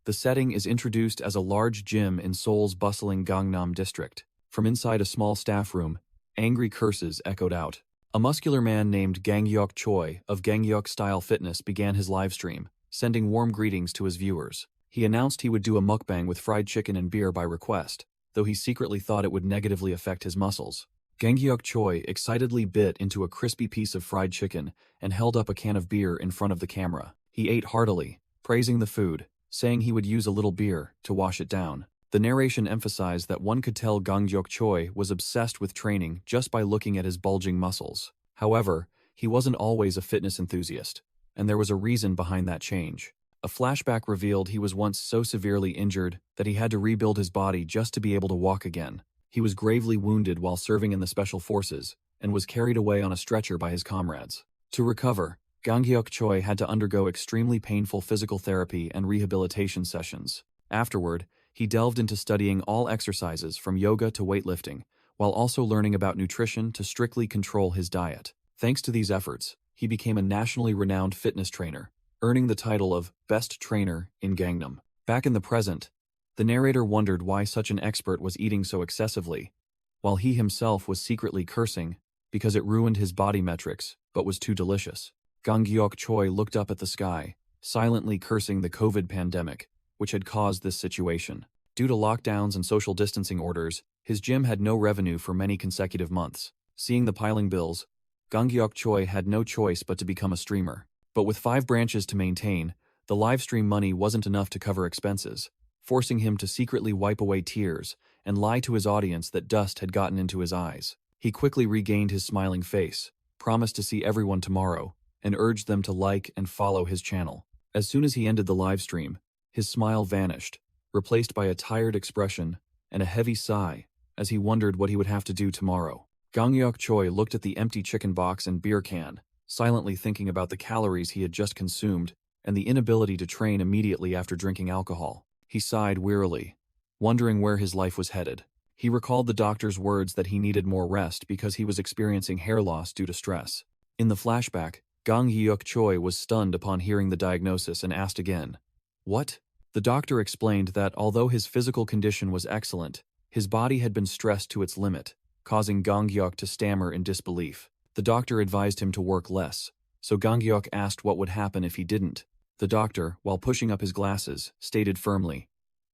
The setting is introduced as a large gym in Seoul's bustling Gangnam district. From inside a small staff room, angry curses echoed out. A muscular man named Ganghyuk Choi of Ganghyuk Style Fitness began his livestream, sending warm greetings to his viewers. He announced he would do a mukbang with fried chicken and beer by request, though he secretly thought it would negatively affect his muscles. Ganghyuk Choi excitedly bit into a crispy piece of fried chicken and held up a can of beer in front of the camera. He ate heartily, praising the food, saying he would use a little beer to wash it down. The narration emphasized that one could tell Ganghyuk Choi was obsessed with training just by looking at his bulging muscles. However, he wasn't always a fitness enthusiast, and there was a reason behind that change. A flashback revealed he was once so severely injured that he had to rebuild his body just to be able to walk again. He was gravely wounded while serving in the special forces and was carried away on a stretcher by his comrades. To recover, Ganghyuk Choi had to undergo extremely painful physical therapy and rehabilitation sessions. Afterward, he delved into studying all exercises from yoga to weightlifting, while also learning about nutrition to strictly control his diet. Thanks to these efforts, he became a nationally renowned fitness trainer, earning the title of Best Trainer in Gangnam. Back in the present, the narrator wondered why such an expert was eating so excessively, while he himself was secretly cursing because it ruined his body metrics but was too delicious. Ganghyuk Choi looked up at the sky, silently cursing the COVID pandemic, which had caused this situation. Due to lockdowns and social distancing orders, his gym had no revenue for many consecutive months. Seeing the piling bills, Ganghyuk Choi had no choice but to become a streamer. But with 5 branches to maintain, the livestream money wasn't enough to cover expenses, forcing him to secretly wipe away tears and lie to his audience that dust had gotten into his eyes. He quickly regained his smiling face, promised to see everyone tomorrow, and urged them to like and follow his channel. As soon as he ended the livestream, his smile vanished, replaced by a tired expression and a heavy sigh as he wondered what he would have to do tomorrow. Ganghyuk Choi looked at the empty chicken box and beer can, silently thinking about the calories he had just consumed and the inability to train immediately after drinking alcohol. He sighed wearily, wondering where his life was headed. He recalled the doctor's words that he needed more rest because he was experiencing hair loss due to stress. In the flashback, Ganghyuk Choi was stunned upon hearing the diagnosis and asked again, "What?" The doctor explained that although his physical condition was excellent, his body had been stressed to its limit, causing Ganghyuk to stammer in disbelief. The doctor advised him to work less, so Ganghyuk asked what would happen if he didn't. The doctor, while pushing up his glasses, stated firmly,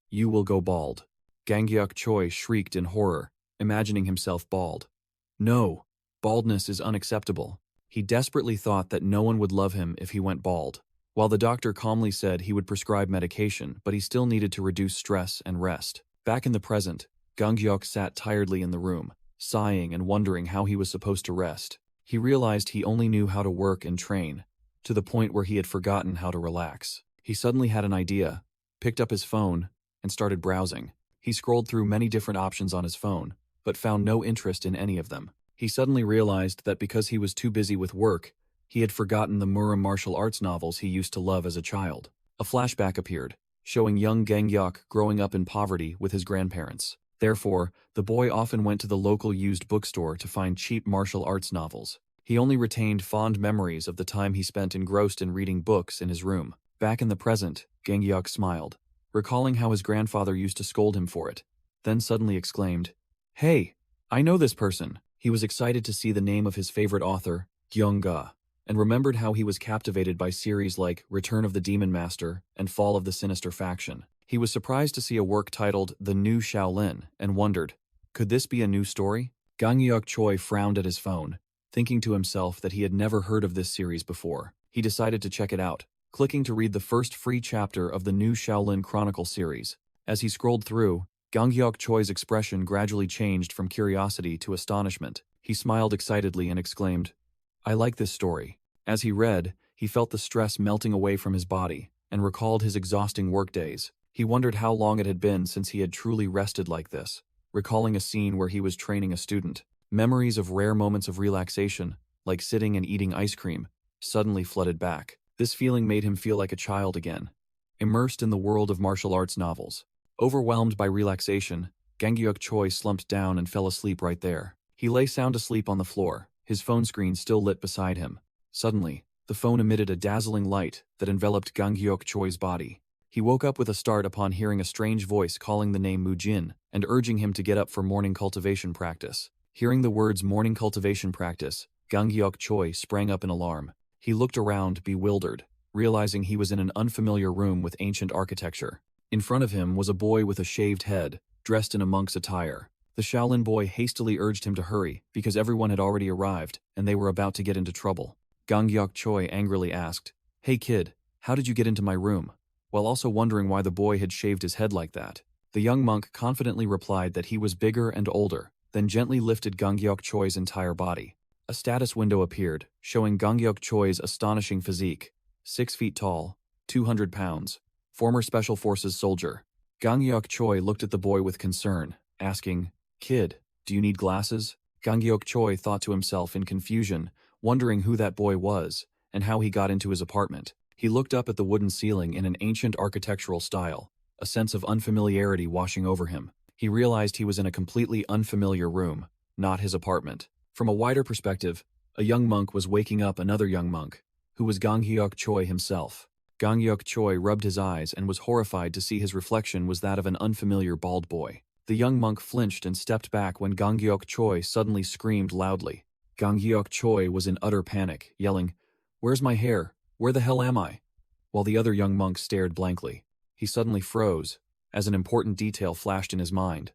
"You will go bald." Ganghyuk Choi shrieked in horror, imagining himself bald. No, baldness is unacceptable. He desperately thought that no one would love him if he went bald. While the doctor calmly said he would prescribe medication, but he still needed to reduce stress and rest. Back in the present, Ganghyuk sat tiredly in the room, sighing and wondering how he was supposed to rest. He realized he only knew how to work and train, to the point where he had forgotten how to relax. He suddenly had an idea, picked up his phone, and started browsing. He scrolled through many different options on his phone, but found no interest in any of them. He suddenly realized that because he was too busy with work, he had forgotten the Murra martial arts novels he used to love as a child. A flashback appeared, showing young Ganghyuk growing up in poverty with his grandparents. Therefore, the boy often went to the local used bookstore to find cheap martial arts novels. He only retained fond memories of the time he spent engrossed in reading books in his room. Back in the present, Ganghyuk smiled, recalling how his grandfather used to scold him for it, then suddenly exclaimed, "Hey, I know this person." He was excited to see the name of his favorite author, Gyeongga, and remembered how he was captivated by series like Return of the Demon Master and Fall of the Sinister Faction. He was surprised to see a work titled The New Shaolin and wondered, could this be a new story? Ganghyuk Choi frowned at his phone, thinking to himself that he had never heard of this series before. He decided to check it out, clicking to read the first free chapter of the New Shaolin Chronicle series. As he scrolled through, Ganghyuk Choi's expression gradually changed from curiosity to astonishment. He smiled excitedly and exclaimed, "I like this story." As he read, he felt the stress melting away from his body and recalled his exhausting workdays. He wondered how long it had been since he had truly rested like this, recalling a scene where he was training a student. Memories of rare moments of relaxation, like sitting and eating ice cream, suddenly flooded back. This feeling made him feel like a child again, immersed in the world of martial arts novels. Overwhelmed by relaxation, Ganghyuk Choi slumped down and fell asleep right there. He lay sound asleep on the floor, his phone screen still lit beside him. Suddenly, the phone emitted a dazzling light that enveloped Ganghyuk Choi's body. He woke up with a start upon hearing a strange voice calling the name Mujin and urging him to get up for morning cultivation practice. Hearing the words morning cultivation practice, Ganghyuk Choi sprang up in alarm. He looked around, bewildered, realizing he was in an unfamiliar room with ancient architecture. In front of him was a boy with a shaved head, dressed in a monk's attire. The Shaolin boy hastily urged him to hurry because everyone had already arrived and they were about to get into trouble. Ganghyuk Choi angrily asked, "Hey kid, how did you get into my room?" while also wondering why the boy had shaved his head like that. The young monk confidently replied that he was bigger and older, then gently lifted Ganghyuk Choi's entire body. A status window appeared, showing Ganghyuk Choi's astonishing physique. 6 feet tall, 200 pounds, former Special Forces soldier. Ganghyuk Choi looked at the boy with concern, asking, "Kid, do you need glasses?" Ganghyuk Choi thought to himself in confusion, wondering who that boy was and how he got into his apartment. He looked up at the wooden ceiling in an ancient architectural style, a sense of unfamiliarity washing over him. He realized he was in a completely unfamiliar room, not his apartment. From a wider perspective, a young monk was waking up another young monk, who was Ganghyuk Choi himself. Ganghyuk Choi rubbed his eyes and was horrified to see his reflection was that of an unfamiliar bald boy. The young monk flinched and stepped back when Ganghyuk Choi suddenly screamed loudly. Ganghyuk Choi was in utter panic, yelling, "Where's my hair? Where the hell am I?" While the other young monk stared blankly. He suddenly froze, as an important detail flashed in his mind.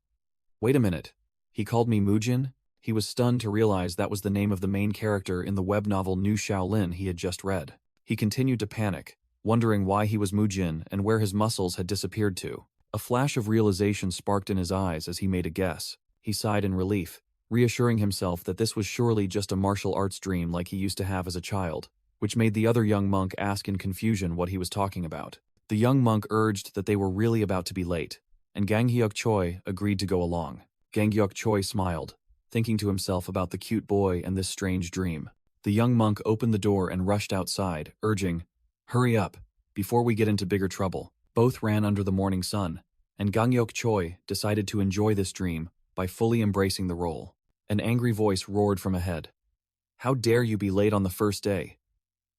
Wait a minute. He called me Mujin? He was stunned to realize that was the name of the main character in the web novel New Shaolin he had just read. He continued to panic, wondering why he was Mujin and where his muscles had disappeared to. A flash of realization sparked in his eyes as he made a guess. He sighed in relief, reassuring himself that this was surely just a martial arts dream like he used to have as a child, which made the other young monk ask in confusion what he was talking about. The young monk urged that they were really about to be late, and Ganghyuk Choi agreed to go along. Ganghyuk Choi smiled, thinking to himself about the cute boy and this strange dream. The young monk opened the door and rushed outside, urging, "Hurry up, before we get into bigger trouble." Both ran under the morning sun, and Ganghyuk Choi decided to enjoy this dream by fully embracing the role. An angry voice roared from ahead. "How dare you be late on the first day?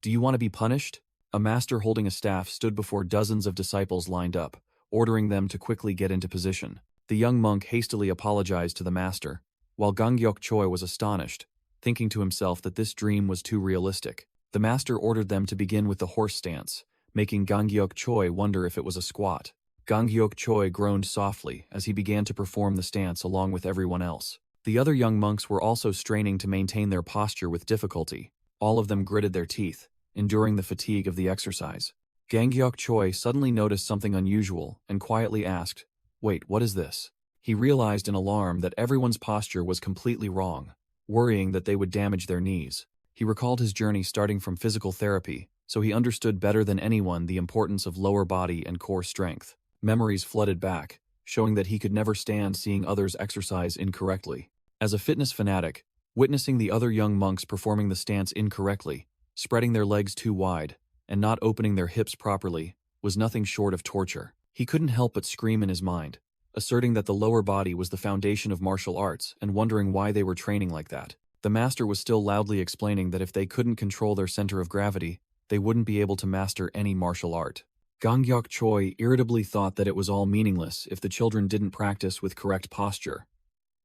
Do you want to be punished?" A master holding a staff stood before dozens of disciples lined up, ordering them to quickly get into position. The young monk hastily apologized to the master, while Ganghyuk Choi was astonished, thinking to himself that this dream was too realistic. The master ordered them to begin with the horse stance, making Ganghyuk Choi wonder if it was a squat. Ganghyuk Choi groaned softly as he began to perform the stance along with everyone else. The other young monks were also straining to maintain their posture with difficulty. All of them gritted their teeth, enduring the fatigue of the exercise. Ganghyuk Choi suddenly noticed something unusual and quietly asked, "Wait, what is this?" He realized in alarm that everyone's posture was completely wrong, worrying that they would damage their knees. He recalled his journey starting from physical therapy, so he understood better than anyone the importance of lower body and core strength. Memories flooded back, showing that he could never stand seeing others exercise incorrectly. As a fitness fanatic, witnessing the other young monks performing the stance incorrectly, spreading their legs too wide, and not opening their hips properly, was nothing short of torture. He couldn't help but scream in his mind, asserting that the lower body was the foundation of martial arts and wondering why they were training like that. The master was still loudly explaining that if they couldn't control their center of gravity, they wouldn't be able to master any martial art. Ganghyuk Choi irritably thought that it was all meaningless if the children didn't practice with correct posture.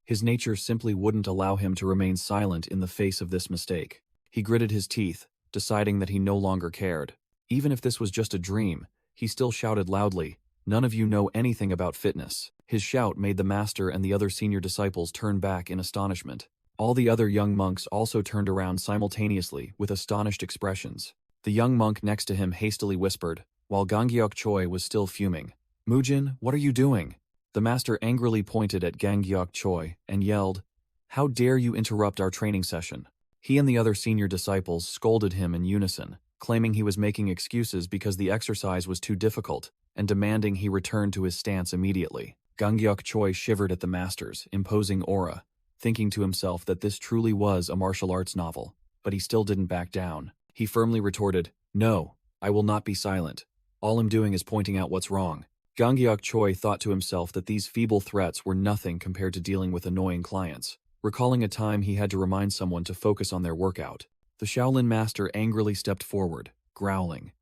His nature simply wouldn't allow him to remain silent in the face of this mistake. He gritted his teeth, deciding that he no longer cared. Even if this was just a dream, he still shouted loudly, "None of you know anything about fitness." His shout made the master and the other senior disciples turn back in astonishment. All the other young monks also turned around simultaneously with astonished expressions. The young monk next to him hastily whispered, while Ganghyuk Choi was still fuming, "Mujin, what are you doing?" The master angrily pointed at Ganghyuk Choi and yelled, "How dare you interrupt our training session?" He and the other senior disciples scolded him in unison, claiming he was making excuses because the exercise was too difficult, and demanding he return to his stance immediately. Ganghyuk Choi shivered at the master's imposing aura, thinking to himself that this truly was a martial arts novel, but he still didn't back down. He firmly retorted, "No, I will not be silent. All I'm doing is pointing out what's wrong." Ganghyuk Choi thought to himself that these feeble threats were nothing compared to dealing with annoying clients, recalling a time he had to remind someone to focus on their workout. The Shaolin master angrily stepped forward, growling,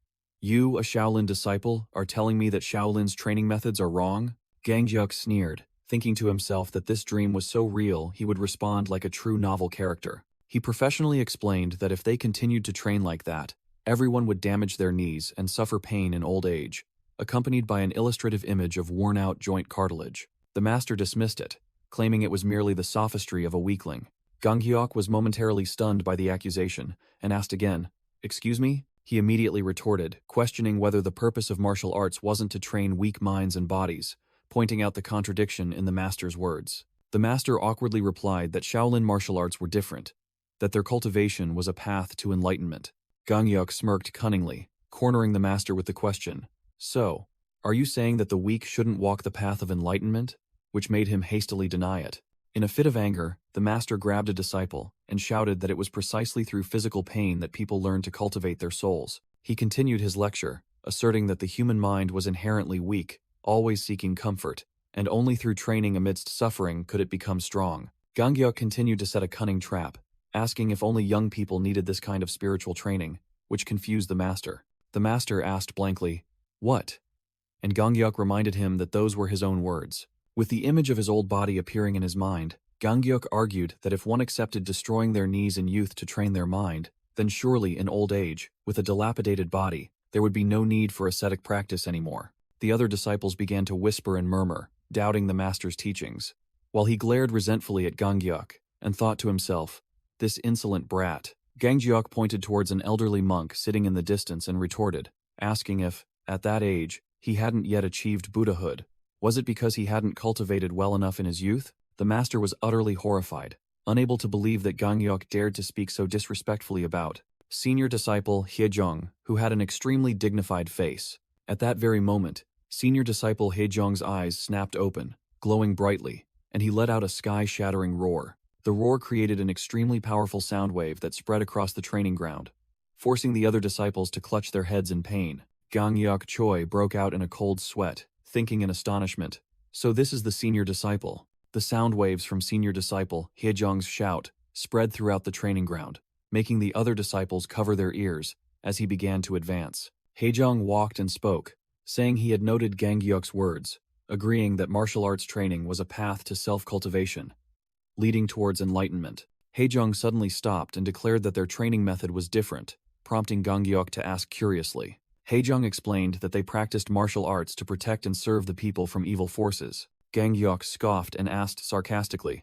You, a Shaolin disciple, are telling me that Shaolin's training methods are wrong? Gangyuk sneered, thinking to himself that this dream was so real he would respond like a true novel character. He professionally explained that if they continued to train like that, everyone would damage their knees and suffer pain in old age, accompanied by an illustrative image of worn-out joint cartilage. The master dismissed it, claiming it was merely the sophistry of a weakling. Gangyuk was momentarily stunned by the accusation, and asked again, "Excuse me?" He immediately retorted, questioning whether the purpose of martial arts wasn't to train weak minds and bodies, pointing out the contradiction in the master's words. The master awkwardly replied that Shaolin martial arts were different, that their cultivation was a path to enlightenment. Gangyuk smirked cunningly, cornering the master with the question, "So, are you saying that the weak shouldn't walk the path of enlightenment?" Which made him hastily deny it. In a fit of anger, the master grabbed a disciple and shouted that it was precisely through physical pain that people learned to cultivate their souls. He continued his lecture, asserting that the human mind was inherently weak, always seeking comfort, and only through training amidst suffering could it become strong. Gangyuk continued to set a cunning trap, asking if only young people needed this kind of spiritual training, which confused the master. The master asked blankly, "What?" And Gangyuk reminded him that those were his own words. With the image of his old body appearing in his mind, Gangyuk argued that if one accepted destroying their knees in youth to train their mind, then surely in old age, with a dilapidated body, there would be no need for ascetic practice anymore. The other disciples began to whisper and murmur, doubting the master's teachings, while he glared resentfully at Gangyuk and thought to himself, "This insolent brat." Gangyuk pointed towards an elderly monk sitting in the distance and retorted, asking if, at that age, he hadn't yet achieved Buddhahood. Was it because he hadn't cultivated well enough in his youth? The master was utterly horrified, unable to believe that Gangyuk dared to speak so disrespectfully about senior disciple Hejong, who had an extremely dignified face. At that very moment, senior disciple Hejong's eyes snapped open, glowing brightly, and he let out a sky-shattering roar. The roar created an extremely powerful sound wave that spread across the training ground, forcing the other disciples to clutch their heads in pain. Gangyuk Choi broke out in a cold sweat, thinking in astonishment, "So this is the senior disciple." The sound waves from senior disciple Hejong's shout spread throughout the training ground, making the other disciples cover their ears as he began to advance. Hejong walked and spoke, saying he had noted Gangyuk's words, agreeing that martial arts training was a path to self-cultivation, leading towards enlightenment. Hejong suddenly stopped and declared that their training method was different, prompting Gangyuk to ask curiously. Hejong explained that they practiced martial arts to protect and serve the people from evil forces. Gangyuk scoffed and asked sarcastically,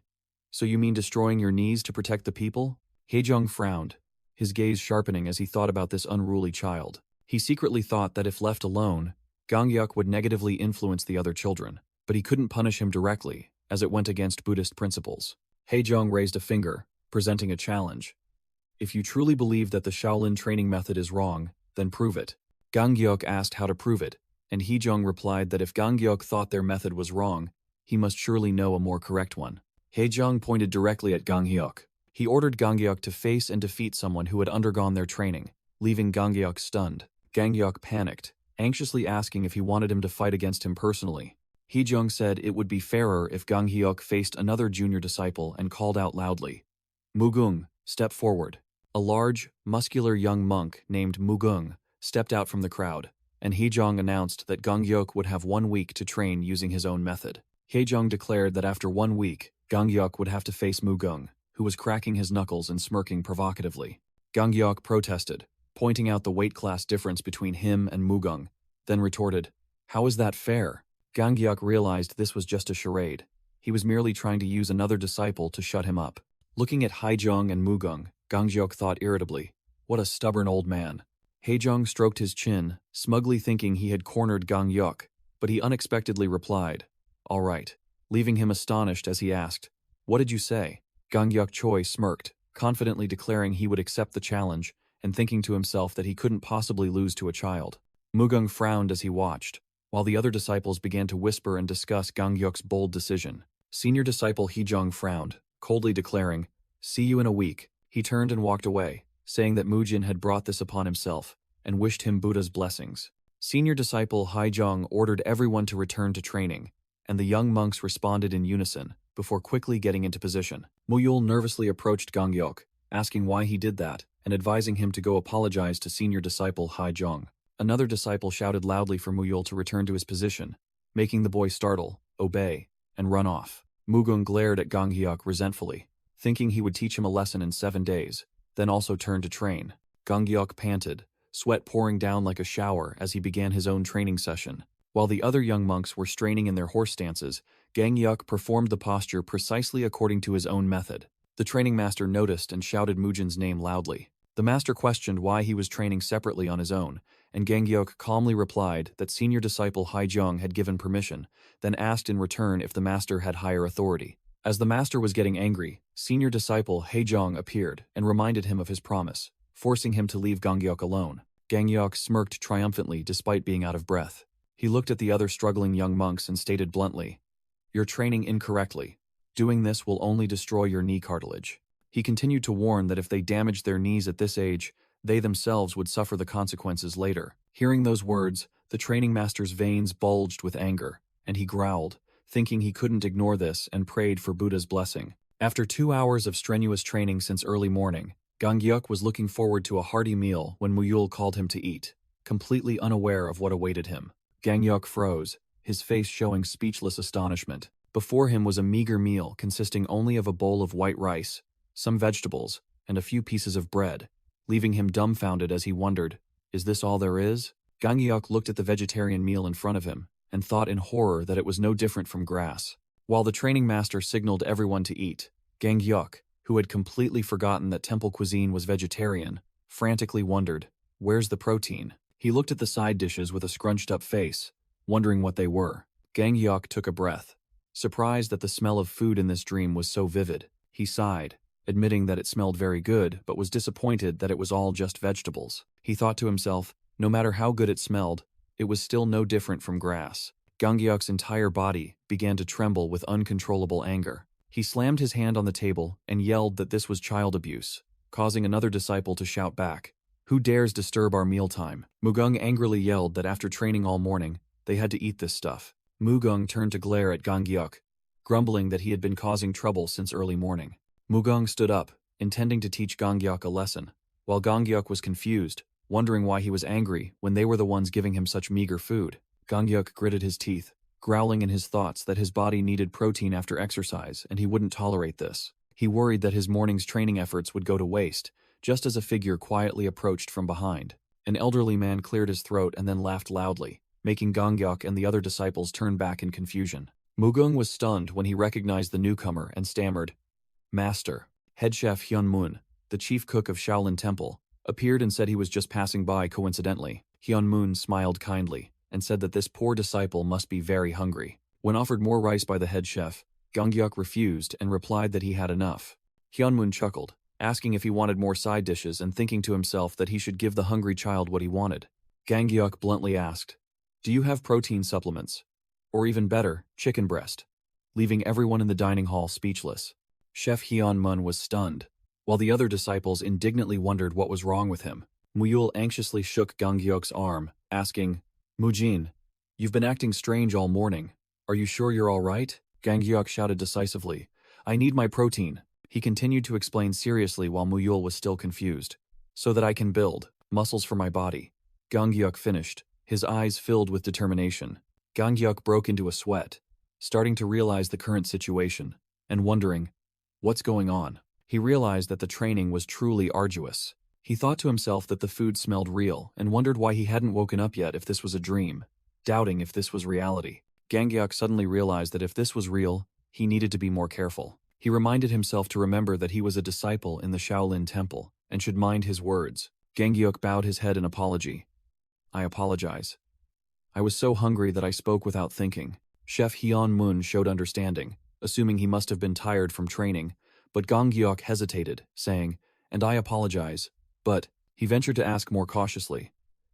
"So you mean destroying your knees to protect the people?" Hejong frowned, his gaze sharpening as he thought about this unruly child. He secretly thought that if left alone, Gangyuk would negatively influence the other children, but he couldn't punish him directly, as it went against Buddhist principles. Hejong raised a finger, presenting a challenge. "If you truly believe that the Shaolin training method is wrong, then prove it." Gangyuk asked how to prove it, and Hejong replied that if Gangyuk thought their method was wrong, he must surely know a more correct one. Hejong pointed directly at Gangyuk. He ordered Gangyuk to face and defeat someone who had undergone their training, leaving Gangyuk stunned. Gangyuk panicked, anxiously asking if he wanted him to fight against him personally. Hejong said it would be fairer if Gangyuk faced another junior disciple and called out loudly, "Mugung, step forward." A large, muscular young monk named Mugung stepped out from the crowd, and Hejong announced that Gangyuk would have 1 week to train using his own method. Hejong declared that after 1 week, Gangyuk would have to face Mugung, who was cracking his knuckles and smirking provocatively. Gangyuk protested, pointing out the weight class difference between him and Mugung, then retorted, "How is that fair?" Gangyuk realized this was just a charade. He was merely trying to use another disciple to shut him up. Looking at Hejong and Mugung, Gangyuk thought irritably, "What a stubborn old man." Hejong stroked his chin, smugly thinking he had cornered Gangyuk, but he unexpectedly replied, "All right," leaving him astonished as he asked, "What did you say?" Gangyuk Choi smirked, confidently declaring he would accept the challenge and thinking to himself that he couldn't possibly lose to a child. Mugung frowned as he watched, while the other disciples began to whisper and discuss Gangyuk's bold decision. Senior disciple Hejong frowned, coldly declaring, "See you in a week." He turned and walked away, saying that Mujin had brought this upon himself, and wished him Buddha's blessings. Senior disciple Hejong ordered everyone to return to training, and the young monks responded in unison, before quickly getting into position. Muyul nervously approached Gangyuk, asking why he did that, and advising him to go apologize to senior disciple Hejong. Another disciple shouted loudly for Muyul to return to his position, making the boy startle, obey, and run off. Mugung glared at Ganghyuk resentfully, thinking he would teach him a lesson in 7 days, then also turned to train. Ganghyuk panted, sweat pouring down like a shower as he began his own training session. While the other young monks were straining in their horse stances, Ganghyuk performed the posture precisely according to his own method. The training master noticed and shouted Mujin's name loudly. The master questioned why he was training separately on his own, and Ganghyuk calmly replied that senior disciple Haijong had given permission, then asked in return if the master had higher authority. As the master was getting angry, senior disciple Haijong appeared and reminded him of his promise, forcing him to leave Ganghyuk alone. Ganghyuk smirked triumphantly despite being out of breath. He looked at the other struggling young monks and stated bluntly, "You're training incorrectly. Doing this will only destroy your knee cartilage." He continued to warn that if they damaged their knees at this age, they themselves would suffer the consequences later. Hearing those words, the training master's veins bulged with anger, and he growled, thinking he couldn't ignore this, and prayed for Buddha's blessing. After 2 hours of strenuous training since early morning, Ganghyuk was looking forward to a hearty meal when Muyul called him to eat, completely unaware of what awaited him. Ganghyuk froze, his face showing speechless astonishment. Before him was a meager meal consisting only of a bowl of white rice, some vegetables, and a few pieces of bread, leaving him dumbfounded as he wondered, "Is this all there is?" Ganghyuk looked at the vegetarian meal in front of him and thought in horror that it was no different from grass. While the training master signaled everyone to eat, Ganghyuk, who had completely forgotten that temple cuisine was vegetarian, frantically wondered, "Where's the protein?" He looked at the side dishes with a scrunched-up face, wondering what they were. Ganghyuk took a breath. Surprised that the smell of food in this dream was so vivid, he sighed, admitting that it smelled very good but was disappointed that it was all just vegetables. He thought to himself, no matter how good it smelled, it was still no different from grass. Ganghyuk's entire body began to tremble with uncontrollable anger. He slammed his hand on the table and yelled that this was child abuse, causing another disciple to shout back, "Who dares disturb our mealtime?" Mugung angrily yelled that after training all morning, they had to eat this stuff. Mugung turned to glare at Ganghyuk, grumbling that he had been causing trouble since early morning. Mugung stood up, intending to teach Ganghyuk a lesson, while Ganghyuk was confused, wondering why he was angry when they were the ones giving him such meager food. Ganghyuk gritted his teeth, growling in his thoughts that his body needed protein after exercise and he wouldn't tolerate this. He worried that his morning's training efforts would go to waste, just as a figure quietly approached from behind. An elderly man cleared his throat and then laughed loudly, making Ganghyuk and the other disciples turn back in confusion. Mugung was stunned when he recognized the newcomer and stammered, "Master." Head chef Hyunmoon, the chief cook of Shaolin Temple, appeared and said he was just passing by coincidentally. Hyunmoon smiled kindly and said that this poor disciple must be very hungry. When offered more rice by the head chef, Ganghyuk refused and replied that he had enough. Hyunmoon chuckled, asking if he wanted more side dishes and thinking to himself that he should give the hungry child what he wanted. Ganghyuk bluntly asked, "Do you have protein supplements? Or even better, chicken breast?" leaving everyone in the dining hall speechless. Chef Hyunmoon was stunned, while the other disciples indignantly wondered what was wrong with him. Muyul anxiously shook Ganghyuk's arm, asking, "Mujin, you've been acting strange all morning. Are you sure you're all right?" Ganghyuk shouted decisively, "I need my protein." He continued to explain seriously while Muyul was still confused. "So that I can build muscles for my body." Ganghyuk finished, his eyes filled with determination. Ganghyuk broke into a sweat, starting to realize the current situation, and wondering, what's going on? He realized that the training was truly arduous. He thought to himself that the food smelled real and wondered why he hadn't woken up yet if this was a dream, doubting if this was reality. Ganghyuk suddenly realized that if this was real, he needed to be more careful. He reminded himself to remember that he was a disciple in the Shaolin Temple and should mind his words. Ganghyuk bowed his head in apology. "I apologize. I was so hungry that I spoke without thinking." Chef Hyunmoon showed understanding, assuming he must have been tired from training, but Ganghyuk hesitated, saying, "And I apologize, but," he ventured to ask more cautiously,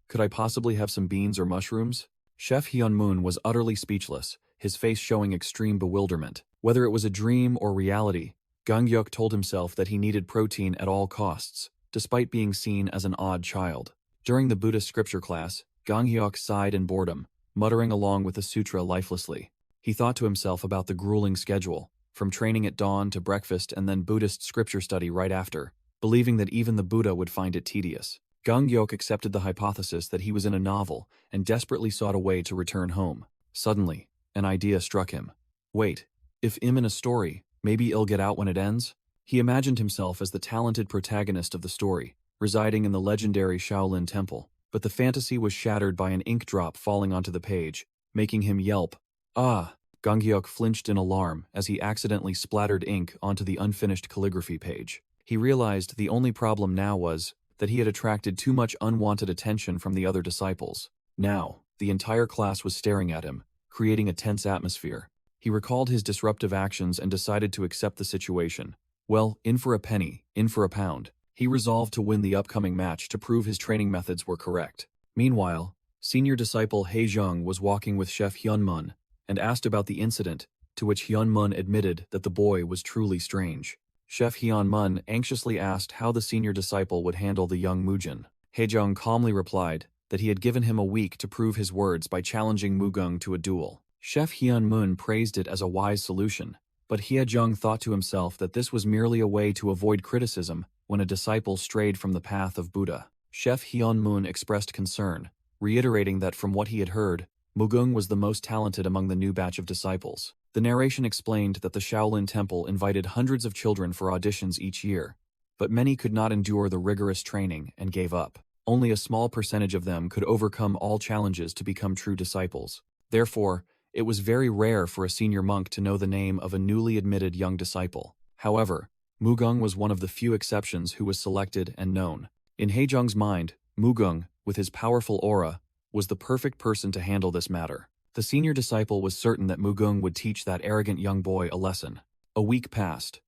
"could I possibly have some beans or mushrooms?" Chef Hyunmoon was utterly speechless, his face showing extreme bewilderment. Whether it was a dream or reality, Ganghyuk told himself that he needed protein at all costs, despite being seen as an odd child. During the Buddhist scripture class, Ganghyuk sighed in boredom, muttering along with the sutra lifelessly. He thought to himself about the grueling schedule, from training at dawn to breakfast and then Buddhist scripture study right after, believing that even the Buddha would find it tedious. Gang Hyuk accepted the hypothesis that he was in a novel and desperately sought a way to return home. Suddenly, an idea struck him. Wait, if I'm in a story, maybe I'll get out when it ends? He imagined himself as the talented protagonist of the story, residing in the legendary Shaolin temple, but the fantasy was shattered by an ink drop falling onto the page, making him yelp. Ah! Gang Hyuk flinched in alarm as he accidentally splattered ink onto the unfinished calligraphy page. He realized the only problem now was that he had attracted too much unwanted attention from the other disciples. Now, the entire class was staring at him, creating a tense atmosphere. He recalled his disruptive actions and decided to accept the situation. Well, in for a penny, in for a pound. He resolved to win the upcoming match to prove his training methods were correct. Meanwhile, senior disciple Haejung was walking with Chef Hyunmun and asked about the incident, to which Hyunmun admitted that the boy was truly strange. Chef Hyunmun anxiously asked how the senior disciple would handle the young Mujin. Haejung calmly replied that he had given him a week to prove his words by challenging Mugung to a duel. Chef Hyunmun praised it as a wise solution, but Haejung thought to himself that this was merely a way to avoid criticism when a disciple strayed from the path of Buddha. Chef Hyunmun expressed concern, reiterating that from what he had heard, Mugung was the most talented among the new batch of disciples. The narration explained that the Shaolin Temple invited hundreds of children for auditions each year, but many could not endure the rigorous training and gave up. Only a small percentage of them could overcome all challenges to become true disciples. Therefore, it was very rare for a senior monk to know the name of a newly admitted young disciple. However, Mugung was one of the few exceptions who was selected and known. In Haejung's mind, Mugung, with his powerful aura, was the perfect person to handle this matter. The senior disciple was certain that Mugung would teach that arrogant young boy a lesson. A week passed,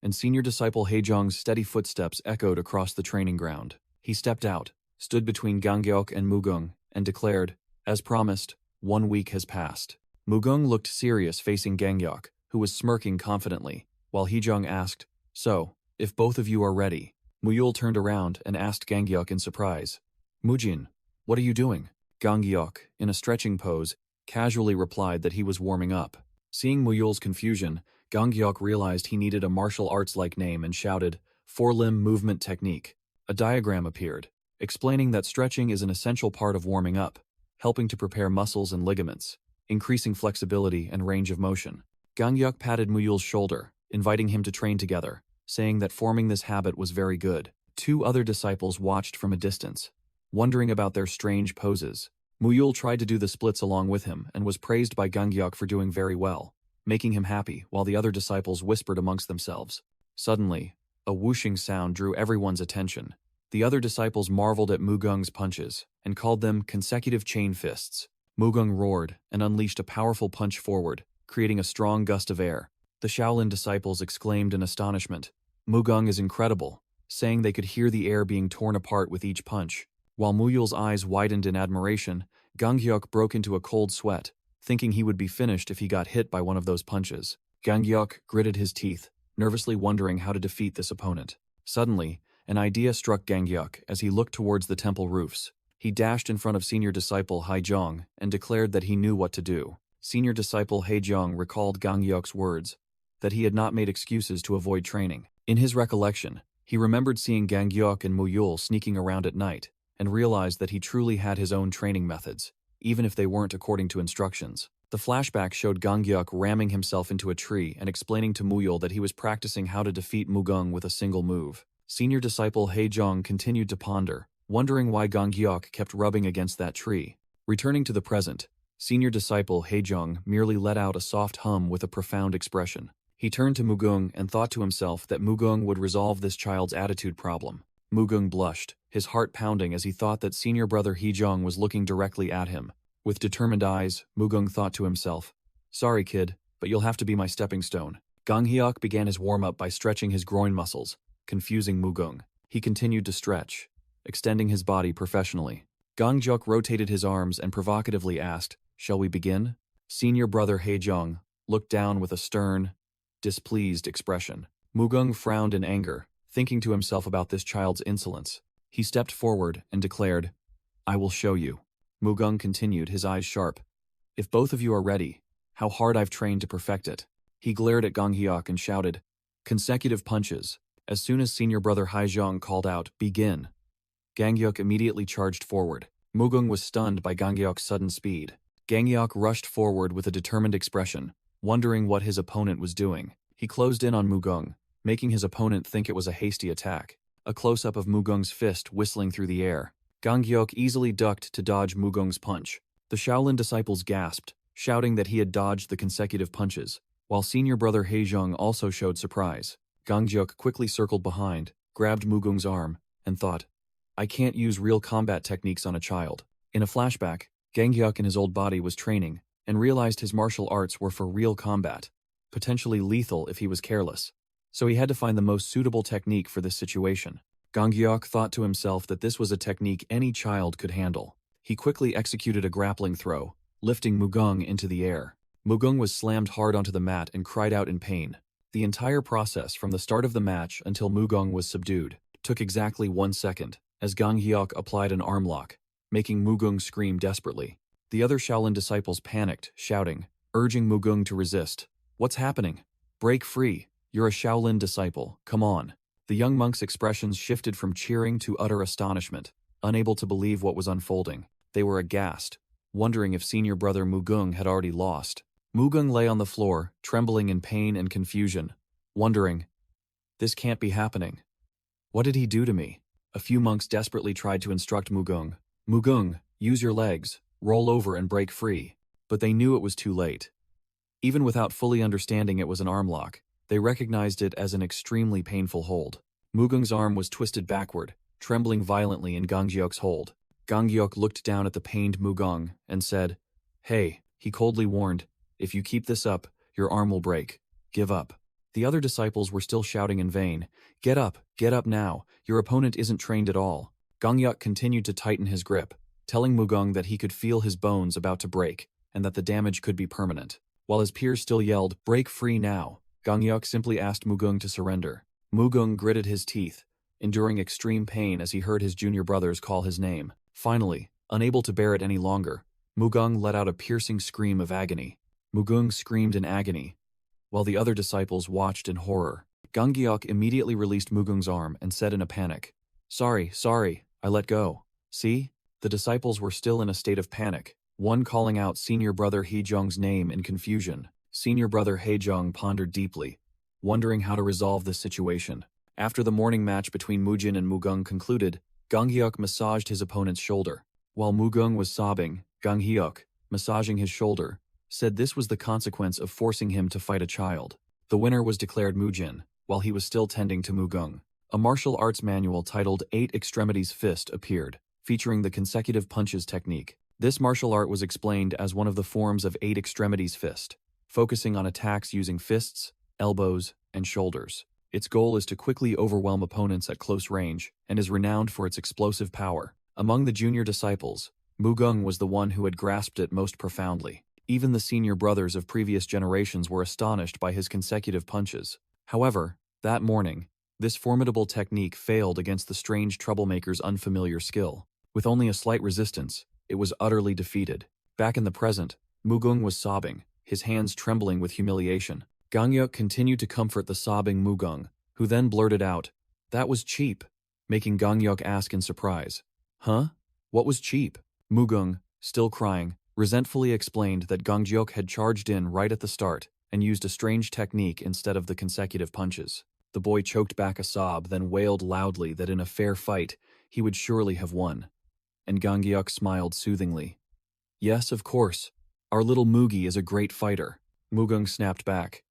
and senior disciple Haejung's steady footsteps echoed across the training ground. He stepped out, stood between Gang Hyuk and Mugung, and declared, as promised, 1 week has passed. Mugung looked serious facing Gang Hyuk, who was smirking confidently, while Haejung asked, so, if both of you are ready. Muyul turned around and asked Gang Hyuk in surprise, Mujin, what are you doing? Gang Hyuk, in a stretching pose, casually replied that he was warming up. Seeing Muyul's confusion, Gang Hyuk realized he needed a martial arts-like name and shouted, four-limb movement technique. A diagram appeared, explaining that stretching is an essential part of warming up, helping to prepare muscles and ligaments, increasing flexibility and range of motion. Gang Hyuk patted Muyul's shoulder, inviting him to train together, saying that forming this habit was very good. 2 other disciples watched from a distance, wondering about their strange poses. Muyul tried to do the splits along with him and was praised by Gang Hyuk for doing very well, making him happy while the other disciples whispered amongst themselves. Suddenly, a whooshing sound drew everyone's attention. The other disciples marveled at Mugung's punches and called them consecutive chain fists. Mugung roared and unleashed a powerful punch forward, creating a strong gust of air. The Shaolin disciples exclaimed in astonishment, Mugung is incredible, saying they could hear the air being torn apart with each punch. While Muyul's eyes widened in admiration, Gang Hyuk broke into a cold sweat, thinking he would be finished if he got hit by one of those punches. Gang Hyuk gritted his teeth, nervously wondering how to defeat this opponent. Suddenly, an idea struck Gang Hyuk as he looked towards the temple roofs. He dashed in front of senior disciple Haejung and declared that he knew what to do. Senior disciple Haejung recalled Gang Hyuk's words, that he had not made excuses to avoid training. In his recollection, he remembered seeing Gang Hyuk and Muyul sneaking around at night, and realized that he truly had his own training methods, even if they weren't according to instructions. The flashback showed Gang Hyuk ramming himself into a tree and explaining to Muyul that he was practicing how to defeat Mugung with a single move. Senior disciple Haejung continued to ponder, wondering why Gang Hyuk kept rubbing against that tree. Returning to the present, senior disciple Haejung merely let out a soft hum with a profound expression. He turned to Mugung and thought to himself that Mugung would resolve this child's attitude problem. Mugung blushed, his heart pounding as he thought that senior brother Haejung was looking directly at him. With determined eyes, Mugung thought to himself, sorry kid, but you'll have to be my stepping stone. Gang Hyuk began his warm-up by stretching his groin muscles, confusing Mugung. He continued to stretch, extending his body professionally. Gang Hyuk rotated his arms and provocatively asked, shall we begin? Senior brother Haejung looked down with a stern, displeased expression. Mugung frowned in anger, thinking to himself about this child's insolence. He stepped forward and declared, I will show you. Mugung continued, his eyes sharp. If both of you are ready, how hard I've trained to perfect it. He glared at Gang Hyuk and shouted, consecutive punches. As soon as senior brother Haejung called out, begin, Ganghyuk immediately charged forward. Mugung was stunned by Ganghyuk's sudden speed. Ganghyuk rushed forward with a determined expression, wondering what his opponent was doing. He closed in on Mugung, making his opponent think it was a hasty attack. A close-up of Mugung's fist whistling through the air. Ganghyuk easily ducked to dodge Mugung's punch. The Shaolin disciples gasped, shouting that he had dodged the consecutive punches, while senior brother Haejung also showed surprise. Ganghyuk quickly circled behind, grabbed Mugung's arm, and thought, I can't use real combat techniques on a child. In a flashback, Ganghyuk in his old body was training, and realized his martial arts were for real combat, potentially lethal if he was careless. So he had to find the most suitable technique for this situation. Ganghyuk thought to himself that this was a technique any child could handle. He quickly executed a grappling throw, lifting Mugung into the air. Mugung was slammed hard onto the mat and cried out in pain. The entire process from the start of the match until Mugung was subdued took exactly 1 second, as Ganghyuk applied an arm lock, making Mugung scream desperately. The other Shaolin disciples panicked, shouting, urging Mugung to resist. What's happening? Break free. You're a Shaolin disciple, come on. The young monk's expressions shifted from cheering to utter astonishment, unable to believe what was unfolding. They were aghast, wondering if senior brother Mugung had already lost. Mugung lay on the floor, trembling in pain and confusion, wondering, this can't be happening. What did he do to me? A few monks desperately tried to instruct Mugung. Mugung, use your legs, roll over and break free. But they knew it was too late. Even without fully understanding it was an arm lock, they recognized it as an extremely painful hold. Mugung's arm was twisted backward, trembling violently in Ganghyuk's hold. Ganghyuk looked down at the pained Mugung and said, Hey, he coldly warned, if you keep this up, your arm will break. Give up. The other disciples were still shouting in vain, get up now, your opponent isn't trained at all. Ganghyuk continued to tighten his grip, telling Mugung that he could feel his bones about to break, and that the damage could be permanent. While his peers still yelled, break free now, Ganghyuk simply asked Mugung to surrender. Mugung gritted his teeth, enduring extreme pain as he heard his junior brothers call his name. Finally, unable to bear it any longer, Mugung let out a piercing scream of agony. Mugung screamed in agony, while the other disciples watched in horror. Ganghyuk immediately released Mugung's arm and said in a panic, Sorry, I let go. See? The disciples were still in a state of panic, one calling out senior brother Haejung's name in confusion. Senior brother Haejung pondered deeply, wondering how to resolve this situation. After the morning match between Mujin and Mugung concluded, Ganghyuk massaged his opponent's shoulder. While Mugung was sobbing, Ganghyuk, massaging his shoulder, said this was the consequence of forcing him to fight a child. The winner was declared Mujin, while he was still tending to Mugung. A martial arts manual titled 8 Extremities Fist appeared, featuring the consecutive punches technique. This martial art was explained as one of the forms of 8 Extremities Fist, focusing on attacks using fists, elbows, and shoulders. Its goal is to quickly overwhelm opponents at close range, and is renowned for its explosive power. Among the junior disciples, Mugung was the one who had grasped it most profoundly. Even the senior brothers of previous generations were astonished by his consecutive punches. However, that morning, this formidable technique failed against the strange troublemaker's unfamiliar skill. With only a slight resistance, it was utterly defeated. Back in the present, Mugung was sobbing, his hands trembling with humiliation. Ganghyuk continued to comfort the sobbing Mugung, who then blurted out, That was cheap, making Ganghyuk ask in surprise, Huh? What was cheap? Mugung, still crying, resentfully explained that Ganghyuk had charged in right at the start and used a strange technique instead of the consecutive punches. The boy choked back a sob, then wailed loudly that in a fair fight, he would surely have won. And Ganghyuk smiled soothingly. Yes, of course. Our little Mugi is a great fighter. Mugung snapped back.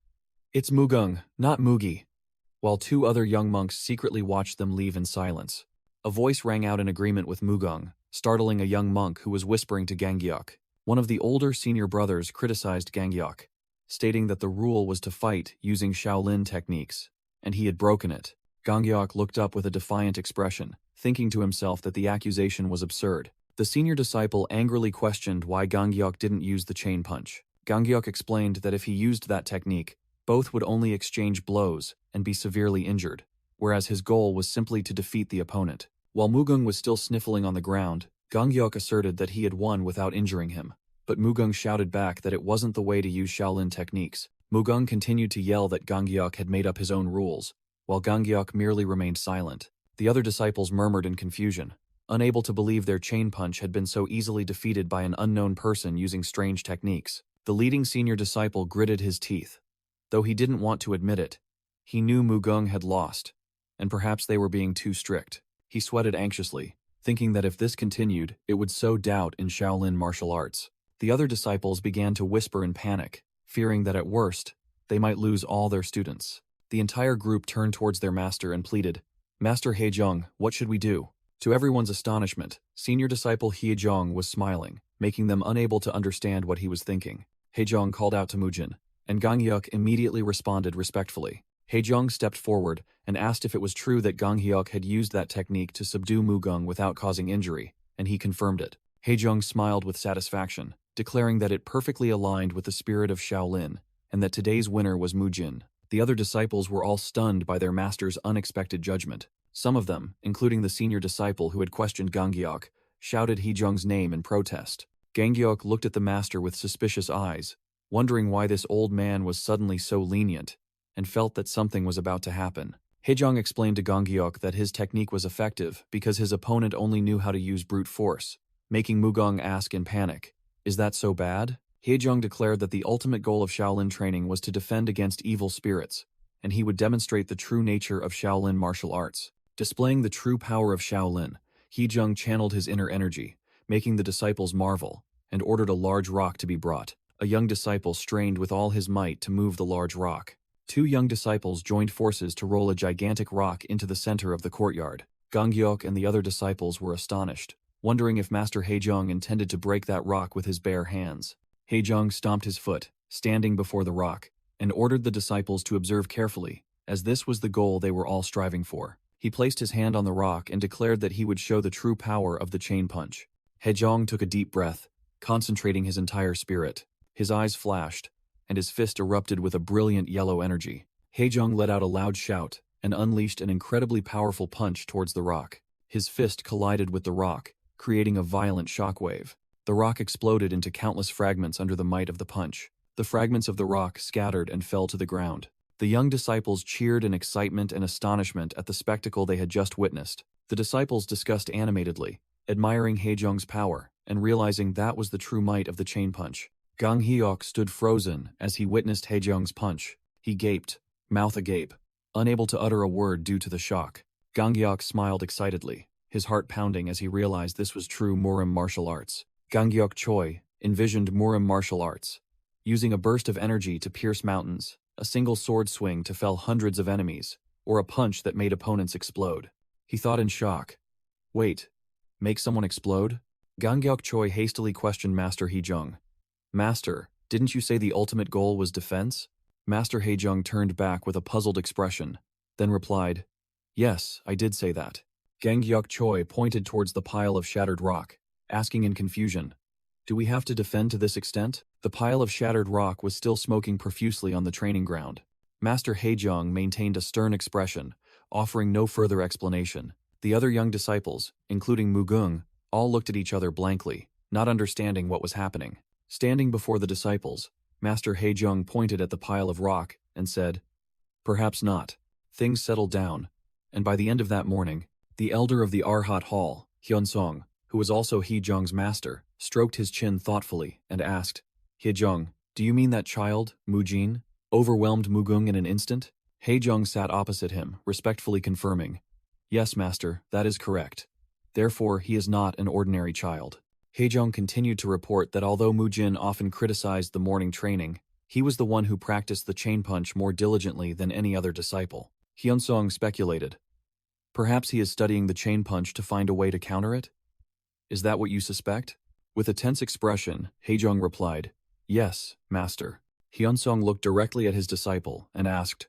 It's Mugung, not Mugi. While 2 other young monks secretly watched them leave in silence. A voice rang out in agreement with Mugung, startling a young monk who was whispering to Ganghyuk. One of the older senior brothers criticized Ganghyuk, stating that the rule was to fight using Shaolin techniques, and he had broken it. Ganghyuk looked up with a defiant expression, thinking to himself that the accusation was absurd. The senior disciple angrily questioned why Ganghyuk didn't use the chain punch. Ganghyuk explained that if he used that technique, both would only exchange blows and be severely injured, whereas his goal was simply to defeat the opponent. While Mugung was still sniffling on the ground, Ganghyuk asserted that he had won without injuring him, but Mugung shouted back that it wasn't the way to use Shaolin techniques. Mugung continued to yell that Ganghyuk had made up his own rules, while Ganghyuk merely remained silent. The other disciples murmured in confusion. unable to believe their chain punch had been so easily defeated by an unknown person using strange techniques. The leading senior disciple gritted his teeth. Though he didn't want to admit it, he knew Mugung had lost, and perhaps they were being too strict. He sweated anxiously, thinking that if this continued, it would sow doubt in Shaolin martial arts. The other disciples began to whisper in panic, fearing that at worst, they might lose all their students. The entire group turned towards their master and pleaded, "Master Heizhong, what should we do?" To everyone's astonishment, senior disciple Heizhong was smiling, making them unable to understand what he was thinking. Heizhong called out to Mujin, and Ganghyuk immediately responded respectfully. Heizhong stepped forward and asked if it was true that Ganghyuk had used that technique to subdue Mugung without causing injury, and he confirmed it. Heizhong smiled with satisfaction, declaring that it perfectly aligned with the spirit of Shaolin, and that today's winner was Mujin. The other disciples were all stunned by their master's unexpected judgment. Some of them, including the senior disciple who had questioned Ganghyuk, shouted Heizhong's name in protest. Ganghyuk looked at the master with suspicious eyes, wondering why this old man was suddenly so lenient, and felt that something was about to happen. Heizhong explained to Ganghyuk that his technique was effective because his opponent only knew how to use brute force, making Mugung ask in panic, "Is that so bad?" Heizhong declared that the ultimate goal of Shaolin training was to defend against evil spirits, and he would demonstrate the true nature of Shaolin martial arts. Displaying the true power of Shaolin, Heizhong channeled his inner energy, making the disciples marvel, and ordered a large rock to be brought. A young disciple strained with all his might to move the large rock. Two young disciples joined forces to roll a gigantic rock into the center of the courtyard. Ganghyuk and the other disciples were astonished, wondering if Master Heizhong intended to break that rock with his bare hands. Heizhong stomped his foot, standing before the rock, and ordered the disciples to observe carefully, as this was the goal they were all striving for. He placed his hand on the rock and declared that he would show the true power of the chain punch. Heizhong took a deep breath, concentrating his entire spirit. His eyes flashed, and his fist erupted with a brilliant yellow energy. Heizhong let out a loud shout and unleashed an incredibly powerful punch towards the rock. His fist collided with the rock, creating a violent shockwave. The rock exploded into countless fragments under the might of the punch. The fragments of the rock scattered and fell to the ground. The young disciples cheered in excitement and astonishment at the spectacle they had just witnessed. The disciples discussed animatedly, admiring Heizhong's power, and realizing that was the true might of the chain punch. Ganghyuk stood frozen as he witnessed Heizhong's punch. He gaped, mouth agape, unable to utter a word due to the shock. Ganghyuk smiled excitedly, his heart pounding as he realized this was true Murim martial arts. Ganghyuk Choi envisioned Murim martial arts, using a burst of energy to pierce mountains, a single sword swing to fell hundreds of enemies, or a punch that made opponents explode. He thought in shock. Wait, make someone explode? Ganghyuk Choi hastily questioned Master Heizhong. Master, didn't you say the ultimate goal was defense? Master Heizhong turned back with a puzzled expression, then replied, Yes, I did say that. Ganghyuk Choi pointed towards the pile of shattered rock, asking in confusion, Do we have to defend to this extent? The pile of shattered rock was still smoking profusely on the training ground. Master Heizhong maintained a stern expression, offering no further explanation. The other young disciples, including Mugung, all looked at each other blankly, not understanding what was happening. Standing before the disciples, Master Heizhong pointed at the pile of rock and said, Perhaps not. Things settled down, and by the end of that morning, the elder of the Arhat Hall, Hyunsong, who was also Heizhong's master, stroked his chin thoughtfully and asked, Heizhong, do you mean that child, Mujin, overwhelmed Mugung in an instant? Heizhong sat opposite him, respectfully confirming, Yes, master, that is correct. Therefore, he is not an ordinary child. Heizhong continued to report that although Mujin often criticized the morning training, he was the one who practiced the chain punch more diligently than any other disciple. Hyunsong speculated, Perhaps he is studying the chain punch to find a way to counter it? Is that what you suspect? With a tense expression, Heizhong replied, Yes, master. Hyunsong looked directly at his disciple and asked,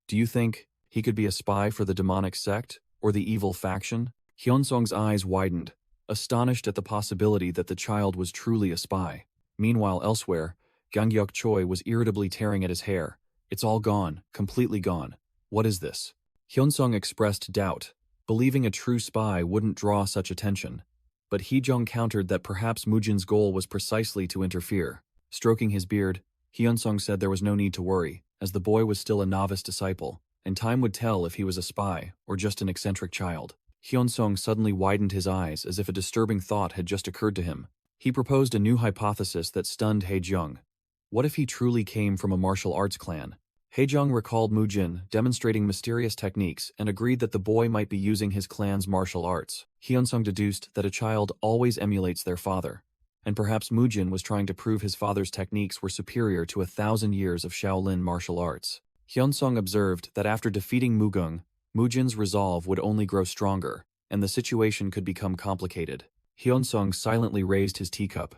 Do you think he could be a spy for the demonic sect or the evil faction? Hyunsong's eyes widened, astonished at the possibility that the child was truly a spy. Meanwhile, elsewhere, Ganghyuk Choi was irritably tearing at his hair. It's all gone, completely gone. What is this? Hyunsong expressed doubt, believing a true spy wouldn't draw such attention. But Heizhong countered that perhaps Mujin's goal was precisely to interfere. Stroking his beard, Hyunsong said there was no need to worry, as the boy was still a novice disciple, and time would tell if he was a spy or just an eccentric child. Hyunsung suddenly widened his eyes as if a disturbing thought had just occurred to him. He proposed a new hypothesis that stunned Haejung. What if he truly came from a martial arts clan? Haejung recalled Mujin demonstrating mysterious techniques and agreed that the boy might be using his clan's martial arts. Hyunsung deduced that a child always emulates their father, and perhaps Mujin was trying to prove his father's techniques were superior to 1,000 years of Shaolin martial arts. Hyunsung observed that after defeating Mugung, Mujin's resolve would only grow stronger, and the situation could become complicated. Hyunsung silently raised his teacup,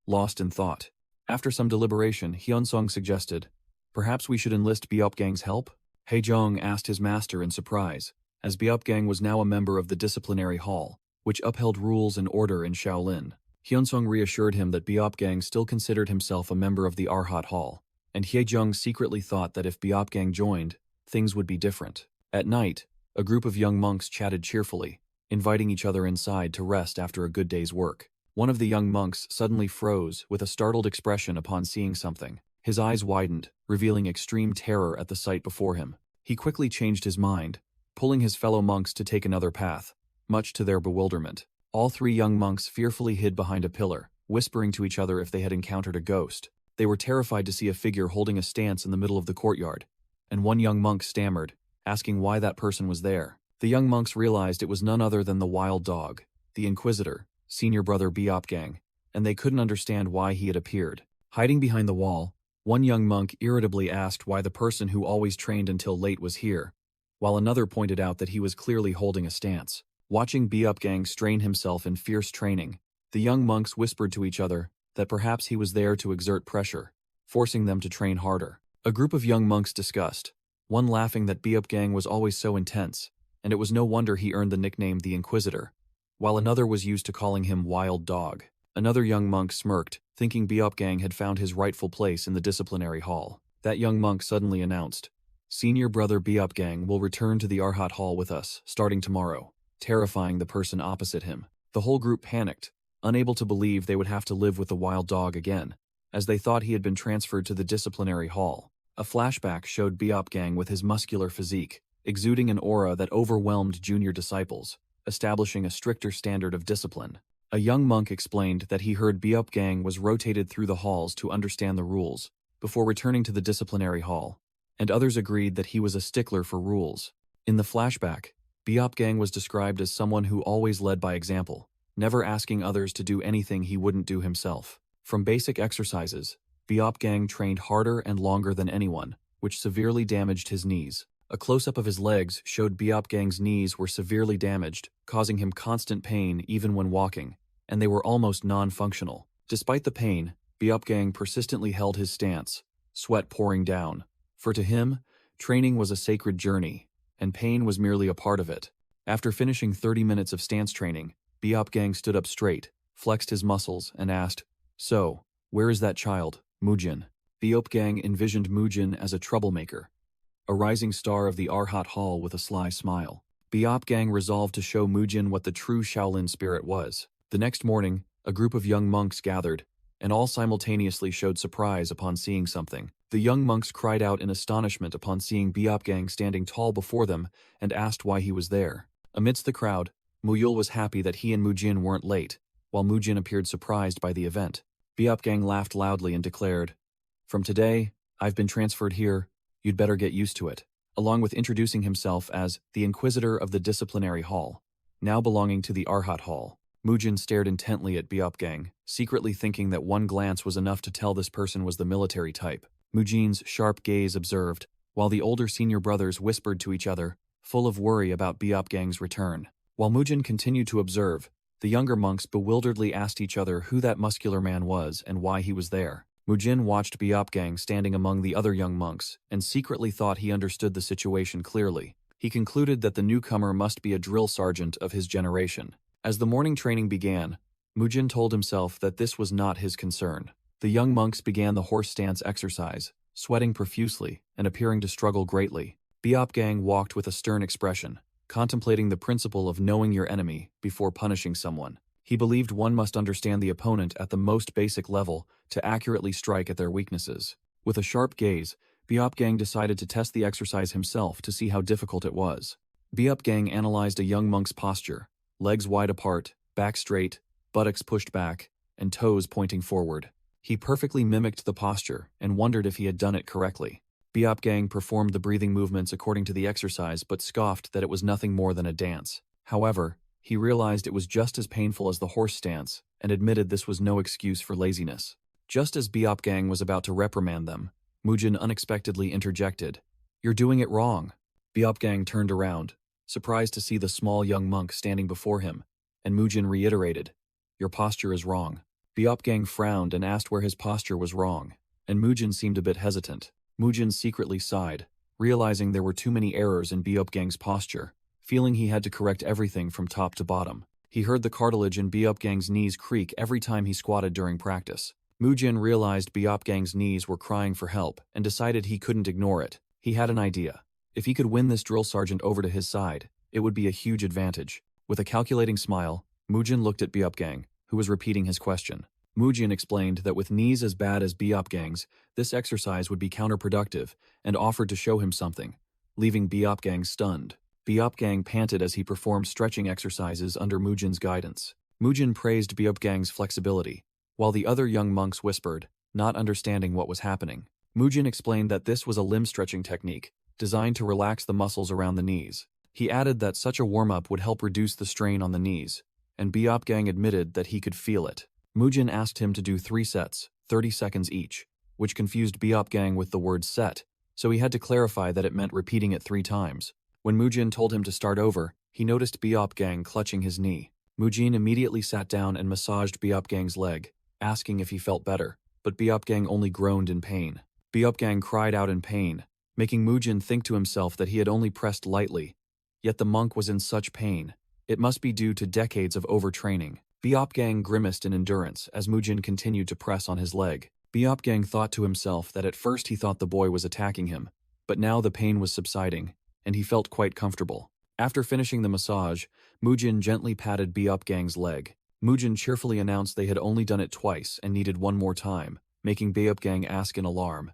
lost in thought. After some deliberation, Hyunsung suggested, "Perhaps we should enlist Beopgang's help?" Haejung asked his master in surprise, as Beopgang was now a member of the disciplinary hall, which upheld rules and order in Shaolin. Hyunsung reassured him that Beopgang still considered himself a member of the Arhat Hall, and Haejung secretly thought that if Beopgang joined, things would be different. At night, a group of young monks chatted cheerfully, inviting each other inside to rest after a good day's work. One of the young monks suddenly froze with a startled expression upon seeing something. His eyes widened, revealing extreme terror at the sight before him. He quickly changed his mind, pulling his fellow monks to take another path, much to their bewilderment. All three young monks fearfully hid behind a pillar, whispering to each other if they had encountered a ghost. They were terrified to see a figure holding a stance in the middle of the courtyard, and one young monk stammered, asking why that person was there. The young monks realized it was none other than the wild dog, the inquisitor, senior brother Beopgang, and they couldn't understand why he had appeared. Hiding behind the wall, one young monk irritably asked why the person who always trained until late was here, while another pointed out that he was clearly holding a stance. Watching Beopgang strain himself in fierce training, the young monks whispered to each other that perhaps he was there to exert pressure, forcing them to train harder. A group of young monks discussed, one laughing that Beopgang was always so intense, and it was no wonder he earned the nickname the Inquisitor, while another was used to calling him Wild Dog. Another young monk smirked, thinking Beopgang had found his rightful place in the disciplinary hall. That young monk suddenly announced, "Senior brother Beopgang will return to the Arhat Hall with us, starting tomorrow," terrifying the person opposite him. The whole group panicked, unable to believe they would have to live with the wild dog again, as they thought he had been transferred to the disciplinary hall. A flashback showed Beopgang with his muscular physique, exuding an aura that overwhelmed junior disciples, establishing a stricter standard of discipline. A young monk explained that he heard Beopgang was rotated through the halls to understand the rules, before returning to the disciplinary hall, and others agreed that he was a stickler for rules. In the flashback, Beopgang was described as someone who always led by example, never asking others to do anything he wouldn't do himself. From basic exercises, Beopgang trained harder and longer than anyone, which severely damaged his knees. A close-up of his legs showed Beopgang's knees were severely damaged, causing him constant pain even when walking, and they were almost non-functional. Despite the pain, Beopgang persistently held his stance, sweat pouring down. For to him, training was a sacred journey, and pain was merely a part of it. After finishing 30 minutes of stance training, Beopgang stood up straight, flexed his muscles, and asked, "So, where is that child, Mujin?" Beopgang envisioned Mujin as a troublemaker, a rising star of the Arhat Hall with a sly smile. Beopgang resolved to show Mujin what the true Shaolin spirit was. The next morning, a group of young monks gathered, and all simultaneously showed surprise upon seeing something. The young monks cried out in astonishment upon seeing Beopgang standing tall before them and asked why he was there. Amidst the crowd, Muyul was happy that he and Mujin weren't late, while Mujin appeared surprised by the event. Beopgang laughed loudly and declared, "From today, I've been transferred here. You'd better get used to it," along with introducing himself as the Inquisitor of the Disciplinary Hall, now belonging to the Arhat Hall. Mujin stared intently at Beopgang, secretly thinking that one glance was enough to tell this person was the military type. Mujin's sharp gaze observed, while the older senior brothers whispered to each other, full of worry about Beopgang's return. While Mujin continued to observe, the younger monks bewilderedly asked each other who that muscular man was and why he was there. Mujin watched Beopgang standing among the other young monks and secretly thought he understood the situation clearly. He concluded that the newcomer must be a drill sergeant of his generation. As the morning training began, Mujin told himself that this was not his concern. The young monks began the horse stance exercise, sweating profusely and appearing to struggle greatly. Beopgang walked with a stern expression, contemplating the principle of knowing your enemy before punishing someone. He believed one must understand the opponent at the most basic level to accurately strike at their weaknesses. With a sharp gaze, Beopgang decided to test the exercise himself to see how difficult it was. Biopgang analyzed a young monk's posture, legs wide apart, back straight, buttocks pushed back, and toes pointing forward. He perfectly mimicked the posture and wondered if he had done it correctly. Biopgang performed the breathing movements according to the exercise but scoffed that it was nothing more than a dance. However, he realized it was just as painful as the horse stance and admitted this was no excuse for laziness. Just as Biopgang was about to reprimand them, Mujin unexpectedly interjected, "You're doing it wrong." Biopgang turned around, surprised to see the small young monk standing before him, and Mujin reiterated, "Your posture is wrong." Biopgang frowned and asked where his posture was wrong, and Mujin seemed a bit hesitant. Mujin secretly sighed, realizing there were too many errors in Biopgang's posture, feeling he had to correct everything from top to bottom. He heard the cartilage in Biopgang's knees creak every time he squatted during practice. Mujin realized Biopgang's knees were crying for help and decided he couldn't ignore it. He had an idea. If he could win this drill sergeant over to his side, it would be a huge advantage. With a calculating smile, Mujin looked at Biopgang, who was repeating his question. Mujin explained that with knees as bad as Biopgang's, this exercise would be counterproductive and offered to show him something, leaving Biopgang stunned. Biopgang panted as he performed stretching exercises under Mujin's guidance. Mujin praised Biopgang's flexibility, while the other young monks whispered, not understanding what was happening. Mujin explained that this was a limb stretching technique, designed to relax the muscles around the knees. He added that such a warm-up would help reduce the strain on the knees, and Biopgang admitted that he could feel it. Mujin asked him to do 3 sets, 30 seconds each, which confused Biopgang with the word set, so he had to clarify that it meant repeating it 3 times. When Mujin told him to start over, he noticed Biopgang clutching his knee. Mujin immediately sat down and massaged Biopgang's leg, asking if he felt better, but Biopgang only groaned in pain. Biopgang cried out in pain, making Mujin think to himself that he had only pressed lightly, yet the monk was in such pain. It must be due to decades of overtraining. Biopgang grimaced in endurance as Mujin continued to press on his leg. Biopgang thought to himself that at first he thought the boy was attacking him, but now the pain was subsiding, and he felt quite comfortable. After finishing the massage, Mujin gently patted Biopgang's leg. Mujin cheerfully announced they had only done it twice and needed one more time, making Biopgang ask in alarm.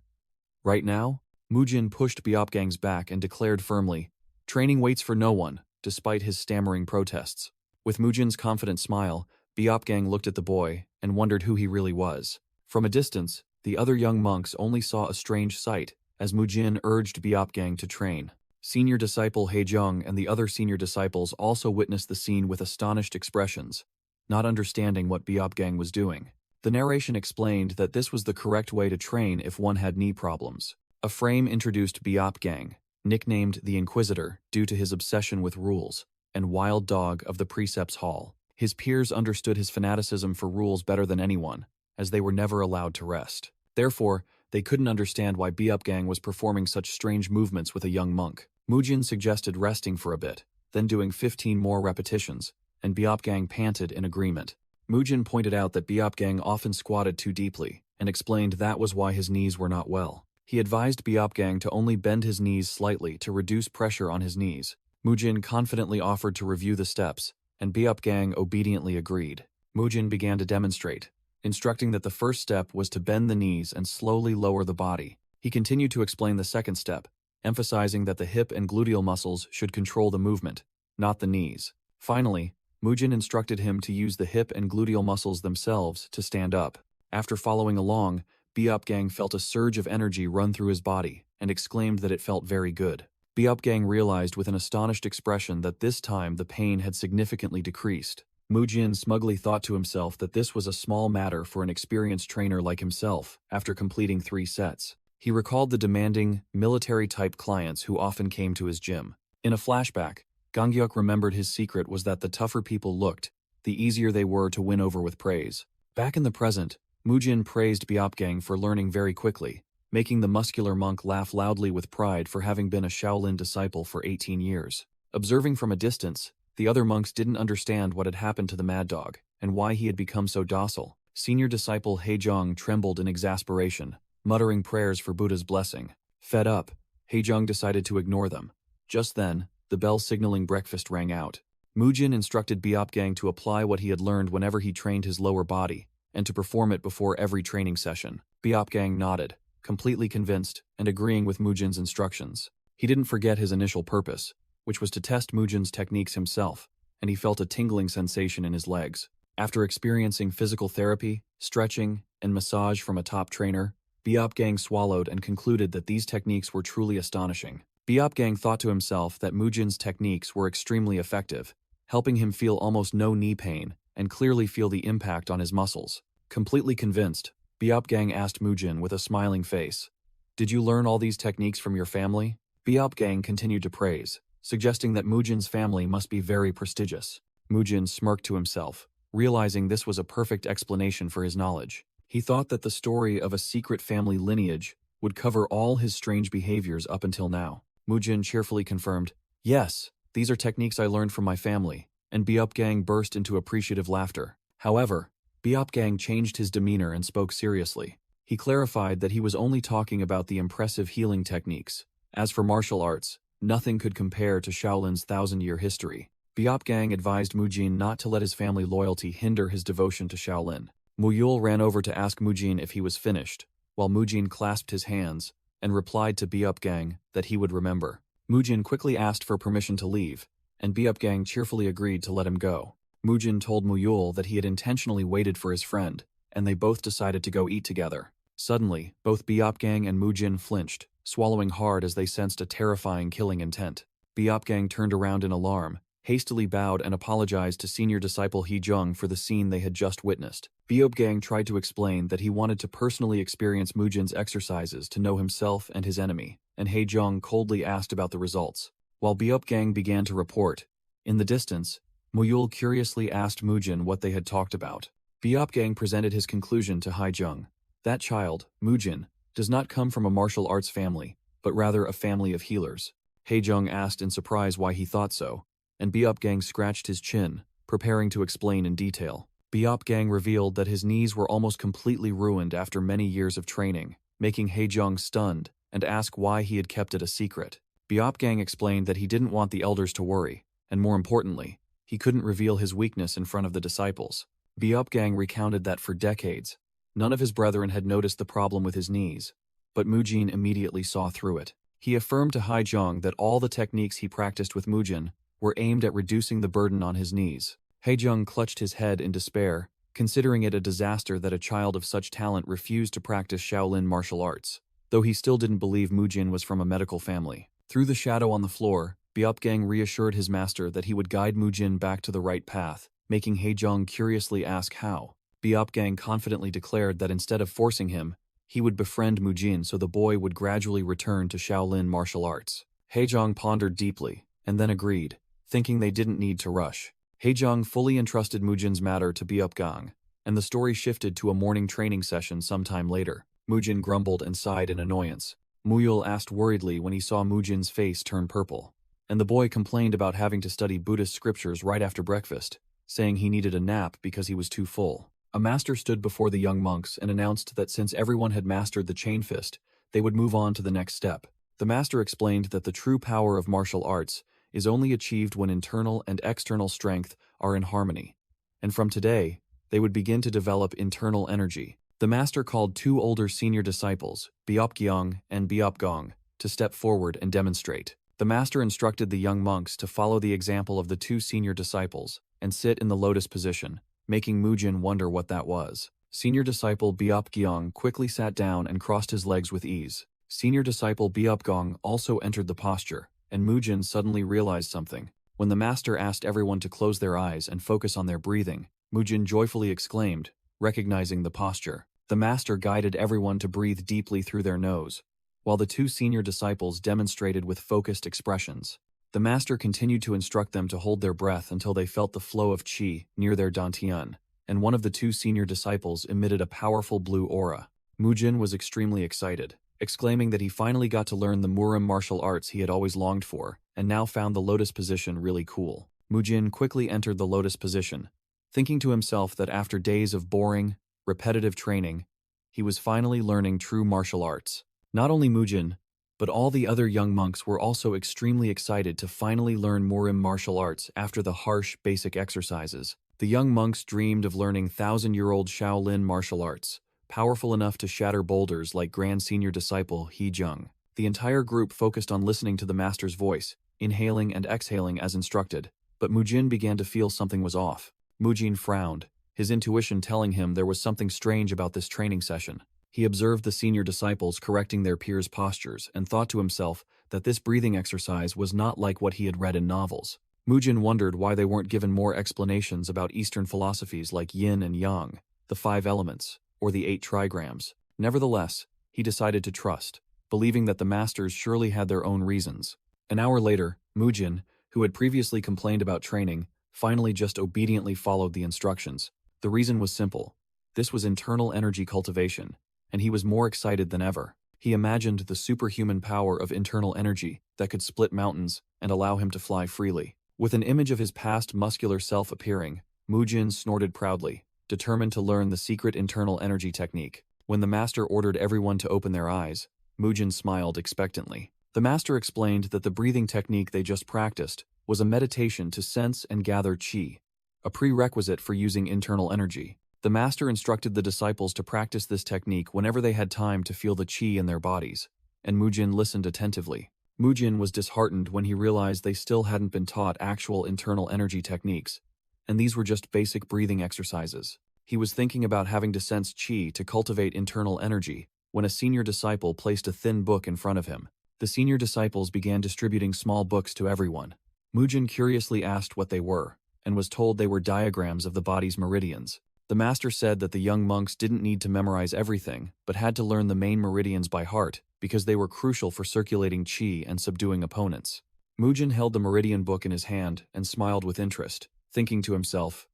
Right now? Mujin pushed Biopgang's back and declared firmly, "Training waits for no one," despite his stammering protests. With Mujin's confident smile, Biopgang looked at the boy and wondered who he really was. From a distance, the other young monks only saw a strange sight as Mujin urged Biopgang to train. Senior disciple Heijung and the other senior disciples also witnessed the scene with astonished expressions, not understanding what Biopgang was doing. The narration explained that this was the correct way to train if one had knee problems. A frame introduced Biopgang, nicknamed the Inquisitor due to his obsession with rules, and wild dog of the precepts hall. His peers understood his fanaticism for rules better than anyone, as they were never allowed to rest. Therefore, they couldn't understand why Biopgang was performing such strange movements with a young monk. Mujin suggested resting for a bit, then doing 15 more repetitions, and Biopgang panted in agreement. Mujin pointed out that Biopgang often squatted too deeply, and explained that was why his knees were not well. He advised Biopgang to only bend his knees slightly to reduce pressure on his knees. Mujin confidently offered to review the steps, and Biopgang obediently agreed. Mujin began to demonstrate, instructing that the first step was to bend the knees and slowly lower the body. He continued to explain the second step, emphasizing that the hip and gluteal muscles should control the movement, not the knees. Finally, Mujin instructed him to use the hip and gluteal muscles themselves to stand up. After following along, Biopgang felt a surge of energy run through his body and exclaimed that it felt very good. Biopgang realized with an astonished expression that this time the pain had significantly decreased. Mujin smugly thought to himself that this was a small matter for an experienced trainer like himself after completing 3 sets. He recalled the demanding, military-type clients who often came to his gym. In a flashback, Ganghyuk remembered his secret was that the tougher people looked, the easier they were to win over with praise. Back in the present, Mujin praised Biopgang for learning very quickly, making the muscular monk laugh loudly with pride for having been a Shaolin disciple for 18 years. Observing from a distance, the other monks didn't understand what had happened to the mad dog and why he had become so docile. Senior disciple Heijung trembled in exasperation, muttering prayers for Buddha's blessing. Fed up, Heijung decided to ignore them. Just then, the bell signaling breakfast rang out. Mujin instructed Biopgang to apply what he had learned whenever he trained his lower body, and to perform it before every training session. Biopgang nodded, completely convinced and agreeing with Mujin's instructions. He didn't forget his initial purpose, which was to test Mujin's techniques himself, and he felt a tingling sensation in his legs. After experiencing physical therapy, stretching, and massage from a top trainer, Biopgang swallowed and concluded that these techniques were truly astonishing. Biopgang thought to himself that Mujin's techniques were extremely effective, helping him feel almost no knee pain and clearly feel the impact on his muscles. Completely convinced, Biopgang asked Mujin with a smiling face, "Did you learn all these techniques from your family?" Biopgang continued to praise, suggesting that Mujin's family must be very prestigious. Mujin smirked to himself, realizing this was a perfect explanation for his knowledge. He thought that the story of a secret family lineage would cover all his strange behaviors up until now. Mujin cheerfully confirmed, "Yes, these are techniques I learned from my family," and Biopgang burst into appreciative laughter. However, Biopgang changed his demeanor and spoke seriously. He clarified that he was only talking about the impressive healing techniques. As for martial arts, nothing could compare to Shaolin's 1,000-year history. Biopgang advised Mujin not to let his family loyalty hinder his devotion to Shaolin. Muyul ran over to ask Mujin if he was finished, while Mujin clasped his hands and replied to Biopgang that he would remember. Mujin quickly asked for permission to leave, and Biopgang cheerfully agreed to let him go. Mujin told Muyul that he had intentionally waited for his friend, and they both decided to go eat together. Suddenly, both Biopgang and Mujin flinched, swallowing hard as they sensed a terrifying killing intent. Biopgang turned around in alarm, hastily bowed and apologized to senior disciple Hejung for the scene they had just witnessed. Biopgang tried to explain that he wanted to personally experience Mujin's exercises to know himself and his enemy, and Hejung coldly asked about the results. While Biopgang began to report, in the distance, Muyul curiously asked Mujin what they had talked about. Biopgang presented his conclusion to Hejung. That child, Mujin, does not come from a martial arts family, but rather a family of healers. Hejung asked in surprise why he thought so, and Biopgang scratched his chin, preparing to explain in detail. Biopgang revealed that his knees were almost completely ruined after many years of training, making Hejung stunned and asked why he had kept it a secret. Biopgang explained that he didn't want the elders to worry, and more importantly, he couldn't reveal his weakness in front of the disciples. Biopgang recounted that for decades, none of his brethren had noticed the problem with his knees, but Mujin immediately saw through it. He affirmed to Hejung that all the techniques he practiced with Mujin were aimed at reducing the burden on his knees. Hejung clutched his head in despair, considering it a disaster that a child of such talent refused to practice Shaolin martial arts, though he still didn't believe Mujin was from a medical family. Through the shadow on the floor, Biopgang reassured his master that he would guide Mujin back to the right path, making Hejung curiously ask how. Biopgang confidently declared that instead of forcing him, he would befriend Mujin so the boy would gradually return to Shaolin martial arts. Hejung pondered deeply, and then agreed, thinking they didn't need to rush. Hejung fully entrusted Mujin's matter to Biopgang, and the story shifted to a morning training session sometime later. Mujin grumbled and sighed in annoyance. Muyul asked worriedly when he saw Mujin's face turn purple, and the boy complained about having to study Buddhist scriptures right after breakfast, saying he needed a nap because he was too full. A master stood before the young monks and announced that since everyone had mastered the chain fist, they would move on to the next step. The master explained that the true power of martial arts is only achieved when internal and external strength are in harmony, and from today, they would begin to develop internal energy. The master called two older senior disciples, Biopgyong and Biopgong, to step forward and demonstrate. The master instructed the young monks to follow the example of the two senior disciples and sit in the lotus position, making Mujin wonder what that was. Senior disciple Biopgyong quickly sat down and crossed his legs with ease. Senior disciple Biopgong also entered the posture, and Mujin suddenly realized something. When the master asked everyone to close their eyes and focus on their breathing, Mujin joyfully exclaimed, recognizing the posture. The master guided everyone to breathe deeply through their nose, while the two senior disciples demonstrated with focused expressions. The master continued to instruct them to hold their breath until they felt the flow of qi near their dantian, and one of the two senior disciples emitted a powerful blue aura. Mujin was extremely excited, exclaiming that he finally got to learn the Murim martial arts he had always longed for, and now found the lotus position really cool. Mujin quickly entered the lotus position, thinking to himself that after days of boring, repetitive training, he was finally learning true martial arts. Not only Mujin, but all the other young monks were also extremely excited to finally learn Murim martial arts after the harsh, basic exercises. The young monks dreamed of learning 1,000-year-old Shaolin martial arts, powerful enough to shatter boulders like Grand Senior Disciple Hejung. The entire group focused on listening to the master's voice, inhaling and exhaling as instructed, but Mujin began to feel something was off. Mujin frowned, his intuition telling him there was something strange about this training session. He observed the senior disciples correcting their peers' postures and thought to himself that this breathing exercise was not like what he had read in novels. Mujin wondered why they weren't given more explanations about Eastern philosophies like yin and yang, the 5 elements, or the 8 trigrams. Nevertheless, he decided to trust, believing that the masters surely had their own reasons. An hour later, Mujin, who had previously complained about training, finally just obediently followed the instructions. The reason was simple. This was internal energy cultivation, and he was more excited than ever. He imagined the superhuman power of internal energy that could split mountains and allow him to fly freely. With an image of his past muscular self appearing, Mujin snorted proudly, determined to learn the secret internal energy technique. When the master ordered everyone to open their eyes, Mujin smiled expectantly. The master explained that the breathing technique they just practiced was a meditation to sense and gather qi, a prerequisite for using internal energy. The master instructed the disciples to practice this technique whenever they had time to feel the qi in their bodies, and Mujin listened attentively. Mujin was disheartened when he realized they still hadn't been taught actual internal energy techniques, and these were just basic breathing exercises. He was thinking about having to sense qi to cultivate internal energy when a senior disciple placed a thin book in front of him. The senior disciples began distributing small books to everyone. Mujin curiously asked what they were, and was told they were diagrams of the body's meridians. The master said that the young monks didn't need to memorize everything, but had to learn the main meridians by heart because they were crucial for circulating qi and subduing opponents. Mujin held the meridian book in his hand and smiled with interest, thinking to himself,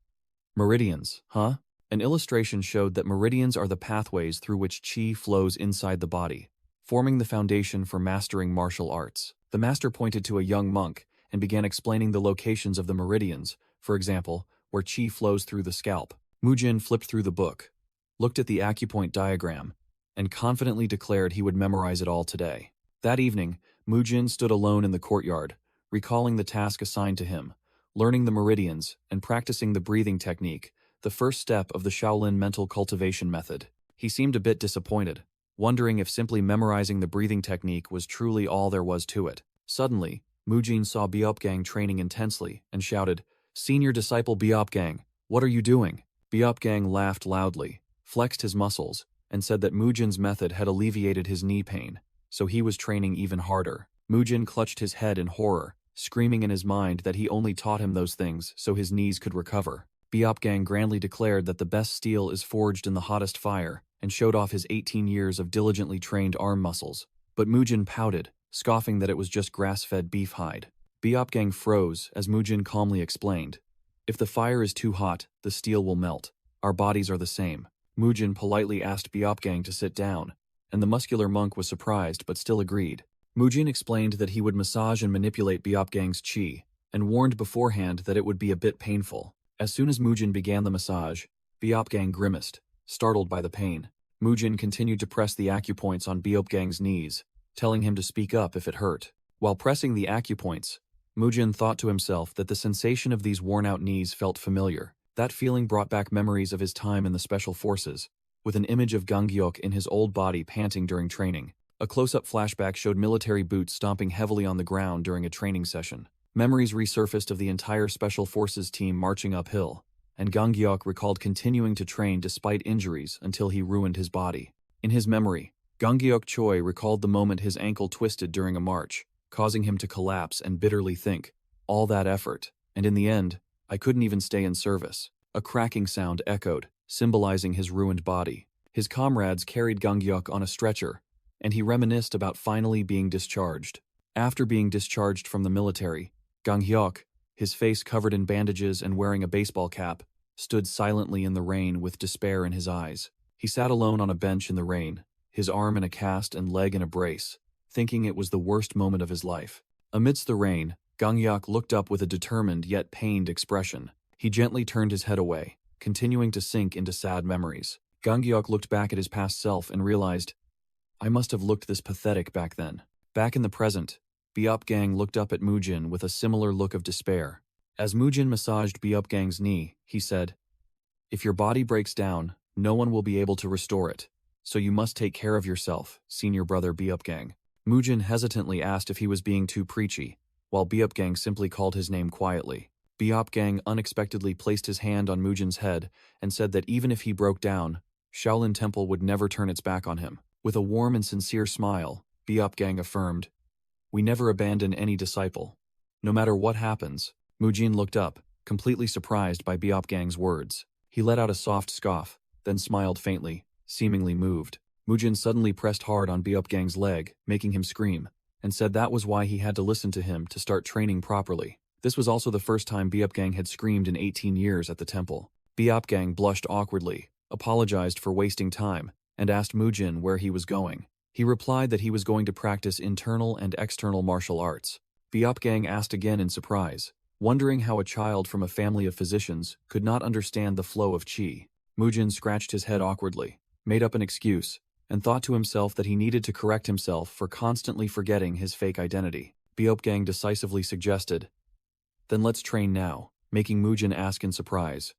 "Meridians, huh?" An illustration showed that meridians are the pathways through which qi flows inside the body, forming the foundation for mastering martial arts. The master pointed to a young monk and began explaining the locations of the meridians, for example, where qi flows through the scalp. Mujin flipped through the book, looked at the acupoint diagram, and confidently declared he would memorize it all today. That evening, Mujin stood alone in the courtyard, recalling the task assigned to him, learning the meridians and practicing the breathing technique, the first step of the Shaolin mental cultivation method. He seemed a bit disappointed, wondering if simply memorizing the breathing technique was truly all there was to it. Suddenly, Mujin saw Biopgang training intensely and shouted, "Senior disciple Biopgang, what are you doing?" Biopgang laughed loudly, flexed his muscles, and said that Mujin's method had alleviated his knee pain, so he was training even harder. Mujin clutched his head in horror, screaming in his mind that he only taught him those things so his knees could recover. Biopgang grandly declared that the best steel is forged in the hottest fire, and showed off his 18 years of diligently trained arm muscles. But Mujin pouted, scoffing that it was just grass-fed beef hide. Biopgang froze as Mujin calmly explained, "If the fire is too hot, the steel will melt. Our bodies are the same." Mujin politely asked Biopgang to sit down, and the muscular monk was surprised but still agreed. Mujin explained that he would massage and manipulate Biopgang's qi, and warned beforehand that it would be a bit painful. As soon as Mujin began the massage, Biopgang grimaced, startled by the pain. Mujin continued to press the acupoints on Biopgang's knees, telling him to speak up if it hurt. While pressing the acupoints, Mujin thought to himself that the sensation of these worn-out knees felt familiar. That feeling brought back memories of his time in the Special Forces, with an image of Ganghyuk in his old body panting during training. A close-up flashback showed military boots stomping heavily on the ground during a training session. Memories resurfaced of the entire Special Forces team marching uphill, and Ganghyuk recalled continuing to train despite injuries until he ruined his body. In his memory, Ganghyuk Choi recalled the moment his ankle twisted during a march, causing him to collapse and bitterly think, "All that effort, and in the end, I couldn't even stay in service." A cracking sound echoed, symbolizing his ruined body. His comrades carried Ganghyuk on a stretcher, and he reminisced about finally being discharged. After being discharged from the military, Ganghyuk, his face covered in bandages and wearing a baseball cap, stood silently in the rain with despair in his eyes. He sat alone on a bench in the rain, his arm in a cast and leg in a brace, thinking it was the worst moment of his life. Amidst the rain, Ganghyuk looked up with a determined yet pained expression. He gently turned his head away, continuing to sink into sad memories. Ganghyuk looked back at his past self and realized, "I must have looked this pathetic back then." Back in the present, Biopgang looked up at Mujin with a similar look of despair. As Mujin massaged Biopgang's knee, he said, "If your body breaks down, no one will be able to restore it, so you must take care of yourself, senior brother Biopgang." Mujin hesitantly asked if he was being too preachy, while Biopgang simply called his name quietly. Biopgang unexpectedly placed his hand on Mujin's head and said that even if he broke down, Shaolin Temple would never turn its back on him. With a warm and sincere smile, Biopgang affirmed, "We never abandon any disciple. No matter what happens." Mujin looked up, completely surprised by Biopgang's words. He let out a soft scoff, then smiled faintly, seemingly moved. Mujin suddenly pressed hard on Biopgang's leg, making him scream, and said that was why he had to listen to him to start training properly. This was also the first time Biopgang had screamed in 18 years at the temple. Biopgang blushed awkwardly, apologized for wasting time, and asked Mujin where he was going. He replied that he was going to practice internal and external martial arts. Biopgang asked again in surprise, wondering how a child from a family of physicians could not understand the flow of qi. Mujin scratched his head awkwardly, made up an excuse, and thought to himself that he needed to correct himself for constantly forgetting his fake identity. Biopgang decisively suggested, "Then let's train now," making Mujin ask in surprise,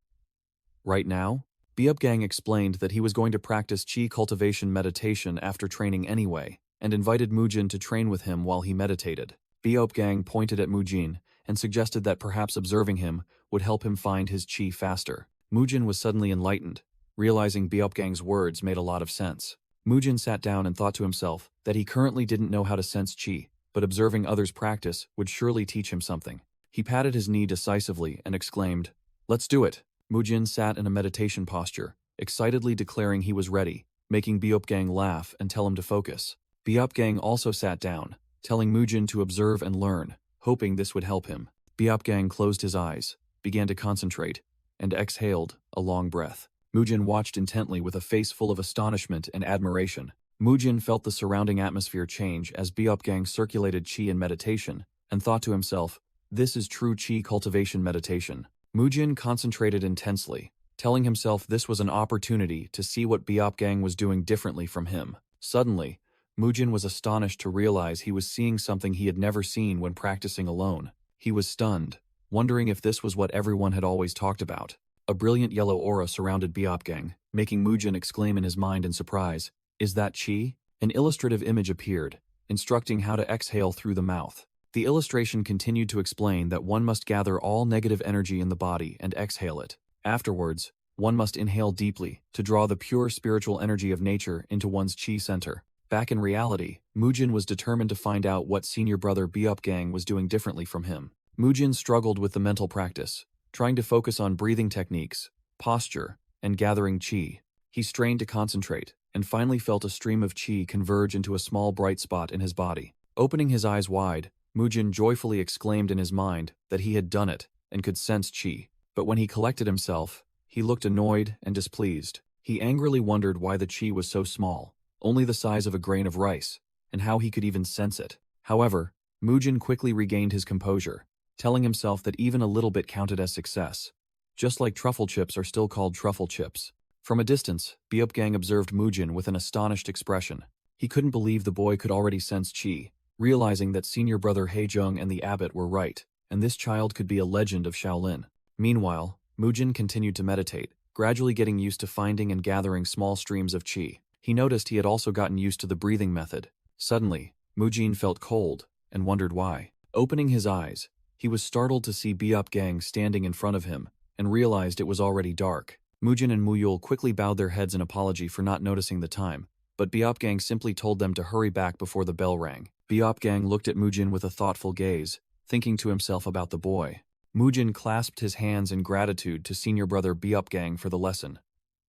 "Right now?" Biopgang explained that he was going to practice qi cultivation meditation after training anyway, and invited Mujin to train with him while he meditated. Biopgang pointed at Mujin and suggested that perhaps observing him would help him find his qi faster. Mujin was suddenly enlightened, realizing Biopgang's words made a lot of sense. Mujin sat down and thought to himself that he currently didn't know how to sense qi, but observing others practice would surely teach him something. He patted his knee decisively and exclaimed, "Let's do it." Mujin sat in a meditation posture, excitedly declaring he was ready, making Biopgang laugh and tell him to focus. Biopgang also sat down, telling Mujin to observe and learn, hoping this would help him. Biopgang closed his eyes, began to concentrate, and exhaled a long breath. Mujin watched intently with a face full of astonishment and admiration. Mujin felt the surrounding atmosphere change as Biopgang circulated qi in meditation, and thought to himself, "This is true qi cultivation meditation." Mujin concentrated intensely, telling himself this was an opportunity to see what Biopgang was doing differently from him. Suddenly, Mujin was astonished to realize he was seeing something he had never seen when practicing alone. He was stunned, wondering if this was what everyone had always talked about. A brilliant yellow aura surrounded Biopgang, making Mujin exclaim in his mind in surprise, "Is that qi?" An illustrative image appeared, instructing how to exhale through the mouth. The illustration continued to explain that one must gather all negative energy in the body and exhale it. Afterwards, one must inhale deeply to draw the pure spiritual energy of nature into one's qi center. Back in reality, Mujin was determined to find out what senior brother Biopgang was doing differently from him. Mujin struggled with the mental practice, trying to focus on breathing techniques, posture, and gathering qi. He strained to concentrate, and finally felt a stream of qi converge into a small bright spot in his body. Opening his eyes wide, Mujin joyfully exclaimed in his mind that he had done it and could sense qi. But when he collected himself, he looked annoyed and displeased. He angrily wondered why the qi was so small, only the size of a grain of rice, and how he could even sense it. However, Mujin quickly regained his composure, telling himself that even a little bit counted as success. Just like truffle chips are still called truffle chips. From a distance, Biopgang observed Mujin with an astonished expression. He couldn't believe the boy could already sense qi, realizing that senior brother Heijung and the abbot were right, and this child could be a legend of Shaolin. Meanwhile, Mujin continued to meditate, gradually getting used to finding and gathering small streams of qi. He noticed he had also gotten used to the breathing method. Suddenly, Mujin felt cold, and wondered why. Opening his eyes, he was startled to see Biopgang standing in front of him, and realized it was already dark. Mujin and Muyul quickly bowed their heads in apology for not noticing the time, but Biopgang simply told them to hurry back before the bell rang. Biopgang looked at Mujin with a thoughtful gaze, thinking to himself about the boy. Mujin clasped his hands in gratitude to senior brother Biopgang for the lesson.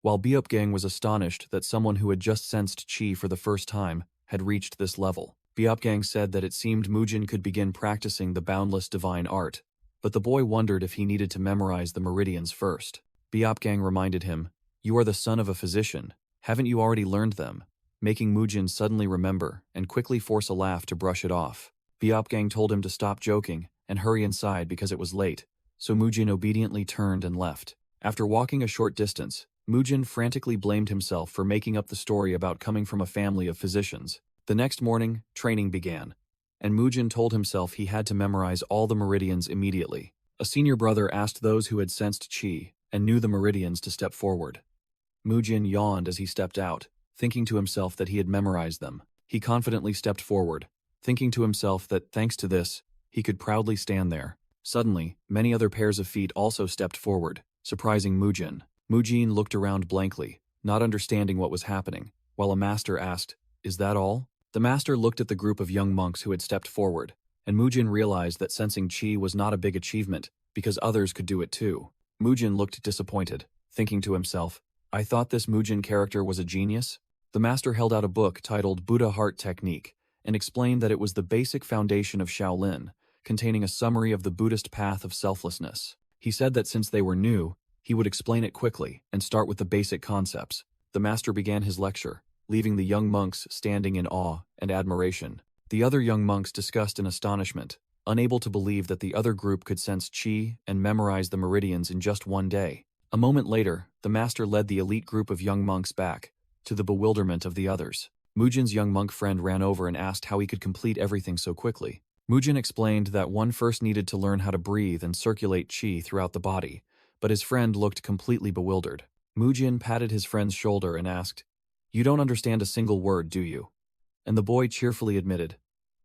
While Biopgang was astonished that someone who had just sensed qi for the first time had reached this level. Biopgang said that it seemed Mujin could begin practicing the boundless divine art, but the boy wondered if he needed to memorize the meridians first. Biopgang reminded him, "You are the son of a physician, haven't you already learned them?" Making Mujin suddenly remember and quickly force a laugh to brush it off. Biopgang told him to stop joking and hurry inside because it was late, so Mujin obediently turned and left. After walking a short distance, Mujin frantically blamed himself for making up the story about coming from a family of physicians. The next morning, training began, and Mujin told himself he had to memorize all the meridians immediately. A senior brother asked those who had sensed qi and knew the meridians to step forward. Mujin yawned as he stepped out, thinking to himself that he had memorized them. He confidently stepped forward, thinking to himself that, thanks to this, he could proudly stand there. Suddenly, many other pairs of feet also stepped forward, surprising Mujin. Mujin looked around blankly, not understanding what was happening, while a master asked, "Is that all?" The master looked at the group of young monks who had stepped forward, and Mujin realized that sensing chi was not a big achievement, because others could do it too. Mujin looked disappointed, thinking to himself, "I thought this Mujin character was a genius?" The master held out a book titled Buddha Heart Technique, and explained that it was the basic foundation of Shaolin, containing a summary of the Buddhist path of selflessness. He said that since they were new, he would explain it quickly and start with the basic concepts. The master began his lecture, leaving the young monks standing in awe and admiration. The other young monks discussed in astonishment, unable to believe that the other group could sense chi and memorize the meridians in just one day. A moment later, the master led the elite group of young monks back, to the bewilderment of the others. Mujin's young monk friend ran over and asked how he could complete everything so quickly. Mujin explained that one first needed to learn how to breathe and circulate chi throughout the body, but his friend looked completely bewildered. Mujin patted his friend's shoulder and asked, "You don't understand a single word, do you?" And the boy cheerfully admitted,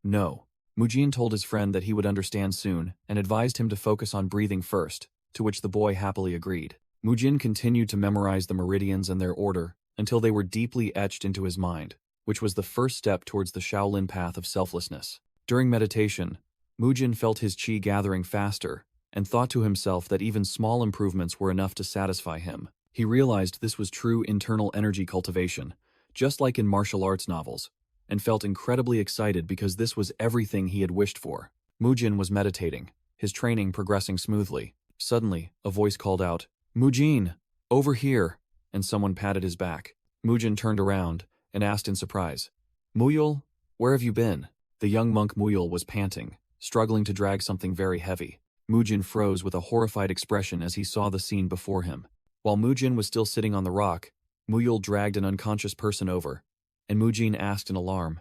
"No." Mujin told his friend that he would understand soon and advised him to focus on breathing first, to which the boy happily agreed. Mujin continued to memorize the meridians and their order until they were deeply etched into his mind, which was the first step towards the Shaolin path of selflessness. During meditation, Mujin felt his chi gathering faster and thought to himself that even small improvements were enough to satisfy him. He realized this was true internal energy cultivation, just like in martial arts novels, and felt incredibly excited because this was everything he had wished for. Mujin was meditating, his training progressing smoothly. Suddenly, a voice called out, "Mujin, over here," and someone patted his back. Mujin turned around and asked in surprise, "Muyul, where have you been?" The young monk Muyul was panting, struggling to drag something very heavy. Mujin froze with a horrified expression as he saw the scene before him. While Mujin was still sitting on the rock, Muyul dragged an unconscious person over, and Mujin asked in alarm,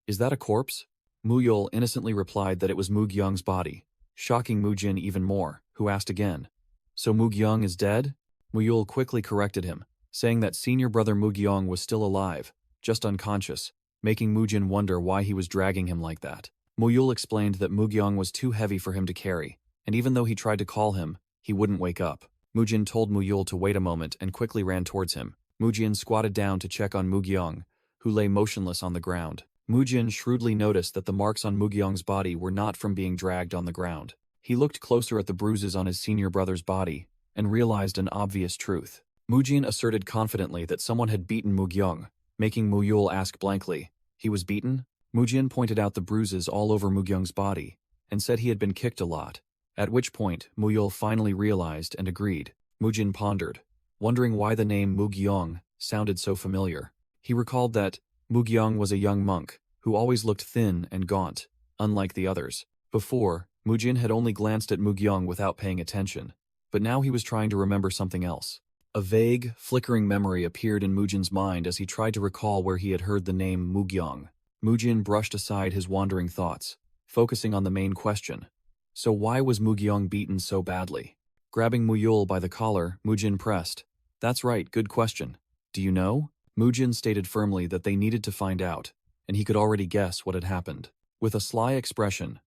"Is that a corpse?" Muyul innocently replied that it was Mugyong's body, shocking Mujin even more, who asked again, "So Mugyong is dead?" Muyul quickly corrected him, saying that senior brother Mugyong was still alive, just unconscious, making Mujin wonder why he was dragging him like that. Muyul explained that Mugyong was too heavy for him to carry, and even though he tried to call him, he wouldn't wake up. Mujin told Muyul to wait a moment and quickly ran towards him. Mujin squatted down to check on Mugyong, who lay motionless on the ground. Mujin shrewdly noticed that the marks on Mugyong's body were not from being dragged on the ground. He looked closer at the bruises on his senior brother's body and realized an obvious truth. Mujin asserted confidently that someone had beaten Mugyong, making Muyul ask blankly, "He was beaten?" Mujin pointed out the bruises all over Mugyong's body and said he had been kicked a lot, at which point Muyul finally realized and agreed. Mujin pondered, wondering why the name Mugyong sounded so familiar. He recalled that Mugyong was a young monk who always looked thin and gaunt, unlike the others. Before, Mujin had only glanced at Mugyong without paying attention, but now he was trying to remember something else. A vague, flickering memory appeared in Mujin's mind as he tried to recall where he had heard the name Mugyong. Mujin brushed aside his wandering thoughts, focusing on the main question. So why was Mugyong beaten so badly? Grabbing Muyul by the collar, Mujin pressed, "That's right, good question. Do you know?" Mujin stated firmly that they needed to find out, and he could already guess what had happened. With a sly expression,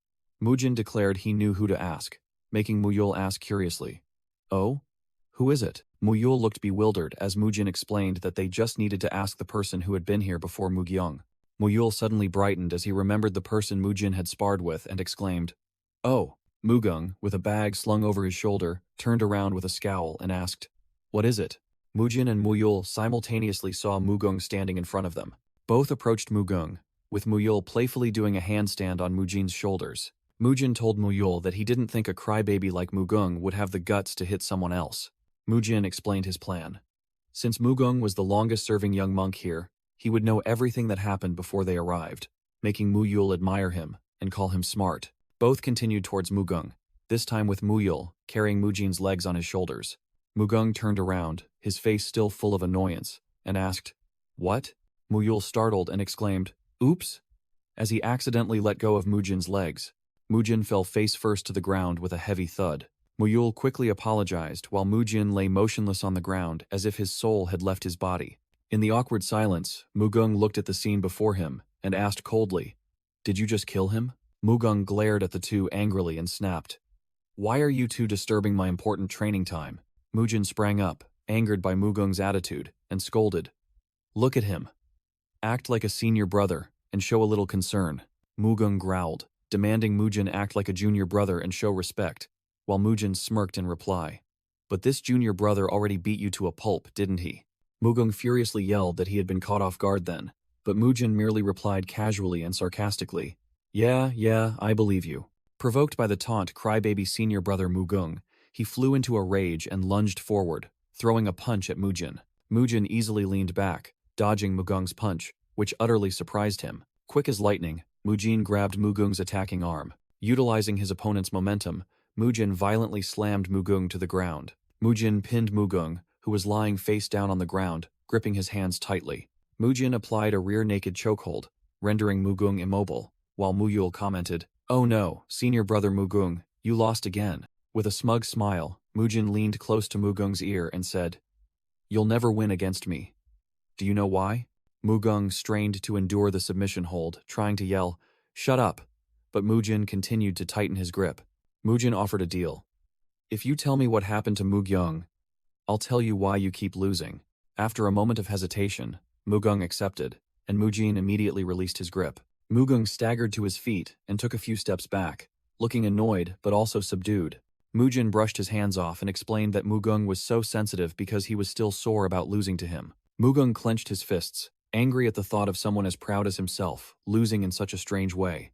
Mujin declared he knew who to ask, making Muyul ask curiously, "Oh? Who is it?" Muyul looked bewildered as Mujin explained that they just needed to ask the person who had been here before Mugyong. Muyul suddenly brightened as he remembered the person Mujin had sparred with and exclaimed, "Oh." Mugyong, with a bag slung over his shoulder, turned around with a scowl and asked, "What is it?" Mujin and Muyul simultaneously saw Mugyong standing in front of them. Both approached Mugyong, with Muyul playfully doing a handstand on Mujin's shoulders. Mujin told Muyul that he didn't think a crybaby like Mugyong would have the guts to hit someone else. Mujin explained his plan. Since Mugyong was the longest-serving young monk here, he would know everything that happened before they arrived, making Muyul admire him and call him smart. Both continued towards Mugyong, this time with Muyul carrying Mujin's legs on his shoulders. Mugyong turned around, his face still full of annoyance, and asked, "What?" Muyul startled and exclaimed, "Oops!" As he accidentally let go of Mujin's legs, Mujin fell face first to the ground with a heavy thud. Muyul quickly apologized while Mujin lay motionless on the ground as if his soul had left his body. In the awkward silence, Mugyong looked at the scene before him and asked coldly, "Did you just kill him?" Mugung glared at the two angrily and snapped. "Why are you two disturbing my important training time?" Mujin sprang up, angered by Mugung's attitude, and scolded. "Look at him. Act like a senior brother, and show a little concern." Mugung growled, demanding Mujin act like a junior brother and show respect, while Mujin smirked in reply. "But this junior brother already beat you to a pulp, didn't he?" Mugung furiously yelled that he had been caught off guard then, but Mujin merely replied casually and sarcastically, Yeah, I believe you." Provoked by the taunt crybaby senior brother Mugung, he flew into a rage and lunged forward, throwing a punch at Mujin. Mujin easily leaned back, dodging Mugung's punch, which utterly surprised him. Quick as lightning, Mujin grabbed Mugung's attacking arm. Utilizing his opponent's momentum, Mujin violently slammed Mugung to the ground. Mujin pinned Mugung, who was lying face down on the ground, gripping his hands tightly. Mujin applied a rear-naked chokehold, rendering Mugung immobile, while Muyul commented, "Oh no, senior brother Mugung, you lost again." With a smug smile, Mujin leaned close to Mugung's ear and said, "You'll never win against me. Do you know why?" Mugung strained to endure the submission hold, trying to yell, "Shut up," but Mujin continued to tighten his grip. Mujin offered a deal. "If you tell me what happened to Mugyong, I'll tell you why you keep losing." After a moment of hesitation, Mugung accepted, and Mujin immediately released his grip. Mugung staggered to his feet and took a few steps back, looking annoyed but also subdued. Mujin brushed his hands off and explained that Mugung was so sensitive because he was still sore about losing to him. Mugung clenched his fists, angry at the thought of someone as proud as himself losing in such a strange way.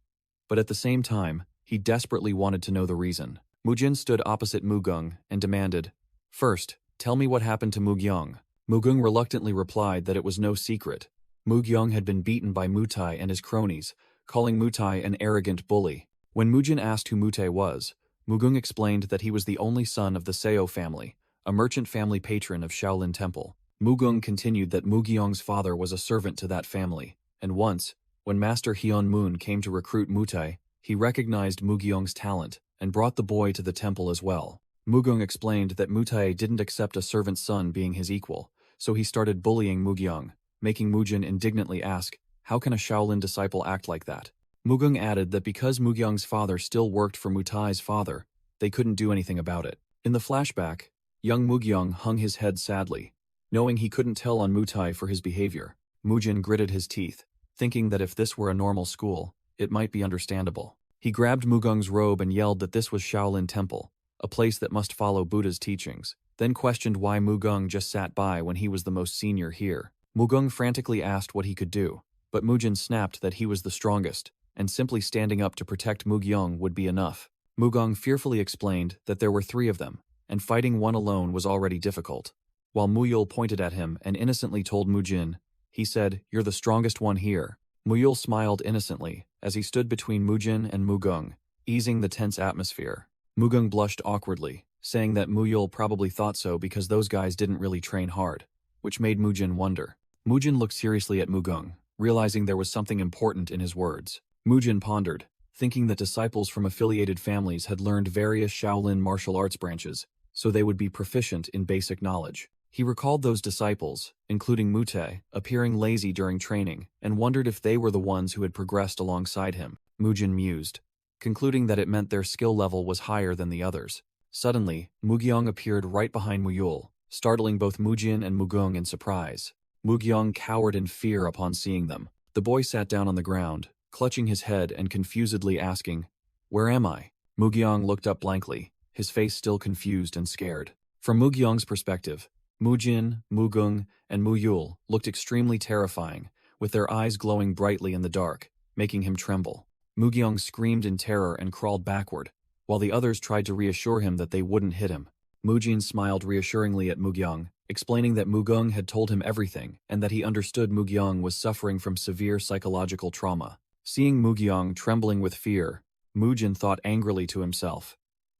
But at the same time, he desperately wanted to know the reason. Mujin stood opposite Mugung and demanded, "First, tell me what happened to Mugyong." Mugung reluctantly replied that it was no secret. Mugyong had been beaten by Mutai and his cronies, calling Mutai an arrogant bully. When Mujin asked who Mutai was, Mugung explained that he was the only son of the Seo family, a merchant family patron of Shaolin Temple. Mugung continued that Mugyong's father was a servant to that family, and once, when Master Hyun Moon came to recruit Mutai, he recognized Mugyong's talent and brought the boy to the temple as well. Mugung explained that Mutai didn't accept a servant's son being his equal, so he started bullying Mugyong, making Mujin indignantly ask, "How can a Shaolin disciple act like that?" Mugung added that because Mugyong's father still worked for Mutai's father, they couldn't do anything about it. In the flashback, young Mugyong hung his head sadly, knowing he couldn't tell on Mutai for his behavior. Mujin gritted his teeth, thinking that if this were a normal school, it might be understandable. He grabbed Mugung's robe and yelled that this was Shaolin Temple, a place that must follow Buddha's teachings, then questioned why Mugung just sat by when he was the most senior here. Mugung frantically asked what he could do, but Mujin snapped that he was the strongest, and simply standing up to protect Mugyong would be enough. Mugung fearfully explained that there were 3 of them, and fighting one alone was already difficult. While Muyul pointed at him and innocently told Mujin, he said, "You're the strongest one here." Muyul smiled innocently as he stood between Mujin and Mugung, easing the tense atmosphere. Mugung blushed awkwardly, saying that Muyul probably thought so because those guys didn't really train hard, which made Mujin wonder. Mujin looked seriously at Mugung, realizing there was something important in his words. Mujin pondered, thinking that disciples from affiliated families had learned various Shaolin martial arts branches, so they would be proficient in basic knowledge. He recalled those disciples, including Mutai, appearing lazy during training, and wondered if they were the ones who had progressed alongside him. Mujin mused, concluding that it meant their skill level was higher than the others. Suddenly, Mugyong appeared right behind Muyul, startling both Mujin and Mugung in surprise. Mugyong cowered in fear upon seeing them. The boy sat down on the ground, clutching his head and confusedly asking, "Where am I?" Mugyong looked up blankly, his face still confused and scared. From Mugyong's perspective, Mujin, Mugung, and Muyul looked extremely terrifying, with their eyes glowing brightly in the dark, making him tremble. Mugyong screamed in terror and crawled backward, while the others tried to reassure him that they wouldn't hit him. Mujin smiled reassuringly at Mugyong, explaining that Mugung had told him everything and that he understood Mugyong was suffering from severe psychological trauma. Seeing Mugyong trembling with fear, Mujin thought angrily to himself,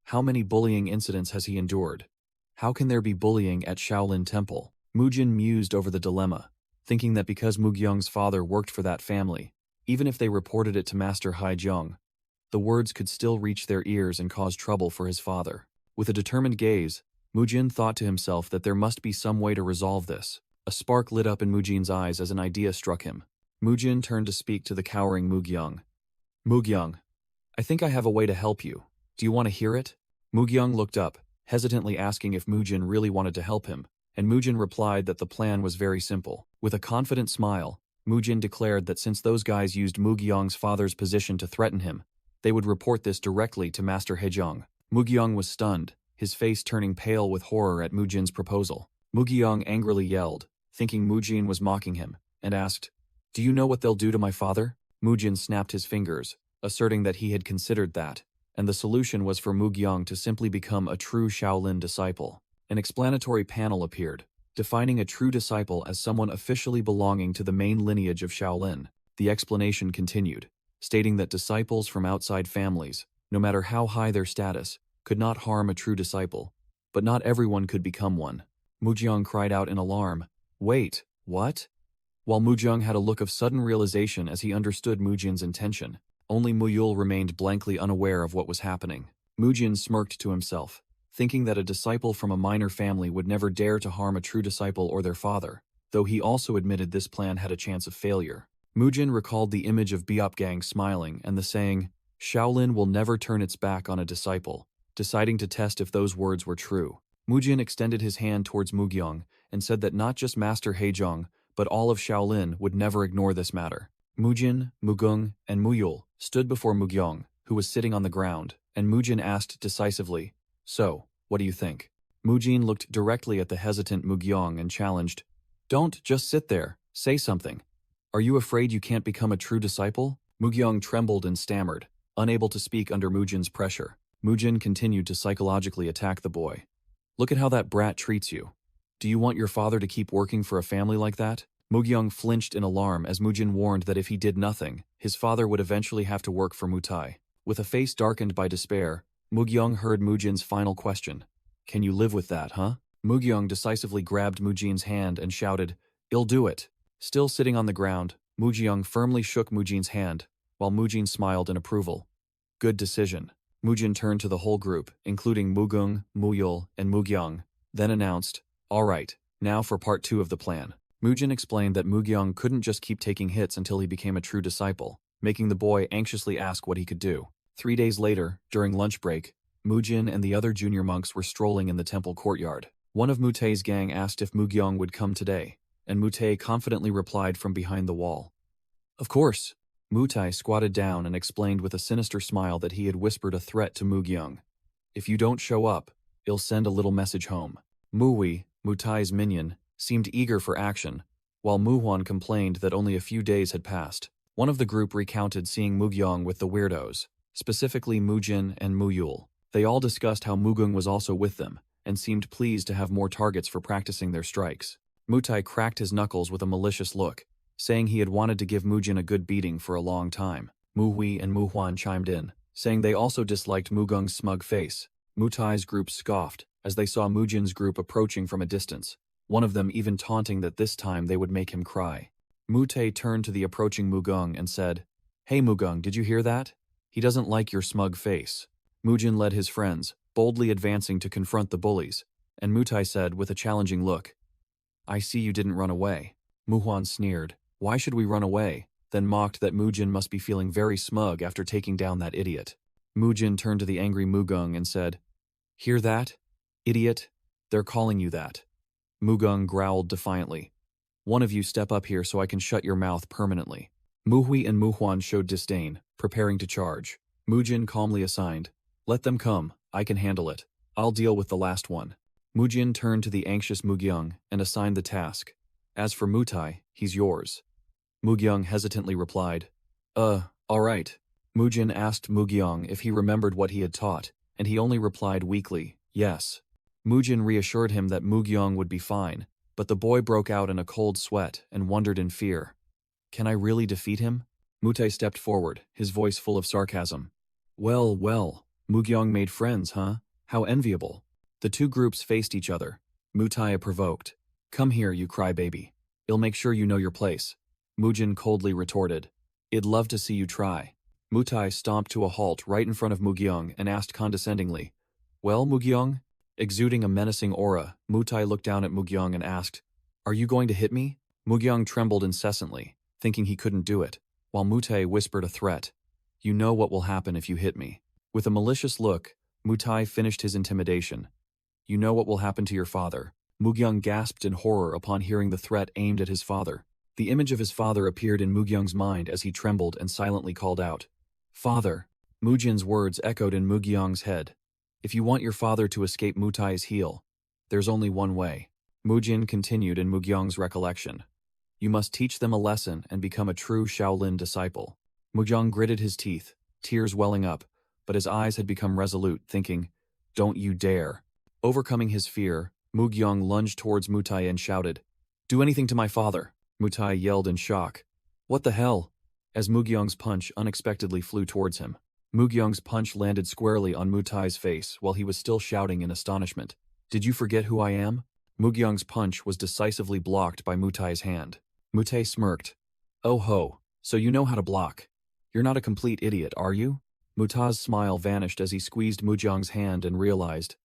"How many bullying incidents has he endured? How can there be bullying at Shaolin Temple?" Mujin mused over the dilemma, thinking that because Mugyong's father worked for that family, even if they reported it to Master Haijiang, the words could still reach their ears and cause trouble for his father. With a determined gaze, Mujin thought to himself that there must be some way to resolve this. A spark lit up in Mujin's eyes as an idea struck him. Mujin turned to speak to the cowering Mugyong. "Mugyong, I think I have a way to help you. Do you want to hear it? Mugyong looked up, hesitantly asking if Mujin really wanted to help him, and Mujin replied that the plan was very simple. With a confident smile, Mujin declared that since those guys used Mugyong's father's position to threaten him, they would report this directly to Master Hejiang. Mugyong was stunned, his face turning pale with horror at Mujin's proposal. Mugyong angrily yelled, thinking Mujin was mocking him, and asked, "Do you know what they'll do to my father?" Mujin snapped his fingers, asserting that he had considered that, and the solution was for Mugyong to simply become a true Shaolin disciple. An explanatory panel appeared, defining a true disciple as someone officially belonging to the main lineage of Shaolin. The explanation continued, stating that disciples from outside families, no matter how high their status, could not harm a true disciple, but not everyone could become one. Mugyong cried out in alarm, "Wait, what?" While Mugyong had a look of sudden realization as he understood Mujin's intention, only Muyul remained blankly unaware of what was happening. Mujin smirked to himself, thinking that a disciple from a minor family would never dare to harm a true disciple or their father, though he also admitted this plan had a chance of failure. Mujin recalled the image of Biopgang smiling and the saying, "Shaolin will never turn its back on a disciple," deciding to test if those words were true. Mujin extended his hand towards Mugyong and said that not just Master Hejiang, but all of Shaolin would never ignore this matter. Mujin, Mugung, and Muyul stood before Mugyong, who was sitting on the ground, and Mujin asked decisively, "So, what do you think?" Mujin looked directly at the hesitant Mugyong and challenged, "Don't just sit there, say something. Are you afraid you can't become a true disciple?" Mugyong trembled and stammered, unable to speak under Mujin's pressure. Mujin continued to psychologically attack the boy. "Look at how that brat treats you. Do you want your father to keep working for a family like that?" Mugyong flinched in alarm as Mujin warned that if he did nothing, his father would eventually have to work for Mutai. With a face darkened by despair, Mugyong heard Mujin's final question. "Can you live with that, huh?" Mugyong decisively grabbed Mujin's hand and shouted, "I'll do it." Still sitting on the ground, Mugyong firmly shook Mujin's hand, while Mujin smiled in approval. "Good decision." Mujin turned to the whole group, including Mugung, Muyul, and Mugyong, then announced, "All right, now for part 2 of the plan." Mujin explained that Mugyong couldn't just keep taking hits until he became a true disciple, making the boy anxiously ask what he could do. 3 days later, during lunch break, Mujin and the other junior monks were strolling in the temple courtyard. One of Mutei's gang asked if Mugyong would come today, and Mutei confidently replied from behind the wall, "Of course." Mutei squatted down and explained with a sinister smile that he had whispered a threat to Mugyong. "If you don't show up, he'll send a little message home." Muwi, Mutei's minion, seemed eager for action, while Muhuan complained that only a few days had passed. One of the group recounted seeing Mugyong with the weirdos, specifically Mujin and Muyul. They all discussed how Mugung was also with them, and seemed pleased to have more targets for practicing their strikes. Mutai cracked his knuckles with a malicious look, saying he had wanted to give Mujin a good beating for a long time. Muhui and Muhuan chimed in, saying they also disliked Mugung's smug face. Mutai's group scoffed as they saw Mujin's group approaching from a distance, one of them even taunting that this time they would make him cry. Mutei turned to the approaching Mugung and said, "Hey Mugung, did you hear that? He doesn't like your smug face." Mujin led his friends, boldly advancing to confront the bullies, and Mutai said with a challenging look, "I see you didn't run away." Muhuan sneered, "Why should we run away?" then mocked that Mujin must be feeling very smug after taking down that idiot. Mujin turned to the angry Mugung and said, "Hear that? Idiot? They're calling you that." Mugung growled defiantly, "One of you step up here so I can shut your mouth permanently." Muhui and Muhuan showed disdain, preparing to charge. Mujin calmly assigned, "Let them come, I can handle it. I'll deal with the last one." Mujin turned to the anxious Mugyong and assigned the task. "As for Mutai, he's yours." Mugyong hesitantly replied, all right." Mujin asked Mugyong if he remembered what he had taught, and he only replied weakly, "Yes." Mujin reassured him that Mugyong would be fine, but the boy broke out in a cold sweat and wondered in fear. "Can I really defeat him?" Mutai stepped forward, his voice full of sarcasm. Well, Mugyong made friends, huh? How enviable." The two groups faced each other. Mutai provoked, "Come here, you crybaby. I'll make sure you know your place." Mujin coldly retorted, "I'd love to see you try." Mutai stomped to a halt right in front of Mugyong and asked condescendingly, "Well, Mugyong?" Exuding a menacing aura, Mutai looked down at Mugyong and asked, "Are you going to hit me?" Mugyong trembled incessantly, thinking he couldn't do it, while Mutai whispered a threat. You know what will happen if you hit me. With a malicious look, Mutai finished his intimidation. You know what will happen to your father. Mugyung gasped in horror upon hearing the threat aimed at his father. The image of his father appeared in Mugyung's mind as he trembled and silently called out, "Father." Mujin's words echoed in Mugyung's head. If you want your father to escape Mutai's heel, there's only one way. Mujin continued in Mugyung's recollection. You must teach them a lesson and become a true Shaolin disciple. Mugyung gritted his teeth, tears welling up, but his eyes had become resolute, thinking, don't you dare. Overcoming his fear, Mugyung lunged towards Mutai and shouted, Do anything to my father. Mutai yelled in shock. What the hell? As Mugyung's punch unexpectedly flew towards him. Mugyung's punch landed squarely on Mutai's face while he was still shouting in astonishment. Did you forget who I am? Mugyung's punch was decisively blocked by Mutai's hand. Mutai smirked. Oh ho, so you know how to block. You're not a complete idiot, are you? Mutai's smile vanished as he squeezed Mugyung's hand and realized,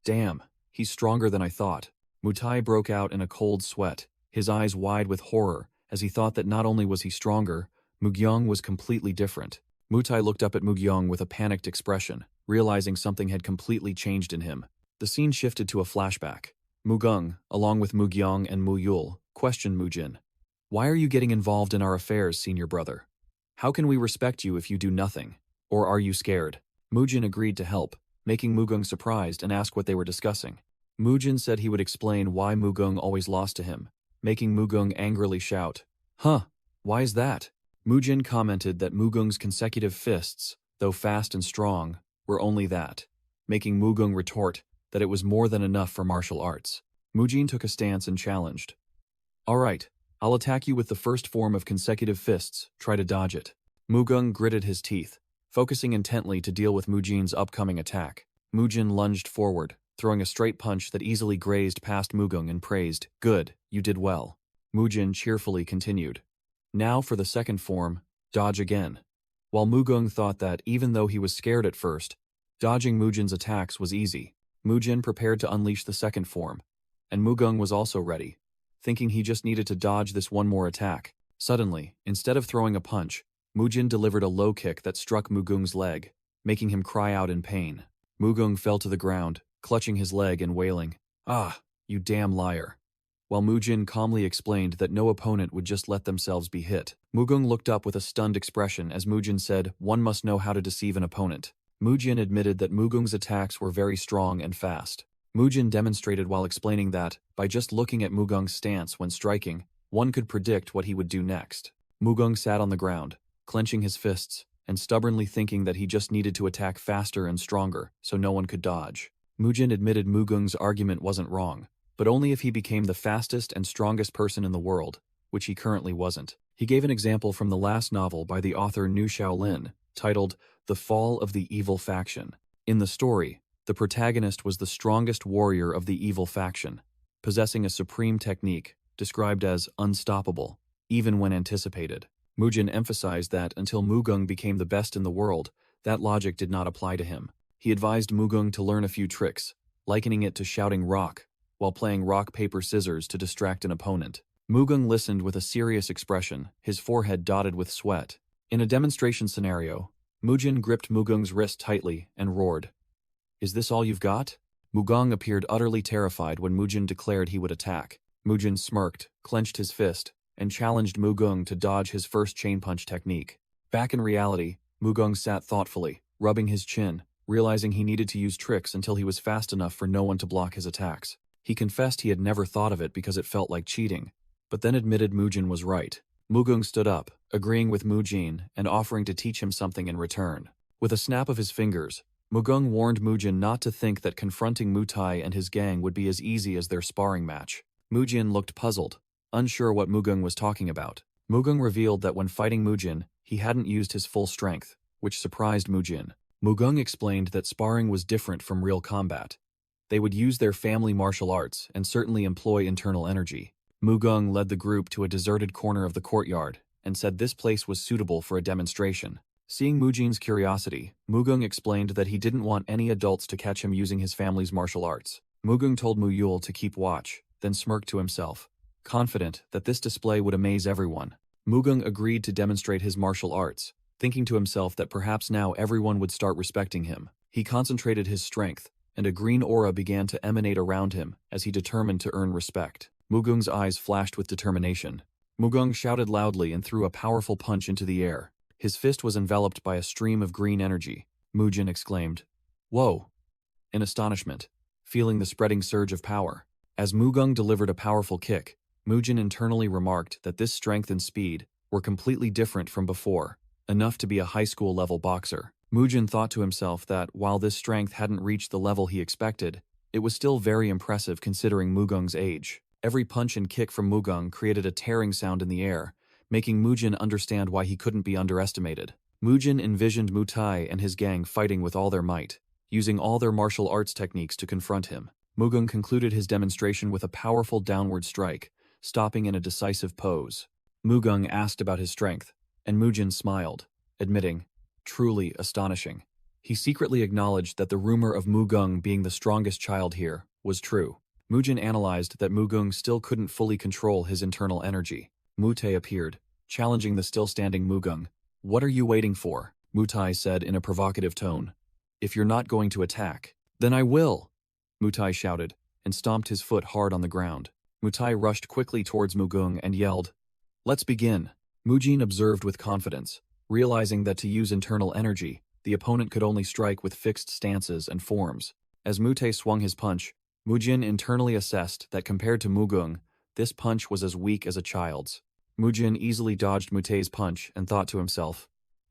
damn, he's stronger than I thought. Mutai broke out in a cold sweat, his eyes wide with horror, as he thought that not only was he stronger, Mugyung was completely different. Mutai looked up at Mugyung with a panicked expression, realizing something had completely changed in him. The scene shifted to a flashback. Mugung, along with Mugyung and Muyul, questioned Mujin. Why are you getting involved in our affairs, senior brother? How can we respect you if you do nothing? Or are you scared? Mujin agreed to help, making Mugung surprised and ask what they were discussing. Mujin said he would explain why Mugung always lost to him, making Mugung angrily shout, Huh, why is that? Mujin commented that Mugung's consecutive fists, though fast and strong, were only that, making Mugung retort that it was more than enough for martial arts. Mujin took a stance and challenged. Alright, I'll attack you with the first form of consecutive fists, try to dodge it. Mugung gritted his teeth, focusing intently to deal with Mujin's upcoming attack. Mujin lunged forward, throwing a straight punch that easily grazed past Mugung and praised, Good, you did well. Mujin cheerfully continued. Now for the second form, dodge again. While Mugung thought that, even though he was scared at first, dodging Mujin's attacks was easy, Mujin prepared to unleash the second form, and Mugung was also ready, thinking he just needed to dodge this one more attack. Suddenly, instead of throwing a punch, Mujin delivered a low kick that struck Mugung's leg, making him cry out in pain. Mugung fell to the ground, clutching his leg and wailing, Ah, you damn liar. While Mujin calmly explained that no opponent would just let themselves be hit. Mugung looked up with a stunned expression as Mujin said, One must know how to deceive an opponent. Mujin admitted that Mugung's attacks were very strong and fast. Mujin demonstrated while explaining that, by just looking at Mugung's stance when striking, one could predict what he would do next. Mugung sat on the ground, clenching his fists, and stubbornly thinking that he just needed to attack faster and stronger so no one could dodge. Mujin admitted Mugung's argument wasn't wrong, but only if he became the fastest and strongest person in the world, which he currently wasn't. He gave an example from the last novel by the author New Shaolin, titled The Fall of the Evil Faction. In the story, the protagonist was the strongest warrior of the evil faction, possessing a supreme technique, described as unstoppable, even when anticipated. Mujin emphasized that until Mugung became the best in the world, that logic did not apply to him. He advised Mugung to learn a few tricks, likening it to shouting rock, while playing rock, paper, scissors to distract an opponent. Mugung listened with a serious expression, his forehead dotted with sweat. In a demonstration scenario, Mujin gripped Mugung's wrist tightly and roared, Is this all you've got? Mugung appeared utterly terrified when Mujin declared he would attack. Mujin smirked, clenched his fist, and challenged Mugung to dodge his first chain punch technique. Back in reality, Mugung sat thoughtfully, rubbing his chin, realizing he needed to use tricks until he was fast enough for no one to block his attacks. He confessed he had never thought of it because it felt like cheating, but then admitted Mujin was right. Mugung stood up, agreeing with Mujin and offering to teach him something in return. With a snap of his fingers, Mugung warned Mujin not to think that confronting Mutai and his gang would be as easy as their sparring match. Mujin looked puzzled, unsure what Mugung was talking about. Mugung revealed that when fighting Mujin, he hadn't used his full strength, which surprised Mujin. Mugung explained that sparring was different from real combat. They would use their family martial arts and certainly employ internal energy. Mugung led the group to a deserted corner of the courtyard and said this place was suitable for a demonstration. Seeing Mujin's curiosity, Mugung explained that he didn't want any adults to catch him using his family's martial arts. Mugung told Muyul to keep watch, then smirked to himself, confident that this display would amaze everyone. Mugung agreed to demonstrate his martial arts, thinking to himself that perhaps now everyone would start respecting him. He concentrated his strength, and a green aura began to emanate around him as he determined to earn respect. Mugung's eyes flashed with determination. Mugung shouted loudly and threw a powerful punch into the air. His fist was enveloped by a stream of green energy. Mujin exclaimed, "Whoa!" in astonishment, feeling the spreading surge of power. As Mugung delivered a powerful kick, Mujin internally remarked that this strength and speed were completely different from before, enough to be a high school level boxer. Mujin thought to himself that while this strength hadn't reached the level he expected, it was still very impressive considering Mugung's age. Every punch and kick from Mugung created a tearing sound in the air, making Mujin understand why he couldn't be underestimated. Mujin envisioned Mutai and his gang fighting with all their might, using all their martial arts techniques to confront him. Mugung concluded his demonstration with a powerful downward strike, stopping in a decisive pose. Mugung asked about his strength, and Mujin smiled, admitting, "Truly astonishing." He secretly acknowledged that the rumor of Mugung being the strongest child here was true. Mujin analyzed that Mugung still couldn't fully control his internal energy. Mutai appeared, challenging the still-standing Mugung. "What are you waiting for?" Mutai said in a provocative tone. "If you're not going to attack, then I will," Mutai shouted, and stomped his foot hard on the ground. Mutai rushed quickly towards Mugung and yelled, "Let's begin." Mujin observed with confidence, realizing that to use internal energy, the opponent could only strike with fixed stances and forms. As Mutai swung his punch, Mujin internally assessed that compared to Mugung, this punch was as weak as a child's. Mujin easily dodged Mutai's punch and thought to himself,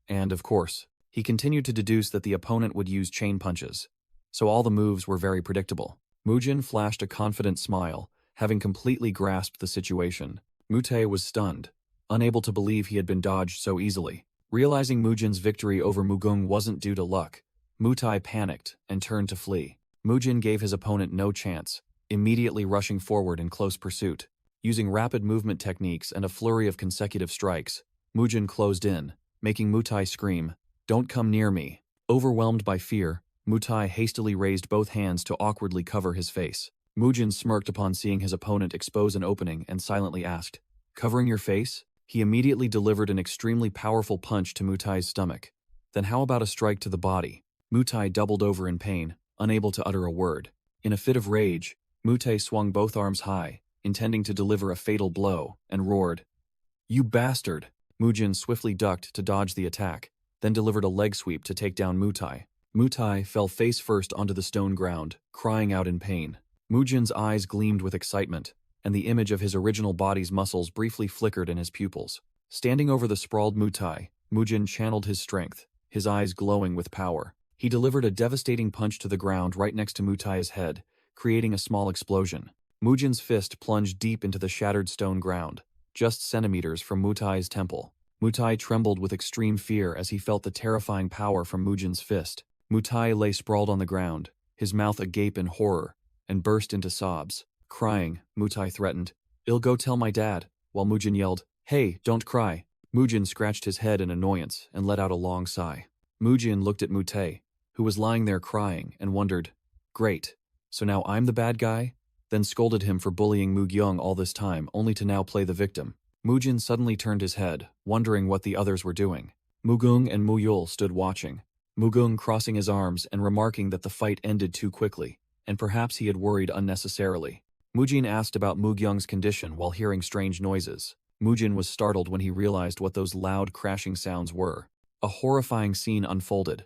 and of course, he continued to deduce that the opponent would use chain punches, so all the moves were very predictable. Mujin flashed a confident smile, having completely grasped the situation. Mutai was stunned, unable to believe he had been dodged so easily. Realizing Mujin's victory over Mugung wasn't due to luck, Mutai panicked and turned to flee. Mujin gave his opponent no chance, immediately rushing forward in close pursuit. Using rapid movement techniques and a flurry of consecutive strikes, Mujin closed in, making Mutai scream, "Don't come near me." Overwhelmed by fear, Mutai hastily raised both hands to awkwardly cover his face. Mujin smirked upon seeing his opponent expose an opening and silently asked, "Covering your face?" He immediately delivered an extremely powerful punch to Mutai's stomach. "Then how about a strike to the body?" Mutai doubled over in pain, unable to utter a word. In a fit of rage, Mutai swung both arms high, intending to deliver a fatal blow, and roared, "You bastard!" Mujin swiftly ducked to dodge the attack, then delivered a leg sweep to take down Mutai. Mutai fell face first onto the stone ground, crying out in pain. Mujin's eyes gleamed with excitement, and the image of his original body's muscles briefly flickered in his pupils. Standing over the sprawled Mutai, Mujin channeled his strength, his eyes glowing with power. He delivered a devastating punch to the ground right next to Mutai's head, creating a small explosion. Mujin's fist plunged deep into the shattered stone ground, just centimeters from Mutai's temple. Mutai trembled with extreme fear as he felt the terrifying power from Mujin's fist. Mutai lay sprawled on the ground, his mouth agape in horror, and burst into sobs. Crying, Mutai threatened, "I'll go tell my dad," while Mujin yelled, "Hey, don't cry." Mujin scratched his head in annoyance and let out a long sigh. Mujin looked at Mutai, who was lying there crying, and wondered, "Great, so now I'm the bad guy?" Then scolded him for bullying Mugyong all this time, only to now play the victim. Mujin suddenly turned his head, wondering what the others were doing. Mugung and Muyul stood watching, Mugung crossing his arms and remarking that the fight ended too quickly, and perhaps he had worried unnecessarily. Mujin asked about Mugyong's condition while hearing strange noises. Mujin was startled when he realized what those loud crashing sounds were. A horrifying scene unfolded.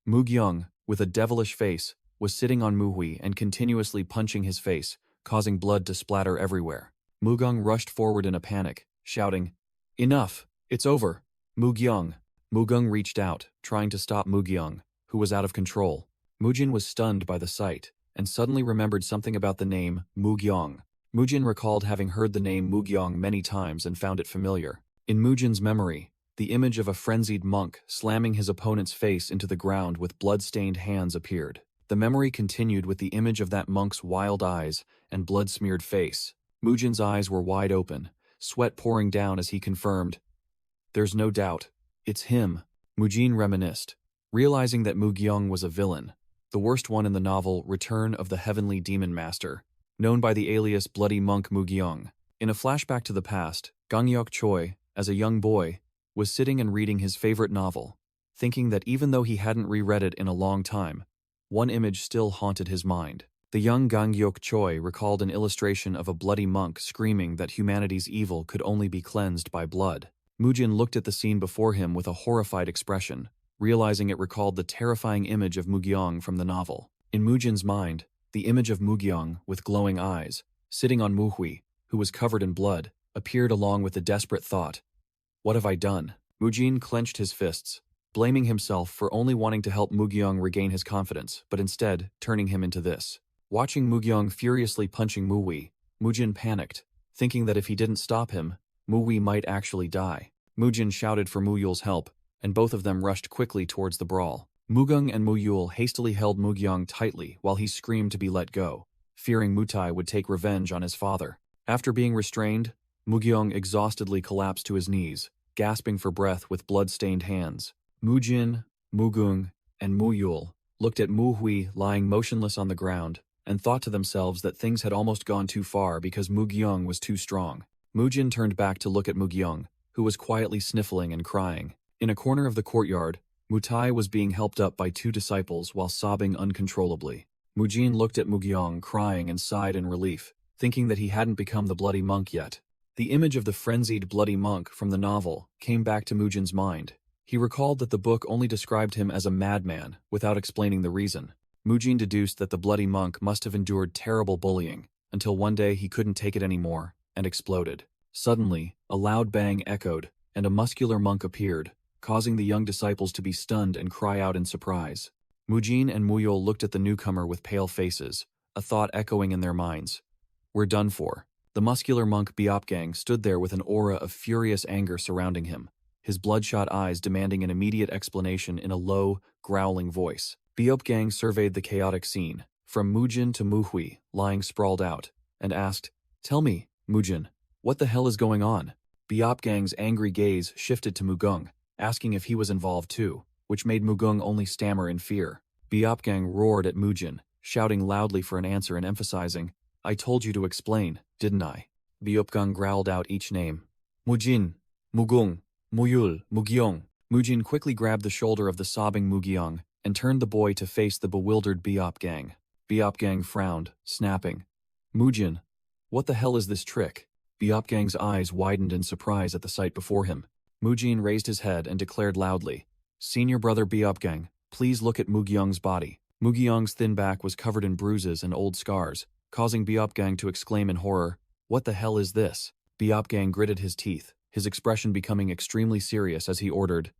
Mugyong, with a devilish face, was sitting on Muhui and continuously punching his face, causing blood to splatter everywhere. Mugung rushed forward in a panic, shouting, "Enough! It's over! Mugyong!" Mugung reached out, trying to stop Mugyong, who was out of control. Mujin was stunned by the sight, and suddenly remembered something about the name Mugyong. Mujin recalled having heard the name Mugyong many times and found it familiar. In Mujin's memory, the image of a frenzied monk slamming his opponent's face into the ground with blood-stained hands appeared. The memory continued with the image of that monk's wild eyes and blood-smeared face. Mujin's eyes were wide open, sweat pouring down as he confirmed, "There's no doubt. It's him." Mujin reminisced, realizing that Mugyong was a villain, the worst one in the novel Return of the Heavenly Demon Master, known by the alias Bloody Monk Mugyong. In a flashback to the past, Gangyok Choi, as a young boy, was sitting and reading his favorite novel, thinking that even though he hadn't reread it in a long time, one image still haunted his mind. The young Gangyok Choi recalled an illustration of a bloody monk screaming that humanity's evil could only be cleansed by blood. Mujin looked at the scene before him with a horrified expression, realizing it recalled the terrifying image of Mugyong from the novel. In Mujin's mind, the image of Mugyong, with glowing eyes, sitting on Muhui, who was covered in blood, appeared along with the desperate thought, "What have I done?" Mujin clenched his fists, blaming himself for only wanting to help Mugyong regain his confidence, but instead turning him into this. Watching Mugyong furiously punching Muhui, Mujin panicked, thinking that if he didn't stop him, Muhui might actually die. Mujin shouted for Muyul's help, and both of them rushed quickly towards the brawl. Mugung and Muyul hastily held Mugyong tightly while he screamed to be let go, fearing Mutai would take revenge on his father. After being restrained, Mugyong exhaustedly collapsed to his knees, gasping for breath with blood-stained hands. Mujin, Mugung, and Muyul looked at Muhui lying motionless on the ground and thought to themselves that things had almost gone too far because Mugyong was too strong. Mujin turned back to look at Mugyong, who was quietly sniffling and crying. In a corner of the courtyard, Mutai was being helped up by two disciples while sobbing uncontrollably. Mujin looked at Mugyong crying and sighed in relief, thinking that he hadn't become the bloody monk yet. The image of the frenzied bloody monk from the novel came back to Mujin's mind. He recalled that the book only described him as a madman without explaining the reason. Mujin deduced that the bloody monk must have endured terrible bullying, until one day he couldn't take it anymore, and exploded. Suddenly, a loud bang echoed, and a muscular monk appeared, causing the young disciples to be stunned and cry out in surprise. Mujin and Muyul looked at the newcomer with pale faces, a thought echoing in their minds. "We're done for." The muscular monk Biopgang stood there with an aura of furious anger surrounding him, his bloodshot eyes demanding an immediate explanation in a low, growling voice. Biopgang surveyed the chaotic scene, from Mujin to Muhui, lying sprawled out, and asked, "Tell me, Mujin, what the hell is going on?" Biopgang's angry gaze shifted to Mugung, asking if he was involved too, which made Mugung only stammer in fear. Biopgang roared at Mujin, shouting loudly for an answer and emphasizing, "I told you to explain, didn't I?" Biopgang growled out each name. "Mujin, Mugung, Muyul, Mugyong." Mujin quickly grabbed the shoulder of the sobbing Mugyong and turned the boy to face the bewildered Biopgang. Biopgang frowned, snapping, "Mujin, what the hell is this trick?" Biopgang's eyes widened in surprise at the sight before him. Mujin raised his head and declared loudly, "Senior brother Biopgang, please look at Mugyong's body." Mugyong's thin back was covered in bruises and old scars, causing Biopgang to exclaim in horror, "What the hell is this?" Biopgang gritted his teeth, his expression becoming extremely serious as he ordered,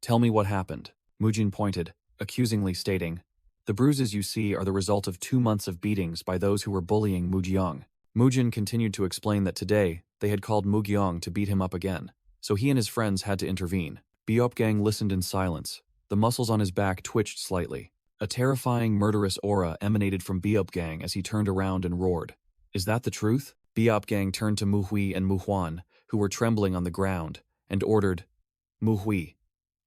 "Tell me what happened." Mujin pointed, accusingly stating, "The bruises you see are the result of 2 months of beatings by those who were bullying Mugyong." Mujin continued to explain that today they had called Mugyong to beat him up again, so he and his friends had to intervene. Biopgang listened in silence. The muscles on his back twitched slightly. A terrifying, murderous aura emanated from Biopgang as he turned around and roared, "Is that the truth?" Biopgang turned to Muhui and Muhuan, who were trembling on the ground, and ordered, "Muhui,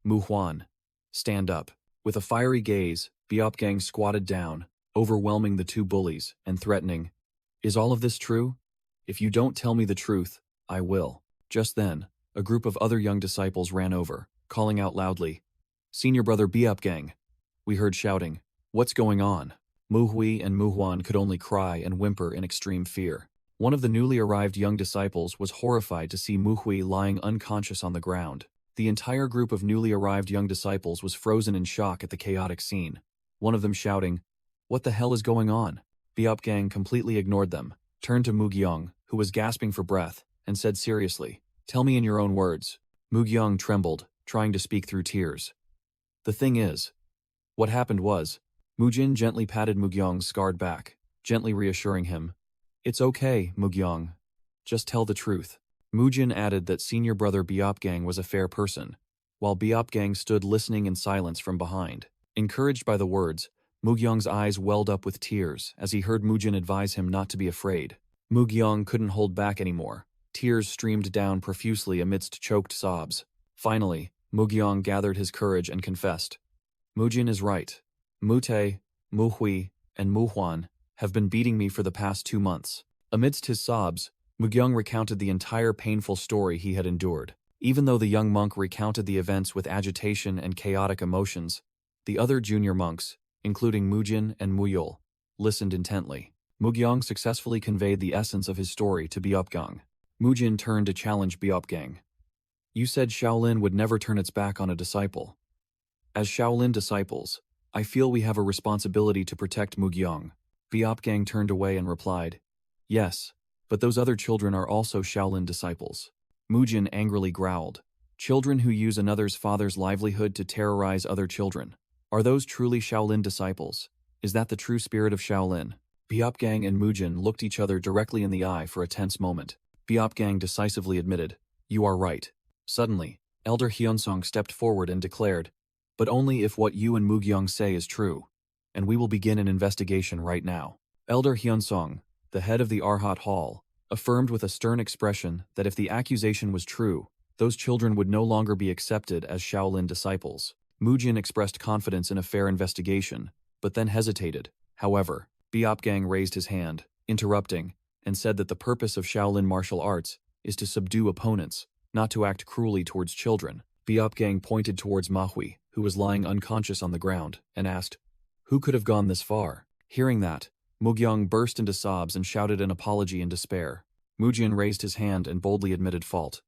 Muhuan, stand up." With a fiery gaze, Biopgang squatted down, overwhelming the two bullies, and threatening, "Is all of this true? If you don't tell me the truth, I will." Just then, a group of other young disciples ran over, calling out loudly, "Senior brother Biopgang." We heard shouting, "What's going on?" Muhui and Muhuan could only cry and whimper in extreme fear. One of the newly arrived young disciples was horrified to see Muhui lying unconscious on the ground. The entire group of newly arrived young disciples was frozen in shock at the chaotic scene, one of them shouting, "What the hell is going on?" Biopgang completely ignored them, turned to Mugyong, who was gasping for breath, and said seriously, "Tell me in your own words." Mugyong trembled, trying to speak through tears. "The thing is, what happened was," Mujin gently patted Mugyong's scarred back, gently reassuring him, "It's okay, Mugyong. Just tell the truth." Mujin added that senior brother Biopgang was a fair person, while Biopgang stood listening in silence from behind. Encouraged by the words, Mugyong's eyes welled up with tears as he heard Mujin advise him not to be afraid. Mugyong couldn't hold back anymore. Tears streamed down profusely amidst choked sobs. Finally, Mugyong gathered his courage and confessed, "Mujin is right. Mute, Muhui, and Muhuan have been beating me for the past 2 months." Amidst his sobs, Mugyong recounted the entire painful story he had endured. Even though the young monk recounted the events with agitation and chaotic emotions, the other junior monks, including Mujin and Muyul, listened intently. Mugyong successfully conveyed the essence of his story to Beopgang. Mujin turned to challenge Beopgang. You said Shaolin would never turn its back on a disciple. As Shaolin disciples, I feel we have a responsibility to protect Mugyong. Beopgang turned away and replied, Yes, but those other children are also Shaolin disciples. Mujin angrily growled. Children who use another's father's livelihood to terrorize other children. Are those truly Shaolin disciples? Is that the true spirit of Shaolin? Beopgang and Mujin looked each other directly in the eye for a tense moment. Beopgang decisively admitted, You are right. Suddenly, Elder Hyunsong stepped forward and declared, But only if what you and Mugyong say is true, and we will begin an investigation right now. Elder Hyunsong, the head of the Arhat Hall, affirmed with a stern expression that if the accusation was true, those children would no longer be accepted as Shaolin disciples. Mujin expressed confidence in a fair investigation, but then hesitated. However, Beopgang raised his hand, interrupting, and said that the purpose of Shaolin martial arts is to subdue opponents, not to act cruelly towards children. Beopgang pointed towards Manhwa, who was lying unconscious on the ground, and asked, Who could have gone this far? Hearing that, Mugyong burst into sobs and shouted an apology in despair. Mujin raised his hand and boldly admitted fault.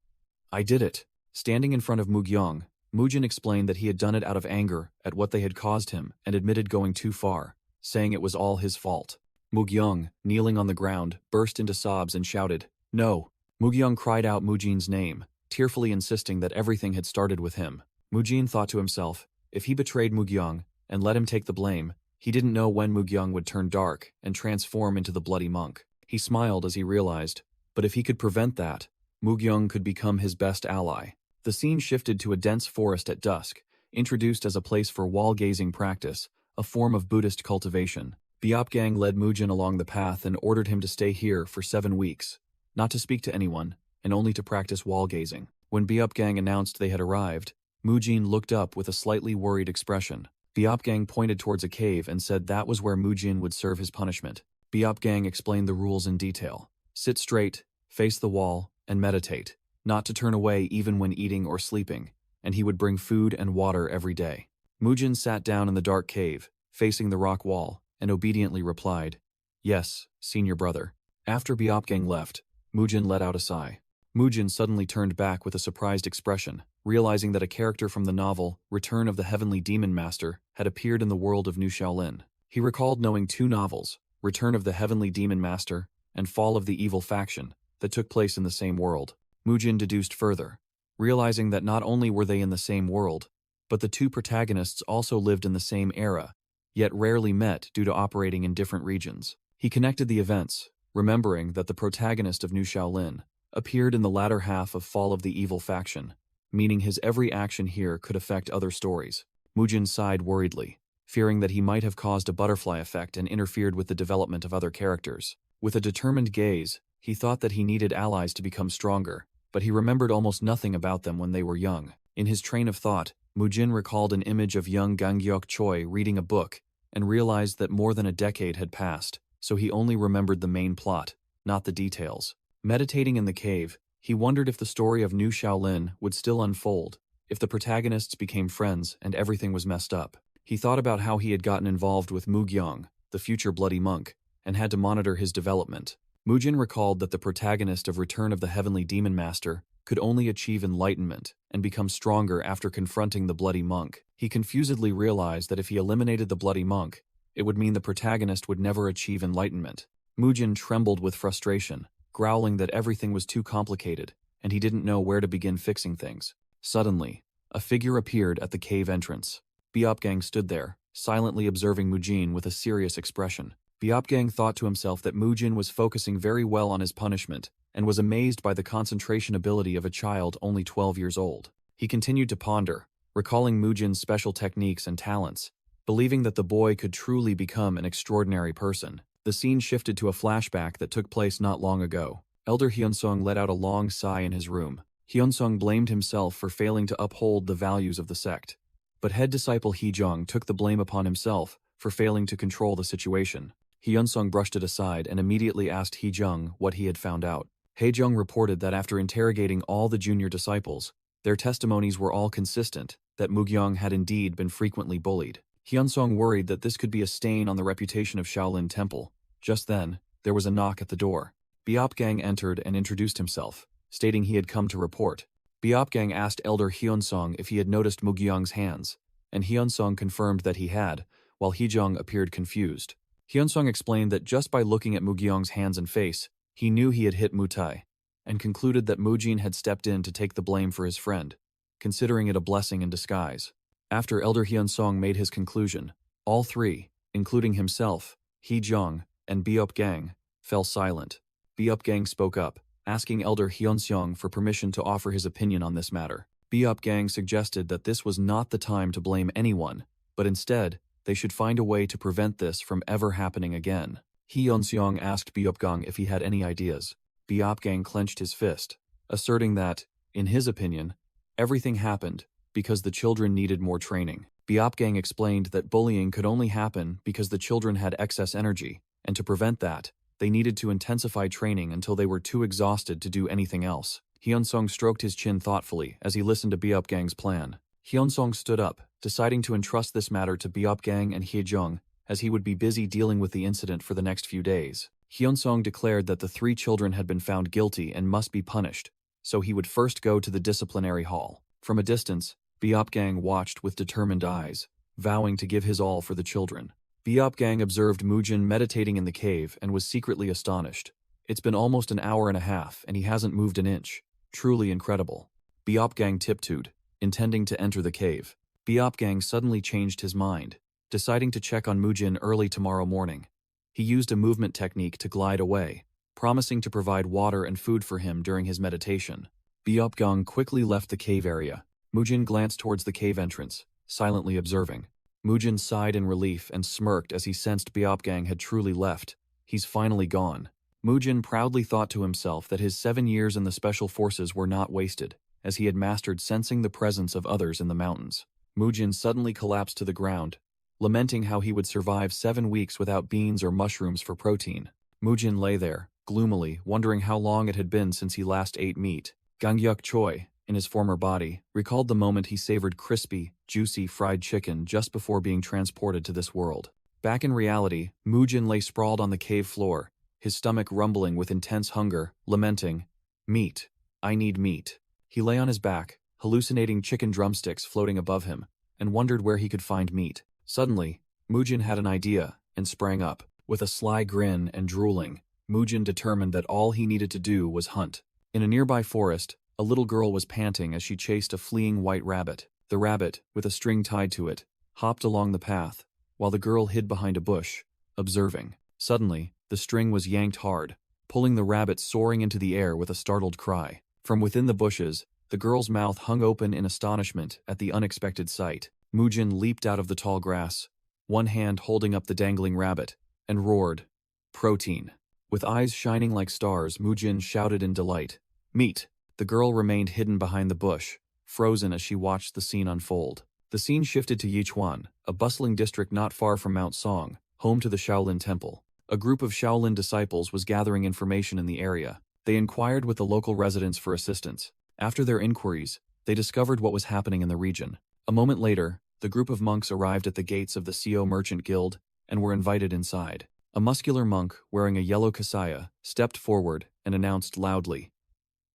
I did it. Standing in front of Mugyong, Mujin explained that he had done it out of anger at what they had caused him and admitted going too far, saying it was all his fault. Mugyong, kneeling on the ground, burst into sobs and shouted, No! Mugyong cried out Mujin's name, tearfully insisting that everything had started with him. Mujin thought to himself, if he betrayed Mugyong and let him take the blame, he didn't know when Mugyong would turn dark and transform into the bloody monk. He smiled as he realized, but if he could prevent that, Mugyong could become his best ally. The scene shifted to a dense forest at dusk, introduced as a place for wall-gazing practice, a form of Buddhist cultivation. Beopgang led Mujin along the path and ordered him to stay here for 7 weeks, not to speak to anyone, and only to practice wall-gazing. When Beopgang announced they had arrived, Mujin looked up with a slightly worried expression. Beopgang pointed towards a cave and said that was where Mujin would serve his punishment. Beopgang explained the rules in detail. Sit straight, face the wall, and meditate, not to turn away even when eating or sleeping, and he would bring food and water every day. Mujin sat down in the dark cave, facing the rock wall, and obediently replied, Yes, senior brother. After Beopgang left, Mujin let out a sigh. Mujin suddenly turned back with a surprised expression, realizing that a character from the novel Return of the Heavenly Demon Master had appeared in the world of New Shaolin. He recalled knowing 2 novels, Return of the Heavenly Demon Master and Fall of the Evil Faction, that took place in the same world. Mujin deduced further, realizing that not only were they in the same world, but the 2 protagonists also lived in the same era, yet rarely met due to operating in different regions. He connected the events, remembering that the protagonist of New Shaolin appeared in the latter half of Fall of the Evil Faction, meaning his every action here could affect other stories. Mujin sighed worriedly, fearing that he might have caused a butterfly effect and interfered with the development of other characters. With a determined gaze, he thought that he needed allies to become stronger, but he remembered almost nothing about them when they were young. In his train of thought, Mujin recalled an image of young Gangyok Choi reading a book and realized that more than a decade had passed, so he only remembered the main plot, not the details. Meditating in the cave, he wondered if the story of New Shaolin would still unfold, if the protagonists became friends and everything was messed up. He thought about how he had gotten involved with Mugyong, the future bloody monk, and had to monitor his development. Mujin recalled that the protagonist of Return of the Heavenly Demon Master could only achieve enlightenment and become stronger after confronting the bloody monk. He confusedly realized that if he eliminated the bloody monk, it would mean the protagonist would never achieve enlightenment. Mujin trembled with frustration, growling that everything was too complicated, and he didn't know where to begin fixing things. Suddenly, a figure appeared at the cave entrance. Beopgang stood there, silently observing Mujin with a serious expression. Beopgang thought to himself that Mujin was focusing very well on his punishment, and was amazed by the concentration ability of a child only 12 years old. He continued to ponder, recalling Mujin's special techniques and talents, believing that the boy could truly become an extraordinary person. The scene shifted to a flashback that took place not long ago. Elder Hyunsong let out a long sigh in his room. Hyunsong blamed himself for failing to uphold the values of the sect. But head disciple Heejong took the blame upon himself for failing to control the situation. Hyunsong brushed it aside and immediately asked Heejong what he had found out. Haejung reported that after interrogating all the junior disciples, their testimonies were all consistent, that Mugyong had indeed been frequently bullied. Hyunsong worried that this could be a stain on the reputation of Shaolin Temple. Just then, there was a knock at the door. Beopgang entered and introduced himself, stating he had come to report. Beopgang asked Elder Hyunsong if he had noticed Mugyong's hands, and Hyunsong confirmed that he had, while Haejung appeared confused. Hyunsong explained that just by looking at Mugyong's hands and face, he knew he had hit Mutai, and concluded that Mujin had stepped in to take the blame for his friend, considering it a blessing in disguise. After Elder Hyunsong made his conclusion, all three, including himself, Haejung, and Beopgang, fell silent. Beopgang spoke up, asking Elder Hyunsong for permission to offer his opinion on this matter. Beopgang suggested that this was not the time to blame anyone, but instead, they should find a way to prevent this from ever happening again. Hyunsong asked Beopgang if he had any ideas. Beopgang clenched his fist, asserting that, in his opinion, everything happened because the children needed more training. Beopgang explained that bullying could only happen because the children had excess energy, and to prevent that, they needed to intensify training until they were too exhausted to do anything else. Hyunsong stroked his chin thoughtfully as he listened to Beopgang's plan. Hyunsong stood up, deciding to entrust this matter to Beopgang and Haejung, as he would be busy dealing with the incident for the next few days. Hyunsong declared that the three children had been found guilty and must be punished, so he would first go to the disciplinary hall. From a distance, Beopgang watched with determined eyes, vowing to give his all for the children. Beopgang observed Mujin meditating in the cave and was secretly astonished. It's been almost an hour and a half and he hasn't moved an inch. Truly incredible. Beopgang tiptoed, intending to enter the cave. Beopgang suddenly changed his mind, deciding to check on Mujin early tomorrow morning. He used a movement technique to glide away, promising to provide water and food for him during his meditation. Beopgang quickly left the cave area. Mujin glanced towards the cave entrance, silently observing. Mujin sighed in relief and smirked as he sensed Beopgang had truly left. He's finally gone. Mujin proudly thought to himself that his 7 years in the special forces were not wasted, as he had mastered sensing the presence of others in the mountains. Mujin suddenly collapsed to the ground, lamenting how he would survive 7 weeks without beans or mushrooms for protein. Mujin lay there, gloomily, wondering how long it had been since he last ate meat. Gangyuk Choi, in his former body, recalled the moment he savored crispy, juicy fried chicken just before being transported to this world. Back in reality, Mujin lay sprawled on the cave floor, his stomach rumbling with intense hunger, lamenting, "Meat. I need meat." He lay on his back, hallucinating chicken drumsticks floating above him, and wondered where he could find meat. Suddenly, Mujin had an idea and sprang up. With a sly grin and drooling, Mujin determined that all he needed to do was hunt. In a nearby forest, a little girl was panting as she chased a fleeing white rabbit. The rabbit, with a string tied to it, hopped along the path, while the girl hid behind a bush, observing. Suddenly, the string was yanked hard, pulling the rabbit soaring into the air with a startled cry. From within the bushes, the girl's mouth hung open in astonishment at the unexpected sight. Mujin leaped out of the tall grass, one hand holding up the dangling rabbit, and roared, "Protein." With eyes shining like stars, Mujin shouted in delight, "Meat!" The girl remained hidden behind the bush, frozen as she watched the scene unfold. The scene shifted to Yichuan, a bustling district not far from Mount Song, home to the Shaolin Temple. A group of Shaolin disciples was gathering information in the area. They inquired with the local residents for assistance. After their inquiries, they discovered what was happening in the region. A moment later, the group of monks arrived at the gates of the Co Merchant Guild and were invited inside. A muscular monk wearing a yellow kasaya stepped forward and announced loudly,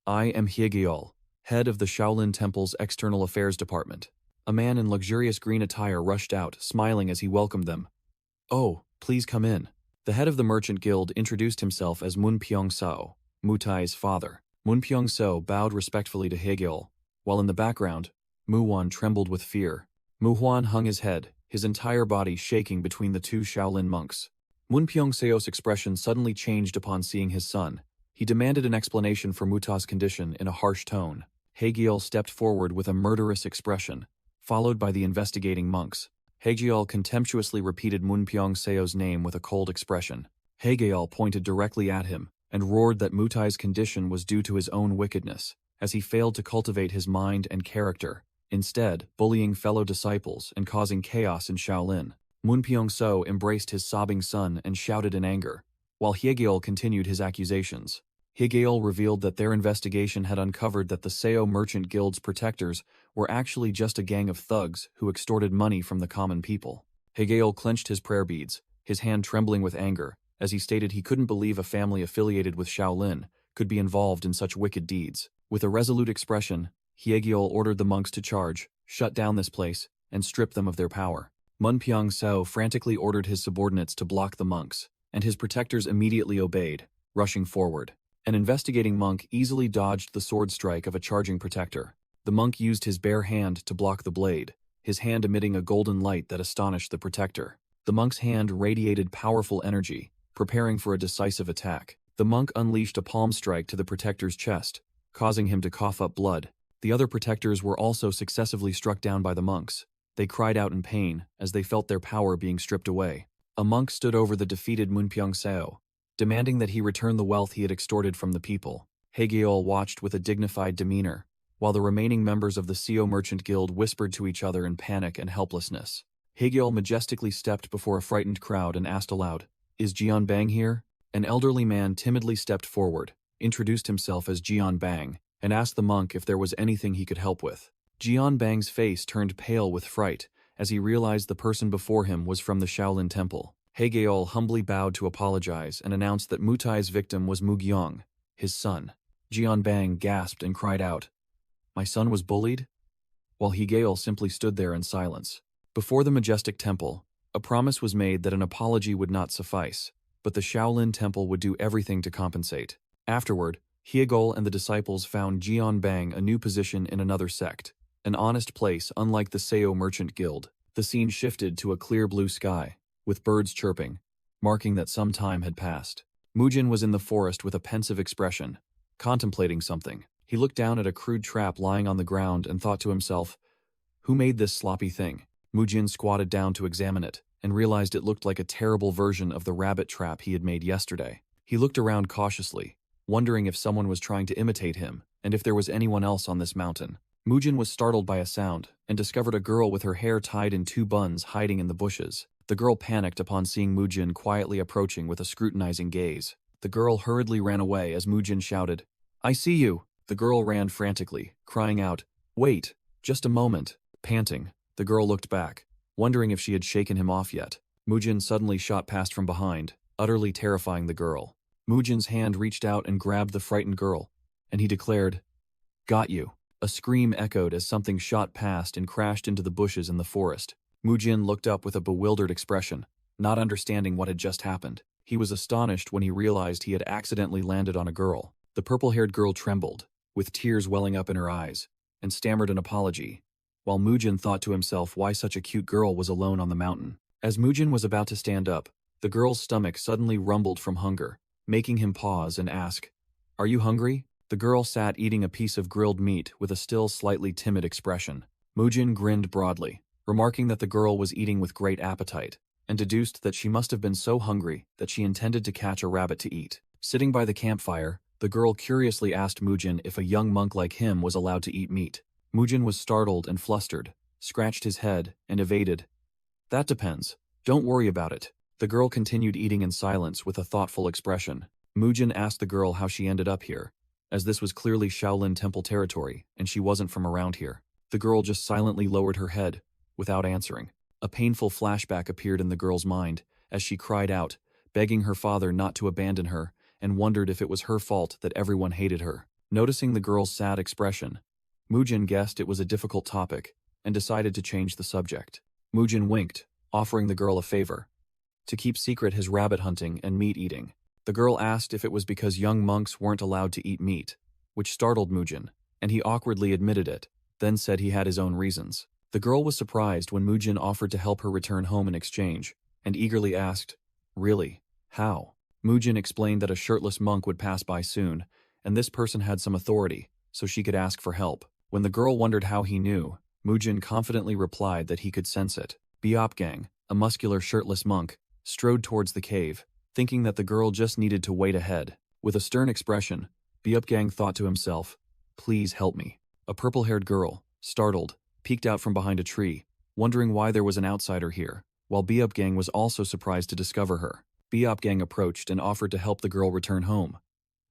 "I am Hyegeol, head of the Shaolin Temple's External Affairs Department." A man in luxurious green attire rushed out, smiling as he welcomed them. "Oh, please come in." The head of the Merchant Guild introduced himself as Mun Pyong-seo, Mutai's father. Mun Pyong-seo bowed respectfully to Hyegeol, while in the background, Muhwan trembled with fear. Muhwan hung his head, his entire body shaking between the two Shaolin monks. Mun Pyong-seo's expression suddenly changed upon seeing his son. He demanded an explanation for Muta's condition in a harsh tone. Hyegeol stepped forward with a murderous expression, followed by the investigating monks. Hyegeol contemptuously repeated Mun Pyong-seo's name with a cold expression. Hyegeol pointed directly at him and roared that Mutai's condition was due to his own wickedness, as he failed to cultivate his mind and character, instead bullying fellow disciples and causing chaos in Shaolin. Mun Pyong-seo embraced his sobbing son and shouted in anger, while Hyegeol continued his accusations. Yahello revealed that their investigation had uncovered that the Seo Merchant Guild's protectors were actually just a gang of thugs who extorted money from the common people. Yahello clenched his prayer beads, his hand trembling with anger, as he stated he couldn't believe a family affiliated with Shaolin could be involved in such wicked deeds. With a resolute expression, Yahello ordered the monks to charge, shut down this place, and strip them of their power. Munpyong Seo frantically ordered his subordinates to block the monks, and his protectors immediately obeyed, rushing forward. An investigating monk easily dodged the sword strike of a charging protector. The monk used his bare hand to block the blade, his hand emitting a golden light that astonished the protector. The monk's hand radiated powerful energy, preparing for a decisive attack. The monk unleashed a palm strike to the protector's chest, causing him to cough up blood. The other protectors were also successively struck down by the monks. They cried out in pain as they felt their power being stripped away. A monk stood over the defeated Munpyong Seo, demanding that he return the wealth he had extorted from the people. Yahello watched with a dignified demeanor, while the remaining members of the Seo Merchant Guild whispered to each other in panic and helplessness. Yahello majestically stepped before a frightened crowd and asked aloud, "Is Jian Bang here?" An elderly man timidly stepped forward, introduced himself as Jian Bang, and asked the monk if there was anything he could help with. Jian Bang's face turned pale with fright as he realized the person before him was from the Shaolin Temple. Yahello humbly bowed to apologize and announced that Mutai's victim was Mugyong, his son. Jian Bang gasped and cried out, "My son was bullied?" While Yahello simply stood there in silence. Before the majestic temple, a promise was made that an apology would not suffice, but the Shaolin Temple would do everything to compensate. Afterward, Yahello and the disciples found Jian Bang a new position in another sect, an honest place unlike the Seo Merchant Guild. The scene shifted to a clear blue sky, with birds chirping, marking that some time had passed. Mujin was in the forest with a pensive expression, contemplating something. He looked down at a crude trap lying on the ground and thought to himself, "Who made this sloppy thing?" Mujin squatted down to examine it, and realized it looked like a terrible version of the rabbit trap he had made yesterday. He looked around cautiously, wondering if someone was trying to imitate him, and if there was anyone else on this mountain. Mujin was startled by a sound, and discovered a girl with her hair tied in two buns hiding in the bushes. The girl panicked upon seeing Mujin quietly approaching with a scrutinizing gaze. The girl hurriedly ran away as Mujin shouted, "I see you!" The girl ran frantically, crying out, "Wait, just a moment." Panting, the girl looked back, wondering if she had shaken him off yet. Mujin suddenly shot past from behind, utterly terrifying the girl. Mujin's hand reached out and grabbed the frightened girl, and he declared, "Got you." A scream echoed as something shot past and crashed into the bushes in the forest. Mujin looked up with a bewildered expression, not understanding what had just happened. He was astonished when he realized he had accidentally landed on a girl. The purple-haired girl trembled, with tears welling up in her eyes, and stammered an apology, while Mujin thought to himself why such a cute girl was alone on the mountain. As Mujin was about to stand up, the girl's stomach suddenly rumbled from hunger, making him pause and ask, "Are you hungry?" The girl sat eating a piece of grilled meat with a still slightly timid expression. Mujin grinned broadly, remarking that the girl was eating with great appetite, and deduced that she must have been so hungry that she intended to catch a rabbit to eat. Sitting by the campfire, the girl curiously asked Mujin if a young monk like him was allowed to eat meat. Mujin was startled and flustered, scratched his head, and evaded. "That depends. Don't worry about it." The girl continued eating in silence with a thoughtful expression. Mujin asked the girl how she ended up here, as this was clearly Shaolin Temple territory and she wasn't from around here. The girl just silently lowered her head, without answering. A painful flashback appeared in the girl's mind as she cried out, begging her father not to abandon her, and wondered if it was her fault that everyone hated her. Noticing the girl's sad expression, Mujin guessed it was a difficult topic and decided to change the subject. Mujin winked, offering the girl a favor: to keep secret his rabbit hunting and meat eating. The girl asked if it was because young monks weren't allowed to eat meat, which startled Mujin, and he awkwardly admitted it, then said he had his own reasons. The girl was surprised when Mujin offered to help her return home in exchange, and eagerly asked, "Really? How?" Mujin explained that a shirtless monk would pass by soon, and this person had some authority, so she could ask for help. When the girl wondered how he knew, Mujin confidently replied that he could sense it. Biopgang, a muscular shirtless monk, strode towards the cave, thinking that the girl just needed to wait ahead. With a stern expression, Biopgang thought to himself, "Please help me." A purple-haired girl, startled, peeked out from behind a tree, wondering why there was an outsider here, while Biopgang was also surprised to discover her. Biopgang approached and offered to help the girl return home,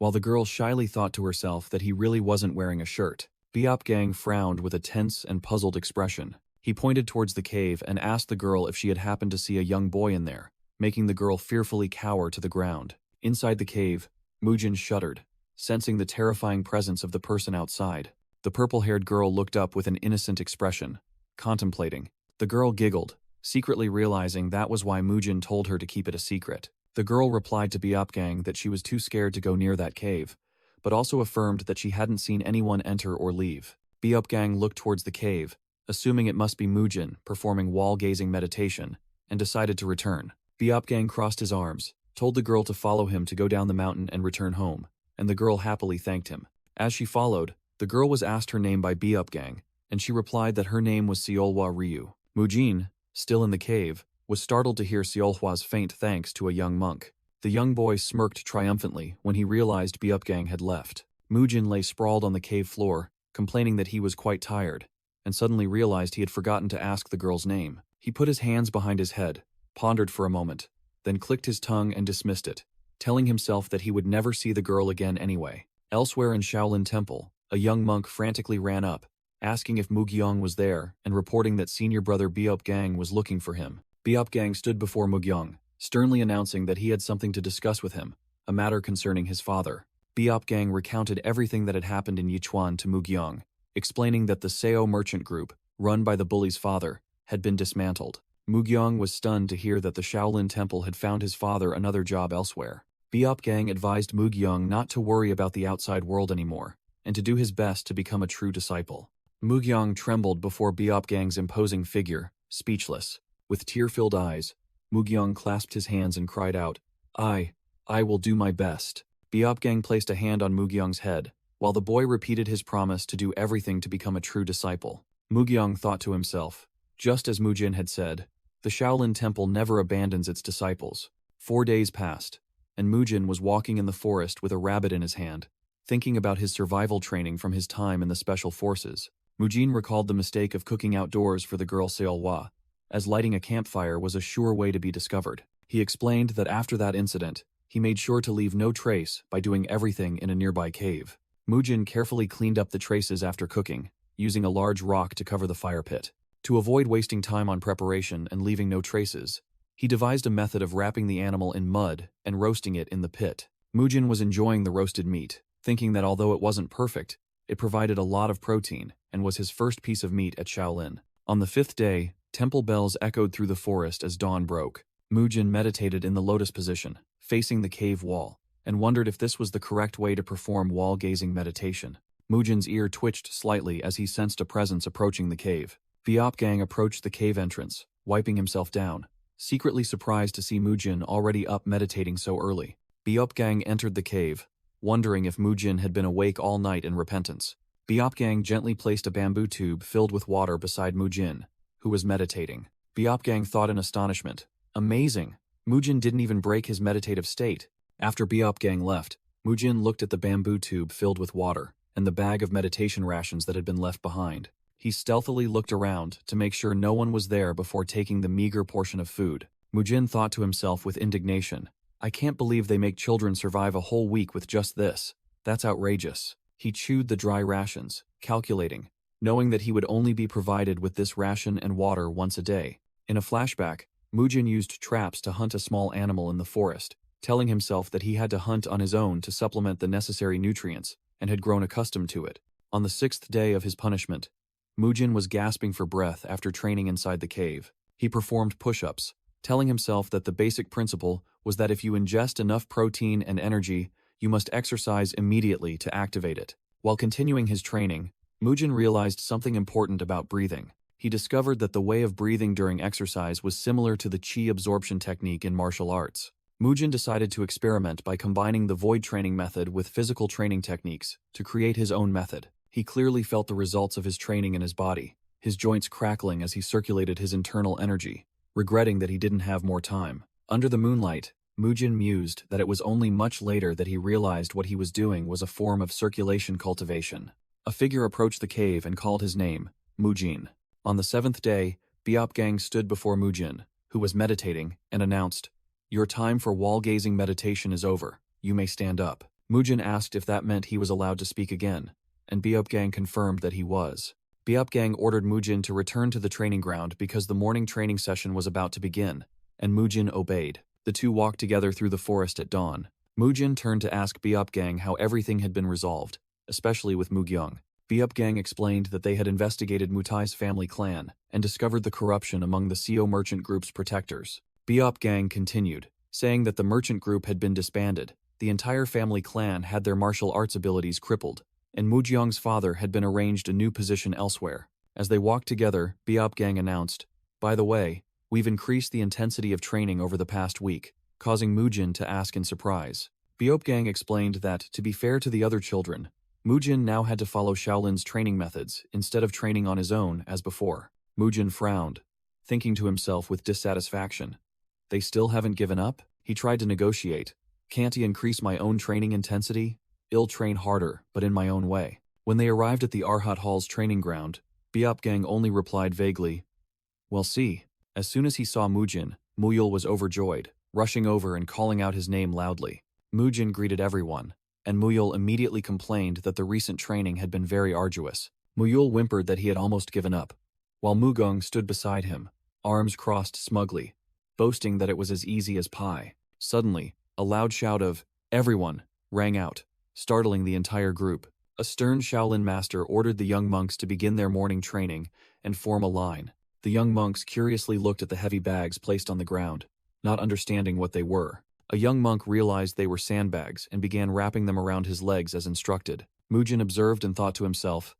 while the girl shyly thought to herself that he really wasn't wearing a shirt. Biopgang frowned with a tense and puzzled expression. He pointed towards the cave and asked the girl if she had happened to see a young boy in there, making the girl fearfully cower to the ground. Inside the cave, Mujin shuddered, sensing the terrifying presence of the person outside. The purple-haired girl looked up with an innocent expression, contemplating. The girl giggled, secretly realizing that was why Mujin told her to keep it a secret. The girl replied to Biopgang that she was too scared to go near that cave, but also affirmed that she hadn't seen anyone enter or leave. Biopgang looked towards the cave, assuming it must be Mujin performing wall-gazing meditation, and decided to return. Biopgang crossed his arms, told the girl to follow him to go down the mountain and return home, and the girl happily thanked him. As she followed, the girl was asked her name by Biopgang, and she replied that her name was Seolhwa Ryu. Mujin, still in the cave, was startled to hear Seolhwa's faint thanks to a young monk. The young boy smirked triumphantly when he realized Biopgang had left. Mujin lay sprawled on the cave floor, complaining that he was quite tired, and suddenly realized he had forgotten to ask the girl's name. He put his hands behind his head, pondered for a moment, then clicked his tongue and dismissed it, telling himself that he would never see the girl again anyway. Elsewhere in Shaolin Temple, a young monk frantically ran up, asking if Mugyong was there and reporting that senior brother Biopgang was looking for him. Biopgang stood before Mugyong, sternly announcing that he had something to discuss with him, a matter concerning his father. Biopgang recounted everything that had happened in Yichuan to Mugyong, explaining that the Seo merchant group, run by the bully's father, had been dismantled. Mugyong was stunned to hear that the Shaolin Temple had found his father another job elsewhere. Biopgang advised Mugyong not to worry about the outside world anymore, and to do his best to become a true disciple. Mugyong trembled before Biopgang's imposing figure, speechless. With tear-filled eyes, Mugyong clasped his hands and cried out, I will do my best." Biopgang placed a hand on Mugyong's head, while the boy repeated his promise to do everything to become a true disciple. Mugyong thought to himself, just as Mujin had said, the Shaolin Temple never abandons its disciples. 4 days passed, and Mujin was walking in the forest with a rabbit in his hand, thinking about his survival training from his time in the Special Forces. Mujin recalled the mistake of cooking outdoors for the girl Seolhwa, as lighting a campfire was a sure way to be discovered. He explained that after that incident, he made sure to leave no trace by doing everything in a nearby cave. Mujin carefully cleaned up the traces after cooking, using a large rock to cover the fire pit. To avoid wasting time on preparation and leaving no traces, he devised a method of wrapping the animal in mud and roasting it in the pit. Mujin was enjoying the roasted meat, thinking that although it wasn't perfect, it provided a lot of protein and was his first piece of meat at Shaolin. On the 5th day, temple bells echoed through the forest as dawn broke. Mujin meditated in the lotus position, facing the cave wall, and wondered if this was the correct way to perform wall-gazing meditation. Mujin's ear twitched slightly as he sensed a presence approaching the cave. Biopgang approached the cave entrance, wiping himself down, secretly surprised to see Mujin already up meditating so early. Biopgang entered the cave, wondering if Mujin had been awake all night in repentance. Biopgang gently placed a bamboo tube filled with water beside Mujin, who was meditating. Biopgang thought in astonishment, amazing! Mujin didn't even break his meditative state. After Biopgang left, Mujin looked at the bamboo tube filled with water and the bag of meditation rations that had been left behind. He stealthily looked around to make sure no one was there before taking the meager portion of food. Mujin thought to himself with indignation, I can't believe they make children survive a whole week with just this. That's outrageous. He chewed the dry rations, calculating, knowing that he would only be provided with this ration and water once a day. In a flashback, Mujin used traps to hunt a small animal in the forest, telling himself that he had to hunt on his own to supplement the necessary nutrients, and had grown accustomed to it. On the 6th day of his punishment, Mujin was gasping for breath after training inside the cave. He performed push-ups, telling himself that the basic principle was that if you ingest enough protein and energy, you must exercise immediately to activate it. While continuing his training, Mujin realized something important about breathing. He discovered that the way of breathing during exercise was similar to the qi absorption technique in martial arts. Mujin decided to experiment by combining the void training method with physical training techniques to create his own method. He clearly felt the results of his training in his body, his joints crackling as he circulated his internal energy, regretting that he didn't have more time. Under the moonlight, Mujin mused that it was only much later that he realized what he was doing was a form of circulation cultivation. A figure approached the cave and called his name, Mujin. On the 7th day, Biopgang stood before Mujin, who was meditating, and announced, Your time for wall-gazing meditation is over. You may stand up. Mujin asked if that meant he was allowed to speak again, and Biopgang confirmed that he was. Biopgang ordered Mujin to return to the training ground because the morning training session was about to begin, and Mujin obeyed. The two walked together through the forest at dawn. Mujin turned to ask Biopgang how everything had been resolved, especially with Mugyung. Biopgang explained that they had investigated Mutai's family clan and discovered the corruption among the Seo merchant group's protectors. Biopgang continued, saying that the merchant group had been disbanded, the entire family clan had their martial arts abilities crippled, and Mugyung's father had been arranged a new position elsewhere. As they walked together, Biopgang announced, "By the way, we've increased the intensity of training over the past week," causing Mujin to ask in surprise. Biopgang explained that, to be fair to the other children, Mujin now had to follow Shaolin's training methods instead of training on his own as before. Mujin frowned, thinking to himself with dissatisfaction. They still haven't given up? He tried to negotiate. Can't he increase my own training intensity? I'll train harder, but in my own way. When they arrived at the Arhat Hall's training ground, Biopgang only replied vaguely, "Well, see." As soon as he saw Mujin, Muyul was overjoyed, rushing over and calling out his name loudly. Mujin greeted everyone, and Muyul immediately complained that the recent training had been very arduous. Muyul whimpered that he had almost given up, while Mugong stood beside him, arms crossed smugly, boasting that it was as easy as pie. Suddenly, a loud shout of, "Everyone!" rang out, startling the entire group. A stern Shaolin master ordered the young monks to begin their morning training and form a line. The young monks curiously looked at the heavy bags placed on the ground, not understanding what they were. A young monk realized they were sandbags and began wrapping them around his legs as instructed. Mujin observed and thought to himself,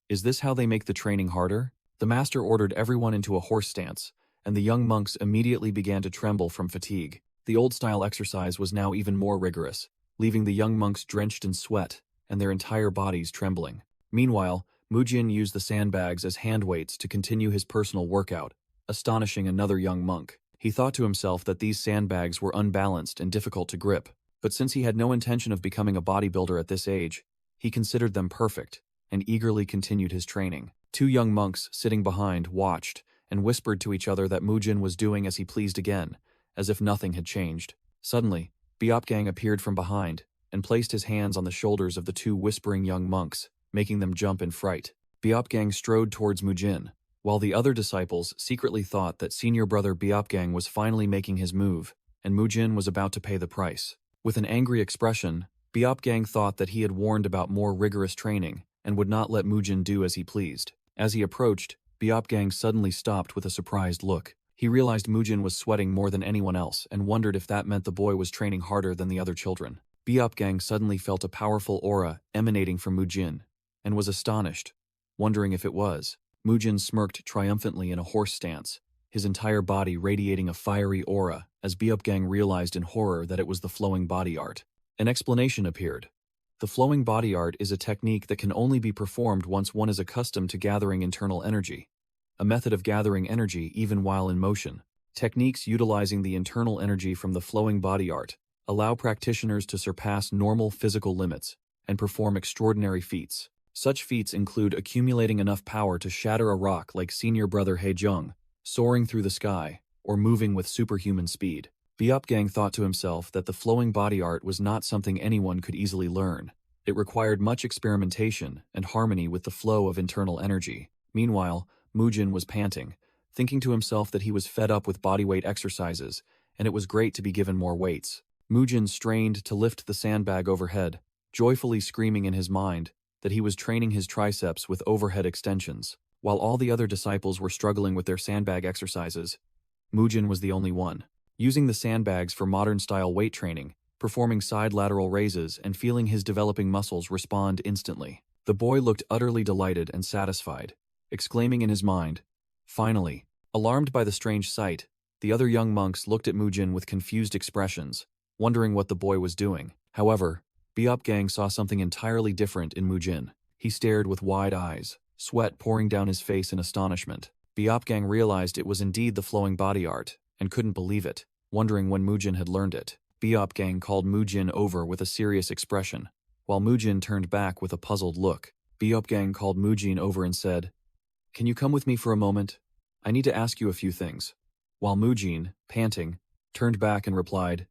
"Is this how they make the training harder?" The master ordered everyone into a horse stance, and the young monks immediately began to tremble from fatigue. The old-style exercise was now even more rigorous, leaving the young monks drenched in sweat and their entire bodies trembling. Meanwhile, Mujin used the sandbags as hand weights to continue his personal workout, astonishing another young monk. He thought to himself that these sandbags were unbalanced and difficult to grip, but since he had no intention of becoming a bodybuilder at this age, he considered them perfect and eagerly continued his training. Two young monks sitting behind watched and whispered to each other that Mujin was doing as he pleased again, as if nothing had changed. Suddenly, Biopgang appeared from behind and placed his hands on the shoulders of the two whispering young monks, making them jump in fright. Biopgang strode towards Mujin, while the other disciples secretly thought that senior brother Biopgang was finally making his move, and Mujin was about to pay the price. With an angry expression, Biopgang thought that he had warned about more rigorous training and would not let Mujin do as he pleased. As he approached, Biopgang suddenly stopped with a surprised look. He realized Mujin was sweating more than anyone else and wondered if that meant the boy was training harder than the other children. Biopgang suddenly felt a powerful aura emanating from Mujin and was astonished, wondering if it was. Mujin smirked triumphantly in a horse stance, his entire body radiating a fiery aura as Biopgang realized in horror that it was the flowing body art. An explanation appeared. The flowing body art is a technique that can only be performed once one is accustomed to gathering internal energy, a method of gathering energy even while in motion. Techniques utilizing the internal energy from the flowing body art allow practitioners to surpass normal physical limits and perform extraordinary feats. Such feats include accumulating enough power to shatter a rock like senior brother Heijung, soaring through the sky, or moving with superhuman speed. Biopgang thought to himself that the flowing body art was not something anyone could easily learn. It required much experimentation and harmony with the flow of internal energy. Meanwhile, Mujin was panting, thinking to himself that he was fed up with bodyweight exercises, and it was great to be given more weights. Mujin strained to lift the sandbag overhead, joyfully screaming in his mind that he was training his triceps with overhead extensions. While all the other disciples were struggling with their sandbag exercises, Mujin was the only one. Using the sandbags for modern-style weight training, performing side lateral raises and feeling his developing muscles respond instantly. The boy looked utterly delighted and satisfied, exclaiming in his mind, "Finally!" Alarmed by the strange sight, the other young monks looked at Mujin with confused expressions, wondering what the boy was doing. However, Biopgang saw something entirely different in Mujin. He stared with wide eyes, sweat pouring down his face in astonishment. Biopgang realized it was indeed the flowing body art, and couldn't believe it, wondering when Mujin had learned it. Biopgang called Mujin over with a serious expression, while Mujin turned back with a puzzled look. Biopgang called Mujin over and said, "Can you come with me for a moment? I need to ask you a few things." While Mujin, panting, turned back and replied,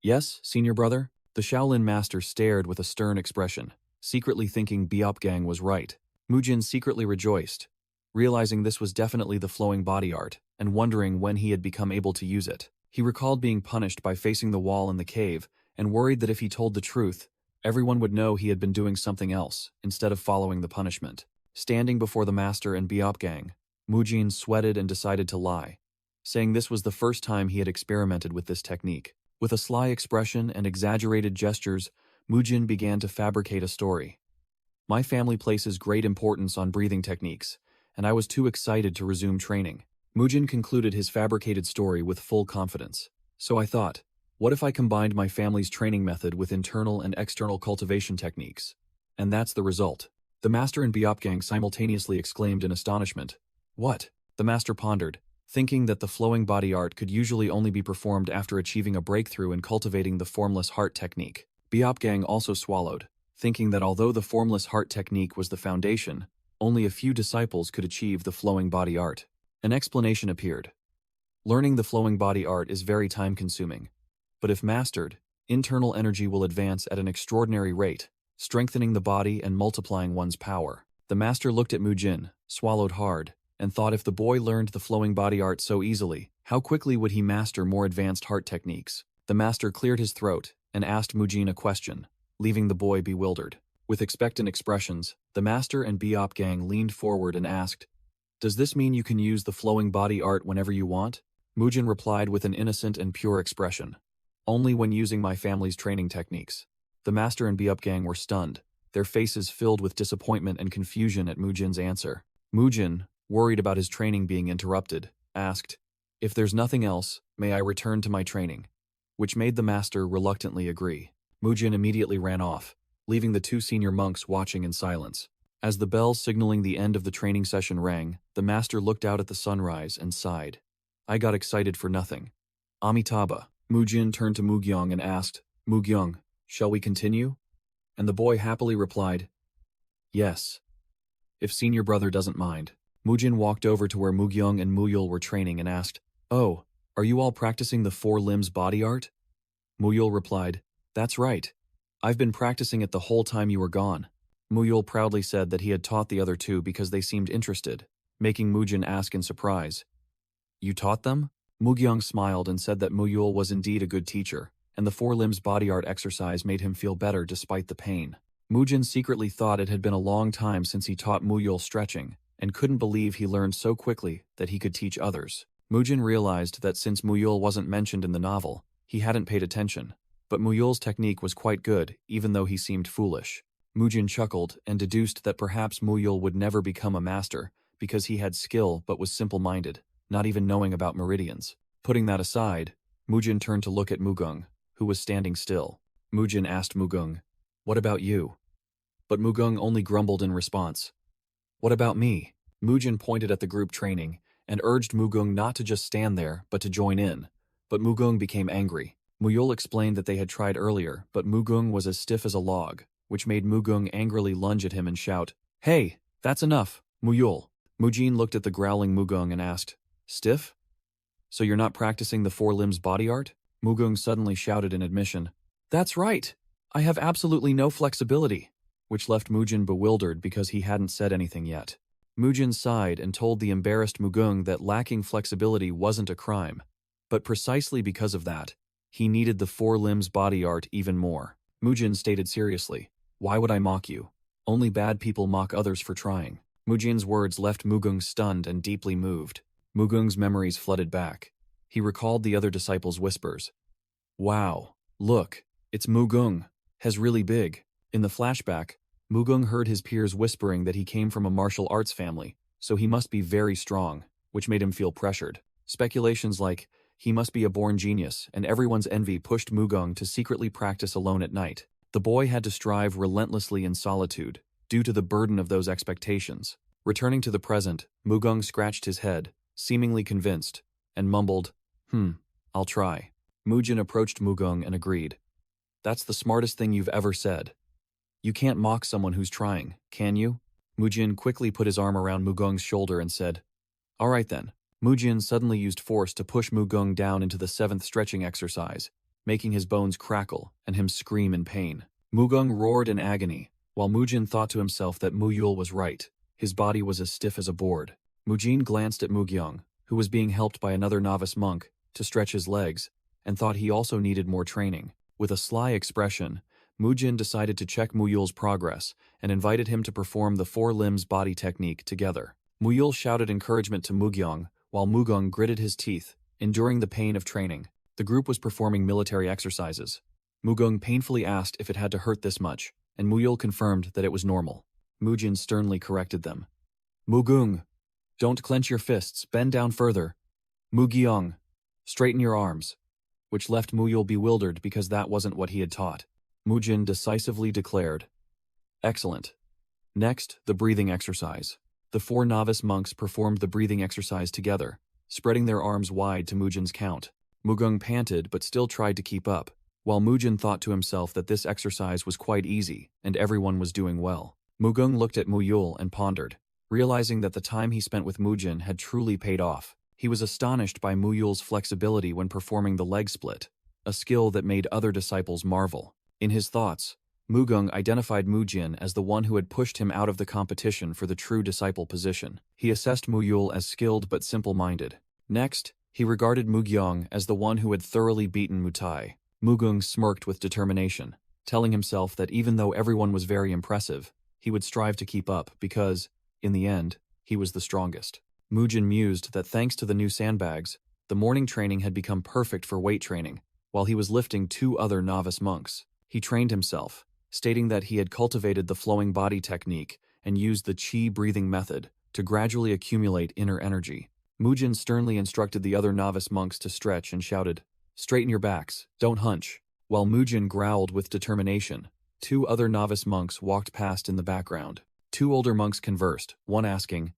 "Yes, senior brother?" The Shaolin master stared with a stern expression, secretly thinking Biopgang was right. Mujin secretly rejoiced, realizing this was definitely the flowing body art, and wondering when he had become able to use it. He recalled being punished by facing the wall in the cave, and worried that if he told the truth, everyone would know he had been doing something else, instead of following the punishment. Standing before the master and Biopgang, Mujin sweated and decided to lie, saying this was the first time he had experimented with this technique. With a sly expression and exaggerated gestures, Mujin began to fabricate a story. My family places great importance on breathing techniques, and I was too excited to resume training. Mujin concluded his fabricated story with full confidence. So I thought, what if I combined my family's training method with internal and external cultivation techniques? And that's the result. The master and Biopgang simultaneously exclaimed in astonishment. What? The master pondered, thinking that the flowing body art could usually only be performed after achieving a breakthrough in cultivating the formless heart technique. Biopgang also swallowed, thinking that although the formless heart technique was the foundation, only a few disciples could achieve the flowing body art. An explanation appeared. Learning the flowing body art is very time-consuming, but if mastered, internal energy will advance at an extraordinary rate, strengthening the body and multiplying one's power. The master looked at Mujin, swallowed hard, and thought if the boy learned the flowing body art so easily, how quickly would he master more advanced heart techniques? The master cleared his throat and asked Mujin a question, leaving the boy bewildered. With expectant expressions, the master and Biopgang leaned forward and asked, "Does this mean you can use the flowing body art whenever you want?" Mujin replied with an innocent and pure expression. "Only when using my family's training techniques." The master and Biopgang were stunned, their faces filled with disappointment and confusion at Mujin's answer. Mujin, worried about his training being interrupted, asked, "If there's nothing else, may I return to my training?" Which made the master reluctantly agree. Mujin immediately ran off, leaving the two senior monks watching in silence. As the bell signaling the end of the training session rang, the master looked out at the sunrise and sighed. "I got excited for nothing." Amitabha. Mujin turned to Mugyong and asked, "Mugyong, shall we continue?" And the boy happily replied, "Yes, if senior brother doesn't mind." Mujin walked over to where Mugyong and Muyul were training and asked, "Oh, are you all practicing the four limbs body art?" Muyul replied, "That's right. I've been practicing it the whole time you were gone." Muyul proudly said that he had taught the other two because they seemed interested, making Mujin ask in surprise, "You taught them?" Mugyong smiled and said that Muyul was indeed a good teacher, and the four limbs body art exercise made him feel better despite the pain. Mujin secretly thought it had been a long time since he taught Muyul stretching, and couldn't believe he learned so quickly that he could teach others. Mujin realized that since Muyul wasn't mentioned in the novel, he hadn't paid attention, but Muyul's technique was quite good, even though he seemed foolish. Mujin chuckled and deduced that perhaps Muyul would never become a master because he had skill but was simple-minded, not even knowing about meridians. Putting that aside, Mujin turned to look at Mugung, who was standing still. Mujin asked Mugung, "What about you?" But Mugung only grumbled in response. "What about me?" Mujin pointed at the group training and urged Mugung not to just stand there, but to join in. But Mugung became angry. Muyul explained that they had tried earlier, but Mugung was as stiff as a log, which made Mugung angrily lunge at him and shout, "Hey, that's enough, Muyul." Mujin looked at the growling Mugung and asked, "Stiff? So you're not practicing the four limbs body art?" Mugung suddenly shouted in admission, "That's right. I have absolutely no flexibility," which left Mujin bewildered because he hadn't said anything yet. Mujin sighed and told the embarrassed Mugung that lacking flexibility wasn't a crime, but precisely because of that, he needed the four limbs body art even more. Mujin stated seriously, "Why would I mock you? Only bad people mock others for trying." Mujin's words left Mugung stunned and deeply moved. Mugung's memories flooded back. He recalled the other disciples' whispers. "Wow, look, it's Mugung, has really big." In the flashback, Mugung heard his peers whispering that he came from a martial arts family, so he must be very strong, which made him feel pressured. Speculations like, he must be a born genius, and everyone's envy pushed Mugung to secretly practice alone at night. The boy had to strive relentlessly in solitude, due to the burden of those expectations. Returning to the present, Mugung scratched his head, seemingly convinced, and mumbled, I'll try." Mujin approached Mugung and agreed. "That's the smartest thing you've ever said. You can't mock someone who's trying, can you?" Mujin quickly put his arm around Mugung's shoulder and said, "All right then." Mujin suddenly used force to push Mugung down into the 7th stretching exercise, making his bones crackle and him scream in pain. Mugung roared in agony, while Mujin thought to himself that Muyul was right. His body was as stiff as a board. Mujin glanced at Mugyong, who was being helped by another novice monk, to stretch his legs, and thought he also needed more training. With a sly expression, Mujin decided to check Muyul's progress and invited him to perform the 4 limbs body technique together. Muyul shouted encouragement to Mugyong, while Mugung gritted his teeth, enduring the pain of training. The group was performing military exercises. Mugung painfully asked if it had to hurt this much, and Muyul confirmed that it was normal. Mujin sternly corrected them. Mugung, don't clench your fists, bend down further. Mugyong, straighten your arms, which left Muyul bewildered because that wasn't what he had taught. Mujin decisively declared, excellent. Next, the breathing exercise. The 4 novice monks performed the breathing exercise together, spreading their arms wide to Mujin's count. Mugung panted but still tried to keep up, while Mujin thought to himself that this exercise was quite easy and everyone was doing well. Mugung looked at Muyul and pondered, realizing that the time he spent with Mujin had truly paid off. He was astonished by Muyul's flexibility when performing the leg split, a skill that made other disciples marvel. In his thoughts, Mugung identified Mujin as the one who had pushed him out of the competition for the true disciple position. He assessed Muyul as skilled but simple-minded. Next, he regarded Mugyong as the one who had thoroughly beaten Mutai. Mugung smirked with determination, telling himself that even though everyone was very impressive, he would strive to keep up because, in the end, he was the strongest. Mujin mused that thanks to the new sandbags, the morning training had become perfect for weight training, while he was lifting 2 other novice monks. He trained himself, stating that he had cultivated the flowing body technique and used the qi breathing method to gradually accumulate inner energy. Mujin sternly instructed the other novice monks to stretch and shouted, straighten your backs, don't hunch. While Mujin growled with determination, 2 other novice monks walked past in the background. 2 older monks conversed, one asking,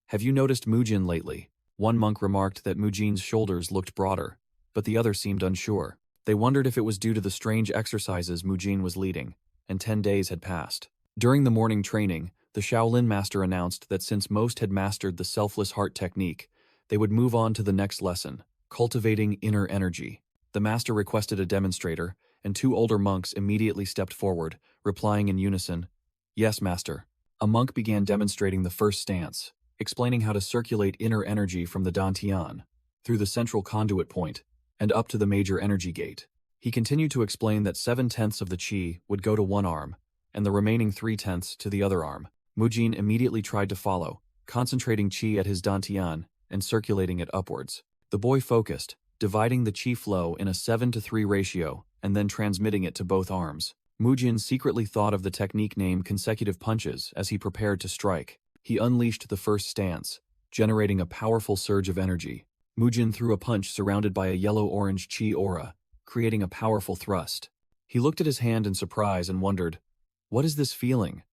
have you noticed Mujin lately? One monk remarked that Mujin's shoulders looked broader, but the other seemed unsure. They wondered if it was due to the strange exercises Mujin was leading, and 10 days had passed. During the morning training, the Shaolin master announced that since most had mastered the selfless heart technique, they would move on to the next lesson, cultivating inner energy. The master requested a demonstrator, and 2 older monks immediately stepped forward, replying in unison, yes, master. A monk began demonstrating the first stance, explaining how to circulate inner energy from the dantian, through the central conduit point, and up to the major energy gate. He continued to explain that 7/10 of the qi would go to one arm, and the remaining 3/10 to the other arm. Mujin immediately tried to follow, concentrating qi at his dantian and circulating it upwards. The boy focused, dividing the qi flow in a 7-to-3 ratio, and then transmitting it to both arms. Mujin secretly thought of the technique named consecutive punches as he prepared to strike. He unleashed the first stance, generating a powerful surge of energy. Mujin threw a punch surrounded by a yellow-orange qi aura, creating a powerful thrust. He looked at his hand in surprise and wondered, what is this feeling?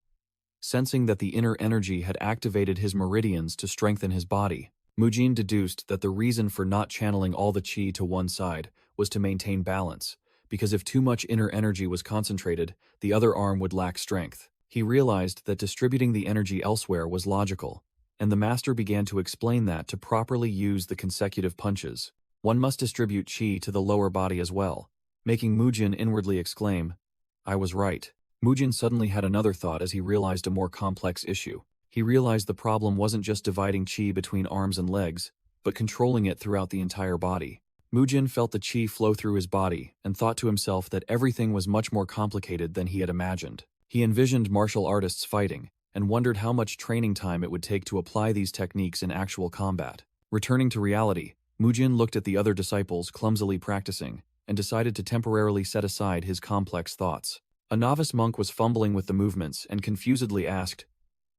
Sensing that the inner energy had activated his meridians to strengthen his body, Mujin deduced that the reason for not channeling all the qi to one side was to maintain balance, because if too much inner energy was concentrated, the other arm would lack strength. He realized that distributing the energy elsewhere was logical, and the master began to explain that to properly use the consecutive punches, one must distribute qi to the lower body as well, making Mujin inwardly exclaim, I was right. Mujin suddenly had another thought as he realized a more complex issue. He realized the problem wasn't just dividing qi between arms and legs, but controlling it throughout the entire body. Mujin felt the qi flow through his body and thought to himself that everything was much more complicated than he had imagined. He envisioned martial artists fighting and wondered how much training time it would take to apply these techniques in actual combat. Returning to reality, Mujin looked at the other disciples clumsily practicing and decided to temporarily set aside his complex thoughts. A novice monk was fumbling with the movements and confusedly asked,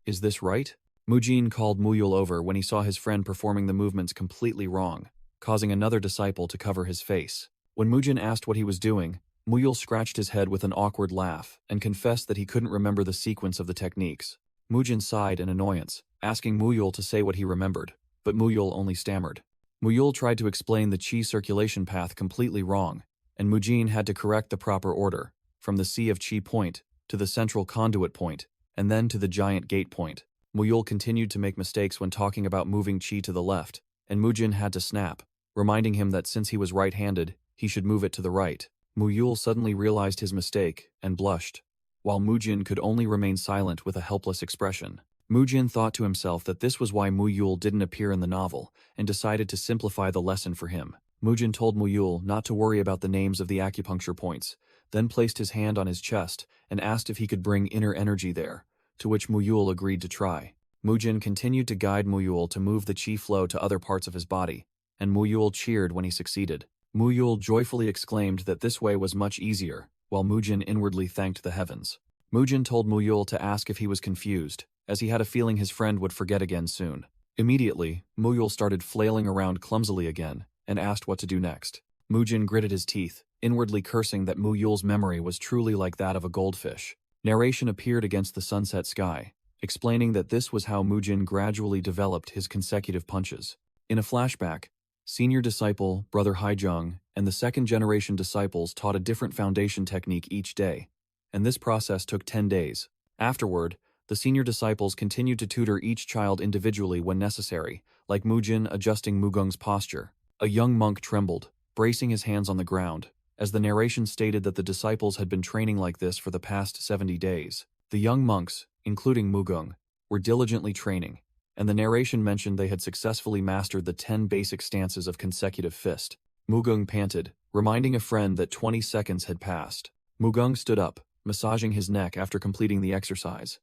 is this right? Mujin called Muyul over when he saw his friend performing the movements completely wrong, causing another disciple to cover his face. When Mujin asked what he was doing, Muyul scratched his head with an awkward laugh and confessed that he couldn't remember the sequence of the techniques. Mujin sighed in annoyance, asking Muyul to say what he remembered, but Muyul only stammered. Muyul tried to explain the qi circulation path completely wrong, and Mujin had to correct the proper order, from the sea of qi point to the central conduit point, and then to the giant gate point. Muyul continued to make mistakes when talking about moving qi to the left, and Mujin had to snap, reminding him that since he was right-handed, he should move it to the right. Yul suddenly realized his mistake and blushed, while Jin could only remain silent with a helpless expression. Jin thought to himself that this was why Yul didn't appear in the novel, and decided to simplify the lesson for him. Jin told Yul not to worry about the names of the acupuncture points, then placed his hand on his chest and asked if he could bring inner energy there, to which Yul agreed to try. Jin continued to guide Yul to move the chi flow to other parts of his body, and Yul cheered when he succeeded. Yul joyfully exclaimed that this way was much easier, while Jin inwardly thanked the heavens. Jin told Yul to ask if he was confused, as he had a feeling his friend would forget again soon. Immediately, Yul started flailing around clumsily again, and asked what to do next. Jin gritted his teeth, inwardly cursing that Yul's memory was truly like that of a goldfish. Narration appeared against the sunset sky, explaining that this was how Jin gradually developed his consecutive punches. In a flashback, senior disciple, Brother Haijung, and the second-generation disciples taught a different foundation technique each day, and this process took 10 days. Afterward, the senior disciples continued to tutor each child individually when necessary, like Jin adjusting Mugung's posture. A young monk trembled, bracing his hands on the ground, as the narration stated that the disciples had been training like this for the past 70 days. The young monks, including Mugung, were diligently training, and the narration mentioned they had successfully mastered the 10 basic stances of consecutive fist. Mugung panted, reminding a friend that 20 seconds had passed. Mugung stood up, massaging his neck after completing the exercise.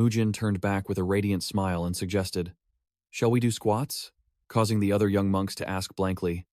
Jin turned back with a radiant smile and suggested, "Shall we do squats?" causing the other young monks to ask blankly,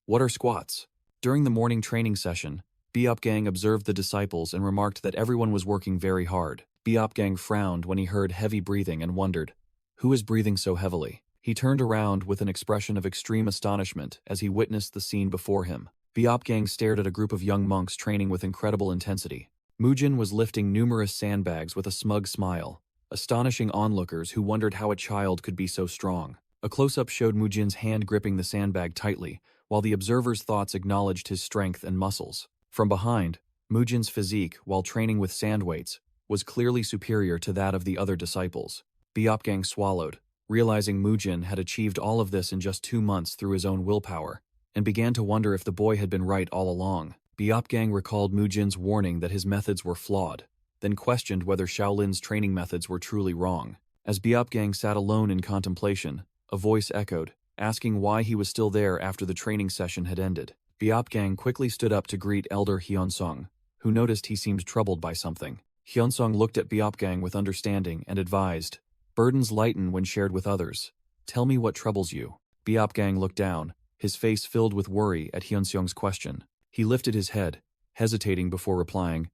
"What are squats?" During the morning training session, Biopgang observed the disciples and remarked that everyone was working very hard. Biopgang frowned when he heard heavy breathing and wondered, "Who is breathing so heavily?" He turned around with an expression of extreme astonishment as he witnessed the scene before him. Biopgang stared at a group of young monks training with incredible intensity. Jin was lifting numerous sandbags with a smug smile, astonishing onlookers who wondered how a child could be so strong. A close-up showed Jin's hand gripping the sandbag tightly, while the observer's thoughts acknowledged his strength and muscles. From behind, Jin's physique, while training with sand weights, was clearly superior to that of the other disciples. Biopgang swallowed, realizing Jin had achieved all of this in just 2 months through his own willpower, and began to wonder if the boy had been right all along. Biopgang recalled Jin's warning that his methods were flawed, then questioned whether Shaolin's training methods were truly wrong. As Biopgang sat alone in contemplation, a voice echoed, asking why he was still there after the training session had ended. Biopgang quickly stood up to greet Elder Hyunsung, who noticed he seemed troubled by something. Hyunsung looked at Biopgang with understanding and advised, "Burdens lighten when shared with others. Tell me what troubles you." Biopgang looked down, his face filled with worry at Hyunsung's question. He lifted his head, hesitating before replying.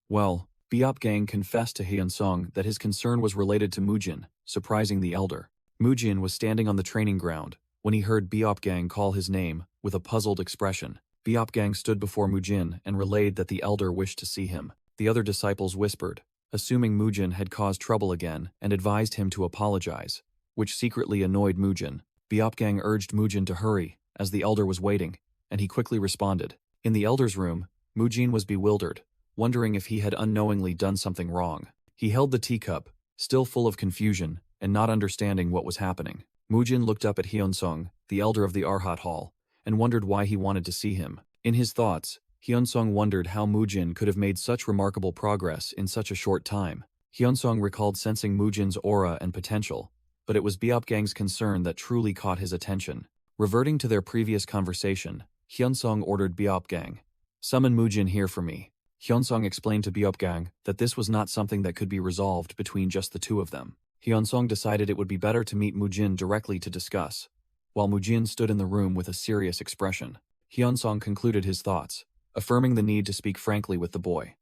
Well, Biopgang confessed to Hyunsung that his concern was related to Jin, surprising the elder. Jin was standing on the training ground when he heard Biopgang call his name with a puzzled expression. Biopgang stood before Jin and relayed that the elder wished to see him. The other disciples whispered, assuming Jin had caused trouble again, and advised him to apologize, which secretly annoyed Jin. Biopgang urged Jin to hurry, as the elder was waiting, and he quickly responded. In the elder's room, Jin was bewildered, wondering if he had unknowingly done something wrong. He held the teacup, still full of confusion, and not understanding what was happening. Jin looked up at Hyunsung, the elder of the Arhat Hall, and wondered why he wanted to see him. In his thoughts, Hyunsung wondered how Jin could have made such remarkable progress in such a short time. Hyunsung recalled sensing Jin's aura and potential, but it was Biopgang's concern that truly caught his attention. Reverting to their previous conversation, Hyunsung ordered Biopgang, "Summon Jin here for me." Hyunsung explained to Biopgang that this was not something that could be resolved between just the two of them. Hyunsung decided it would be better to meet Jin directly to discuss, while Jin stood in the room with a serious expression. Hyunsung concluded his thoughts, affirming the need to speak frankly with the boy.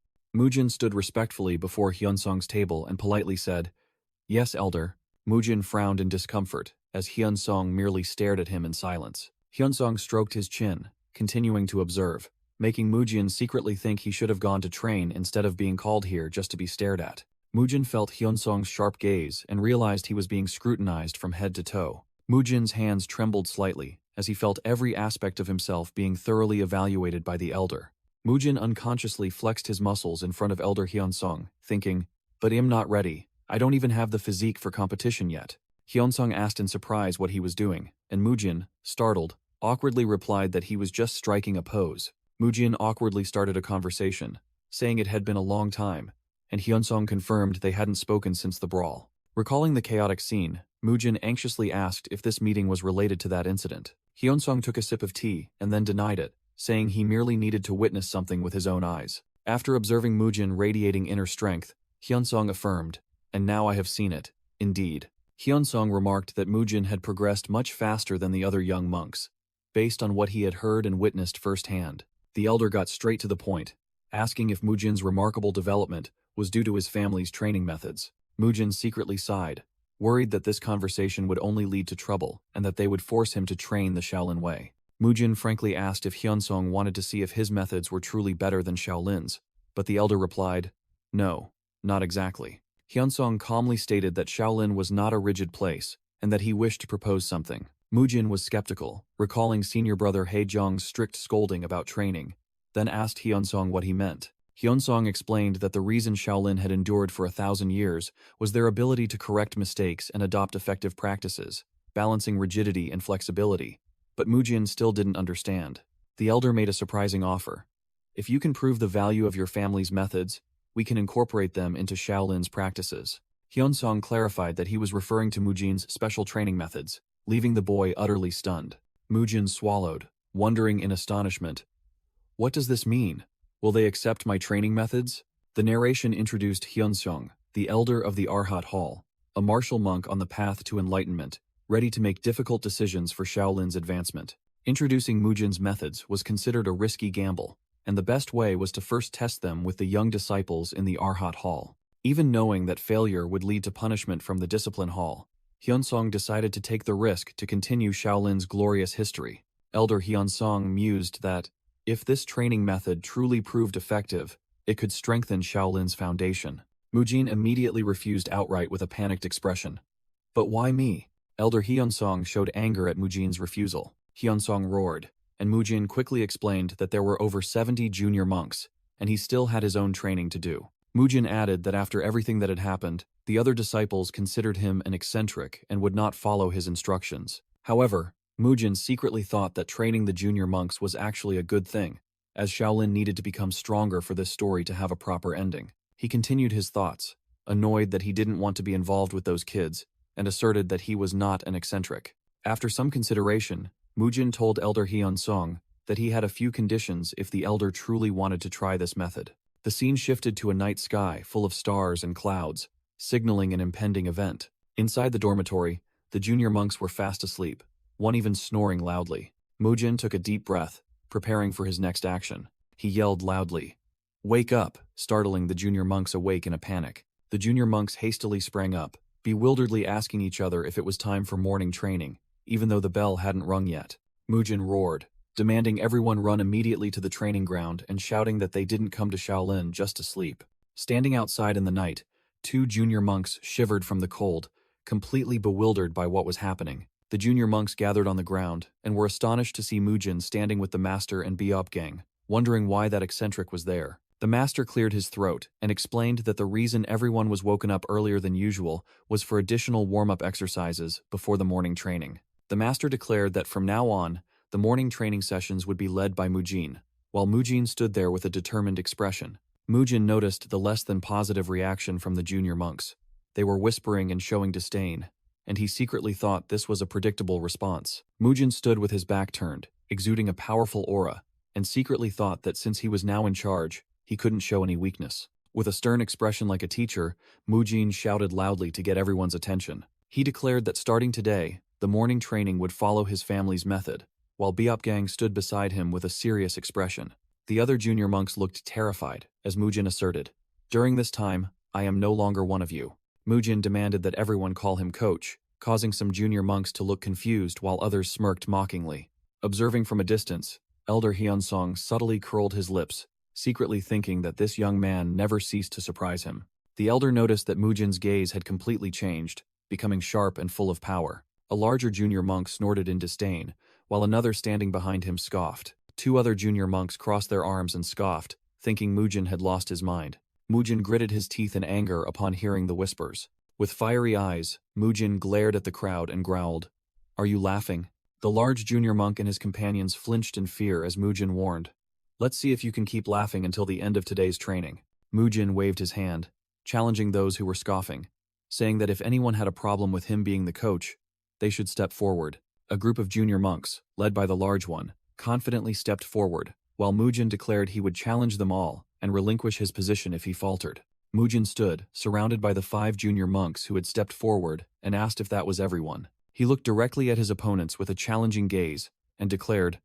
Jin stood respectfully before Hyunsung's table and politely said, "Yes, elder." Jin frowned in discomfort, as Hyunsung merely stared at him in silence. Hyunsung stroked his chin, continuing to observe, making Jin secretly think he should have gone to train instead of being called here just to be stared at. Jin felt Hyunsung's sharp gaze and realized he was being scrutinized from head to toe. Jin's hands trembled slightly, as he felt every aspect of himself being thoroughly evaluated by the elder. Jin unconsciously flexed his muscles in front of Elder Hyunsung, thinking, "But I'm not ready. I don't even have the physique for competition yet." Hyunsung asked in surprise what he was doing, and Jin, startled, awkwardly replied that he was just striking a pose. Mujin awkwardly started a conversation, saying it had been a long time, and Hyunsong confirmed they hadn't spoken since the brawl. Recalling the chaotic scene, Mujin anxiously asked if this meeting was related to that incident. Hyunsong took a sip of tea and then denied it, saying he merely needed to witness something with his own eyes. After observing Mujin radiating inner strength, Hyunsong affirmed, "And now I have seen it, indeed." Hyunsong remarked that Mujin had progressed much faster than the other young monks, based on what he had heard and witnessed firsthand. The elder got straight to the point, asking if Mujin's remarkable development was due to his family's training methods. Mujin secretly sighed, worried that this conversation would only lead to trouble and that they would force him to train the Shaolin way. Mujin frankly asked if Hyunsong wanted to see if his methods were truly better than Shaolin's, but the elder replied, "No, not exactly." Hyunsong calmly stated that Shaolin was not a rigid place and that he wished to propose something. Mujin was skeptical, recalling senior brother Heijong's strict scolding about training, then asked Hyunsong what he meant. Hyunsong explained that the reason Shaolin had endured for 1,000 years was their ability to correct mistakes and adopt effective practices, balancing rigidity and flexibility. But Mujin still didn't understand. The elder made a surprising offer. "If you can prove the value of your family's methods, we can incorporate them into Shaolin's practices." Hyunsong clarified that he was referring to Mujin's special training methods, leaving the boy utterly stunned. Mujin swallowed, wondering in astonishment, "What does this mean? Will they accept my training methods?" The narration introduced Hyunsong, the elder of the Arhat Hall, a martial monk on the path to enlightenment, ready to make difficult decisions for Shaolin's advancement. Introducing Mujin's methods was considered a risky gamble, and the best way was to first test them with the young disciples in the Arhat Hall. Even knowing that failure would lead to punishment from the discipline hall, Hyunsong decided to take the risk to continue Shaolin's glorious history. Elder Hyunsong mused that, if this training method truly proved effective, it could strengthen Shaolin's foundation. Mujin immediately refused outright with a panicked expression. "But why me?" Elder Hyunsong showed anger at Mujin's refusal. Hyunsong roared, and Mujin quickly explained that there were over 70 junior monks, and he still had his own training to do. Mujin added that after everything that had happened, the other disciples considered him an eccentric and would not follow his instructions. However, Mujin secretly thought that training the junior monks was actually a good thing, as Shaolin needed to become stronger for this story to have a proper ending. He continued his thoughts, annoyed that he didn't want to be involved with those kids, and asserted that he was not an eccentric. After some consideration, Mujin told Elder Hyunsong that he had a few conditions if the elder truly wanted to try this method. The scene shifted to a night sky full of stars and clouds, signaling an impending event. Inside the dormitory, the junior monks were fast asleep, one even snoring loudly. Mujin took a deep breath, preparing for his next action. He yelled loudly, "Wake up!" startling the junior monks awake in a panic. The junior monks hastily sprang up, bewilderedly asking each other if it was time for morning training, even though the bell hadn't rung yet. Mujin roared, demanding everyone run immediately to the training ground and shouting that they didn't come to Shaolin just to sleep. Standing outside in the night, 2 junior monks shivered from the cold, completely bewildered by what was happening. The junior monks gathered on the ground and were astonished to see Mujin standing with the master and Beopgang, wondering why that eccentric was there. The master cleared his throat and explained that the reason everyone was woken up earlier than usual was for additional warm-up exercises before the morning training. The master declared that from now on, the morning training sessions would be led by Mujin, while Mujin stood there with a determined expression. Mujin noticed the less than positive reaction from the junior monks. They were whispering and showing disdain, and he secretly thought this was a predictable response. Mujin stood with his back turned, exuding a powerful aura, and secretly thought that since he was now in charge, he couldn't show any weakness. With a stern expression like a teacher, Mujin shouted loudly to get everyone's attention. He declared that starting today, the morning training would follow his family's method, while Beopgang stood beside him with a serious expression. The other junior monks looked terrified, as Mujin asserted, "During this time, I am no longer one of you." Mujin demanded that everyone call him coach, causing some junior monks to look confused while others smirked mockingly. Observing from a distance, Elder Hyunsong subtly curled his lips, secretly thinking that this young man never ceased to surprise him. The elder noticed that Mujin's gaze had completely changed, becoming sharp and full of power. A larger junior monk snorted in disdain, while another standing behind him scoffed. 2 other junior monks crossed their arms and scoffed, thinking Mujin had lost his mind. Mujin gritted his teeth in anger upon hearing the whispers. With fiery eyes, Mujin glared at the crowd and growled, "Are you laughing?" The large junior monk and his companions flinched in fear as Mujin warned, Let's see if you can keep laughing until the end of today's training. Mujin waved his hand, challenging those who were scoffing, saying that if anyone had a problem with him being the coach, they should step forward. A group of junior monks, led by the large one, confidently stepped forward, while Mujin declared he would challenge them all and relinquish his position if he faltered. Mujin stood, surrounded by the 5 junior monks who had stepped forward, and asked if that was everyone. He looked directly at his opponents with a challenging gaze and declared,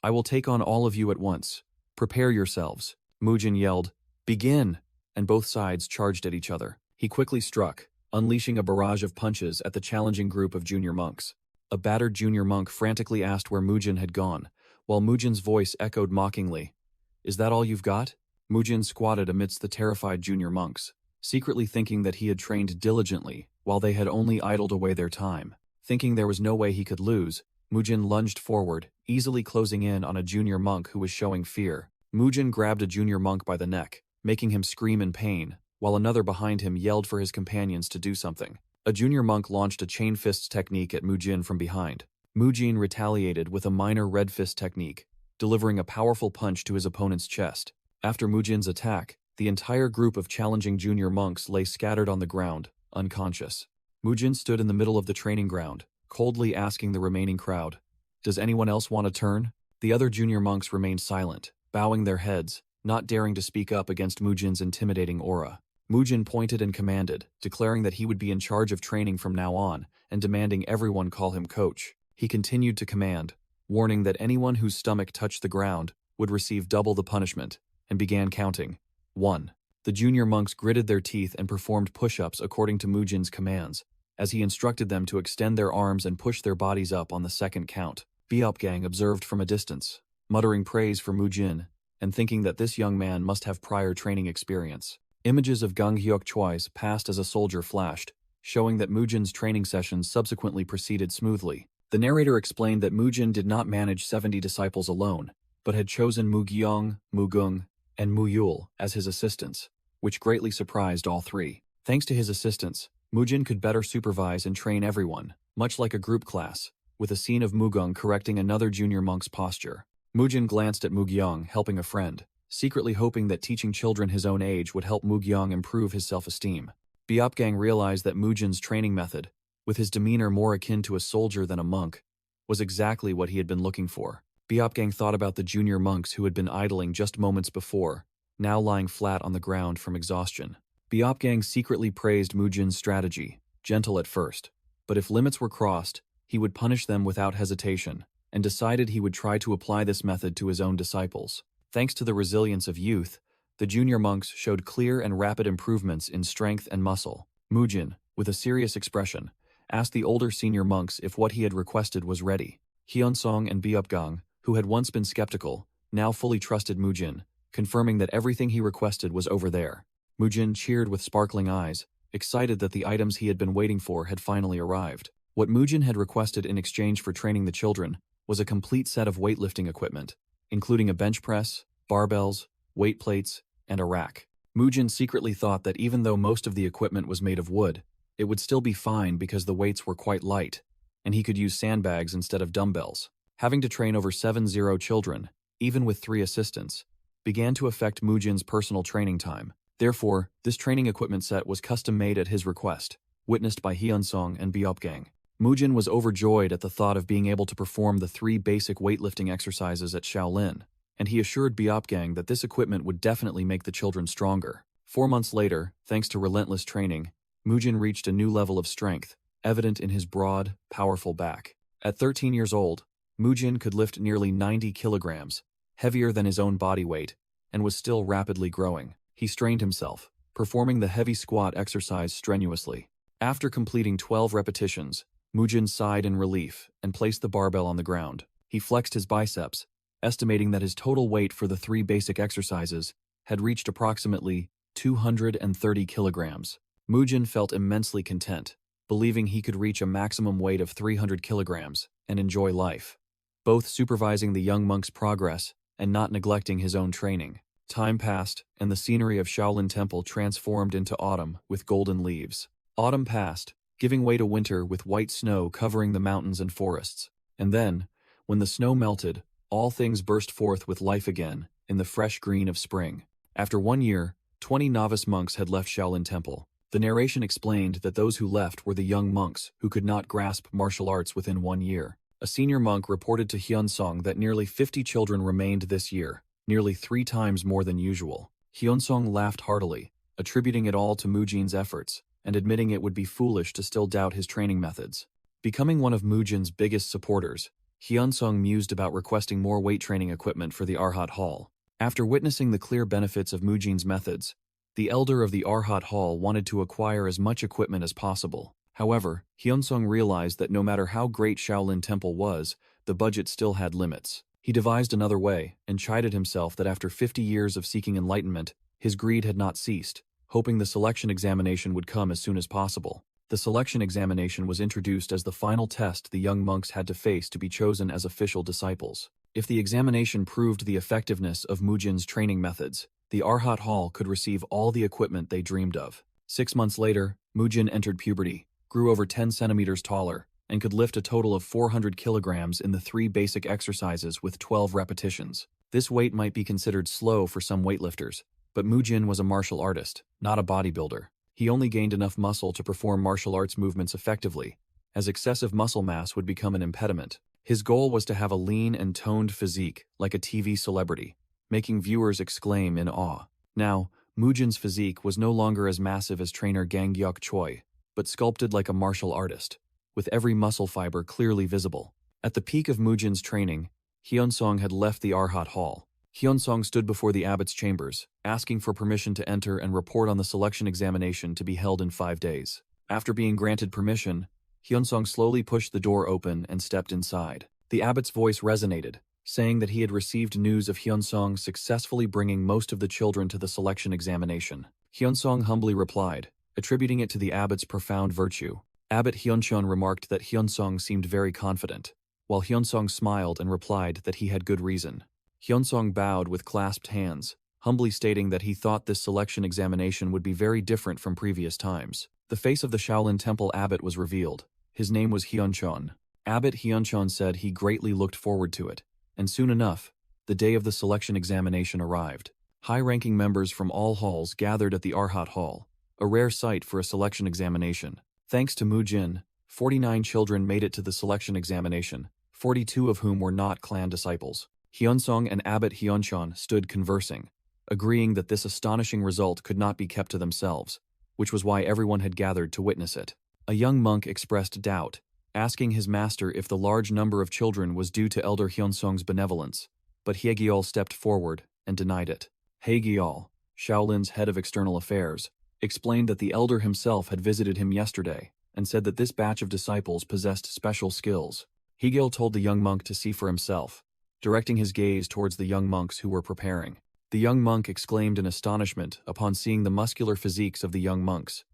"I will take on all of you at once. Prepare yourselves." Mujin yelled, "Begin!" and both sides charged at each other. He quickly struck, unleashing a barrage of punches at the challenging group of junior monks. A battered junior monk frantically asked where Mujin had gone, while Mujin's voice echoed mockingly, "Is that all you've got?" Mujin squatted amidst the terrified junior monks, secretly thinking that he had trained diligently while they had only idled away their time. Thinking there was no way he could lose, Mujin lunged forward, easily closing in on a junior monk who was showing fear. Mujin grabbed a junior monk by the neck, making him scream in pain, while another behind him yelled for his companions to do something. A junior monk launched a chain fists technique at Mujin from behind. Mujin retaliated with a minor red fist technique, delivering a powerful punch to his opponent's chest. After Mujin's attack, the entire group of challenging junior monks lay scattered on the ground, unconscious. Mujin stood in the middle of the training ground, coldly asking the remaining crowd, "Does anyone else want a turn?" The other junior monks remained silent, bowing their heads, not daring to speak up against Mujin's intimidating aura. Mujin pointed and commanded, declaring that he would be in charge of training from now on and demanding everyone call him coach. He continued to command, warning that anyone whose stomach touched the ground would receive double the punishment, and began counting. 1. The junior monks gritted their teeth and performed push-ups according to Mujin's commands, as he instructed them to extend their arms and push their bodies up on the second count. Biopgang observed from a distance, muttering praise for Mujin, and thinking that this young man must have prior training experience. Images of Ganghyuk Choi's past as a soldier flashed, showing that Mujin's training sessions subsequently proceeded smoothly. The narrator explained that Mujin did not manage 70 disciples alone, but had chosen Mugyong, Mugung, and Muyul as his assistants, which greatly surprised all 3. Thanks to his assistants, Mujin could better supervise and train everyone, much like a group class, with a scene of Mugung correcting another junior monk's posture. Mujin glanced at Mugyong helping a friend, secretly hoping that teaching children his own age would help Mugyong improve his self-esteem. Biopgang realized that Mujin's training method, with his demeanor more akin to a soldier than a monk, was exactly what he had been looking for. Biopgang thought about the junior monks who had been idling just moments before, now lying flat on the ground from exhaustion. Biopgang secretly praised Mujin's strategy, gentle at first, but if limits were crossed, he would punish them without hesitation, and decided he would try to apply this method to his own disciples. Thanks to the resilience of youth, the junior monks showed clear and rapid improvements in strength and muscle. Mujin, with a serious expression, asked the older senior monks if what he had requested was ready. Hyunsong and Biopgang, who had once been skeptical, now fully trusted Mujin, confirming that everything he requested was over there. Mujin cheered with sparkling eyes, excited that the items he had been waiting for had finally arrived. What Mujin had requested in exchange for training the children was a complete set of weightlifting equipment, including a bench press, barbells, weight plates, and a rack. Mujin secretly thought that even though most of the equipment was made of wood, it would still be fine because the weights were quite light, and he could use sandbags instead of dumbbells. Having to train over 70 children, even with 3 assistants, began to affect Mujin's personal training time. Therefore, this training equipment set was custom-made at his request, witnessed by Hyunsong and Biopgang. Mujin was overjoyed at the thought of being able to perform the 3 basic weightlifting exercises at Shaolin, and he assured Biopgang that this equipment would definitely make the children stronger. 4 months later, thanks to relentless training, Mujin reached a new level of strength, evident in his broad, powerful back. At 13 years old, Mujin could lift nearly 90 kilograms, heavier than his own body weight, and was still rapidly growing. He strained himself, performing the heavy squat exercise strenuously. After completing 12 repetitions, Mujin sighed in relief and placed the barbell on the ground. He flexed his biceps, estimating that his total weight for the 3 basic exercises had reached approximately 230 kilograms. Mujin felt immensely content, believing he could reach a maximum weight of 300 kilograms and enjoy life, both supervising the young monk's progress and not neglecting his own training. Time passed, and the scenery of Shaolin Temple transformed into autumn with golden leaves. Autumn passed, giving way to winter with white snow covering the mountains and forests. And then, when the snow melted, all things burst forth with life again, in the fresh green of spring. After 1 year, 20 novice monks had left Shaolin Temple. The narration explained that those who left were the young monks who could not grasp martial arts within 1 year. A senior monk reported to Hyunsong that nearly 50 children remained this year, nearly 3 times more than usual. Hyunsong laughed heartily, attributing it all to Mujin's efforts, and admitting it would be foolish to still doubt his training methods. Becoming one of Mujin's biggest supporters, Hyunsong mused about requesting more weight training equipment for the Arhat Hall. After witnessing the clear benefits of Mujin's methods, the elder of the Arhat Hall wanted to acquire as much equipment as possible. However, Hyunsong realized that no matter how great Shaolin Temple was, the budget still had limits. He devised another way, and chided himself that after 50 years of seeking enlightenment, his greed had not ceased, hoping the selection examination would come as soon as possible. The selection examination was introduced as the final test the young monks had to face to be chosen as official disciples. If the examination proved the effectiveness of Mujin's training methods, the Arhat Hall could receive all the equipment they dreamed of. 6 months later, Mujin entered puberty, grew over 10 centimeters taller, and could lift a total of 400 kilograms in the 3 basic exercises with 12 repetitions. This weight might be considered slow for some weightlifters, but Mujin was a martial artist, not a bodybuilder. He only gained enough muscle to perform martial arts movements effectively, as excessive muscle mass would become an impediment. His goal was to have a lean and toned physique, like a TV celebrity, making viewers exclaim in awe. Now, Mujin's physique was no longer as massive as trainer Gangyok Choi, but sculpted like a martial artist, with every muscle fiber clearly visible. At the peak of Mujin's training, Hyunsong had left the Arhat Hall. Hyunsong stood before the abbot's chambers, asking for permission to enter and report on the selection examination to be held in 5 days. After being granted permission, Hyunsong slowly pushed the door open and stepped inside. The abbot's voice resonated, saying that he had received news of Hyunsong successfully bringing most of the children to the selection examination. Hyunsong humbly replied, attributing it to the abbot's profound virtue. Abbot Hyunchon remarked that Hyunsong seemed very confident, while Hyunsong smiled and replied that he had good reason. Hyunsong bowed with clasped hands, humbly stating that he thought this selection examination would be very different from previous times. The face of the Shaolin Temple abbot was revealed. His name was Hyunchon. Abbot Hyunchon said he greatly looked forward to it, and soon enough, the day of the selection examination arrived. High-ranking members from all halls gathered at the Arhat Hall, a rare sight for a selection examination. Thanks to Mujin, 49 children made it to the selection examination, 42 of whom were not clan disciples. Hyunsong and Abbot Hyunchon stood conversing, agreeing that this astonishing result could not be kept to themselves, which was why everyone had gathered to witness it. A young monk expressed doubt, asking his master if the large number of children was due to Elder Hyunsong's benevolence, but Haegyeol stepped forward and denied it. Haegyeol, Shaolin's head of external affairs, explained that the elder himself had visited him yesterday and said that this batch of disciples possessed special skills. Haegyeol told the young monk to see for himself, directing his gaze towards the young monks who were preparing. The young monk exclaimed in astonishment upon seeing the muscular physiques of the young monks.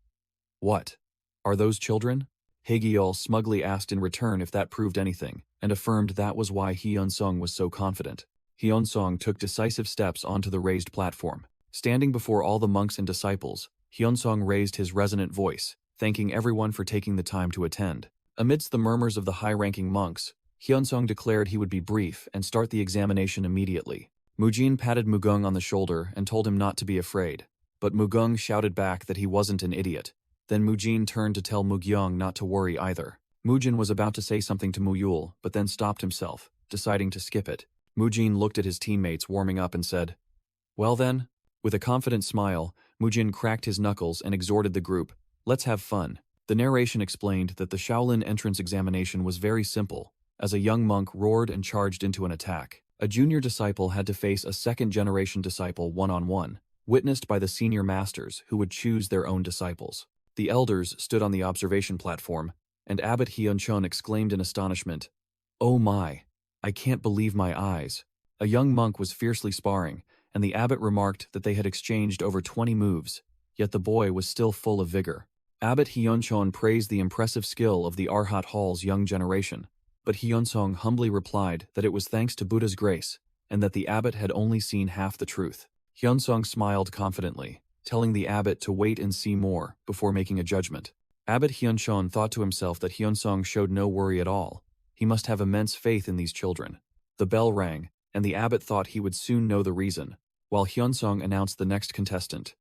"What? Are those children?" Haegyeol smugly asked in return if that proved anything, and affirmed that was why Hyunsong was so confident. Hyunsong took decisive steps onto the raised platform. Standing before all the monks and disciples, Hyunsong raised his resonant voice, thanking everyone for taking the time to attend. Amidst the murmurs of the high-ranking monks, Hyunsong declared he would be brief and start the examination immediately. Mujin patted Mugung on the shoulder and told him not to be afraid, but Mugung shouted back that he wasn't an idiot. Then Mujin turned to tell Mugyong not to worry either. Mujin was about to say something to Muyul, but then stopped himself, deciding to skip it. Mujin looked at his teammates warming up and said, "Well then?" With a confident smile, Mujin cracked his knuckles and exhorted the group, "Let's have fun." The narration explained that the Shaolin entrance examination was very simple, as a young monk roared and charged into an attack. A junior disciple had to face a second-generation disciple one-on-one, witnessed by the senior masters who would choose their own disciples. The elders stood on the observation platform, and Abbot Hyunchon exclaimed in astonishment, "Oh my! I can't believe my eyes." A young monk was fiercely sparring, and the abbot remarked that they had exchanged over 20 moves, yet the boy was still full of vigor. Abbot Hyunchon praised the impressive skill of the Arhat Hall's young generation, but Hyunsong humbly replied that it was thanks to Buddha's grace, and that the abbot had only seen half the truth. Hyunsong smiled confidently, telling the abbot to wait and see more before making a judgment. Abbot Hyunchon thought to himself that Hyunsong showed no worry at all. He must have immense faith in these children. The bell rang, and the abbot thought he would soon know the reason, while Hyunsung announced the next contestant.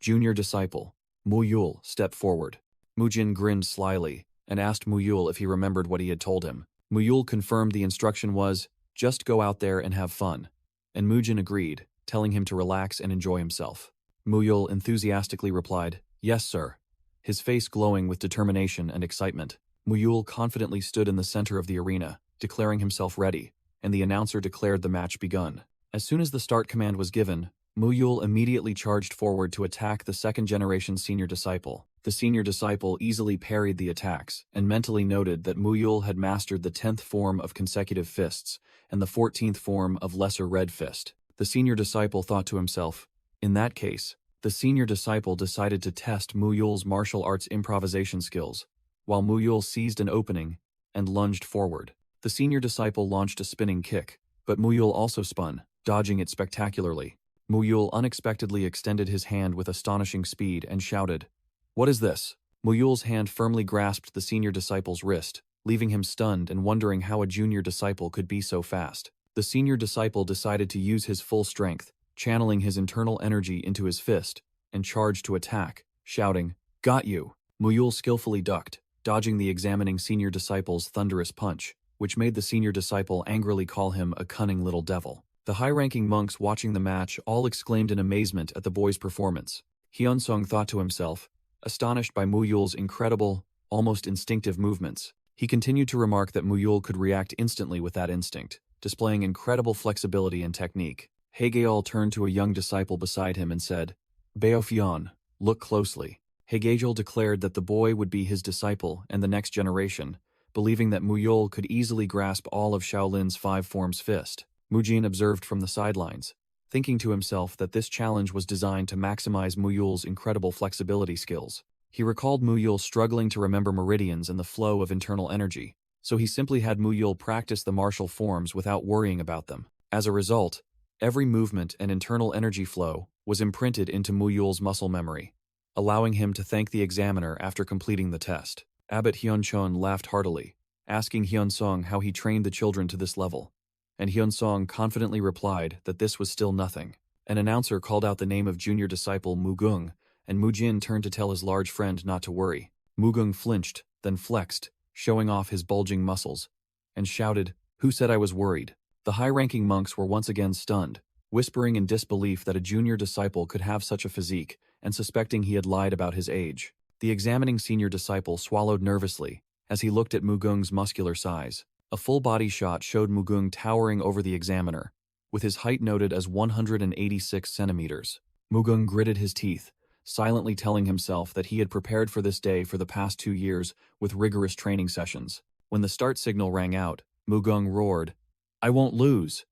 Junior disciple, Muyul, stepped forward. Mujin grinned slyly and asked Muyul if he remembered what he had told him. Muyul confirmed the instruction was, just go out there and have fun. And Mujin agreed, telling him to relax and enjoy himself. Muyul enthusiastically replied, yes, sir. His face glowing with determination and excitement. Muyul confidently stood in the center of the arena, declaring himself ready, and the announcer declared the match begun. As soon as the start command was given, Muyul immediately charged forward to attack the second-generation senior disciple. The senior disciple easily parried the attacks, and mentally noted that Muyul had mastered the 10th form of consecutive fists, and the 14th form of lesser red fist. The senior disciple thought to himself, in that case, the senior disciple decided to test Muyul's martial arts improvisation skills, while Muyul seized an opening and lunged forward. The senior disciple launched a spinning kick, but Muyul also spun, dodging it spectacularly. Muyul unexpectedly extended his hand with astonishing speed and shouted, what is this? Muyul's hand firmly grasped the senior disciple's wrist, leaving him stunned and wondering how a junior disciple could be so fast. The senior disciple decided to use his full strength, channeling his internal energy into his fist, and charged to attack, shouting, got you! Muyul skillfully ducked, dodging the examining senior disciple's thunderous punch, which made the senior disciple angrily call him a cunning little devil. The high-ranking monks watching the match all exclaimed in amazement at the boy's performance. Hyunsung thought to himself, astonished by Muyul's incredible, almost instinctive movements. He continued to remark that Muyul could react instantly with that instinct, displaying incredible flexibility and technique. Haegeol turned to a young disciple beside him and said, Beofyeon, look closely. Haegeol declared that the boy would be his disciple and the next generation, believing that Muyul could easily grasp all of Shaolin's 5 forms fist. Mujin observed from the sidelines, thinking to himself that this challenge was designed to maximize Muyul's incredible flexibility skills. He recalled Muyul struggling to remember meridians and the flow of internal energy, so he simply had Muyul practice the martial forms without worrying about them. As a result, every movement and internal energy flow was imprinted into Muyul's muscle memory, allowing him to thank the examiner after completing the test. Abbot Hyunchon laughed heartily, asking Hyunsung how he trained the children to this level, and Hyunsung confidently replied that this was still nothing. An announcer called out the name of junior disciple Mugung, and Mujin turned to tell his large friend not to worry. Mugung flinched, then flexed, showing off his bulging muscles, and shouted, who said I was worried? The high-ranking monks were once again stunned, whispering in disbelief that a junior disciple could have such a physique, and suspecting he had lied about his age. The examining senior disciple swallowed nervously as he looked at Mugung's muscular size. A full-body shot showed Mugung towering over the examiner, with his height noted as 186 centimeters. Mugung gritted his teeth, silently telling himself that he had prepared for this day for the past 2 years with rigorous training sessions. When the start signal rang out, Mugung roared, I won't lose,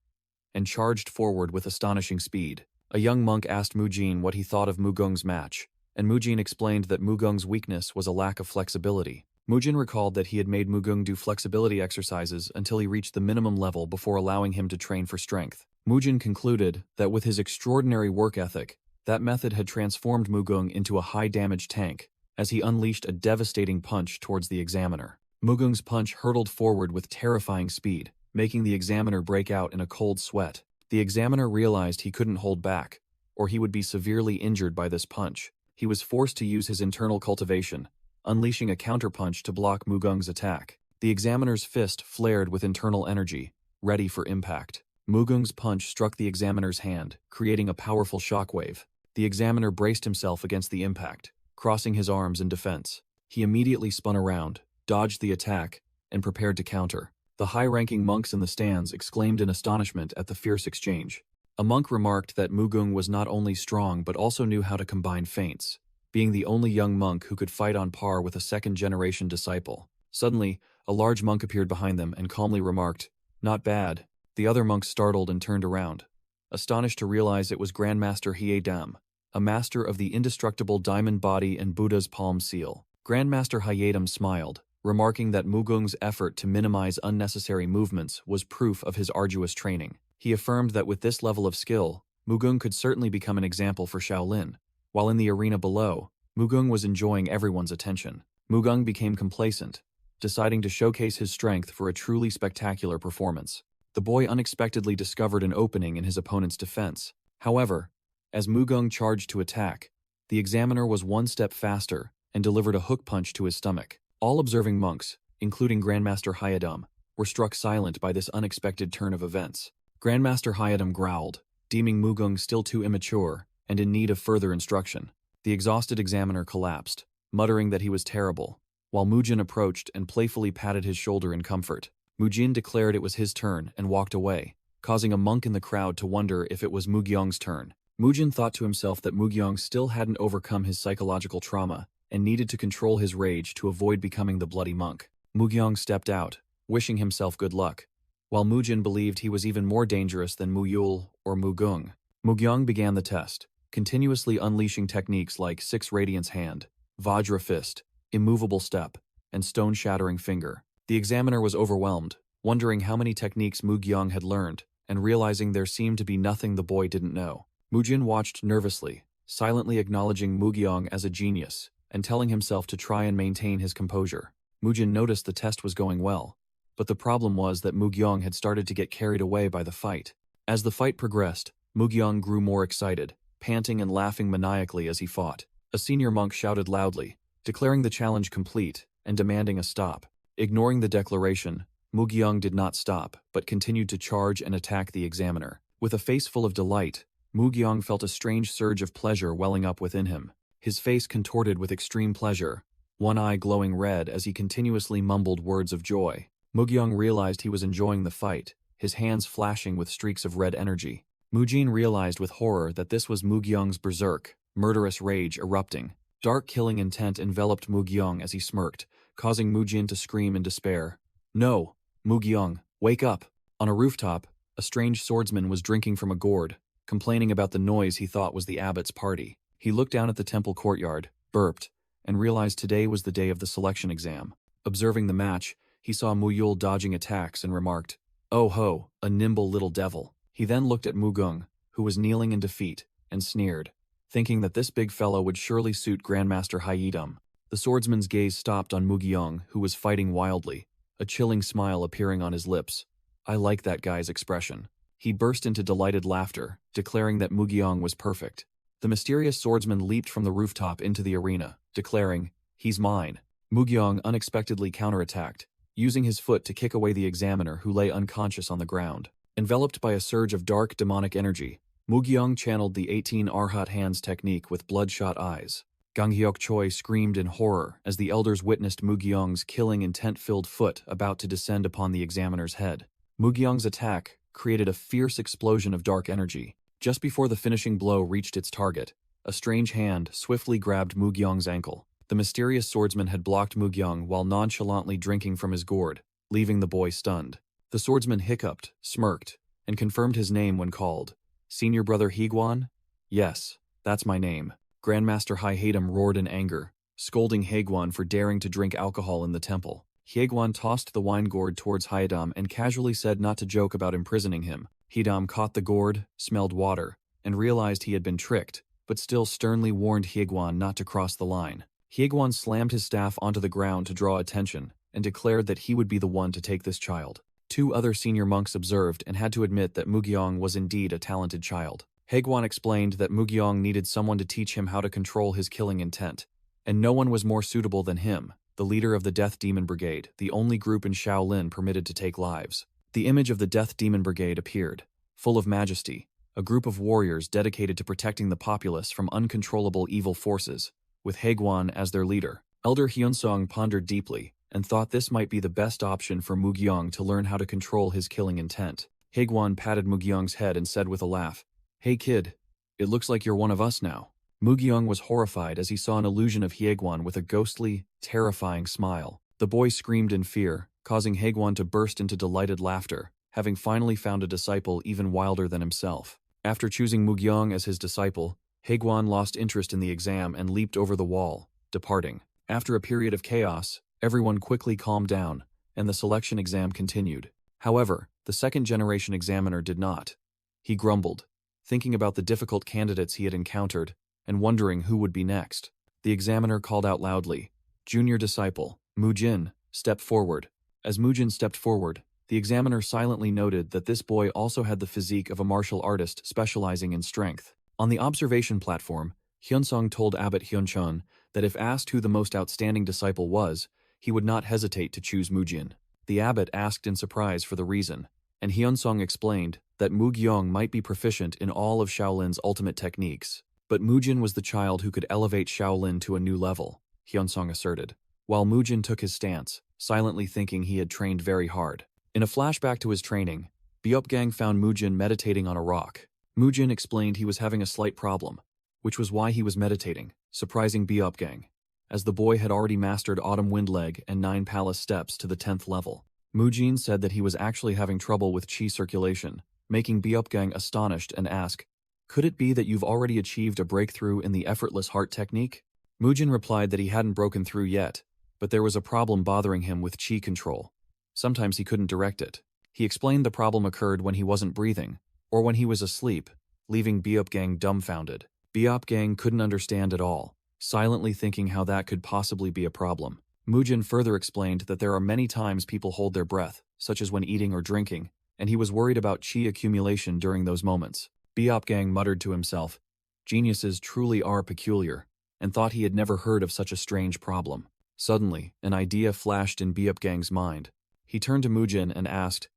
and charged forward with astonishing speed. A young monk asked Mujin what he thought of Mugung's match, and Mujin explained that Mugung's weakness was a lack of flexibility. Mujin recalled that he had made Mugung do flexibility exercises until he reached the minimum level before allowing him to train for strength. Mujin concluded that with his extraordinary work ethic, that method had transformed Mugung into a high-damage tank, as he unleashed a devastating punch towards the examiner. Mugung's punch hurtled forward with terrifying speed, making the examiner break out in a cold sweat. The examiner realized he couldn't hold back, or he would be severely injured by this punch. He was forced to use his internal cultivation, unleashing a counterpunch to block Mugung's attack. The examiner's fist flared with internal energy, ready for impact. Mugung's punch struck the examiner's hand, creating a powerful shockwave. The examiner braced himself against the impact, crossing his arms in defense. He immediately spun around, dodged the attack, and prepared to counter. The high-ranking monks in the stands exclaimed in astonishment at the fierce exchange. A monk remarked that Mugung was not only strong but also knew how to combine feints, being the only young monk who could fight on par with a second-generation disciple. Suddenly, a large monk appeared behind them and calmly remarked, not bad. The other monks startled and turned around, astonished to realize it was Grandmaster Hyedam, a master of the indestructible diamond body and Buddha's palm seal. Grandmaster Hyedam smiled, remarking that Mugung's effort to minimize unnecessary movements was proof of his arduous training. He affirmed that with this level of skill, Mugung could certainly become an example for Shaolin. While in the arena below, Mugung was enjoying everyone's attention. Mugung became complacent, deciding to showcase his strength for a truly spectacular performance. The boy unexpectedly discovered an opening in his opponent's defense. However, as Mugung charged to attack, the examiner was one step faster and delivered a hook punch to his stomach. All observing monks, including Grandmaster Hyedam, were struck silent by this unexpected turn of events. Grandmaster Hyedam growled, deeming Mugung still too immature and in need of further instruction. The exhausted examiner collapsed, muttering that he was terrible, while Mujin approached and playfully patted his shoulder in comfort. Mujin declared it was his turn and walked away, causing a monk in the crowd to wonder if it was Mugyong's turn. Mujin thought to himself that Mugyong still hadn't overcome his psychological trauma and needed to control his rage to avoid becoming the bloody monk. Mugyong stepped out, wishing himself good luck, while Mujin believed he was even more dangerous than Muyul or Mugung. Mugyong began the test, continuously unleashing techniques like Six Radiance Hand, Vajra Fist, Immovable Step, and Stone-Shattering Finger. The examiner was overwhelmed, wondering how many techniques Mugyong had learned, and realizing there seemed to be nothing the boy didn't know. Mujin watched nervously, silently acknowledging Mugyong as a genius, and telling himself to try and maintain his composure. Mujin noticed the test was going well, but the problem was that Mugyong had started to get carried away by the fight. As the fight progressed, Mugyong grew more excited, panting and laughing maniacally as he fought. A senior monk shouted loudly, declaring the challenge complete and demanding a stop. Ignoring the declaration, Mugyong did not stop, but continued to charge and attack the examiner. With a face full of delight, Mugyong felt a strange surge of pleasure welling up within him. His face contorted with extreme pleasure, one eye glowing red as he continuously mumbled words of joy. Mugyong realized he was enjoying the fight, his hands flashing with streaks of red energy. Mujin realized with horror that this was Mugyong's berserk, murderous rage erupting. Dark killing intent enveloped Mugyong as he smirked, causing Mujin to scream in despair. "No! Mugyong, wake up!" On a rooftop, a strange swordsman was drinking from a gourd, complaining about the noise he thought was the abbot's party. He looked down at the temple courtyard, burped, and realized today was the day of the selection exam. Observing the match, he saw Muyul dodging attacks and remarked, "Oh ho, a nimble little devil." He then looked at Mugung, who was kneeling in defeat, and sneered, thinking that this big fellow would surely suit Grandmaster Hyedam. The swordsman's gaze stopped on Mugyong, who was fighting wildly, a chilling smile appearing on his lips. "I like that guy's expression." He burst into delighted laughter, declaring that Mugyong was perfect. The mysterious swordsman leaped from the rooftop into the arena, declaring, "He's mine." Mugyong unexpectedly counterattacked, using his foot to kick away the examiner who lay unconscious on the ground. Enveloped by a surge of dark demonic energy, Mugyong channeled the 18 Arhat hands technique with bloodshot eyes. Ganghyok Choi screamed in horror as the elders witnessed Mugyong's killing intent-filled foot about to descend upon the examiner's head. Mugyong's attack created a fierce explosion of dark energy. Just before the finishing blow reached its target, a strange hand swiftly grabbed Mugyong's ankle. The mysterious swordsman had blocked Mugyong while nonchalantly drinking from his gourd, leaving the boy stunned. The swordsman hiccuped, smirked, and confirmed his name when called. "Senior Brother Higuan?" "Yes, that's my name." Grandmaster Hyedam roared in anger, scolding Higuan for daring to drink alcohol in the temple. Higuan tossed the wine gourd towards Hyedam and casually said not to joke about imprisoning him. Hyedam caught the gourd, smelled water, and realized he had been tricked, but still sternly warned Higuan not to cross the line. Higuan slammed his staff onto the ground to draw attention and declared that he would be the one to take this child. 2 other senior monks observed and had to admit that Mugyong was indeed a talented child. Higuan explained that Mugyong needed someone to teach him how to control his killing intent, and no one was more suitable than him, the leader of the Death Demon Brigade, the only group in Shaolin permitted to take lives. The image of the Death Demon Brigade appeared, full of majesty, a group of warriors dedicated to protecting the populace from uncontrollable evil forces, with Higuan as their leader. Elder Hyunsong pondered deeply, and thought this might be the best option for Mugyong to learn how to control his killing intent. Higuan patted Mugyong's head and said with a laugh, "Hey kid, it looks like you're one of us now." Mugyong was horrified as he saw an illusion of Higuan with a ghostly, terrifying smile. The boy screamed in fear, causing Higuan to burst into delighted laughter, having finally found a disciple even wilder than himself. After choosing Mugyong as his disciple, Higuan lost interest in the exam and leaped over the wall, departing. After a period of chaos, everyone quickly calmed down, and the selection exam continued. However, the second-generation examiner did not. He grumbled, thinking about the difficult candidates he had encountered, and wondering who would be next. The examiner called out loudly, "Junior disciple, Mujin, step forward." As Mujin stepped forward, the The examiner silently noted that this boy also had the physique of a martial artist specializing in strength. On the observation platform, Hyunsung told Abbot Hyunchun that if asked who the most outstanding disciple was, he would not hesitate to choose Mujin. The abbot asked in surprise for the reason, and Hyunsung explained that Mu Gyong might be proficient in all of Shaolin's ultimate techniques, but Mujin was the child who could elevate Shaolin to a new level, Hyunsung asserted, while Mujin took his stance, silently thinking he had trained very hard. In a flashback to his training, Beopgang found Mujin meditating on a rock. Mujin explained he was having a slight problem, which was why he was meditating, surprising Beopgang, as the boy had already mastered Autumn Windleg and 9 Palace Steps to the 10th level. Mujin said that he was actually having trouble with qi circulation, making Beopgang astonished and ask, "Could it be that you've already achieved a breakthrough in the effortless heart technique?" Mujin replied that he hadn't broken through yet, but there was a problem bothering him with qi control. Sometimes he couldn't direct it. He explained the problem occurred when he wasn't breathing, or when he was asleep, leaving Beopgang dumbfounded. Beopgang couldn't understand at all, silently thinking how that could possibly be a problem. Mujin further explained that there are many times people hold their breath, such as when eating or drinking, and he was worried about qi accumulation during those moments. Beopgang muttered to himself, "Geniuses truly are peculiar," and thought he had never heard of such a strange problem. Suddenly, an idea flashed in Beopgang's mind. He turned to Mujin and asked,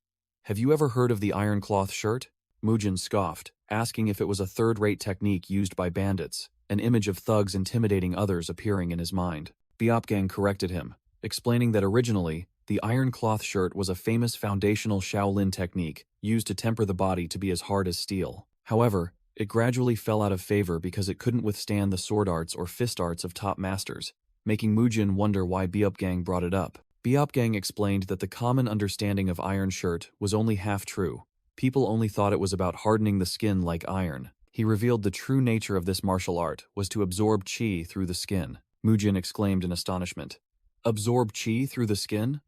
"Have you ever heard of the iron cloth shirt?" Mujin scoffed, asking if it was a third-rate technique used by bandits, an image of thugs intimidating others appearing in his mind. Beopgang corrected him, explaining that originally, the iron cloth shirt was a famous foundational Shaolin technique used to temper the body to be as hard as steel. However, it gradually fell out of favor because it couldn't withstand the sword arts or fist arts of top masters, making Mujin wonder why Beopgang brought it up. Beopgang explained that the common understanding of iron shirt was only half true. People only thought it was about hardening the skin like iron. He revealed the true nature of this martial art was to absorb qi through the skin. Mujin exclaimed in astonishment. Absorb qi through the skin?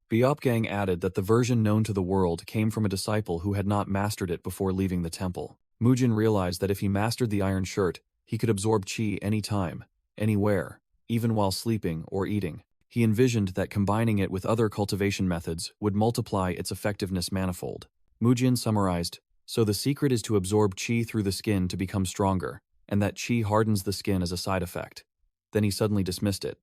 Beopgang added that the version known to the world came from a disciple who had not mastered it before leaving the temple. Mujin realized that if he mastered the iron shirt, he could absorb qi anytime, anywhere, even while sleeping or eating. He envisioned that combining it with other cultivation methods would multiply its effectiveness manifold. Mujin summarized, "So the secret is to absorb qi through the skin to become stronger, and that qi hardens the skin as a side effect." Then he suddenly dismissed it.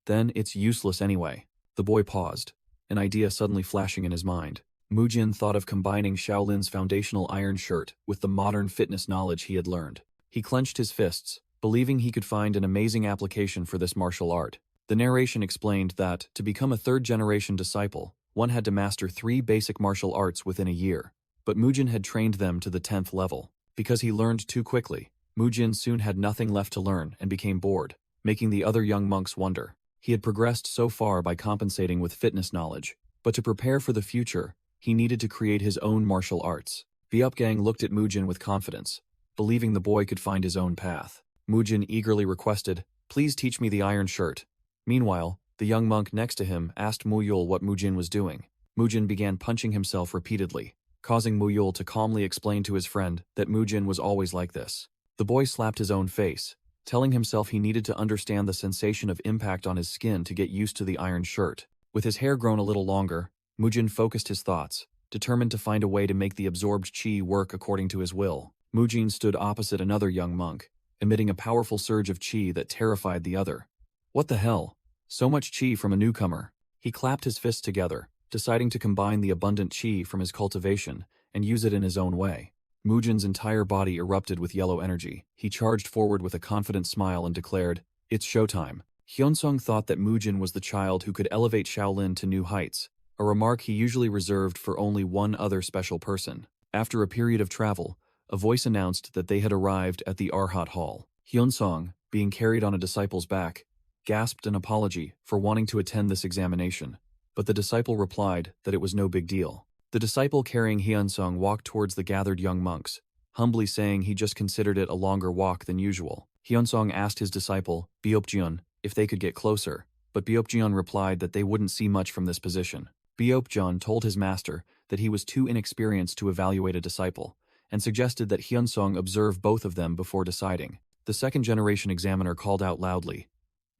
"Then it's useless anyway." The boy paused, an idea suddenly flashing in his mind. Mujin thought of combining Shaolin's foundational iron shirt with the modern fitness knowledge he had learned. He clenched his fists, believing he could find an amazing application for this martial art. The narration explained that, to become a third-generation disciple, one had to master 3 basic martial arts within a year, but Mujin had trained them to the 10th level. Because he learned too quickly, Mujin soon had nothing left to learn and became bored, making the other young monks wonder. He had progressed so far by compensating with fitness knowledge, but to prepare for the future, he needed to create his own martial arts. Beopgang looked at Mujin with confidence, believing the boy could find his own path. Mujin eagerly requested, "Please teach me the iron shirt." Meanwhile, the young monk next to him asked Muyul what Mujin was doing. Mujin began punching himself repeatedly, causing Muyul to calmly explain to his friend that Mujin was always like this. The boy slapped his own face, telling himself he needed to understand the sensation of impact on his skin to get used to the iron shirt. With his hair grown a little longer, Mujin focused his thoughts, determined to find a way to make the absorbed qi work according to his will. Mujin stood opposite another young monk, emitting a powerful surge of qi that terrified the other. What the hell? So much qi from a newcomer. He clapped his fists together, deciding to combine the abundant qi from his cultivation and use it in his own way. Mujin's entire body erupted with yellow energy. He charged forward with a confident smile and declared, "It's showtime." Hyunsung thought that Mujin was the child who could elevate Shaolin to new heights, a remark he usually reserved for only one other special person. After a period of travel, a voice announced that they had arrived at the Arhat Hall. Hyunsung, being carried on a disciple's back, gasped an apology for wanting to attend this examination, but the disciple replied that it was no big deal. The disciple carrying Hyunsung walked towards the gathered young monks, humbly saying he just considered it a longer walk than usual. Hyunsung asked his disciple, Beopjeon, if they could get closer, but Beopjeon replied that they wouldn't see much from this position. Beopjeon told his master that he was too inexperienced to evaluate a disciple, and suggested that Hyunsung observe both of them before deciding. The second-generation examiner called out loudly,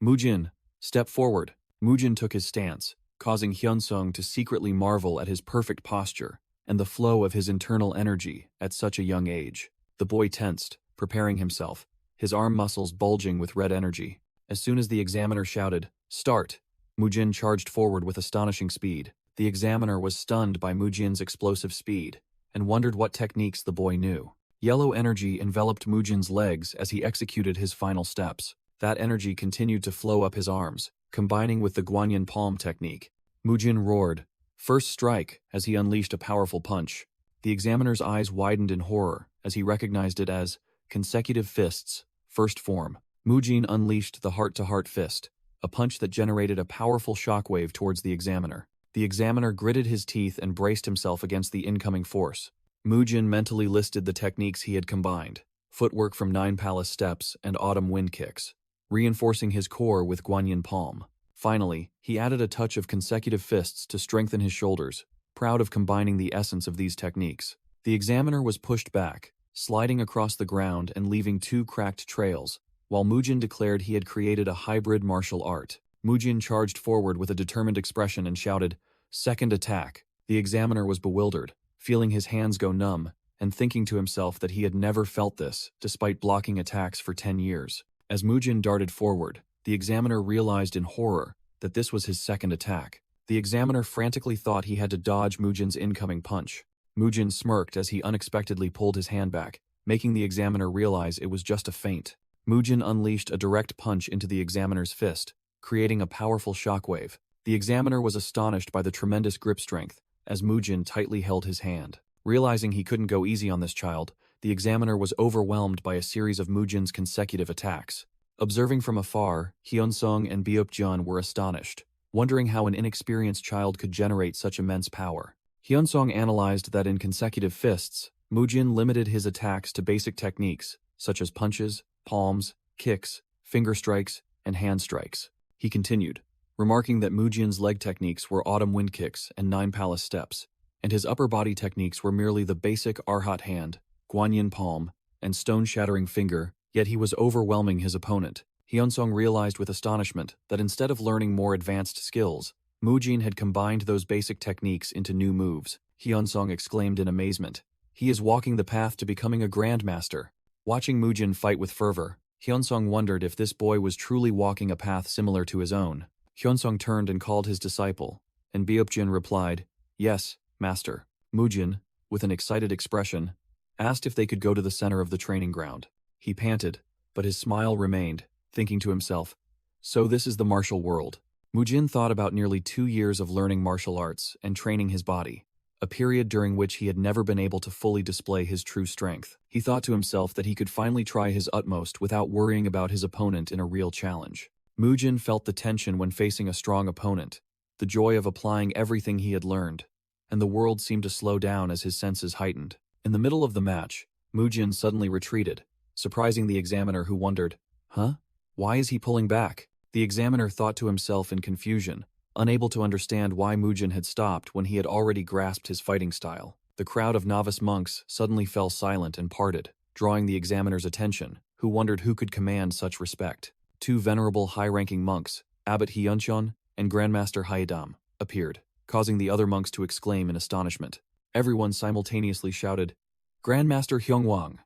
"Mujin, step forward." Mujin took his stance, causing Hyunsung to secretly marvel at his perfect posture and the flow of his internal energy at such a young age. The boy tensed, preparing himself, his arm muscles bulging with red energy. As soon as the examiner shouted, "Start!" Mujin charged forward with astonishing speed. The examiner was stunned by Mujin's explosive speed and wondered what techniques the boy knew. Yellow energy enveloped Mujin's legs as he executed his final steps. That energy continued to flow up his arms, combining with the Guanyin palm technique. Mujin roared, "First strike," as he unleashed a powerful punch. The examiner's eyes widened in horror as he recognized it as consecutive fists, first form. Mujin unleashed the heart-to-heart fist, a punch that generated a powerful shockwave towards the examiner. The examiner gritted his teeth and braced himself against the incoming force. Mujin mentally listed the techniques he had combined, footwork from 9 palace steps and autumn wind kicks, reinforcing his core with Guanyin palm. Finally, he added a touch of consecutive fists to strengthen his shoulders, proud of combining the essence of these techniques. The examiner was pushed back, sliding across the ground and leaving 2 cracked trails, while Mujin declared he had created a hybrid martial art. Mujin charged forward with a determined expression and shouted, "Second attack." The examiner was bewildered, feeling his hands go numb, and thinking to himself that he had never felt this, despite blocking attacks for 10 years. As Mujin darted forward, the examiner realized in horror that this was his second attack. The examiner frantically thought he had to dodge Mujin's incoming punch. Mujin smirked as he unexpectedly pulled his hand back, making the examiner realize it was just a feint. Mujin unleashed a direct punch into the examiner's fist, creating a powerful shockwave. The examiner was astonished by the tremendous grip strength, as Mujin tightly held his hand. Realizing he couldn't go easy on this child, the examiner was overwhelmed by a series of Mujin's consecutive attacks. Observing from afar, Hyunsung and Byupjeon were astonished, wondering how an inexperienced child could generate such immense power. Hyunsung analyzed that in consecutive fists, Mujin limited his attacks to basic techniques, such as punches, palms, kicks, finger strikes, and hand strikes. He continued, remarking that Mujin's leg techniques were autumn wind kicks and 9 palace steps, and his upper body techniques were merely the basic Arhat hand, Guanyin palm, and stone-shattering finger, yet he was overwhelming his opponent. Hyunsung realized with astonishment that instead of learning more advanced skills, Mujin had combined those basic techniques into new moves. Hyunsung exclaimed in amazement, "He is walking the path to becoming a grandmaster." Watching Mujin fight with fervor, Hyunsung wondered if this boy was truly walking a path similar to his own. Hyunsung turned and called his disciple, and Byupjeon replied, "Yes, master." Mujin, with an excited expression, asked if they could go to the center of the training ground. He panted, but his smile remained, thinking to himself, "So this is the martial world." Mujin thought about nearly 2 years of learning martial arts and training his body, a period during which he had never been able to fully display his true strength. He thought to himself that he could finally try his utmost without worrying about his opponent in a real challenge. Mujin felt the tension when facing a strong opponent, the joy of applying everything he had learned, and the world seemed to slow down as his senses heightened. In the middle of the match, Mujin suddenly retreated, surprising the examiner, who wondered, "Huh? Why is he pulling back?" The examiner thought to himself in confusion, unable to understand why Mujin had stopped when he had already grasped his fighting style. The crowd of novice monks suddenly fell silent and parted, drawing the examiner's attention, who wondered who could command such respect. 2 venerable high-ranking monks, Abbot Hyuncheon and Grandmaster Haidam, appeared, causing the other monks to exclaim in astonishment. Everyone simultaneously shouted, "Grandmaster Hyungwang,"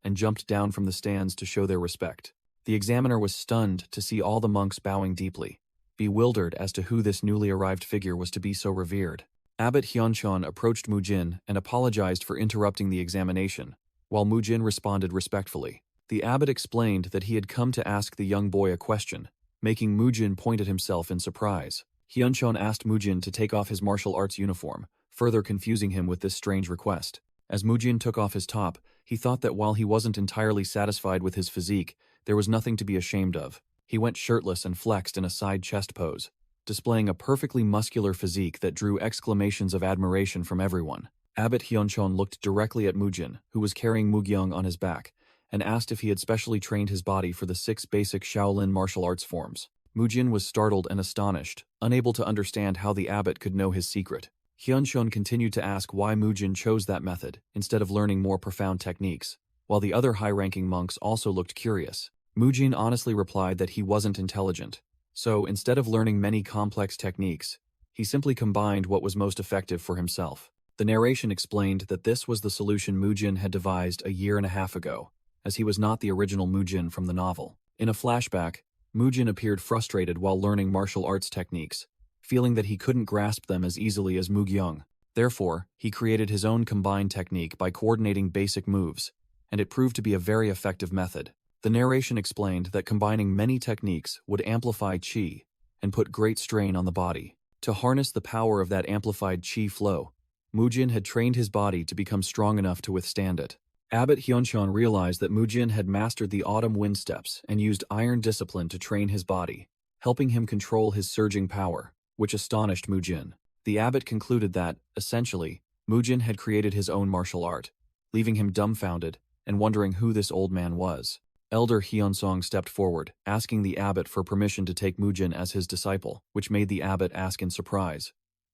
and jumped down from the stands to show their respect. The examiner was stunned to see all the monks bowing deeply, bewildered as to who this newly arrived figure was to be so revered. Abbot Hyuncheon approached Mujin and apologized for interrupting the examination, while Mujin responded respectfully. The abbot explained that he had come to ask the young boy a question, making Mujin point at himself in surprise. Hyuncheon asked Mujin to take off his martial arts uniform, further confusing him with this strange request. As Mujin took off his top, he thought that while he wasn't entirely satisfied with his physique, there was nothing to be ashamed of. He went shirtless and flexed in a side chest pose, displaying a perfectly muscular physique that drew exclamations of admiration from everyone. Abbot Hyuncheon looked directly at Mujin, who was carrying Mugyeong on his back, and asked if he had specially trained his body for the 6 basic Shaolin martial arts forms. Mujin was startled and astonished, unable to understand how the abbot could know his secret. Hyuncheon continued to ask why Mujin chose that method instead of learning more profound techniques, while the other high-ranking monks also looked curious. Mujin honestly replied that he wasn't intelligent, so instead of learning many complex techniques, He simply combined what was most effective for himself. The narration explained that this was the solution Mujin had devised a year and a half ago, as he was not the original Mujin from the novel. In a flashback, Mujin appeared frustrated while learning martial arts techniques, feeling that he couldn't grasp them as easily as Mugyong. Therefore, he created his own combined technique by coordinating basic moves, and it proved to be a very effective method. The narration explained that combining many techniques would amplify qi and put great strain on the body. To harness the power of that amplified qi flow, Mujin had trained his body to become strong enough to withstand it. Abbot Hyuncheon realized that Mujin had mastered the autumn wind steps and used iron discipline to train his body, helping him control his surging power, which astonished Mujin. The abbot concluded that, essentially, Mujin had created his own martial art, leaving him dumbfounded and wondering who this old man was. Elder Hyunsong stepped forward, asking the abbot for permission to take Mujin as his disciple, which made the abbot ask in surprise,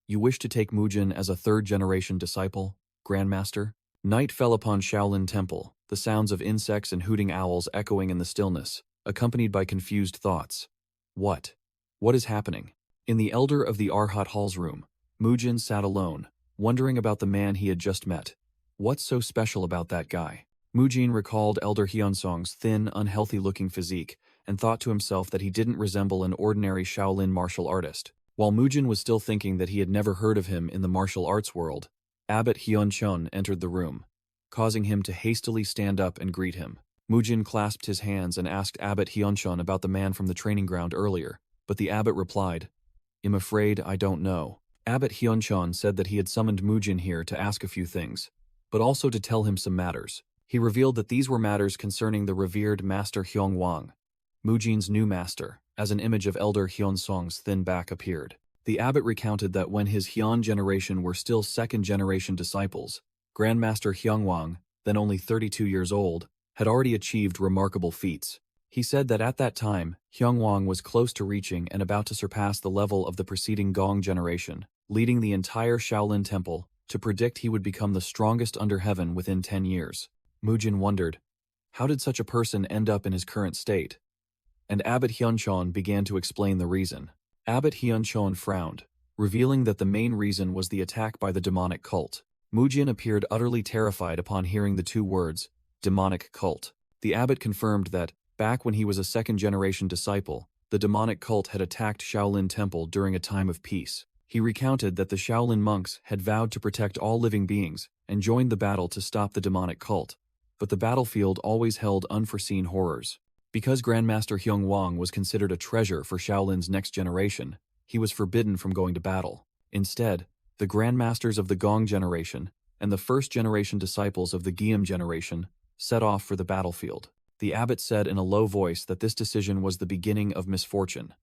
"You wish to take Mujin as a third-generation disciple, Grandmaster?" Night fell upon Shaolin Temple, the sounds of insects and hooting owls echoing in the stillness, accompanied by confused thoughts. What? What is happening? In the Elder of the Arhat Hall's room, Mujin sat alone, wondering about the man he had just met. What's so special about that guy? Mujin recalled Elder Hyunsong's thin, unhealthy-looking physique and thought to himself that he didn't resemble an ordinary Shaolin martial artist. While Mujin was still thinking that he had never heard of him in the martial arts world, Abbot Hyuncheon entered the room, causing him to hastily stand up and greet him. Mujin clasped his hands and asked Abbot Hyuncheon about the man from the training ground earlier, but the abbot replied, "I'm afraid I don't know." Abbot Hyuncheon said that he had summoned Mujin here to ask a few things, but also to tell him some matters. He revealed that these were matters concerning the revered Master Hyungwang, Mujin's new master, as an image of Elder Hyunsong's thin back appeared. The abbot recounted that when his Hyun generation were still second-generation disciples, Grandmaster Hyungwang, then only 32 years old, had already achieved remarkable feats. He said that at that time, Hyungwang was close to reaching and about to surpass the level of the preceding Gong generation, leading the entire Shaolin Temple to predict he would become the strongest under heaven within 10 years. Mujin wondered, how did such a person end up in his current state? And Abbot Hyuncheon began to explain the reason. Abbot Hyuncheon frowned, revealing that the main reason was the attack by the demonic cult. Mujin appeared utterly terrified upon hearing the two words, demonic cult. The abbot confirmed that, back when he was a second-generation disciple, the demonic cult had attacked Shaolin Temple during a time of peace. He recounted that the Shaolin monks had vowed to protect all living beings and joined the battle to stop the demonic cult, but the battlefield always held unforeseen horrors. Because Grandmaster Hyungwang was considered a treasure for Shaolin's next generation, he was forbidden from going to battle. Instead, the Grandmasters of the Gong generation and the first-generation disciples of the Guillaume generation set off for the battlefield. The abbot said in a low voice that this decision was the beginning of misfortune.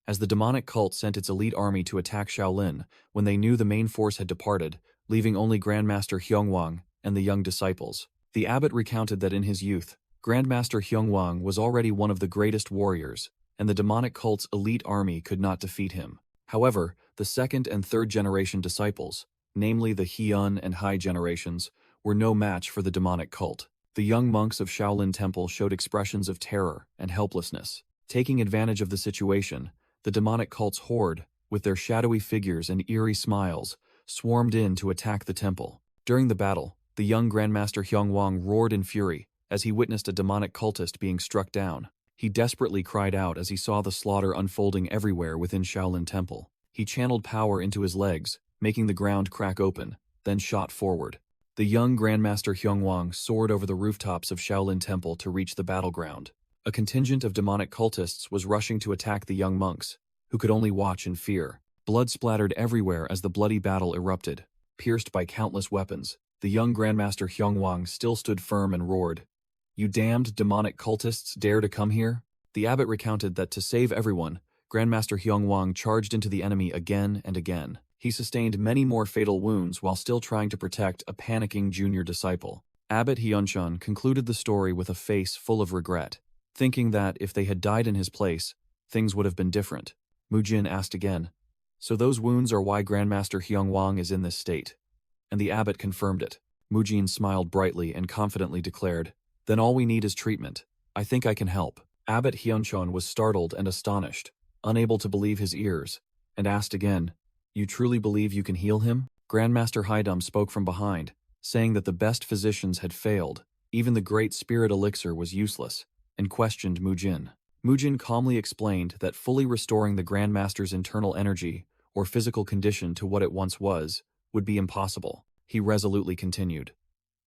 As the demonic cult sent its elite army to attack Shaolin when they knew the main force had departed, leaving only Grandmaster Hyungwang and the young disciples. The abbot recounted that in his youth, Grandmaster Hyungwang was already one of the greatest warriors, and the demonic cult's elite army could not defeat him. However, the second and third generation disciples, namely the Hyun and Hai generations, were no match for the demonic cult. The young monks of Shaolin Temple showed expressions of terror and helplessness. Taking advantage of the situation, the demonic cult's horde, with their shadowy figures and eerie smiles, swarmed in to attack the temple. During the battle, the young Grandmaster Hyungwang roared in fury as he witnessed a demonic cultist being struck down. He desperately cried out as he saw the slaughter unfolding everywhere within Shaolin Temple. He channeled power into his legs, making the ground crack open, then shot forward. The young Grandmaster Hyungwang soared over the rooftops of Shaolin Temple to reach the battleground. A contingent of demonic cultists was rushing to attack the young monks, who could only watch in fear. Blood splattered everywhere as the bloody battle erupted. Pierced by countless weapons, the young Grandmaster Hyungwang still stood firm and roared, "You damned demonic cultists dare to come here?" The abbot recounted that to save everyone, Grandmaster Hyungwang charged into the enemy again and again. He sustained many more fatal wounds while still trying to protect a panicking junior disciple. Abbot Hyuncheon concluded the story with a face full of regret, thinking that if they had died in his place, things would have been different. Mujin asked again, "So those wounds are why Grandmaster Hyungwang is in this state?" And the abbot confirmed it. Mujin smiled brightly and confidently declared, "Then all we need is treatment. I think I can help." Abbot Hyuncheon was startled and astonished, unable to believe his ears, and asked again, You truly believe you can heal him? Grandmaster Haidam spoke from behind, saying that the best physicians had failed, even the great spirit elixir was useless, and questioned Mujin. Mujin calmly explained that fully restoring the Grandmaster's internal energy, or physical condition to what it once was, would be impossible. He resolutely continued.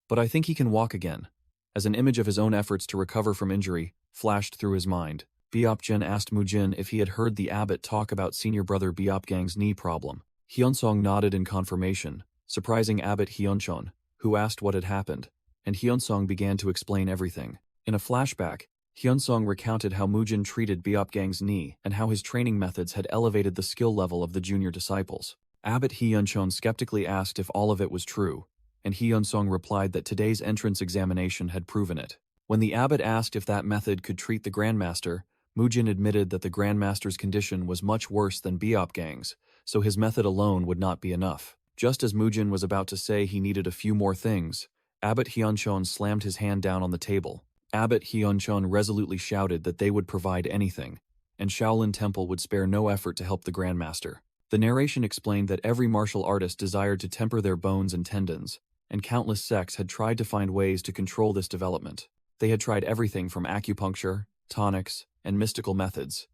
But I think he can walk again. As an image of his own efforts to recover from injury flashed through his mind, Biopgen asked Mujin if he had heard the abbot talk about senior brother Biopgang's knee problem. Hyunsong nodded in confirmation, surprising Abbot Hyunchon, who asked what had happened, and Hyunsong began to explain everything. In a flashback, Hyunsong recounted how Mujin treated Biopgang's knee and how his training methods had elevated the skill level of the junior disciples. Abbot Hyunchon skeptically asked if all of it was true, and Hyunsong replied that today's entrance examination had proven it. When the abbot asked if that method could treat the Grandmaster, Mujin admitted that the Grandmaster's condition was much worse than Biopgang's, so his method alone would not be enough. Just as Mujin was about to say he needed a few more things, Abbot Hyunchon slammed his hand down on the table. Abbot Hyunchon resolutely shouted that they would provide anything, and Shaolin Temple would spare no effort to help the Grandmaster. The narration explained that every martial artist desired to temper their bones and tendons, and countless sects had tried to find ways to control this development. They had tried everything from acupuncture, tonics, and mystical methods,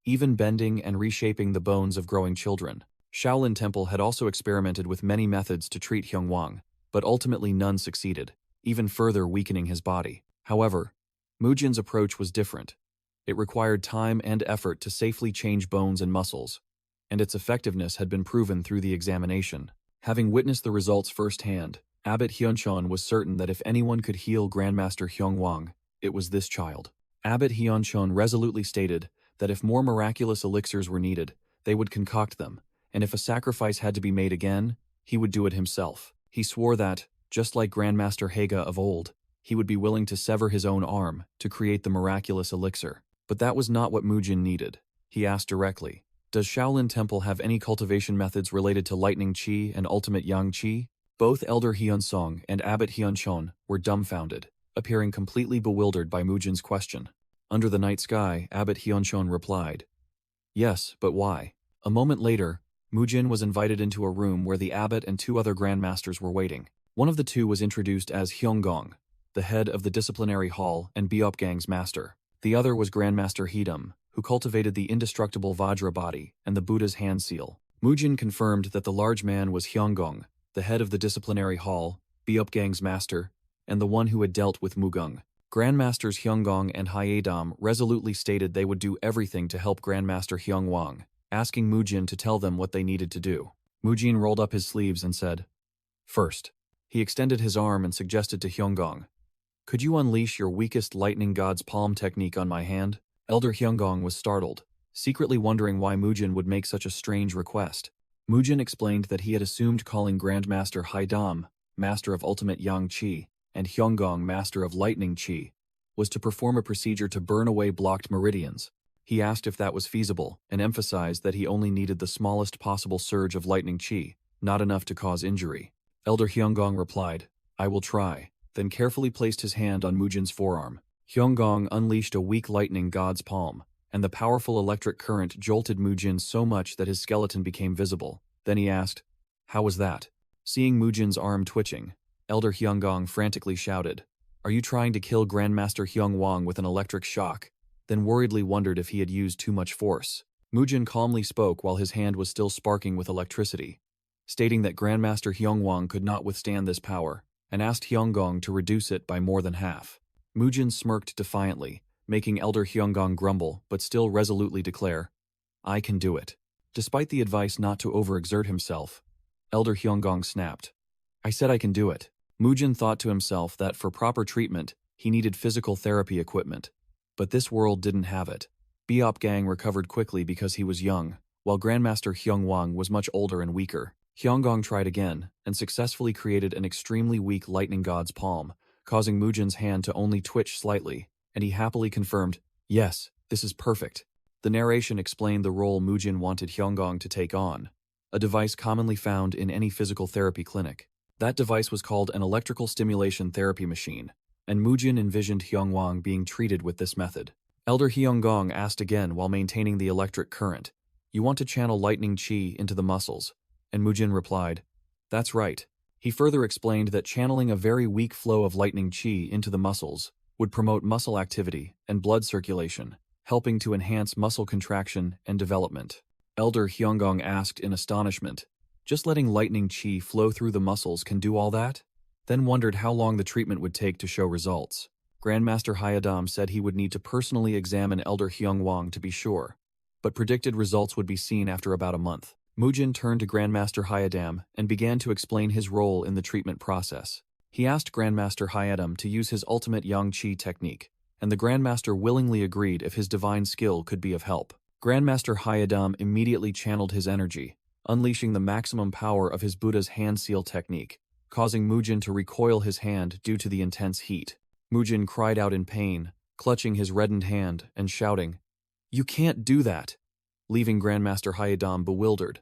even bending and reshaping the bones of growing children. Shaolin Temple had also experimented with many methods to treat Hyungwang, but ultimately none succeeded, even further weakening his body. However, Mujin's approach was different. It required time and effort to safely change bones and muscles, and its effectiveness had been proven through the examination. Having witnessed the results firsthand, Abbot Hyunchon was certain that if anyone could heal Grandmaster Hyungwang, it was this child. Abbot Hyunchon resolutely stated that if more miraculous elixirs were needed, they would concoct them, and if a sacrifice had to be made again, he would do it himself. He swore that, just like Grandmaster Haga of old, he would be willing to sever his own arm to create the miraculous elixir. But that was not what Mujin needed. He asked directly, "Does Shaolin Temple have any cultivation methods related to lightning qi and ultimate yang qi?" Both Elder Hyunsong and Abbot Hyunchon were dumbfounded, appearing completely bewildered by Mujin's question. Under the night sky, Abbot Hyunchon replied, "Yes, but why?" A moment later, Mujin was invited into a room where the abbot and two other grandmasters were waiting. One of the two was introduced as Hyunggong, the head of the disciplinary hall and Biopgang's master. The other was Grandmaster Hidam, who cultivated the indestructible Vajra body and the Buddha's hand seal. Mujin confirmed that the large man was Hyunggong, the head of the disciplinary hall, Biopgang's master, and the one who had dealt with Mugung. Grandmasters Hyunggong and Hyedam resolutely stated they would do everything to help Grandmaster Hyungwang, asking Mujin to tell them what they needed to do. Mujin rolled up his sleeves and said, "First." He extended his arm and suggested to Hyunggong, "Could you unleash your weakest lightning god's palm technique on my hand?" Elder Hyunggong was startled, secretly wondering why Mujin would make such a strange request. Mujin explained that he had assumed calling Grandmaster Haidam, Master of Ultimate Yang Qi, and Hyunggong, Master of Lightning Qi, was to perform a procedure to burn away blocked meridians. He asked if that was feasible, and emphasized that he only needed the smallest possible surge of lightning qi, not enough to cause injury. Elder Hyunggong replied, "I will try," then carefully placed his hand on Mujin's forearm. Hyunggong unleashed a weak lightning god's palm, and the powerful electric current jolted Mujin so much that his skeleton became visible. Then he asked, "How was that?" Seeing Mujin's arm twitching, Elder Hyunggong frantically shouted, "Are you trying to kill Grandmaster Hyungwang with an electric shock?" Then worriedly wondered if he had used too much force. Mujin calmly spoke while his hand was still sparking with electricity, stating that Grandmaster Hyungwang could not withstand this power, and asked Hyunggong to reduce it by more than half. Mujin smirked defiantly, making Elder Hyunggong grumble but still resolutely declare, "I can do it." Despite the advice not to overexert himself, Elder Hyunggong snapped, "I said I can do it." Mujin thought to himself that for proper treatment, he needed physical therapy equipment. But this world didn't have it. Biopgang recovered quickly because he was young, while Grandmaster Hyungwang was much older and weaker. Hyunggong tried again, and successfully created an extremely weak lightning god's palm, causing Mujin's hand to only twitch slightly, and he happily confirmed, "Yes, this is perfect." The narration explained the role Mujin wanted Hyunggong to take on, a device commonly found in any physical therapy clinic. That device was called an electrical stimulation therapy machine, and Mujin envisioned Hyungwang being treated with this method. Elder Hyunggong asked again while maintaining the electric current, You want to channel lightning qi into the muscles. And Mujin replied, that's right. He further explained that channeling a very weak flow of lightning qi into the muscles would promote muscle activity and blood circulation, helping to enhance muscle contraction and development. Elder Hyunggong asked in astonishment, just letting lightning qi flow through the muscles can do all that? Then wondered how long the treatment would take to show results. Grandmaster Hyadam said he would need to personally examine Elder Hyungwang to be sure, but predicted results would be seen after about a month. Mujin turned to Grandmaster Hyadam and began to explain his role in the treatment process. He asked Grandmaster Hyadam to use his ultimate Yang Qi technique, and the Grandmaster willingly agreed if his divine skill could be of help. Grandmaster Hyadam immediately channeled his energy, unleashing the maximum power of his Buddha's hand seal technique, causing Mujin to recoil his hand due to the intense heat. Mujin cried out in pain, clutching his reddened hand and shouting, "You can't do that!" leaving Grandmaster Hyadam bewildered,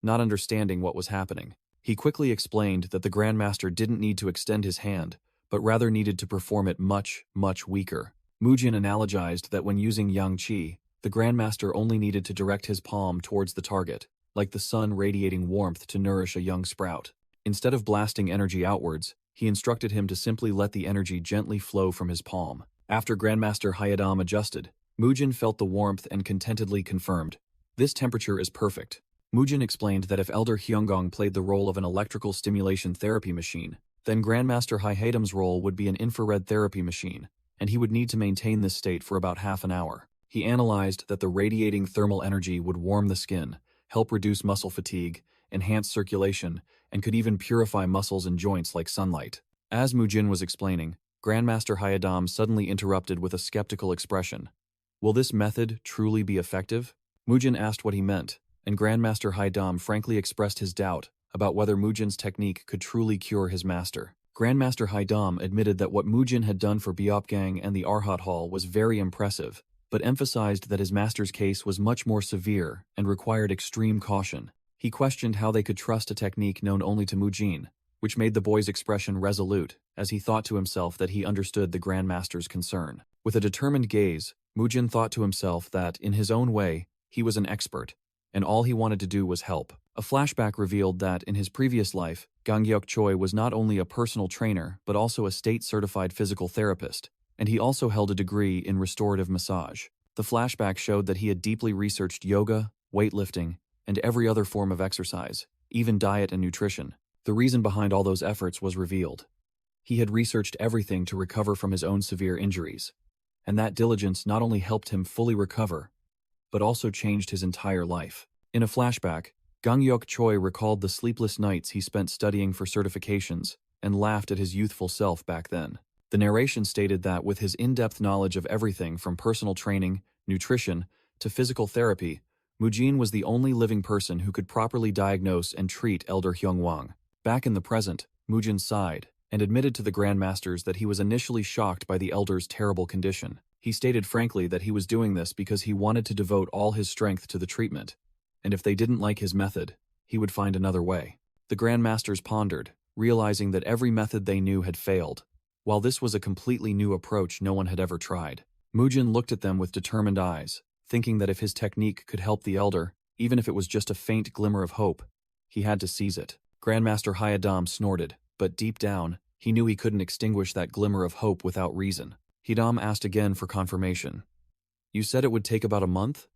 not understanding what was happening. He quickly explained that the Grandmaster didn't need to extend his hand, but rather needed to perform it much, much weaker. Mujin analogized that when using Yang Qi, the Grandmaster only needed to direct his palm towards the target, like the sun radiating warmth to nourish a young sprout. Instead of blasting energy outwards, he instructed him to simply let the energy gently flow from his palm. After Grandmaster Hyadam adjusted, Mujin felt the warmth and contentedly confirmed, "This temperature is perfect." Mujin explained that if Elder Hyunggong played the role of an electrical stimulation therapy machine, then Grandmaster Hyadam's role would be an infrared therapy machine, and he would need to maintain this state for about half an hour. He analyzed that the radiating thermal energy would warm the skin, help reduce muscle fatigue, enhance circulation, and could even purify muscles and joints like sunlight. As Mujin was explaining, Grandmaster Hyadam suddenly interrupted with a skeptical expression. "Will this method truly be effective?" Mujin asked what he meant, and Grandmaster Hyadam frankly expressed his doubt about whether Mujin's technique could truly cure his master. Grandmaster Hyadam admitted that what Mujin had done for Beopgang and the Arhat Hall was very impressive, but emphasized that his master's case was much more severe and required extreme caution. He questioned how they could trust a technique known only to Mujin, which made the boy's expression resolute, as he thought to himself that he understood the Grandmaster's concern. With a determined gaze, Mujin thought to himself that, in his own way, he was an expert, and all he wanted to do was help. A flashback revealed that, in his previous life, Gangyeok Choi was not only a personal trainer but also a state-certified physical therapist, and he also held a degree in restorative massage. The flashback showed that he had deeply researched yoga, weightlifting, and every other form of exercise, even diet and nutrition. The reason behind all those efforts was revealed. He had researched everything to recover from his own severe injuries, and that diligence not only helped him fully recover, but also changed his entire life. In a flashback, Gangyeok Choi recalled the sleepless nights he spent studying for certifications and laughed at his youthful self back then. The narration stated that with his in-depth knowledge of everything from personal training, nutrition, to physical therapy, Mujin was the only living person who could properly diagnose and treat Elder Hyungwang. Back in the present, Mujin sighed and admitted to the Grandmasters that he was initially shocked by the Elder's terrible condition. He stated frankly that he was doing this because he wanted to devote all his strength to the treatment, and if they didn't like his method, he would find another way. The Grandmasters pondered, realizing that every method they knew had failed, while this was a completely new approach no one had ever tried. Mujin looked at them with determined eyes, thinking that if his technique could help the Elder, even if it was just a faint glimmer of hope, he had to seize it. Grandmaster Hyadam snorted, but deep down, he knew he couldn't extinguish that glimmer of hope without reason. Hyadam asked again for confirmation. "You said it would take about a month?"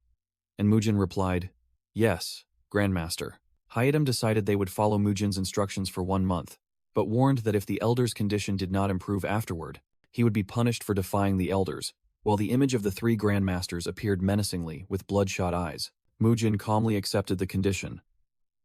And Mujin replied, "Yes, Grandmaster." Hyadam decided they would follow Mujin's instructions for 1 month, but warned that if the Elder's condition did not improve afterward, he would be punished for defying the Elders. While the image of the 3 Grandmasters appeared menacingly with bloodshot eyes, Mujin calmly accepted the condition.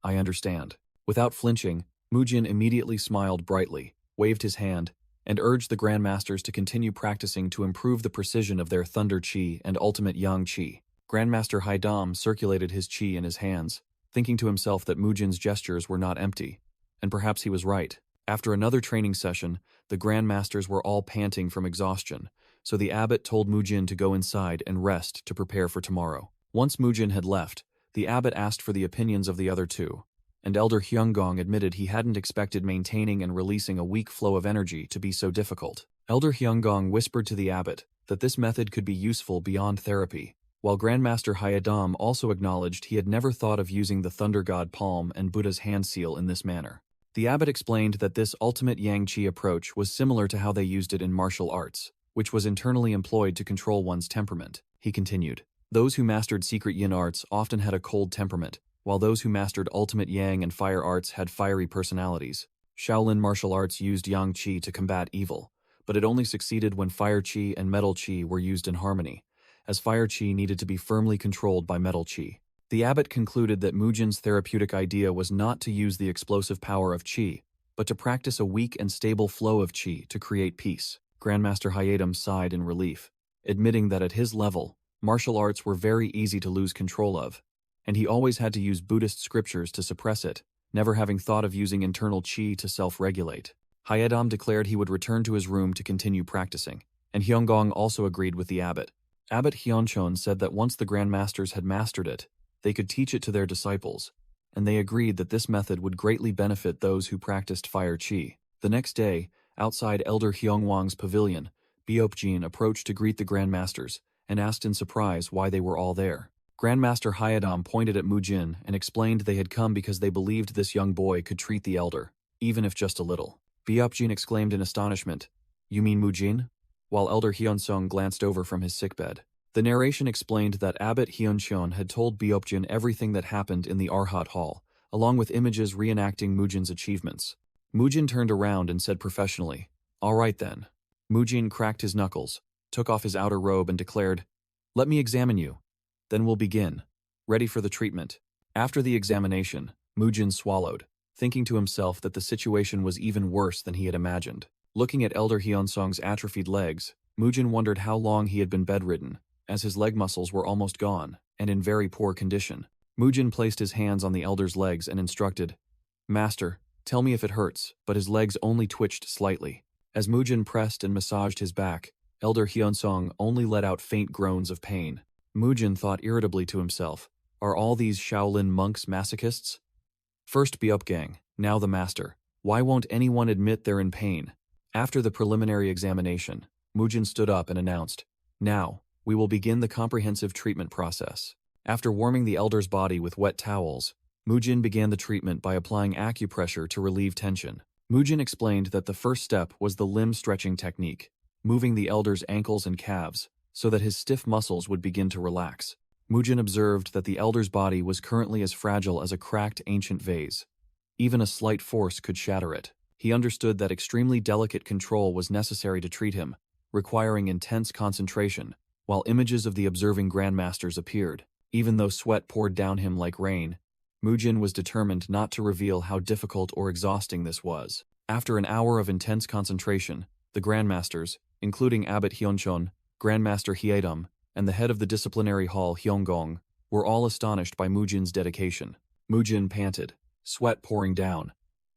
"I understand." Without flinching, Mujin immediately smiled brightly, waved his hand, and urged the Grandmasters to continue practicing to improve the precision of their Thunder Qi and Ultimate Yang Qi. Grandmaster Hyadam circulated his Qi in his hands, thinking to himself that Mujin's gestures were not empty, and perhaps he was right. After another training session, the Grandmasters were all panting from exhaustion, so the abbot told Mujin to go inside and rest to prepare for tomorrow. Once Mujin had left, the abbot asked for the opinions of the other 2, and Elder Hyunggong admitted he hadn't expected maintaining and releasing a weak flow of energy to be so difficult. Elder Hyunggong whispered to the abbot that this method could be useful beyond therapy, while Grandmaster Hayadam also acknowledged he had never thought of using the Thunder God palm and Buddha's hand seal in this manner. The abbot explained that this ultimate Yang Qi approach was similar to how they used it in martial arts, which was internally employed to control one's temperament. He continued, those who mastered secret yin arts often had a cold temperament, while those who mastered ultimate yang and fire arts had fiery personalities. Shaolin martial arts used Yang Qi to combat evil, but it only succeeded when fire Qi and metal Qi were used in harmony, as fire Qi needed to be firmly controlled by metal Qi. The abbot concluded that Mujin's therapeutic idea was not to use the explosive power of Qi, but to practice a weak and stable flow of Qi to create peace. Grandmaster Hayadam sighed in relief, admitting that at his level, martial arts were very easy to lose control of, and he always had to use Buddhist scriptures to suppress it, never having thought of using internal Qi to self-regulate. Hayadam declared he would return to his room to continue practicing, and Hyunggong also agreed with the abbot. Abbot Hyunchon said that once the Grandmasters had mastered it, they could teach it to their disciples, and they agreed that this method would greatly benefit those who practiced fire Qi. The next day, outside Elder Hyungwang's pavilion, Beopjin approached to greet the Grandmasters and asked in surprise why they were all there. Grandmaster Hayadam pointed at Mujin and explained they had come because they believed this young boy could treat the elder, even if just a little. Beopjin exclaimed in astonishment, "You mean Mujin?" While Elder Hyunsung glanced over from his sickbed. The narration explained that Abbot Hyuncheon had told Beopjin everything that happened in the Arhat Hall, along with images reenacting Mujin's achievements. Mujin turned around and said professionally, "All right then." Mujin cracked his knuckles, took off his outer robe and declared, "Let me examine you. Then we'll begin. Ready for the treatment." After the examination, Mujin swallowed, thinking to himself that the situation was even worse than he had imagined. Looking at Elder Hyunsung's atrophied legs, Mujin wondered how long he had been bedridden, as his leg muscles were almost gone, and in very poor condition. Mujin placed his hands on the elder's legs and instructed, "Master, tell me if it hurts," but his legs only twitched slightly. As Mujin pressed and massaged his back, Elder Hyunsung only let out faint groans of pain. Mujin thought irritably to himself, are all these Shaolin monks masochists? First Beopgang, now the master. Why won't anyone admit they're in pain? After the preliminary examination, Mujin stood up and announced, "Now, we will begin the comprehensive treatment process." After warming the elder's body with wet towels, Mujin began the treatment by applying acupressure to relieve tension. Mujin explained that the first step was the limb stretching technique, moving the elder's ankles and calves so that his stiff muscles would begin to relax. Mujin observed that the elder's body was currently as fragile as a cracked ancient vase. Even a slight force could shatter it. He understood that extremely delicate control was necessary to treat him, requiring intense concentration, while images of the observing grandmasters appeared. Even though sweat poured down him like rain, Mujin was determined not to reveal how difficult or exhausting this was. After an hour of intense concentration, the grandmasters, including Abbot Hyunchon, Grandmaster Hyedam, and the head of the disciplinary hall Hyunggong, were all astonished by Mujin's dedication. Mujin panted, sweat pouring down,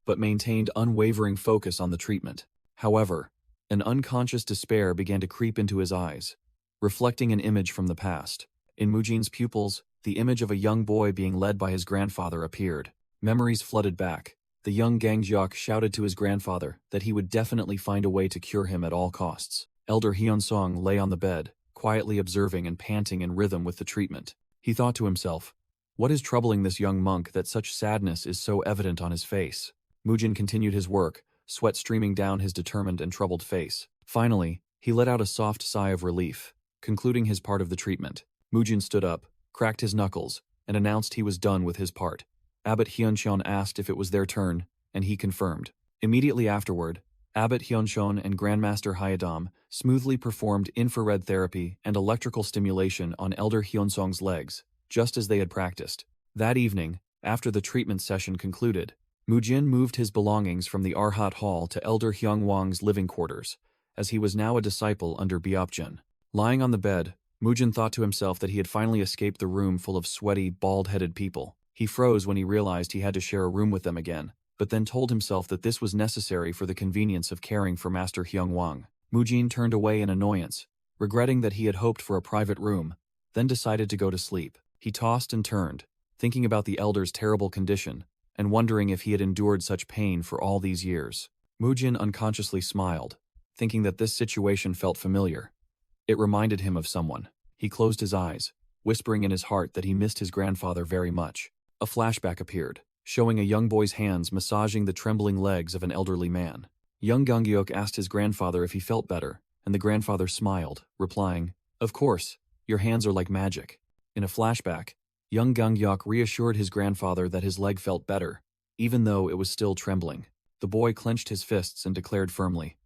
but maintained unwavering focus on the treatment. However, an unconscious despair began to creep into his eyes, reflecting an image from the past. In Mujin's pupils, the image of a young boy being led by his grandfather appeared. Memories flooded back. The young Gangjok shouted to his grandfather that he would definitely find a way to cure him at all costs. Elder Hyunsung lay on the bed, quietly observing and panting in rhythm with the treatment. He thought to himself, what is troubling this young monk that such sadness is so evident on his face? Mujin continued his work, sweat streaming down his determined and troubled face. Finally, he let out a soft sigh of relief, concluding his part of the treatment. Mujin stood up, cracked his knuckles, and announced he was done with his part. Abbot Hyuncheon asked if it was their turn, and he confirmed. Immediately afterward, Abbot Hyuncheon and Grandmaster Hyedam smoothly performed infrared therapy and electrical stimulation on Elder Hyunsung's legs, just as they had practiced. That evening, after the treatment session concluded, Mujin moved his belongings from the Arhat Hall to Elder Hyungwang's living quarters, as he was now a disciple under Beopjin. Lying on the bed, Mujin thought to himself that he had finally escaped the room full of sweaty, bald-headed people. He froze when he realized he had to share a room with them again, but then told himself that this was necessary for the convenience of caring for Master Hyungwang. Mujin turned away in annoyance, regretting that he had hoped for a private room, then decided to go to sleep. He tossed and turned, thinking about the elder's terrible condition, and wondering if he had endured such pain for all these years. Mujin unconsciously smiled, thinking that this situation felt familiar. It reminded him of someone. He closed his eyes, whispering in his heart that he missed his grandfather very much. A flashback appeared, showing a young boy's hands massaging the trembling legs of an elderly man. Young Ganghyuk asked his grandfather if he felt better, and the grandfather smiled, replying, "Of course, your hands are like magic." In a flashback, young Ganghyuk reassured his grandfather that his leg felt better, even though it was still trembling. The boy clenched his fists and declared firmly,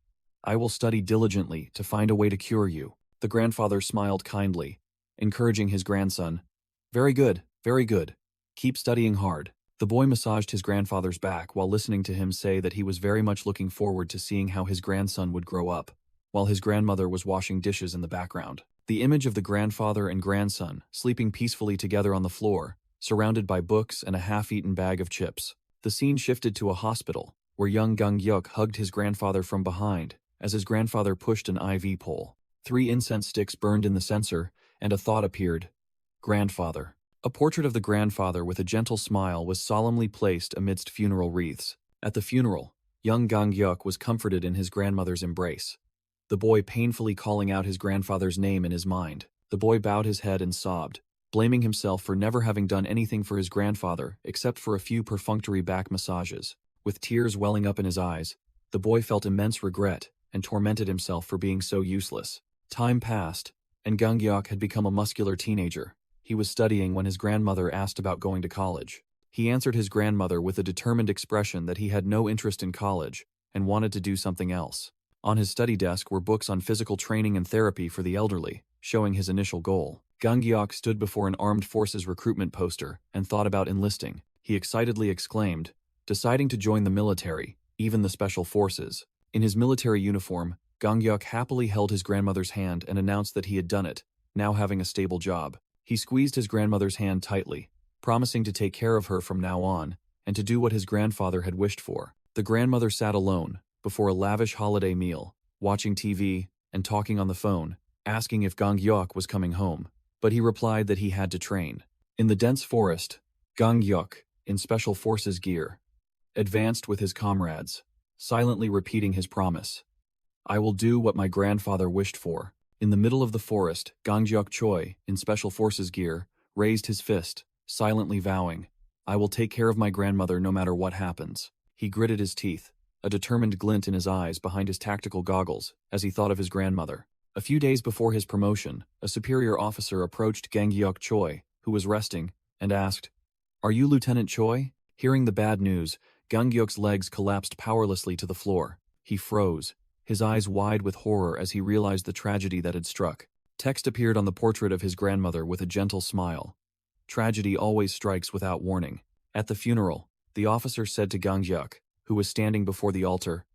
"I will study diligently to find a way to cure you." The grandfather smiled kindly, encouraging his grandson, very good, keep studying hard." The boy massaged his grandfather's back while listening to him say that he was very much looking forward to seeing how his grandson would grow up, while his grandmother was washing dishes in the background. The image of the grandfather and grandson sleeping peacefully together on the floor, surrounded by books and a half-eaten bag of chips. The scene shifted to a hospital, where young Ganghyuk hugged his grandfather from behind as his grandfather pushed an IV pole. 3 incense sticks burned in the censer, and a thought appeared, "Grandfather." A portrait of the grandfather with a gentle smile was solemnly placed amidst funeral wreaths. At the funeral, young Ganghyuk was comforted in his grandmother's embrace, the boy painfully calling out his grandfather's name in his mind. The boy bowed his head and sobbed, blaming himself for never having done anything for his grandfather except for a few perfunctory back massages. With tears welling up in his eyes, the boy felt immense regret and tormented himself for being so useless. Time passed, and Ganghyuk had become a muscular teenager. He was studying when his grandmother asked about going to college. He answered his grandmother with a determined expression that he had no interest in college and wanted to do something else. On his study desk were books on physical training and therapy for the elderly, showing his initial goal. Ganghyuk stood before an armed forces recruitment poster and thought about enlisting. He excitedly exclaimed, deciding to join the military, even the special forces. In his military uniform, Ganghyuk happily held his grandmother's hand and announced that he had done it, now having a stable job. He squeezed his grandmother's hand tightly, promising to take care of her from now on and to do what his grandfather had wished for. The grandmother sat alone, before a lavish holiday meal, watching TV and talking on the phone, asking if Ganghyuk was coming home, but he replied that he had to train. In the dense forest, Ganghyuk, in special forces gear, advanced with his comrades, silently repeating his promise. "I will do what my grandfather wished for." In the middle of the forest, Ganghyuk Choi, in special forces gear, raised his fist, silently vowing, "I will take care of my grandmother no matter what happens." He gritted his teeth, a determined glint in his eyes behind his tactical goggles, as he thought of his grandmother. A few days before his promotion, a superior officer approached Ganghyuk Choi, who was resting, and asked, "Are you Lieutenant Choi?" Hearing the bad news, Ganghyuk's legs collapsed powerlessly to the floor. He froze, his eyes wide with horror as he realized the tragedy that had struck. Text appeared on the portrait of his grandmother with a gentle smile. "Tragedy always strikes without warning." At the funeral, the officer said to Ganghyuk, who was standing before the altar,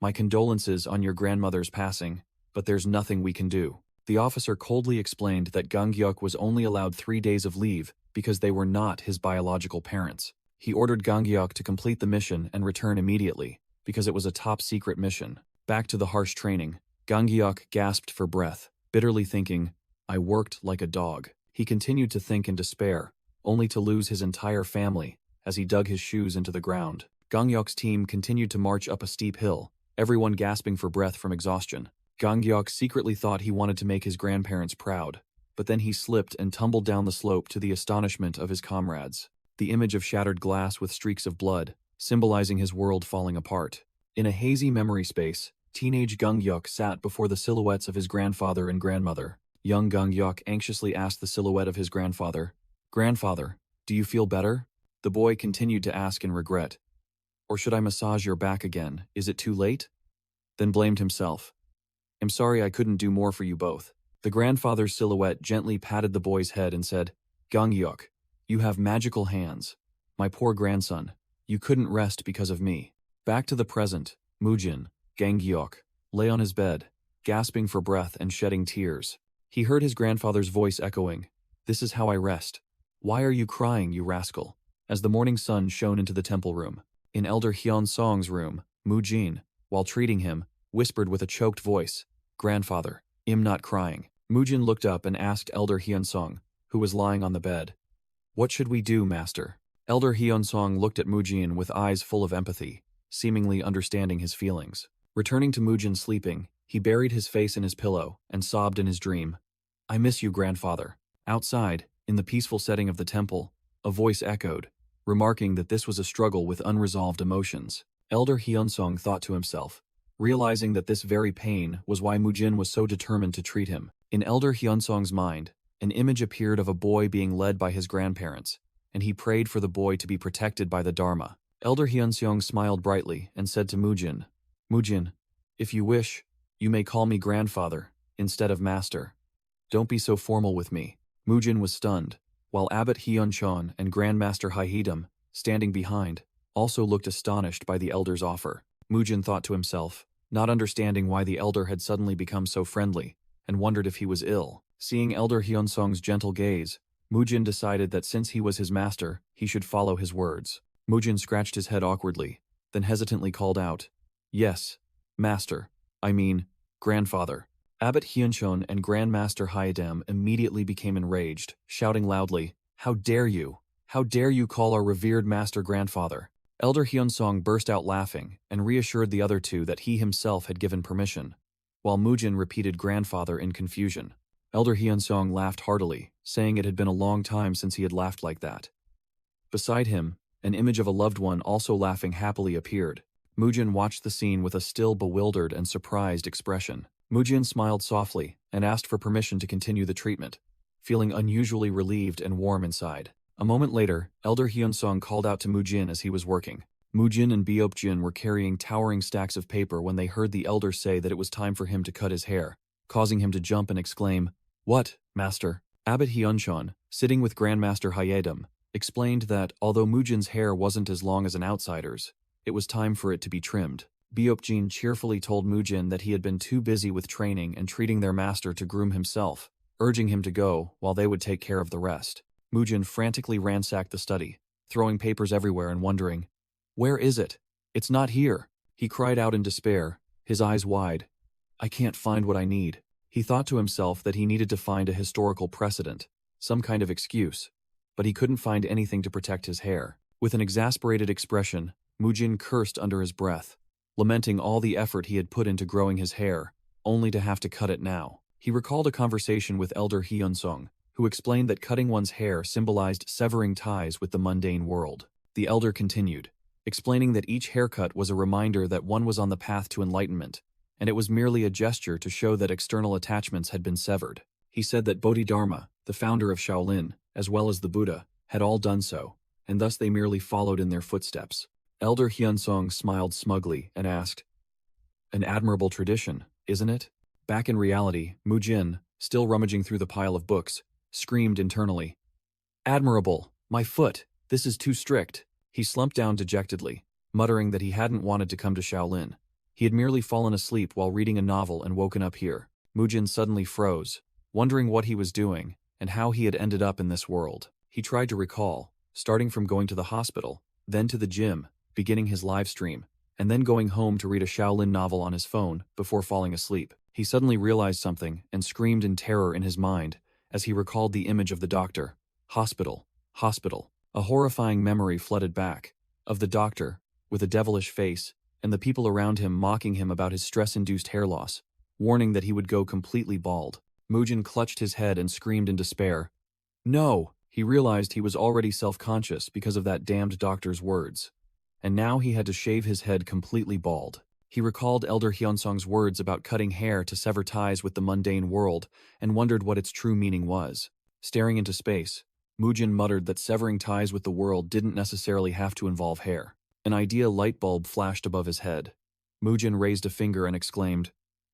"My condolences on your grandmother's passing, but there's nothing we can do." The officer coldly explained that Ganghyuk was only allowed 3 days of leave because they were not his biological parents. He ordered Ganghyuk to complete the mission and return immediately, because it was a top-secret mission. Back to the harsh training, Ganghyuk gasped for breath, bitterly thinking, "I worked like a dog." He continued to think in despair, only to lose his entire family as he dug his shoes into the ground. Ganghyuk's team continued to march up a steep hill, everyone gasping for breath from exhaustion. Ganghyuk secretly thought he wanted to make his grandparents proud, but then he slipped and tumbled down the slope to the astonishment of his comrades. The image of shattered glass with streaks of blood, symbolizing his world falling apart. In a hazy memory space, teenage Ganghyuk sat before the silhouettes of his grandfather and grandmother. Young Ganghyuk anxiously asked the silhouette of his grandfather, "Grandfather, do you feel better?" The boy continued to ask in regret, "Or should I massage your back again? Is it too late?" Then blamed himself. "I'm sorry I couldn't do more for you both." The grandfather's silhouette gently patted the boy's head and said, "Ganghyuk, you have magical hands. My poor grandson, you couldn't rest because of me." Back to the present, Mujin, Ganghyuk, lay on his bed, gasping for breath and shedding tears. He heard his grandfather's voice echoing, "This is how I rest. Why are you crying, you rascal?" As the morning sun shone into the temple room, in Elder Hyun-song's room, Mujin, while treating him, whispered with a choked voice, "Grandfather, I'm not crying." Mujin looked up and asked Elder Hyun-song, who was lying on the bed, "What should we do, master?" Elder Hyun-song looked at Mujin with eyes full of empathy, seemingly understanding his feelings. Returning to Mujin sleeping, he buried his face in his pillow and sobbed in his dream, "I miss you, grandfather. Outside, in the peaceful setting of the temple, a voice echoed, remarking that this was a struggle with unresolved emotions. Elder Hyunsong thought to himself, realizing that this very pain was why Mujin was so determined to treat him. In Elder Hyunsong's mind, an image appeared of a boy being led by his grandparents, and he prayed for the boy to be protected by the Dharma. Elder Hyunsong smiled brightly and said to Mujin, "Mujin, if you wish, you may call me grandfather instead of master. Don't be so formal with me." Mujin was stunned, while Abbot Hyunchon and Grandmaster Haidam, standing behind, also looked astonished by the elder's offer. Mujin thought to himself, not understanding why the elder had suddenly become so friendly, and wondered if he was ill. Seeing Elder Hyunsong's gentle gaze, Mujin decided that since he was his master, he should follow his words. Mujin scratched his head awkwardly, then hesitantly called out, "Yes, master, I mean, grandfather." Abbot Hyunchon and Grandmaster Haidam immediately became enraged, shouting loudly, "How dare you? How dare you call our revered master grandfather?" Elder Hyunsong burst out laughing and reassured the other two that he himself had given permission, while Mujin repeated grandfather in confusion. Elder Hyunsong laughed heartily, saying it had been a long time since he had laughed like that. Beside him, an image of a loved one also laughing happily appeared. Mujin watched the scene with a still bewildered and surprised expression. Mujin smiled softly and asked for permission to continue the treatment, feeling unusually relieved and warm inside. A moment later, Elder Hyunsong called out to Mujin as he was working. Mujin and Beopjin were carrying towering stacks of paper when they heard the elder say that it was time for him to cut his hair, causing him to jump and exclaim, "What, master?" Abbot Hyunchon, sitting with Grandmaster Haidam, explained that although Mujin's hair wasn't as long as an outsider's, it was time for it to be trimmed. Beopjin cheerfully told Mujin that he had been too busy with training and treating their master to groom himself, urging him to go while they would take care of the rest. Mujin frantically ransacked the study, throwing papers everywhere and wondering, "Where is it? It's not here." He cried out in despair, his eyes wide. "I can't find what I need." He thought to himself that he needed to find a historical precedent, some kind of excuse, but he couldn't find anything to protect his hair. With an exasperated expression, Mujin cursed under his breath, lamenting all the effort he had put into growing his hair, only to have to cut it now. He recalled a conversation with Elder Hyunsong, who explained that cutting one's hair symbolized severing ties with the mundane world. The elder continued, explaining that each haircut was a reminder that one was on the path to enlightenment, and it was merely a gesture to show that external attachments had been severed. He said that Bodhidharma, the founder of Shaolin, as well as the Buddha, had all done so, and thus they merely followed in their footsteps. Elder Hyunsong smiled smugly and asked, "An admirable tradition, isn't it?" Back in reality, Mujin, still rummaging through the pile of books, screamed internally, "Admirable, my foot, this is too strict." He slumped down dejectedly, muttering that he hadn't wanted to come to Shaolin. He had merely fallen asleep while reading a novel and woken up here. Mujin suddenly froze, wondering what he was doing and how he had ended up in this world. He tried to recall, starting from going to the hospital, then to the gym, beginning his live stream, and then going home to read a Shaolin novel on his phone before falling asleep. He suddenly realized something and screamed in terror in his mind as he recalled the image of the doctor. Hospital, hospital. A horrifying memory flooded back, of the doctor, with a devilish face, and the people around him mocking him about his stress-induced hair loss, warning that he would go completely bald. Mujin clutched his head and screamed in despair. No! He realized he was already self-conscious because of that damned doctor's words. And now he had to shave his head completely bald. He recalled Elder Hyunsong's words about cutting hair to sever ties with the mundane world and wondered what its true meaning was. Staring into space, Mujin muttered that severing ties with the world didn't necessarily have to involve hair. An idea light bulb flashed above his head. Mujin raised a finger and exclaimed,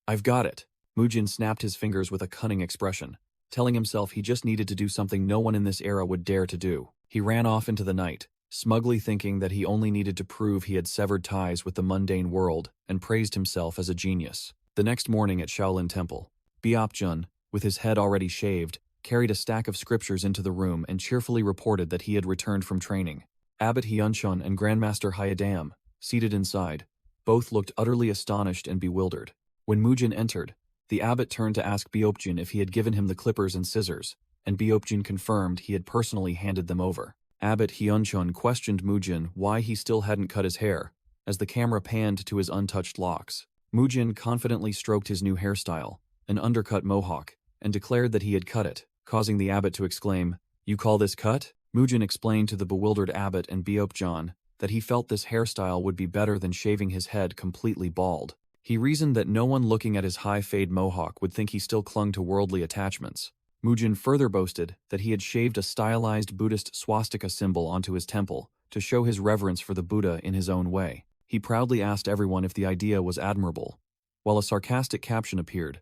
"I've got it." Mujin snapped his fingers with a cunning expression, telling himself he just needed to do something no one in this era would dare to do. He ran off into the night, smugly thinking that he only needed to prove he had severed ties with the mundane world and praised himself as a genius. The next morning at Shaolin Temple, Beopjun, with his head already shaved, carried a stack of scriptures into the room and cheerfully reported that he had returned from training. Abbot Hyunchon and Grandmaster Haidam, seated inside, both looked utterly astonished and bewildered. When Mujin entered, the abbot turned to ask Beopjun if he had given him the clippers and scissors, and Beopjun confirmed he had personally handed them over. Abbot Hyunchon questioned Mujin why he still hadn't cut his hair, as the camera panned to his untouched locks. Mujin confidently stroked his new hairstyle, an undercut mohawk, and declared that he had cut it, causing the abbot to exclaim, "You call this cut?" Mujin explained to the bewildered abbot and Beopjon that he felt this hairstyle would be better than shaving his head completely bald. He reasoned that no one looking at his high fade mohawk would think he still clung to worldly attachments. Mujin further boasted that he had shaved a stylized Buddhist swastika symbol onto his temple to show his reverence for the Buddha in his own way. He proudly asked everyone if the idea was admirable, while a sarcastic caption appeared,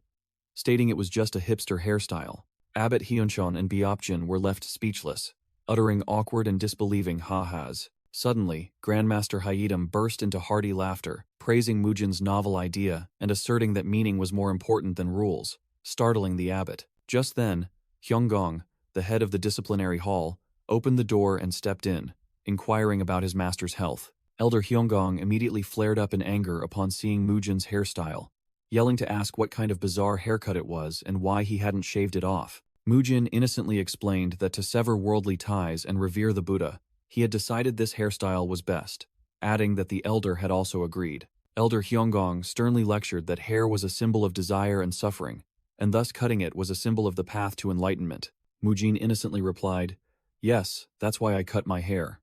stating it was just a hipster hairstyle. Abbot Hyunchon and Beopjin were left speechless, uttering awkward and disbelieving ha-has. Suddenly, Grandmaster Hyedam burst into hearty laughter, praising Mujin's novel idea and asserting that meaning was more important than rules, startling the abbot. Just then, Hyunggong, the head of the disciplinary hall, opened the door and stepped in, inquiring about his master's health. Elder Hyunggong immediately flared up in anger upon seeing Mujin's hairstyle, yelling to ask what kind of bizarre haircut it was and why he hadn't shaved it off. Mujin innocently explained that to sever worldly ties and revere the Buddha, he had decided this hairstyle was best, adding that the elder had also agreed. Elder Hyunggong sternly lectured that hair was a symbol of desire and suffering, and thus cutting it was a symbol of the path to enlightenment. Mujin innocently replied, "Yes, that's why I cut my hair."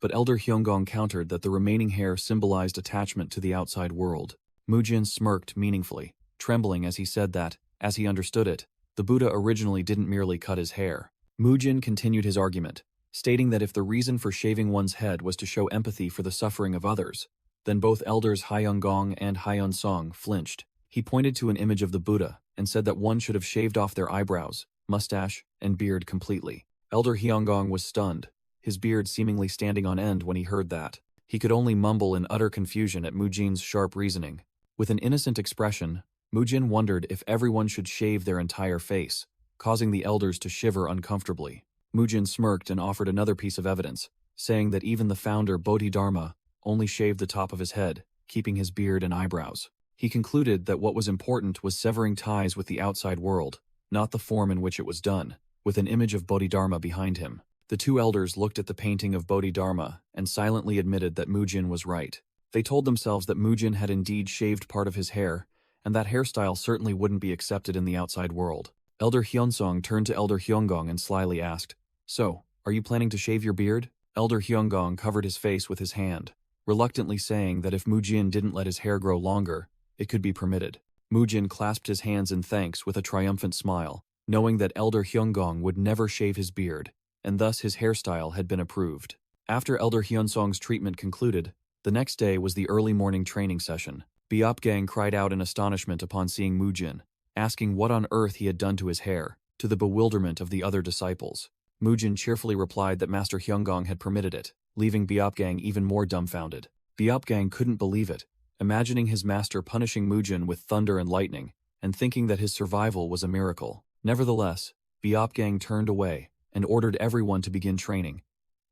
But Elder Hyunggong countered that the remaining hair symbolized attachment to the outside world. Mujin smirked meaningfully, trembling as he said that, as he understood it, the Buddha originally didn't merely cut his hair. Mujin continued his argument, stating that if the reason for shaving one's head was to show empathy for the suffering of others, then both elders Hyunggong and Hyunsong flinched. He pointed to an image of the Buddha and said that one should have shaved off their eyebrows, mustache, and beard completely. Elder Hyunggong was stunned, his beard seemingly standing on end when he heard that. He could only mumble in utter confusion at Mujin's sharp reasoning. With an innocent expression, Mujin wondered if everyone should shave their entire face, causing the elders to shiver uncomfortably. Mujin smirked and offered another piece of evidence, saying that even the founder Bodhidharma only shaved the top of his head, keeping his beard and eyebrows. He concluded that what was important was severing ties with the outside world, not the form in which it was done, with an image of Bodhidharma behind him. The two elders looked at the painting of Bodhidharma and silently admitted that Mujin was right. They told themselves that Mujin had indeed shaved part of his hair, and that hairstyle certainly wouldn't be accepted in the outside world. Elder Hyunsong turned to Elder Hyunggong and slyly asked, "So, are you planning to shave your beard?" Elder Hyunggong covered his face with his hand, reluctantly saying that if Mujin didn't let his hair grow longer, it could be permitted. Mujin clasped his hands in thanks with a triumphant smile, knowing that Elder Hyunggong would never shave his beard, and thus his hairstyle had been approved. After Elder Hyunsong's treatment concluded, the next day was the early morning training session. Beopgang cried out in astonishment upon seeing Mujin, asking what on earth he had done to his hair, to the bewilderment of the other disciples. Mujin cheerfully replied that Master Hyunggong had permitted it, leaving Beopgang even more dumbfounded. Beopgang couldn't believe it, imagining his master punishing Mujin with thunder and lightning, and thinking that his survival was a miracle. Nevertheless, Beopgang turned away and ordered everyone to begin training,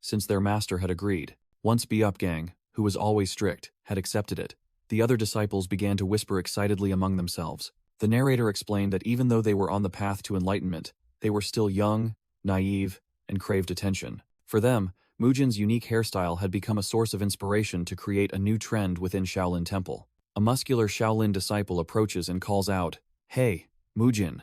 since their master had agreed. Once Beopgang, who was always strict, had accepted it, the other disciples began to whisper excitedly among themselves. The narrator explained that even though they were on the path to enlightenment, they were still young, naive, and craved attention. For them, Mujin's unique hairstyle had become a source of inspiration to create a new trend within Shaolin Temple. A muscular Shaolin disciple approaches and calls out, "Hey, Mujin."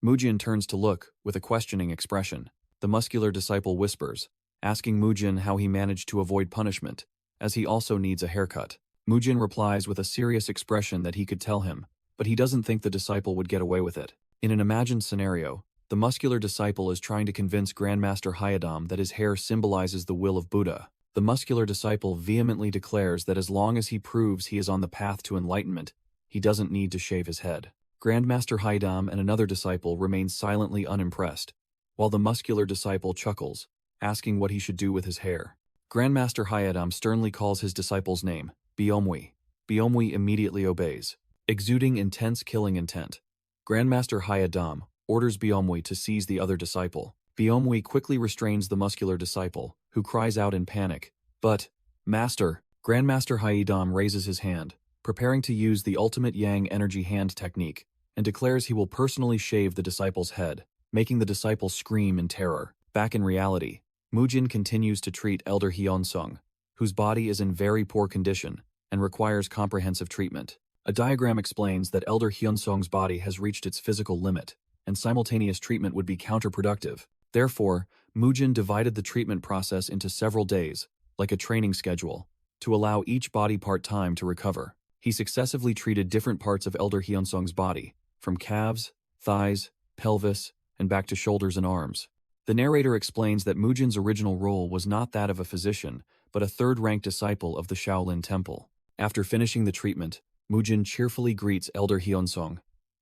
Mujin turns to look, with a questioning expression. The muscular disciple whispers, asking Mujin how he managed to avoid punishment, as he also needs a haircut. Mujin replies with a serious expression that he could tell him, but he doesn't think the disciple would get away with it. In an imagined scenario, the muscular disciple is trying to convince Grandmaster Hyedam that his hair symbolizes the will of Buddha. The muscular disciple vehemently declares that as long as he proves he is on the path to enlightenment, he doesn't need to shave his head. Grandmaster Hyedam and another disciple remain silently unimpressed, while the muscular disciple chuckles, asking what he should do with his hair. Grandmaster Hyedam sternly calls his disciple's name, Beomwi. Beomwi immediately obeys, exuding intense killing intent. Grandmaster Hyedam orders Beomwi to seize the other disciple. Beomwi quickly restrains the muscular disciple, who cries out in panic, "But, Master!" Grandmaster Hyedam raises his hand, preparing to use the ultimate Yang energy hand technique, and declares he will personally shave the disciple's head, making the disciple scream in terror. Back in reality, Mujin continues to treat Elder Hyunsong, whose body is in very poor condition and requires comprehensive treatment. A diagram explains that Elder Hyunsong's body has reached its physical limit, and simultaneous treatment would be counterproductive. Therefore, Mujin divided the treatment process into several days, like a training schedule, to allow each body part time to recover. He successively treated different parts of Elder Hyunsung's body, from calves, thighs, pelvis, and back to shoulders and arms. The narrator explains that Mujin's original role was not that of a physician, but a third-rank disciple of the Shaolin Temple. After finishing the treatment, Mujin cheerfully greets Elder Hyunsung.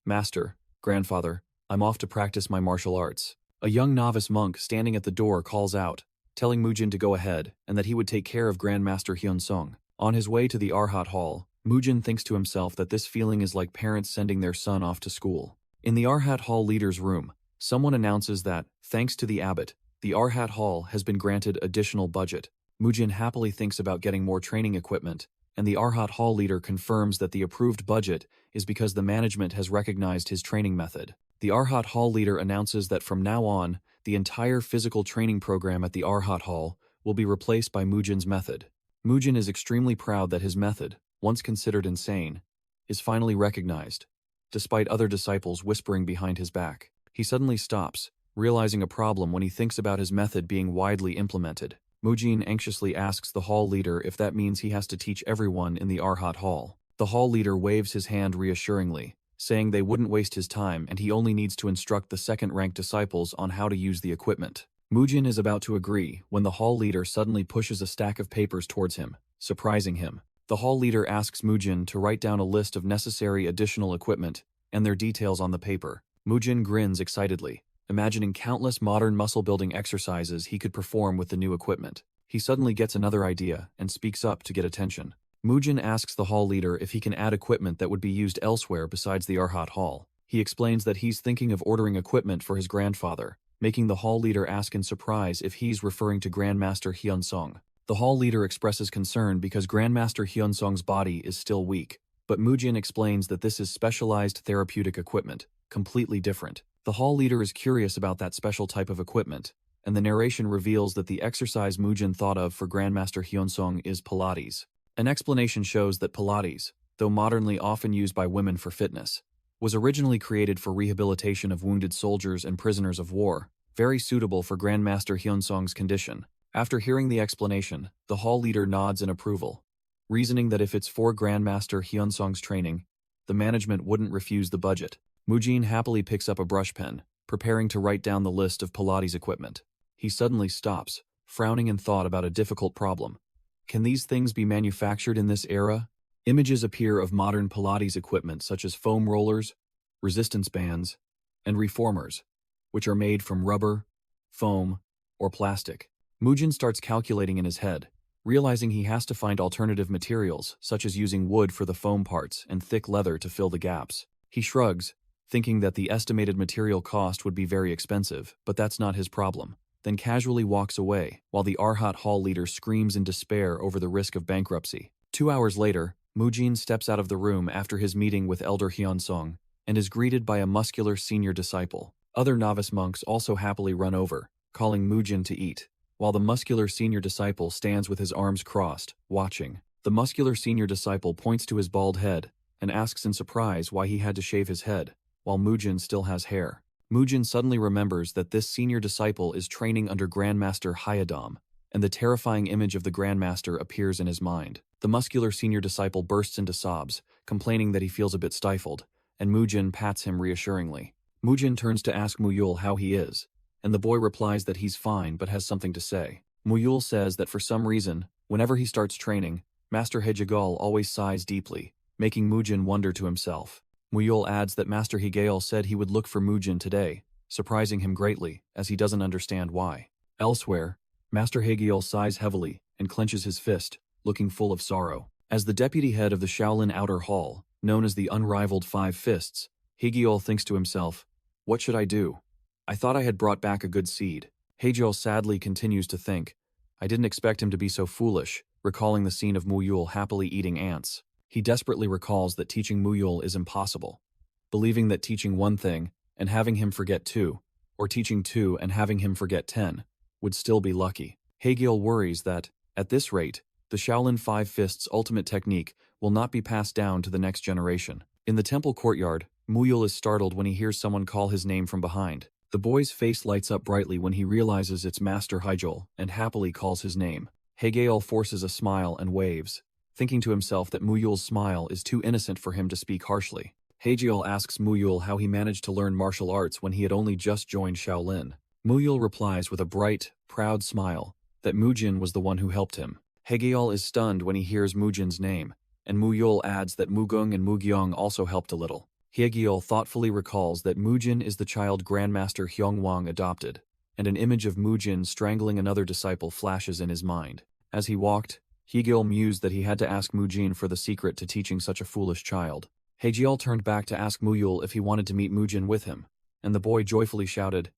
"Master, grandfather, I'm off to practice my martial arts." A young novice monk standing at the door calls out, telling Mujin to go ahead and that he would take care of Grandmaster Hyunsung. On his way to the Arhat Hall, Mujin thinks to himself that this feeling is like parents sending their son off to school. In the Arhat Hall leader's room, someone announces that, thanks to the abbot, the Arhat Hall has been granted additional budget. Mujin happily thinks about getting more training equipment, and the Arhat Hall leader confirms that the approved budget is because the management has recognized his training method. The Arhat Hall leader announces that from now on, the entire physical training program at the Arhat Hall will be replaced by Mujin's method. Mujin is extremely proud that his method, once considered insane, is finally recognized, despite other disciples whispering behind his back. He suddenly stops, realizing a problem when he thinks about his method being widely implemented. Mujin anxiously asks the hall leader if that means he has to teach everyone in the Arhat Hall. The hall leader waves his hand reassuringly, saying they wouldn't waste his time and he only needs to instruct the second-ranked disciples on how to use the equipment. Mujin is about to agree when the hall leader suddenly pushes a stack of papers towards him, surprising him. The hall leader asks Mujin to write down a list of necessary additional equipment and their details on the paper. Mujin grins excitedly, imagining countless modern muscle-building exercises he could perform with the new equipment. He suddenly gets another idea and speaks up to get attention. Mujin asks the hall leader if he can add equipment that would be used elsewhere besides the Arhat Hall. He explains that he's thinking of ordering equipment for his grandfather, making the hall leader ask in surprise if he's referring to Grandmaster Hyunsung. The hall leader expresses concern because Grandmaster Hyunsung's body is still weak, but Mujin explains that this is specialized therapeutic equipment, completely different. The hall leader is curious about that special type of equipment, and the narration reveals that the exercise Mujin thought of for Grandmaster Hyunsung is Pilates. An explanation shows that Pilates, though modernly often used by women for fitness, was originally created for rehabilitation of wounded soldiers and prisoners of war, very suitable for Grandmaster Hyunsung's condition. After hearing the explanation, the hall leader nods in approval, reasoning that if it's for Grandmaster Hyunsung's training, the management wouldn't refuse the budget. Mujin happily picks up a brush pen, preparing to write down the list of Pilates equipment. He suddenly stops, frowning in thought about a difficult problem. Can these things be manufactured in this era? Images appear of modern Pilates equipment such as foam rollers, resistance bands, and reformers, which are made from rubber, foam, or plastic. Mujin starts calculating in his head, realizing he has to find alternative materials such as using wood for the foam parts and thick leather to fill the gaps. He shrugs, thinking that the estimated material cost would be very expensive, but that's not his problem, then casually walks away while the Arhat Hall leader screams in despair over the risk of bankruptcy. 2 hours later, Mujin steps out of the room after his meeting with Elder Hyunsung and is greeted by a muscular senior disciple. Other novice monks also happily run over, calling Mujin to eat, while the muscular senior disciple stands with his arms crossed, watching. The muscular senior disciple points to his bald head and asks in surprise why he had to shave his head, while Mujin still has hair. Mujin suddenly remembers that this senior disciple is training under Grandmaster Hyadam, and the terrifying image of the Grandmaster appears in his mind. The muscular senior disciple bursts into sobs, complaining that he feels a bit stifled, and Mujin pats him reassuringly. Mujin turns to ask Muyul how he is, and the boy replies that he's fine but has something to say. Muyul says that for some reason, whenever he starts training, Master Hejigal always sighs deeply, making Mujin wonder to himself. Muyul adds that Master Higael said he would look for Mujin today, surprising him greatly, as he doesn't understand why. Elsewhere, Master Higael sighs heavily and clenches his fist, looking full of sorrow. As the deputy head of the Shaolin Outer Hall, known as the Unrivaled Five Fists, Higael thinks to himself, "What should I do? I thought I had brought back a good seed." Higael sadly continues to think, "I didn't expect him to be so foolish," recalling the scene of Muyul happily eating ants. He desperately recalls that teaching Muyul is impossible, believing that teaching one thing and having him forget two, or teaching two and having him forget 10, would still be lucky. Hagiel worries that, at this rate, the Shaolin Five Fists' ultimate technique will not be passed down to the next generation. In the temple courtyard, Muyul is startled when he hears someone call his name from behind. The boy's face lights up brightly when he realizes it's Master Hyjul and happily calls his name. Hageol forces a smile and waves, thinking to himself that Muyul's smile is too innocent for him to speak harshly. Hageol asks Muyul how he managed to learn martial arts when he had only just joined Shaolin. Muyul replies with a bright, proud smile that Mujin was the one who helped him. Hageol is stunned when he hears Mujin's name, and Muyul adds that Mugung and Mugyong also helped a little. Hageol thoughtfully recalls that Mujin is the child Grandmaster Hyungwang adopted, and an image of Mujin strangling another disciple flashes in his mind. As he walked, Hageol mused that he had to ask Mujin for the secret to teaching such a foolish child. Hageol turned back to ask Muyul if he wanted to meet Mujin with him, and the boy joyfully shouted,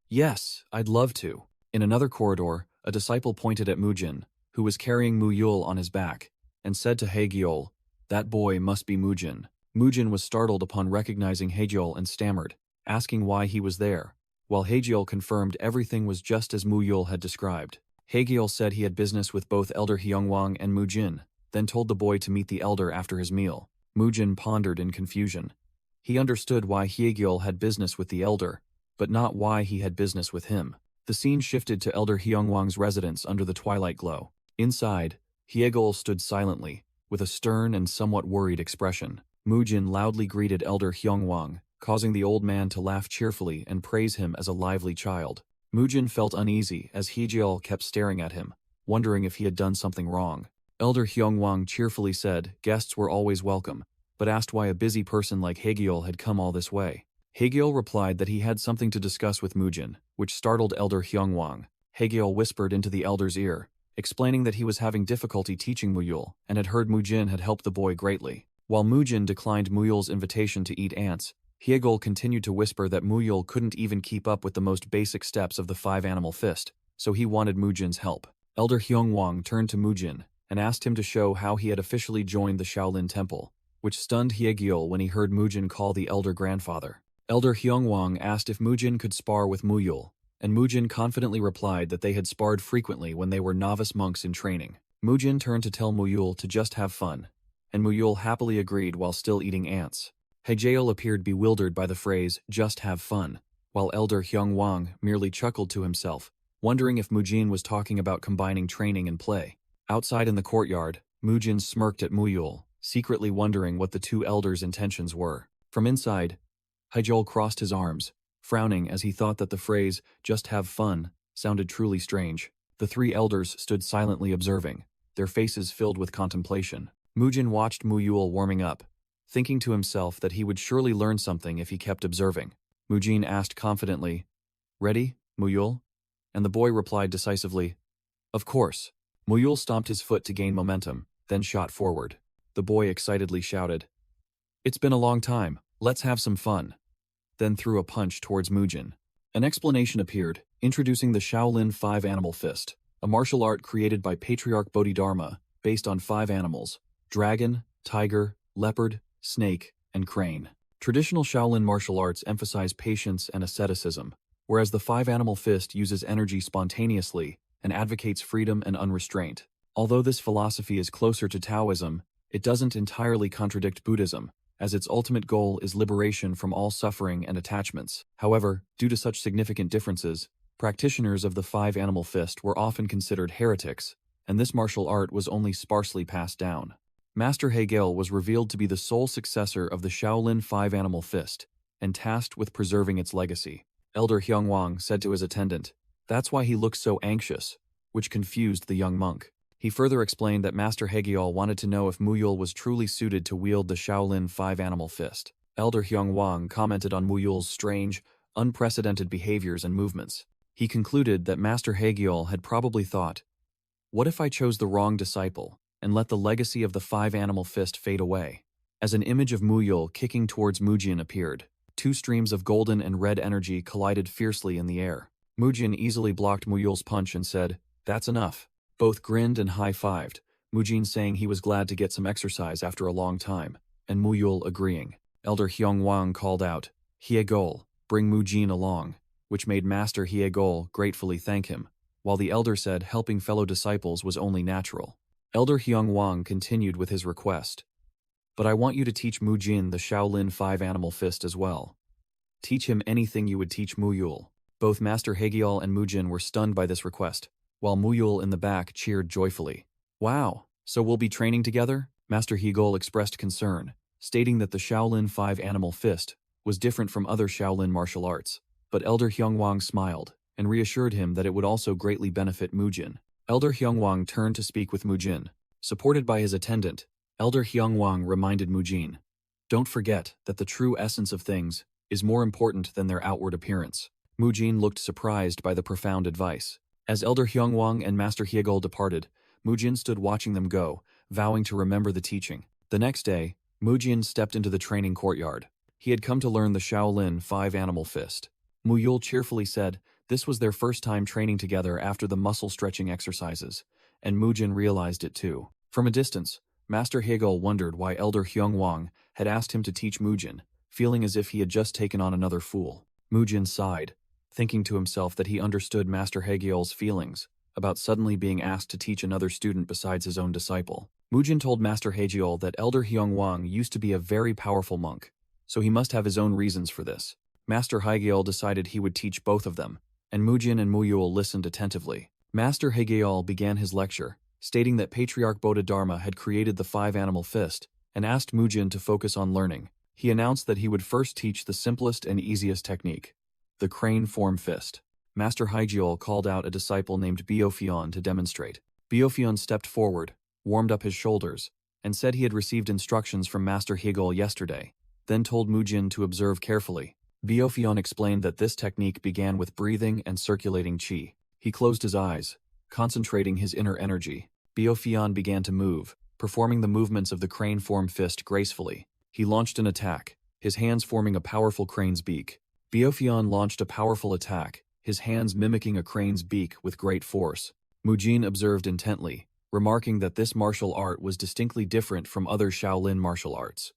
"Yes, I'd love to." In another corridor, a disciple pointed at Mujin, who was carrying Muyul on his back, and said to Hageol, "That boy must be Mujin." Mujin was startled upon recognizing Hageol and stammered, asking why he was there, while Hageol confirmed everything was just as Muyul had described. Hageol said he had business with both Elder Hyungwang and Mujin, then told the boy to meet the elder after his meal. Mujin pondered in confusion. He understood why Hageol had business with the elder, but not why he had business with him. The scene shifted to Elder Hyungwang's residence under the twilight glow. Inside, Hageol stood silently, with a stern and somewhat worried expression. Mujin loudly greeted Elder Hyungwang, causing the old man to laugh cheerfully and praise him as a lively child. Mujin felt uneasy as Hageol kept staring at him, wondering if he had done something wrong. Elder Hyungwang cheerfully said guests were always welcome, but asked why a busy person like Hageol had come all this way. Hageol replied that he had something to discuss with Mujin, which startled Elder Hyungwang. Hageol whispered into the elder's ear, explaining that he was having difficulty teaching Muyul and had heard Mujin had helped the boy greatly. While Mujin declined Muyul's invitation to eat ants, Hageol continued to whisper that Muyul couldn't even keep up with the most basic steps of the five-animal fist, so he wanted Mujin's help. Elder Hyungwang turned to Mujin and asked him to show how he had officially joined the Shaolin Temple, which stunned Hageol when he heard Mujin call the elder grandfather. Elder Hyungwang asked if Mujin could spar with Muyul, and Mujin confidently replied that they had sparred frequently when they were novice monks in training. Mujin turned to tell Muyul to just have fun, and Muyul happily agreed while still eating ants. Hageol appeared bewildered by the phrase, "just have fun," while Elder Hyungwang merely chuckled to himself, wondering if Mujin was talking about combining training and play. Outside in the courtyard, Mujin smirked at Muyul, secretly wondering what the two elders' intentions were. From inside, Hageol crossed his arms, frowning as he thought that the phrase, "just have fun," sounded truly strange. The three elders stood silently observing, their faces filled with contemplation. Mujin watched Muyul warming up, thinking to himself that he would surely learn something if he kept observing. Mujin asked confidently, "Ready, Muyul?" And the boy replied decisively, "Of course." Muyul stomped his foot to gain momentum, then shot forward. The boy excitedly shouted, "It's been a long time, let's have some fun," then threw a punch towards Mujin. An explanation appeared, introducing the Shaolin five-animal fist, a martial art created by Patriarch Bodhidharma, based on 5 animals: dragon, tiger, leopard, snake, and crane. Traditional Shaolin martial arts emphasize patience and asceticism, whereas the 5-animal fist uses energy spontaneously and advocates freedom and unrestraint. Although this philosophy is closer to Taoism, it doesn't entirely contradict Buddhism, as its ultimate goal is liberation from all suffering and attachments. However, due to such significant differences, practitioners of the 5-animal fist were often considered heretics, and this martial art was only sparsely passed down. Master Hageol was revealed to be the sole successor of the Shaolin 5-animal fist, and tasked with preserving its legacy. Elder Hyungwang said to his attendant, "That's why he looks so anxious," which confused the young monk. He further explained that Master Hageol wanted to know if Muyul was truly suited to wield the Shaolin 5-animal fist. Elder Hyungwang commented on Muyul's strange, unprecedented behaviors and movements. He concluded that Master Hageol had probably thought, "What if I chose the wrong disciple and let the legacy of the 5-animal fist fade away?" As an image of Muyul kicking towards Mujin appeared, 2 streams of golden and red energy collided fiercely in the air. Mujin easily blocked Muyul's punch and said, "That's enough." Both grinned and high-fived, Mujin saying he was glad to get some exercise after a long time, and Muyul agreeing. Elder Hyungwang called out, "Hageol, bring Mujin along," which made Master Hageol gratefully thank him, while the elder said helping fellow disciples was only natural. Elder Hyungwang continued with his request, But I want you to teach Mujin the Shaolin 5 animal fist as well. Teach him anything you would teach Muyul. Both Master Hegial and Mujin were stunned by this request, while Muyul in the back cheered joyfully. Wow, so we'll be training together? Master Hegial expressed concern, stating that the Shaolin 5 animal fist was different from other Shaolin martial arts. But Elder Hyungwang smiled and reassured him that it would also greatly benefit Mujin. Elder Hyungwang turned to speak with Mujin. Supported by his attendant, Elder Hyungwang reminded Mujin, "Don't forget that the true essence of things is more important than their outward appearance." Mujin looked surprised by the profound advice. As Elder Hyungwang and Master Hyegol departed, Mujin stood watching them go, vowing to remember the teaching. The next day, Mujin stepped into the training courtyard. He had come to learn the Shaolin 5 animal fist. Muyul cheerfully said this was their first time training together after the muscle-stretching exercises, and Mujin realized it too. From a distance, Master Hegel wondered why Elder Hyungwang had asked him to teach Mujin, feeling as if he had just taken on another fool. Mujin sighed, thinking to himself that he understood Master Hegel's feelings about suddenly being asked to teach another student besides his own disciple. Mujin told Master Hegel that Elder Hyungwang used to be a very powerful monk, so he must have his own reasons for this. Master Hegel decided he would teach both of them, and Mujin and Muyul listened attentively. Master Hegel began his lecture, stating that Patriarch Bodhidharma had created the 5 animal fist and asked Mujin to focus on learning. He announced that he would first teach the simplest and easiest technique, the crane form fist. Master Hegel called out a disciple named Biofion to demonstrate. Biofion stepped forward, warmed up his shoulders, and said he had received instructions from Master Hegel yesterday, then told Mujin to observe carefully. Biofion explained that this technique began with breathing and circulating qi. He closed his eyes, concentrating his inner energy. Biofion began to move, performing the movements of the crane form fist gracefully. He launched an attack, his hands forming a powerful crane's beak. Biofion launched a powerful attack, his hands mimicking a crane's beak with great force. Mujin observed intently, remarking that this martial art was distinctly different from other Shaolin martial arts.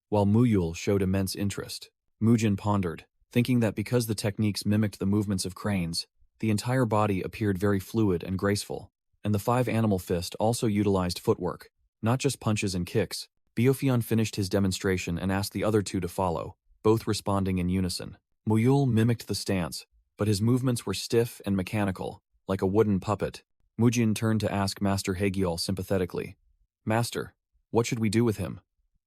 While Muyul showed immense interest, Mujin pondered, thinking that because the techniques mimicked the movements of cranes, the entire body appeared very fluid and graceful, and the 5 animal fist also utilized footwork, not just punches and kicks. Biofion finished his demonstration and asked the other two to follow, both responding in unison. Muyul mimicked the stance, but his movements were stiff and mechanical, like a wooden puppet. Mujin turned to ask Master Hegial sympathetically, "Master, what should we do with him?"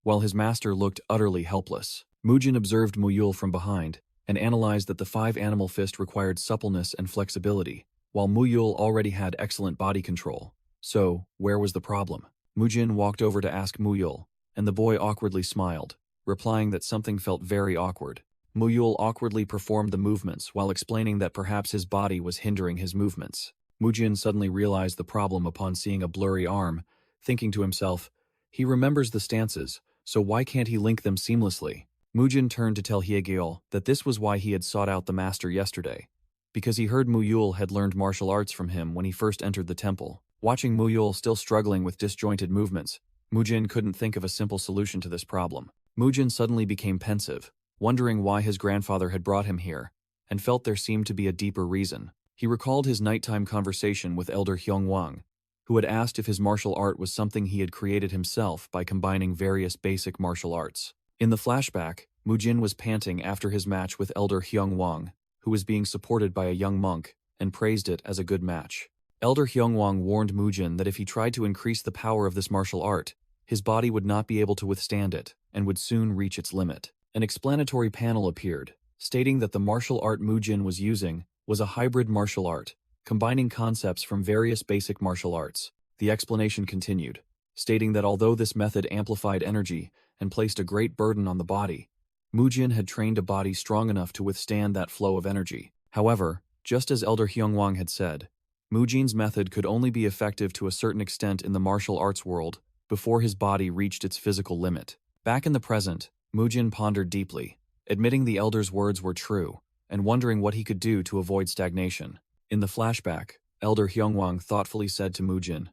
While his master looked utterly helpless, Mujin observed Muyul from behind and analyzed that the 5 animal fist required suppleness and flexibility, while Muyul already had excellent body control. So, where was the problem? Mujin walked over to ask Muyul, and the boy awkwardly smiled, replying that something felt very awkward. Muyul awkwardly performed the movements while explaining that perhaps his body was hindering his movements. Mujin suddenly realized the problem upon seeing a blurry arm, thinking to himself, he remembers the stances, so why can't he link them seamlessly? Mujin turned to tell Hyegeol that this was why he had sought out the master yesterday, because he heard Muyul had learned martial arts from him when he first entered the temple. Watching Muyul still struggling with disjointed movements, Mujin couldn't think of a simple solution to this problem. Mujin suddenly became pensive, wondering why his grandfather had brought him here, and felt there seemed to be a deeper reason. He recalled his nighttime conversation with Elder Hyungwang, who had asked if his martial art was something he had created himself by combining various basic martial arts. In the flashback, Mujin was panting after his match with Elder Hyungwang, who was being supported by a young monk, and praised it as a good match. Elder Hyungwang warned Mujin that if he tried to increase the power of this martial art, his body would not be able to withstand it, and would soon reach its limit. An explanatory panel appeared, stating that the martial art Mujin was using was a hybrid martial art, combining concepts from various basic martial arts. The explanation continued, stating that although this method amplified energy and placed a great burden on the body, Mujin had trained a body strong enough to withstand that flow of energy. However, just as Elder Hyungwang had said, Mujin's method could only be effective to a certain extent in the martial arts world before his body reached its physical limit. Back in the present, Mujin pondered deeply, admitting the elder's words were true, and wondering what he could do to avoid stagnation. In the flashback, Elder Hyungwang thoughtfully said to Mujin,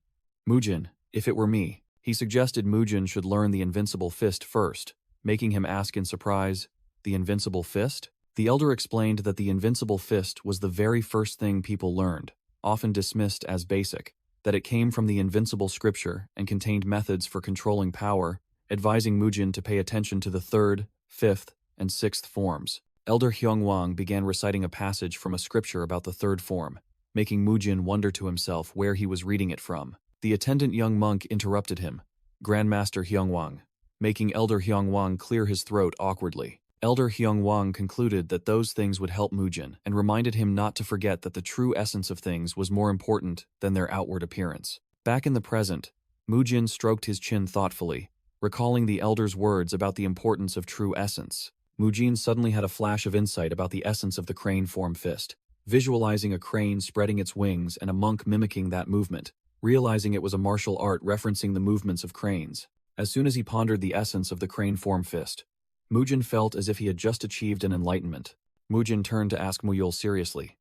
"Mujin, if it were me," he suggested Mujin should learn the invincible fist first, making him ask in surprise, "The invincible fist?" The elder explained that the invincible fist was the very first thing people learned, often dismissed as basic, that it came from the invincible scripture and contained methods for controlling power, advising Mujin to pay attention to the third, fifth, and sixth forms. Elder Hyungwang began reciting a passage from a scripture about the third form, making Mujin wonder to himself where he was reading it from. The attendant young monk interrupted him, Grandmaster Hyungwang, making Elder Hyungwang clear his throat awkwardly. Elder Hyungwang concluded that those things would help Mujin and reminded him not to forget that the true essence of things was more important than their outward appearance. Back in the present, Mujin stroked his chin thoughtfully, recalling the elder's words about the importance of true essence. Mujin suddenly had a flash of insight about the essence of the crane form fist, visualizing a crane spreading its wings and a monk mimicking that movement, realizing it was a martial art referencing the movements of cranes. As soon as he pondered the essence of the crane form fist, Mujin felt as if he had just achieved an enlightenment. Mujin turned to ask Muyul seriously,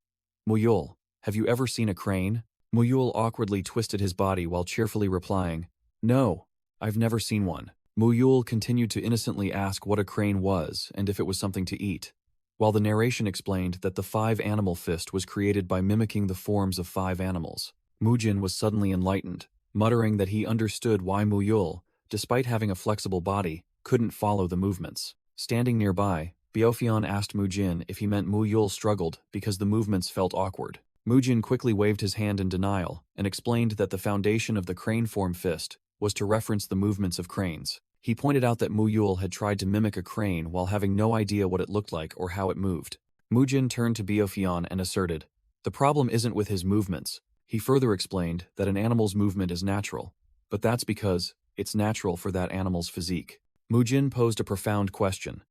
"Muyul, have you ever seen a crane?" Muyul awkwardly twisted his body while cheerfully replying, "No, I've never seen one." Muyul continued to innocently ask what a crane was and if it was something to eat, while the narration explained that the five-animal fist was created by mimicking the forms of five animals. Mujin was suddenly enlightened, muttering that he understood why Muyul, despite having a flexible body, couldn't follow the movements. Standing nearby, Biofian asked Mujin if he meant Muyul struggled because the movements felt awkward. Mujin quickly waved his hand in denial and explained that the foundation of the crane form fist was to reference the movements of cranes. He pointed out that Muyul had tried to mimic a crane while having no idea what it looked like or how it moved. Mujin turned to Biofian and asserted, "The problem isn't with his movements." He further explained that an animal's movement is natural, but that's because it's natural for that animal's physique. Mujin posed a profound question.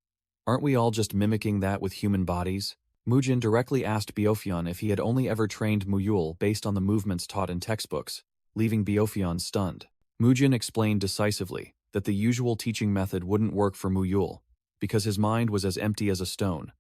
Aren't we all just mimicking that with human bodies? Mujin directly asked Biofian if he had only ever trained Muyul based on the movements taught in textbooks, leaving Biofian stunned. Mujin explained decisively that the usual teaching method wouldn't work for Muyul, because his mind was as empty as a stone.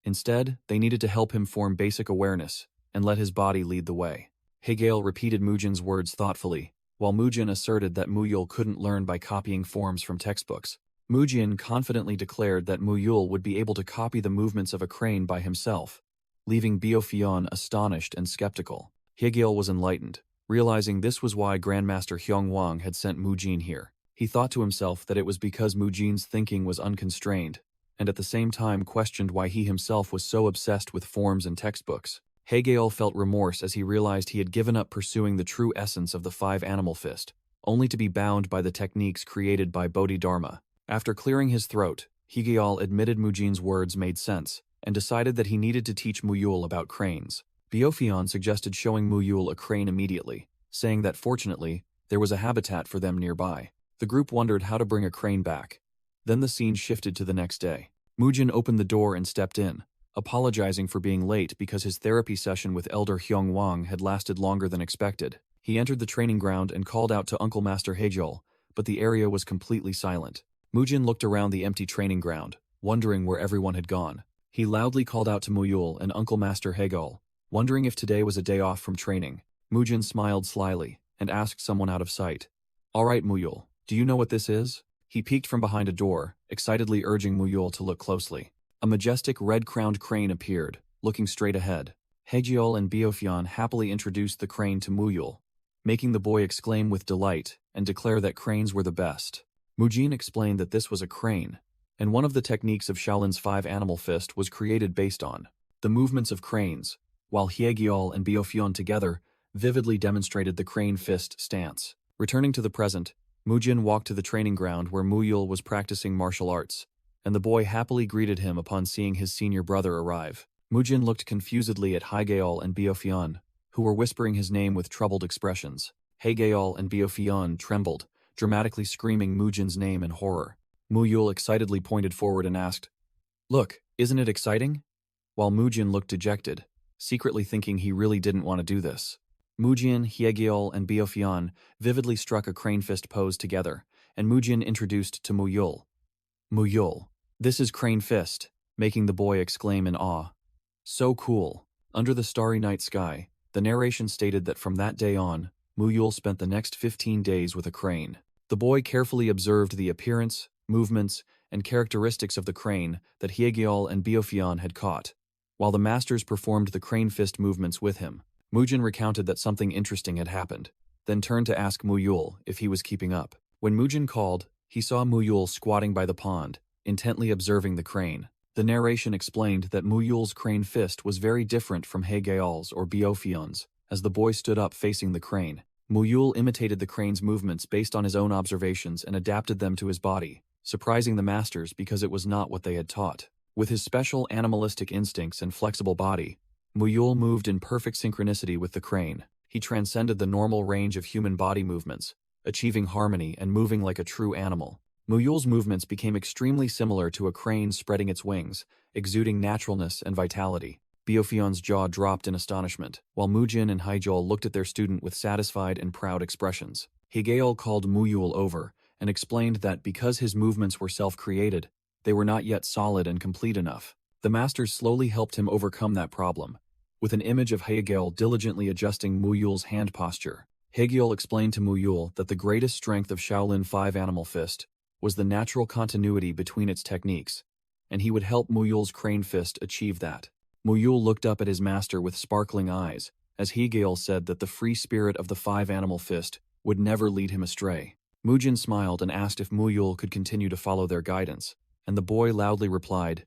Instead, they needed to help him form basic awareness and let his body lead the way. Hegel repeated Mujin's words thoughtfully, while Mujin asserted that Muyul couldn't learn by copying forms from textbooks. Mujin confidently declared that Muyul would be able to copy the movements of a crane by himself, leaving Biofian astonished and skeptical. Hegel was enlightened, realizing this was why Grandmaster Hyungwang had sent Mujin here. He thought to himself that it was because Mujin's thinking was unconstrained, and at the same time questioned why he himself was so obsessed with forms and textbooks. Hegel felt remorse as he realized he had given up pursuing the true essence of the five-animal fist, only to be bound by the techniques created by Bodhidharma. After clearing his throat, Hegel admitted Mujin's words made sense, and decided that he needed to teach Muyul about cranes. Biofian suggested showing Muyul a crane immediately, saying that fortunately, there was a habitat for them nearby. The group wondered how to bring a crane back. Then the scene shifted to the next day. Mujin opened the door and stepped in, apologizing for being late because his therapy session with Elder Hyungwang had lasted longer than expected. He entered the training ground and called out to Uncle Master Hejol, but the area was completely silent. Mujin looked around the empty training ground, wondering where everyone had gone. He loudly called out to Muyul and Uncle Master Hegel, wondering if today was a day off from training. Mujin smiled slyly and asked someone out of sight, "All right, Muyul, do you know what this is?" He peeked from behind a door, excitedly urging Muyul to look closely. A majestic red-crowned crane appeared, looking straight ahead. Hegel and Biofian happily introduced the crane to Muyul, making the boy exclaim with delight and declare that cranes were the best. Mujin explained that this was a crane, and one of the techniques of Shaolin's five-animal fist was created based on the movements of cranes, while Hegel and Biofian together vividly demonstrated the crane fist stance. Returning to the present, Mujin walked to the training ground where Muyul was practicing martial arts, and the boy happily greeted him upon seeing his senior brother arrive. Mujin looked confusedly at Hegel and Biofian, who were whispering his name with troubled expressions. Hegel and Biofian trembled, dramatically screaming Mujin's name in horror. Muyul excitedly pointed forward and asked, "Look, isn't it exciting?" While Mujin looked dejected, secretly thinking he really didn't want to do this. Mujin, Hegel, and Biofian vividly struck a crane fist pose together, and Mujin introduced to Muyul. "Muyul, this is crane fist," making the boy exclaim in awe. "So cool." Under the starry night sky, the narration stated that from that day on, Muyul spent the next 15 days with a crane. The boy carefully observed the appearance, movements, and characteristics of the crane that Hegel and Biofian had caught, while the masters performed the crane fist movements with him. Mujin recounted that something interesting had happened, then turned to ask Muyul if he was keeping up. When Mujin called, He saw Muyul squatting by the pond, intently observing the crane. The narration explained that Muyul's crane fist was very different from Hegeal's or Biofion's. As the boy stood up facing the crane, Muyul imitated the crane's movements based on his own observations and adapted them to his body, surprising the masters because it was not what they had taught. With his special animalistic instincts and flexible body, Muyul moved in perfect synchronicity with the crane. He transcended the normal range of human body movements, achieving harmony and moving like a true animal. Muyul's movements became extremely similar to a crane spreading its wings, exuding naturalness and vitality. Biofion's jaw dropped in astonishment, while Mujin and Haijol looked at their student with satisfied and proud expressions. Hegeal called Muyul over and explained that because his movements were self-created, they were not yet solid and complete enough. The masters slowly helped him overcome that problem, with an image of Hegeal diligently adjusting Muyul's hand posture. Hegeal explained to Muyul that the greatest strength of Shaolin 5 Animal Fist was the natural continuity between its techniques, and he would help Muyul's crane fist achieve that. Muyul looked up at his master with sparkling eyes, as Hegeal said that the free spirit of the 5 Animal Fist would never lead him astray. Mujin smiled and asked if Muyul could continue to follow their guidance, and the boy loudly replied,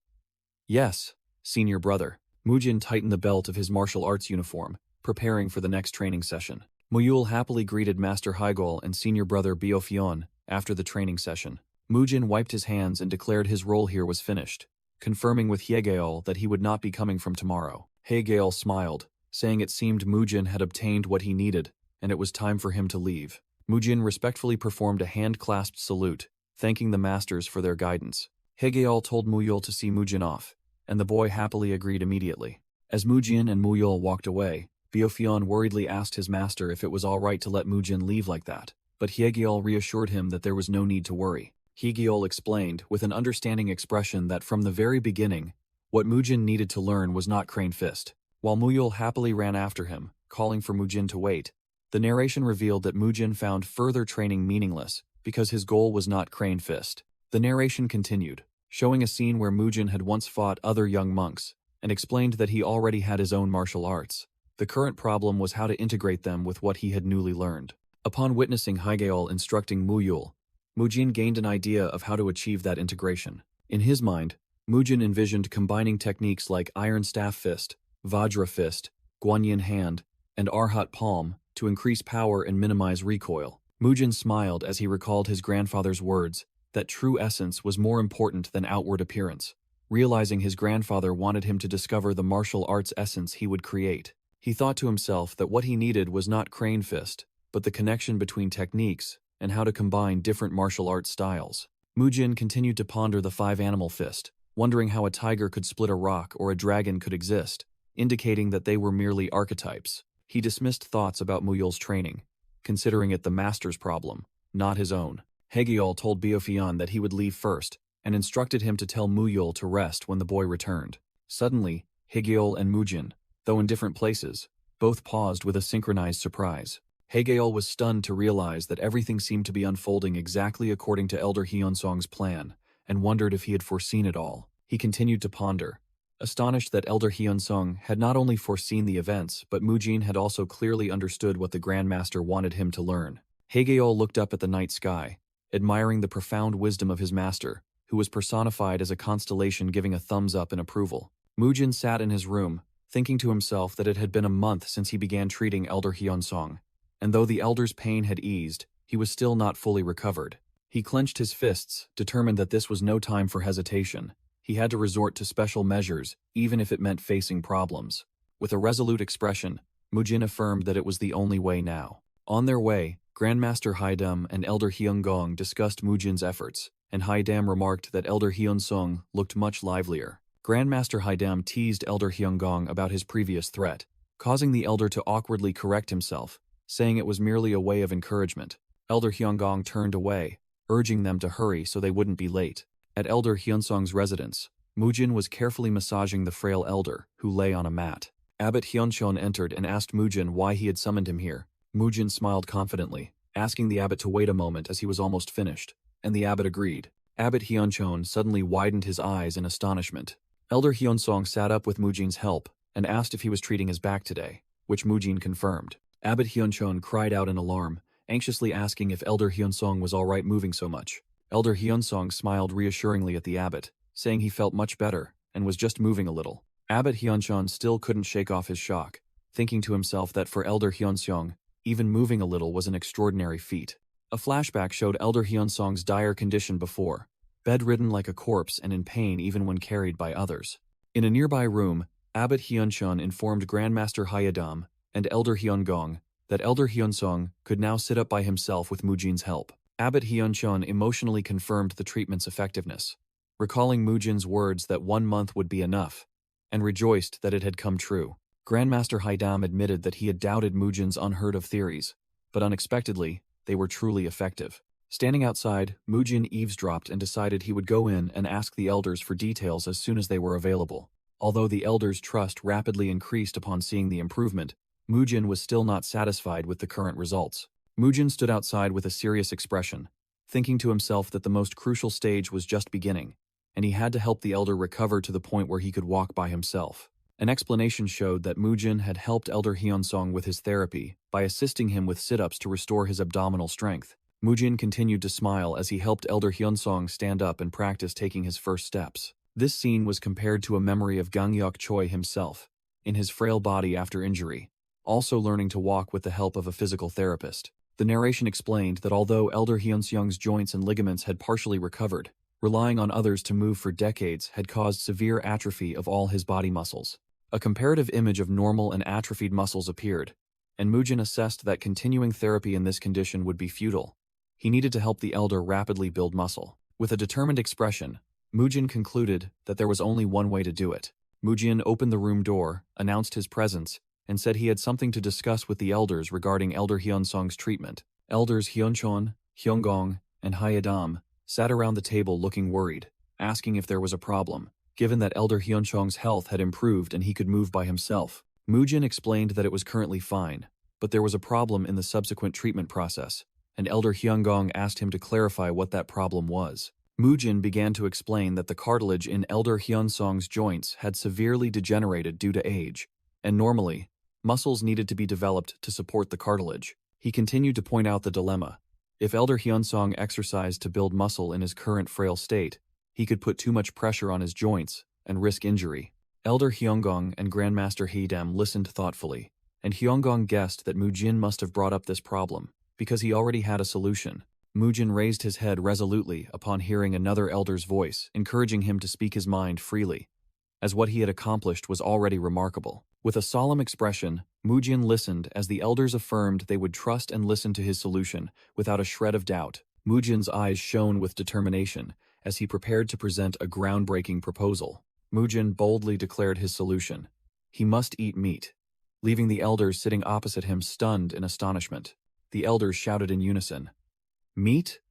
"Yes, senior brother." Mujin tightened the belt of his martial arts uniform, preparing for the next training session. Muyul happily greeted Master Haigol and senior brother Biofion after the training session. Mujin wiped his hands and declared his role here was finished, confirming with Hegeal that he would not be coming from tomorrow. Hegeal smiled, saying it seemed Mujin had obtained what he needed, and it was time for him to leave. Mujin respectfully performed a hand-clasped salute, thanking the masters for their guidance. Hegeal told Muyul to see Mujin off, and the boy happily agreed immediately. As Mujin and Muyul walked away, Biofion worriedly asked his master if it was all right to let Mujin leave like that, but Hegeal reassured him that there was no need to worry. Hegeal explained, with an understanding expression, that from the very beginning, what Mujin needed to learn was not crane fist. While Muyul happily ran after him, calling for Mujin to wait, the narration revealed that Mujin found further training meaningless because his goal was not crane fist. The narration continued, showing a scene where Mujin had once fought other young monks, and explained that he already had his own martial arts. The current problem was how to integrate them with what he had newly learned. Upon witnessing Hegeal instructing Muyul, Mujin gained an idea of how to achieve that integration. In his mind, Mujin envisioned combining techniques like Iron Staff Fist, Vajra Fist, Guanyin Hand, and Arhat Palm to increase power and minimize recoil. Mujin smiled as he recalled his grandfather's words that true essence was more important than outward appearance, realizing his grandfather wanted him to discover the martial arts essence he would create. He thought to himself that what he needed was not crane fist, but the connection between techniques and how to combine different martial arts styles. Mujin continued to ponder the 5 Animal Fist, wondering how a tiger could split a rock or a dragon could exist, indicating that they were merely archetypes. He dismissed thoughts about Muyul's training, considering it the master's problem, not his own. Hegeal told Biofion that he would leave first, and instructed him to tell Muyul to rest when the boy returned. Suddenly, Hegeal and Mujin, though in different places, both paused with a synchronized surprise. Hegeal was stunned to realize that everything seemed to be unfolding exactly according to Elder Hyunsong's plan, and wondered if he had foreseen it all. He continued to ponder, astonished that Elder Hyunsong had not only foreseen the events, but Mujin had also clearly understood what the Grandmaster wanted him to learn. Hegeal looked up at the night sky, admiring the profound wisdom of his master, who was personified as a constellation giving a thumbs up in approval. Mujin sat in his room, thinking to himself that it had been a month since he began treating Elder Hyunsong, and though the elder's pain had eased, he was still not fully recovered. He clenched his fists, determined that this was no time for hesitation. He had to resort to special measures, even if it meant facing problems. With a resolute expression, Mujin affirmed that it was the only way now. On their way, Grandmaster Haidam and Elder Hyungong discussed Mujin's efforts, and Haidam remarked that Elder Hyunsong looked much livelier. Grandmaster Haidam teased Elder Hyungong about his previous threat, causing the elder to awkwardly correct himself, saying it was merely a way of encouragement. Elder Hyungong turned away, urging them to hurry so they wouldn't be late. At Elder Hyunsong's residence, Mujin was carefully massaging the frail elder, who lay on a mat. Abbot Hyunchon entered and asked Mujin why he had summoned him here. Mujin smiled confidently, asking the abbot to wait a moment as he was almost finished, and the abbot agreed. Abbot Hyunchon suddenly widened his eyes in astonishment. Elder Hyunsong sat up with Mujin's help and asked if he was treating his back today, which Mujin confirmed. Abbot Hyunchon cried out in alarm, anxiously asking if Elder Hyunsong was all right moving so much. Elder Hyunsong smiled reassuringly at the abbot, saying he felt much better and was just moving a little. Abbot Hyuncheon still couldn't shake off his shock, thinking to himself that for Elder Hyunseong, even moving a little was an extraordinary feat. A flashback showed Elder Hyunsong's dire condition before, bedridden like a corpse and in pain even when carried by others. In a nearby room, Abbot Hyuncheon informed Grandmaster Hyedam and Elder Hyungong that Elder Hyunsong could now sit up by himself with Mujin's help. Abbot Hyuncheon emotionally confirmed the treatment's effectiveness, recalling Mujin's words that 1 month would be enough, and rejoiced that it had come true. Grandmaster Hyedam admitted that he had doubted Mujin's unheard-of theories, but unexpectedly, they were truly effective. Standing outside, Mujin eavesdropped and decided he would go in and ask the elders for details as soon as they were available. Although the elders' trust rapidly increased upon seeing the improvement, Mujin was still not satisfied with the current results. Mujin stood outside with a serious expression, thinking to himself that the most crucial stage was just beginning, and he had to help the elder recover to the point where he could walk by himself. An explanation showed that Mujin had helped Elder Hyunsong with his therapy by assisting him with sit-ups to restore his abdominal strength. Mujin continued to smile as he helped Elder Hyunsong stand up and practice taking his first steps. This scene was compared to a memory of Gangyok Choi himself, in his frail body after injury, also learning to walk with the help of a physical therapist. The narration explained that although Elder Hyunseong's joints and ligaments had partially recovered, relying on others to move for decades had caused severe atrophy of all his body muscles. A comparative image of normal and atrophied muscles appeared, and Mujin assessed that continuing therapy in this condition would be futile. He needed to help the elder rapidly build muscle. With a determined expression, Mujin concluded that there was only one way to do it. Mujin opened the room door, announced his presence, and said he had something to discuss with the elders regarding Elder Hyunsong's treatment. Elders Hyuncheon, Hyunggong, and Hyedam sat around the table looking worried, asking if there was a problem, given that Elder Hyuncheong's health had improved and he could move by himself. Mujin explained that it was currently fine, but there was a problem in the subsequent treatment process, and Elder Hyunggong asked him to clarify what that problem was. Mujin began to explain that the cartilage in Elder Hyunsong's joints had severely degenerated due to age, and normally, muscles needed to be developed to support the cartilage. He continued to point out the dilemma. If Elder Hyunsong exercised to build muscle in his current frail state, he could put too much pressure on his joints and risk injury. Elder Hyunggong and Grandmaster Hyedam listened thoughtfully, and Hyunggong guessed that Mujin must have brought up this problem, because he already had a solution. Mujin raised his head resolutely upon hearing another elder's voice, encouraging him to speak his mind freely, as what he had accomplished was already remarkable. With a solemn expression, Mujin listened as the elders affirmed they would trust and listen to his solution without a shred of doubt. Mujin's eyes shone with determination as he prepared to present a groundbreaking proposal. Mujin boldly declared his solution. He must eat meat, leaving the elders sitting opposite him stunned in astonishment. The elders shouted in unison, "Meat?"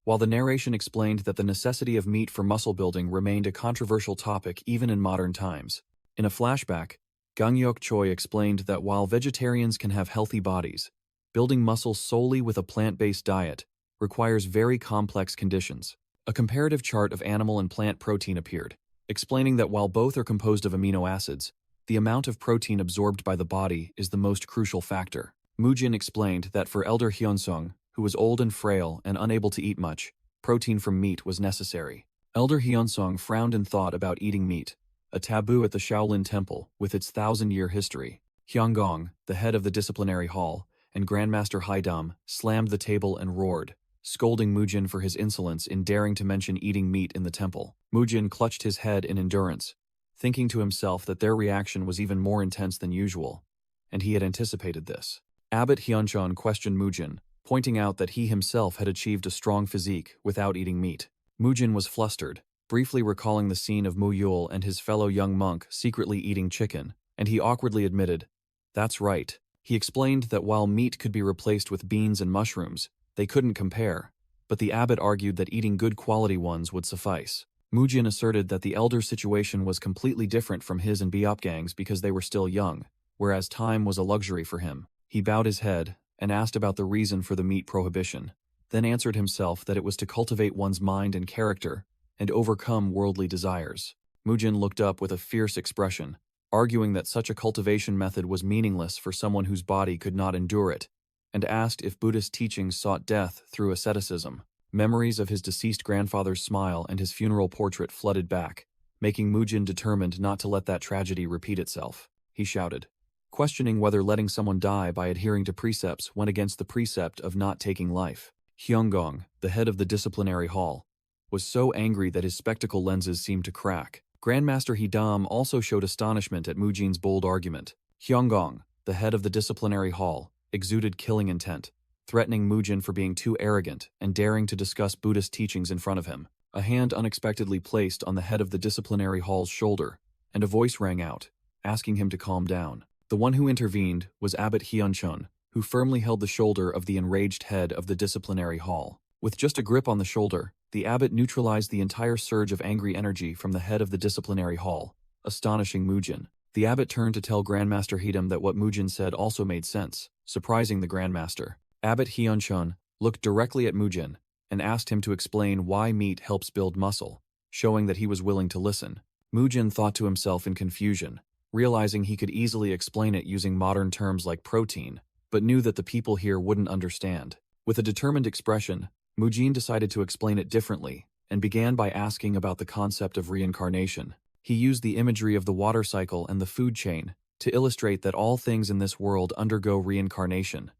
While the narration explained that the necessity of meat for muscle building remained a controversial topic even in modern times. In a flashback, Gangyok Choi explained that while vegetarians can have healthy bodies, building muscle solely with a plant-based diet requires very complex conditions. A comparative chart of animal and plant protein appeared, explaining that while both are composed of amino acids, the amount of protein absorbed by the body is the most crucial factor. Mujin explained that for Elder Hyunsong, who was old and frail and unable to eat much, protein from meat was necessary. Elder Hyunsong frowned in thought about eating meat, a taboo at the Shaolin Temple with its 1,000-year history. Hyunggong, the head of the disciplinary hall, and Grandmaster Hyedam slammed the table and roared, scolding Mujin for his insolence in daring to mention eating meat in the temple. Mujin clutched his head in endurance, thinking to himself that their reaction was even more intense than usual, and he had anticipated this. Abbot Hyuncheon questioned Mujin, pointing out that he himself had achieved a strong physique without eating meat. Mujin was flustered, briefly recalling the scene of Mu Yul and his fellow young monk secretly eating chicken, and he awkwardly admitted, "That's right." He explained that while meat could be replaced with beans and mushrooms, they couldn't compare, but the abbot argued that eating good quality ones would suffice. Mujin asserted that the elder's situation was completely different from his and Beopgang's because they were still young, whereas time was a luxury for him. He bowed his head and asked about the reason for the meat prohibition, then answered himself that it was to cultivate one's mind and character and overcome worldly desires. Mujin looked up with a fierce expression, arguing that such a cultivation method was meaningless for someone whose body could not endure it, and asked if Buddhist teachings sought death through asceticism. Memories of his deceased grandfather's smile and his funeral portrait flooded back, making Mujin determined not to let that tragedy repeat itself. He shouted, questioning whether letting someone die by adhering to precepts went against the precept of not taking life. Hyunggong, the head of the disciplinary hall, was so angry that his spectacle lenses seemed to crack. Grandmaster Hidam also showed astonishment at Mujin's bold argument. Hyunggong, the head of the disciplinary hall, exuded killing intent, threatening Mujin for being too arrogant and daring to discuss Buddhist teachings in front of him. A hand unexpectedly placed on the head of the disciplinary hall's shoulder, and a voice rang out, asking him to calm down. The one who intervened was Abbot Hyunchun, who firmly held the shoulder of the enraged head of the disciplinary hall. With just a grip on the shoulder, the abbot neutralized the entire surge of angry energy from the head of the disciplinary hall, astonishing Mujin. The abbot turned to tell Grandmaster Hidam that what Mujin said also made sense, surprising the Grandmaster. Abbot Hyunchun looked directly at Mujin and asked him to explain why meat helps build muscle, showing that he was willing to listen. Mujin thought to himself in confusion, realizing he could easily explain it using modern terms like protein, but knew that the people here wouldn't understand. With a determined expression, Mujin decided to explain it differently, and began by asking about the concept of reincarnation. He used the imagery of the water cycle and the food chain to illustrate that all things in this world undergo reincarnation,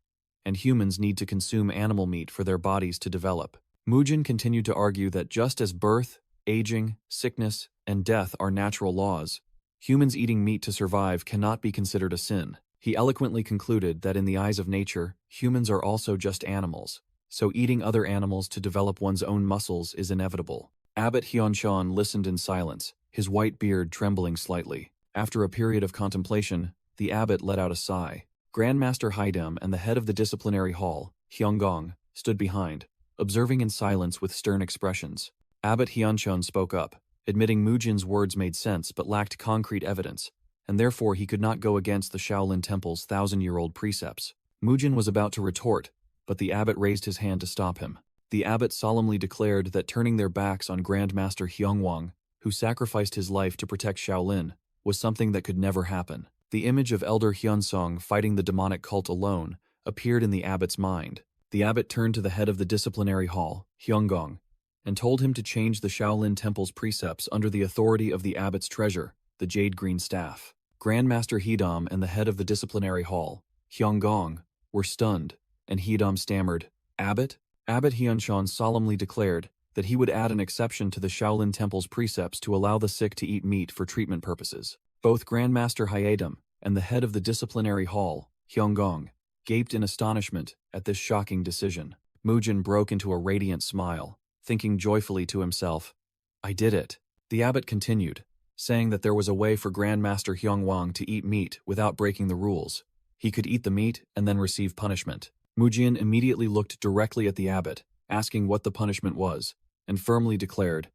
and humans need to consume animal meat for their bodies to develop. Mujin continued to argue that just as birth, aging, sickness, and death are natural laws, humans eating meat to survive cannot be considered a sin. He eloquently concluded that in the eyes of nature, humans are also just animals, so eating other animals to develop one's own muscles is inevitable. Abbot Hyunchun listened in silence, his white beard trembling slightly. After a period of contemplation, the abbot let out a sigh. Grandmaster Hidam and the head of the disciplinary hall, Hyunggong, stood behind, observing in silence with stern expressions. Abbot Hyunchun spoke up, admitting Mujin's words made sense but lacked concrete evidence, and therefore he could not go against the Shaolin Temple's 1,000-year-old precepts. Mujin was about to retort, but the abbot raised his hand to stop him. The abbot solemnly declared that turning their backs on Grandmaster Hyungwang, who sacrificed his life to protect Shaolin, was something that could never happen. The image of Elder Hyunsong fighting the demonic cult alone appeared in the abbot's mind. The abbot turned to the head of the disciplinary hall, Hyunggong, and told him to change the Shaolin Temple's precepts under the authority of the abbot's treasure, the jade green staff. Grandmaster Hidam and the head of the disciplinary hall, Hyunggong, were stunned, and Hidam stammered, "Abbot?" Abbot Hyunchun solemnly declared that he would add an exception to the Shaolin Temple's precepts to allow the sick to eat meat for treatment purposes. Both Grandmaster Hyedam and the head of the disciplinary hall, Hyunggong, gaped in astonishment at this shocking decision. Mujin broke into a radiant smile, thinking joyfully to himself, "I did it." The abbot continued, saying that there was a way for Grandmaster Hyungwang to eat meat without breaking the rules. He could eat the meat and then receive punishment. Mujin immediately looked directly at the abbot, asking what the punishment was, and firmly declared,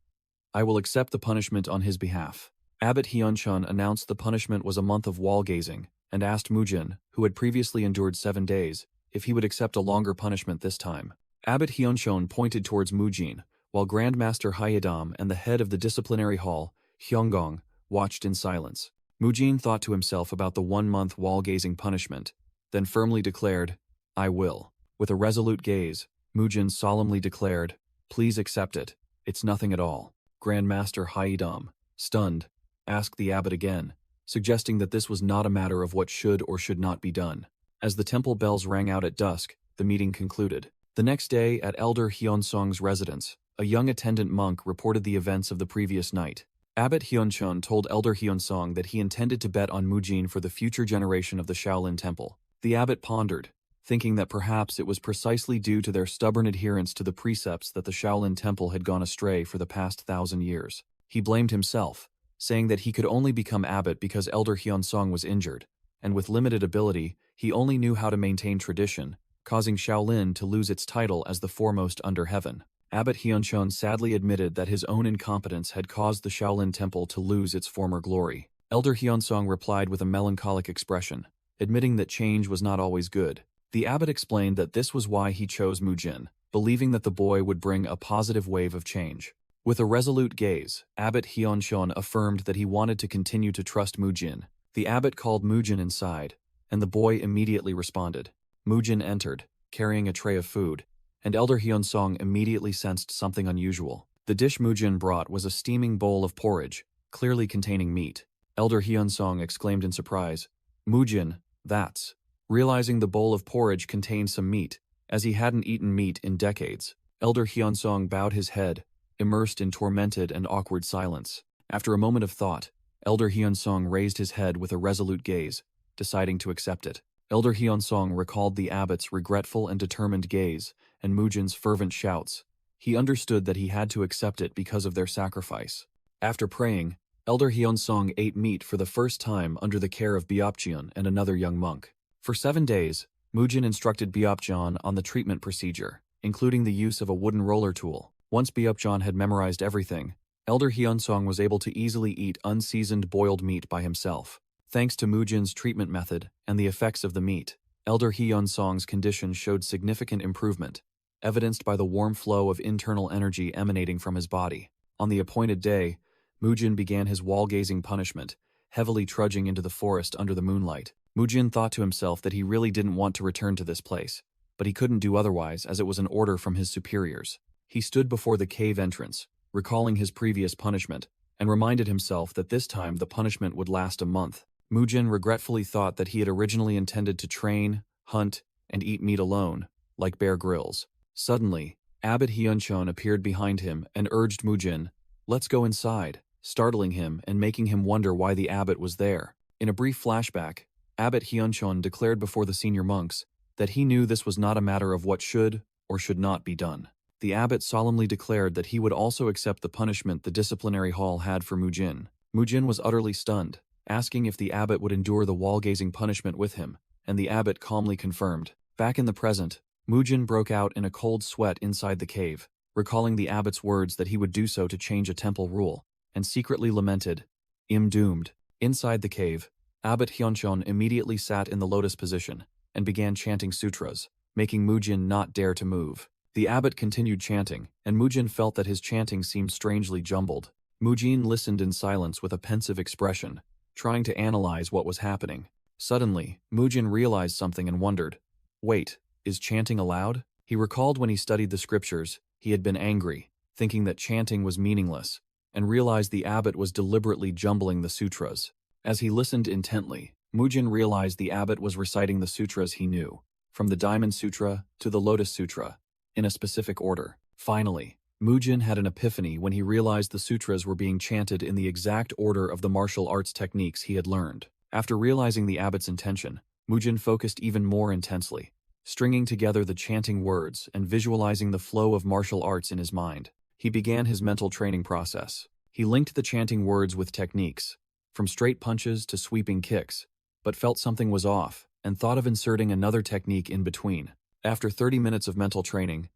"I will accept the punishment on his behalf." Abbot Hyunchun announced the punishment was a month of wall gazing, and asked Mujin, who had previously endured 7 days, if he would accept a longer punishment this time. Abbot Hyunchun pointed towards Mujin, while Grandmaster Hyedam and the head of the disciplinary hall, Hyunggong, watched in silence. Mujin thought to himself about the 1-month wall-gazing punishment, then firmly declared, "I will." With a resolute gaze, Mujin solemnly declared, "Please accept it. It's nothing at all." Grandmaster Hyedam, stunned, asked the abbot again, suggesting that this was not a matter of what should or should not be done. As the temple bells rang out at dusk, the meeting concluded. The next day, at Elder Hyunsong's residence, a young attendant monk reported the events of the previous night. Abbot Hyunchun told Elder Hyunsong that he intended to bet on Mujin for the future generation of the Shaolin Temple. The abbot pondered, thinking that perhaps it was precisely due to their stubborn adherence to the precepts that the Shaolin Temple had gone astray for the past 1,000 years. He blamed himself, saying that he could only become abbot because Elder Hyunsong was injured, and with limited ability, he only knew how to maintain tradition, causing Shaolin to lose its title as the foremost under heaven. Abbot Hyunchun sadly admitted that his own incompetence had caused the Shaolin Temple to lose its former glory. Elder Hyunsong replied with a melancholic expression, admitting that change was not always good. The abbot explained that this was why he chose Mujin, believing that the boy would bring a positive wave of change. With a resolute gaze, Abbot Hyunchun affirmed that he wanted to continue to trust Mujin. The abbot called Mujin inside, and the boy immediately responded. Mujin entered, carrying a tray of food, and Elder Hyunsong immediately sensed something unusual. The dish Mujin brought was a steaming bowl of porridge, clearly containing meat. Elder Hyunsong exclaimed in surprise, "Mujin, that's..." Realizing the bowl of porridge contained some meat, as he hadn't eaten meat in decades. Elder Hyunsong bowed his head, immersed in tormented and awkward silence. After a moment of thought, Elder Hyunsong raised his head with a resolute gaze, deciding to accept it. Elder Hyunsong recalled the abbot's regretful and determined gaze and Mujin's fervent shouts. He understood that he had to accept it because of their sacrifice. After praying, Elder Hyunsong ate meat for the first time under the care of Byopcheon and another young monk. For 7 days, Mujin instructed Byopcheon on the treatment procedure, including the use of a wooden roller tool. Once Byopcheon had memorized everything, Elder Hyunsong was able to easily eat unseasoned boiled meat by himself. Thanks to Mujin's treatment method and the effects of the meat, Elder Hyunsong's condition showed significant improvement, evidenced by the warm flow of internal energy emanating from his body. On the appointed day, Mujin began his wall-gazing punishment, heavily trudging into the forest under the moonlight. Mujin thought to himself that he really didn't want to return to this place, but he couldn't do otherwise as it was an order from his superiors. He stood before the cave entrance, recalling his previous punishment, and reminded himself that this time the punishment would last a month. Mujin regretfully thought that he had originally intended to train, hunt, and eat meat alone, like Bear Grylls. Suddenly, Abbot Hyunchon appeared behind him and urged Mujin, "Let's go inside," startling him and making him wonder why the abbot was there. In a brief flashback, Abbot Hyunchon declared before the senior monks that he knew this was not a matter of what should or should not be done. The abbot solemnly declared that he would also accept the punishment the disciplinary hall had for Mujin. Mujin was utterly stunned, asking if the abbot would endure the wall-gazing punishment with him, and the abbot calmly confirmed. Back in the present, Mujin broke out in a cold sweat inside the cave, recalling the abbot's words that he would do so to change a temple rule, and secretly lamented, "I'm doomed." Inside the cave, Abbot Hyunchon immediately sat in the lotus position and began chanting sutras, making Mujin not dare to move. The abbot continued chanting, and Mujin felt that his chanting seemed strangely jumbled. Mujin listened in silence with a pensive expression, trying to analyze what was happening. Suddenly, Mujin realized something and wondered, "Wait, is chanting allowed?" He recalled when he studied the scriptures, he had been angry, thinking that chanting was meaningless, and realized the abbot was deliberately jumbling the sutras. As he listened intently, Mujin realized the abbot was reciting the sutras he knew, from the Diamond Sutra to the Lotus Sutra, in a specific order. Finally, Mujin had an epiphany when he realized the sutras were being chanted in the exact order of the martial arts techniques he had learned. After realizing the abbot's intention, Mujin focused even more intensely, stringing together the chanting words and visualizing the flow of martial arts in his mind. He began his mental training process. He linked the chanting words with techniques, from straight punches to sweeping kicks, but felt something was off and thought of inserting another technique in between. After 30 minutes of mental training,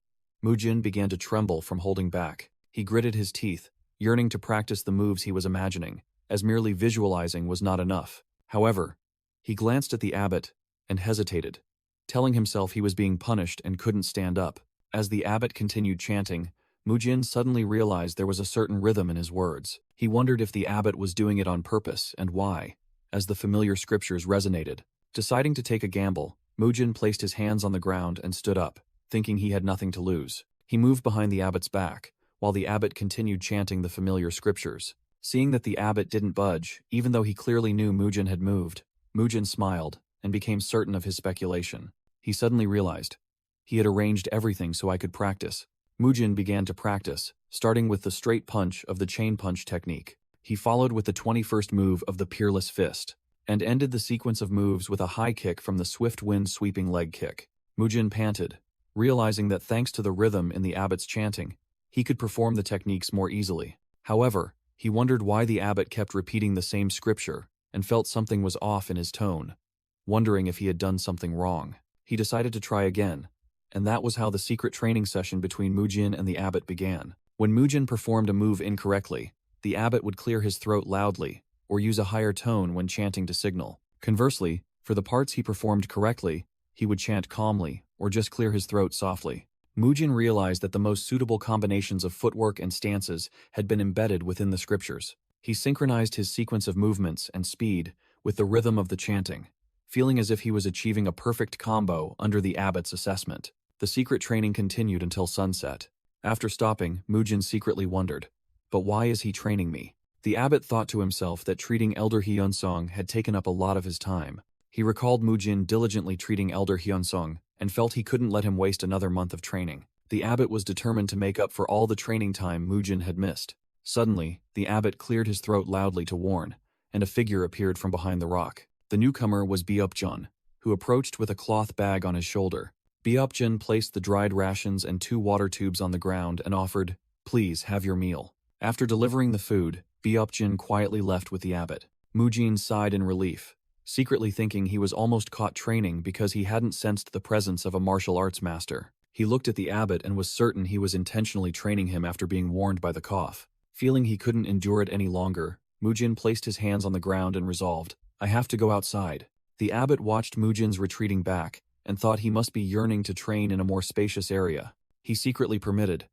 Mujin began to tremble from holding back. He gritted his teeth, yearning to practice the moves he was imagining, as merely visualizing was not enough. However, he glanced at the abbot and hesitated, telling himself he was being punished and couldn't stand up. As the abbot continued chanting, Mujin suddenly realized there was a certain rhythm in his words. He wondered if the abbot was doing it on purpose and why, as the familiar scriptures resonated. Deciding to take a gamble, Mujin placed his hands on the ground and stood up, thinking he had nothing to lose. He moved behind the abbot's back, while the abbot continued chanting the familiar scriptures. Seeing that the abbot didn't budge, even though he clearly knew Mujin had moved, Mujin smiled and became certain of his speculation. He suddenly realized, he had arranged everything so I could practice. Mujin began to practice, starting with the straight punch of the chain punch technique. He followed with the 21st move of the peerless fist, and ended the sequence of moves with a high kick from the swift wind sweeping leg kick. Mujin panted, realizing that thanks to the rhythm in the abbot's chanting, he could perform the techniques more easily. However, he wondered why the abbot kept repeating the same scripture and felt something was off in his tone, wondering if he had done something wrong. He decided to try again, and that was how the secret training session between Mujin and the abbot began. When Mujin performed a move incorrectly, the abbot would clear his throat loudly or use a higher tone when chanting to signal. Conversely, for the parts he performed correctly, he would chant calmly or just clear his throat softly. Mujin realized that the most suitable combinations of footwork and stances had been embedded within the scriptures. He synchronized his sequence of movements and speed with the rhythm of the chanting, feeling as if he was achieving a perfect combo under the abbot's assessment. The secret training continued until sunset. After stopping, Mujin secretly wondered, but why is he training me? The abbot thought to himself that treating Elder Hyunsong had taken up a lot of his time. He recalled Mujin diligently treating Elder Hyunsong and felt he couldn't let him waste another month of training. The abbot was determined to make up for all the training time Mujin had missed. Suddenly, the abbot cleared his throat loudly to warn, and a figure appeared from behind the rock. The newcomer was Byupjun, who approached with a cloth bag on his shoulder. Byupjun placed the dried rations and 2 water tubes on the ground and offered, "Please have your meal." After delivering the food, Byupjun quietly left with the abbot. Mujin sighed in relief, secretly thinking he was almost caught training because he hadn't sensed the presence of a martial arts master. He looked at the abbot and was certain he was intentionally training him after being warned by the cough. Feeling he couldn't endure it any longer, Mujin placed his hands on the ground and resolved, "I have to go outside." The abbot watched Mujin's retreating back and thought he must be yearning to train in a more spacious area. He secretly permitted,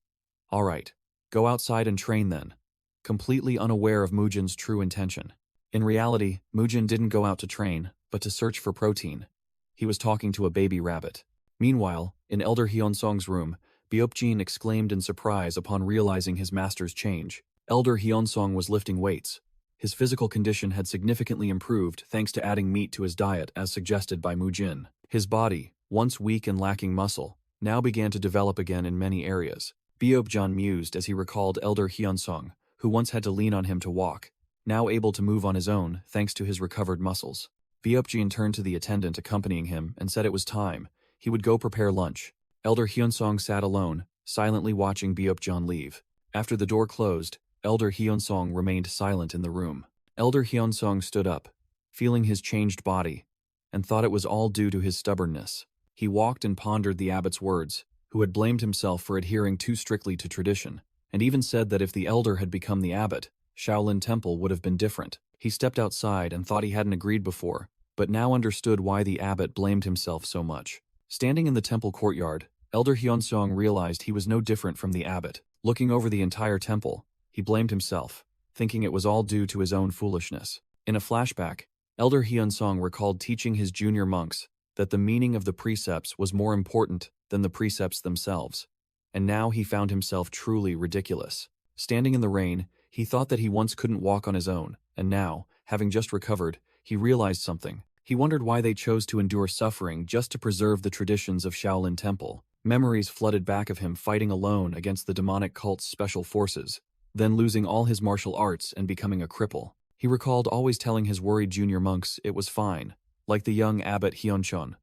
"All right, go outside and train then," completely unaware of Mujin's true intention. In reality, Mujin didn't go out to train, but to search for protein. He was talking to a baby rabbit. Meanwhile, in Elder Hyunsong's room, Byupjin exclaimed in surprise upon realizing his master's change. Elder Hyunsong was lifting weights. His physical condition had significantly improved thanks to adding meat to his diet as suggested by Mujin. His body, once weak and lacking muscle, now began to develop again in many areas. Byupjin mused as he recalled Elder Hyunsong, who once had to lean on him to walk, now able to move on his own thanks to his recovered muscles. Byupjin turned to the attendant accompanying him and said it was time. He would go prepare lunch. Elder Hyunsong sat alone, silently watching Byupjin leave. After the door closed, Elder Hyunsong remained silent in the room. Elder Hyunsong stood up, feeling his changed body, and thought it was all due to his stubbornness. He walked and pondered the abbot's words, who had blamed himself for adhering too strictly to tradition, and even said that if the elder had become the abbot, Shaolin Temple would have been different. He stepped outside and thought he hadn't agreed before, but now understood why the abbot blamed himself so much. Standing in the temple courtyard, Elder Hyunsong realized he was no different from the abbot. Looking over the entire temple, he blamed himself, thinking it was all due to his own foolishness. In a flashback, Elder Hyunsong recalled teaching his junior monks that the meaning of the precepts was more important than the precepts themselves, and now he found himself truly ridiculous. Standing in the rain, he thought that he once couldn't walk on his own, and now, having just recovered, he realized something. He wondered why they chose to endure suffering just to preserve the traditions of Shaolin Temple. Memories flooded back of him fighting alone against the demonic cult's special forces, then losing all his martial arts and becoming a cripple. He recalled always telling his worried junior monks it was fine, like the young abbot Hyunchon,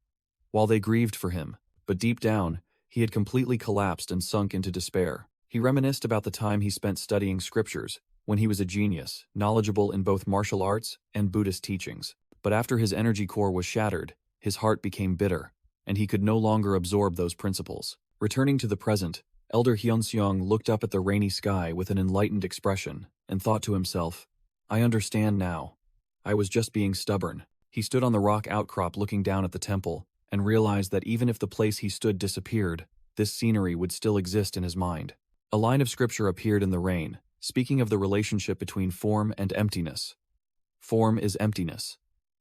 while they grieved for him, but deep down, he had completely collapsed and sunk into despair. He reminisced about the time he spent studying scriptures, when he was a genius, knowledgeable in both martial arts and Buddhist teachings. But after his energy core was shattered, his heart became bitter, and he could no longer absorb those principles. Returning to the present, Elder Hyunseong looked up at the rainy sky with an enlightened expression and thought to himself, "I understand now. I was just being stubborn." He stood on the rock outcrop looking down at the temple and realized that even if the place he stood disappeared, this scenery would still exist in his mind. A line of scripture appeared in the rain, speaking of the relationship between form and emptiness. Form is emptiness.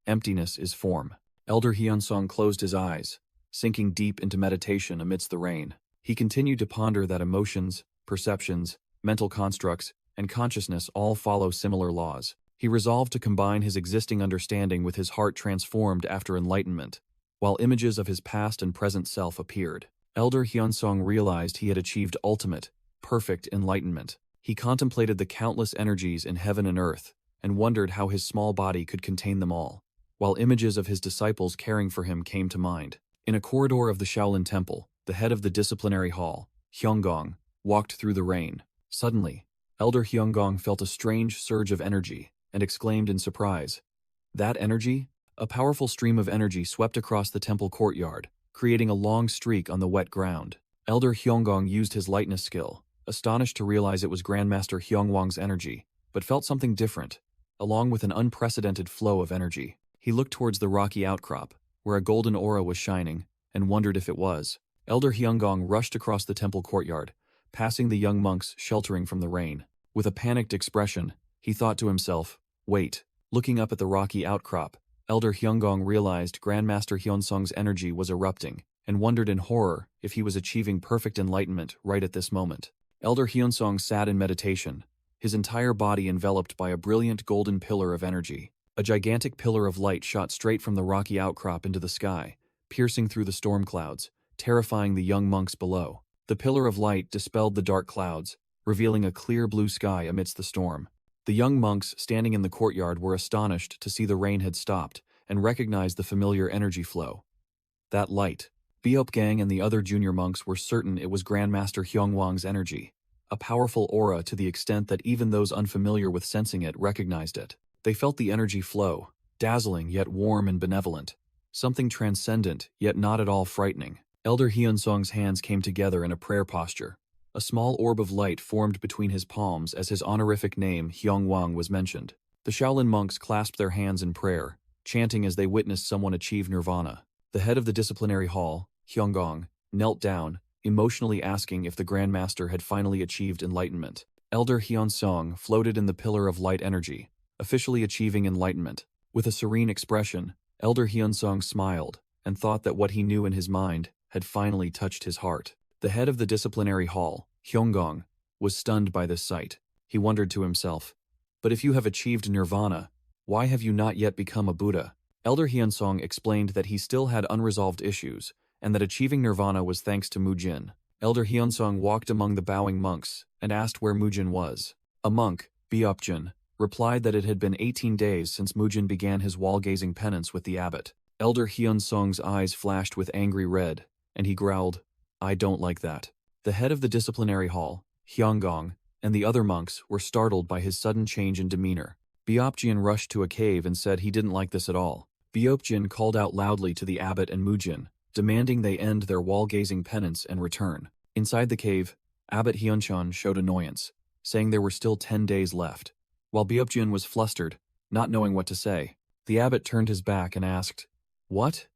Emptiness is form. Elder Hyunsong closed his eyes, sinking deep into meditation amidst the rain. He continued to ponder that emotions, perceptions, mental constructs, and consciousness all follow similar laws. He resolved to combine his existing understanding with his heart transformed after enlightenment, while images of his past and present self appeared. Elder Hyunsong realized he had achieved ultimate, perfect enlightenment. He contemplated the countless energies in heaven and earth, and wondered how his small body could contain them all, while images of his disciples caring for him came to mind. In a corridor of the Shaolin Temple, the head of the disciplinary hall, Hyunggong, walked through the rain. Suddenly, Elder Hyunggong felt a strange surge of energy, and exclaimed in surprise, "That energy?" A powerful stream of energy swept across the temple courtyard, creating a long streak on the wet ground. Elder Hyunggong used his lightness skill, astonished to realize it was Grandmaster Hyungwang's energy, but felt something different, along with an unprecedented flow of energy. He looked towards the rocky outcrop, where a golden aura was shining, and wondered if it was. Elder Hyunggong rushed across the temple courtyard, passing the young monks sheltering from the rain. With a panicked expression, he thought to himself, "Wait." Looking up at the rocky outcrop, Elder Hyunggong realized Grandmaster Hyunsong's energy was erupting, and wondered in horror if he was achieving perfect enlightenment right at this moment. Elder Hyunsong sat in meditation, his entire body enveloped by a brilliant golden pillar of energy. A gigantic pillar of light shot straight from the rocky outcrop into the sky, piercing through the storm clouds, terrifying the young monks below. The pillar of light dispelled the dark clouds, revealing a clear blue sky amidst the storm. The young monks standing in the courtyard were astonished to see the rain had stopped and recognized the familiar energy flow. That light. Beopgang and the other junior monks were certain it was Grandmaster Hyungwang's energy, a powerful aura to the extent that even those unfamiliar with sensing it recognized it. They felt the energy flow, dazzling yet warm and benevolent, something transcendent yet not at all frightening. Elder Hyunsong's hands came together in a prayer posture. A small orb of light formed between his palms as his honorific name, Hyungwang, was mentioned. The Shaolin monks clasped their hands in prayer, chanting as they witnessed someone achieve nirvana. The head of the disciplinary hall, Hyunggong, knelt down, emotionally asking if the Grandmaster had finally achieved enlightenment. Elder Hyunsong floated in the pillar of light energy, officially achieving enlightenment. With a serene expression, Elder Hyunsong smiled and thought that what he knew in his mind had finally touched his heart. The head of the disciplinary hall, Hyunggong, was stunned by this sight. He wondered to himself, "But if you have achieved nirvana, why have you not yet become a Buddha?" Elder Hyunsong explained that he still had unresolved issues, and that achieving nirvana was thanks to Mujin. Elder Hyunsong walked among the bowing monks and asked where Mujin was. A monk, Beopjin, replied that it had been 18 days since Mujin began his wall-gazing penance with the abbot. Elder Hyunsong's eyes flashed with angry red, and he growled, "I don't like that." The head of the disciplinary hall, Hyunggong, and the other monks were startled by his sudden change in demeanor. Beopjin rushed to a cave and said he didn't like this at all. Beopjin called out loudly to the abbot and Mujin, demanding they end their wall-gazing penance and return. Inside the cave, Abbot Hyunchan showed annoyance, saying there were still 10 days left. While Beopjin was flustered, not knowing what to say, the abbot turned his back and asked, "What?"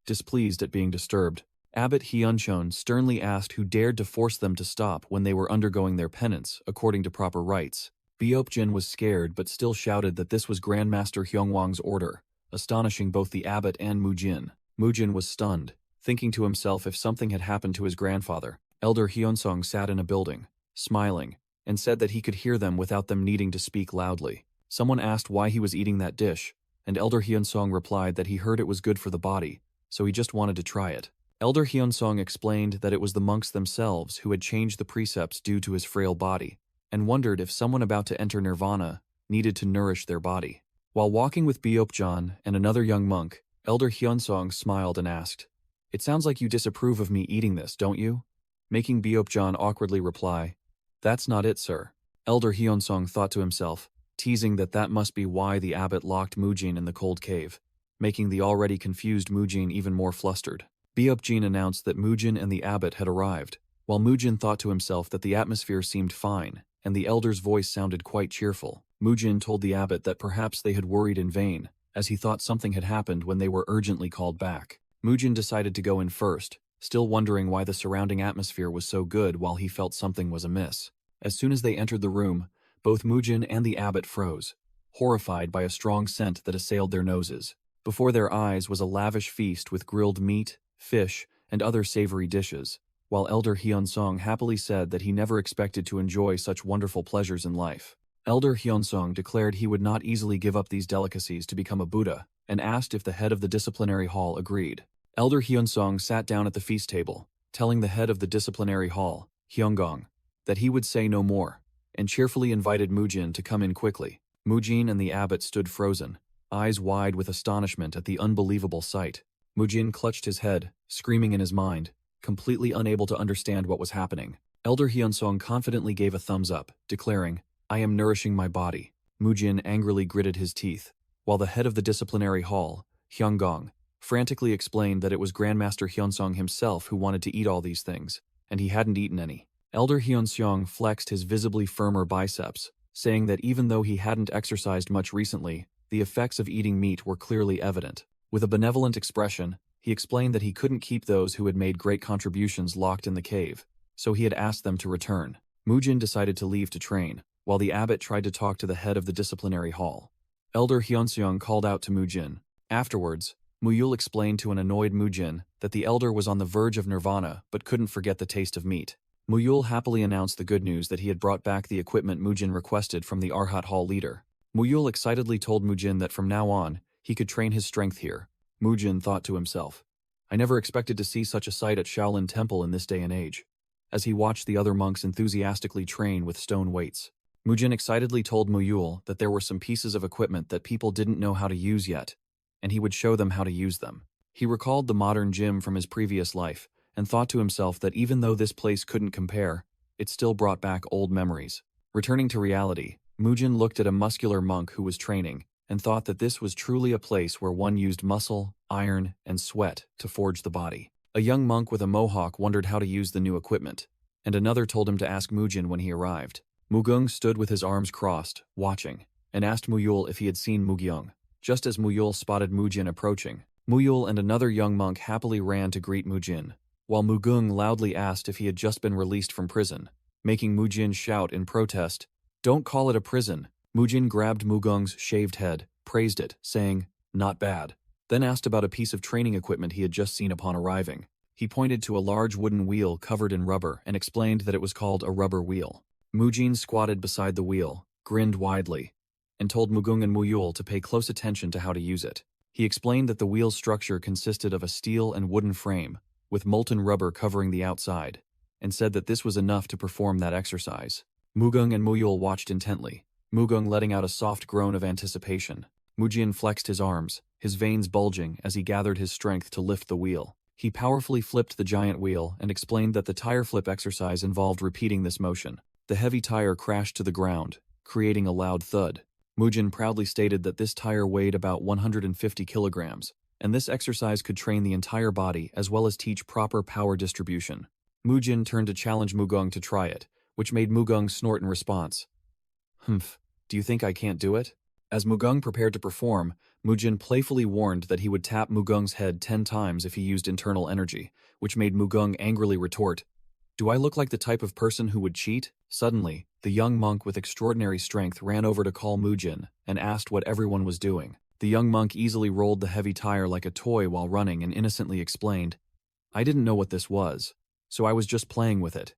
Displeased at being disturbed, Abbot Hyunchon sternly asked who dared to force them to stop when they were undergoing their penance according to proper rites. Beopjin was scared but still shouted that this was Grandmaster Hyungwang's order, astonishing both the abbot and Mujin. Mujin was stunned, thinking to himself if something had happened to his grandfather. Elder Hyunsong sat in a building, smiling, and said that he could hear them without them needing to speak loudly. Someone asked why he was eating that dish, and Elder Hyunsong replied that he heard it was good for the body, so he just wanted to try it. Elder Hyunsong explained that it was the monks themselves who had changed the precepts due to his frail body, and wondered if someone about to enter nirvana needed to nourish their body. While walking with Beopjan and another young monk, Elder Hyunsong smiled and asked, "It sounds like you disapprove of me eating this, don't you?" Making Beopjan awkwardly reply, "That's not it, sir." Elder Hyunsong thought to himself, teasing that must be why the abbot locked Mujin in the cold cave, making the already confused Mujin even more flustered. Beopjin announced that Mujin and the abbot had arrived, while Mujin thought to himself that the atmosphere seemed fine, and the elder's voice sounded quite cheerful. Mujin told the abbot that perhaps they had worried in vain, as he thought something had happened when they were urgently called back. Mujin decided to go in first, still wondering why the surrounding atmosphere was so good while he felt something was amiss. As soon as they entered the room, both Mujin and the abbot froze, horrified by a strong scent that assailed their noses. Before their eyes was a lavish feast with grilled meat, fish, and other savory dishes, while Elder Hyunsong happily said that he never expected to enjoy such wonderful pleasures in life. Elder Hyunsong declared he would not easily give up these delicacies to become a Buddha, and asked if the head of the disciplinary hall agreed. Elder Hyunsong sat down at the feast table, telling the head of the disciplinary hall, Hyunggong, that he would say no more, and cheerfully invited Mujin to come in quickly. Mujin and the abbot stood frozen, eyes wide with astonishment at the unbelievable sight. Mujin clutched his head, screaming in his mind, completely unable to understand what was happening. Elder Hyunsong confidently gave a thumbs up, declaring, "I am nourishing my body." Mujin angrily gritted his teeth, while the head of the disciplinary hall, Hyunggong, frantically explained that it was Grandmaster Hyunsong himself who wanted to eat all these things, and he hadn't eaten any. Elder Hyunsong flexed his visibly firmer biceps, saying that even though he hadn't exercised much recently, the effects of eating meat were clearly evident. With a benevolent expression, he explained that he couldn't keep those who had made great contributions locked in the cave, so he had asked them to return. Mujin decided to leave to train, while the abbot tried to talk to the head of the disciplinary hall. Elder Hyunsong called out to Mujin. Afterwards, Muyul explained to an annoyed Mujin that the elder was on the verge of nirvana but couldn't forget the taste of meat. Muyul happily announced the good news that he had brought back the equipment Mujin requested from the Arhat Hall leader. Muyul excitedly told Mujin that from now on, he could train his strength here. Mujin thought to himself, I never expected to see such a sight at Shaolin Temple in this day and age, as he watched the other monks enthusiastically train with stone weights. Mujin excitedly told Muyul that there were some pieces of equipment that people didn't know how to use yet, and he would show them how to use them. He recalled the modern gym from his previous life, and thought to himself that even though this place couldn't compare, it still brought back old memories. Returning to reality, Mujin looked at a muscular monk who was training, and thought that this was truly a place where one used muscle, iron, and sweat to forge the body. A young monk with a mohawk wondered how to use the new equipment, and another told him to ask Mujin when he arrived. Mugung stood with his arms crossed, watching, and asked Muyul if he had seen Mugyung. Just as Muyul spotted Mujin approaching, Muyul and another young monk happily ran to greet Mujin, while Mugung loudly asked if he had just been released from prison, making Mujin shout in protest, "Don't call it a prison." Mujin grabbed Mugung's shaved head, praised it, saying, "Not bad," then asked about a piece of training equipment he had just seen upon arriving. He pointed to a large wooden wheel covered in rubber and explained that it was called a rubber wheel. Mujin squatted beside the wheel, grinned widely, and told Mugung and Muyul to pay close attention to how to use it. He explained that the wheel's structure consisted of a steel and wooden frame, with molten rubber covering the outside, and said that this was enough to perform that exercise. Mugung and Muyul watched intently, Mugung letting out a soft groan of anticipation. Mujin flexed his arms, his veins bulging as he gathered his strength to lift the wheel. He powerfully flipped the giant wheel and explained that the tire flip exercise involved repeating this motion. The heavy tire crashed to the ground, creating a loud thud. Mujin proudly stated that this tire weighed about 150 kilograms, and this exercise could train the entire body as well as teach proper power distribution. Mujin turned to challenge Mugung to try it, which made Mugung snort in response. "Humph, do you think I can't do it?" As Mugung prepared to perform, Mujin playfully warned that he would tap Mugung's head 10 times if he used internal energy, which made Mugung angrily retort, "Do I look like the type of person who would cheat?" Suddenly, the young monk with extraordinary strength ran over to call Mujin and asked what everyone was doing. The young monk easily rolled the heavy tire like a toy while running and innocently explained, "I didn't know what this was, so I was just playing with it.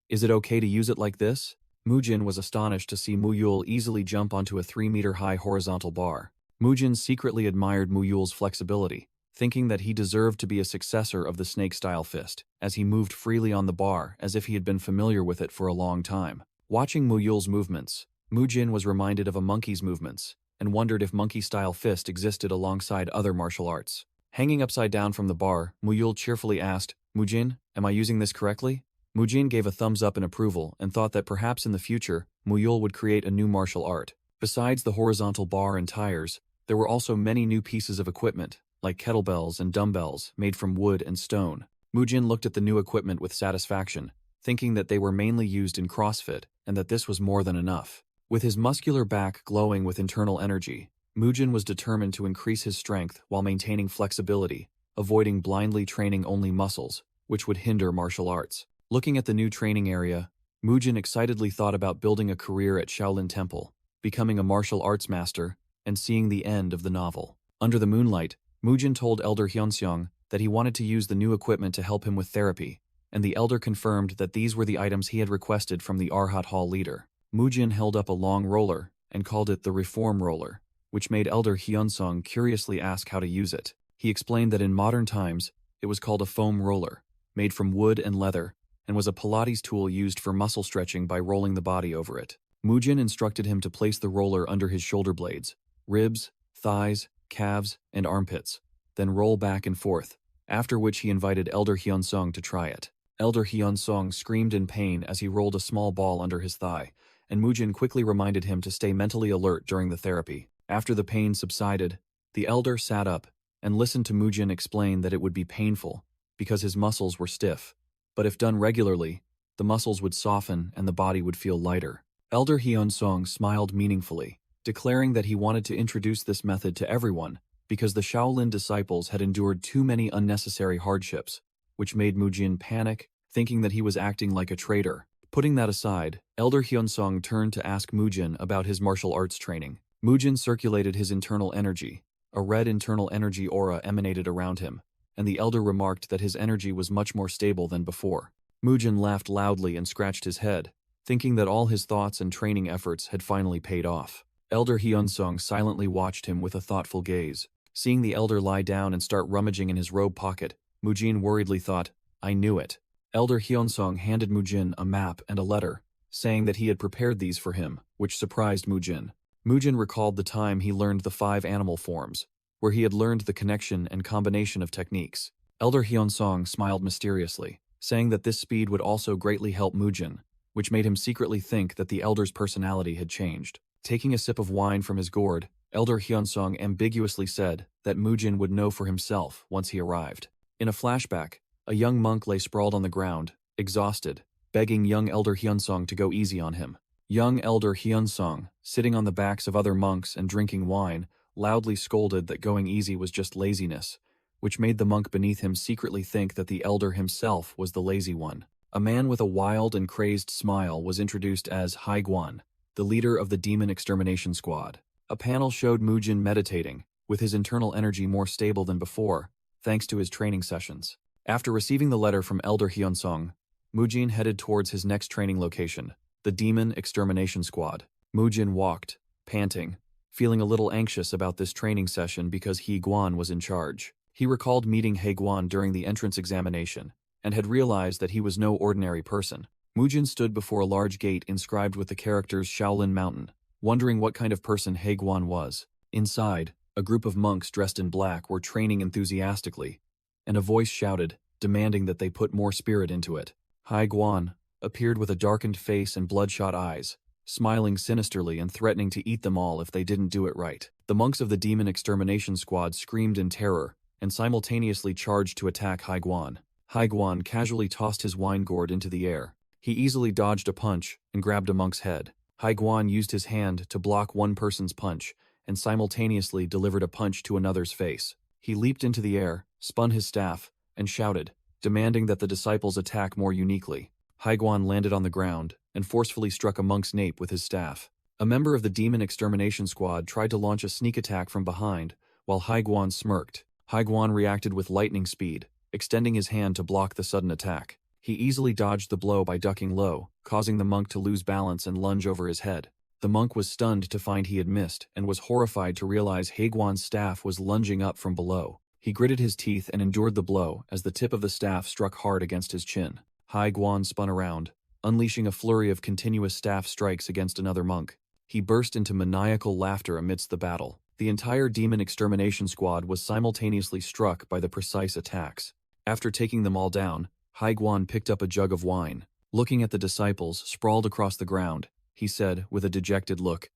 Is it okay to use it like this?" Mujin was astonished to see Muyul easily jump onto a 3-meter-high horizontal bar. Mujin secretly admired Muyul's flexibility, thinking that he deserved to be a successor of the snake-style fist, as he moved freely on the bar as if he had been familiar with it for a long time. Watching Muyul's movements, Mujin was reminded of a monkey's movements, and wondered if monkey-style fist existed alongside other martial arts. Hanging upside down from the bar, Muyul cheerfully asked, "Mujin, am I using this correctly?" Mujin gave a thumbs up in approval and thought that perhaps in the future, Muyul would create a new martial art. Besides the horizontal bar and tires, there were also many new pieces of equipment, like kettlebells and dumbbells made from wood and stone. Mujin looked at the new equipment with satisfaction, thinking that they were mainly used in CrossFit and that this was more than enough. With his muscular back glowing with internal energy, Mujin was determined to increase his strength while maintaining flexibility, avoiding blindly training only muscles, which would hinder martial arts. Looking at the new training area, Mujin excitedly thought about building a career at Shaolin Temple, becoming a martial arts master, and seeing the end of the novel. Under the moonlight, Mujin told Elder Hyunseong that he wanted to use the new equipment to help him with therapy, and the elder confirmed that these were the items he had requested from the Arhat Hall leader. Mujin held up a long roller and called it the Reform Roller, which made Elder Hyunsung curiously ask how to use it. He explained that in modern times, it was called a foam roller, made from wood and leather, and was a Pilates tool used for muscle stretching by rolling the body over it. Mujin instructed him to place the roller under his shoulder blades, ribs, thighs, calves, and armpits, then roll back and forth, after which he invited Elder Hyunsung to try it. Elder Hyunsung screamed in pain as he rolled a small ball under his thigh, and Mujin quickly reminded him to stay mentally alert during the therapy. After the pain subsided, the elder sat up and listened to Mujin explain that it would be painful because his muscles were stiff, but if done regularly, the muscles would soften and the body would feel lighter. Elder Hyunsung smiled meaningfully, declaring that he wanted to introduce this method to everyone because the Shaolin disciples had endured too many unnecessary hardships, which made Mujin panic, thinking that he was acting like a traitor. Putting that aside, Elder Hyunsung turned to ask Mujin about his martial arts training. Mujin circulated his internal energy, A red internal energy aura emanated around him, and the elder remarked that his energy was much more stable than before. Mujin laughed loudly and scratched his head, thinking that all his thoughts and training efforts had finally paid off. Elder Hyunsung silently watched him with a thoughtful gaze. Seeing the elder lie down and start rummaging in his robe pocket, Mujin worriedly thought, "I knew it." Elder Hyunsung handed Mujin a map and a letter, saying that he had prepared these for him, which surprised Mujin. Mujin recalled the time he learned the 5 animal forms, where he had learned the connection and combination of techniques. Elder Hyunsung smiled mysteriously, saying that this speed would also greatly help Mujin, which made him secretly think that the elder's personality had changed. Taking a sip of wine from his gourd, Elder Hyunsung ambiguously said that Mujin would know for himself once he arrived. In a flashback, a young monk lay sprawled on the ground, exhausted, begging young Elder Hyunsung to go easy on him. Young Elder Hyunsung, sitting on the backs of other monks and drinking wine, loudly scolded that going easy was just laziness, which made the monk beneath him secretly think that the elder himself was the lazy one. A man with a wild and crazed smile was introduced as Haiguan, the leader of the Demon Extermination Squad. A panel showed Mujin meditating, with his internal energy more stable than before, thanks to his training sessions. After receiving the letter from Elder Hyunsung, Mujin headed towards his next training location, the Demon Extermination Squad. Mujin walked, panting, feeling a little anxious about this training session because He Guan was in charge. He recalled meeting He Guan during the entrance examination, and had realized that he was no ordinary person. Mujin stood before a large gate inscribed with the characters Shaolin Mountain, wondering what kind of person He Guan was. Inside, a group of monks dressed in black were training enthusiastically, and a voice shouted, demanding that they put more spirit into it. He Guan appeared with a darkened face and bloodshot eyes, smiling sinisterly and threatening to eat them all if they didn't do it right. The monks of the Demon Extermination Squad screamed in terror and simultaneously charged to attack He Guan. He Guan casually tossed his wine gourd into the air. He easily dodged a punch and grabbed a monk's head. He Guan used his hand to block one person's punch and simultaneously delivered a punch to another's face. He leaped into the air, spun his staff, and shouted, demanding that the disciples attack more uniquely. He Guan landed on the ground and forcefully struck a monk's nape with his staff. A member of the Demon Extermination Squad tried to launch a sneak attack from behind, while He Guan smirked. He Guan reacted with lightning speed, extending his hand to block the sudden attack. He easily dodged the blow by ducking low, causing the monk to lose balance and lunge over his head. The monk was stunned to find he had missed and was horrified to realize He Guan's staff was lunging up from below. He gritted his teeth and endured the blow as the tip of the staff struck hard against his chin. He Guan spun around, unleashing a flurry of continuous staff strikes against another monk. He burst into maniacal laughter amidst the battle. The entire Demon Extermination Squad was simultaneously struck by the precise attacks. After taking them all down, He Guan picked up a jug of wine. Looking at the disciples sprawled across the ground, he said with a dejected look,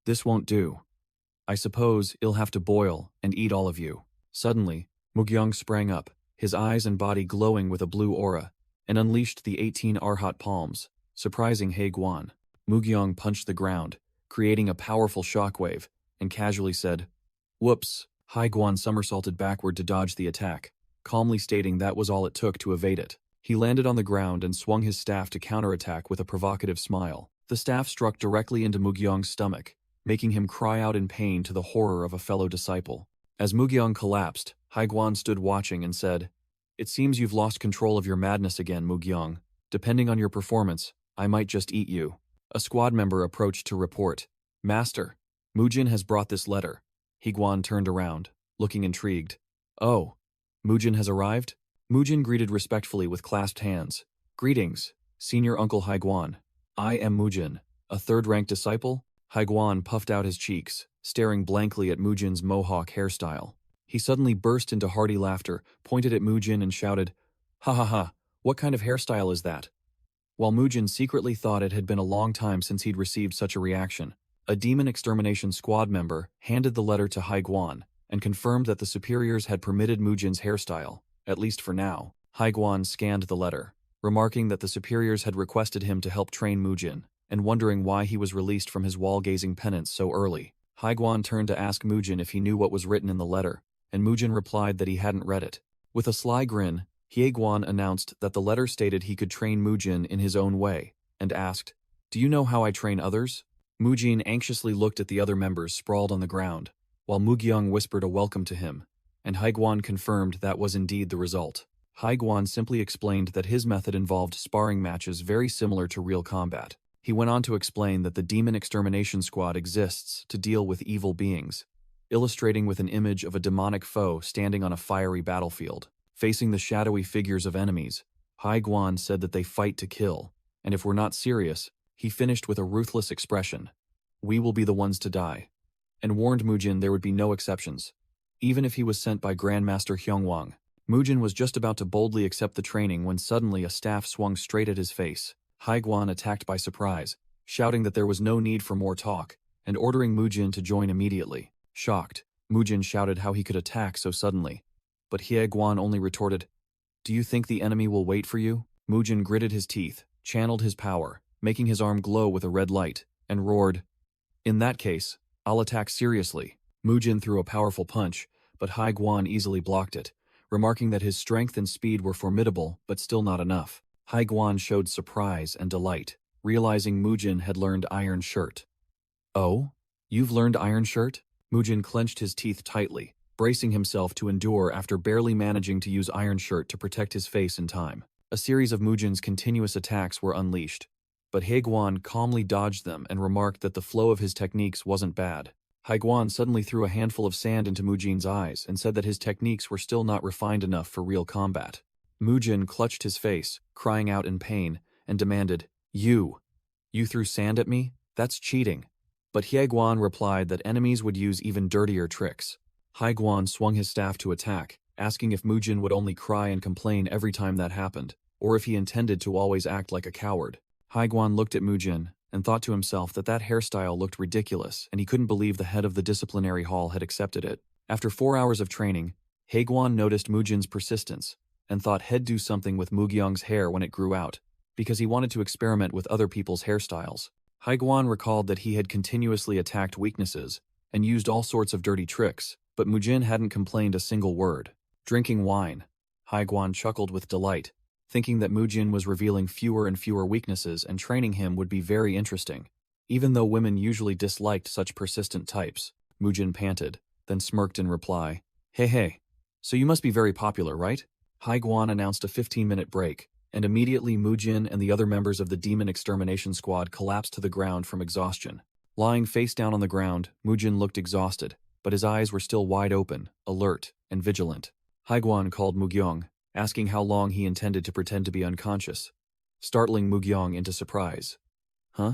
"This won't do. I suppose you'll have to boil and eat all of you." Suddenly, Mugyong sprang up, his eyes and body glowing with a blue aura, and unleashed the 18 Arhat palms, surprising He Guan. Mugyong punched the ground, creating a powerful shockwave, and casually said, "Whoops." He Guan somersaulted backward to dodge the attack, calmly stating that was all it took to evade it. He landed on the ground and swung his staff to counterattack with a provocative smile. The staff struck directly into Mugyong's stomach, making him cry out in pain to the horror of a fellow disciple. As Mugyong collapsed, He Guan stood watching and said, "It seems you've lost control of your madness again, Mugyong. Depending on your performance, I might just eat you." A squad member approached to report, "Master, Mujin has brought this letter." He Guan turned around, looking intrigued. "Oh, Mujin has arrived?" Mujin greeted respectfully with clasped hands. "Greetings, Senior Uncle He Guan. I am Mujin, a third-rank disciple." He Guan puffed out his cheeks, staring blankly at Mujin's mohawk hairstyle. He suddenly burst into hearty laughter, pointed at Mujin and shouted, "Ha ha ha, what kind of hairstyle is that?" While Mujin secretly thought it had been a long time since he'd received such a reaction, a Demon Extermination Squad member handed the letter to He Guan and confirmed that the superiors had permitted Mujin's hairstyle, at least for now. He Guan scanned the letter, remarking that the superiors had requested him to help train Mujin, and wondering why he was released from his wall-gazing penance so early. He Guan turned to ask Mujin if he knew what was written in the letter, and Mujin replied that he hadn't read it. With a sly grin, He Guan announced that the letter stated he could train Mujin in his own way, and asked, "Do you know how I train others?" Mujin anxiously looked at the other members sprawled on the ground, while Mugyong whispered a welcome to him, and Haiguan confirmed that was indeed the result. Haiguan simply explained that his method involved sparring matches very similar to real combat. He went on to explain that the Demon Extermination Squad exists to deal with evil beings, illustrating with an image of a demonic foe standing on a fiery battlefield, facing the shadowy figures of enemies. Haiguan said that they fight to kill, and if we're not serious, he finished with a ruthless expression, "We will be the ones to die," and warned Mujin there would be no exceptions, even if he was sent by Grandmaster Hyungwang. Mujin was just about to boldly accept the training when suddenly a staff swung straight at his face. Haiguan attacked by surprise, shouting that there was no need for more talk, and ordering Mujin to join immediately. Shocked, Mujin shouted how he could attack so suddenly, but Haiguan only retorted, "Do you think the enemy will wait for you?" Mujin gritted his teeth, channeled his power, making his arm glow with a red light, and roared, "In that case, I'll attack seriously." Mujin threw a powerful punch, but Haiguan easily blocked it, remarking that his strength and speed were formidable but still not enough. Haiguan showed surprise and delight, realizing Mujin had learned Iron Shirt. "Oh? You've learned Iron Shirt?" Mujin clenched his teeth tightly, bracing himself to endure after barely managing to use Iron Shirt to protect his face in time. A series of Mujin's continuous attacks were unleashed, but Haiguan calmly dodged them and remarked that the flow of his techniques wasn't bad. Haiguan suddenly threw a handful of sand into Mujin's eyes and said that his techniques were still not refined enough for real combat. Mujin clutched his face, crying out in pain, and demanded, You threw sand at me? That's cheating." But Haiguan replied that enemies would use even dirtier tricks. Haiguan swung his staff to attack, asking if Mujin would only cry and complain every time that happened, or if he intended to always act like a coward. Haiguan looked at Mujin and thought to himself that that hairstyle looked ridiculous and he couldn't believe the head of the disciplinary hall had accepted it. After 4 hours of training, Haiguan noticed Mujin's persistence and thought he'd do something with Mugyong's hair when it grew out, because he wanted to experiment with other people's hairstyles. Haiguan recalled that he had continuously attacked weaknesses and used all sorts of dirty tricks, but Mujin hadn't complained a single word. Drinking wine, Haiguan chuckled with delight, thinking that Mujin was revealing fewer and fewer weaknesses and training him would be very interesting. Even though women usually disliked such persistent types, Mujin panted, then smirked in reply. Hey, so you must be very popular, right?" Haiguan announced a 15-minute break, and immediately Mujin and the other members of the Demon Extermination Squad collapsed to the ground from exhaustion. Lying face down on the ground, Mujin looked exhausted, but his eyes were still wide open, alert, and vigilant. Haiguan called Mugyong, asking how long he intended to pretend to be unconscious, startling Mugyong into surprise. "Huh?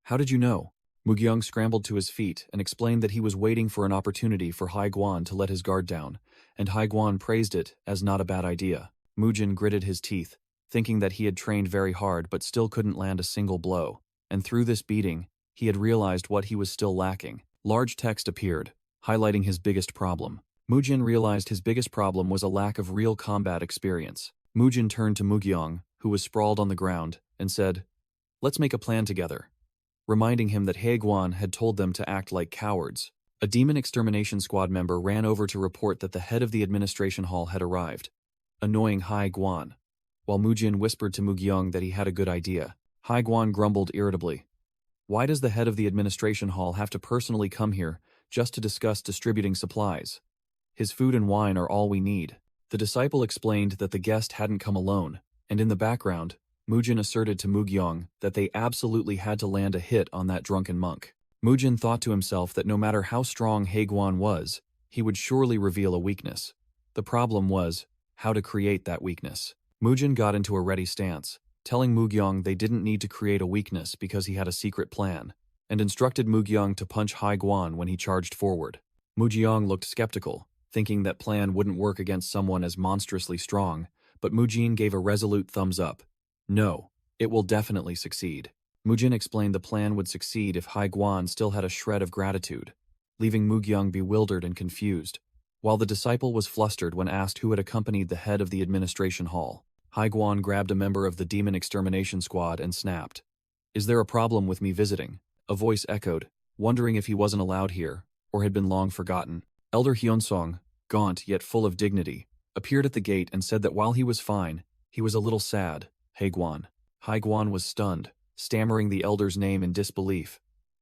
How did you know?" Mugyong scrambled to his feet and explained that he was waiting for an opportunity for Haiguan to let his guard down, and Haiguan praised it as not a bad idea. Mujin gritted his teeth, thinking that he had trained very hard but still couldn't land a single blow, and through this beating, he had realized what he was still lacking. Large text appeared, highlighting his biggest problem. Mujin realized his biggest problem was a lack of real combat experience. Mujin turned to Mugyong, who was sprawled on the ground, and said, "Let's make a plan together," reminding him that Haiguan had told them to act like cowards. A Demon Extermination Squad member ran over to report that the head of the administration hall had arrived, annoying Haiguan, while Mujin whispered to Mugyong that he had a good idea. Haiguan grumbled irritably. "Why does the head of the administration hall have to personally come here just to discuss distributing supplies? His food and wine are all we need." The disciple explained that the guest hadn't come alone, and in the background, Mujin asserted to Mugyong that they absolutely had to land a hit on that drunken monk. Mujin thought to himself that no matter how strong Haiguan was, he would surely reveal a weakness. The problem was how to create that weakness. Mujin got into a ready stance, telling Mugyong they didn't need to create a weakness because he had a secret plan, and instructed Mugyong to punch Haiguan when he charged forward. Mugyong looked skeptical, thinking that plan wouldn't work against someone as monstrously strong, but Mujin gave a resolute thumbs up. "No, it will definitely succeed." Mujin explained the plan would succeed if Haiguan still had a shred of gratitude, leaving Mugyong bewildered and confused, while the disciple was flustered when asked who had accompanied the head of the administration hall. Haiguan grabbed a member of the Demon Extermination Squad and snapped, "Is there a problem with me visiting?" A voice echoed, wondering if he wasn't allowed here, or had been long forgotten. Elder Hyunsong, gaunt yet full of dignity, appeared at the gate and said that while he was fine, he was a little sad. Haiguan was stunned, stammering the elder's name in disbelief.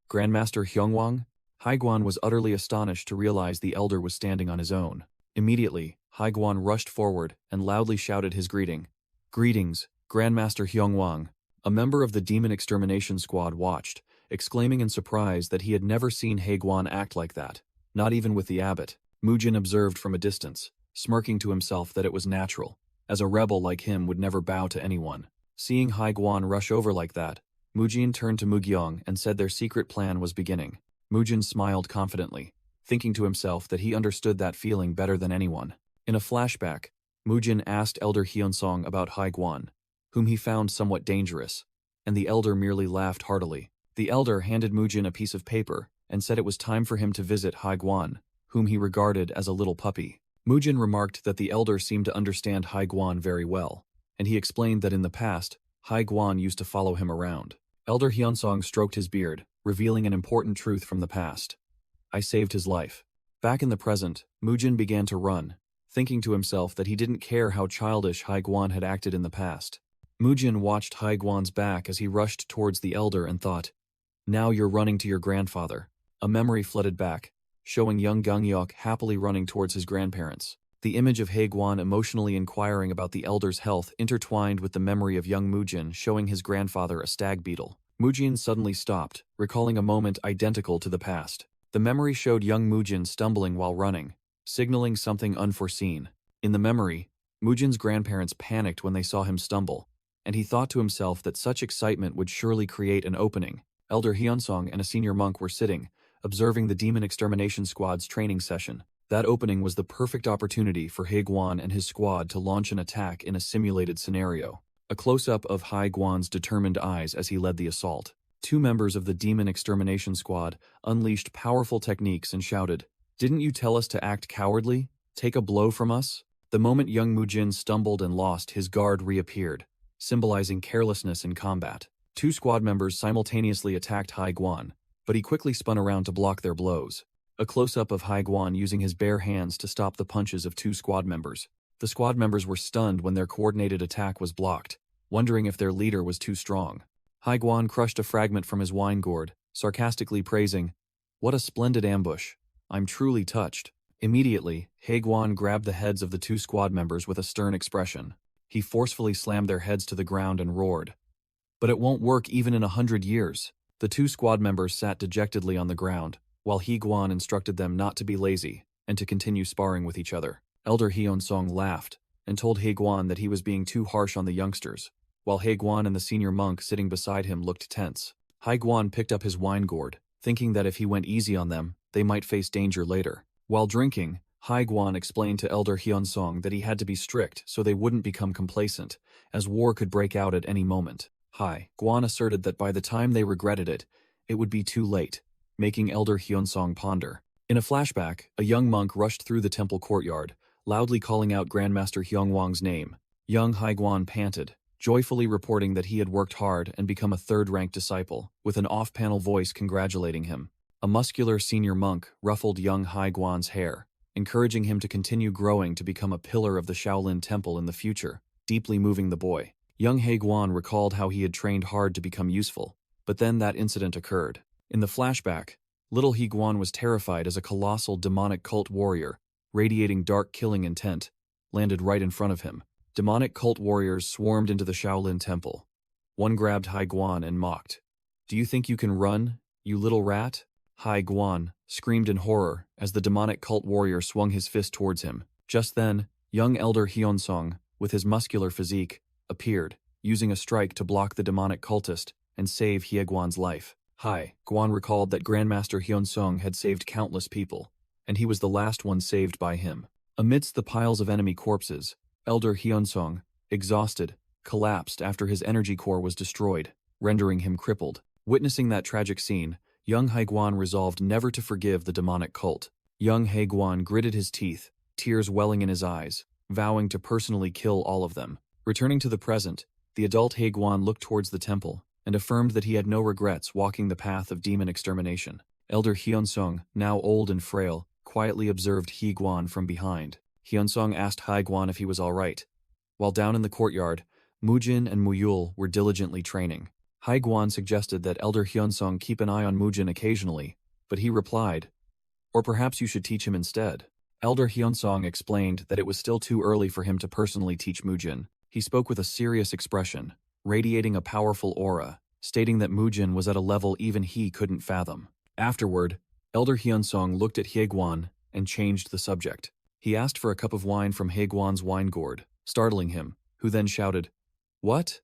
"Grandmaster Hyungwang?" Haiguan was utterly astonished to realize the elder was standing on his own. Immediately, Haiguan rushed forward and loudly shouted his greeting. "Greetings, Grandmaster Hyungwang." A member of the demon extermination squad watched, exclaiming in surprise that he had never seen Haiguan act like that, not even with the abbot. Mujin observed from a distance, smirking to himself that it was natural, as a rebel like him would never bow to anyone. Seeing Haiguan rush over like that, Mujin turned to Mugyong and said their secret plan was beginning. Mujin smiled confidently, thinking to himself that he understood that feeling better than anyone. In a flashback, Mujin asked Elder Hyunsong about Haiguan, whom he found somewhat dangerous, and the elder merely laughed heartily. The elder handed Mujin a piece of paper and said it was time for him to visit Haiguan, whom he regarded as a little puppy. Mujin remarked that the elder seemed to understand Haiguan very well, and he explained that in the past, Haiguan used to follow him around. Elder Hyunsong stroked his beard, revealing an important truth from the past. "I saved his life." Back in the present, Mujin began to run, thinking to himself that he didn't care how childish Haiguan had acted in the past. Mujin watched Haiguan's back as he rushed towards the elder and thought, "Now you're running to your grandfather." A memory flooded back, showing young Gangyok happily running towards his grandparents. The image of Haiguan emotionally inquiring about the elder's health intertwined with the memory of young Mujin showing his grandfather a stag beetle. Mujin suddenly stopped, recalling a moment identical to the past. The memory showed young Mujin stumbling while running, signaling something unforeseen. In the memory, Mujin's grandparents panicked when they saw him stumble, and he thought to himself that such excitement would surely create an opening. Elder Hyunsong and a senior monk were sitting, observing the demon extermination squad's training session. That opening was the perfect opportunity for Haiguan and his squad to launch an attack in a simulated scenario. A close-up of Haiguan's determined eyes as he led the assault. Two members of the demon extermination squad unleashed powerful techniques and shouted, "Didn't you tell us to act cowardly? Take a blow from us?" The moment young Mujin stumbled and lost, his guard reappeared, symbolizing carelessness in combat. Two squad members simultaneously attacked Haiguan, but he quickly spun around to block their blows. A close-up of Haiguan using his bare hands to stop the punches of two squad members. The squad members were stunned when their coordinated attack was blocked, wondering if their leader was too strong. Haiguan crushed a fragment from his wine gourd, sarcastically praising, "What a splendid ambush. I'm truly touched." Immediately, Haiguan grabbed the heads of the two squad members with a stern expression. He forcefully slammed their heads to the ground and roared, "But it won't work even in 100 years. The two squad members sat dejectedly on the ground, while Haiguan instructed them not to be lazy and to continue sparring with each other. Elder Hyunsong laughed and told Haiguan that he was being too harsh on the youngsters, while Haiguan and the senior monk sitting beside him looked tense. Haiguan picked up his wine gourd, thinking that if he went easy on them, they might face danger later. While drinking, Haiguan explained to Elder Hyunsong that he had to be strict so they wouldn't become complacent, as war could break out at any moment. Haiguan asserted that by the time they regretted it, it would be too late, making Elder Hyunsong ponder. In a flashback, a young monk rushed through the temple courtyard, loudly calling out Grandmaster Hyungwang's name. Young Haiguan panted, joyfully reporting that he had worked hard and become a third-ranked disciple, with an off-panel voice congratulating him. A muscular senior monk ruffled young Haiguan's hair, encouraging him to continue growing to become a pillar of the Shaolin temple in the future, deeply moving the boy. Young Haiguan recalled how he had trained hard to become useful, but then that incident occurred. In the flashback, little Haiguan was terrified as a colossal demonic cult warrior, radiating dark killing intent, landed right in front of him. Demonic cult warriors swarmed into the Shaolin temple. One grabbed Haiguan and mocked, "Do you think you can run, you little rat?" Haiguan screamed in horror as the demonic cult warrior swung his fist towards him. Just then, young Elder Hyunsong, with his muscular physique, appeared, using a strike to block the demonic cultist and save Haiguan's life. Haiguan recalled that Grandmaster Hyunsong had saved countless people, and he was the last one saved by him. Amidst the piles of enemy corpses, Elder Hyunsong, exhausted, collapsed after his energy core was destroyed, rendering him crippled. Witnessing that tragic scene, young Haiguan resolved never to forgive the demonic cult. Young Haiguan gritted his teeth, tears welling in his eyes, vowing to personally kill all of them. Returning to the present, the adult Haiguan looked towards the temple and affirmed that he had no regrets walking the path of demon extermination. Elder Hyunsong, now old and frail, quietly observed Haiguan from behind. Hyunsong asked Haiguan if he was all right. While down in the courtyard, Mujin and Muyul were diligently training. Haiguan suggested that Elder Hyunsong keep an eye on Mujin occasionally, but he replied, "Or perhaps you should teach him instead." Elder Hyunsong explained that it was still too early for him to personally teach Mujin. He spoke with a serious expression, radiating a powerful aura, stating that Mujin was at a level even he couldn't fathom. Afterward, Elder Hyunsong looked at Hyeguan and changed the subject. He asked for a cup of wine from Hyeguan's wine gourd, startling him, who then shouted, "What?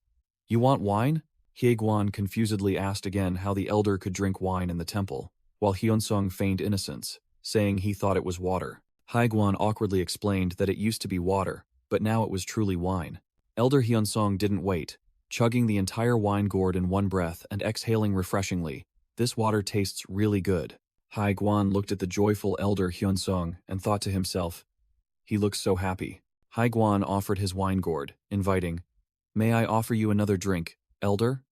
You want wine?" Hyeguan confusedly asked again how the elder could drink wine in the temple, while Hyunsong feigned innocence, saying he thought it was water. Hyeguan awkwardly explained that it used to be water, but now it was truly wine. Elder Hyunsong didn't wait, chugging the entire wine gourd in one breath and exhaling refreshingly. "This water tastes really good." Hyeguan looked at the joyful Elder Hyunsong and thought to himself, "He looks so happy." Hyeguan offered his wine gourd, inviting, "May I offer you another drink, Elder?"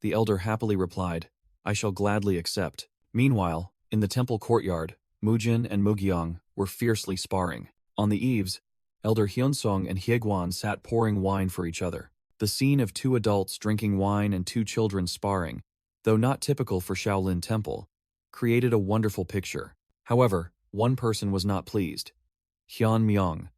The elder happily replied, "I shall gladly accept." Meanwhile, in the temple courtyard, Mujin and Mugyang were fiercely sparring. On the eaves, Elder Hyunsong and Hyeguan sat pouring wine for each other. The scene of two adults drinking wine and two children sparring, though not typical for Shaolin Temple, created a wonderful picture. However, one person was not pleased. Hyun Myung,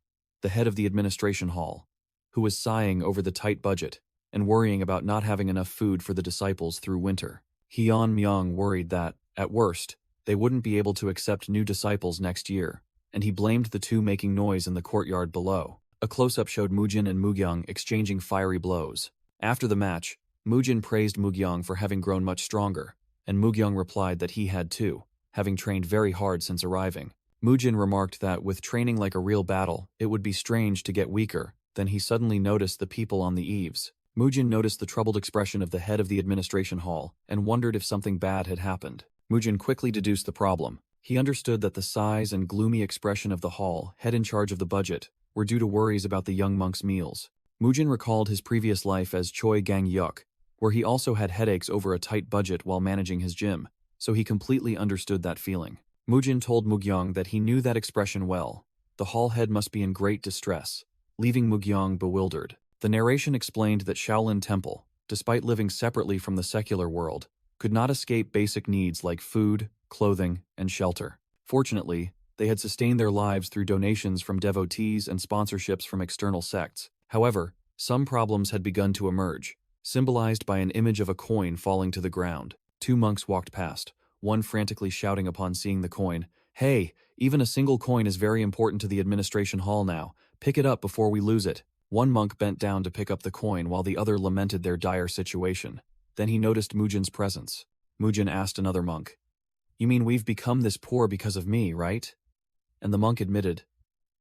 the head of the administration hall, who was sighing over the tight budget and worrying about not having enough food for the disciples through winter. Hyun Myung worried that, at worst, they wouldn't be able to accept new disciples next year, and he blamed the two making noise in the courtyard below. A close-up showed Mujin and Mugyang exchanging fiery blows. After the match, Mujin praised Mugyang for having grown much stronger, and Mugyang replied that he had too, having trained very hard since arriving. Mujin remarked that with training like a real battle, it would be strange to get weaker. Then he suddenly noticed the people on the eaves. Mujin noticed the troubled expression of the head of the administration hall and wondered if something bad had happened. Mujin quickly deduced the problem. He understood that the size and gloomy expression of the hall, head in charge of the budget, were due to worries about the young monk's meals. Mujin recalled his previous life as Choi Gang-yuk, where he also had headaches over a tight budget while managing his gym, so he completely understood that feeling. Mujin told Mugyang that he knew that expression well. The hall head must be in great distress, leaving Mugyang bewildered. The narration explained that Shaolin Temple, despite living separately from the secular world, could not escape basic needs like food, clothing, and shelter. Fortunately, they had sustained their lives through donations from devotees and sponsorships from external sects. However, some problems had begun to emerge, symbolized by an image of a coin falling to the ground. Two monks walked past, one frantically shouting upon seeing the coin, "Hey, even a single coin is very important to the administration hall now. Pick it up before we lose it." One monk bent down to pick up the coin while the other lamented their dire situation. Then he noticed Mujin's presence. Mujin asked another monk, "You mean we've become this poor because of me, right?" And the monk admitted,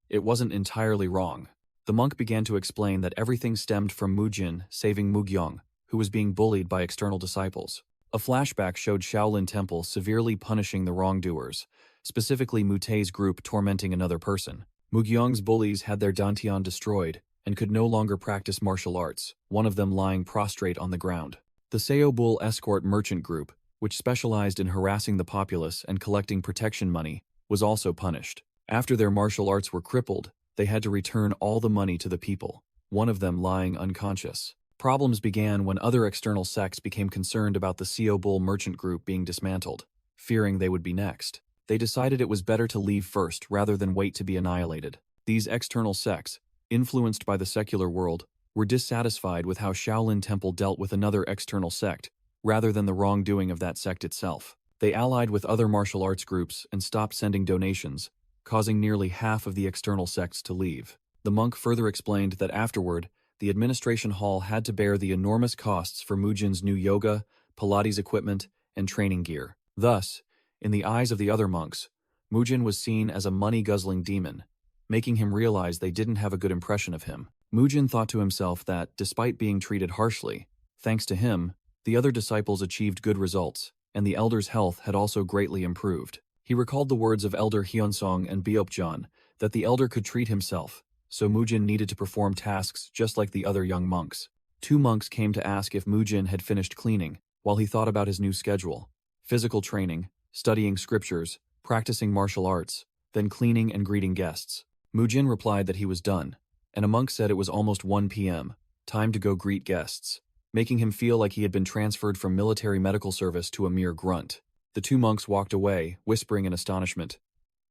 it wasn't entirely wrong. The monk began to explain that everything stemmed from Mujin saving Mugyang, who was being bullied by external disciples. A flashback showed Shaolin Temple severely punishing the wrongdoers, specifically Mutei's group tormenting another person. Mugyang's bullies had their dantian destroyed and could no longer practice martial arts, one of them lying prostrate on the ground. The Seobul escort merchant group, which specialized in harassing the populace and collecting protection money, was also punished. After their martial arts were crippled, they had to return all the money to the people, one of them lying unconscious. Problems began when other external sects became concerned about the Seobul merchant group being dismantled, fearing they would be next. They decided it was better to leave first rather than wait to be annihilated. These external sects, influenced by the secular world, were dissatisfied with how Shaolin Temple dealt with another external sect, rather than the wrongdoing of that sect itself. They allied with other martial arts groups and stopped sending donations, causing nearly half of the external sects to leave. The monk further explained that afterward, the administration hall had to bear the enormous costs for Mujin's new yoga, Pilates equipment, and training gear. Thus, in the eyes of the other monks, Mujin was seen as a money-guzzling demon, making him realize they didn't have a good impression of him. Mujin thought to himself that, despite being treated harshly, thanks to him, the other disciples achieved good results, and the elder's health had also greatly improved. He recalled the words of Elder Hyunsong and Beopjan, that the elder could treat himself, so Mujin needed to perform tasks just like the other young monks. Two monks came to ask if Mujin had finished cleaning, while he thought about his new schedule: physical training, studying scriptures, practicing martial arts, then cleaning and greeting guests. Mujin replied that he was done, and a monk said it was almost 1 p.m., time to go greet guests, making him feel like he had been transferred from military medical service to a mere grunt. The The two monks walked away, whispering in astonishment.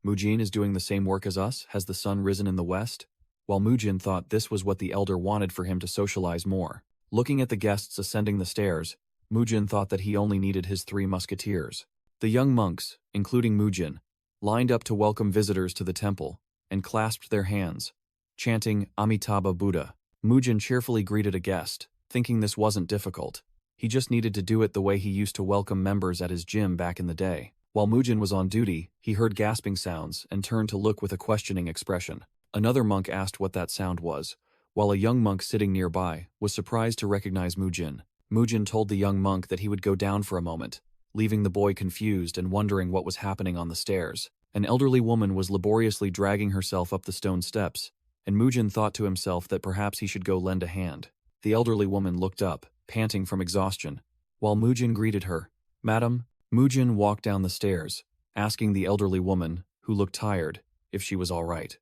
Mujin is doing the same work as us? Has the sun risen in the west? While Mujin thought this was what the elder wanted for him to socialize more. Looking at the guests ascending the stairs, Mujin thought that he only needed his 3 musketeers. The young monks, including Mujin, lined up to welcome visitors to the temple and clasped their hands, chanting Amitabha Buddha. Mujin cheerfully greeted a guest, thinking this wasn't difficult. He just needed to do it the way he used to welcome members at his gym back in the day. While Mujin was on duty, he heard gasping sounds and turned to look with a questioning expression. Another monk asked what that sound was, while a young monk sitting nearby was surprised to recognize Mujin. Mujin told the young monk that he would go down for a moment, leaving the boy confused and wondering what was happening on the stairs. An elderly woman was laboriously dragging herself up the stone steps, and Mujin thought to himself that perhaps he should go lend a hand. The elderly woman looked up, panting from exhaustion, while Mujin greeted her. "Madam." Mujin walked down the stairs, asking the elderly woman, who looked tired, if she was all right.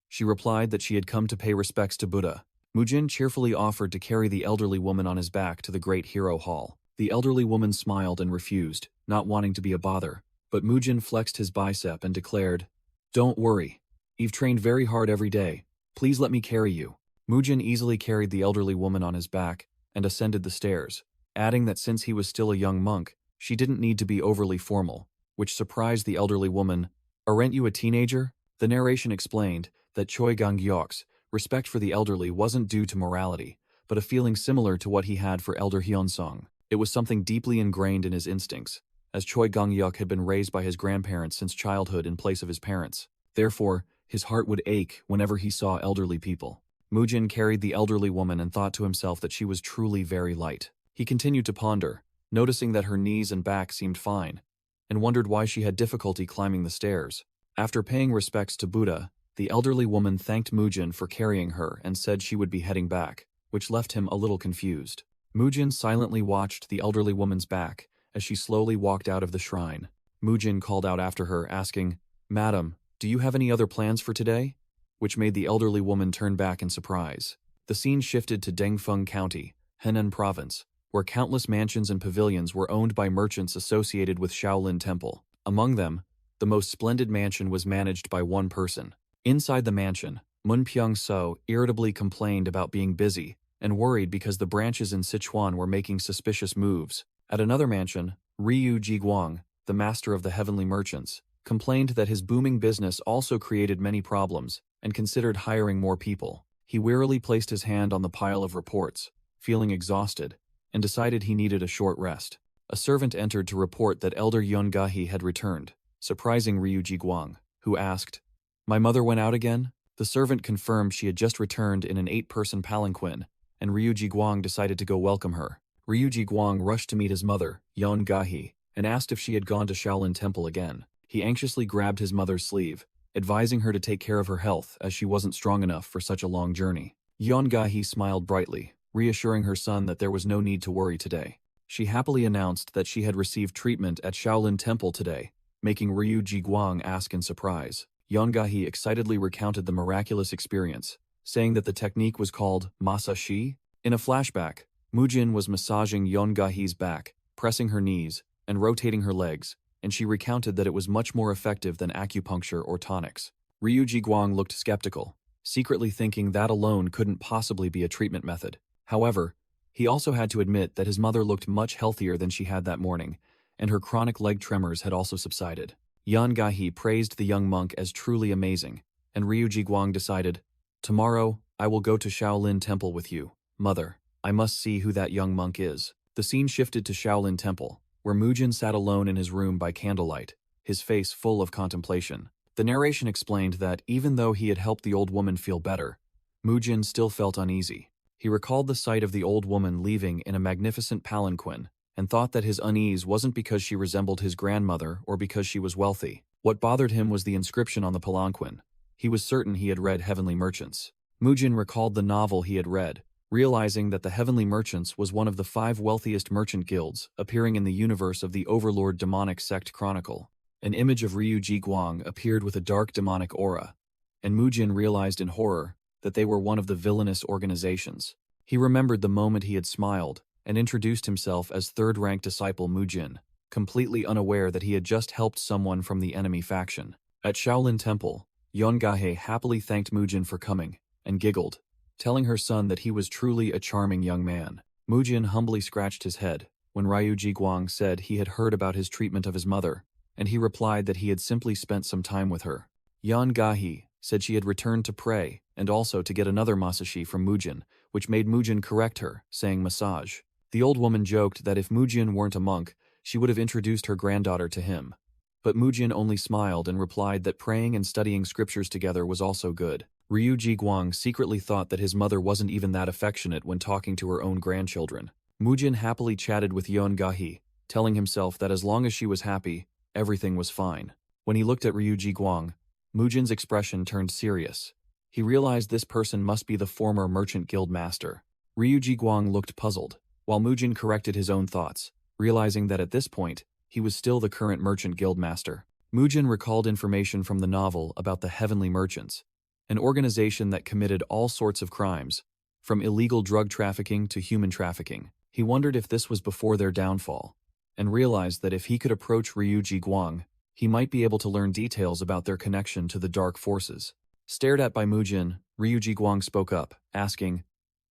She replied that she had come to pay respects to Buddha. Mujin cheerfully offered to carry the elderly woman on his back to the Great Hero Hall. The elderly woman smiled and refused, not wanting to be a bother, but Mujin flexed his bicep and declared, "Don't worry. You've trained very hard every day. Please let me carry you." Mujin easily carried the elderly woman on his back and ascended the stairs, adding that since he was still a young monk, she didn't need to be overly formal, which surprised the elderly woman. "Aren't you a teenager?" The narration explained that Choi Gang-gyok's respect for the elderly wasn't due to morality, but a feeling similar to what he had for Elder Hyunsung. It was something deeply ingrained in his instincts, as Choi Gang-gyok had been raised by his grandparents since childhood in place of his parents. Therefore, his heart would ache whenever he saw elderly people. Mujin carried the elderly woman and thought to himself that she was truly very light. He continued to ponder, noticing that her knees and back seemed fine, and wondered why she had difficulty climbing the stairs. After paying respects to Buddha, the elderly woman thanked Mujin for carrying her and said she would be heading back, which left him a little confused. Mujin silently watched the elderly woman's back as she slowly walked out of the shrine. Mujin called out after her, asking, "Madam, do you have any other plans for today?" Which made the elderly woman turn back in surprise. The scene shifted to Dengfeng County, Henan Province, where countless mansions and pavilions were owned by merchants associated with Shaolin Temple. Among them, the most splendid mansion was managed by one person. Inside the mansion, Mun Pyong-so irritably complained about being busy and worried because the branches in Sichuan were making suspicious moves. At another mansion, Ryu Jiguang, the master of the heavenly merchants, complained that his booming business also created many problems and considered hiring more people. He wearily placed his hand on the pile of reports, feeling exhausted, and decided he needed a short rest. A servant entered to report that Elder Yongahi had returned, surprising Ryu Jiguang, who asked, "My mother went out again?" The servant confirmed she had just returned in an 8-person palanquin, and Ryu Jiguang decided to go welcome her. Ryu Jiguang rushed to meet his mother, Yongahi, and asked if she had gone to Shaolin Temple again. He anxiously grabbed his mother's sleeve, advising her to take care of her health as she wasn't strong enough for such a long journey. Yongahi smiled brightly, reassuring her son that there was no need to worry today. She happily announced that she had received treatment at Shaolin Temple today, making Ryu Jiguang ask in surprise. Yongahi excitedly recounted the miraculous experience, saying that the technique was called masashi. In a flashback, Mujin was massaging Yongahi's back, pressing her knees, and rotating her legs, and she recounted that it was much more effective than acupuncture or tonics. Ryu Jiguang looked skeptical, secretly thinking that alone couldn't possibly be a treatment method. However, he also had to admit that his mother looked much healthier than she had that morning, and her chronic leg tremors had also subsided. Yongahi praised the young monk as truly amazing, and Ryu Jiguang decided, "Tomorrow, I will go to Shaolin Temple with you, mother. I must see who that young monk is." The scene shifted to Shaolin Temple, where Mujin sat alone in his room by candlelight, his face full of contemplation. The narration explained that even though he had helped the old woman feel better, Mujin still felt uneasy. He recalled the sight of the old woman leaving in a magnificent palanquin, and thought that his unease wasn't because she resembled his grandmother or because she was wealthy. What bothered him was the inscription on the palanquin. He was certain he had read Heavenly Merchants. Mujin recalled the novel he had read, realizing that the Heavenly Merchants was one of the 5 wealthiest merchant guilds appearing in the universe of the Overlord Demonic Sect Chronicle. An image of Ryu Jiguang appeared with a dark demonic aura, and Mujin realized in horror that they were one of the villainous organizations. He remembered the moment he had smiled and introduced himself as third-rank disciple Mujin. completely unaware that he had just helped someone from the enemy faction. At Shaolin Temple, Yongahe happily thanked Mujin for coming, and giggled, telling her son that he was truly a charming young man. Mujin humbly scratched his head when Ryu Jiguang said he had heard about his treatment of his mother, and he replied that he had simply spent some time with her. Yongahe said she had returned to pray and also to get another masashi from Mujin, which made Mujin correct her, saying massage. The old woman joked that if Mujin weren't a monk, she would have introduced her granddaughter to him. But Mujin only smiled and replied that praying and studying scriptures together was also good. Ryu Jiguang secretly thought that his mother wasn't even that affectionate when talking to her own grandchildren. Mujin happily chatted with Yongahe, telling himself that as long as she was happy, everything was fine. When he looked at Ryu Jiguang, Mujin's expression turned serious. He realized this person must be the former merchant guild master. Ryu Jiguang looked puzzled, while Mujin corrected his own thoughts, realizing that at this point, he was still the current merchant guild master. Mujin recalled information from the novel about the Heavenly Merchants, an organization that committed all sorts of crimes, from illegal drug trafficking to human trafficking. He wondered if this was before their downfall, and realized that if he could approach Ryu Jiguang, he might be able to learn details about their connection to the dark forces. Stared at by Mujin, Ryu Jiguang spoke up, asking,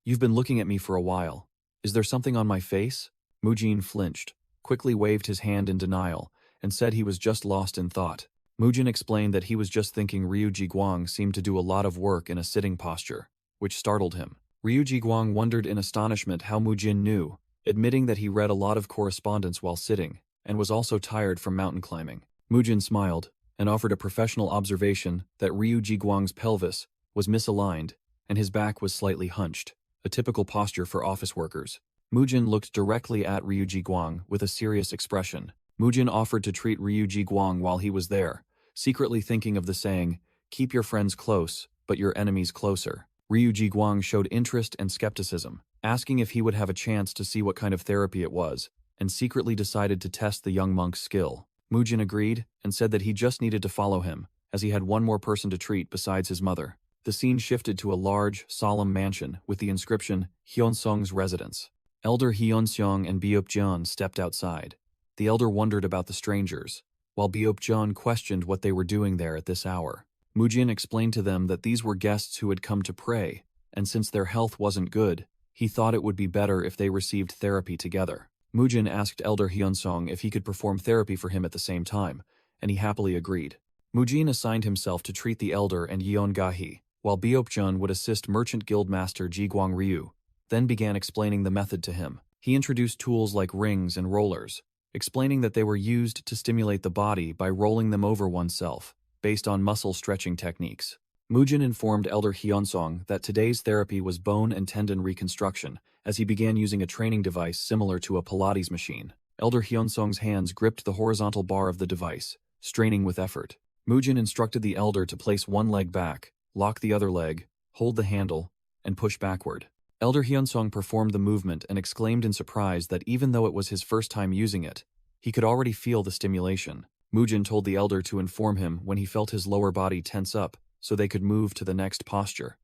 "You've been looking at me for a while. Is there something on my face?" Mujin flinched, quickly waved his hand in denial, and said he was just lost in thought. Mujin explained that he was just thinking Ryu Jiguang seemed to do a lot of work in a sitting posture, which startled him. Ryu Jiguang wondered in astonishment how Mujin knew, admitting that he read a lot of correspondence while sitting, and was also tired from mountain climbing. Mujin smiled, and offered a professional observation that Ryu Jiguang's pelvis was misaligned, and his back was slightly hunched, a typical posture for office workers. Mujin looked directly at Ryu Jiguang with a serious expression. Mujin offered to treat Ryu Jiguang while he was there, secretly thinking of the saying, "Keep your friends close, but your enemies closer." Ryu Jiguang showed interest and skepticism, asking if he would have a chance to see what kind of therapy it was, and secretly decided to test the young monk's skill. Mujin agreed and said that he just needed to follow him, as he had one more person to treat besides his mother. The scene shifted to a large, solemn mansion with the inscription, Hyunsung's residence. Elder Hyunseong and Beopjeon stepped outside. The elder wondered about the strangers, while Beopjeon questioned what they were doing there at this hour. Mujin explained to them that these were guests who had come to pray, and since their health wasn't good, he thought it would be better if they received therapy together. Mujin asked Elder Hyunsong if he could perform therapy for him at the same time, and he happily agreed. Mujin assigned himself to treat the elder and Yeongahi, while Beopjeon would assist Merchant Guild Master Jiguang Ryu, then began explaining the method to him. He introduced tools like rings and rollers, explaining that they were used to stimulate the body by rolling them over oneself, based on muscle stretching techniques. Mujin informed Elder Hyunsong that today's therapy was bone and tendon reconstruction, as he began using a training device similar to a Pilates machine. Elder Hyunsong's hands gripped the horizontal bar of the device, straining with effort. Mujin instructed the elder to place one leg back, lock the other leg, hold the handle, and push backward. Elder Hyunsong performed the movement and exclaimed in surprise that even though it was his first time using it, he could already feel the stimulation. Mujin told the elder to inform him when he felt his lower body tense up so they could move to the next posture.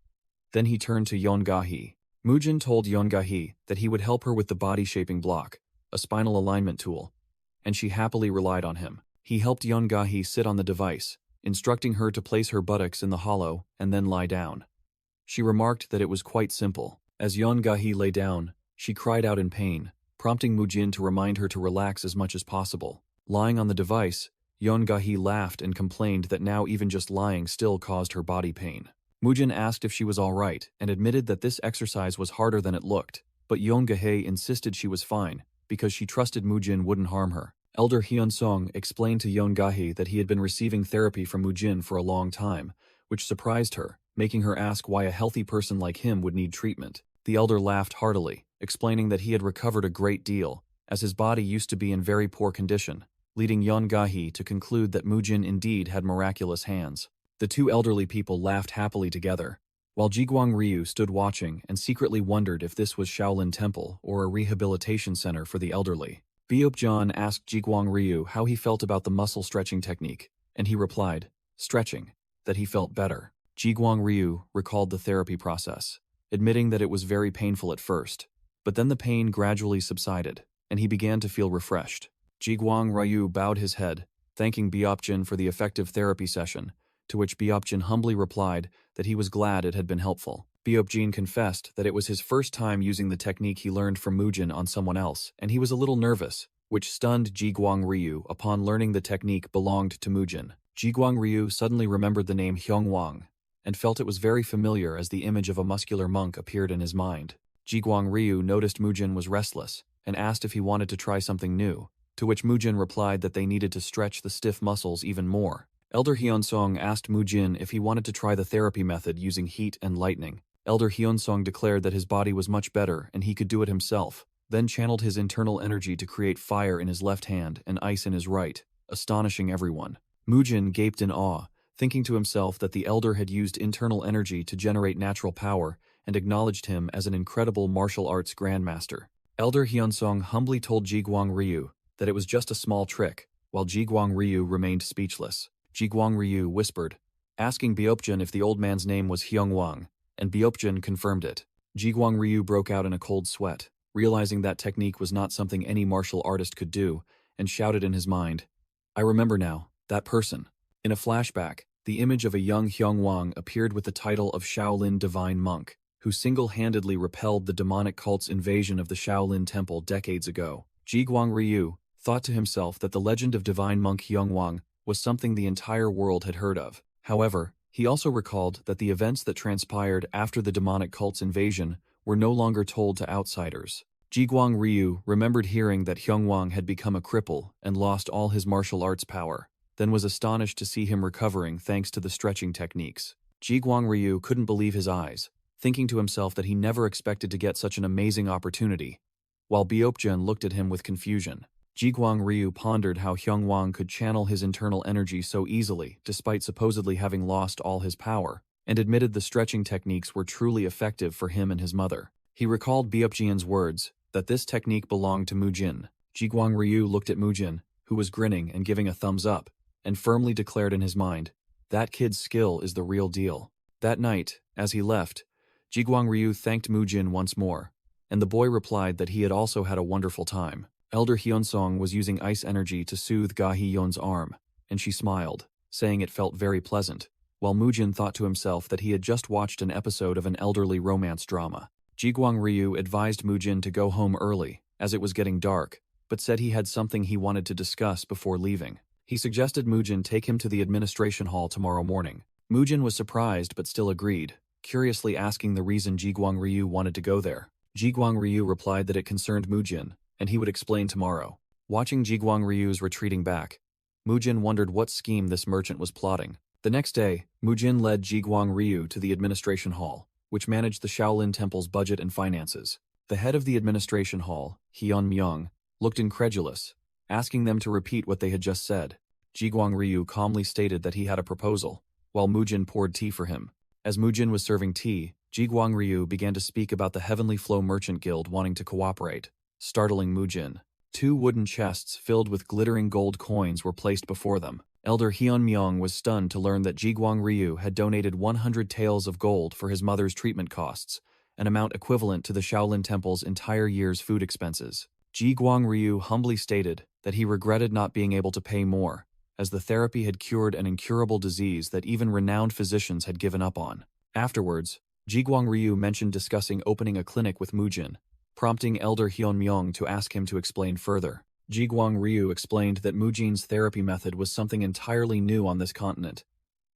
Then he turned to Yongahi. Mujin told Yongahi that he would help her with the body-shaping block, a spinal alignment tool, and she happily relied on him. He helped Yongahi sit on the device, instructing her to place her buttocks in the hollow and then lie down. She remarked that it was quite simple. As Yongahi lay down, she cried out in pain, prompting Mujin to remind her to relax as much as possible. Lying on the device, Yongahi laughed and complained that now even just lying still caused her body pain. Mujin asked if she was all right and admitted that this exercise was harder than it looked, but Yongahe insisted she was fine because she trusted Mujin wouldn't harm her. Elder Hyunsong explained to Yongahi that he had been receiving therapy from Mujin for a long time, which surprised her, making her ask why a healthy person like him would need treatment. The elder laughed heartily, explaining that he had recovered a great deal, as his body used to be in very poor condition, leading Yongahi to conclude that Mujin indeed had miraculous hands. The two elderly people laughed happily together, while Jiguang Ryu stood watching and secretly wondered if this was Shaolin Temple or a rehabilitation center for the elderly. Beopjeon asked Jiguang Ryu how he felt about the muscle stretching technique, and he replied, stretching, that he felt better. Jiguang Ryu recalled the therapy process, admitting that it was very painful at first, but then the pain gradually subsided, and he began to feel refreshed. Jiguang Ryu bowed his head, thanking Biopjin for the effective therapy session, to which Biopjin humbly replied that he was glad it had been helpful. Biopjin confessed that it was his first time using the technique he learned from Mujin on someone else, and he was a little nervous, which stunned Jiguang Ryu upon learning the technique belonged to Mujin. Jiguang Ryu suddenly remembered the name Hyungwang, and felt it was very familiar as the image of a muscular monk appeared in his mind. Jiguang Ryu noticed Mujin was restless, and asked if he wanted to try something new, to which Mujin replied that they needed to stretch the stiff muscles even more. Elder Hyunsong asked Mujin if he wanted to try the therapy method using heat and lightning. Elder Hyunsong declared that his body was much better and he could do it himself, then channeled his internal energy to create fire in his left hand and ice in his right, astonishing everyone. Mujin gaped in awe, thinking to himself that the elder had used internal energy to generate natural power and acknowledged him as an incredible martial arts grandmaster. Elder Hyunsong humbly told Jiguang Ryu that it was just a small trick, while Jiguang Ryu remained speechless. Jiguang Ryu whispered, asking Biopjin if the old man's name was Hyungwang, and Biopjin confirmed it. Jiguang Ryu broke out in a cold sweat, realizing that technique was not something any martial artist could do, and shouted in his mind, "I remember now, that person." In a flashback, the image of a young Hyungwang appeared with the title of Shaolin Divine Monk, who single-handedly repelled the demonic cult's invasion of the Shaolin Temple decades ago. Jiguang Ryu thought to himself that the legend of Divine Monk Hyungwang was something the entire world had heard of. However, he also recalled that the events that transpired after the demonic cult's invasion were no longer told to outsiders. Jiguang Ryu remembered hearing that Hyungwang had become a cripple and lost all his martial arts power, then was astonished to see him recovering thanks to the stretching techniques. Jiguang Ryu couldn't believe his eyes, thinking to himself that he never expected to get such an amazing opportunity, while Biopjin looked at him with confusion. Jiguang Ryu pondered how Hyungwang could channel his internal energy so easily despite supposedly having lost all his power, and admitted the stretching techniques were truly effective for him and his mother. He recalled Biopjin's words that this technique belonged to Mujin. Jiguang Ryu looked at Mujin, who was grinning and giving a thumbs up, and firmly declared in his mind, "That kid's skill is the real deal." That night, as he left, Jiguang Ryu thanked Mujin once more, and the boy replied that he had also had a wonderful time. Elder Hyunsong was using ice energy to soothe Ga Hee-yeon's arm, and she smiled, saying it felt very pleasant, while Mujin thought to himself that he had just watched an episode of an elderly romance drama. Jiguang Ryu advised Mujin to go home early, as it was getting dark, but said he had something he wanted to discuss before leaving. He suggested Mujin take him to the administration hall tomorrow morning. Mujin was surprised but still agreed, curiously asking the reason Jiguang Ryu wanted to go there. Jiguang Ryu replied that it concerned Mujin, and he would explain tomorrow. Watching Jiguang Ryu's retreating back, Mujin wondered what scheme this merchant was plotting. The next day, Mujin led Jiguang Ryu to the administration hall, which managed the Shaolin Temple's budget and finances. The head of the administration hall, Hyun Myung, looked incredulous, asking them to repeat what they had just said. Jiguang Ryu calmly stated that he had a proposal, while Mujin poured tea for him. As Mujin was serving tea, Jiguang Ryu began to speak about the Heavenly Flow Merchant Guild wanting to cooperate, startling Mujin. 2 wooden chests filled with glittering gold coins were placed before them. Elder Hyun Myung was stunned to learn that Jiguang Ryu had donated 100 taels of gold for his mother's treatment costs, an amount equivalent to the Shaolin Temple's entire year's food expenses. Jiguang Ryu humbly stated that he regretted not being able to pay more, as the therapy had cured an incurable disease that even renowned physicians had given up on. Afterwards, Jiguang Ryu mentioned discussing opening a clinic with Mujin, prompting Elder Hyun Myung to ask him to explain further. Jiguang Ryu explained that Mujin's therapy method was something entirely new on this continent,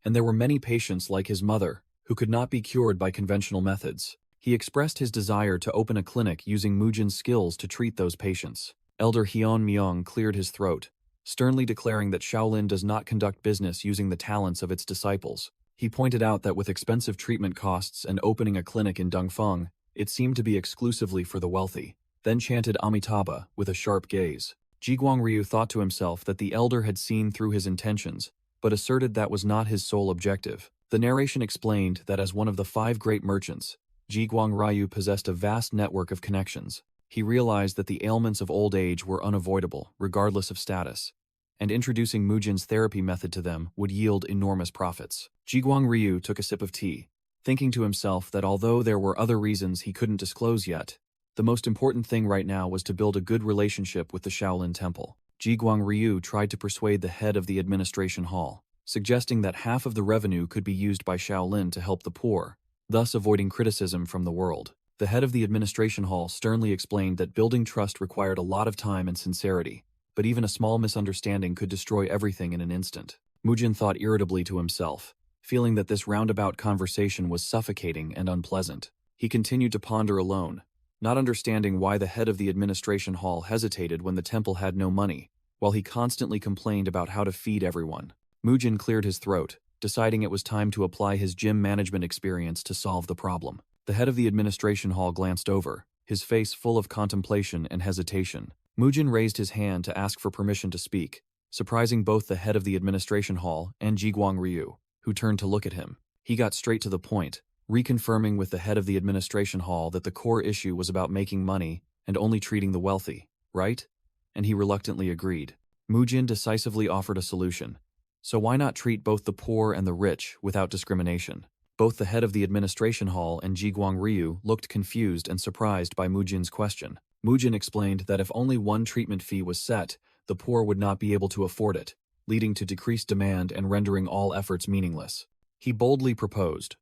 and there were many patients like his mother who could not be cured by conventional methods. He expressed his desire to open a clinic using Mujin's skills to treat those patients. Elder Hyun Myung cleared his throat, sternly declaring that Shaolin does not conduct business using the talents of its disciples. He pointed out that with expensive treatment costs and opening a clinic in Dongfeng, it seemed to be exclusively for the wealthy, then chanted Amitabha with a sharp gaze. Jiguang Ryu thought to himself that the elder had seen through his intentions, but asserted that was not his sole objective. The narration explained that as one of the 5 great merchants, Jiguang Ryu possessed a vast network of connections. He realized that the ailments of old age were unavoidable, regardless of status, and introducing Mujin's therapy method to them would yield enormous profits. Jiguang Ryu took a sip of tea, thinking to himself that although there were other reasons he couldn't disclose yet, the most important thing right now was to build a good relationship with the Shaolin Temple. Jiguang Ryu tried to persuade the head of the administration hall, suggesting that half of the revenue could be used by Shaolin to help the poor, thus avoiding criticism from the world. The head of the administration hall sternly explained that building trust required a lot of time and sincerity, but even a small misunderstanding could destroy everything in an instant. Mujin thought irritably to himself, feeling that this roundabout conversation was suffocating and unpleasant. He continued to ponder alone, not understanding why the head of the administration hall hesitated when the temple had no money, while he constantly complained about how to feed everyone. Mujin cleared his throat, deciding it was time to apply his gym management experience to solve the problem. The head of the administration hall glanced over, his face full of contemplation and hesitation. Mujin raised his hand to ask for permission to speak, surprising both the head of the administration hall and Jiguang Ryu, who turned to look at him. He got straight to the point, reconfirming with the head of the administration hall that the core issue was about making money and only treating the wealthy, right? And he reluctantly agreed. Mujin decisively offered a solution. So why not treat both the poor and the rich without discrimination? Both the head of the administration hall and Jiguang Ryu looked confused and surprised by Mujin's question. Mujin explained that if only one treatment fee was set, the poor would not be able to afford it, leading to decreased demand and rendering all efforts meaningless. He boldly proposed,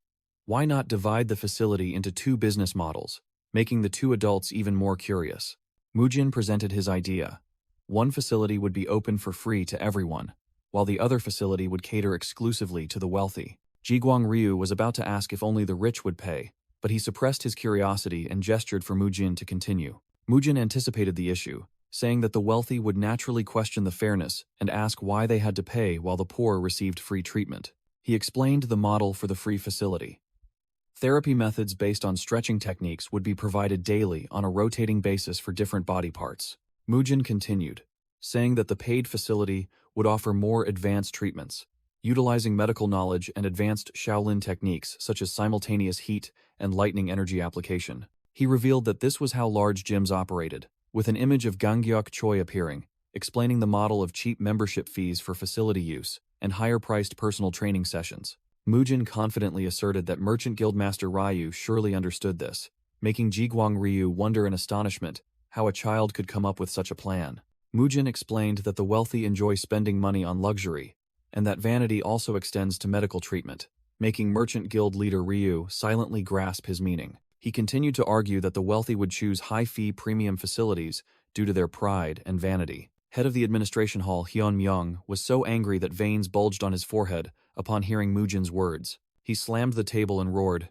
why not divide the facility into two business models, making the two adults even more curious? Mujin presented his idea. One facility would be open for free to everyone, while the other facility would cater exclusively to the wealthy. Jiguang Ryu was about to ask if only the rich would pay, but he suppressed his curiosity and gestured for Mujin to continue. Mujin anticipated the issue, saying that the wealthy would naturally question the fairness and ask why they had to pay while the poor received free treatment. He explained the model for the free facility. Therapy methods based on stretching techniques would be provided daily on a rotating basis for different body parts. Mujin continued, saying that the paid facility would offer more advanced treatments, utilizing medical knowledge and advanced Shaolin techniques such as simultaneous heat and lightning energy application. He revealed that this was how large gyms operated, with an image of Gangyok Choi appearing, explaining the model of cheap membership fees for facility use and higher-priced personal training sessions. Mujin confidently asserted that Merchant Guildmaster Ryu surely understood this, making Jiguang Ryu wonder in astonishment how a child could come up with such a plan. Mujin explained that the wealthy enjoy spending money on luxury, and that vanity also extends to medical treatment, making Merchant Guild leader Ryu silently grasp his meaning. He continued to argue that the wealthy would choose high-fee premium facilities due to their pride and vanity. Head of the administration hall Hyun Myung was so angry that veins bulged on his forehead upon hearing Mujin's words. He slammed the table and roared,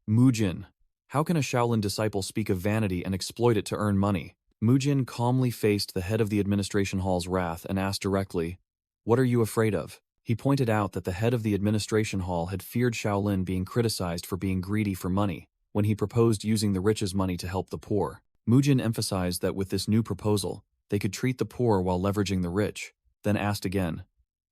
"Mujin, how can a Shaolin disciple speak of vanity and exploit it to earn money?" Mujin calmly faced the head of the administration hall's wrath and asked directly, "What are you afraid of?" He pointed out that the head of the administration hall had feared Shaolin being criticized for being greedy for money when he proposed using the rich's money to help the poor. Mujin emphasized that with this new proposal, they could treat the poor while leveraging the rich, then asked again,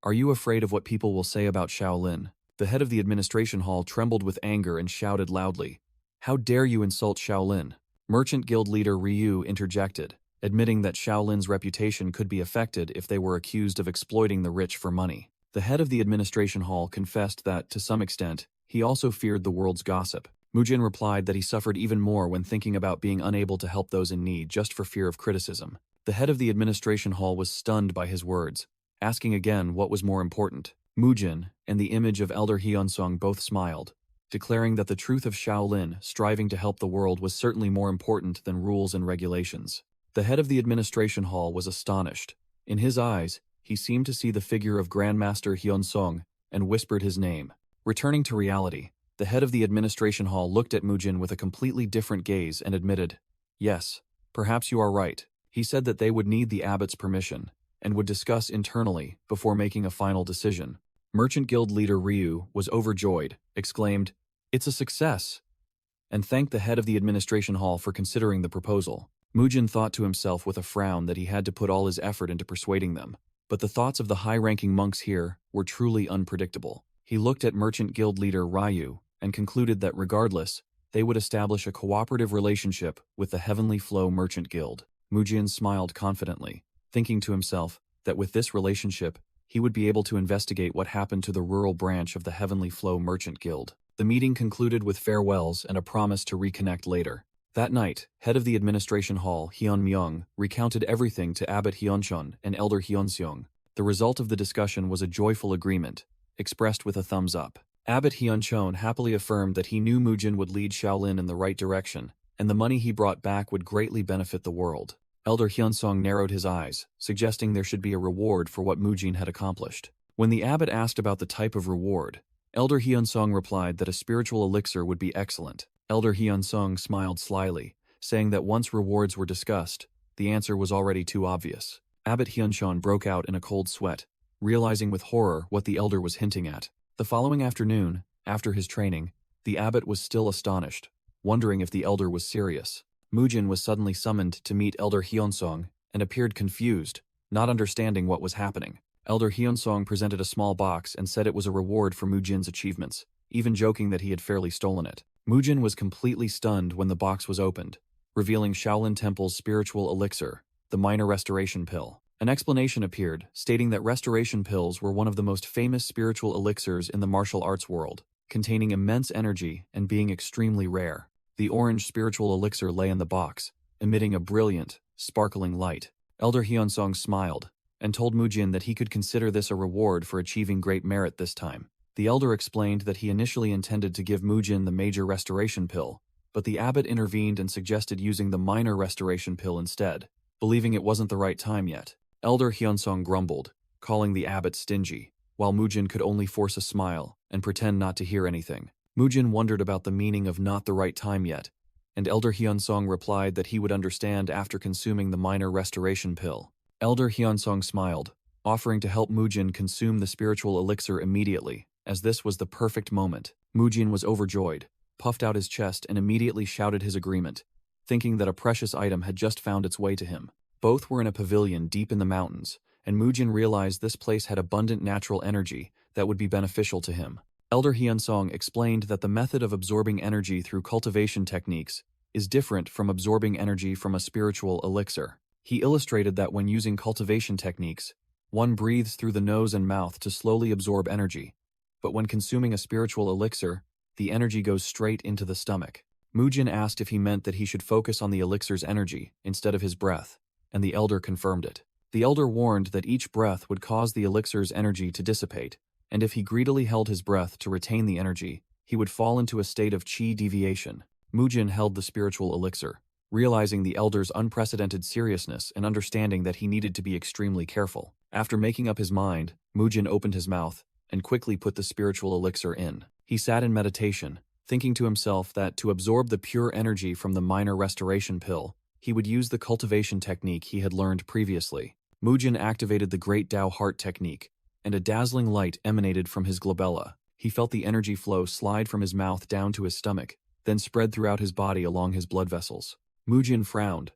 "Are you afraid of what people will say about Shaolin?" The head of the administration hall trembled with anger and shouted loudly, "How dare you insult Shaolin?" Merchant Guild leader Ryu interjected, admitting that Shaolin's reputation could be affected if they were accused of exploiting the rich for money. The head of the administration hall confessed that, to some extent, he also feared the world's gossip. Mujin replied that he suffered even more when thinking about being unable to help those in need just for fear of criticism. The head of the administration hall was stunned by his words, asking again what was more important. Mujin and the image of Elder Hyunsung both smiled, declaring that the truth of Shaolin striving to help the world was certainly more important than rules and regulations. The head of the administration hall was astonished. In his eyes, he seemed to see the figure of Grandmaster Hyunsung and whispered his name. Returning to reality, the head of the administration hall looked at Mujin with a completely different gaze and admitted, "Yes, perhaps you are right." He said that they would need the abbot's permission and would discuss internally before making a final decision. Merchant Guild leader Ryu was overjoyed, exclaimed, "It's a success," and thanked the head of the administration hall for considering the proposal. Mujin thought to himself with a frown that he had to put all his effort into persuading them, but the thoughts of the high-ranking monks here were truly unpredictable. He looked at Merchant Guild leader Ryu and concluded that regardless, they would establish a cooperative relationship with the Heavenly Flow Merchant Guild. Mujin smiled confidently, thinking to himself that with this relationship, he would be able to investigate what happened to the rural branch of the Heavenly Flow Merchant Guild. The meeting concluded with farewells and a promise to reconnect later. That night, head of the administration hall, Hyun Myung, recounted everything to Abbot Hyunchun and Elder Hyunseong. The result of the discussion was a joyful agreement, expressed with a thumbs up. Abbot Hyunchun happily affirmed that he knew Mujin would lead Shaolin in the right direction, and the money he brought back would greatly benefit the world. Elder Hyunsong narrowed his eyes, suggesting there should be a reward for what Mujin had accomplished. When the abbot asked about the type of reward, Elder Hyunsong replied that a spiritual elixir would be excellent. Elder Hyunsong smiled slyly, saying that once rewards were discussed, the answer was already too obvious. Abbot Hyunchon broke out in a cold sweat, realizing with horror what the elder was hinting at. The following afternoon, after his training, the abbot was still astonished, wondering if the elder was serious. Mujin was suddenly summoned to meet Elder Hyunsong and appeared confused, not understanding what was happening. Elder Hyunsong presented a small box and said it was a reward for Mujin's achievements, even joking that he had fairly stolen it. Mujin was completely stunned when the box was opened, revealing Shaolin Temple's spiritual elixir, the minor restoration pill. An explanation appeared, stating that restoration pills were one of the most famous spiritual elixirs in the martial arts world, containing immense energy and being extremely rare. The orange spiritual elixir lay in the box, emitting a brilliant, sparkling light. Elder Hyunsong smiled, and told Mujin that he could consider this a reward for achieving great merit this time. The elder explained that he initially intended to give Mujin the major restoration pill, but the abbot intervened and suggested using the minor restoration pill instead, believing it wasn't the right time yet. Elder Hyunsong grumbled, calling the abbot stingy, while Mujin could only force a smile and pretend not to hear anything. Mujin wondered about the meaning of not the right time yet, and Elder Hyunsong replied that he would understand after consuming the minor restoration pill. Elder Hyunsong smiled, offering to help Mujin consume the spiritual elixir immediately, as this was the perfect moment. Mujin was overjoyed, puffed out his chest and immediately shouted his agreement, thinking that a precious item had just found its way to him. Both were in a pavilion deep in the mountains, and Mujin realized this place had abundant natural energy that would be beneficial to him. Elder Hyunsong explained that the method of absorbing energy through cultivation techniques is different from absorbing energy from a spiritual elixir. He illustrated that when using cultivation techniques, one breathes through the nose and mouth to slowly absorb energy, but when consuming a spiritual elixir, the energy goes straight into the stomach. Mujin asked if he meant that he should focus on the elixir's energy instead of his breath, and the elder confirmed it. The elder warned that each breath would cause the elixir's energy to dissipate, and if he greedily held his breath to retain the energy, he would fall into a state of chi deviation. Mujin held the spiritual elixir, realizing the elder's unprecedented seriousness and understanding that he needed to be extremely careful. After making up his mind, Mujin opened his mouth and quickly put the spiritual elixir in. He sat in meditation, thinking to himself that to absorb the pure energy from the minor restoration pill, he would use the cultivation technique he had learned previously. Mujin activated the Great Tao Heart technique, and a dazzling light emanated from his glabella. He felt the energy flow slide from his mouth down to his stomach, then spread throughout his body along his blood vessels. Mujin frowned,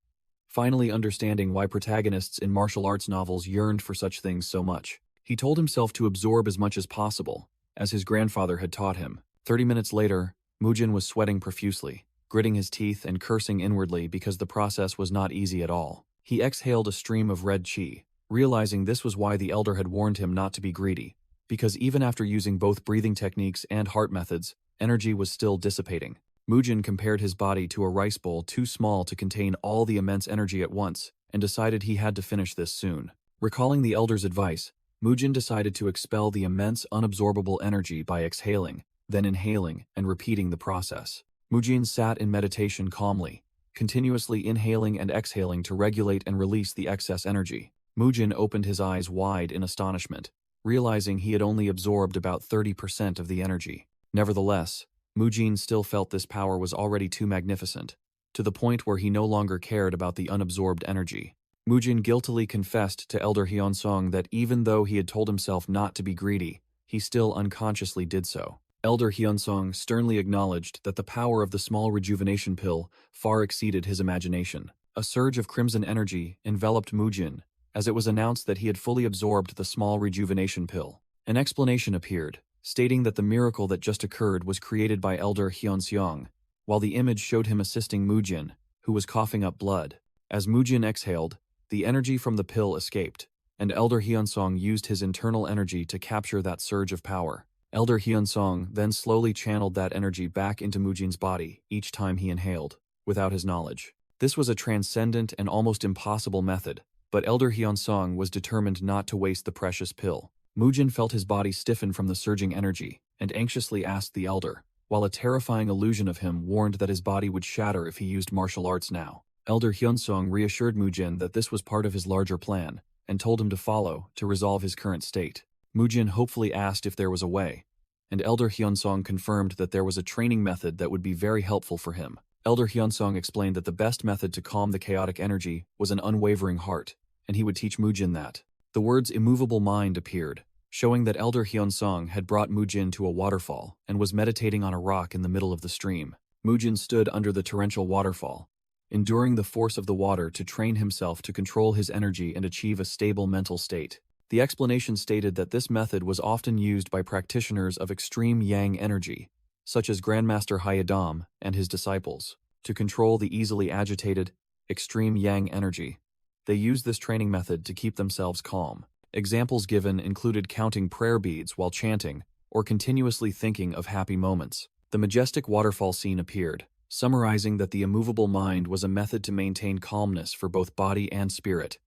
finally understanding why protagonists in martial arts novels yearned for such things so much. He told himself to absorb as much as possible, as his grandfather had taught him. 30 minutes later, Mujin was sweating profusely, gritting his teeth and cursing inwardly because the process was not easy at all. He exhaled a stream of red chi, realizing this was why the elder had warned him not to be greedy, because even after using both breathing techniques and heart methods, energy was still dissipating. Mujin compared his body to a rice bowl too small to contain all the immense energy at once, and decided he had to finish this soon. Recalling the elder's advice, Mujin decided to expel the immense unabsorbable energy by exhaling, then inhaling, and repeating the process. Mujin sat in meditation calmly, continuously inhaling and exhaling to regulate and release the excess energy. Mujin opened his eyes wide in astonishment, realizing he had only absorbed about 30% of the energy. Nevertheless, Mujin still felt this power was already too magnificent, to the point where he no longer cared about the unabsorbed energy. Mujin guiltily confessed to Elder Hyunsong that even though he had told himself not to be greedy, he still unconsciously did so. Elder Hyunsong sternly acknowledged that the power of the small rejuvenation pill far exceeded his imagination. A surge of crimson energy enveloped Mujin as it was announced that he had fully absorbed the small rejuvenation pill. An explanation appeared, stating that the miracle that just occurred was created by Elder Hyunseong, while the image showed him assisting Mujin, who was coughing up blood. As Mujin exhaled, the energy from the pill escaped, and Elder Hyunsong used his internal energy to capture that surge of power. Elder Hyunsong then slowly channeled that energy back into Mujin's body each time he inhaled. without his knowledge. This was a transcendent and almost impossible method, but Elder Hyunsong was determined not to waste the precious pill. Mujin felt his body stiffen from the surging energy, and anxiously asked the Elder, while a terrifying illusion of him warned that his body would shatter if he used martial arts now. Elder Hyunsong reassured Mujin that this was part of his larger plan, and told him to follow to resolve his current state. Mujin hopefully asked if there was a way, and Elder Hyunsong confirmed that there was a training method that would be very helpful for him. Elder Hyunsong explained that the best method to calm the chaotic energy was an unwavering heart, and he would teach Mujin that. The words immovable mind appeared, showing that Elder Hyunsong had brought Mujin to a waterfall and was meditating on a rock in the middle of the stream. Mujin stood under the torrential waterfall, enduring the force of the water to train himself to control his energy and achieve a stable mental state. The explanation stated that this method was often used by practitioners of extreme yang energy, such as Grandmaster Hayadam and his disciples, to control the easily agitated, extreme yang energy. They used this training method to keep themselves calm. Examples given included counting prayer beads while chanting, or continuously thinking of happy moments. The majestic waterfall scene appeared, summarizing that the immovable mind was a method to maintain calmness for both body and spirit,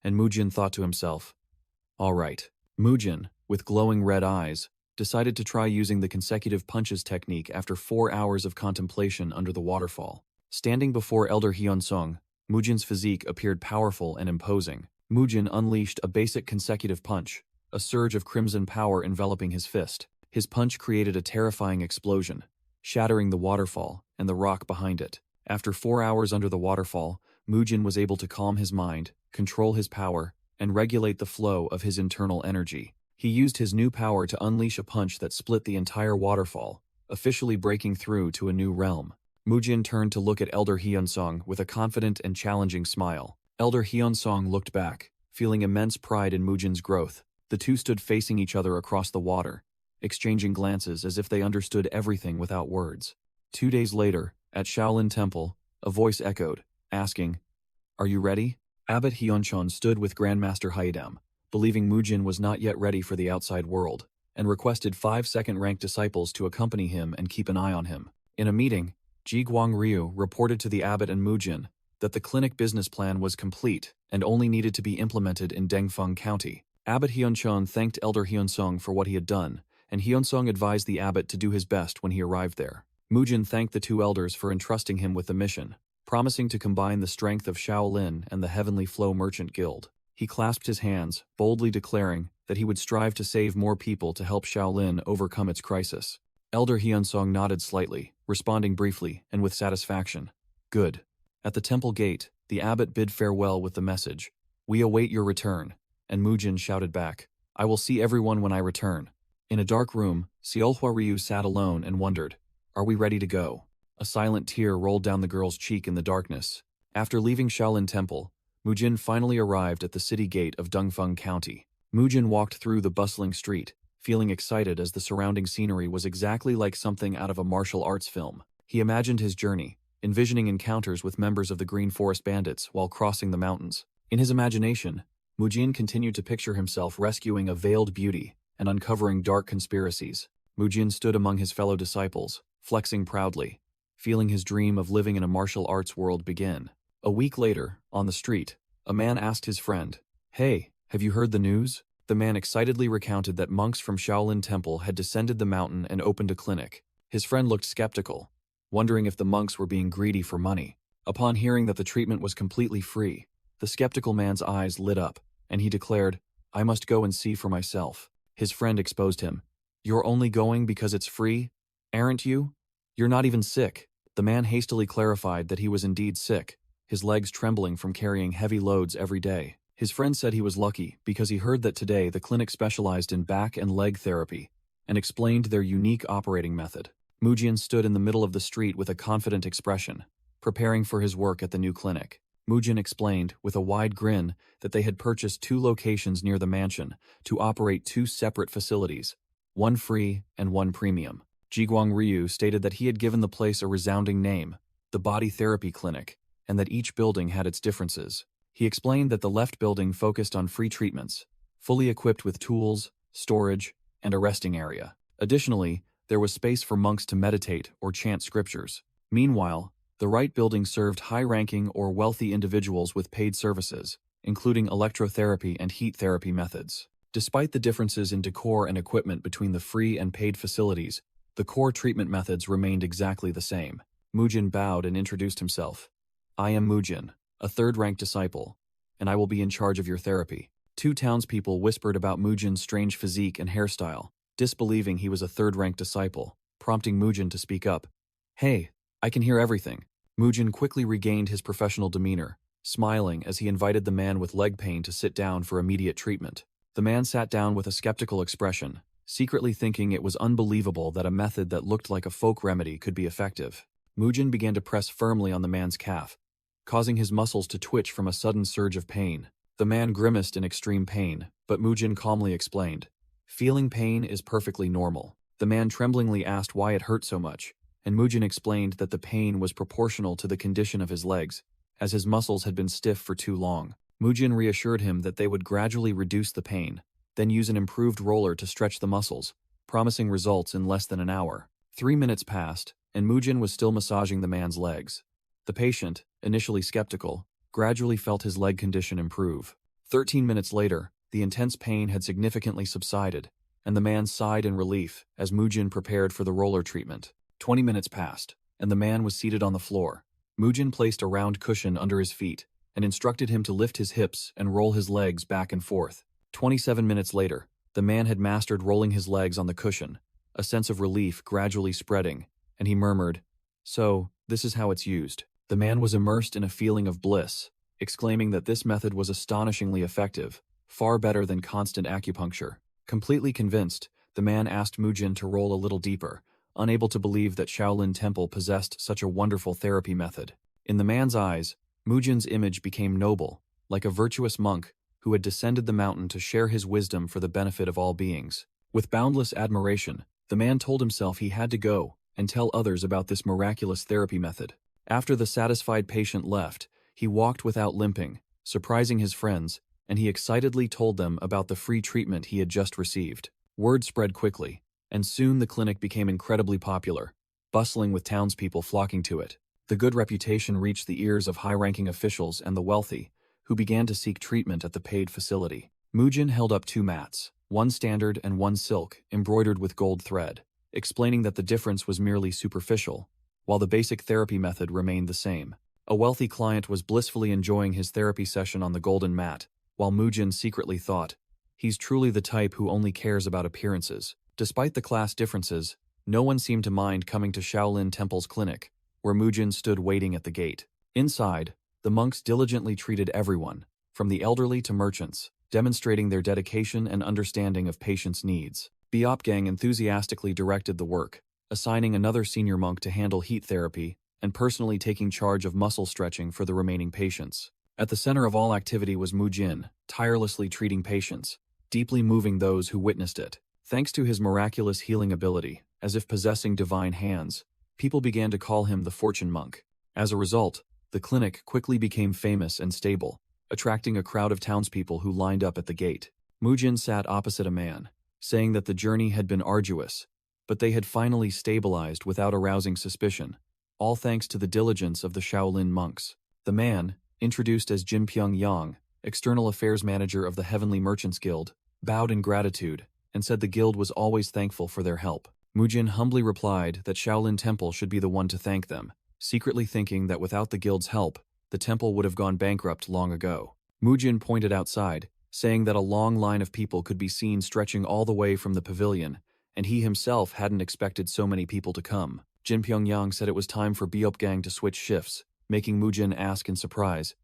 and Mujin thought to himself, all right. Mujin, with glowing red eyes, decided to try using the consecutive punches technique after 4 hours of contemplation under the waterfall. Standing before Elder Hyunsong, Mujin's physique appeared powerful and imposing. Mujin unleashed a basic consecutive punch, a surge of crimson power enveloping his fist. His punch created a terrifying explosion, shattering the waterfall and the rock behind it. After 4 hours under the waterfall, Mujin was able to calm his mind, control his power, and regulate the flow of his internal energy. He used his new power to unleash a punch that split the entire waterfall, officially breaking through to a new realm. Mujin turned to look at Elder Hyunsong with a confident and challenging smile. Elder Hyunsong looked back, feeling immense pride in Mujin's growth. The two stood facing each other across the water, exchanging glances as if they understood everything without words. 2 days later, at Shaolin Temple, a voice echoed, asking, "Are you ready?" Abbot Hyunchon stood with Grandmaster Haidam, believing Mujin was not yet ready for the outside world, and requested 5 second-ranked disciples to accompany him and keep an eye on him. In a meeting, Ji Guangryu reported to the abbot and Mujin that the clinic business plan was complete and only needed to be implemented in Dengfeng County. Abbot Hyunchon thanked Elder Hyunsong for what he had done, and Hyunsong advised the abbot to do his best when he arrived there. Mujin thanked the two elders for entrusting him with the mission, promising to combine the strength of Shaolin and the Heavenly Flow Merchant Guild. He clasped his hands, boldly declaring that he would strive to save more people to help Shaolin overcome its crisis. Elder Hyunsong nodded slightly, responding briefly and with satisfaction. Good. At the temple gate, the abbot bid farewell with the message, "We await your return," and Mujin shouted back, "I will see everyone when I return." In a dark room, Seolhwa Ryu sat alone and wondered, "Are we ready to go?" A silent tear rolled down the girl's cheek in the darkness. After leaving Shaolin Temple, Mujin finally arrived at the city gate of Dengfeng County. Mujin walked through the bustling street, feeling excited as the surrounding scenery was exactly like something out of a martial arts film. He imagined his journey, envisioning encounters with members of the Green Forest Bandits while crossing the mountains. In his imagination, Mujin continued to picture himself rescuing a veiled beauty and uncovering dark conspiracies. Mujin stood among his fellow disciples, flexing proudly, feeling his dream of living in a martial arts world begin. A week later, on the street, a man asked his friend, "Hey, have you heard the news?" The man excitedly recounted that monks from Shaolin Temple had descended the mountain and opened a clinic. His friend looked skeptical, wondering if the monks were being greedy for money. Upon hearing that the treatment was completely free, the skeptical man's eyes lit up, and he declared, "I must go and see for myself." His friend exposed him. "You're only going because it's free? Aren't you? You're not even sick." The man hastily clarified that he was indeed sick, his legs trembling from carrying heavy loads every day. His friend said he was lucky because he heard that today the clinic specialized in back and leg therapy and explained their unique operating method. Mujin stood in the middle of the street with a confident expression, preparing for his work at the new clinic. Mujin explained, with a wide grin, that they had purchased 2 locations near the mansion to operate 2 separate facilities, one free and one premium. Jiguang Ryu stated that he had given the place a resounding name, the Body Therapy Clinic, and that each building had its differences. He explained that the left building focused on free treatments, fully equipped with tools, storage, and a resting area. Additionally, there was space for monks to meditate or chant scriptures. Meanwhile, The right building served high-ranking or wealthy individuals with paid services, including electrotherapy and heat therapy methods. Despite the differences in decor and equipment between the free and paid facilities, the core treatment methods remained exactly the same. Mujin bowed and introduced himself. "I am Mujin, a third-ranked disciple, and I will be in charge of your therapy." Two townspeople whispered about Mujin's strange physique and hairstyle, disbelieving he was a third-ranked disciple, prompting Mujin to speak up. "Hey, I can hear everything." Mujin quickly regained his professional demeanor, smiling as he invited the man with leg pain to sit down for immediate treatment. The man sat down with a skeptical expression, secretly thinking it was unbelievable that a method that looked like a folk remedy could be effective. Mujin began to press firmly on the man's calf, causing his muscles to twitch from a sudden surge of pain. The man grimaced in extreme pain, but Mujin calmly explained, "Feeling pain is perfectly normal." The man tremblingly asked why it hurt so much, and Mujin explained that the pain was proportional to the condition of his legs, as his muscles had been stiff for too long. Mujin reassured him that they would gradually reduce the pain, then use an improved roller to stretch the muscles, promising results in less than an hour. 3 minutes passed, and Mujin was still massaging the man's legs. The patient, initially skeptical, gradually felt his leg condition improve. 13 minutes later, the intense pain had significantly subsided, and the man sighed in relief as Mujin prepared for the roller treatment. 20 minutes passed, and the man was seated on the floor. Mujin placed a round cushion under his feet and instructed him to lift his hips and roll his legs back and forth. 27 minutes later, the man had mastered rolling his legs on the cushion, a sense of relief gradually spreading, and he murmured, "So, this is how it's used." The man was immersed in a feeling of bliss, exclaiming that this method was astonishingly effective, far better than constant acupuncture. Completely convinced, the man asked Mujin to roll a little deeper, unable to believe that Shaolin Temple possessed such a wonderful therapy method. In the man's eyes, Mujin's image became noble, like a virtuous monk who had descended the mountain to share his wisdom for the benefit of all beings. With boundless admiration, the man told himself he had to go and tell others about this miraculous therapy method. After the satisfied patient left, he walked without limping, surprising his friends, and he excitedly told them about the free treatment he had just received. Word spread quickly, and soon the clinic became incredibly popular, bustling with townspeople flocking to it. The good reputation reached the ears of high-ranking officials and the wealthy, who began to seek treatment at the paid facility. Mujin held up 2 mats, one standard and one silk, embroidered with gold thread, explaining that the difference was merely superficial, while the basic therapy method remained the same. A wealthy client was blissfully enjoying his therapy session on the golden mat, while Mujin secretly thought, "He's truly the type who only cares about appearances." Despite the class differences, no one seemed to mind coming to Shaolin Temple's clinic, where Mujin stood waiting at the gate. Inside, the monks diligently treated everyone, from the elderly to merchants, demonstrating their dedication and understanding of patients' needs. Biopgang enthusiastically directed the work, assigning another senior monk to handle heat therapy and personally taking charge of muscle stretching for the remaining patients. At the center of all activity was Mujin, tirelessly treating patients, deeply moving those who witnessed it. Thanks to his miraculous healing ability, as if possessing divine hands, people began to call him the Fortune Monk. As a result, the clinic quickly became famous and stable, attracting a crowd of townspeople who lined up at the gate. Mujin sat opposite a man, saying that the journey had been arduous, but they had finally stabilized without arousing suspicion, all thanks to the diligence of the Shaolin monks. The man, introduced as Jin Pyongyang, external affairs manager of the Heavenly Merchants Guild, bowed in gratitude and said the guild was always thankful for their help. Mujin humbly replied that Shaolin Temple should be the one to thank them, secretly thinking that without the guild's help, the temple would have gone bankrupt long ago. Mujin pointed outside, saying that a long line of people could be seen stretching all the way from the pavilion, and he himself hadn't expected so many people to come. Jin Pyongyang said it was time for Biopgang to switch shifts, making Mujin ask in surprise,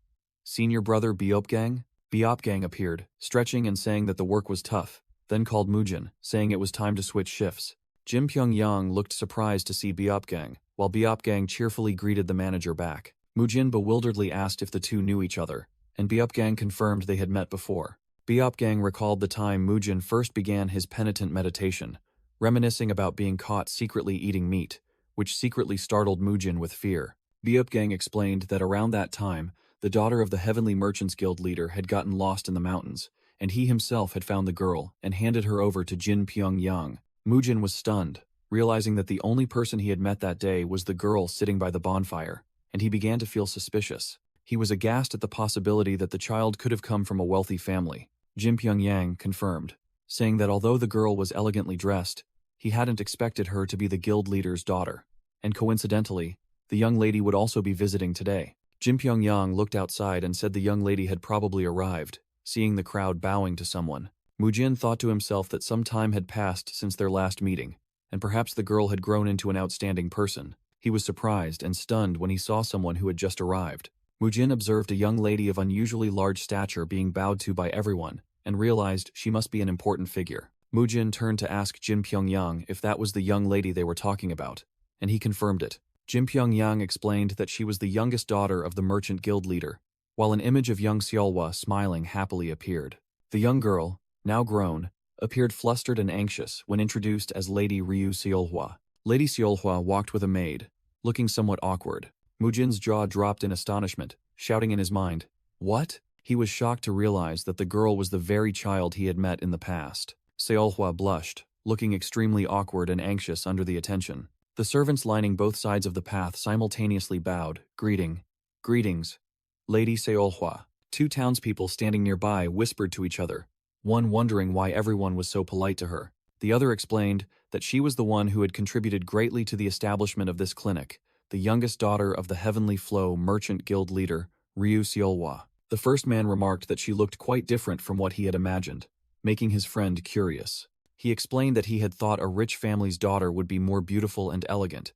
"Senior brother Biopgang?" Biopgang appeared, stretching and saying that the work was tough, then called Mujin, saying it was time to switch shifts. Jin Pyongyang looked surprised to see Biopgang, while Biopgang cheerfully greeted the manager back. Mujin bewilderedly asked if the two knew each other, and Biopgang confirmed they had met before. Biopgang recalled the time Mujin first began his penitent meditation, reminiscing about being caught secretly eating meat, which secretly startled Mujin with fear. Biopgang explained that around that time, the daughter of the Heavenly Merchants Guild leader had gotten lost in the mountains, and he himself had found the girl and handed her over to Jin Pyongyang. Mujin was stunned, realizing that the only person he had met that day was the girl sitting by the bonfire, and he began to feel suspicious. He was aghast at the possibility that the child could have come from a wealthy family. Jin Pyongyang confirmed, saying that although the girl was elegantly dressed, he hadn't expected her to be the guild leader's daughter. And coincidentally, the young lady would also be visiting today. Jin Pyongyang looked outside and said the young lady had probably arrived, seeing the crowd bowing to someone. Mujin thought to himself that some time had passed since their last meeting, and perhaps the girl had grown into an outstanding person. He was surprised and stunned when he saw someone who had just arrived. Mujin observed a young lady of unusually large stature being bowed to by everyone, and realized she must be an important figure. Mujin turned to ask Jin Pyongyang if that was the young lady they were talking about, and he confirmed it. Jin Pyongyang explained that she was the youngest daughter of the merchant guild leader, while an image of young Seolhwa smiling happily appeared. The young girl, now grown, appeared flustered and anxious when introduced as Lady Ryu Seolhwa. Lady Seolhwa walked with a maid, looking somewhat awkward. Mujin's jaw dropped in astonishment, shouting in his mind, "What?" He was shocked to realize that the girl was the very child he had met in the past. Seolhwa blushed, looking extremely awkward and anxious under the attention. The servants lining both sides of the path simultaneously bowed, "Greetings, Lady Seolhwa." Two townspeople standing nearby whispered to each other, one wondering why everyone was so polite to her. The other explained that she was the one who had contributed greatly to the establishment of this clinic, the youngest daughter of the Heavenly Flow merchant guild leader, Ryu Seolhwa. The first man remarked that she looked quite different from what he had imagined, making his friend curious. He explained that he had thought a rich family's daughter would be more beautiful and elegant,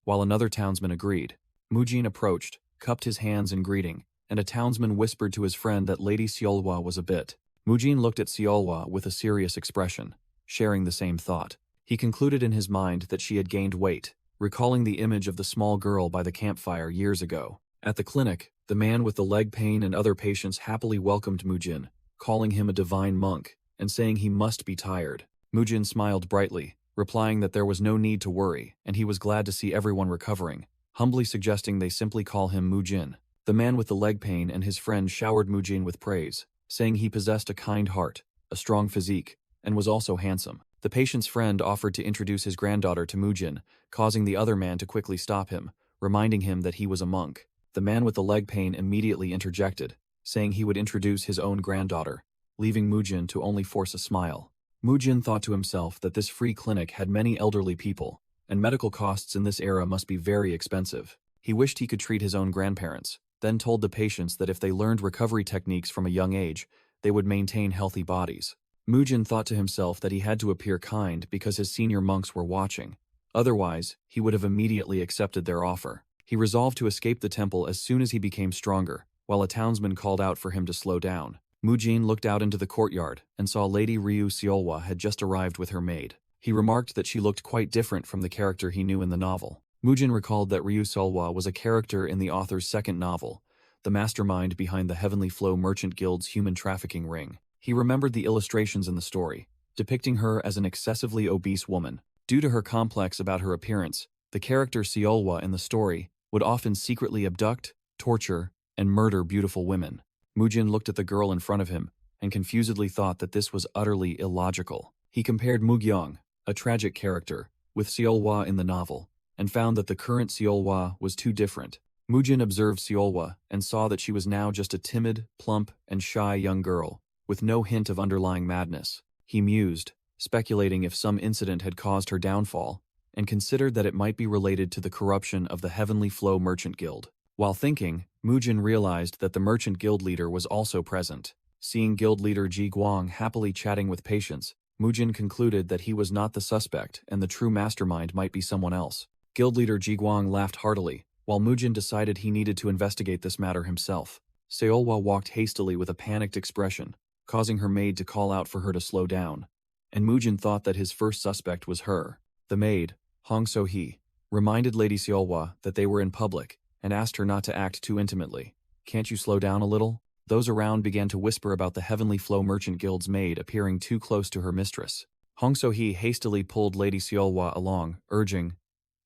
while another townsman agreed. Mujin approached, cupped his hands in greeting, and a townsman whispered to his friend that Lady Seolhwa was a bit. Mujin looked at Seolhwa with a serious expression, sharing the same thought. He concluded in his mind that she had gained weight, recalling the image of the small girl by the campfire years ago. At the clinic, the man with the leg pain and other patients happily welcomed Mujin, calling him a divine monk, and saying he must be tired. Mujin smiled brightly, replying that there was no need to worry, and he was glad to see everyone recovering, humbly suggesting they simply call him Mujin. The man with the leg pain and his friend showered Mujin with praise, saying he possessed a kind heart, a strong physique, and was also handsome. The patient's friend offered to introduce his granddaughter to Mujin, causing the other man to quickly stop him, reminding him that he was a monk. The man with the leg pain immediately interjected, saying he would introduce his own granddaughter, leaving Mujin to only force a smile. Mujin thought to himself that this free clinic had many elderly people, and medical costs in this era must be very expensive. He wished he could treat his own grandparents, then told the patients that if they learned recovery techniques from a young age, they would maintain healthy bodies. Mujin thought to himself that he had to appear kind because his senior monks were watching. Otherwise, he would have immediately accepted their offer. He resolved to escape the temple as soon as he became stronger, while a townsman called out for him to slow down. Mujin looked out into the courtyard and saw Lady Ryu Seolhwa had just arrived with her maid. He remarked that she looked quite different from the character he knew in the novel. Mujin recalled that Ryu Seolhwa was a character in the author's second novel, the mastermind behind the Heavenly Flow Merchant Guild's human trafficking ring. He remembered the illustrations in the story, depicting her as an excessively obese woman. Due to her complex about her appearance, the character Seolhwa in the story would often secretly abduct, torture, and murder beautiful women. Mujin looked at the girl in front of him and confusedly thought that this was utterly illogical. He compared Mugyeong, a tragic character, with Seolhwa in the novel, and found that the current Seolhwa was too different. Mujin observed Seolhwa and saw that she was now just a timid, plump, and shy young girl, with no hint of underlying madness. He mused, speculating if some incident had caused her downfall, and considered that it might be related to the corruption of the Heavenly Flow Merchant Guild. While thinking, Mujin realized that the merchant guild leader was also present. Seeing guild leader Ji Guang happily chatting with patients, Mujin concluded that he was not the suspect and the true mastermind might be someone else. Guild leader Ji Guang laughed heartily, while Mujin decided he needed to investigate this matter himself. Seolhwa walked hastily with a panicked expression, causing her maid to call out for her to slow down, and Mujin thought that his first suspect was her. The maid, Hong So-hee, reminded Lady Seolhwa that they were in public and asked her not to act too intimately. "Can't you slow down a little?" Those around began to whisper about the Heavenly Flow Merchant Guild's maid appearing too close to her mistress. Hong So-hee hastily pulled Lady Seolhwa along, urging,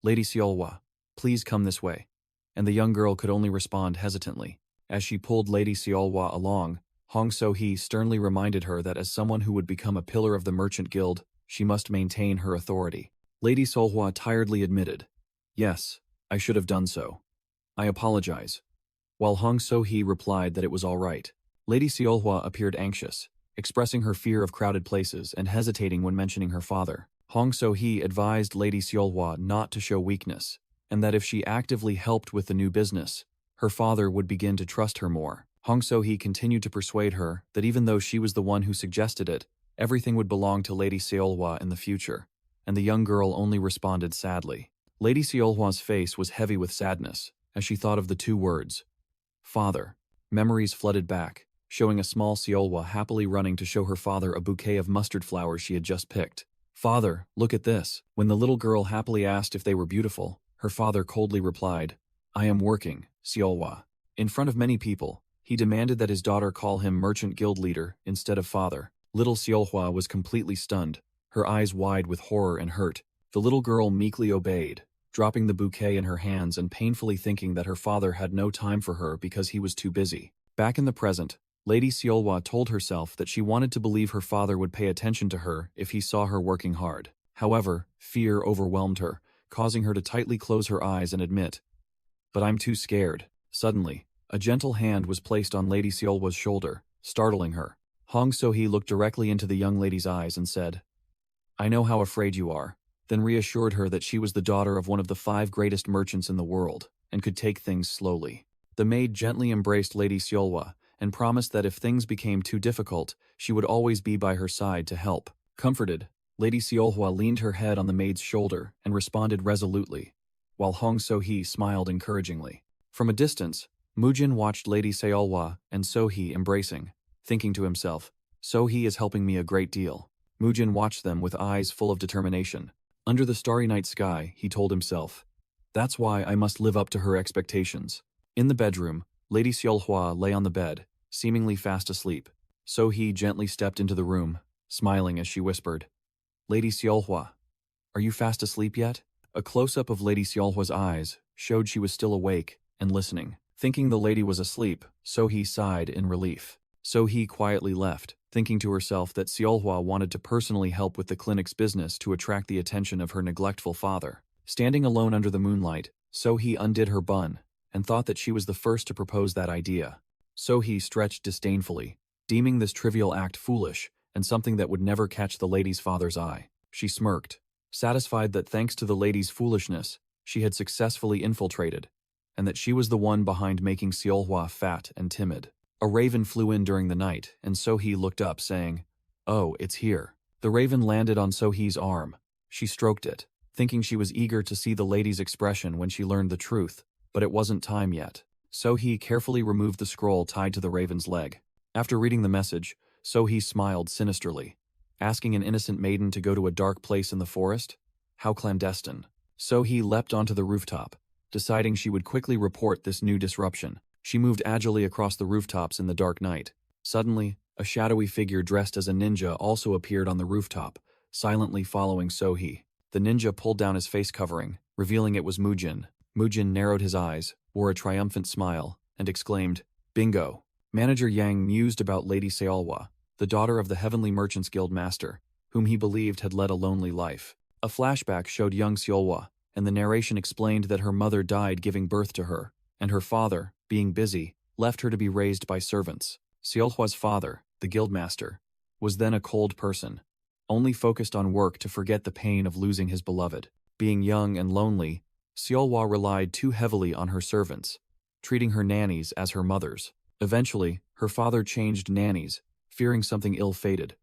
"Lady Seolhwa, please come this way." And the young girl could only respond hesitantly. As she pulled Lady Seolhwa along, Hong So-hee sternly reminded her that as someone who would become a pillar of the Merchant Guild, she must maintain her authority. Lady Seolhwa tiredly admitted, "Yes, I should have done so." I apologize. While Hong So-hee replied that it was all right. Lady Seolhwa appeared anxious, expressing her fear of crowded places and hesitating when mentioning her father. Hong So-hee advised Lady Seolhwa not to show weakness, and that if she actively helped with the new business, her father would begin to trust her more. Hong So-hee continued to persuade her that even though she was the one who suggested it, everything would belong to Lady Seolhwa in the future, and the young girl only responded sadly. Lady Seolhwa's face was heavy with sadness as she thought of the two words, father. Memories flooded back, showing a small Seolhwa happily running to show her father a bouquet of mustard flowers she had just picked. Father, look at this. When the little girl happily asked if they were beautiful, her father coldly replied, I am working, Seolhwa. In front of many people, he demanded that his daughter call him merchant guild leader instead of father. Little Seolhwa was completely stunned, her eyes wide with horror and hurt. The little girl meekly obeyed, dropping the bouquet in her hands and painfully thinking that her father had no time for her because he was too busy. Back in the present, Lady Seolhwa told herself that she wanted to believe her father would pay attention to her if he saw her working hard. However, fear overwhelmed her, causing her to tightly close her eyes and admit, but I'm too scared. Suddenly, a gentle hand was placed on Lady Seolhwa's shoulder, startling her. Hong So-hee looked directly into the young lady's eyes and said, I know how afraid you are, then reassured her that she was the daughter of one of the 5 greatest merchants in the world, and could take things slowly. The maid gently embraced Lady Seolhwa, and promised that if things became too difficult, she would always be by her side to help. Comforted, Lady Seolhwa leaned her head on the maid's shoulder and responded resolutely, while Hong So-hee smiled encouragingly. From a distance, Mujin watched Lady Seolhwa and So-hee embracing, thinking to himself, So-hee is helping me a great deal. Mujin watched them with eyes full of determination. Under the starry night sky, he told himself, that's why I must live up to her expectations. In the bedroom, Lady Seolhwa lay on the bed, seemingly fast asleep. So-hee gently stepped into the room, smiling as she whispered, Lady Seolhwa, are you fast asleep yet? A close-up of Lady Seolhwa's eyes showed she was still awake and listening. Thinking the lady was asleep, So-hee sighed in relief. So-hee quietly left, thinking to herself that Seolhwa wanted to personally help with the clinic's business to attract the attention of her neglectful father. Standing alone under the moonlight, So-hee undid her bun and thought that she was the first to propose that idea. So-hee stretched disdainfully, deeming this trivial act foolish and something that would never catch the lady's father's eye. She smirked, satisfied that thanks to the lady's foolishness, she had successfully infiltrated, and that she was the one behind making Seolhwa fat and timid. A raven flew in during the night, and So-hee looked up, saying, Oh, it's here. The raven landed on So-hee's arm. She stroked it, thinking she was eager to see the lady's expression when she learned the truth, but it wasn't time yet. So-hee carefully removed the scroll tied to the raven's leg. After reading the message, So-hee smiled sinisterly. Asking an innocent maiden to go to a dark place in the forest? How clandestine. So-hee leapt onto the rooftop, deciding she would quickly report this new disruption. She moved agilely across the rooftops in the dark night. Suddenly, a shadowy figure dressed as a ninja also appeared on the rooftop, silently following So-hee. The ninja pulled down his face covering, revealing it was Mujin. Mujin narrowed his eyes, wore a triumphant smile, and exclaimed, Bingo! Manager Yang mused about Lady Seolhwa, the daughter of the Heavenly Merchants Guild master, whom he believed had led a lonely life. A flashback showed young Seolhwa, and the narration explained that her mother died giving birth to her, and her father, being busy, left her to be raised by servants. Seolhwa's father, the guildmaster, was then a cold person, only focused on work to forget the pain of losing his beloved. Being young and lonely, Seolhwa relied too heavily on her servants, treating her nannies as her mothers. Eventually, her father changed nannies, fearing something ill-fated,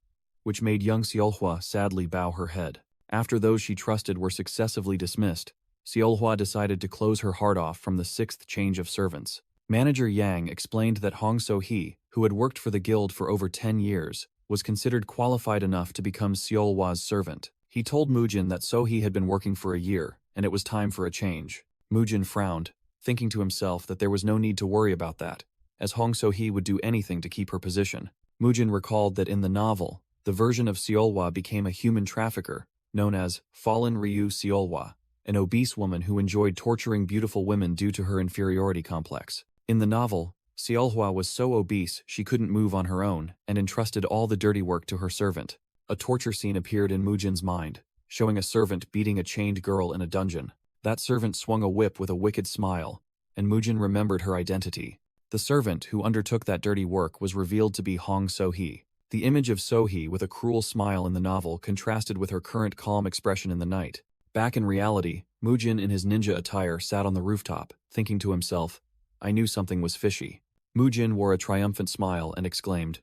which made young Seolhwa sadly bow her head. After those she trusted were successively dismissed, Seolhwa decided to close her heart off from the 6th change of servants. Manager Yang explained that Hong So-hee, who had worked for the guild for over 10 years, was considered qualified enough to become Seolhwa's servant. He told Mujin that So-hee had been working for a year, and it was time for a change. Mujin frowned, thinking to himself that there was no need to worry about that, as Hong So-hee would do anything to keep her position. Mujin recalled that in the novel, the version of Seolhwa became a human trafficker, known as Fallen Ryu Seolhwa, an obese woman who enjoyed torturing beautiful women due to her inferiority complex. In the novel, Seolhwa was so obese she couldn't move on her own and entrusted all the dirty work to her servant. A torture scene appeared in Mujin's mind, showing a servant beating a chained girl in a dungeon. That servant swung a whip with a wicked smile, and Mujin remembered her identity. The servant who undertook that dirty work was revealed to be Hong So-hee. The image of So-hee with a cruel smile in the novel contrasted with her current calm expression in the night. Back in reality, Mujin in his ninja attire sat on the rooftop, thinking to himself, I knew something was fishy. Mujin wore a triumphant smile and exclaimed,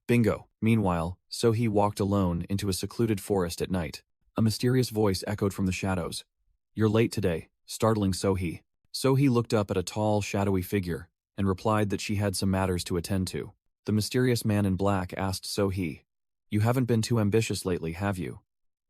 Bingo! Meanwhile, So-hee walked alone into a secluded forest at night. A mysterious voice echoed from the shadows. You're late today, startling So-hee. So-hee looked up at a tall, shadowy figure, and replied that she had some matters to attend to. The mysterious man in black asked So-hee, You haven't been too ambitious lately, have you?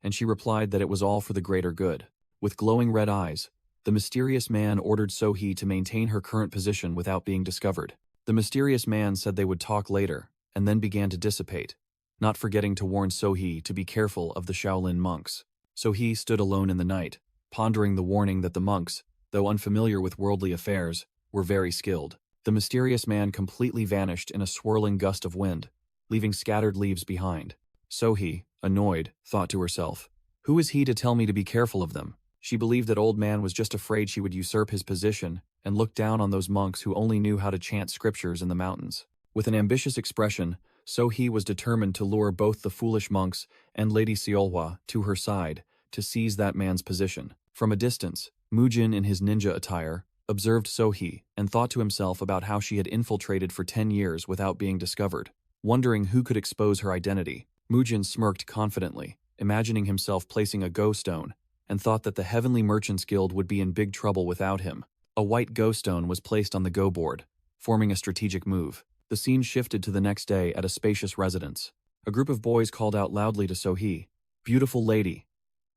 And she replied that it was all for the greater good. With glowing red eyes, the mysterious man ordered So-hee to maintain her current position without being discovered. The mysterious man said they would talk later, and then began to dissipate, not forgetting to warn So-hee to be careful of the Shaolin monks. So-hee stood alone in the night, pondering the warning that the monks, though unfamiliar with worldly affairs, were very skilled. The mysterious man completely vanished in a swirling gust of wind, leaving scattered leaves behind. So-hee, annoyed, thought to herself, Who is he to tell me to be careful of them? She believed that old man was just afraid she would usurp his position and look down on those monks who only knew how to chant scriptures in the mountains. With an ambitious expression, So-hee was determined to lure both the foolish monks and Lady Seolhwa to her side to seize that man's position. From a distance, Mujin in his ninja attire observed So-hee and thought to himself about how she had infiltrated for 10 years without being discovered. Wondering who could expose her identity, Mujin smirked confidently, imagining himself placing a go stone, and thought that the Heavenly Merchants Guild would be in big trouble without him. A white go stone was placed on the go board, forming a strategic move. The scene shifted to the next day at a spacious residence. A group of boys called out loudly to So-hee, Beautiful lady,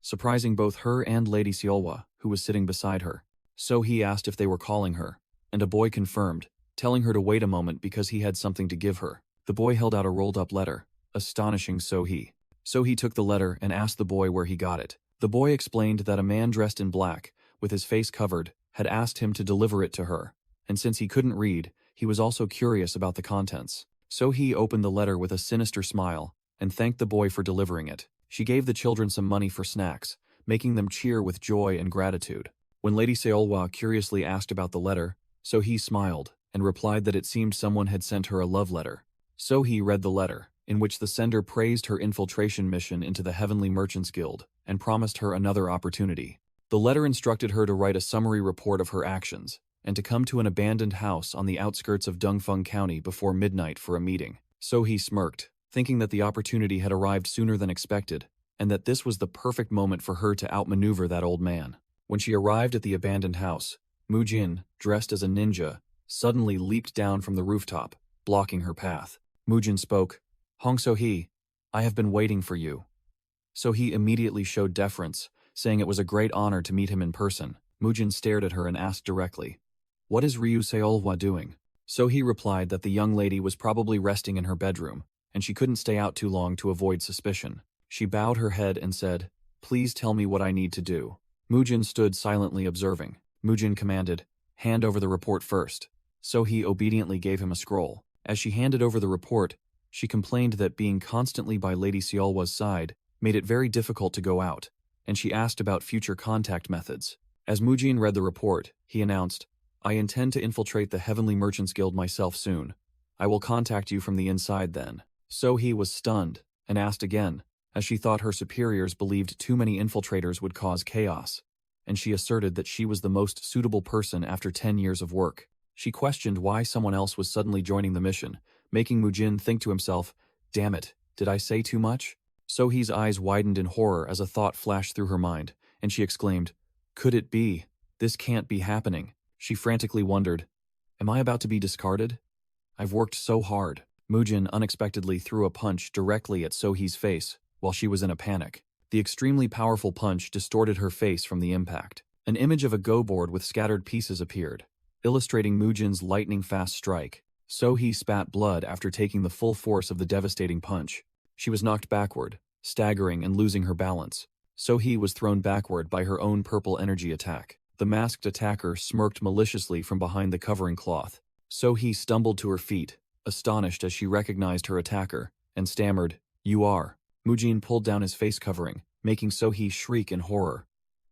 surprising both her and Lady Seolhwa, who was sitting beside her. So-hee asked if they were calling her, and a boy confirmed, telling her to wait a moment because he had something to give her. The boy held out a rolled-up letter, astonishing So-hee. So-hee took the letter and asked the boy where he got it. The boy explained that a man dressed in black, with his face covered, had asked him to deliver it to her, and since he couldn't read, he was also curious about the contents. So-hee opened the letter with a sinister smile and thanked the boy for delivering it. She gave the children some money for snacks, making them cheer with joy and gratitude. When Lady Seolhwa curiously asked about the letter, So-hee smiled and replied that it seemed someone had sent her a love letter. So-hee read the letter, in which the sender praised her infiltration mission into the Heavenly Merchants Guild and promised her another opportunity. The letter instructed her to write a summary report of her actions and to come to an abandoned house on the outskirts of Dongfeng County before midnight for a meeting. So-hee smirked, thinking that the opportunity had arrived sooner than expected and that this was the perfect moment for her to outmaneuver that old man. When she arrived at the abandoned house, Mujin, dressed as a ninja, suddenly leaped down from the rooftop, blocking her path. Mujin spoke, Hong So-hee, I have been waiting for you. So-hee immediately showed deference, saying it was a great honor to meet him in person. Mujin stared at her and asked directly, What is Ryu Seolhwa doing? So-hee replied that the young lady was probably resting in her bedroom, and she couldn't stay out too long to avoid suspicion. She bowed her head and said, Please tell me what I need to do. Mujin stood silently observing. Mujin commanded, Hand over the report first. So-hee obediently gave him a scroll. As she handed over the report, she complained that being constantly by Lady Seolhwa's side made it very difficult to go out, and she asked about future contact methods. As Mujin read the report, he announced, I intend to infiltrate the Heavenly Merchants Guild myself soon. I will contact you from the inside then. So-hee was stunned and asked again, as she thought her superiors believed too many infiltrators would cause chaos, and she asserted that she was the most suitable person after 10 years of work. She questioned why someone else was suddenly joining the mission, making Mujin think to himself, Damn it, did I say too much? So-hee's eyes widened in horror as a thought flashed through her mind, and she exclaimed, Could it be? This can't be happening. She frantically wondered, Am I about to be discarded? I've worked so hard. Mujin unexpectedly threw a punch directly at So-hee's face while she was in a panic. The extremely powerful punch distorted her face from the impact. An image of a go board with scattered pieces appeared, illustrating Mujin's lightning-fast strike. So-hee spat blood after taking the full force of the devastating punch. She was knocked backward, staggering and losing her balance. So-hee was thrown backward by her own purple energy attack. The masked attacker smirked maliciously from behind the covering cloth. So-hee stumbled to her feet, astonished as she recognized her attacker, and stammered, You are. Mujin pulled down his face covering, making So-hee shriek in horror.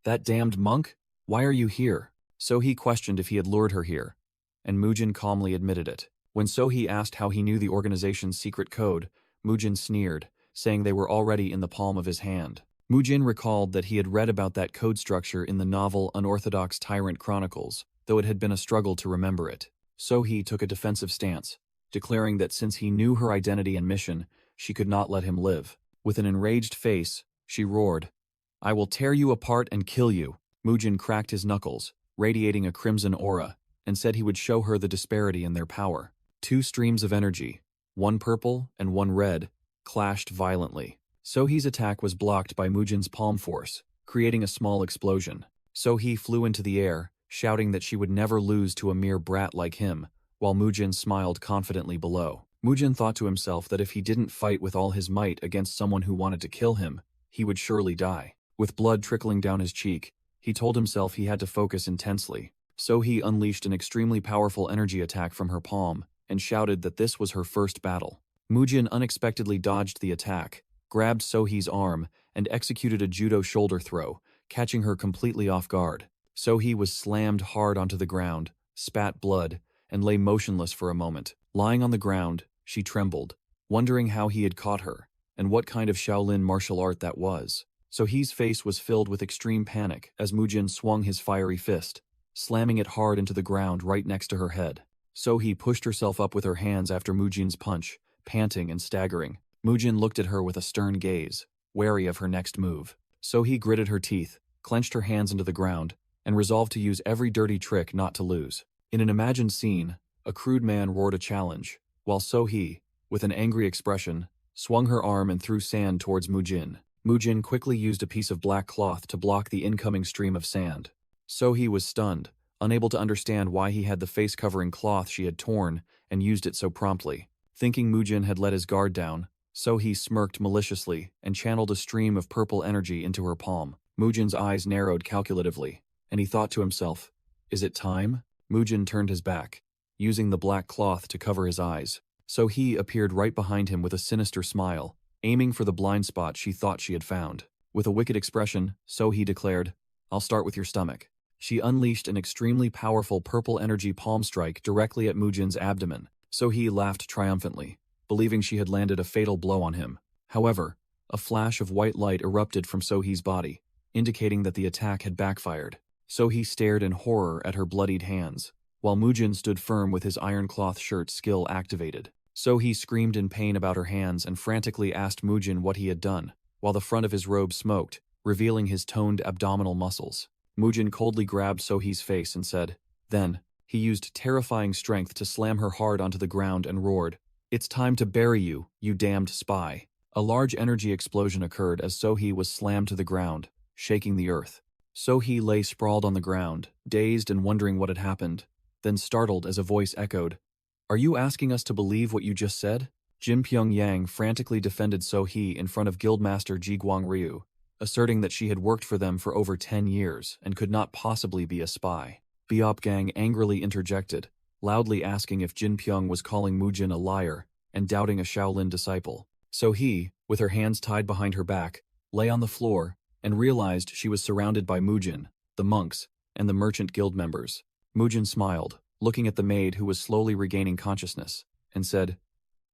That damned monk? Why are you here? So-hee questioned if he had lured her here, and Mujin calmly admitted it. When So-hee asked how he knew the organization's secret code, Mujin sneered, saying they were already in the palm of his hand. Mujin recalled that he had read about that code structure in the novel Unorthodox Tyrant Chronicles, though it had been a struggle to remember it. So-hee took a defensive stance, declaring that since he knew her identity and mission, she could not let him live. With an enraged face, she roared, "I will tear you apart and kill you." Mujin cracked his knuckles, radiating a crimson aura, and said he would show her the disparity in their power. Two streams of energy, one purple and one red, clashed violently. So-hee's attack was blocked by Mujin's palm force, creating a small explosion. So-hee flew into the air, shouting that she would never lose to a mere brat like him, while Mujin smiled confidently below. Mujin thought to himself that if he didn't fight with all his might against someone who wanted to kill him, he would surely die. With blood trickling down his cheek, he told himself he had to focus intensely. So-hee unleashed an extremely powerful energy attack from her palm, and shouted that this was her first battle. Mujin unexpectedly dodged the attack, grabbed So-hee's arm, and executed a judo shoulder throw, catching her completely off guard. So-hee was slammed hard onto the ground, spat blood, and lay motionless for a moment. Lying on the ground, she trembled, wondering how he had caught her, and what kind of Shaolin martial art that was. So-hee's face was filled with extreme panic as Mujin swung his fiery fist, slamming it hard into the ground right next to her head. So-hee pushed herself up with her hands after Mujin's punch, panting and staggering. Mujin looked at her with a stern gaze, wary of her next move. So-hee gritted her teeth, clenched her hands into the ground, and resolved to use every dirty trick not to lose. In an imagined scene, a crude man roared a challenge, while So-hee, with an angry expression, swung her arm and threw sand towards Mujin. Mujin quickly used a piece of black cloth to block the incoming stream of sand. So-hee was stunned, unable to understand why he had the face-covering cloth she had torn and used it so promptly. Thinking Mujin had let his guard down, So-hee smirked maliciously and channeled a stream of purple energy into her palm. Mujin's eyes narrowed calculatively, and he thought to himself, "Is it time?" Mujin turned his back, using the black cloth to cover his eyes. So-hee appeared right behind him with a sinister smile, aiming for the blind spot she thought she had found. With a wicked expression, So-hee declared, "I'll start with your stomach." She unleashed an extremely powerful purple energy palm strike directly at Mujin's abdomen. So-hee laughed triumphantly, believing she had landed a fatal blow on him. However, a flash of white light erupted from So-hee's body, indicating that the attack had backfired. So-hee stared in horror at her bloodied hands, while Mujin stood firm with his iron-cloth shirt skill activated. So-hee screamed in pain about her hands and frantically asked Mujin what he had done, while the front of his robe smoked, revealing his toned abdominal muscles. Mujin coldly grabbed So-hee's face and said, then, he used terrifying strength to slam her hard onto the ground and roared, "It's time to bury you, you damned spy." A large energy explosion occurred as So-hee was slammed to the ground, shaking the earth. So-hee lay sprawled on the ground, dazed and wondering what had happened, then startled as a voice echoed, "Are you asking us to believe what you just said?" Jin Pyongyang frantically defended So-hee in front of Guildmaster Ji Guangryu, asserting that she had worked for them for over 10 years and could not possibly be a spy. Beopgang angrily interjected, loudly asking if Jin Pyong was calling Mujin a liar and doubting a Shaolin disciple. So-hee, with her hands tied behind her back, lay on the floor and realized she was surrounded by Mujin, the monks, and the merchant guild members. Mujin smiled, looking at the maid who was slowly regaining consciousness, and said,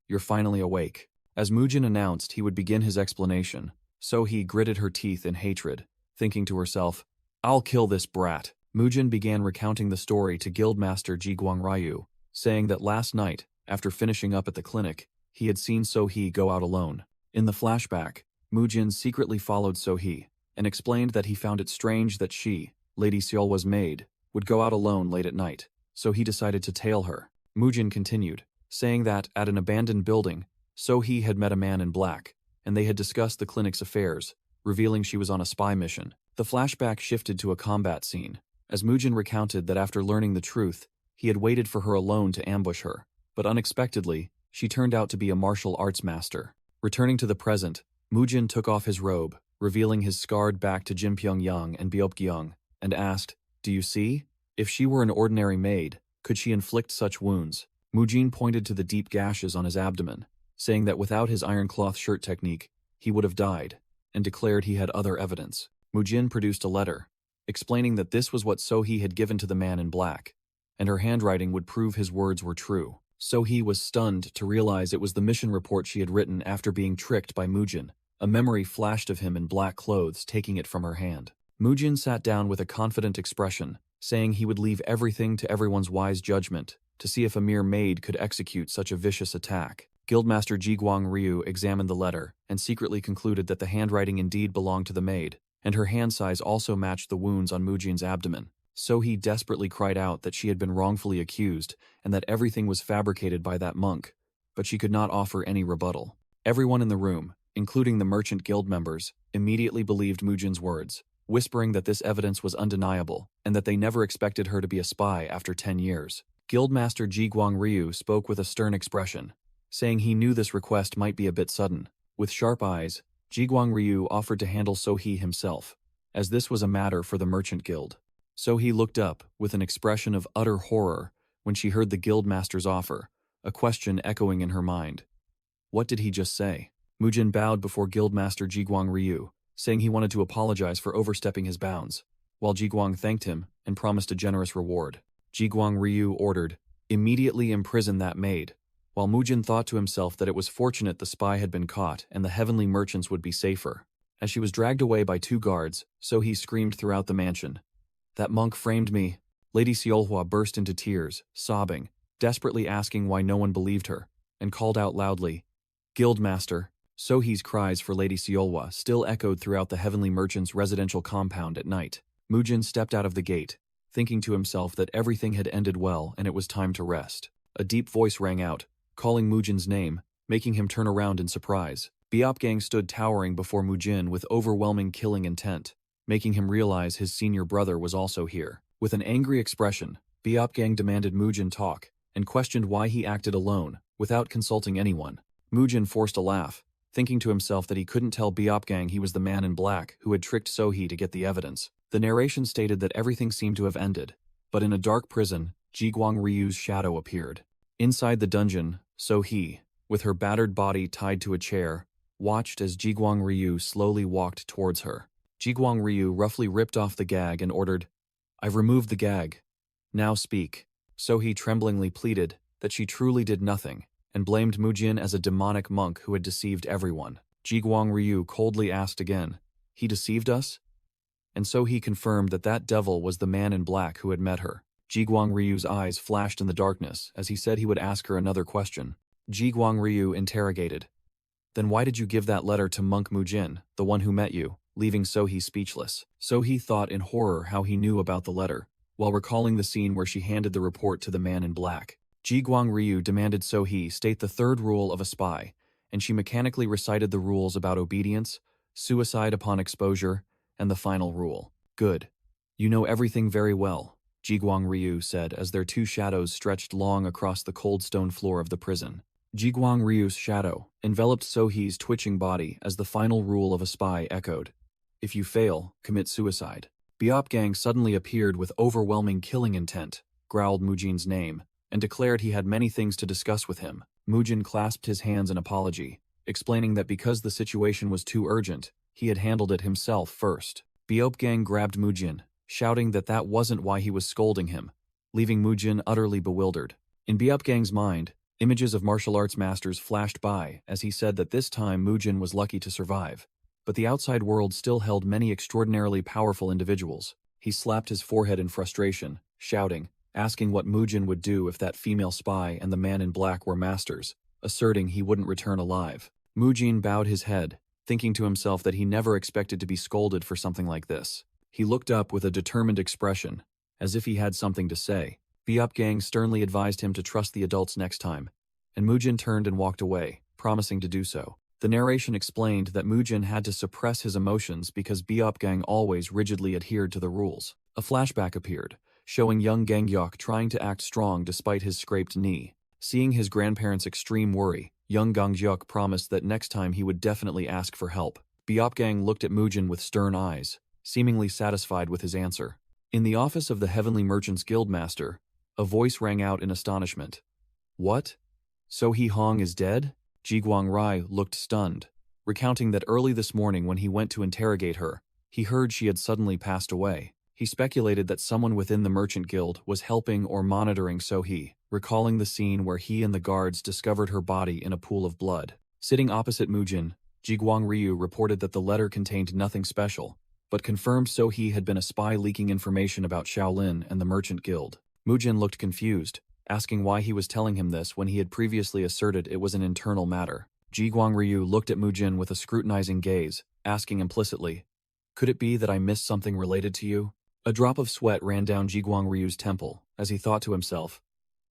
"You're finally awake." As Mujin announced he would begin his explanation, So-hee gritted her teeth in hatred, thinking to herself, "I'll kill this brat." Mujin began recounting the story to Guildmaster Ji Guangryu, saying that last night, after finishing up at the clinic, he had seen So-hee go out alone. In the flashback, Mujin secretly followed So-hee, and explained that he found it strange that she, Lady Seolwa's maid, would go out alone late at night, so he decided to tail her. Mujin continued, saying that, at an abandoned building, So-hee had met a man in black, and they had discussed the clinic's affairs, revealing she was on a spy mission. The flashback shifted to a combat scene, as Mujin recounted that after learning the truth, he had waited for her alone to ambush her, but unexpectedly, she turned out to be a martial arts master. Returning to the present, Mujin took off his robe, revealing his scarred back to Jin Pyongyang and Beopgyang, and asked, "Do you see? If she were an ordinary maid, could she inflict such wounds?" Mujin pointed to the deep gashes on his abdomen, saying that without his iron-cloth shirt technique, he would have died, and declared he had other evidence. Mujin produced a letter, explaining that this was what So-hee had given to the man in black, and her handwriting would prove his words were true. So-hee was stunned to realize it was the mission report she had written after being tricked by Mujin. A memory flashed of him in black clothes taking it from her hand. Mujin sat down with a confident expression, saying he would leave everything to everyone's wise judgment to see if a mere maid could execute such a vicious attack. Guildmaster Jiguang Ryu examined the letter and secretly concluded that the handwriting indeed belonged to the maid, and her hand size also matched the wounds on Mujin's abdomen. So he desperately cried out that she had been wrongfully accused and that everything was fabricated by that monk, but she could not offer any rebuttal. Everyone in the room, including the merchant guild members, immediately believed Mujin's words, whispering that this evidence was undeniable and that they never expected her to be a spy after 10 years. Guildmaster Jiguang Ryu spoke with a stern expression, saying he knew this request might be a bit sudden. With sharp eyes, Jiguang Ryu offered to handle So-hee himself, as this was a matter for the merchant guild. So-hee looked up with an expression of utter horror when she heard the guildmaster's offer, a question echoing in her mind. What did he just say? Mujin bowed before Guildmaster Jiguang Ryu, saying he wanted to apologize for overstepping his bounds, while Jiguang thanked him and promised a generous reward. Jiguang Ryu ordered, "Immediately imprison that maid," while Mujin thought to himself that it was fortunate the spy had been caught and the heavenly merchants would be safer. As she was dragged away by 2 guards, So-hee screamed throughout the mansion, "That monk framed me." Lady Seolhwa burst into tears, sobbing, desperately asking why no one believed her, and called out loudly, "Guildmaster." So-hee's cries for Lady Seolhwa still echoed throughout the heavenly merchant's residential compound at night. Mujin stepped out of the gate, thinking to himself that everything had ended well and it was time to rest. A deep voice rang out, calling Mujin's name, making him turn around in surprise. Biopgang stood towering before Mujin with overwhelming killing intent, making him realize his senior brother was also here. With an angry expression, Biopgang demanded Mujin talk and questioned why he acted alone, without consulting anyone. Mujin forced a laugh, thinking to himself that he couldn't tell Biopgang he was the man in black who had tricked So-hee to get the evidence. The narration stated that everything seemed to have ended, but in a dark prison, Jiguang Ryu's shadow appeared. Inside the dungeon, So-hee, with her battered body tied to a chair, watched as Jiguang Ryu slowly walked towards her. Jiguang Ryu roughly ripped off the gag and ordered, "I've removed the gag. Now speak." So-hee tremblingly pleaded that she truly did nothing, and blamed Mujin as a demonic monk who had deceived everyone. Jiguang Ryu coldly asked again, "He deceived us?" And So-hee confirmed that that devil was the man in black who had met her. Jiguang Ryu's eyes flashed in the darkness as he said he would ask her another question. Jiguang Ryu interrogated, "Then why did you give that letter to Monk Mujin, the one who met you?" leaving So-hee speechless. So-hee thought in horror how he knew about the letter, while recalling the scene where she handed the report to the man in black. Jiguang Ryu demanded So-hee state the 3rd rule of a spy, and she mechanically recited the rules about obedience, suicide upon exposure, and the final rule. "Good. You know everything very well," Jiguang Ryu said as their 2 shadows stretched long across the cold stone floor of the prison. Jiguang Ryu's shadow enveloped So-hee's twitching body as the final rule of a spy echoed, "If you fail, commit suicide." Biopgang suddenly appeared with overwhelming killing intent, growled Mujin's name, and declared he had many things to discuss with him. Mujin clasped his hands in apology, explaining that because the situation was too urgent, he had handled it himself first. Biopgang grabbed Mujin, shouting that that wasn't why he was scolding him, leaving Mujin utterly bewildered. In Biopgang's mind, images of martial arts masters flashed by as he said that this time Mujin was lucky to survive. But the outside world still held many extraordinarily powerful individuals. He slapped his forehead in frustration, shouting, asking what Mujin would do if that female spy and the man in black were masters, asserting he wouldn't return alive. Mujin bowed his head, thinking to himself that he never expected to be scolded for something like this. He looked up with a determined expression, as if he had something to say. Biopgang sternly advised him to trust the adults next time, and Mujin turned and walked away, promising to do so. The narration explained that Mujin had to suppress his emotions because Biopgang always rigidly adhered to the rules. A flashback appeared, showing young Gangyok trying to act strong despite his scraped knee. Seeing his grandparents' extreme worry, young Gangyok promised that next time he would definitely ask for help. Biopgang looked at Mujin with stern eyes, seemingly satisfied with his answer. In the office of the Heavenly Merchants Guildmaster, a voice rang out in astonishment. "What? So-hee Hong is dead?" Jiguang Rai looked stunned, recounting that early this morning when he went to interrogate her, he heard she had suddenly passed away. He speculated that someone within the merchant guild was helping or monitoring So-hee, recalling the scene where he and the guards discovered her body in a pool of blood. Sitting opposite Mujin, Jiguang Ryu reported that the letter contained nothing special, but confirmed So-hee had been a spy leaking information about Shaolin and the merchant guild. Mujin looked confused, asking why he was telling him this when he had previously asserted it was an internal matter. Jiguang Ryu looked at Mujin with a scrutinizing gaze, asking implicitly, "Could it be that I missed something related to you?" A drop of sweat ran down Jiguang Ryu's temple, as he thought to himself.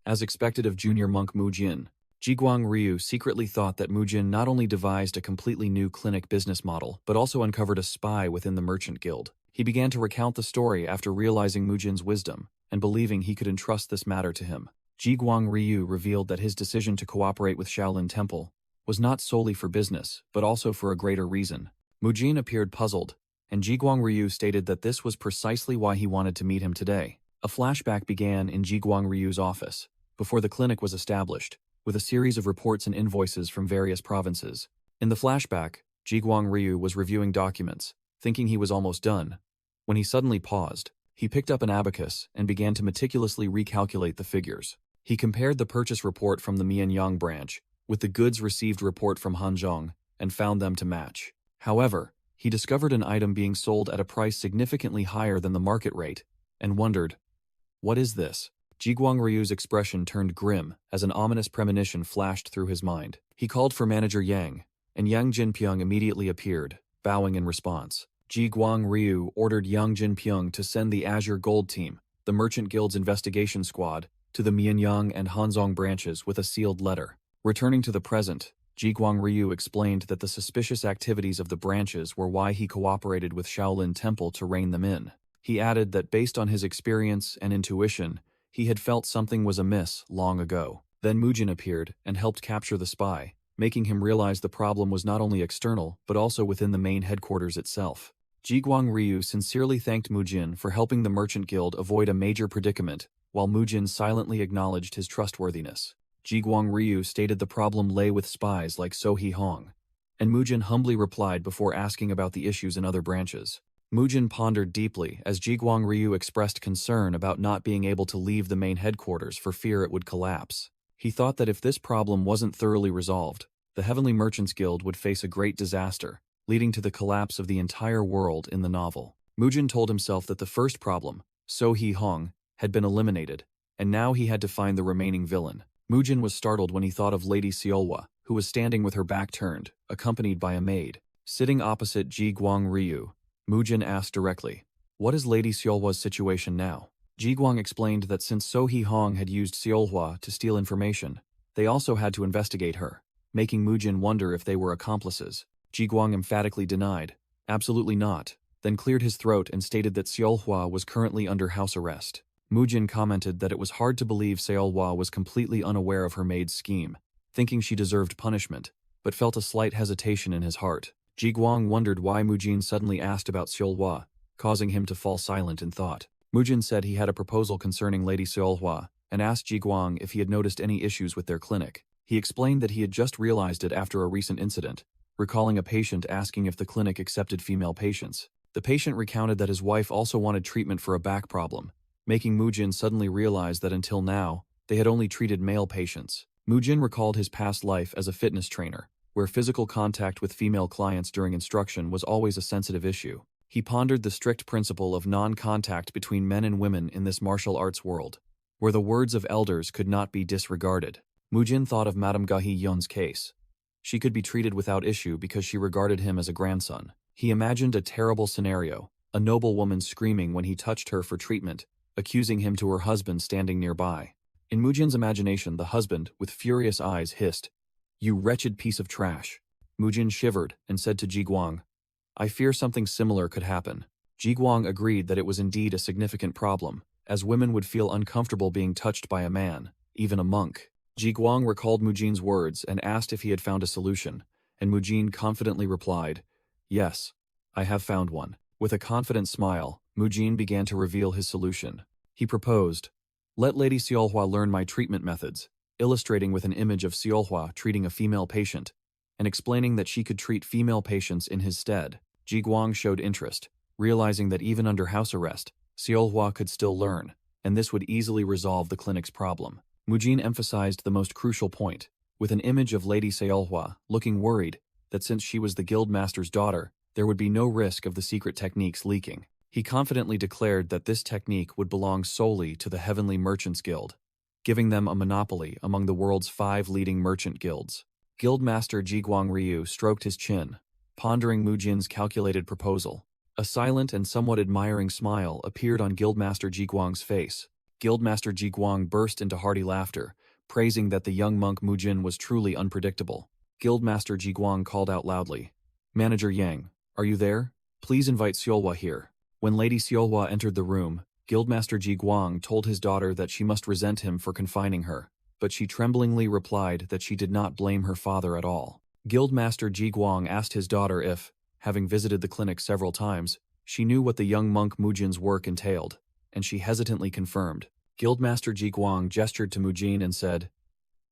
As expected of junior monk Mujin, Jiguang Ryu secretly thought that Mujin not only devised a completely new clinic business model, but also uncovered a spy within the merchant guild. He began to recount the story after realizing Mujin's wisdom, and believing he could entrust this matter to him. Jiguang Ryu revealed that his decision to cooperate with Shaolin Temple was not solely for business, but also for a greater reason. Mujin appeared puzzled, and Jiguang Ryu stated that this was precisely why he wanted to meet him today. A flashback began in Jiguang Ryu's office, before the clinic was established, with a series of reports and invoices from various provinces. In the flashback, Jiguang Ryu was reviewing documents, thinking he was almost done, when he suddenly paused. He picked up an abacus and began to meticulously recalculate the figures. He compared the purchase report from the Mianyang branch with the goods received report from Hanzhong and found them to match. However, he discovered an item being sold at a price significantly higher than the market rate, and wondered, "What is this?" Jiguang Ryu's expression turned grim as an ominous premonition flashed through his mind. He called for manager Yang, and Yang Jinpyong immediately appeared, bowing in response. Jiguang Ryu ordered Yang Jinpyong to send the Azure Gold Team, the Merchant Guild's investigation squad, to the Mianyang and Hanzhong branches with a sealed letter. Returning to the present, Jiguang Ryu explained that the suspicious activities of the branches were why he cooperated with Shaolin Temple to rein them in. He added that based on his experience and intuition, he had felt something was amiss long ago. Then Mujin appeared and helped capture the spy, making him realize the problem was not only external but also within the main headquarters itself. Jiguang Ryu sincerely thanked Mujin for helping the Merchant Guild avoid a major predicament, while Mujin silently acknowledged his trustworthiness. Jiguang Ryu stated the problem lay with spies like So-hee Hong, and Mujin humbly replied before asking about the issues in other branches. Mujin pondered deeply as Jiguang Ryu expressed concern about not being able to leave the main headquarters for fear it would collapse. He thought that if this problem wasn't thoroughly resolved, the Heavenly Merchants Guild would face a great disaster, leading to the collapse of the entire world in the novel. Mujin told himself that the first problem, So-hee Hong, had been eliminated, and now he had to find the remaining villain. Mujin was startled when he thought of Lady Seolhwa, who was standing with her back turned, accompanied by a maid. Sitting opposite Jiguang Ryu, Mujin asked directly, "What is Lady Seolhwa's situation now?" Jiguang explained that since So-hee Hong had used Seolhwa to steal information, they also had to investigate her, making Mujin wonder if they were accomplices. Jiguang emphatically denied, "Absolutely not," then cleared his throat and stated that Seolhwa was currently under house arrest. Mujin commented that it was hard to believe Seolhwa was completely unaware of her maid's scheme, thinking she deserved punishment, but felt a slight hesitation in his heart. Jiguang wondered why Mujin suddenly asked about Seolhwa, causing him to fall silent in thought. Mujin said he had a proposal concerning Lady Seolhwa and asked Jiguang if he had noticed any issues with their clinic. He explained that he had just realized it after a recent incident, recalling a patient asking if the clinic accepted female patients. The patient recounted that his wife also wanted treatment for a back problem, making Mujin suddenly realize that until now, they had only treated male patients. Mujin recalled his past life as a fitness trainer, where physical contact with female clients during instruction was always a sensitive issue. He pondered the strict principle of non-contact between men and women in this martial arts world, where the words of elders could not be disregarded. Mujin thought of Madame Gahi-yun's case. She could be treated without issue because she regarded him as a grandson. He imagined a terrible scenario, a noble woman screaming when he touched her for treatment, accusing him to her husband standing nearby. In Mujin's imagination, the husband, with furious eyes, hissed, "You wretched piece of trash." Mujin shivered and said to Jiguang, "I fear something similar could happen." Jiguang agreed that it was indeed a significant problem, as women would feel uncomfortable being touched by a man, even a monk. Jiguang recalled Mujin's words and asked if he had found a solution, and Mujin confidently replied, "Yes, I have found one." With a confident smile, Mujin began to reveal his solution. He proposed, "Let Lady Seolhwa learn my treatment methods," illustrating with an image of Seolhwa treating a female patient, and explaining that she could treat female patients in his stead. Jiguang showed interest, realizing that even under house arrest, Seolhwa could still learn, and this would easily resolve the clinic's problem. Mujin emphasized the most crucial point, with an image of Lady Seolhwa looking worried that since she was the guildmaster's daughter, there would be no risk of the secret techniques leaking. He confidently declared that this technique would belong solely to the Heavenly Merchants Guild, giving them a monopoly among the world's 5 leading merchant guilds. Guildmaster Jiguang Ryu stroked his chin, pondering Mujin's calculated proposal. A silent and somewhat admiring smile appeared on Guildmaster Jiguang's face. Guildmaster Jiguang burst into hearty laughter, praising that the young monk Mujin was truly unpredictable. Guildmaster Jiguang called out loudly, "Manager Yang, are you there? Please invite Seolhwa here." When Lady Seolhwa entered the room, Guildmaster Jiguang told his daughter that she must resent him for confining her, but she tremblingly replied that she did not blame her father at all. Guildmaster Jiguang asked his daughter if, having visited the clinic several times, she knew what the young monk Mujin's work entailed, and she hesitantly confirmed. Guildmaster Jiguang gestured to Mujin and said,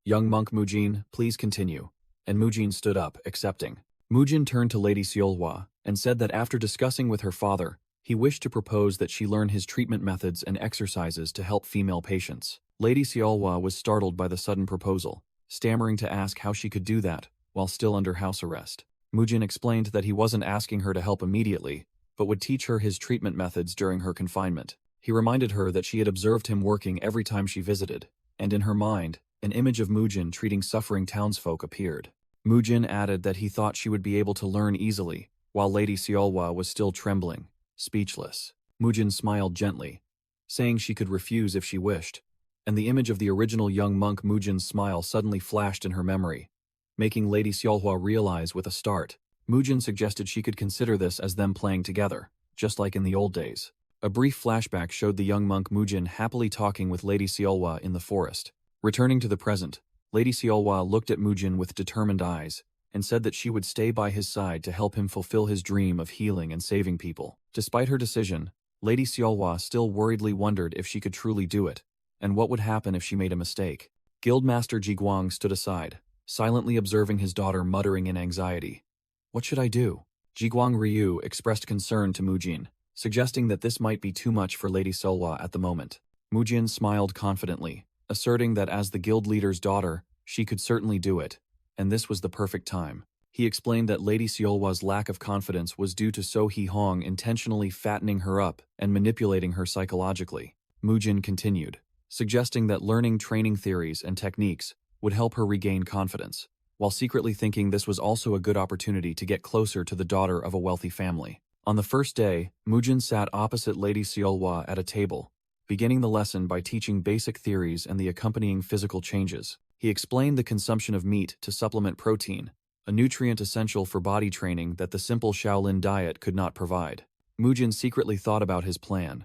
"Young monk Mujin, please continue," and Mujin stood up, accepting. Mujin turned to Lady Seolhwa and said that after discussing with her father, he wished to propose that she learn his treatment methods and exercises to help female patients. Lady Seolhwa was startled by the sudden proposal, stammering to ask how she could do that while still under house arrest. Mujin explained that he wasn't asking her to help immediately, but would teach her his treatment methods during her confinement. He reminded her that she had observed him working every time she visited, and in her mind, an image of Mujin treating suffering townsfolk appeared. Mujin added that he thought she would be able to learn easily, while Lady Seolhwa was still trembling, speechless. Mujin smiled gently, saying she could refuse if she wished, and the image of the original young monk Mujin's smile suddenly flashed in her memory, making Lady Seolhwa realize with a start. Mujin suggested she could consider this as them playing together, just like in the old days. A brief flashback showed the young monk Mujin happily talking with Lady Seolhwa in the forest. Returning to the present, Lady Seolhwa looked at Mujin with determined eyes, and said that she would stay by his side to help him fulfill his dream of healing and saving people. Despite her decision, Lady Seolhwa still worriedly wondered if she could truly do it, and what would happen if she made a mistake. Guildmaster Jiguang stood aside, silently observing his daughter muttering in anxiety. "What should I do?" Jiguang Ryu expressed concern to Mujin, suggesting that this might be too much for Lady Seolhwa at the moment. Mujin smiled confidently, asserting that as the guild leader's daughter, she could certainly do it, and this was the perfect time. He explained that Lady Seolhwa's lack of confidence was due to So Hee-hong intentionally fattening her up and manipulating her psychologically. Mujin continued, suggesting that learning training theories and techniques would help her regain confidence, while secretly thinking this was also a good opportunity to get closer to the daughter of a wealthy family. On the first day, Mujin sat opposite Lady Seolhwa at a table, beginning the lesson by teaching basic theories and the accompanying physical changes. He explained the consumption of meat to supplement protein, a nutrient essential for body training that the simple Shaolin diet could not provide. Mujin secretly thought about his plan,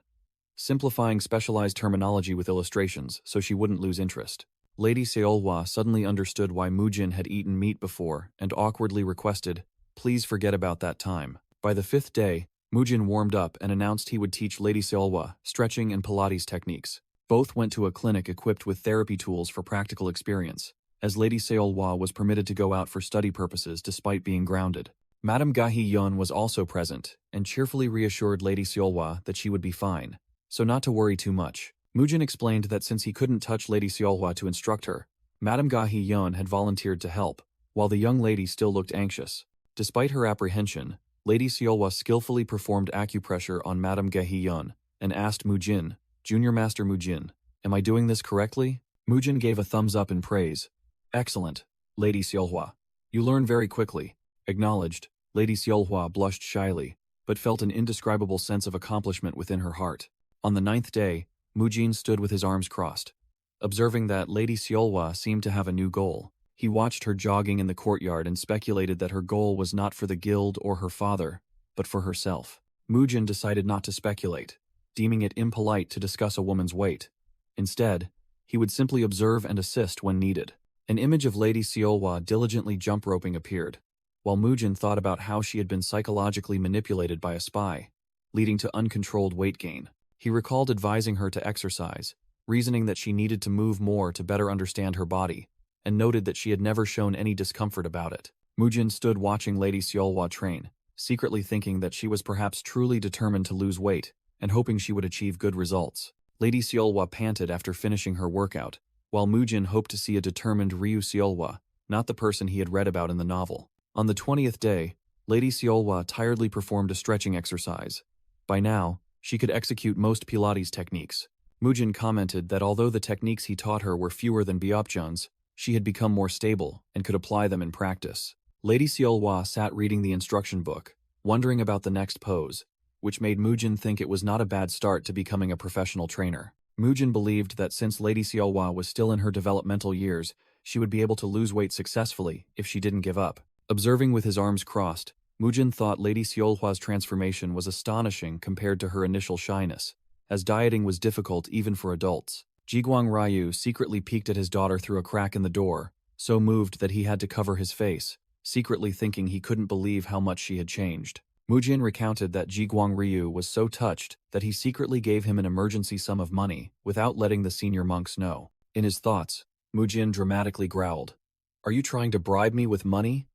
simplifying specialized terminology with illustrations so she wouldn't lose interest. Lady Seolhwa suddenly understood why Mujin had eaten meat before and awkwardly requested, "Please forget about that time." By the 5th day, Mujin warmed up and announced he would teach Lady Seolhwa stretching and Pilates techniques. Both went to a clinic equipped with therapy tools for practical experience, as Lady Seolhwa was permitted to go out for study purposes despite being grounded. Madame Gahi-yeon was also present and cheerfully reassured Lady Seolhwa that she would be fine, so not to worry too much. Mujin explained that since he couldn't touch Lady Seolhwa to instruct her, Madame Gahi-yeon had volunteered to help, while the young lady still looked anxious. Despite her apprehension, Lady Seolhwa skillfully performed acupressure on Madame Gahi-yeon and asked Mujin, "Junior Master Mujin, am I doing this correctly?" Mujin gave a thumbs up in praise. "Excellent, Lady Seolhwa. You learn very quickly," acknowledged. Lady Seolhwa blushed shyly, but felt an indescribable sense of accomplishment within her heart. On the 9th day, Mujin stood with his arms crossed. Observing that Lady Seolhwa seemed to have a new goal, he watched her jogging in the courtyard and speculated that her goal was not for the guild or her father, but for herself. Mujin decided not to speculate, deeming it impolite to discuss a woman's weight. Instead, he would simply observe and assist when needed. An image of Lady Seolhwa diligently jump roping appeared, while Mujin thought about how she had been psychologically manipulated by a spy, leading to uncontrolled weight gain. He recalled advising her to exercise, reasoning that she needed to move more to better understand her body, and noted that she had never shown any discomfort about it. Mujin stood watching Lady Seolhwa train, secretly thinking that she was perhaps truly determined to lose weight, and hoping she would achieve good results. Lady Seolwa panted after finishing her workout, while Moojin hoped to see a determined Ryu Seolwa, not the person he had read about in the novel. On the 20th day, Lady Seolwa tiredly performed a stretching exercise. By now, she could execute most Pilates techniques. Moojin commented that although the techniques he taught her were fewer than Beopjeon's, she had become more stable and could apply them in practice. Lady Seolwa sat reading the instruction book, wondering about the next pose, which made Moojin think it was not a bad start to becoming a professional trainer. Moojin believed that since Lady Seolwa was still in her developmental years, she would be able to lose weight successfully if she didn't give up. Observing with his arms crossed, Moojin thought Lady Seolhwa's transformation was astonishing compared to her initial shyness, as dieting was difficult even for adults. Jiguang Ryu secretly peeked at his daughter through a crack in the door, so moved that he had to cover his face, secretly thinking he couldn't believe how much she had changed. Moojin recounted that Jiguang Ryu was so touched that he secretly gave him an emergency sum of money without letting the senior monks know. In his thoughts, Moojin dramatically growled, "Are you trying to bribe me with money?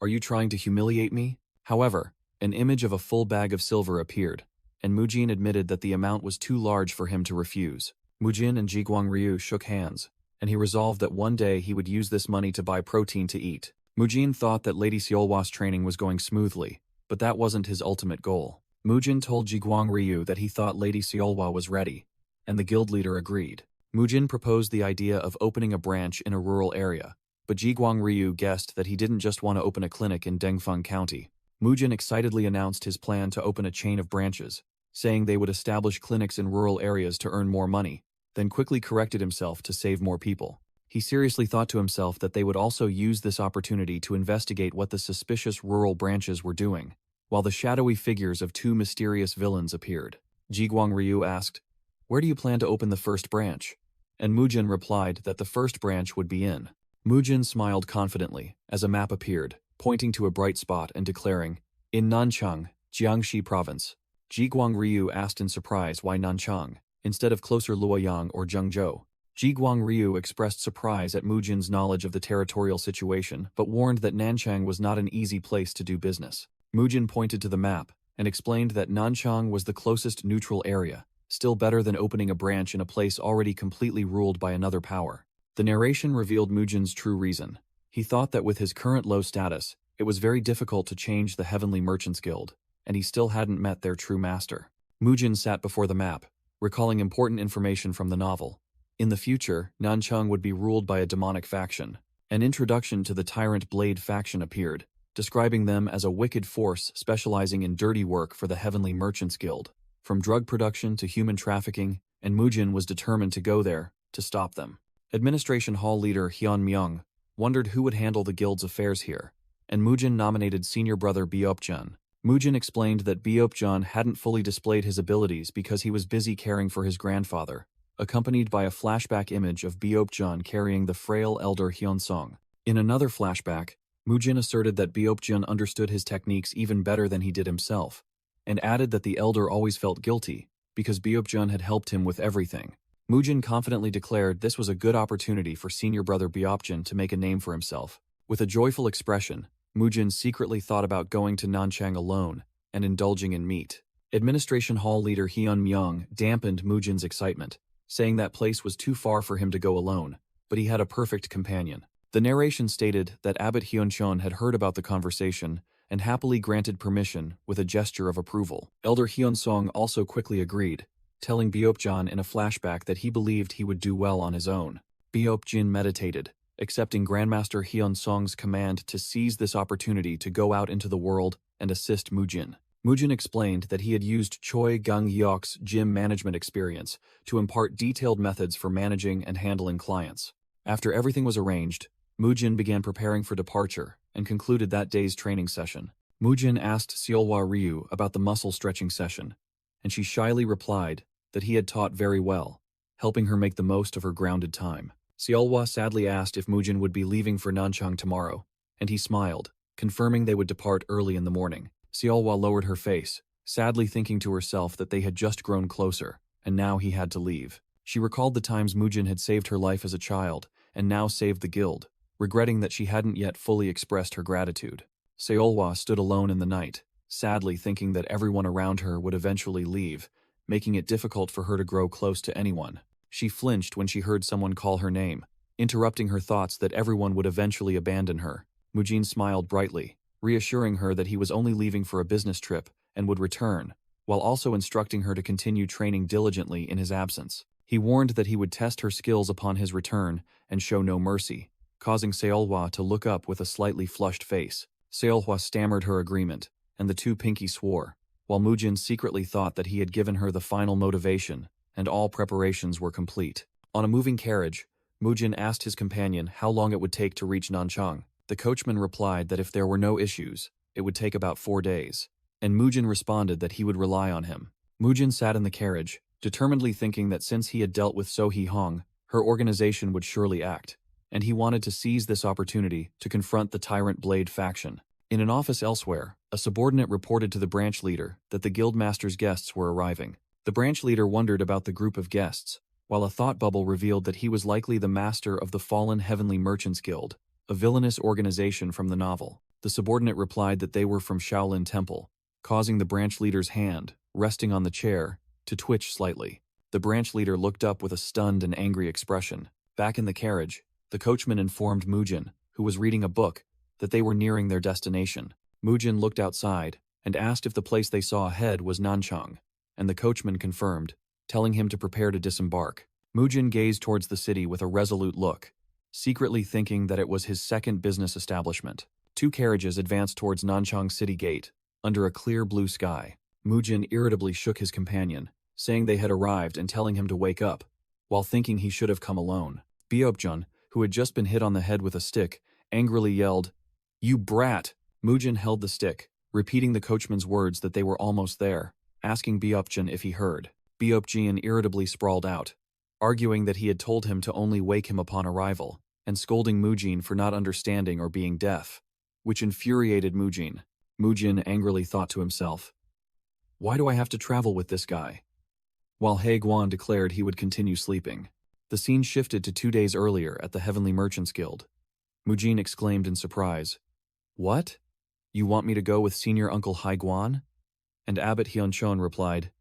Are you trying to humiliate me?" However, an image of a full bag of silver appeared, and Moojin admitted that the amount was too large for him to refuse. Moojin and Jiguang Ryu shook hands, and he resolved that one day he would use this money to buy protein to eat. Moojin thought that Lady Seolwa's training was going smoothly, but that wasn't his ultimate goal. Moojin told Jiguang Ryu that he thought Lady Seolwa was ready, and the guild leader agreed. Moojin proposed the idea of opening a branch in a rural area, but Jiguang Ryu guessed that he didn't just want to open a clinic in Dengfeng County. Moojin excitedly announced his plan to open a chain of branches, saying they would establish clinics in rural areas to earn more money, then quickly corrected himself to save more people. He seriously thought to himself that they would also use this opportunity to investigate what the suspicious rural branches were doing, while the shadowy figures of two mysterious villains appeared. Jiguang Ryu asked, "Where do you plan to open the first branch?" And Moojin replied that the first branch would be in. Moojin smiled confidently as a map appeared, pointing to a bright spot and declaring, "In Nanchang, Jiangxi Province." Jiguang Ryu asked in surprise why Nanchang, instead of closer Luoyang or Zhengzhou. Jiguang Ryu expressed surprise at Moojin's knowledge of the territorial situation, but warned that Nanchang was not an easy place to do business. Moojin pointed to the map and explained that Nanchang was the closest neutral area, still better than opening a branch in a place already completely ruled by another power. The narration revealed Moojin's true reason. He thought that with his current low status, it was very difficult to change the Heavenly Merchants Guild, and he still hadn't met their true master. Moojin sat before the map, recalling important information from the novel. In the future, Nanchang would be ruled by a demonic faction. An introduction to the Tyrant Blade faction appeared, describing them as a wicked force specializing in dirty work for the Heavenly Merchants Guild, from drug production to human trafficking, and Moojin was determined to go there to stop them. Administration Hall leader Hyun Myung wondered who would handle the guild's affairs here, and Moojin nominated senior brother Beopjeon. Moojin explained that Beopjeon hadn't fully displayed his abilities because he was busy caring for his grandfather, accompanied by a flashback image of Beopjeon carrying the frail elder Hyunsong. In another flashback, Moojin asserted that Beopjeon understood his techniques even better than he did himself, and added that the elder always felt guilty because Beopjeon had helped him with everything. Moojin confidently declared this was a good opportunity for senior brother Beopjeon to make a name for himself. With a joyful expression, Moojin secretly thought about going to Nanchang alone and indulging in meat. Administration Hall leader Hyun Myung dampened Moojin's excitement, saying that place was too far for him to go alone, but he had a perfect companion. The narration stated that Abbot Hyunchon had heard about the conversation and happily granted permission with a gesture of approval. Elder Hyunsong also quickly agreed, telling Beopjeon in a flashback that he believed he would do well on his own. Beopjeon meditated, accepting Grandmaster Hyunsong's command to seize this opportunity to go out into the world and assist Moojin. Moojin explained that he had used Choi Gang-yeok's gym management experience to impart detailed methods for managing and handling clients. After everything was arranged, Moojin began preparing for departure and concluded that day's training session. Moojin asked Seolwa Ryu about the muscle stretching session, and she shyly replied that he had taught very well, helping her make the most of her grounded time. Seolwa sadly asked if Moojin would be leaving for Nanchang tomorrow, and he smiled, confirming they would depart early in the morning. Seolwa lowered her face, sadly thinking to herself that they had just grown closer, and now he had to leave. She recalled the times Moojin had saved her life as a child, and now saved the guild, regretting that she hadn't yet fully expressed her gratitude. Seolwa stood alone in the night, sadly thinking that everyone around her would eventually leave, making it difficult for her to grow close to anyone. She flinched when she heard someone call her name, interrupting her thoughts that everyone would eventually abandon her. Mujin smiled brightly, reassuring her that he was only leaving for a business trip and would return, while also instructing her to continue training diligently in his absence. He warned that he would test her skills upon his return and show no mercy, causing Seolhwa to look up with a slightly flushed face. Seolhwa stammered her agreement, and the two pinky swore, while Mujin secretly thought that he had given her the final motivation, and all preparations were complete. On a moving carriage, Mujin asked his companion how long it would take to reach Nanchang. The coachman replied that if there were no issues, it would take about 4 days, and Mujin responded that he would rely on him. Mujin sat in the carriage, determinedly thinking that since he had dealt with So Hee Hong, her organization would surely act, and he wanted to seize this opportunity to confront the Tyrant Blade faction. In an office elsewhere, a subordinate reported to the branch leader that the guildmaster's guests were arriving. The branch leader wondered about the group of guests, while a thought bubble revealed that he was likely the master of the Fallen Heavenly Merchants Guild, a villainous organization from the novel. The subordinate replied that they were from Shaolin Temple, causing the branch leader's hand, resting on the chair, to twitch slightly. The branch leader looked up with a stunned and angry expression. Back in the carriage, the coachman informed Mujin, who was reading a book, that they were nearing their destination. Mujin looked outside and asked if the place they saw ahead was Nanchang, and the coachman confirmed, telling him to prepare to disembark. Mujin gazed towards the city with a resolute look, secretly thinking that it was his second business establishment. 2 carriages advanced towards Nanchang City Gate, under a clear blue sky. Mujin irritably shook his companion, saying they had arrived and telling him to wake up, while thinking he should have come alone. Beopjun, who had just been hit on the head with a stick, angrily yelled, "You brat!" Mujin held the stick, repeating the coachman's words that they were almost there, asking Beopjun if he heard. Beopjun irritably sprawled out, arguing that he had told him to only wake him upon arrival, and scolding Mujin for not understanding or being deaf, which infuriated Mujin. Mujin angrily thought to himself, "Why do I have to travel with this guy?" While He Guan declared he would continue sleeping. The scene shifted to 2 days earlier at the Heavenly Merchants Guild. Mujin exclaimed in surprise, "What? You want me to go with Senior Uncle He Guan?" And Abbot Hyunchon replied,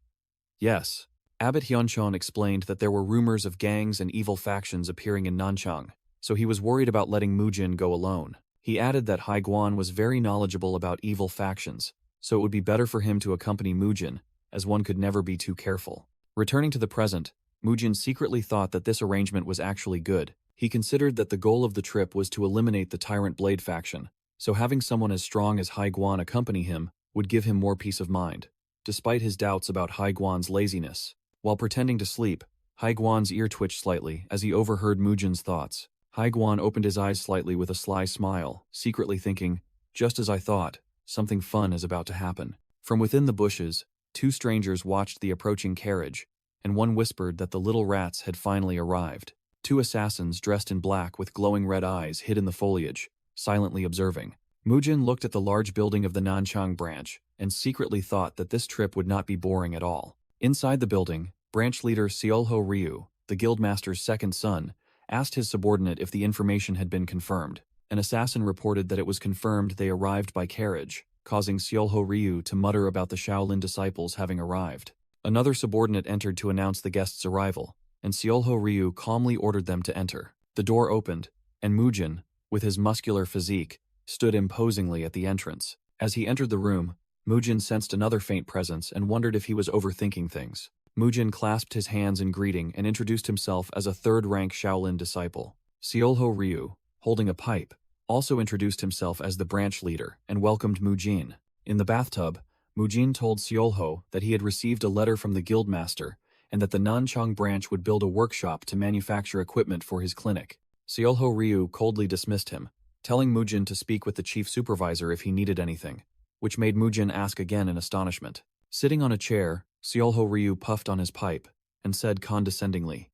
"Yes." Abbot Hyunchon explained that there were rumors of gangs and evil factions appearing in Nanchang, so he was worried about letting Mujin go alone. He added that He Guan was very knowledgeable about evil factions, so it would be better for him to accompany Mujin, as one could never be too careful. Returning to the present, Mujin secretly thought that this arrangement was actually good. He considered that the goal of the trip was to eliminate the Tyrant Blade faction, so having someone as strong as He Guan accompany him would give him more peace of mind, despite his doubts about He Guan's laziness. While pretending to sleep, He Guan's ear twitched slightly as he overheard Mujin's thoughts. He Guan opened his eyes slightly with a sly smile, secretly thinking, "Just as I thought, something fun is about to happen." From within the bushes, 2 strangers watched the approaching carriage, and one whispered that the little rats had finally arrived. 2 assassins dressed in black with glowing red eyes hid in the foliage, silently observing. Mujin looked at the large building of the Nanchang branch and secretly thought that this trip would not be boring at all. Inside the building, branch leader Seolho Ryu, the guildmaster's second son, asked his subordinate if the information had been confirmed. An assassin reported that it was confirmed they arrived by carriage, causing Seolho Ryu to mutter about the Shaolin disciples having arrived. Another subordinate entered to announce the guests' arrival, and Seolho Ryu calmly ordered them to enter. The door opened, and Mujin, with his muscular physique, stood imposingly at the entrance. As he entered the room, Mujin sensed another faint presence and wondered if he was overthinking things. Mujin clasped his hands in greeting and introduced himself as a 3rd-rank Shaolin disciple. Seolho Ryu, holding a pipe, also introduced himself as the branch leader and welcomed Mujin. In the bathtub, Mujin told Seolho that he had received a letter from the guildmaster and that the Nanchang branch would build a workshop to manufacture equipment for his clinic. Seolho Ryu coldly dismissed him, telling Mujin to speak with the chief supervisor if he needed anything, which made Mujin ask again in astonishment. Sitting on a chair, Seolho Ryu puffed on his pipe and said condescendingly,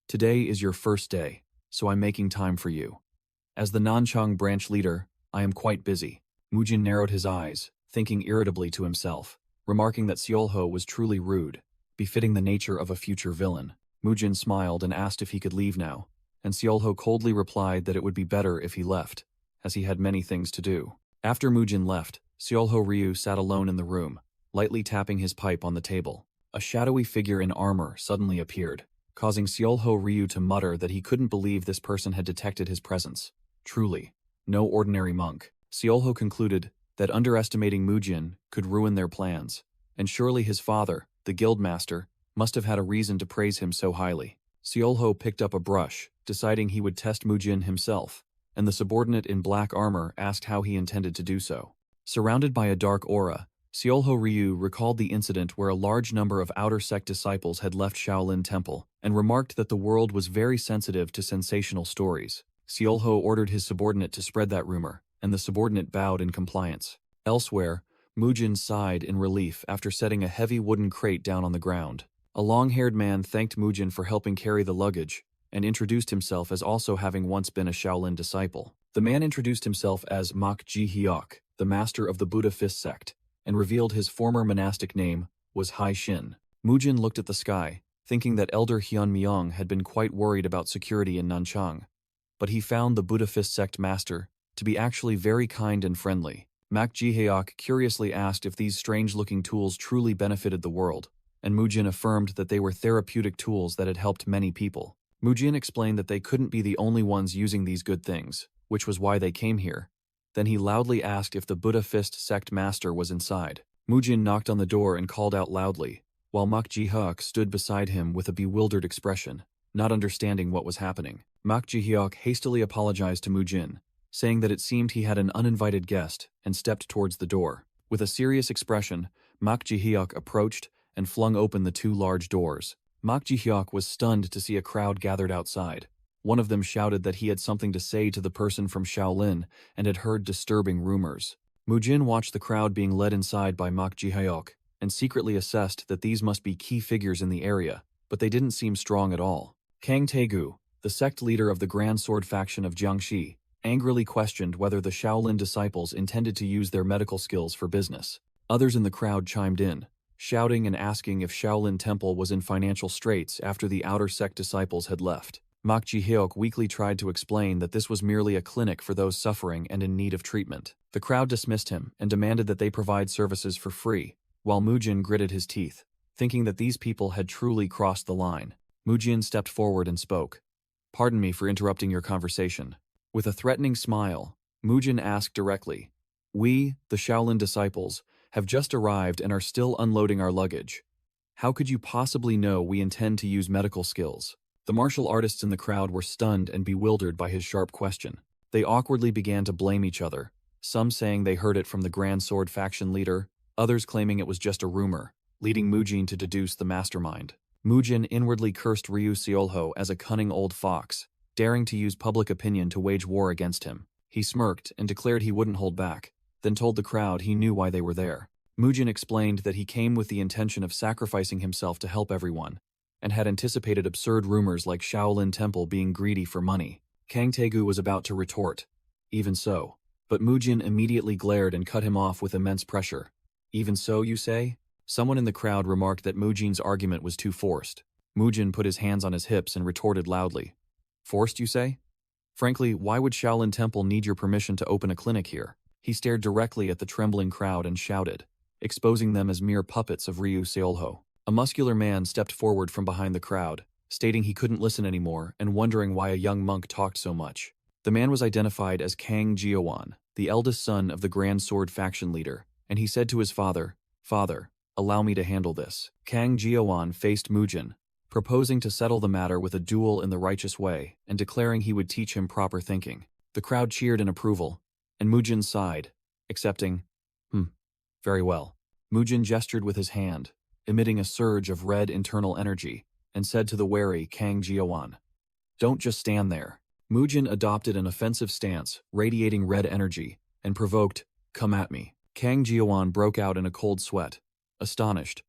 "Today is your first day, so I'm making time for you. As the Nanchang branch leader, I am quite busy." Mujin narrowed his eyes, thinking irritably to himself, remarking that Seolho was truly rude, befitting the nature of a future villain. Mujin smiled and asked if he could leave now, and Seolho coldly replied that it would be better if he left, as he had many things to do. After Mujin left, Seolho Ryu sat alone in the room, lightly tapping his pipe on the table. a shadowy figure in armor suddenly appeared, causing Seolho Ryu to mutter that he couldn't believe this person had detected his presence. Truly, no ordinary monk. Seolho concluded that underestimating Mujin could ruin their plans, and surely his father, the guildmaster, must have had a reason to praise him so highly. Seolho picked up a brush, deciding he would test Mujin himself, and the subordinate in black armor asked how he intended to do so. Surrounded by a dark aura, Seolho Ryu recalled the incident where a large number of outer sect disciples had left Shaolin Temple, and remarked that the world was very sensitive to sensational stories. Seolho ordered his subordinate to spread that rumor, and the subordinate bowed in compliance. Elsewhere, Mujin sighed in relief after setting a heavy wooden crate down on the ground. A long-haired man thanked Mujin for helping carry the luggage, and introduced himself as also having once been a Shaolin disciple. The man introduced himself as Mak Ji-hyuk, the master of the Buddha Fist sect, and revealed his former monastic name was Hai Shin. Mujin looked at the sky, thinking that Elder Hyun Myung had been quite worried about security in Nanchang, but he found the Buddha Fist sect master to be actually very kind and friendly. Mak Ji-hyuk curiously asked if these strange-looking tools truly benefited the world, and Mujin affirmed that they were therapeutic tools that had helped many people. Mujin explained that they couldn't be the only ones using these good things, which was why they came here. Then he loudly asked if the Buddha Fist sect master was inside. Mujin knocked on the door and called out loudly, while Mak Ji-hyuk stood beside him with a bewildered expression, not understanding what was happening. Mak Ji-hyuk hastily apologized to Mujin, saying that it seemed he had an uninvited guest, and stepped towards the door. With a serious expression, Mak Ji-hyuk approached and flung open the two large doors. Mak Ji-hyuk was stunned to see a crowd gathered outside. One of them shouted that he had something to say to the person from Shaolin and had heard disturbing rumors. Mujin watched the crowd being led inside by Mak Ji-hyuk and secretly assessed that these must be key figures in the area, but they didn't seem strong at all. Kang Taegu, the sect leader of the Grand Sword faction of Jiangxi, angrily questioned whether the Shaolin disciples intended to use their medical skills for business. Others in the crowd chimed in, shouting and asking if Shaolin Temple was in financial straits after the outer sect disciples had left. Mak Ji-hyuk weakly tried to explain that this was merely a clinic for those suffering and in need of treatment. The crowd dismissed him and demanded that they provide services for free, while Mujin gritted his teeth, thinking that these people had truly crossed the line. Mujin stepped forward and spoke. "Pardon me for interrupting your conversation." With a threatening smile, Mujin asked directly, "We, the Shaolin disciples, have just arrived and are still unloading our luggage. How could you possibly know we intend to use medical skills?" The martial artists in the crowd were stunned and bewildered by his sharp question. They awkwardly began to blame each other, some saying they heard it from the Grand Sword faction leader, others claiming it was just a rumor, leading Mujin to deduce the mastermind. Mujin inwardly cursed Ryu Seolho as a cunning old fox, daring to use public opinion to wage war against him. He smirked and declared he wouldn't hold back, then told the crowd he knew why they were there. Mujin explained that he came with the intention of sacrificing himself to help everyone, and had anticipated absurd rumors like Shaolin Temple being greedy for money. Kang Taegu was about to retort, "Even so," but Mujin immediately glared and cut him off with immense pressure. "Even so, you say?" Someone in the crowd remarked that Mujin's argument was too forced. Mujin put his hands on his hips and retorted loudly, "Forced, you say? Frankly, why would Shaolin Temple need your permission to open a clinic here?" He stared directly at the trembling crowd and shouted, exposing them as mere puppets of Ryu Seolho. A muscular man stepped forward from behind the crowd, stating he couldn't listen anymore and wondering why a young monk talked so much. The man was identified as Kang Jiawan, the eldest son of the Grand Sword faction leader, and he said to his father, "Father, allow me to handle this." Kang Jiawan faced Mujin, proposing to settle the matter with a duel in the righteous way and declaring he would teach him proper thinking. The crowd cheered in approval, and Mujin sighed, accepting, very well." Mujin gestured with his hand, emitting a surge of red internal energy, and said to the wary Kang Jiawan, "Don't just stand there." Mujin adopted an offensive stance, radiating red energy, and provoked, "Come at me." Kang Jiawan broke out in a cold sweat, astonished,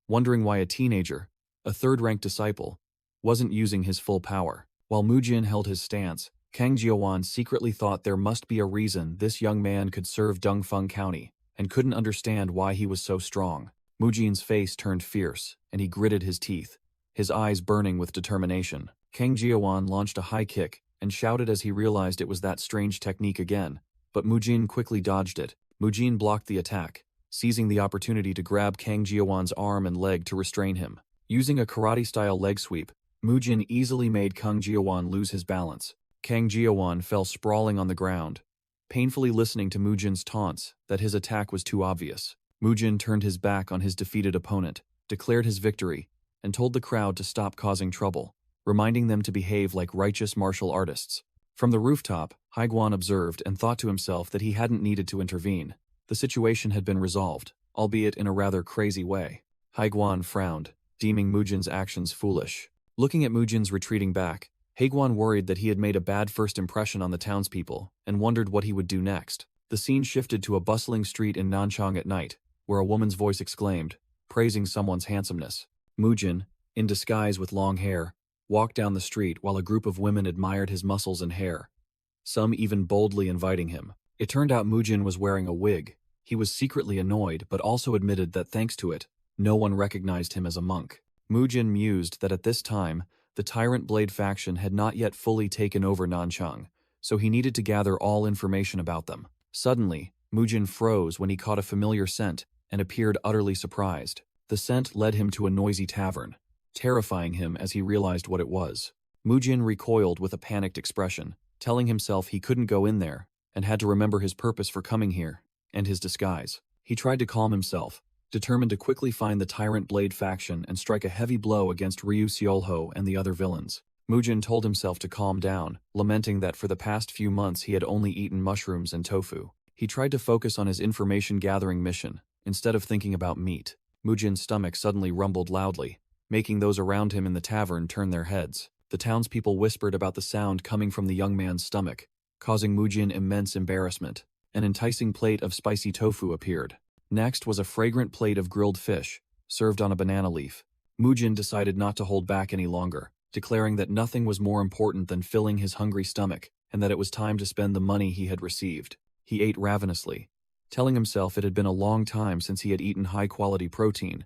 wondering why a teenager, a third-ranked disciple, wasn't using his full power. While Mujin held his stance, Kang Jiawan secretly thought there must be a reason this young man could serve Dongfeng County, and couldn't understand why he was so strong. Mujin's face turned fierce, and he gritted his teeth, his eyes burning with determination. Kang Jiawan launched a high kick and shouted as he realized it was that strange technique again, but Mujin quickly dodged it. Mujin blocked the attack, seizing the opportunity to grab Kang Jiawan's arm and leg to restrain him. Using a karate-style leg sweep, Mujin easily made Kang Jiawan lose his balance. Kang Jiawan fell sprawling on the ground, painfully listening to Mujin's taunts that his attack was too obvious. Mujin turned his back on his defeated opponent, declared his victory, and told the crowd to stop causing trouble, reminding them to behave like righteous martial artists. From the rooftop, Haiguan observed and thought to himself that he hadn't needed to intervene. The situation had been resolved, albeit in a rather crazy way. Haiguan frowned, deeming Mujin's actions foolish. Looking at Mujin's retreating back, Haiguan worried that he had made a bad first impression on the townspeople and wondered what he would do next. The scene shifted to a bustling street in Nanchang at night, where a woman's voice exclaimed, praising someone's handsomeness. Mujin, in disguise with long hair, walked down the street while a group of women admired his muscles and hair, some even boldly inviting him. It turned out Mujin was wearing a wig. He was secretly annoyed but also admitted that thanks to it, no one recognized him as a monk. Mujin mused that at this time, the Tyrant Blade faction had not yet fully taken over Nanchang, so he needed to gather all information about them. Suddenly, Mujin froze when he caught a familiar scent and appeared utterly surprised. The scent led him to a noisy tavern, terrifying him as he realized what it was. Mujin recoiled with a panicked expression, telling himself he couldn't go in there and had to remember his purpose for coming here and his disguise. He tried to calm himself, determined to quickly find the Tyrant Blade faction and strike a heavy blow against Ryu Seolho and the other villains. Mujin told himself to calm down, lamenting that for the past few months he had only eaten mushrooms and tofu. He tried to focus on his information-gathering mission, instead of thinking about meat. Mujin's stomach suddenly rumbled loudly, making those around him in the tavern turn their heads. The townspeople whispered about the sound coming from the young man's stomach, causing Mujin immense embarrassment. An enticing plate of spicy tofu appeared. Next was a fragrant plate of grilled fish, served on a banana leaf. Mujin decided not to hold back any longer, declaring that nothing was more important than filling his hungry stomach, and that it was time to spend the money he had received. He ate ravenously, telling himself it had been a long time since he had eaten high-quality protein,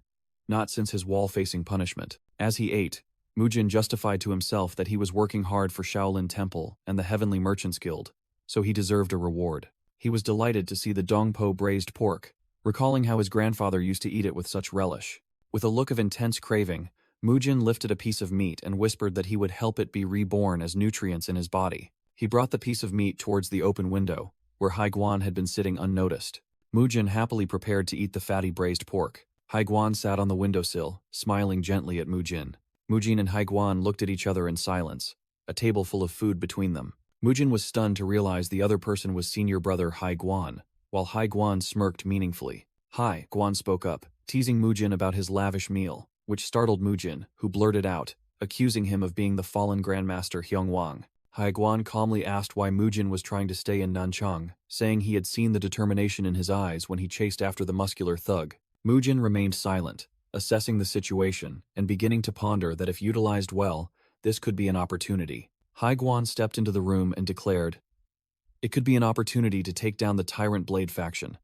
not since his wall-facing punishment. As he ate, Mujin justified to himself that he was working hard for Shaolin Temple and the Heavenly Merchants Guild, so he deserved a reward. He was delighted to see the dongpo braised pork, recalling how his grandfather used to eat it with such relish. With a look of intense craving, Mujin lifted a piece of meat and whispered that he would help it be reborn as nutrients in his body. He brought the piece of meat towards the open window, where Haiguan had been sitting unnoticed. Mujin happily prepared to eat the fatty braised pork. Haiguan sat on the windowsill, smiling gently at Mujin. Mujin and Haiguan looked at each other in silence, a table full of food between them. Mujin was stunned to realize the other person was senior brother Haiguan, while Haiguan smirked meaningfully. Haiguan spoke up, teasing Mujin about his lavish meal, which startled Mujin, who blurted out, accusing him of being the fallen Grandmaster Hyungwang. Haiguan calmly asked why Mujin was trying to stay in Nanchang, saying he had seen the determination in his eyes when he chased after the muscular thug. Mujin remained silent, assessing the situation and beginning to ponder that if utilized well, this could be an opportunity. Haiguan stepped into the room and declared, "It could be an opportunity to take down the Tyrant Blade faction.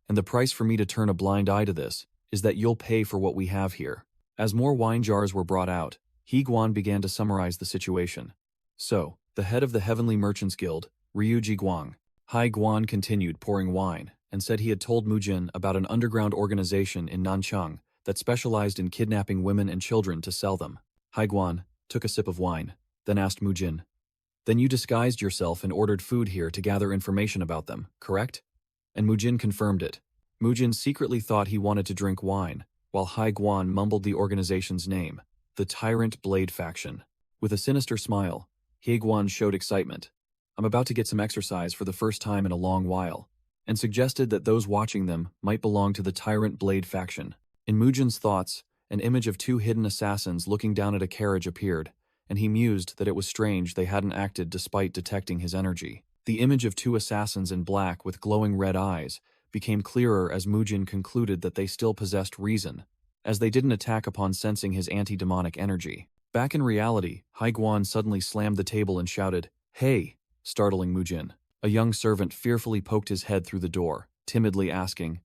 And the price for me to turn a blind eye to this is that you'll pay for what we have here." As more wine jars were brought out, Haiguan began to summarize the situation. "So, the head of the Heavenly Merchants Guild, Ryu Jiguang." Haiguan continued pouring wine and said he had told Mujin about an underground organization in Nanchang that specialized in kidnapping women and children to sell them. Haiguan took a sip of wine, then asked Mujin, "Then you disguised yourself and ordered food here to gather information about them, correct?" And Mujin confirmed it. Mujin secretly thought he wanted to drink wine, while Haiguan mumbled the organization's name, the Tyrant Blade Faction. With a sinister smile, Haiguan showed excitement. "I'm about to get some exercise for the first time in a long while," and suggested that those watching them might belong to the Tyrant Blade Faction. In Mujin's thoughts, an image of two hidden assassins looking down at a carriage appeared, and he mused that it was strange they hadn't acted despite detecting his energy. The image of two assassins in black with glowing red eyes became clearer as Mujin concluded that they still possessed reason, as they didn't attack upon sensing his anti-demonic energy. Back in reality, Haiguan suddenly slammed the table and shouted, "Hey!" startling Mujin. A young servant fearfully poked his head through the door, timidly asking,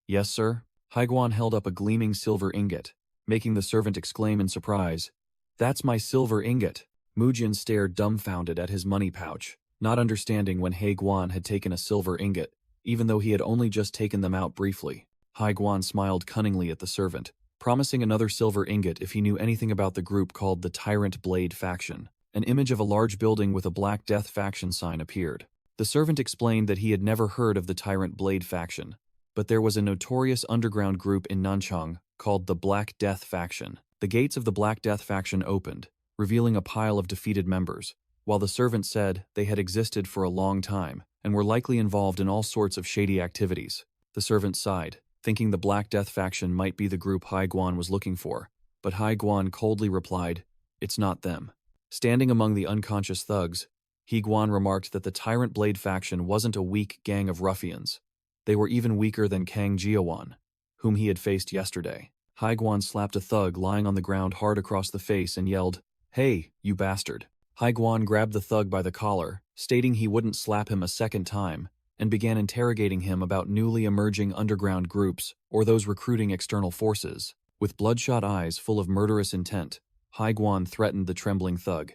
"Yes, sir?" Haiguan held up a gleaming silver ingot, making the servant exclaim in surprise, "That's my silver ingot!" Mujin stared dumbfounded at his money pouch, not understanding when Haiguan had taken a silver ingot, even though he had only just taken them out briefly. Hai Guan smiled cunningly at the servant, promising another silver ingot if he knew anything about the group called the Tyrant Blade Faction. An image of a large building with a Black Death faction sign appeared. The servant explained that he had never heard of the Tyrant Blade Faction, but there was a notorious underground group in Nanchang called the Black Death Faction. The gates of the Black Death Faction opened, revealing a pile of defeated members, while the servant said they had existed for a long time and were likely involved in all sorts of shady activities. The servant sighed, thinking the Black Death Faction might be the group Hai Guan was looking for, but Hai Guan coldly replied, "It's not them." Standing among the unconscious thugs, Hai Guan remarked that the Tyrant Blade Faction wasn't a weak gang of ruffians. They were even weaker than Kang Jiawan, whom he had faced yesterday. Hai Guan slapped a thug lying on the ground hard across the face and yelled, "Hey, you bastard." Hai Guan grabbed the thug by the collar, stating he wouldn't slap him a second time, and began interrogating him about newly emerging underground groups or those recruiting external forces. With bloodshot eyes full of murderous intent, Hai Guan threatened the trembling thug.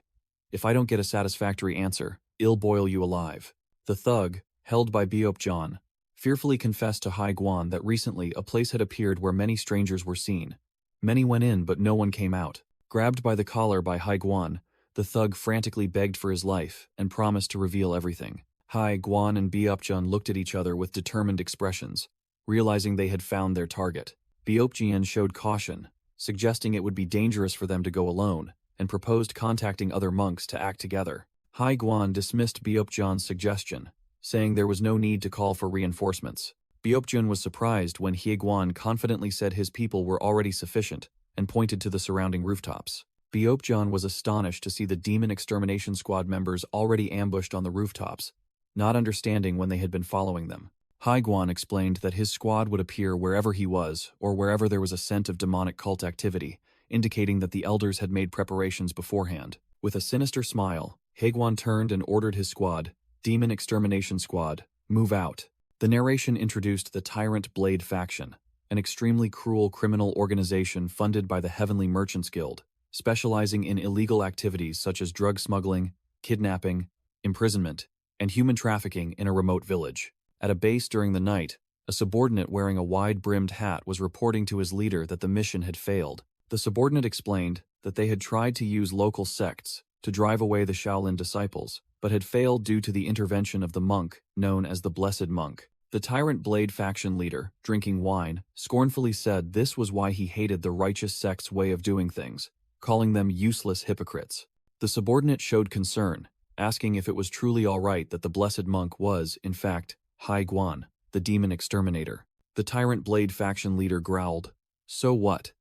"If I don't get a satisfactory answer, I'll boil you alive." The thug, held by Biopjan, fearfully confessed to Hai Guan that recently a place had appeared where many strangers were seen. Many went in, but no one came out. Grabbed by the collar by Hai Guan, the thug frantically begged for his life and promised to reveal everything. Hai Guan and Biopjan looked at each other with determined expressions, realizing they had found their target. Biopjan showed caution, suggesting it would be dangerous for them to go alone, and proposed contacting other monks to act together. Hai Guan dismissed Biopjan's suggestion, saying there was no need to call for reinforcements. Biopjan was surprised when Hai Guan confidently said his people were already sufficient and pointed to the surrounding rooftops. Biopjan was astonished to see the Demon Extermination Squad members already ambushed on the rooftops, not understanding when they had been following them. Hai Guan explained that his squad would appear wherever he was or wherever there was a scent of demonic cult activity, indicating that the elders had made preparations beforehand. With a sinister smile, Hai Guan turned and ordered his squad, Demon Extermination Squad, move out. The narration introduced the Tyrant Blade Faction, an extremely cruel criminal organization funded by the Heavenly Merchants Guild, specializing in illegal activities such as drug smuggling, kidnapping, imprisonment, and human trafficking in a remote village. At a base during the night, a subordinate wearing a wide-brimmed hat was reporting to his leader that the mission had failed. The subordinate explained that they had tried to use local sects to drive away the Shaolin disciples, but had failed due to the intervention of the monk known as the Blessed Monk. The Tyrant Blade faction leader, drinking wine, scornfully said this was why he hated the righteous sect's way of doing things, calling them useless hypocrites. The subordinate showed concern, asking if it was truly all right that the Blessed Monk was, in fact, Hai Guan, the demon exterminator. The Tyrant Blade faction leader growled, "So what?"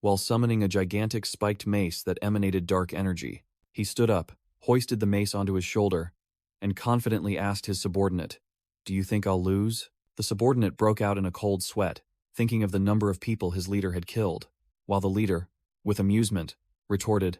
While summoning a gigantic spiked mace that emanated dark energy, he stood up, hoisted the mace onto his shoulder, and confidently asked his subordinate, "Do you think I'll lose?" The subordinate broke out in a cold sweat, thinking of the number of people his leader had killed, while the leader, with amusement, retorted,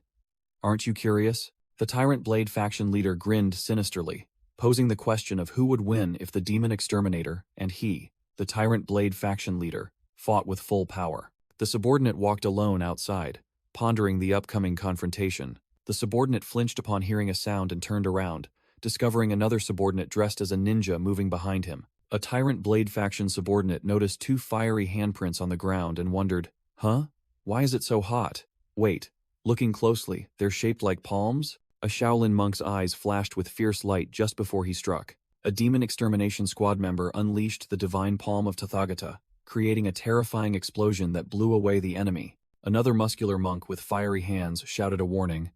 "Aren't you curious?" The Tyrant Blade faction leader grinned sinisterly, posing the question of who would win if the demon exterminator and he, the Tyrant Blade faction leader, fought with full power. The subordinate walked alone outside, pondering the upcoming confrontation. The subordinate flinched upon hearing a sound and turned around, discovering another subordinate dressed as a ninja moving behind him. A Tyrant Blade faction subordinate noticed two fiery handprints on the ground and wondered, "Huh? Why is it so hot? Wait, looking closely, they're shaped like palms?" A Shaolin monk's eyes flashed with fierce light just before he struck. A Demon Extermination Squad member unleashed the divine palm of Tathagata, creating a terrifying explosion that blew away the enemy. Another muscular monk with fiery hands shouted a warning.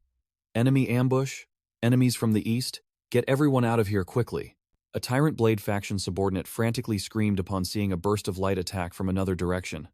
"Enemy ambush! Enemies from the east! Get everyone out of here quickly!" A Tyrant Blade faction subordinate frantically screamed upon seeing a burst of light attack from another direction.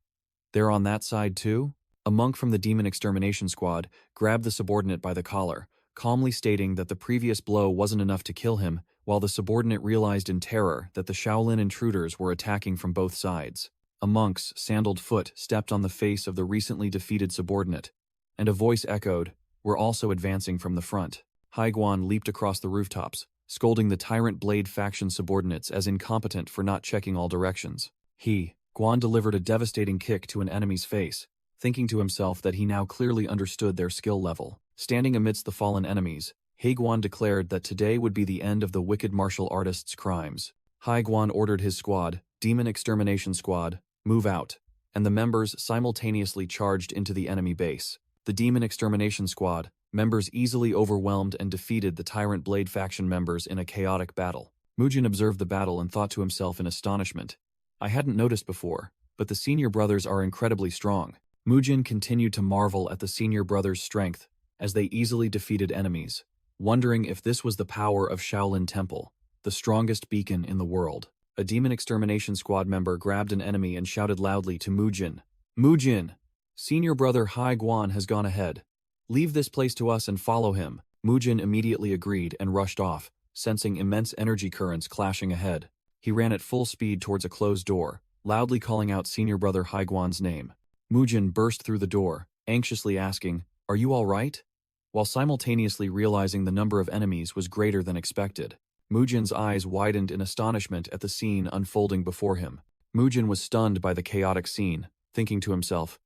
"They're on that side too?" A monk from the Demon Extermination Squad grabbed the subordinate by the collar, calmly stating that the previous blow wasn't enough to kill him, while the subordinate realized in terror that the Shaolin intruders were attacking from both sides. A monk's sandaled foot stepped on the face of the recently defeated subordinate, and a voice echoed, "We're also advancing from the front." Hai Guan leaped across the rooftops, scolding the Tyrant Blade faction subordinates as incompetent for not checking all directions. Guan delivered a devastating kick to an enemy's face, thinking to himself that he now clearly understood their skill level. Standing amidst the fallen enemies, Hai Guan declared that today would be the end of the wicked martial artist's crimes. Hai Guan ordered his squad, Demon Extermination Squad, Move out. And the members simultaneously charged into the enemy base. The Demon Extermination Squad members easily overwhelmed and defeated the Tyrant Blade faction members in a chaotic battle. Mujin observed the battle and thought to himself in astonishment. I hadn't noticed before, but the senior brothers are incredibly strong. Mujin continued to marvel at the senior brothers' strength as they easily defeated enemies, wondering if this was the power of Shaolin Temple, the strongest beacon in the world. A Demon Extermination Squad member grabbed an enemy and shouted loudly to Mujin. Mujin! Senior brother Hai Guan has gone ahead. Leave this place to us and follow him. Mujin immediately agreed and rushed off, sensing immense energy currents clashing ahead. He ran at full speed towards a closed door, loudly calling out senior brother Hai Guan's name. Mujin burst through the door, anxiously asking, "Are you all right?" While simultaneously realizing the number of enemies was greater than expected. Mujin's eyes widened in astonishment at the scene unfolding before him. Mujin was stunned by the chaotic scene, thinking to himself,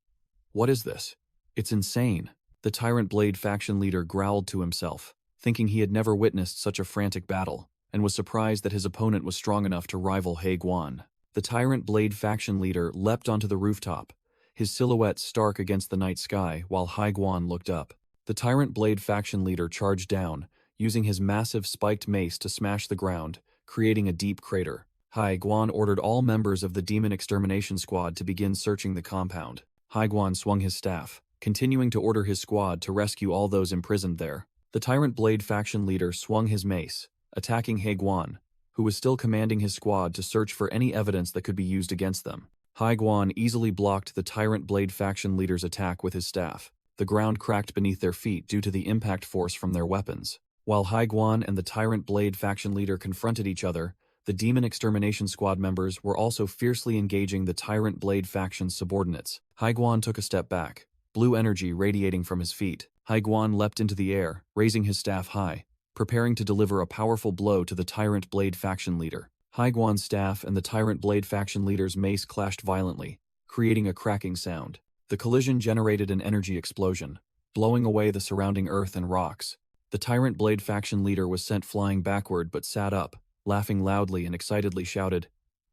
"What is this? It's insane." The Tyrant Blade faction leader growled to himself, thinking he had never witnessed such a frantic battle, and was surprised that his opponent was strong enough to rival Hai Guan. The Tyrant Blade faction leader leapt onto the rooftop, his silhouette stark against the night sky while Hai Guan looked up. The Tyrant Blade faction leader charged down, using his massive spiked mace to smash the ground, creating a deep crater. Hai Guan ordered all members of the Demon Extermination Squad to begin searching the compound. Hai Guan swung his staff, continuing to order his squad to rescue all those imprisoned there. The Tyrant Blade faction leader swung his mace, attacking Hai Guan, who was still commanding his squad to search for any evidence that could be used against them. Hai Guan easily blocked the Tyrant Blade faction leader's attack with his staff. The ground cracked beneath their feet due to the impact force from their weapons. While Hai Guan and the Tyrant Blade faction leader confronted each other, the Demon Extermination Squad members were also fiercely engaging the Tyrant Blade faction's subordinates. Hai Guan took a step back, blue energy radiating from his feet. Hai Guan leapt into the air, raising his staff high, preparing to deliver a powerful blow to the Tyrant Blade faction leader. Hai Guan's staff and the Tyrant Blade faction leader's mace clashed violently, creating a cracking sound. The collision generated an energy explosion, blowing away the surrounding earth and rocks. The Tyrant Blade faction leader was sent flying backward but sat up, laughing loudly and excitedly shouted,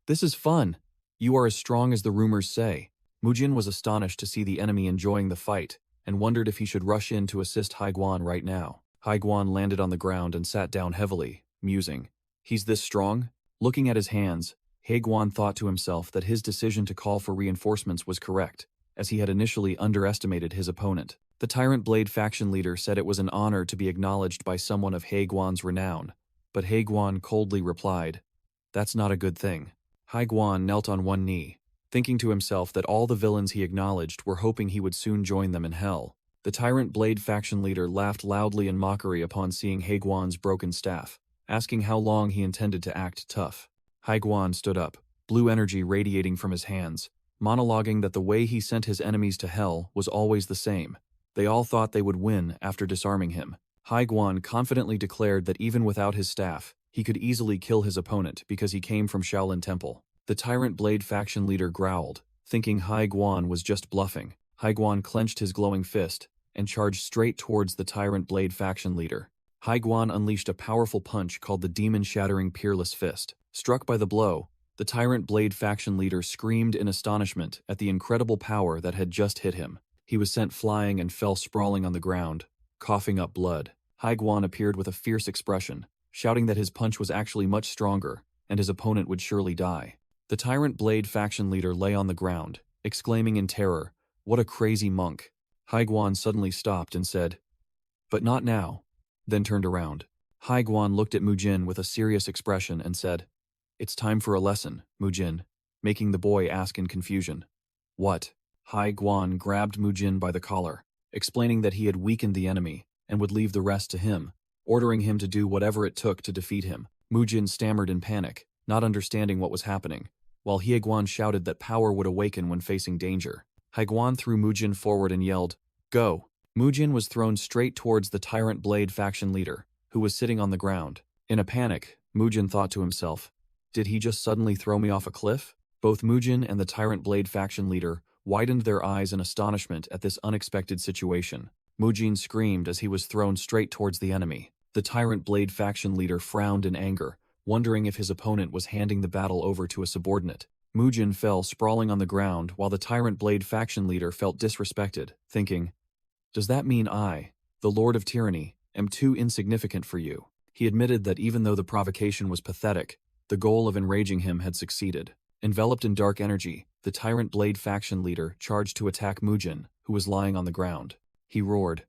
"This is fun! You are as strong as the rumors say." Mujin was astonished to see the enemy enjoying the fight, and wondered if he should rush in to assist Hai Guan right now. Hai Guan landed on the ground and sat down heavily, musing. He's this strong? Looking at his hands, Hai Guan thought to himself that his decision to call for reinforcements was correct, as he had initially underestimated his opponent. The Tyrant Blade faction leader said it was an honor to be acknowledged by someone of Hai Guan's renown, but Hai Guan coldly replied, "That's not a good thing." Hai Guan knelt on one knee, thinking to himself that all the villains he acknowledged were hoping he would soon join them in hell. The Tyrant Blade faction leader laughed loudly in mockery upon seeing Hai Guan's broken staff, asking how long he intended to act tough. Hai Guan stood up, blue energy radiating from his hands, monologuing that the way he sent his enemies to hell was always the same. They all thought they would win after disarming him. Hai Guan confidently declared that even without his staff, he could easily kill his opponent because he came from Shaolin Temple. The Tyrant Blade faction leader growled, thinking Hai Guan was just bluffing. Hai Guan clenched his glowing fist and charged straight towards the Tyrant Blade faction leader. Hai Guan unleashed a powerful punch called the Demon-Shattering Peerless Fist. Struck by the blow, the Tyrant Blade faction leader screamed in astonishment at the incredible power that had just hit him. He was sent flying and fell sprawling on the ground, coughing up blood. Hai Guan appeared with a fierce expression, shouting that his punch was actually much stronger, and his opponent would surely die. The Tyrant Blade faction leader lay on the ground, exclaiming in terror, "What a crazy monk." Hai Guan suddenly stopped and said, "But not now," then turned around. Hai Guan looked at Mujin with a serious expression and said, "It's time for a lesson, Mujin," making the boy ask in confusion. "What?" Hai Guan grabbed Mujin by the collar, explaining that he had weakened the enemy and would leave the rest to him, ordering him to do whatever it took to defeat him. Mujin stammered in panic, not understanding what was happening, while Hai Guan shouted that power would awaken when facing danger. Hai Guan threw Mujin forward and yelled, "Go!" Mujin was thrown straight towards the Tyrant Blade faction leader, who was sitting on the ground. In a panic, Mujin thought to himself, "Did he just suddenly throw me off a cliff?" Both Mujin and the Tyrant Blade faction leader widened their eyes in astonishment at this unexpected situation. Mujin screamed as he was thrown straight towards the enemy. The Tyrant Blade faction leader frowned in anger, wondering if his opponent was handing the battle over to a subordinate. Mujin fell sprawling on the ground while the Tyrant Blade faction leader felt disrespected, thinking, "Does that mean I, the Lord of Tyranny, am too insignificant for you?" He admitted that even though the provocation was pathetic, the goal of enraging him had succeeded. Enveloped in dark energy, the Tyrant Blade faction leader charged to attack Mujin, who was lying on the ground. He roared,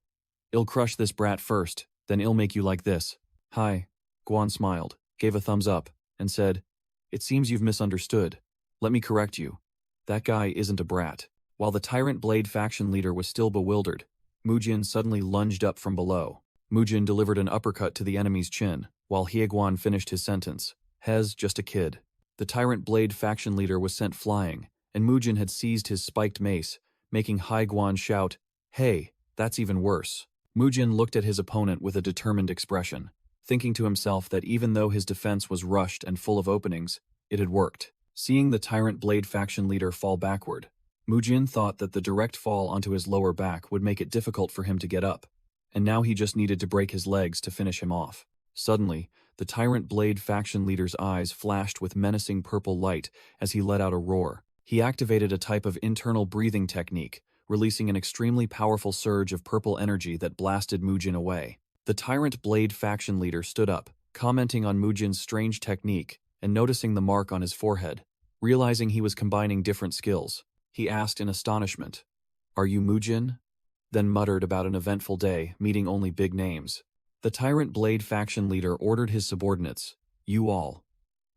"I'll crush this brat first, then I'll make you like this." "Hi." Guan smiled, gave a thumbs up, and said, "It seems you've misunderstood. Let me correct you. That guy isn't a brat." While the Tyrant Blade faction leader was still bewildered, Mujin suddenly lunged up from below. Mujin delivered an uppercut to the enemy's chin, while Guan finished his sentence. "Hez, just a kid." The Tyrant Blade faction leader was sent flying, and Mujin had seized his spiked mace, making Guan shout, "Hey, that's even worse." Mujin looked at his opponent with a determined expression, thinking to himself that even though his defense was rushed and full of openings, it had worked. Seeing the Tyrant Blade faction leader fall backward, Mujin thought that the direct fall onto his lower back would make it difficult for him to get up, and now he just needed to break his legs to finish him off. Suddenly, the Tyrant Blade faction leader's eyes flashed with menacing purple light as he let out a roar. He activated a type of internal breathing technique, releasing an extremely powerful surge of purple energy that blasted Mujin away. The Tyrant Blade faction leader stood up, commenting on Mujin's strange technique and noticing the mark on his forehead. Realizing he was combining different skills, he asked in astonishment, "Are you Mujin?" Then muttered about an eventful day, meeting only big names. The Tyrant Blade faction leader ordered his subordinates, "You all,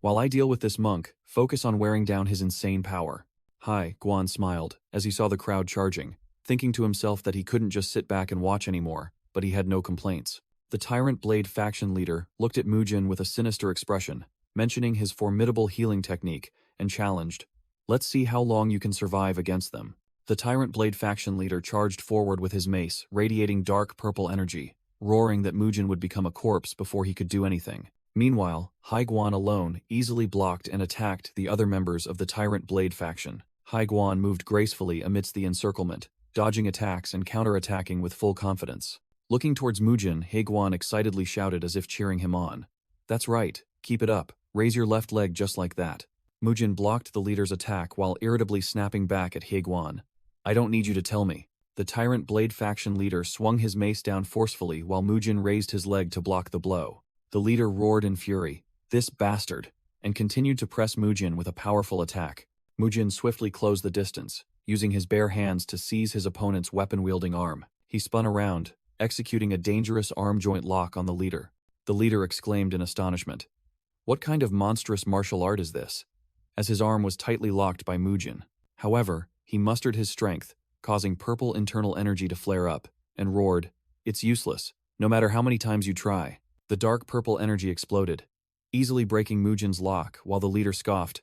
while I deal with this monk, focus on wearing down his insane power." "Hi," Guan smiled as he saw the crowd charging, thinking to himself that he couldn't just sit back and watch anymore, but he had no complaints. The Tyrant Blade faction leader looked at Mujin with a sinister expression, mentioning his formidable healing technique, and challenged, "Let's see how long you can survive against them." The Tyrant Blade faction leader charged forward with his mace, radiating dark purple energy, roaring that Mujin would become a corpse before he could do anything. Meanwhile, Guan alone easily blocked and attacked the other members of the Tyrant Blade faction. Guan moved gracefully amidst the encirclement, dodging attacks and counterattacking with full confidence. Looking towards Mujin, Guan excitedly shouted as if cheering him on, "That's right, keep it up, raise your left leg just like that." Mujin blocked the leader's attack while irritably snapping back at Guan. "I don't need you to tell me." The Tyrant Blade faction leader swung his mace down forcefully while Mujin raised his leg to block the blow. The leader roared in fury, "This bastard," and continued to press Mujin with a powerful attack. Mujin swiftly closed the distance, using his bare hands to seize his opponent's weapon-wielding arm. He spun around, executing a dangerous arm-joint lock on the leader. The leader exclaimed in astonishment, "What kind of monstrous martial art is this?" as his arm was tightly locked by Mujin. However, he mustered his strength, causing purple internal energy to flare up, and roared, "It's useless, no matter how many times you try." The dark purple energy exploded, easily breaking Mujin's lock while the leader scoffed,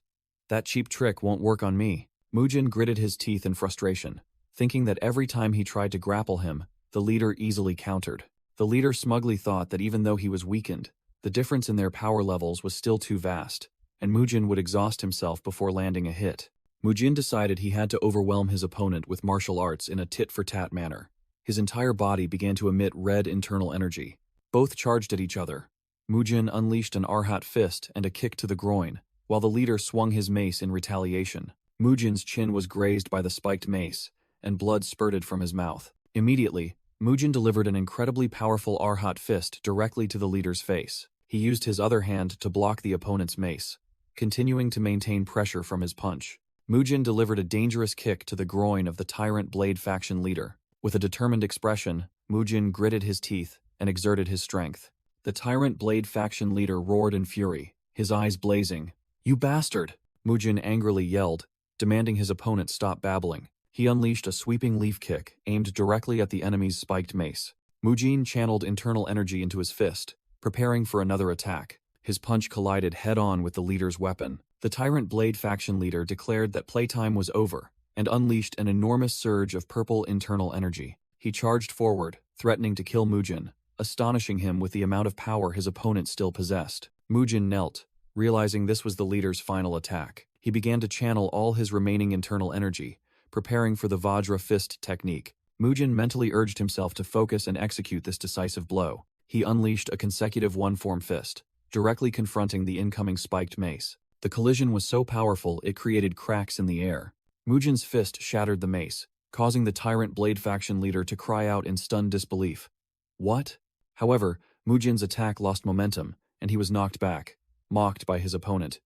"That cheap trick won't work on me." Mujin gritted his teeth in frustration, thinking that every time he tried to grapple him, the leader easily countered. The leader smugly thought that even though he was weakened, the difference in their power levels was still too vast, and Mujin would exhaust himself before landing a hit. Mujin decided he had to overwhelm his opponent with martial arts in a tit-for-tat manner. His entire body began to emit red internal energy. Both charged at each other. Mujin unleashed an Arhat fist and a kick to the groin, while the leader swung his mace in retaliation. Mujin's chin was grazed by the spiked mace, and blood spurted from his mouth. Immediately, Mujin delivered an incredibly powerful Arhat fist directly to the leader's face. He used his other hand to block the opponent's mace, continuing to maintain pressure from his punch. Mujin delivered a dangerous kick to the groin of the Tyrant Blade faction leader. With a determined expression, Mujin gritted his teeth and exerted his strength. The Tyrant Blade faction leader roared in fury, his eyes blazing. "You bastard!" Mujin angrily yelled, demanding his opponent stop babbling. He unleashed a sweeping leaf kick aimed directly at the enemy's spiked mace. Mujin channeled internal energy into his fist, preparing for another attack. His punch collided head-on with the leader's weapon. The Tyrant Blade faction leader declared that playtime was over, and unleashed an enormous surge of purple internal energy. He charged forward, threatening to kill Mujin, astonishing him with the amount of power his opponent still possessed. Mujin knelt, realizing this was the leader's final attack. He began to channel all his remaining internal energy, preparing for the Vajra fist technique. Mujin mentally urged himself to focus and execute this decisive blow. He unleashed a consecutive one-form fist, directly confronting the incoming spiked mace. The collision was so powerful it created cracks in the air. Mujin's fist shattered the mace, causing the Tyrant Blade faction leader to cry out in stunned disbelief. What? However, Mujin's attack lost momentum, and he was knocked back, mocked by his opponent.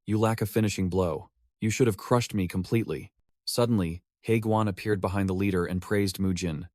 You lack a finishing blow. You should have crushed me completely. Suddenly, Haiguan appeared behind the leader and praised Mujin.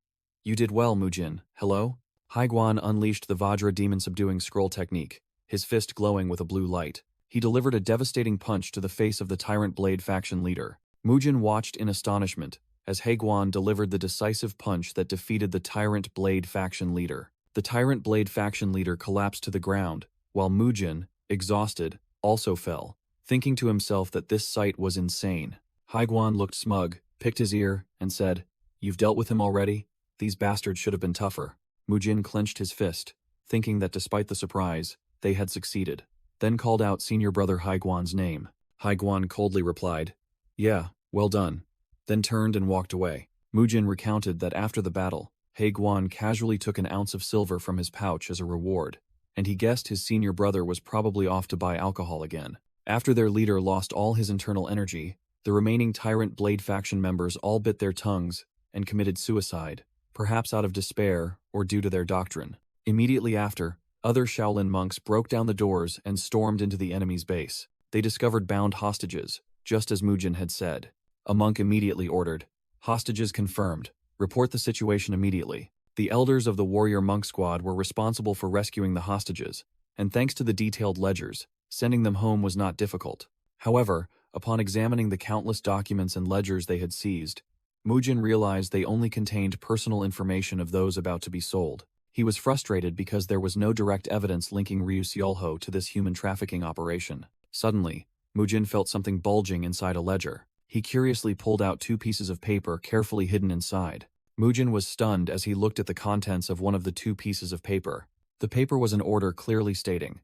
You did well, Mujin. Hello? Haiguan unleashed the Vajra demon-subduing scroll technique, his fist glowing with a blue light. He delivered a devastating punch to the face of the Tyrant Blade faction leader. Mujin watched in astonishment as Haiguan delivered the decisive punch that defeated the Tyrant Blade faction leader. The Tyrant Blade faction leader collapsed to the ground, while Mujin, exhausted, also fell, thinking to himself that this sight was insane. Haiguan looked smug, picked his ear, and said, You've dealt with him already? These bastards should have been tougher. Mujin clenched his fist, thinking that despite the surprise, they had succeeded, then called out senior brother Haiguan's name. Haiguan coldly replied, Yeah, well done, then turned and walked away. Mujin recounted that after the battle, Haiguan casually took an ounce of silver from his pouch as a reward, and he guessed his senior brother was probably off to buy alcohol again. After their leader lost all his internal energy, the remaining Tyrant Blade faction members all bit their tongues and committed suicide, perhaps out of despair or due to their doctrine. Immediately after, other Shaolin monks broke down the doors and stormed into the enemy's base. They discovered bound hostages, just as Mujin had said. A monk immediately ordered, Hostages confirmed. Report the situation immediately. The elders of the warrior monk squad were responsible for rescuing the hostages, and thanks to the detailed ledgers, sending them home was not difficult. However, upon examining the countless documents and ledgers they had seized, Mujin realized they only contained personal information of those about to be sold. He was frustrated because there was no direct evidence linking Ryu Seolho to this human trafficking operation. Suddenly, Mujin felt something bulging inside a ledger. He curiously pulled out 2 pieces of paper carefully hidden inside. Mujin was stunned as he looked at the contents of one of the 2 pieces of paper. The paper was an order clearly stating,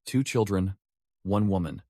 2 children, 1 woman.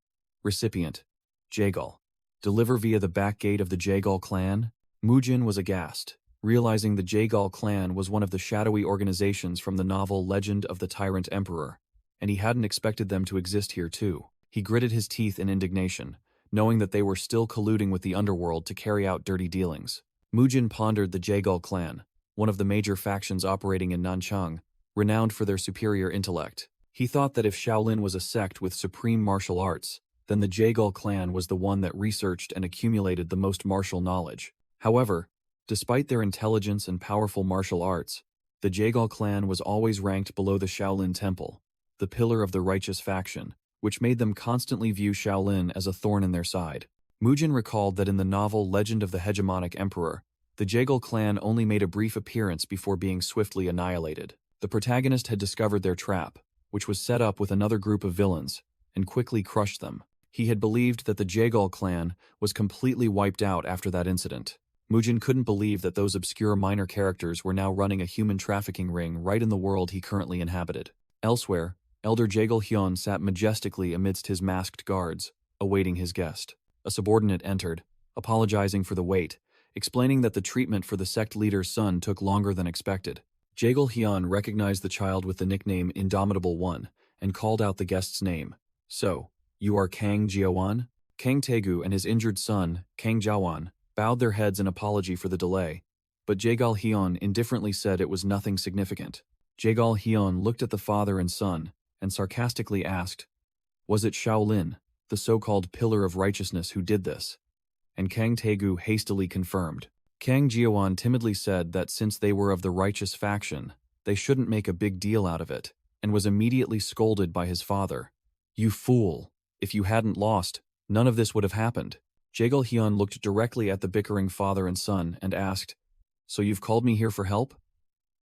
Recipient, Jagal. Deliver via the back gate of the Jagal clan? Mujin was aghast, realizing the Jagal clan was one of the shadowy organizations from the novel Legend of the Tyrant Emperor, and he hadn't expected them to exist here too. He gritted his teeth in indignation, knowing that they were still colluding with the underworld to carry out dirty dealings. Mujin pondered the Jagal clan, one of the major factions operating in Nanchang, renowned for their superior intellect. He thought that if Shaolin was a sect with supreme martial arts, then the Jagal clan was the one that researched and accumulated the most martial knowledge. However, despite their intelligence and powerful martial arts, the Jagal clan was always ranked below the Shaolin Temple, the pillar of the righteous faction, which made them constantly view Shaolin as a thorn in their side. Mujin recalled that in the novel Legend of the Hegemonic Emperor, the Jagal clan only made a brief appearance before being swiftly annihilated. The protagonist had discovered their trap, which was set up with another group of villains, and quickly crushed them. He had believed that the Jagal clan was completely wiped out after that incident. Mujin couldn't believe that those obscure minor characters were now running a human trafficking ring right in the world he currently inhabited. Elsewhere, Elder Jagal Hyun sat majestically amidst his masked guards, awaiting his guest. A subordinate entered, apologizing for the wait, explaining that the treatment for the sect leader's son took longer than expected. Jagal Hyun recognized the child with the nickname Indomitable One and called out the guest's name. So, you are Kang Jiawan? Kang Taegu and his injured son, Kang Jawan, bowed their heads in apology for the delay, but Jagal Hyun indifferently said it was nothing significant. Jagal Hyun looked at the father and son and sarcastically asked, Was it Shaolin, the so-called pillar of righteousness, who did this? And Kang Taegu hastily confirmed. Kang Jiawan timidly said that since they were of the righteous faction, they shouldn't make a big deal out of it, and was immediately scolded by his father. You fool! If you hadn't lost, none of this would have happened. Jagal Hyun looked directly at the bickering father and son and asked, So you've called me here for help?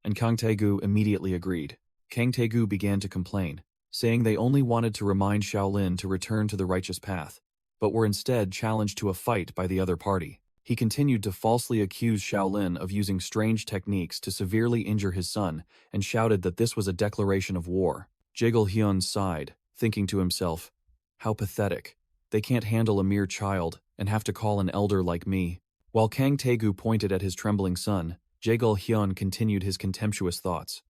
And Kang Taegu immediately agreed. Kang Taegu began to complain, saying they only wanted to remind Shaolin to return to the righteous path, but were instead challenged to a fight by the other party. He continued to falsely accuse Shaolin of using strange techniques to severely injure his son and shouted that this was a declaration of war. Jagal Hyun sighed, thinking to himself, How pathetic. They can't handle a mere child and have to call an elder like me. While Kang Taegu pointed at his trembling son, Jagal Hyun continued his contemptuous thoughts.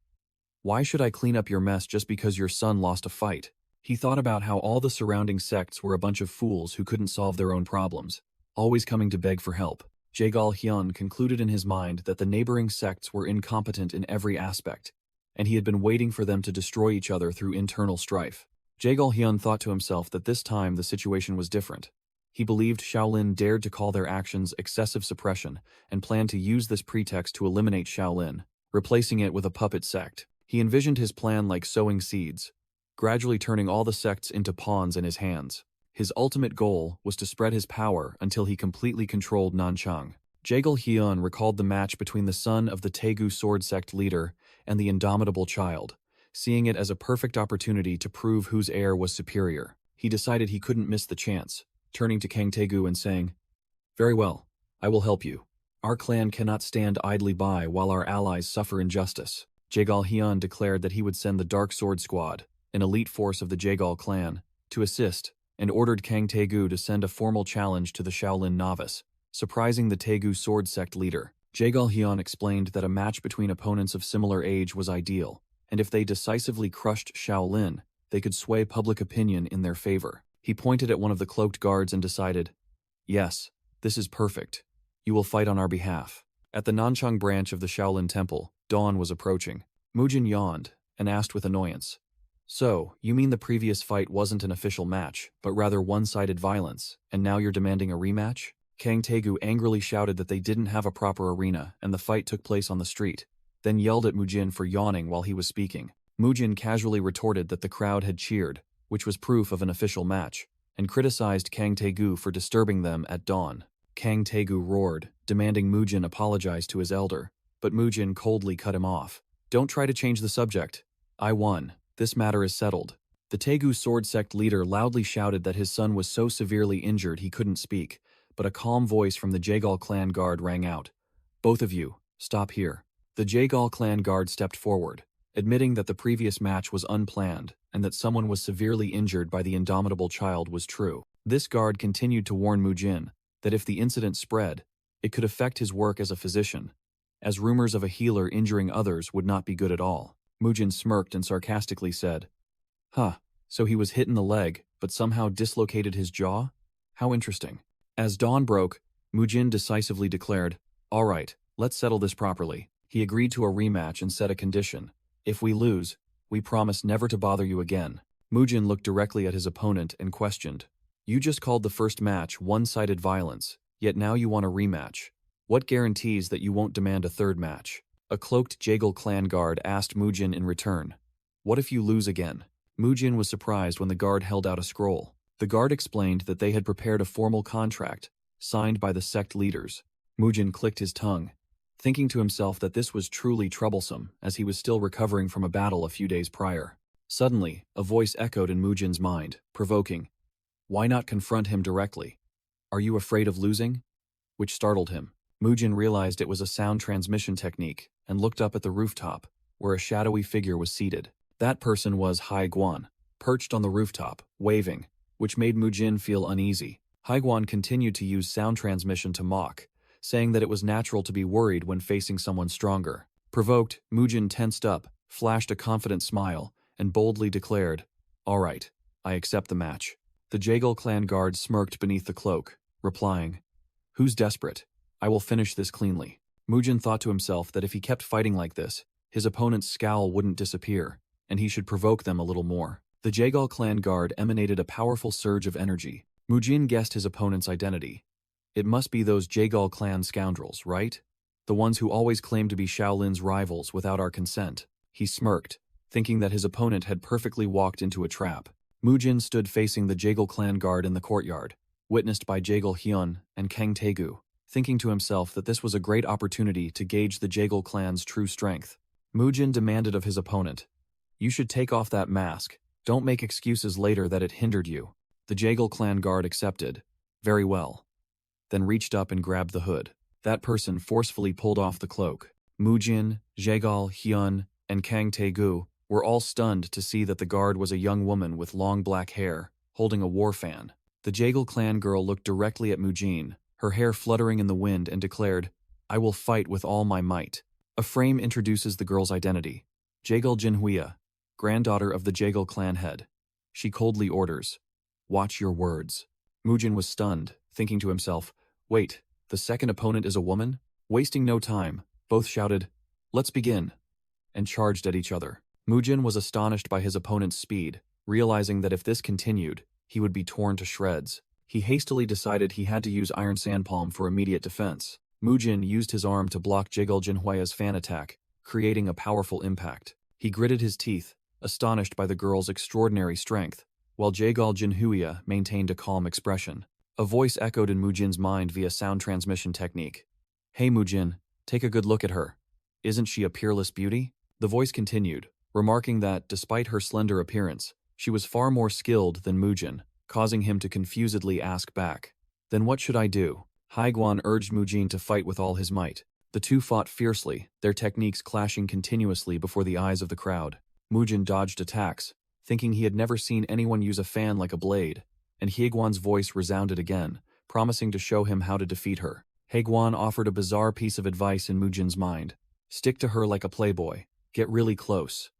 Why should I clean up your mess just because your son lost a fight? He thought about how all the surrounding sects were a bunch of fools who couldn't solve their own problems, always coming to beg for help. Jaegal Hyun concluded in his mind that the neighboring sects were incompetent in every aspect, and he had been waiting for them to destroy each other through internal strife. Jaegal Hyun thought to himself that this time the situation was different. He believed Shaolin dared to call their actions excessive suppression and planned to use this pretext to eliminate Shaolin, replacing it with a puppet sect. He envisioned his plan like sowing seeds, gradually turning all the sects into pawns in his hands. His ultimate goal was to spread his power until he completely controlled Nanchang. Jaegal Hyun recalled the match between the son of the Taegu sword sect leader and the indomitable child, seeing it as a perfect opportunity to prove whose heir was superior. He decided he couldn't miss the chance, turning to Kang Taegu and saying, "Very well, I will help you. Our clan cannot stand idly by while our allies suffer injustice." Jaegal Hyun declared that he would send the Dark Sword Squad, an elite force of the Jaegal clan, to assist, and ordered Kang Taegu to send a formal challenge to the Shaolin novice, surprising the Taegu sword sect leader. Jaegal Hyun explained that a match between opponents of similar age was ideal, and if they decisively crushed Shaolin, they could sway public opinion in their favor. He pointed at one of the cloaked guards and decided, "Yes, this is perfect. You will fight on our behalf." At the Nanchang branch of the Shaolin Temple, dawn was approaching. Mujin yawned and asked with annoyance, "So, you mean the previous fight wasn't an official match, but rather one-sided violence, and now you're demanding a rematch?" Kang Taegu angrily shouted that they didn't have a proper arena and the fight took place on the street, then yelled at Mujin for yawning while he was speaking. Mujin casually retorted that the crowd had cheered, which was proof of an official match, and criticized Kang Taegu for disturbing them at dawn. Kang Taegu roared, demanding Mujin apologize to his elder, but Mujin coldly cut him off. "Don't try to change the subject. I won. This matter is settled." The Taegu sword sect leader loudly shouted that his son was so severely injured he couldn't speak, but a calm voice from the Jaegal clan guard rang out, "Both of you, stop here." The Jaegal clan guard stepped forward, admitting that the previous match was unplanned and that someone was severely injured by the indomitable child was true. This guard continued to warn Mujin that if the incident spread, it could affect his work as a physician, as rumors of a healer injuring others would not be good at all. Mujin smirked and sarcastically said, "Huh, so he was hit in the leg, but somehow dislocated his jaw? How interesting." As dawn broke, Mujin decisively declared, "All right, let's settle this properly." He agreed to a rematch and set a condition. "If we lose, we promise never to bother you again." Mujin looked directly at his opponent and questioned, "You just called the first match one-sided violence, yet now you want a rematch. What guarantees that you won't demand a third match?" A cloaked Jaegal clan guard asked Mujin in return, "What if you lose again?" Mujin was surprised when the guard held out a scroll. The guard explained that they had prepared a formal contract, signed by the sect leaders. Mujin clicked his tongue, thinking to himself that this was truly troublesome, as he was still recovering from a battle a few days prior. Suddenly, a voice echoed in Mujin's mind, provoking, "Why not confront him directly? Are you afraid of losing?" Which startled him. Mujin realized it was a sound transmission technique and looked up at the rooftop, where a shadowy figure was seated. That person was Hai Guan, perched on the rooftop, waving, which made Mujin feel uneasy. Hai Guan continued to use sound transmission to mock, saying that it was natural to be worried when facing someone stronger. Provoked, Mujin tensed up, flashed a confident smile, and boldly declared, "All right, I accept the match." The Jaegal clan guard smirked beneath the cloak, replying, "Who's desperate? I will finish this cleanly." Mujin thought to himself that if he kept fighting like this, his opponent's scowl wouldn't disappear, and he should provoke them a little more. The Jaegal clan guard emanated a powerful surge of energy. Mujin guessed his opponent's identity. It must be those Jaegal clan scoundrels, right? The ones who always claim to be Shaolin's rivals without our consent. He smirked, thinking that his opponent had perfectly walked into a trap. Mujin stood facing the Jaegal clan guard in the courtyard, witnessed by Jaegal Hyun and Kang Taegu, thinking to himself that this was a great opportunity to gauge the Jaegal clan's true strength. Mujin demanded of his opponent, "You should take off that mask. Don't make excuses later that it hindered you." The Jaegal clan guard accepted, "Very well," then reached up and grabbed the hood. That person forcefully pulled off the cloak. Mujin, Jaegal, Hyun, and Kang Taegu were all stunned to see that the guard was a young woman with long black hair, holding a war fan. The Jaegal clan girl looked directly at Mujin, her hair fluttering in the wind, and declared, "I will fight with all my might." A frame introduces the girl's identity. Jaegal Jinhuya, granddaughter of the Jaegal clan head. She coldly orders, "Watch your words." Mujin was stunned, thinking to himself, "Wait, the second opponent is a woman?" Wasting no time, both shouted, "Let's begin," and charged at each other. Mujin was astonished by his opponent's speed, realizing that if this continued, he would be torn to shreds. He hastily decided he had to use Iron Sandpalm for immediate defense. Mujin used his arm to block Jaegal Jinhuaya's fan attack, creating a powerful impact. He gritted his teeth, astonished by the girl's extraordinary strength, while Jaegal Jinhuaya maintained a calm expression. A voice echoed in Mujin's mind via sound transmission technique. "Hey Mujin, take a good look at her. Isn't she a peerless beauty?" The voice continued, remarking that, despite her slender appearance, she was far more skilled than Mujin, causing him to confusedly ask back, "Then what should I do?" Haiguan urged Mujin to fight with all his might. The two fought fiercely, their techniques clashing continuously before the eyes of the crowd. Mujin dodged attacks, thinking he had never seen anyone use a fan like a blade, and Haiguan's voice resounded again, promising to show him how to defeat her. Haiguan offered a bizarre piece of advice in Mujin's mind. "Stick to her like a playboy. Get really close."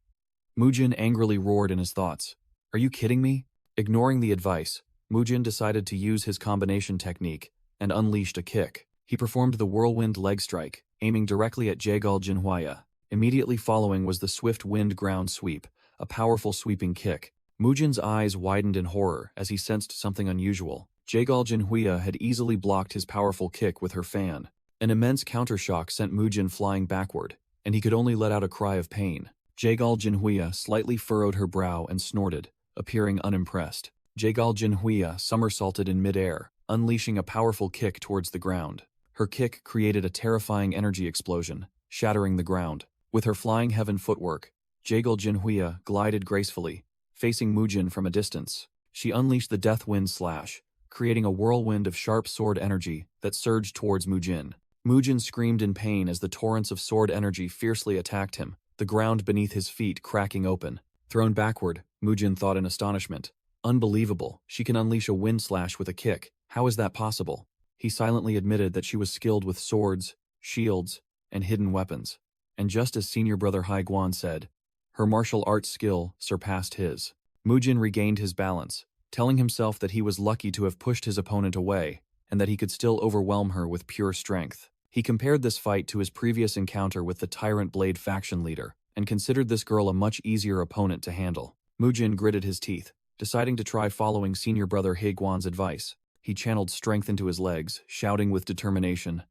Mujin angrily roared in his thoughts. "Are you kidding me?" Ignoring the advice, Mujin decided to use his combination technique and unleashed a kick. He performed the whirlwind leg strike, aiming directly at Jaegal Jinhuaya. Immediately following was the swift wind ground sweep, a powerful sweeping kick. Mujin's eyes widened in horror as he sensed something unusual. Jaegal Jinhuaya had easily blocked his powerful kick with her fan. An immense countershock sent Mujin flying backward, and he could only let out a cry of pain. Jaegal Jinhuaya slightly furrowed her brow and snorted, appearing unimpressed. Jaegal Jinhuaya somersaulted in midair, unleashing a powerful kick towards the ground. Her kick created a terrifying energy explosion, shattering the ground. With her flying heaven footwork, Jaegal Jinhuaya glided gracefully, facing Mujin from a distance. She unleashed the Death Wind Slash, creating a whirlwind of sharp sword energy that surged towards Mujin. Mujin screamed in pain as the torrents of sword energy fiercely attacked him, the ground beneath his feet cracking open. Thrown backward, Mujin thought in astonishment. "Unbelievable, she can unleash a wind slash with a kick. How is that possible?" He silently admitted that she was skilled with swords, shields, and hidden weapons. And just as senior brother Haiguan said, her martial arts skill surpassed his. Mujin regained his balance, telling himself that he was lucky to have pushed his opponent away, and that he could still overwhelm her with pure strength. He compared this fight to his previous encounter with the Tyrant Blade faction leader, and considered this girl a much easier opponent to handle. Mujin gritted his teeth, deciding to try following senior brother Haiguan's advice. He channeled strength into his legs, shouting with determination,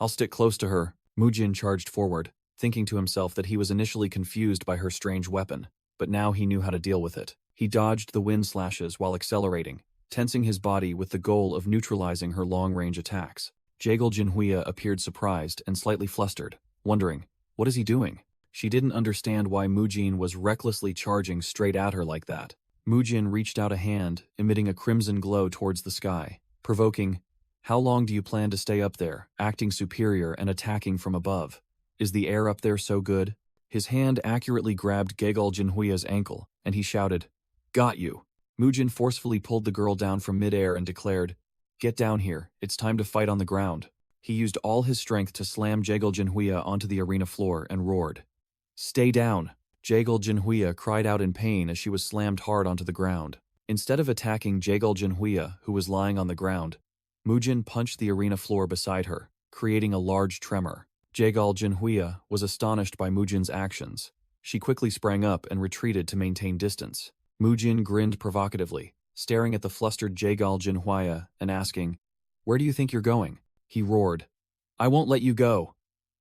"I'll stick close to her." Mujin charged forward, thinking to himself that he was initially confused by her strange weapon, but now he knew how to deal with it. He dodged the wind slashes while accelerating, tensing his body with the goal of neutralizing her long-range attacks. Jaegal Jinhuaya appeared surprised and slightly flustered, wondering, what is he doing? She didn't understand why Mujin was recklessly charging straight at her like that. Mujin reached out a hand, emitting a crimson glow towards the sky, provoking, "How long do you plan to stay up there, acting superior and attacking from above? Is the air up there so good?" His hand accurately grabbed Jaegal Jinhuaya's ankle, and he shouted, "Got you." Mujin forcefully pulled the girl down from midair and declared, "Get down here, it's time to fight on the ground." He used all his strength to slam Jaegal Jinhuaya onto the arena floor and roared, "Stay down." Jaegal Jinhuaya cried out in pain as she was slammed hard onto the ground. Instead of attacking Jaegal Jinhuaya, who was lying on the ground, Mujin punched the arena floor beside her, creating a large tremor. Jaegal Jinhuaya was astonished by Mujin's actions. She quickly sprang up and retreated to maintain distance. Mujin grinned provocatively, staring at the flustered Jaegal Jinhuaya and asking, "Where do you think you're going?" He roared, "I won't let you go,"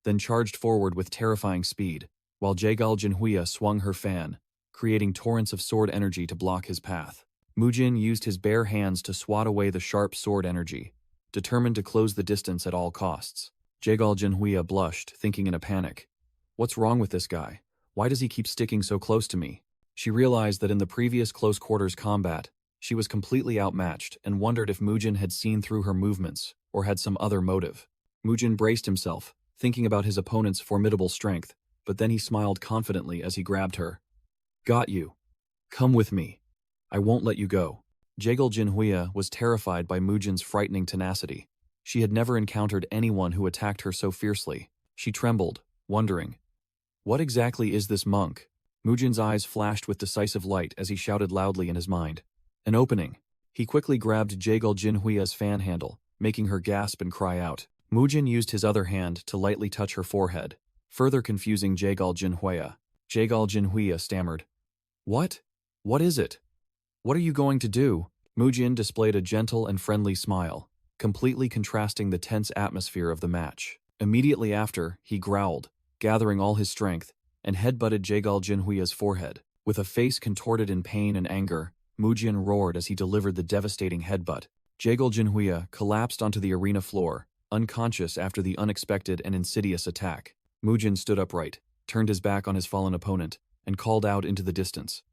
then charged forward with terrifying speed, while Jaegal Jinhuaya swung her fan, creating torrents of sword energy to block his path. Mujin used his bare hands to swat away the sharp sword energy, determined to close the distance at all costs. Jaegal Jinhuaya blushed, thinking in a panic, "What's wrong with this guy? Why does he keep sticking so close to me?" She realized that in the previous close-quarters combat, she was completely outmatched and wondered if Mujin had seen through her movements or had some other motive. Mujin braced himself, thinking about his opponent's formidable strength, but then he smiled confidently as he grabbed her. "Got you. Come with me. I won't let you go." Jaegal Jinhuaya was terrified by Mujin's frightening tenacity. She had never encountered anyone who attacked her so fiercely. She trembled, wondering, what exactly is this monk? Mujin's eyes flashed with decisive light as he shouted loudly in his mind. An opening. He quickly grabbed Jagal Jinhuia's fan handle, making her gasp and cry out. Mujin used his other hand to lightly touch her forehead, further confusing Jagal Jinhuia. Jagal Jinhuia stammered. What? What is it? What are you going to do? Mujin displayed a gentle and friendly smile, completely contrasting the tense atmosphere of the match. Immediately after, he growled, gathering all his strength, and headbutted Jagal Jinhuia's forehead. With a face contorted in pain and anger, Mujin roared as he delivered the devastating headbutt. Jagal Jinhuia collapsed onto the arena floor, unconscious after the unexpected and insidious attack. Mujin stood upright, turned his back on his fallen opponent, and called out into the distance.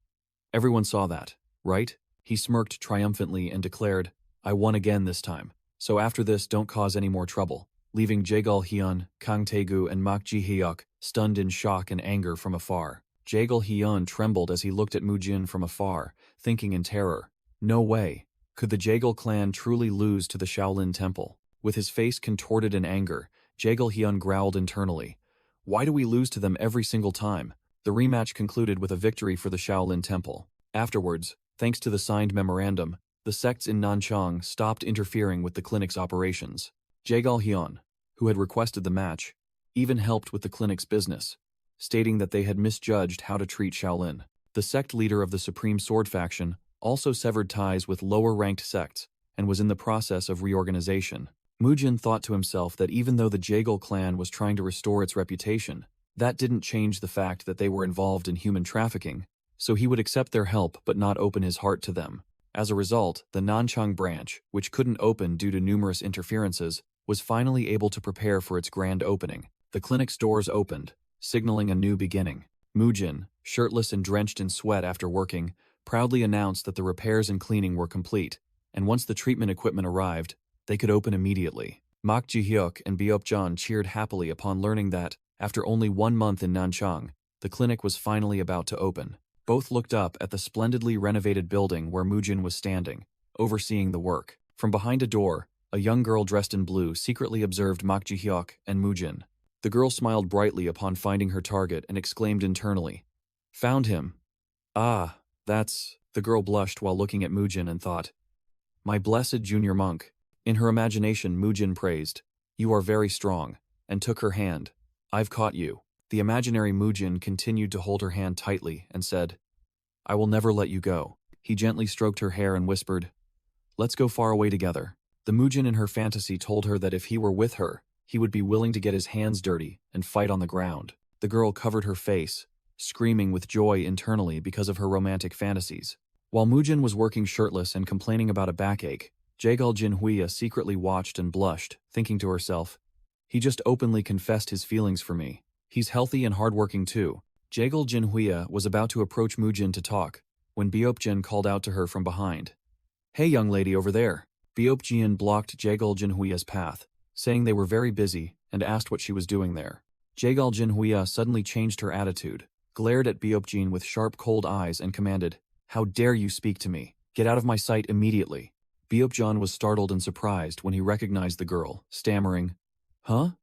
Everyone saw that, right? He smirked triumphantly and declared, I won again this time, so after this don't cause any more trouble, leaving Jagal Hyun, Kang Taegu and Mak Ji-hyuk stunned in shock and anger from afar. Jagal Hyun trembled as he looked at Mujin from afar, thinking in terror. No way. Could the Jagal clan truly lose to the Shaolin temple? With his face contorted in anger, Jagal Hyun growled internally. Why do we lose to them every single time? The rematch concluded with a victory for the Shaolin temple. Afterwards, thanks to the signed memorandum, the sects in Nanchang stopped interfering with the clinic's operations. Jagal Hyun, who had requested the match, even helped with the clinic's business, stating that they had misjudged how to treat Shaolin. The sect leader of the Supreme Sword faction also severed ties with lower-ranked sects and was in the process of reorganization. Mujin thought to himself that even though the Jagal clan was trying to restore its reputation, that didn't change the fact that they were involved in human trafficking, so he would accept their help but not open his heart to them. As a result, the Nanchang branch, which couldn't open due to numerous interferences, was finally able to prepare for its grand opening. The clinic's doors opened, signaling a new beginning. Mujin, shirtless and drenched in sweat after working, proudly announced that the repairs and cleaning were complete, and once the treatment equipment arrived, they could open immediately. Mak Ji-hyuk and Beopjan cheered happily upon learning that, after only 1 month in Nanchang, the clinic was finally about to open. Both looked up at the splendidly renovated building where Mujin was standing, overseeing the work. From behind a door, a young girl dressed in blue secretly observed Mak Ji-hyuk and Mujin. The girl smiled brightly upon finding her target and exclaimed internally, "Found him." "Ah, that's..." The girl blushed while looking at Mujin and thought, "My blessed junior monk." In her imagination, Mujin praised, "You are very strong," and took her hand. "I've caught you." The imaginary Mujin continued to hold her hand tightly and said, "I will never let you go." He gently stroked her hair and whispered, "Let's go far away together." The Mujin in her fantasy told her that if he were with her, he would be willing to get his hands dirty and fight on the ground. The girl covered her face, screaming with joy internally because of her romantic fantasies. While Mujin was working shirtless and complaining about a backache, Jagal Jinhuia secretly watched and blushed, thinking to herself, "He just openly confessed his feelings for me. He's healthy and hardworking too." Jagal Jinhuia was about to approach Mujin to talk, when Beopjan called out to her from behind. "Hey young lady over there." Beopjan blocked Jagal Jinhuia's path, saying they were very busy, and asked what she was doing there. Jagal Jinhuia suddenly changed her attitude, glared at Beopjan with sharp cold eyes and commanded, "How dare you speak to me? Get out of my sight immediately." Beopjan was startled and surprised when he recognized the girl, stammering, "Huh?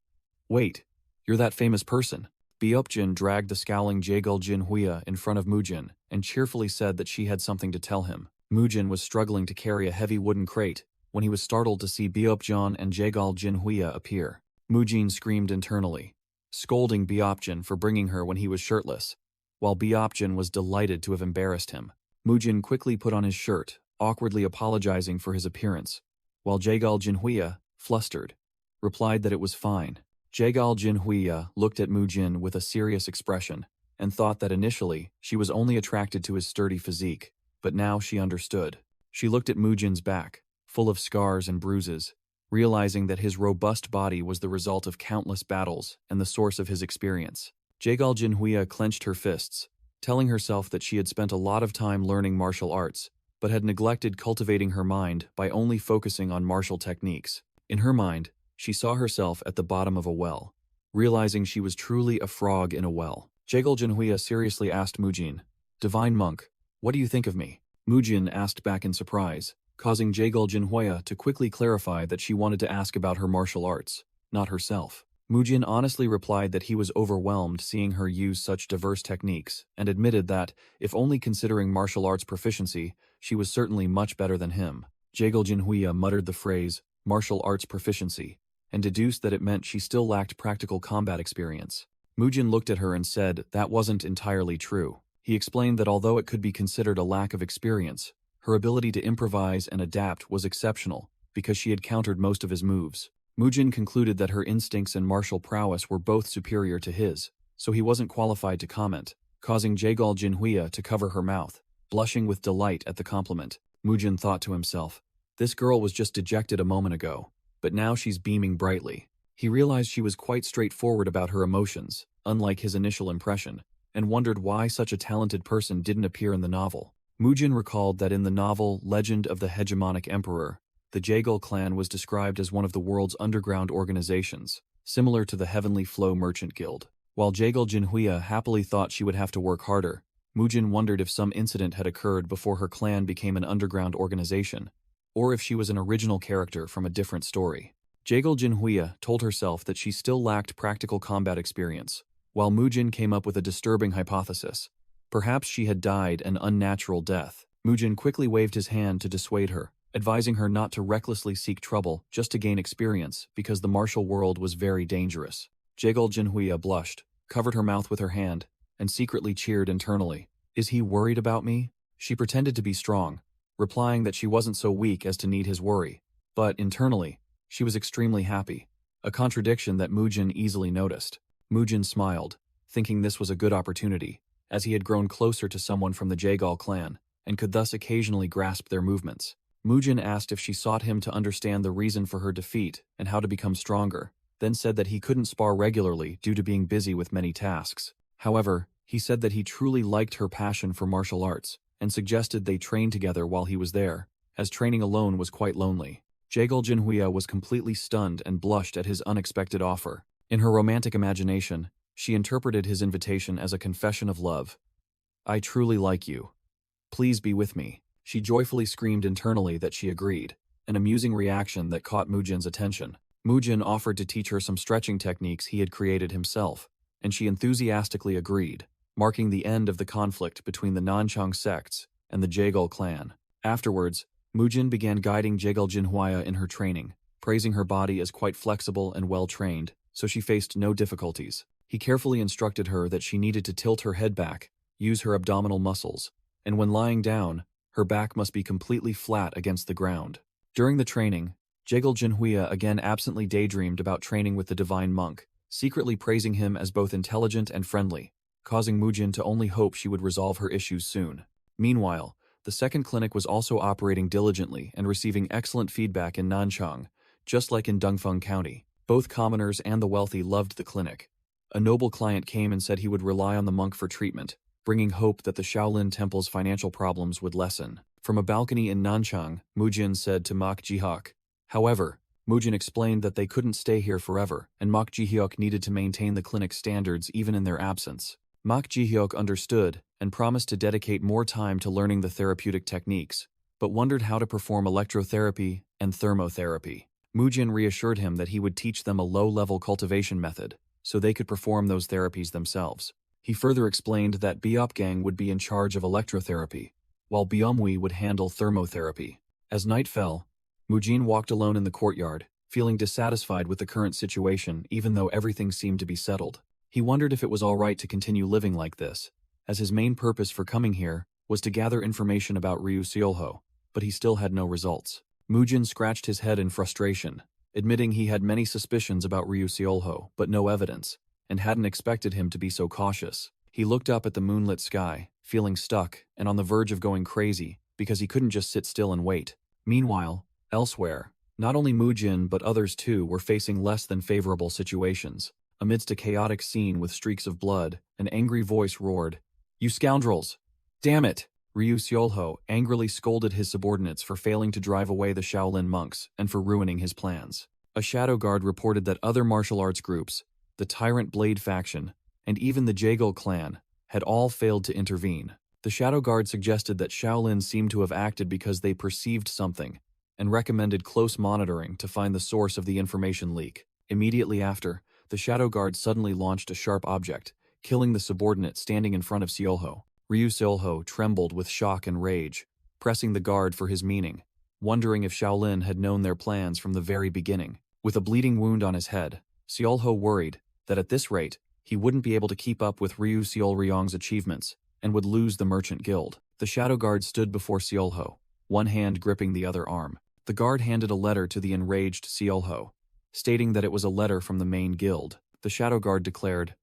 Wait, you're that famous person." Beopjan dragged the scowling Jagal Jinhuia in front of Mujin and cheerfully said that she had something to tell him. Mujin was struggling to carry a heavy wooden crate when he was startled to see Beopjan and Jagal Jinhuia appear. Mujin screamed internally, scolding Beopjan for bringing her when he was shirtless, while Beopjan was delighted to have embarrassed him. Mujin quickly put on his shirt, awkwardly apologizing for his appearance, while Jagal Jinhuia, flustered, replied that it was fine. Jagal Jinhuia looked at Mujin with a serious expression and thought that initially she was only attracted to his sturdy physique, but now she understood. She looked at Mujin's back, full of scars and bruises, realizing that his robust body was the result of countless battles and the source of his experience. Jagal Jinhuia clenched her fists, telling herself that she had spent a lot of time learning martial arts, but had neglected cultivating her mind by only focusing on martial techniques. In her mind, she saw herself at the bottom of a well, realizing she was truly a frog in a well. Jagal Jinhuia seriously asked Mujin, "Divine monk, what do you think of me?" Mujin asked back in surprise, causing Jagal Jinhuia to quickly clarify that she wanted to ask about her martial arts, not herself. Mujin honestly replied that he was overwhelmed seeing her use such diverse techniques, and admitted that, if only considering martial arts proficiency, she was certainly much better than him. Jaegel Jinhuya muttered the phrase, martial arts proficiency, and deduced that it meant she still lacked practical combat experience. Mujin looked at her and said that wasn't entirely true. He explained that although it could be considered a lack of experience, her ability to improvise and adapt was exceptional, because she had countered most of his moves. Mujin concluded that her instincts and martial prowess were both superior to his, so he wasn't qualified to comment, causing Jaegel Jinhuya to cover her mouth, blushing with delight at the compliment. Mujin thought to himself, this girl was just dejected a moment ago, but now she's beaming brightly. He realized she was quite straightforward about her emotions, unlike his initial impression, and wondered why such a talented person didn't appear in the novel. Mujin recalled that in the novel Legend of the Hegemonic Emperor, the Jaegel clan was described as one of the world's underground organizations, similar to the Heavenly Flow Merchant Guild. While Jaegel Jinhuya happily thought she would have to work harder, Mujin wondered if some incident had occurred before her clan became an underground organization, or if she was an original character from a different story. Jaegel Jinhuya told herself that she still lacked practical combat experience, while Mujin came up with a disturbing hypothesis. Perhaps she had died an unnatural death. Mujin quickly waved his hand to dissuade her, advising her not to recklessly seek trouble just to gain experience because the martial world was very dangerous. Jaegel Jinhuya blushed, covered her mouth with her hand, and secretly cheered internally. Is he worried about me? She pretended to be strong, replying that she wasn't so weak as to need his worry. But internally, she was extremely happy, a contradiction that Mujin easily noticed. Mujin smiled, thinking this was a good opportunity, as he had grown closer to someone from the Jaegel clan, and could thus occasionally grasp their movements. Mujin asked if she sought him to understand the reason for her defeat and how to become stronger, then said that he couldn't spar regularly due to being busy with many tasks. However, he said that he truly liked her passion for martial arts, and suggested they train together while he was there, as training alone was quite lonely. Jaegel Jinhuya was completely stunned and blushed at his unexpected offer. In her romantic imagination, she interpreted his invitation as a confession of love. I truly like you. Please be with me. She joyfully screamed internally that she agreed, an amusing reaction that caught Mujin's attention. Mujin offered to teach her some stretching techniques he had created himself, and she enthusiastically agreed, marking the end of the conflict between the Nanchang sects and the Jaegel clan. Afterwards, Mujin began guiding Jaegel Jinhuya in her training, praising her body as quite flexible and well-trained, so she faced no difficulties. He carefully instructed her that she needed to tilt her head back, use her abdominal muscles, and when lying down, her back must be completely flat against the ground. During the training, Jaegel Jinhuya again absently daydreamed about training with the divine monk, secretly praising him as both intelligent and friendly, causing Mujin to only hope she would resolve her issues soon. Meanwhile, the second clinic was also operating diligently and receiving excellent feedback in Nanchang, just like in Dongfeng County. Both commoners and the wealthy loved the clinic. A noble client came and said he would rely on the monk for treatment, bringing hope that the Shaolin temple's financial problems would lessen. From a balcony in Nanchang, Mujin said to Mak Jihyuk. However, Mujin explained that they couldn't stay here forever, and Mak Jihyuk needed to maintain the clinic's standards even in their absence. Mak Jihyuk understood and promised to dedicate more time to learning the therapeutic techniques, but wondered how to perform electrotherapy and thermotherapy. Mujin reassured him that he would teach them a low-level cultivation method, so they could perform those therapies themselves. He further explained that Biopgang would be in charge of electrotherapy, while Biomwi would handle thermotherapy. As night fell, Mujin walked alone in the courtyard, feeling dissatisfied with the current situation even though everything seemed to be settled. He wondered if it was all right to continue living like this, as his main purpose for coming here was to gather information about Ryu Seolho, but he still had no results. Mujin scratched his head in frustration, admitting he had many suspicions about Ryu Seolho but no evidence, and hadn't expected him to be so cautious. He looked up at the moonlit sky, feeling stuck and on the verge of going crazy because he couldn't just sit still and wait. Meanwhile, elsewhere, not only Mujin but others too were facing less than favorable situations. Amidst a chaotic scene with streaks of blood, an angry voice roared, "You scoundrels! Damn it!" Ryu Seolho angrily scolded his subordinates for failing to drive away the Shaolin monks and for ruining his plans. A shadow guard reported that other martial arts groups, the Tyrant Blade faction, and even the Jaegel clan, had all failed to intervene. The shadow guard suggested that Shaolin seemed to have acted because they perceived something, and recommended close monitoring to find the source of the information leak. Immediately after, the shadow guard suddenly launched a sharp object, killing the subordinate standing in front of Seolho. Ryu Seolho trembled with shock and rage, pressing the guard for his meaning, wondering if Shaolin had known their plans from the very beginning. With a bleeding wound on his head, Seolho worried that at this rate, he wouldn't be able to keep up with Ryu Seolryong's achievements and would lose the merchant guild. The shadow guard stood before Seolho, one hand gripping the other arm. The guard handed a letter to the enraged Seolho, stating that it was a letter from the main guild. The shadow guard declared,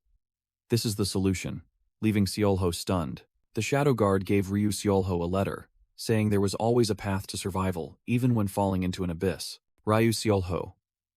"This is the solution," leaving Seolho stunned. The shadow guard gave Ryu Seolho a letter, saying there was always a path to survival, even when falling into an abyss. Ryu Seolho,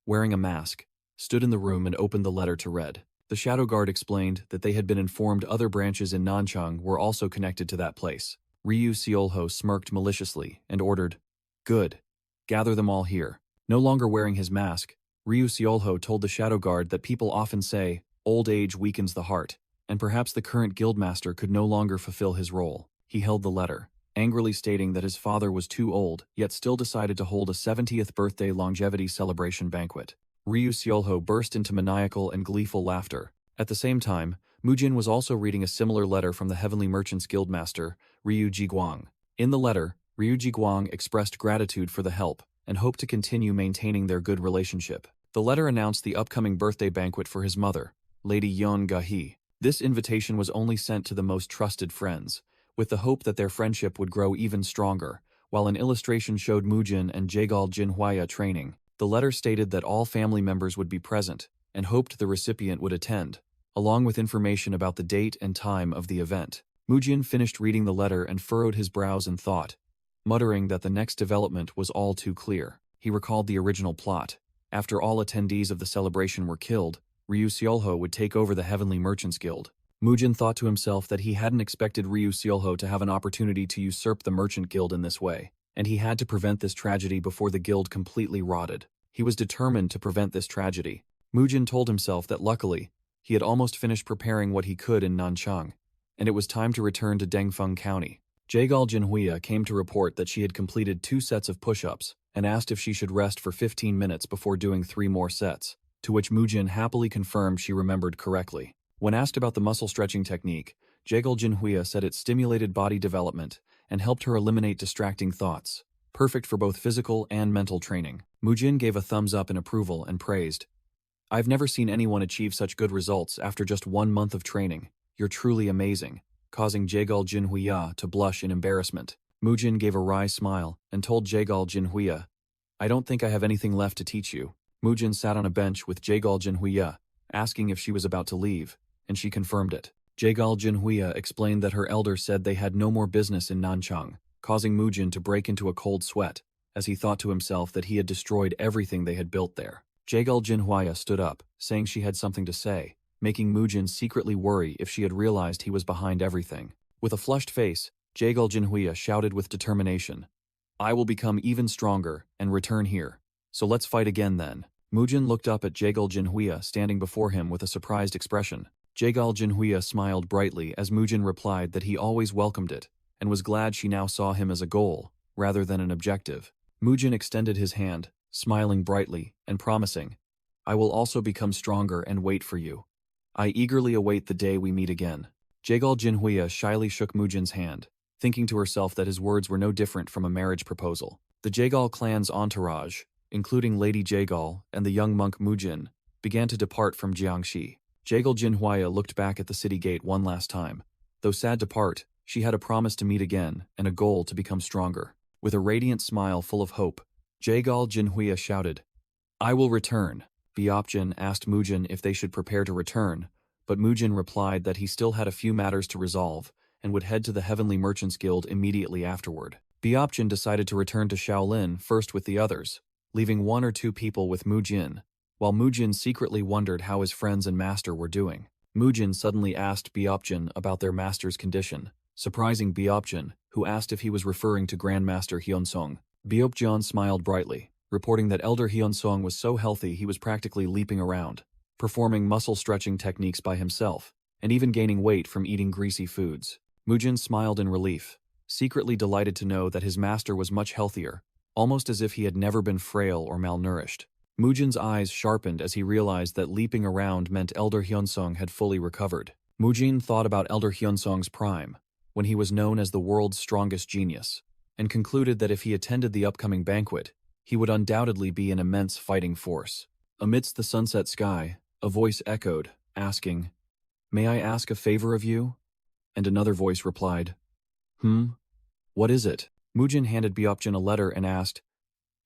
wearing a mask, stood in the room and opened the letter to read. The shadow guard explained that they had been informed other branches in Nanchang were also connected to that place. Ryu Seolho smirked maliciously and ordered, "Good. Gather them all here." No longer wearing his mask, Ryu Seolho told the shadow guard that people often say, old age weakens the heart, and perhaps the current guildmaster could no longer fulfill his role. He held the letter, angrily stating that his father was too old, yet still decided to hold a 70th birthday longevity celebration banquet. Ryu Seolho burst into maniacal and gleeful laughter. At the same time, Mujin was also reading a similar letter from the Heavenly Merchants Guildmaster, Ryu Jiguang. In the letter, Ryu Jiguang expressed gratitude for the help and hoped to continue maintaining their good relationship. The letter announced the upcoming birthday banquet for his mother, Lady Yeon Ga-hee. This invitation was only sent to the most trusted friends, with the hope that their friendship would grow even stronger, while an illustration showed Mujin and Jaegal Jinhwaya training. The letter stated that all family members would be present, and hoped the recipient would attend, along with information about the date and time of the event. Mujin finished reading the letter and furrowed his brows in thought, muttering that the next development was all too clear. He recalled the original plot. After all attendees of the celebration were killed, Ryu Seolho would take over the Heavenly Merchants Guild. Mujin thought to himself that he hadn't expected Ryu Seolho to have an opportunity to usurp the Merchant Guild in this way, and he had to prevent this tragedy before the guild completely rotted. He was determined to prevent this tragedy. Mujin told himself that luckily, he had almost finished preparing what he could in Nanchang, and it was time to return to Dengfeng County. Jaegal Jinhwaya came to report that she had completed 2 sets of push-ups and asked if she should rest for 15 minutes before doing 3 more sets, to which Mujin happily confirmed she remembered correctly. When asked about the muscle stretching technique, Jaegal Jinhwaya said it stimulated body development and helped her eliminate distracting thoughts, perfect for both physical and mental training. Mujin gave a thumbs up in approval and praised, "I've never seen anyone achieve such good results after just 1 month of training. You're truly amazing," causing Jaegal Jinhwaya to blush in embarrassment. Mujin gave a wry smile and told Jaegal Jinhwaya, "I don't think I have anything left to teach you." Mujin sat on a bench with Jaegal Jinhwaya, asking if she was about to leave, and she confirmed it. Jaegal Jinhwaya explained that her elder said they had no more business in Nanchang, causing Mujin to break into a cold sweat, as he thought to himself that he had destroyed everything they had built there. Jaegal Jinhwaya stood up, saying she had something to say, making Mujin secretly worry if she had realized he was behind everything. With a flushed face, Jaegal Jinhwaya shouted with determination, "I will become even stronger and return here. So let's fight again then." Mujin looked up at Jaegal Jinhwaya standing before him with a surprised expression. Jaegal Jinhwaya smiled brightly as Mujin replied that he always welcomed it, and was glad she now saw him as a goal, rather than an objective. Mujin extended his hand, smiling brightly and promising, "I will also become stronger and wait for you. I eagerly await the day we meet again." Jaegal Jinhwaya shyly shook Mujin's hand, thinking to herself that his words were no different from a marriage proposal. The Jaegal clan's entourage, including Lady Jaegal and the young monk Mujin, began to depart from Jiangxi. Jaegal Jinhwaya looked back at the city gate one last time. Though sad to part, she had a promise to meet again and a goal to become stronger. With a radiant smile full of hope, Jaegal Jinhwaya shouted, "I will return." Biopjin asked Mujin if they should prepare to return, but Mujin replied that he still had a few matters to resolve and would head to the Heavenly Merchants Guild immediately afterward. Biopjin decided to return to Shaolin first with the others, leaving 1 or 2 people with Mujin, while Mujin secretly wondered how his friends and master were doing. Mujin suddenly asked Biopjin about their master's condition, surprising Biopjin, who asked if he was referring to Grandmaster Hyunsong. Biopjin smiled brightly, reporting that Elder Hyunsong was so healthy he was practically leaping around, performing muscle-stretching techniques by himself, and even gaining weight from eating greasy foods. Mujin smiled in relief, secretly delighted to know that his master was much healthier, almost as if he had never been frail or malnourished. Mujin's eyes sharpened as he realized that leaping around meant Elder Hyunsung had fully recovered. Mujin thought about Elder Hyunsung's prime, when he was known as the world's strongest genius, and concluded that if he attended the upcoming banquet, he would undoubtedly be an immense fighting force. Amidst the sunset sky, a voice echoed, asking, "May I ask a favor of you?" And another voice replied, What is it?" Mujin handed Byopjin a letter and asked,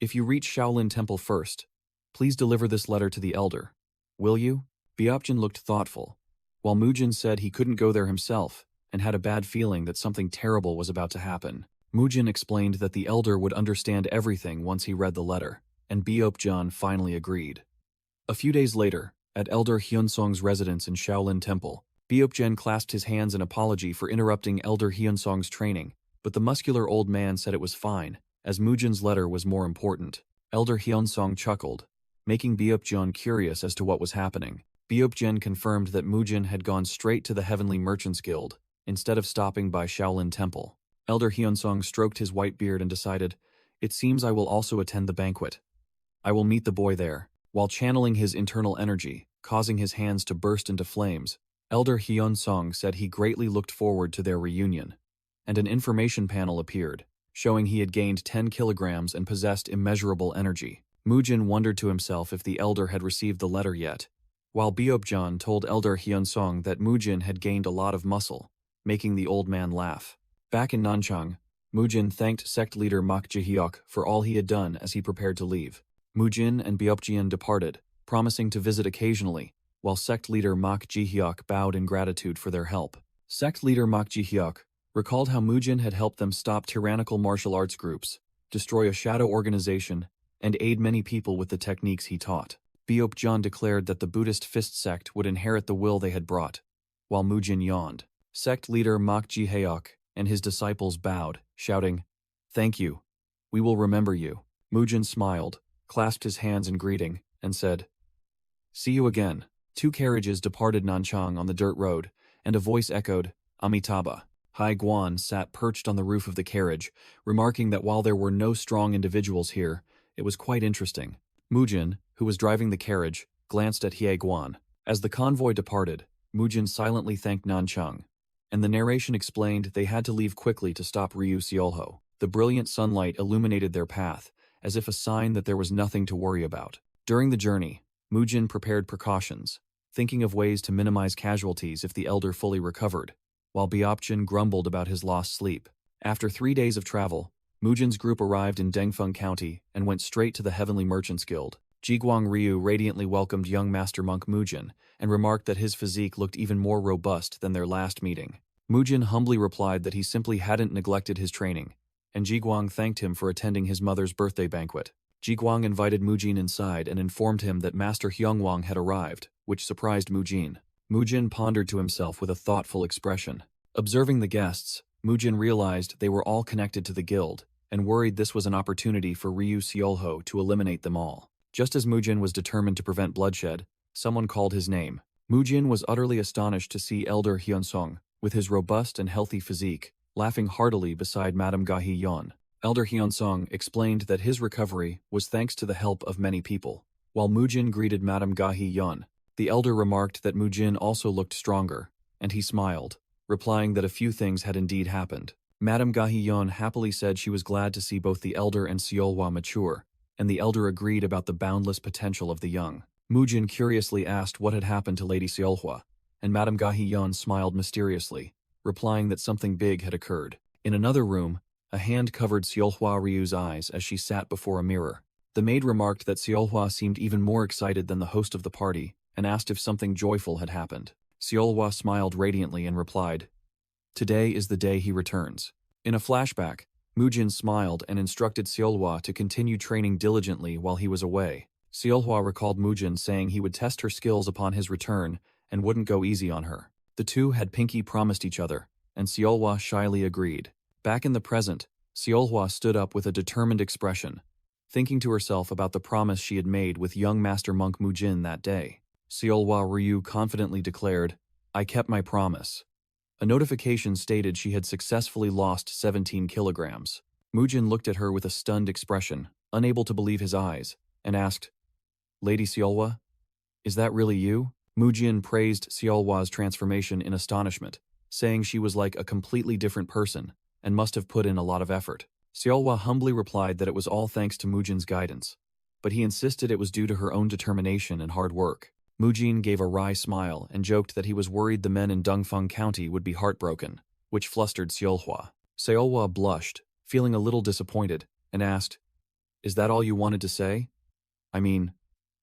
"If you reach Shaolin Temple first, please deliver this letter to the elder. Will you?" Byopjin looked thoughtful, while Mujin said he couldn't go there himself and had a bad feeling that something terrible was about to happen. Mujin explained that the elder would understand everything once he read the letter, and Byopjin finally agreed. A few days later, at Elder Hyunsong's residence in Shaolin Temple, Byopjin clasped his hands in apology for interrupting Elder Hyunsong's training, but the muscular old man said it was fine, as Mujin's letter was more important. Elder Hyunsong chuckled, making Byopjin curious as to what was happening. Byopjin confirmed that Mujin had gone straight to the Heavenly Merchants Guild, instead of stopping by Shaolin Temple. Elder Hyunsong stroked his white beard and decided, "It seems I will also attend the banquet. I will meet the boy there." While channeling his internal energy, causing his hands to burst into flames, Elder Hyunsong said he greatly looked forward to their reunion. And an information panel appeared, showing he had gained 10 kilograms and possessed immeasurable energy. Mujin wondered to himself if the elder had received the letter yet, while Byopjin told Elder Hyunsong that Mujin had gained a lot of muscle, making the old man laugh. Back in Nanchang, Mujin thanked sect leader Mak Jihyok for all he had done as he prepared to leave. Mujin and Byopjin departed, promising to visit occasionally, while sect leader Mak Jihyok bowed in gratitude for their help. Sect leader Mak Jihyok recalled how Mujin had helped them stop tyrannical martial arts groups, destroy a shadow organization, and aid many people with the techniques he taught. Byopjin declared that the Buddhist fist sect would inherit the will they had brought, while Mujin yawned. Sect leader Mak Jihyok and his disciples bowed, shouting, "Thank you. We will remember you." Mujin smiled, clasped his hands in greeting, and said, "See you again." 2 carriages departed Nanchang on the dirt road, and a voice echoed, "Amitabha." Hai Guan sat perched on the roof of the carriage, remarking that while there were no strong individuals here, it was quite interesting. Mujin, who was driving the carriage, glanced at Hai Guan. As the convoy departed, Mujin silently thanked Nanchang, and the narration explained they had to leave quickly to stop Ryu Seolho. The brilliant sunlight illuminated their path, as if a sign that there was nothing to worry about. During the journey, Mujin prepared precautions, thinking of ways to minimize casualties if the elder fully recovered, while Byopjin grumbled about his lost sleep. After 3 days of travel, Mujin's group arrived in Dengfeng County and went straight to the Heavenly Merchants Guild. Jiguang Ryu radiantly welcomed young Master Monk Mujin and remarked that his physique looked even more robust than their last meeting. Mujin humbly replied that he simply hadn't neglected his training, and Jiguang thanked him for attending his mother's birthday banquet. Jiguang invited Mujin inside and informed him that Master Hyungwang had arrived, which surprised Mujin. Mujin pondered to himself with a thoughtful expression. Observing the guests, Mujin realized they were all connected to the guild, and worried this was an opportunity for Ryu Seolho to eliminate them all. Just as Mujin was determined to prevent bloodshed, someone called his name. Mujin was utterly astonished to see Elder Hyunsong, with his robust and healthy physique, laughing heartily beside Madame Gahi-yeon. Elder Hyunsong explained that his recovery was thanks to the help of many people. While Mujin greeted Madame Gahi-yeon, the elder remarked that Mujin also looked stronger, and he smiled, replying that a few things had indeed happened. Madame Gahi-yeon happily said she was glad to see both the elder and Seolhwa mature, and the elder agreed about the boundless potential of the young. Mujin curiously asked what had happened to Lady Seolhwa, and Madame Gahi-yeon smiled mysteriously, replying that something big had occurred. In another room, a hand covered Seolhwa Ryu's eyes as she sat before a mirror. The maid remarked that Seolhwa seemed even more excited than the host of the party, and asked if something joyful had happened. Seolhwa smiled radiantly and replied, "Today is the day he returns." In a flashback, Mujin smiled and instructed Seolhwa to continue training diligently while he was away. Seolhwa recalled Mujin saying he would test her skills upon his return and wouldn't go easy on her. The two had pinky promised each other, and Seolhwa shyly agreed. Back in the present, Seolhwa stood up with a determined expression, thinking to herself about the promise she had made with young Master Monk Mujin that day. Seolhwa Ryu confidently declared, "I kept my promise." A notification stated she had successfully lost 17 kilograms. Mujin looked at her with a stunned expression, unable to believe his eyes, and asked, Lady Seolwa? Is that really you? Mujin praised Seolwa's transformation in astonishment, saying she was like a completely different person and must have put in a lot of effort. Seolwa humbly replied that it was all thanks to Mujin's guidance, but he insisted it was due to her own determination and hard work. Mujin gave a wry smile and joked that he was worried the men in Dongfeng County would be heartbroken, which flustered Seolwa. Seolwa blushed, feeling a little disappointed, and asked, "Is that all you wanted to say? I mean,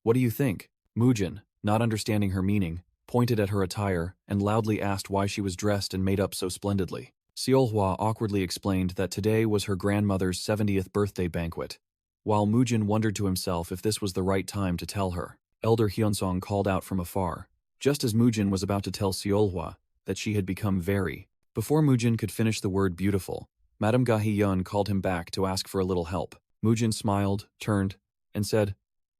what do you think?" Mujin, not understanding her meaning, pointed at her attire and loudly asked why she was dressed and made up so splendidly. Seolhwa awkwardly explained that today was her grandmother's 70th birthday banquet. While Mujin wondered to himself if this was the right time to tell her, Elder Hyunsong called out from afar, just as Mujin was about to tell Seolhwa that she had become very. Before Mujin could finish the word beautiful, Madame Ga-hee-yeon called him back to ask for a little help. Mujin smiled, turned, and said,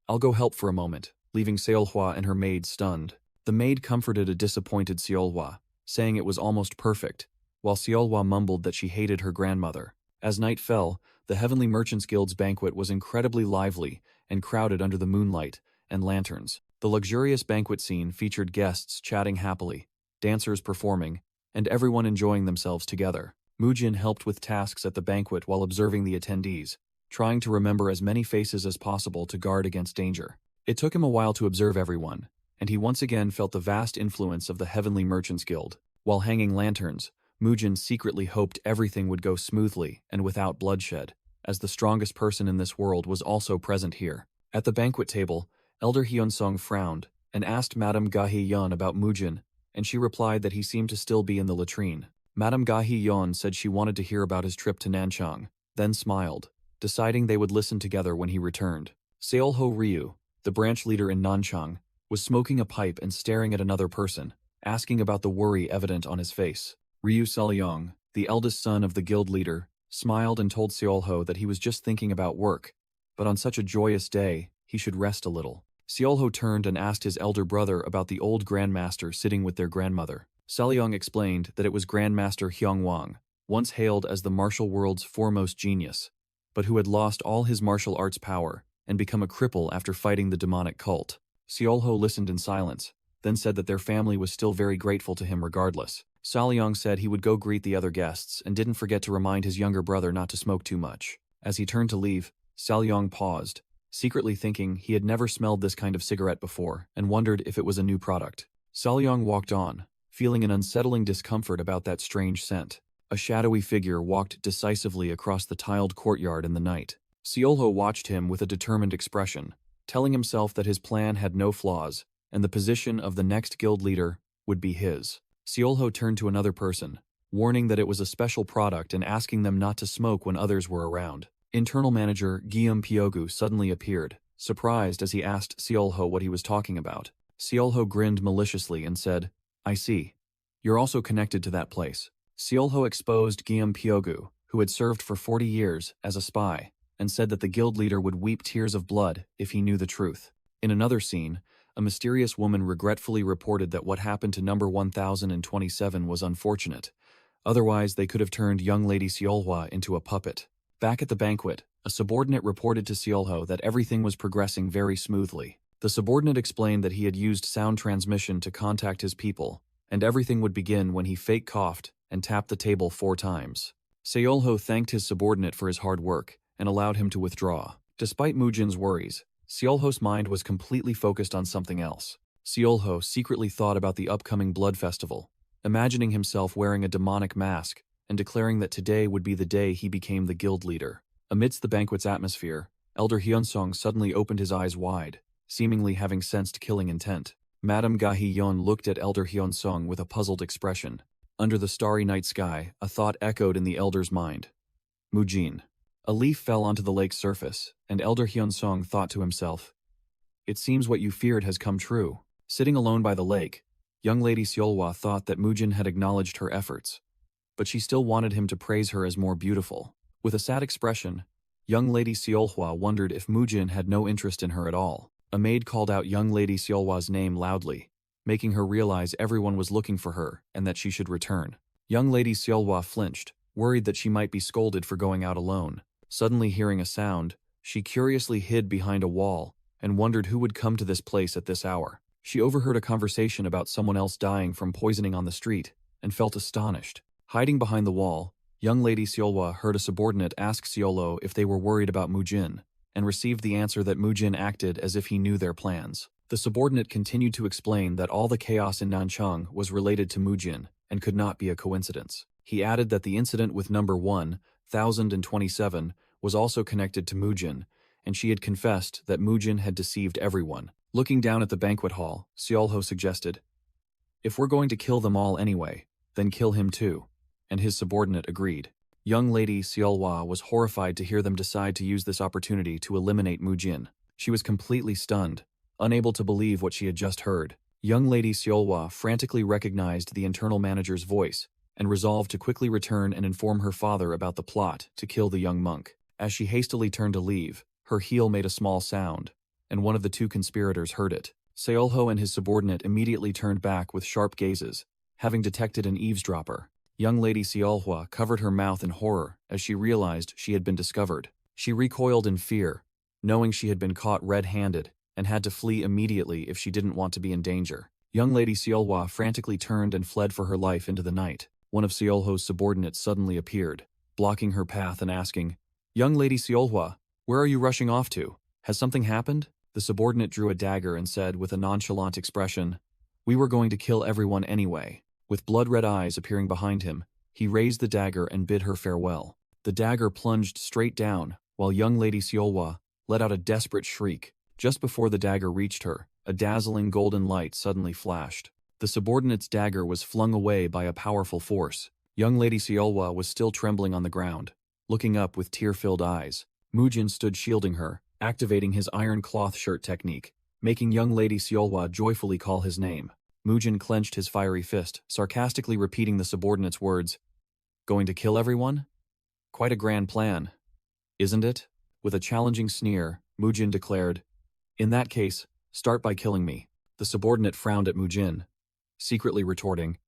"I'll go help for a moment," leaving Seolhwa and her maid stunned. The maid comforted a disappointed Seolhwa, saying it was almost perfect, while Seolhwa mumbled that she hated her grandmother. As night fell, the Heavenly Merchants Guild's banquet was incredibly lively and crowded under the moonlight and lanterns. The luxurious banquet scene featured guests chatting happily, dancers performing, and everyone enjoying themselves together. Mujin helped with tasks at the banquet while observing the attendees, trying to remember as many faces as possible to guard against danger. It took him a while to observe everyone, and he once again felt the vast influence of the Heavenly Merchants Guild. While hanging lanterns, Mujin secretly hoped everything would go smoothly and without bloodshed, as the strongest person in this world was also present here. At the banquet table, Elder Hyunsong frowned and asked Madame Ga-hee-yeon about Mujin, and she replied that he seemed to still be in the latrine. Madame Ga-hee-yeon said she wanted to hear about his trip to Nanchang, then smiled, deciding they would listen together when he returned. Seolho Ryu, the branch leader in Nanchang, was smoking a pipe and staring at another person, asking about the worry evident on his face. Ryu Seolyong, the eldest son of the guild leader, smiled and told Seolho that he was just thinking about work, but on such a joyous day, he should rest a little. Seolho turned and asked his elder brother about the old grandmaster sitting with their grandmother. Seolyong explained that it was Grandmaster Hyungwang, once hailed as the martial world's foremost genius, but who had lost all his martial arts power and become a cripple after fighting the demonic cult. Seolho listened in silence, then said that their family was still very grateful to him regardless. Seolyong said he would go greet the other guests and didn't forget to remind his younger brother not to smoke too much. As he turned to leave, Seolyong paused, secretly thinking he had never smelled this kind of cigarette before and wondered if it was a new product. Seolyong walked on, feeling an unsettling discomfort about that strange scent. A shadowy figure walked decisively across the tiled courtyard in the night. Seolho watched him with a determined expression, telling himself that his plan had no flaws, and the position of the next guild leader would be his. Seolho turned to another person, warning that it was a special product and asking them not to smoke when others were around. Internal manager Guillaume Pyogu suddenly appeared, surprised as he asked Seolho what he was talking about. Seolho grinned maliciously and said, "I see. You're also connected to that place." Seolho exposed Guillaume Pyogu, who had served for 40 years, as a spy, and said that the guild leader would weep tears of blood if he knew the truth. In another scene, a mysterious woman regretfully reported that what happened to number 1027 was unfortunate. Otherwise, they could have turned young Lady Seolhwa into a puppet. Back at the banquet, a subordinate reported to Seolho that everything was progressing very smoothly. The subordinate explained that he had used sound transmission to contact his people, and everything would begin when he fake coughed and tapped the table 4 times. Seolho thanked his subordinate for his hard work and allowed him to withdraw. Despite Mujin's worries, Seolho's mind was completely focused on something else. Seolho secretly thought about the upcoming blood festival, imagining himself wearing a demonic mask and declaring that today would be the day he became the guild leader. Amidst the banquet's atmosphere, Elder Hyunsong suddenly opened his eyes wide, seemingly having sensed killing intent. Madame Ga-hee-yeon looked at Elder Hyunsong with a puzzled expression. Under the starry night sky, a thought echoed in the elder's mind. Mujin. A leaf fell onto the lake's surface, and Elder Hyunsong thought to himself, "It seems what you feared has come true." Sitting alone by the lake, young Lady Seolhwa thought that Mujin had acknowledged her efforts, but she still wanted him to praise her as more beautiful. With a sad expression, young Lady Seolhwa wondered if Mujin had no interest in her at all. A maid called out young Lady Seolhwa's name loudly, making her realize everyone was looking for her and that she should return. Young Lady Seolhwa flinched, worried that she might be scolded for going out alone. Suddenly hearing a sound, she curiously hid behind a wall and wondered who would come to this place at this hour. She overheard a conversation about someone else dying from poisoning on the street, and felt astonished. Hiding behind the wall, young lady Seolhwa heard a subordinate ask Seolo if they were worried about Mujin, and received the answer that Mujin acted as if he knew their plans. The subordinate continued to explain that all the chaos in Nanchang was related to Mujin and could not be a coincidence. He added that the incident with number 1027 was also connected to Mujin, and she had confessed that Mujin had deceived everyone. Looking down at the banquet hall, Seolho suggested, "If we're going to kill them all anyway, then kill him too," and his subordinate agreed. Young lady Seolhwa was horrified to hear them decide to use this opportunity to eliminate Mujin. She was completely stunned, unable to believe what she had just heard. Young lady Seolhwa frantically recognized the internal manager's voice and resolved to quickly return and inform her father about the plot to kill the young monk. As she hastily turned to leave, her heel made a small sound, and one of the two conspirators heard it. Seolho and his subordinate immediately turned back with sharp gazes, having detected an eavesdropper. Young lady Seolhwa covered her mouth in horror as she realized she had been discovered. She recoiled in fear, knowing she had been caught red-handed and had to flee immediately if she didn't want to be in danger. Young lady Seolhwa frantically turned and fled for her life into the night. One of Seolho's subordinates suddenly appeared, blocking her path and asking, "Young lady Seolhwa, where are you rushing off to? Has something happened?" The subordinate drew a dagger and said with a nonchalant expression, "We were going to kill everyone anyway." With blood-red eyes appearing behind him, he raised the dagger and bid her farewell. The dagger plunged straight down, while young lady Seolhwa let out a desperate shriek. Just before the dagger reached her, a dazzling golden light suddenly flashed. The subordinate's dagger was flung away by a powerful force. Young lady Seolhwa was still trembling on the ground, looking up with tear-filled eyes. Mujin stood shielding her, activating his iron cloth shirt technique, making young lady Seolhwa joyfully call his name. Mujin clenched his fiery fist, sarcastically repeating the subordinate's words. "Going to kill everyone? Quite a grand plan, isn't it?" With a challenging sneer, Mujin declared, "In that case, start by killing me." The subordinate frowned at Mujin, secretly retorting,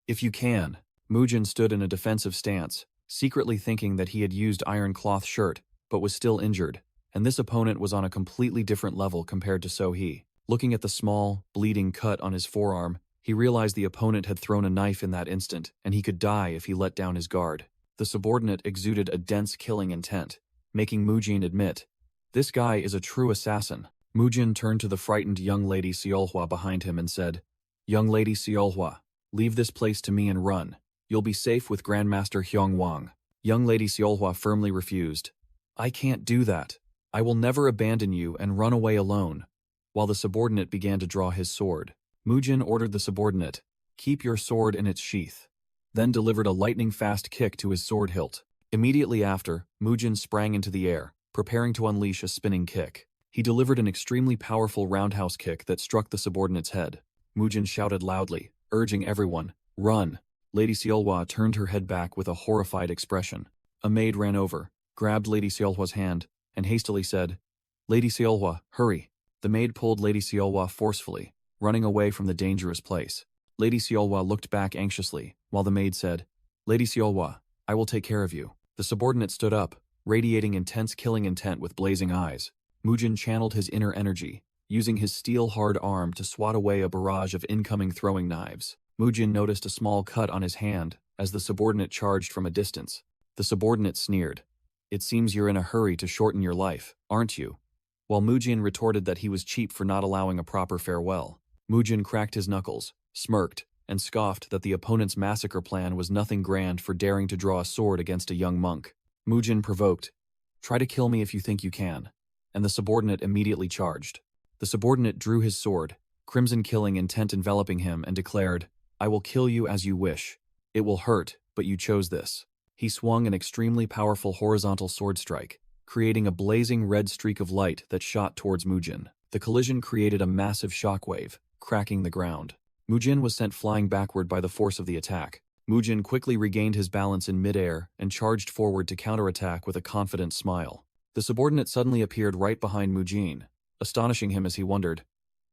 "If you can." Mujin stood in a defensive stance, secretly thinking that he had used iron cloth shirt, but was still injured, and this opponent was on a completely different level compared to So-hee. Looking at the small, bleeding cut on his forearm, he realized the opponent had thrown a knife in that instant, and he could die if he let down his guard. The subordinate exuded a dense killing intent, making Mujin admit, "This guy is a true assassin." Mujin turned to the frightened young lady Seolhwa behind him and said, "Young lady Seolhwa, leave this place to me and run. You'll be safe with Grandmaster Hyung Wang." Young lady Seolhwa firmly refused. "I can't do that. I will never abandon you and run away alone." While the subordinate began to draw his sword, Mujin ordered the subordinate, "Keep your sword in its sheath," then delivered a lightning-fast kick to his sword hilt. Immediately after, Mujin sprang into the air, preparing to unleash a spinning kick. He delivered an extremely powerful roundhouse kick that struck the subordinate's head. Mujin shouted loudly, urging everyone, "Run!" Lady Seolhwa turned her head back with a horrified expression. A maid ran over, grabbed Lady Seolhwa's hand, and hastily said, "Lady Seolhwa, hurry." The maid pulled Lady Seolhwa forcefully, running away from the dangerous place. Lady Seolhwa looked back anxiously, while the maid said, "Lady Seolhwa, I will take care of you." The subordinate stood up, radiating intense killing intent with blazing eyes. Mujin channeled his inner energy, using his steel-hard arm to swat away a barrage of incoming throwing knives. Mujin noticed a small cut on his hand as the subordinate charged from a distance. The subordinate sneered, "It seems you're in a hurry to shorten your life, aren't you?" While Mujin retorted that he was cheap for not allowing a proper farewell. Mujin cracked his knuckles, smirked, and scoffed that the opponent's massacre plan was nothing grand for daring to draw a sword against a young monk. Mujin provoked, "Try to kill me if you think you can," and the subordinate immediately charged. The subordinate drew his sword, crimson killing intent enveloping him, and declared, "I will kill you as you wish. It will hurt, but you chose this." He swung an extremely powerful horizontal sword strike, creating a blazing red streak of light that shot towards Mujin. The collision created a massive shockwave, cracking the ground. Mujin was sent flying backward by the force of the attack. Mujin quickly regained his balance in midair and charged forward to counterattack with a confident smile. The subordinate suddenly appeared right behind Mujin, astonishing him as he wondered,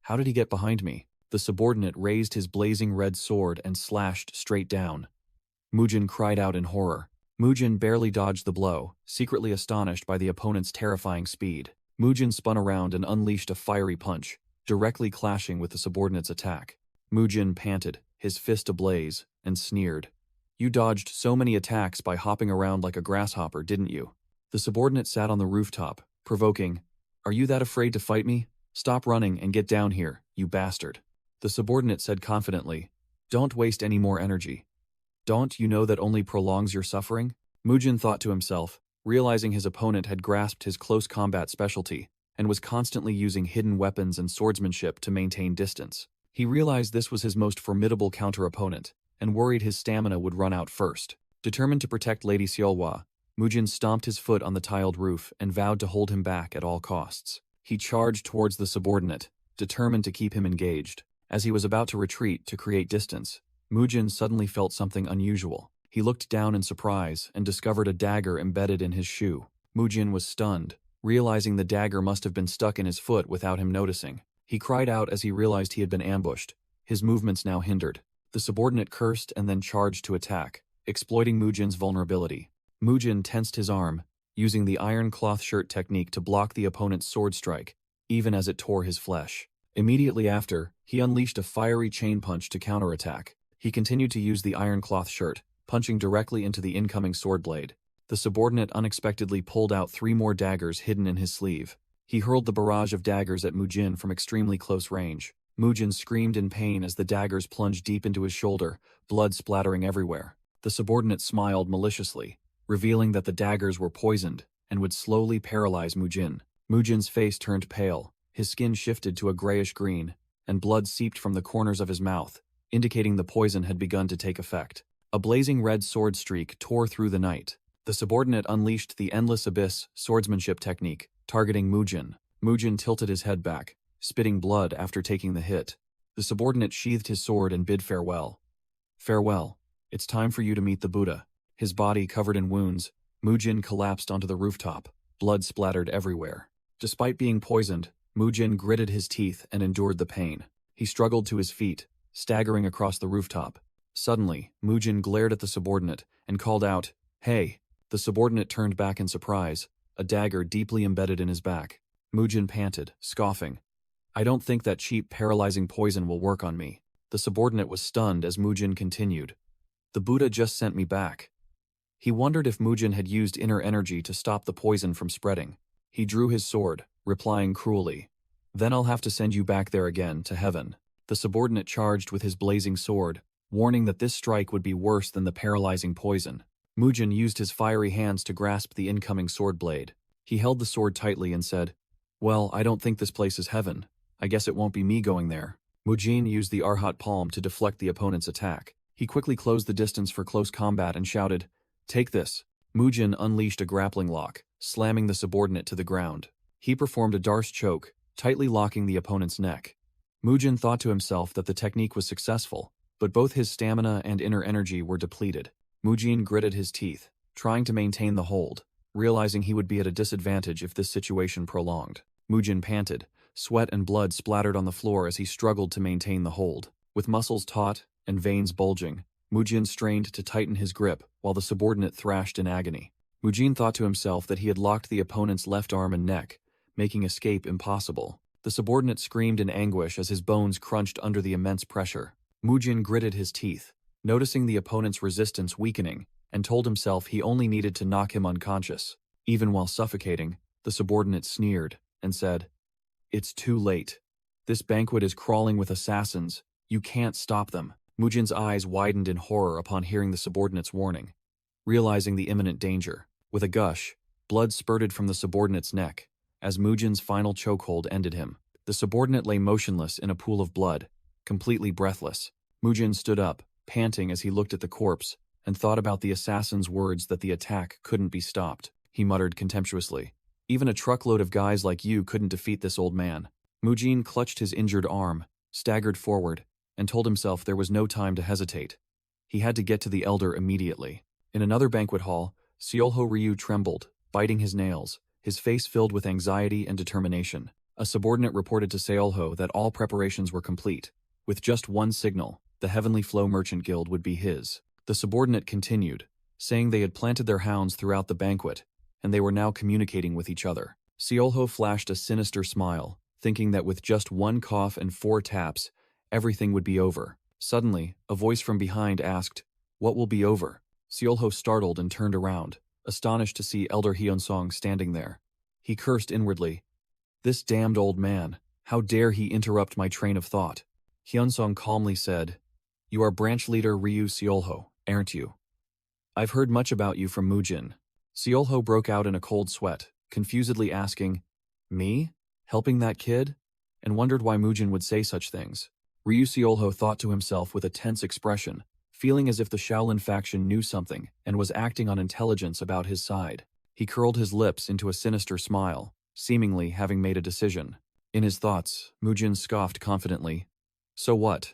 "How did he get behind me?" The subordinate raised his blazing red sword and slashed straight down. Mujin cried out in horror. Mujin barely dodged the blow, secretly astonished by the opponent's terrifying speed. Mujin spun around and unleashed a fiery punch, directly clashing with the subordinate's attack. Mujin panted, his fist ablaze, and sneered. "You dodged so many attacks by hopping around like a grasshopper, didn't you?" The subordinate sat on the rooftop, provoking, "Are you that afraid to fight me? Stop running and get down here, you bastard." The subordinate said confidently, "Don't waste any more energy. Don't you know that only prolongs your suffering?" Mujin thought to himself, realizing his opponent had grasped his close combat specialty and was constantly using hidden weapons and swordsmanship to maintain distance. He realized this was his most formidable counter-opponent and worried his stamina would run out first. Determined to protect Lady Xiaohua, Mujin stomped his foot on the tiled roof and vowed to hold him back at all costs. He charged towards the subordinate, determined to keep him engaged. As he was about to retreat to create distance, Mujin suddenly felt something unusual. He looked down in surprise and discovered a dagger embedded in his shoe. Mujin was stunned, realizing the dagger must have been stuck in his foot without him noticing. He cried out as he realized he had been ambushed, his movements now hindered. The subordinate cursed and then charged to attack, exploiting Mujin's vulnerability. Mujin tensed his arm, using the iron cloth shirt technique to block the opponent's sword strike, even as it tore his flesh. Immediately after, he unleashed a fiery chain punch to counterattack. He continued to use the iron cloth shirt, punching directly into the incoming sword blade. The subordinate unexpectedly pulled out 3 more daggers hidden in his sleeve. He hurled the barrage of daggers at Mujin from extremely close range. Mujin screamed in pain as the daggers plunged deep into his shoulder, blood splattering everywhere. The subordinate smiled maliciously, revealing that the daggers were poisoned and would slowly paralyze Mujin. Mujin's face turned pale, his skin shifted to a grayish green, and blood seeped from the corners of his mouth, indicating the poison had begun to take effect. A blazing red sword streak tore through the night. The subordinate unleashed the Endless Abyss swordsmanship technique, targeting Mujin. Mujin tilted his head back, spitting blood after taking the hit. The subordinate sheathed his sword and bid farewell. "Farewell. It's time for you to meet the Buddha." His body covered in wounds, Mujin collapsed onto the rooftop. Blood splattered everywhere. Despite being poisoned, Mujin gritted his teeth and endured the pain. He struggled to his feet, staggering across the rooftop. Suddenly, Mujin glared at the subordinate and called out, "Hey!" The subordinate turned back in surprise, a dagger deeply embedded in his back. Mujin panted, scoffing, "I don't think that cheap paralyzing poison will work on me." The subordinate was stunned as Mujin continued, "The Buddha just sent me back." He wondered if Mujin had used inner energy to stop the poison from spreading. He drew his sword, replying cruelly, "Then I'll have to send you back there again, to heaven." The subordinate charged with his blazing sword, warning that this strike would be worse than the paralyzing poison. Mujin used his fiery hands to grasp the incoming sword blade. He held the sword tightly and said, "Well, I don't think this place is heaven. I guess it won't be me going there." Mujin used the Arhat palm to deflect the opponent's attack. He quickly closed the distance for close combat and shouted, "Take this." Mujin unleashed a grappling lock, slamming the subordinate to the ground. He performed a Darce choke, tightly locking the opponent's neck. Mujin thought to himself that the technique was successful, but both his stamina and inner energy were depleted. Mujin gritted his teeth, trying to maintain the hold, realizing he would be at a disadvantage if this situation prolonged. Mujin panted, sweat and blood splattered on the floor as he struggled to maintain the hold. With muscles taut and veins bulging, Mujin strained to tighten his grip while the subordinate thrashed in agony. Mujin thought to himself that he had locked the opponent's left arm and neck, making escape impossible. The subordinate screamed in anguish as his bones crunched under the immense pressure. Mujin gritted his teeth, noticing the opponent's resistance weakening, and told himself he only needed to knock him unconscious. Even while suffocating, the subordinate sneered and said, "It's too late. This banquet is crawling with assassins. You can't stop them." Mujin's eyes widened in horror upon hearing the subordinate's warning. Realizing the imminent danger, with a gush, blood spurted from the subordinate's neck, as Mujin's final chokehold ended him. The subordinate lay motionless in a pool of blood, completely breathless. Mujin stood up, panting as he looked at the corpse, and thought about the assassin's words that the attack couldn't be stopped. He muttered contemptuously, "Even a truckload of guys like you couldn't defeat this old man." Mujin clutched his injured arm, staggered forward, and told himself there was no time to hesitate. He had to get to the elder immediately. In another banquet hall, Seolho Ryu trembled, biting his nails, his face filled with anxiety and determination. A subordinate reported to Seolho that all preparations were complete. With just one signal, the Heavenly Flow Merchant Guild would be his. The subordinate continued, saying they had planted their hounds throughout the banquet, and they were now communicating with each other. Seolho flashed a sinister smile, thinking that with just one cough and 4 taps, everything would be over. Suddenly, a voice from behind asked, "What will be over?" Seolho startled and turned around, astonished to see Elder Hyunsong standing there. He cursed inwardly. This damned old man, how dare he interrupt my train of thought? Hyunsong calmly said, "You are branch leader Ryu Seolho, aren't you? I've heard much about you from Mujin." Seolho broke out in a cold sweat, confusedly asking, "Me? Helping that kid?" and wondered why Mujin would say such things. Ryu Seolho thought to himself with a tense expression, feeling as if the Shaolin faction knew something and was acting on intelligence about his side. He curled his lips into a sinister smile, seemingly having made a decision. In his thoughts, Mujin scoffed confidently. So what?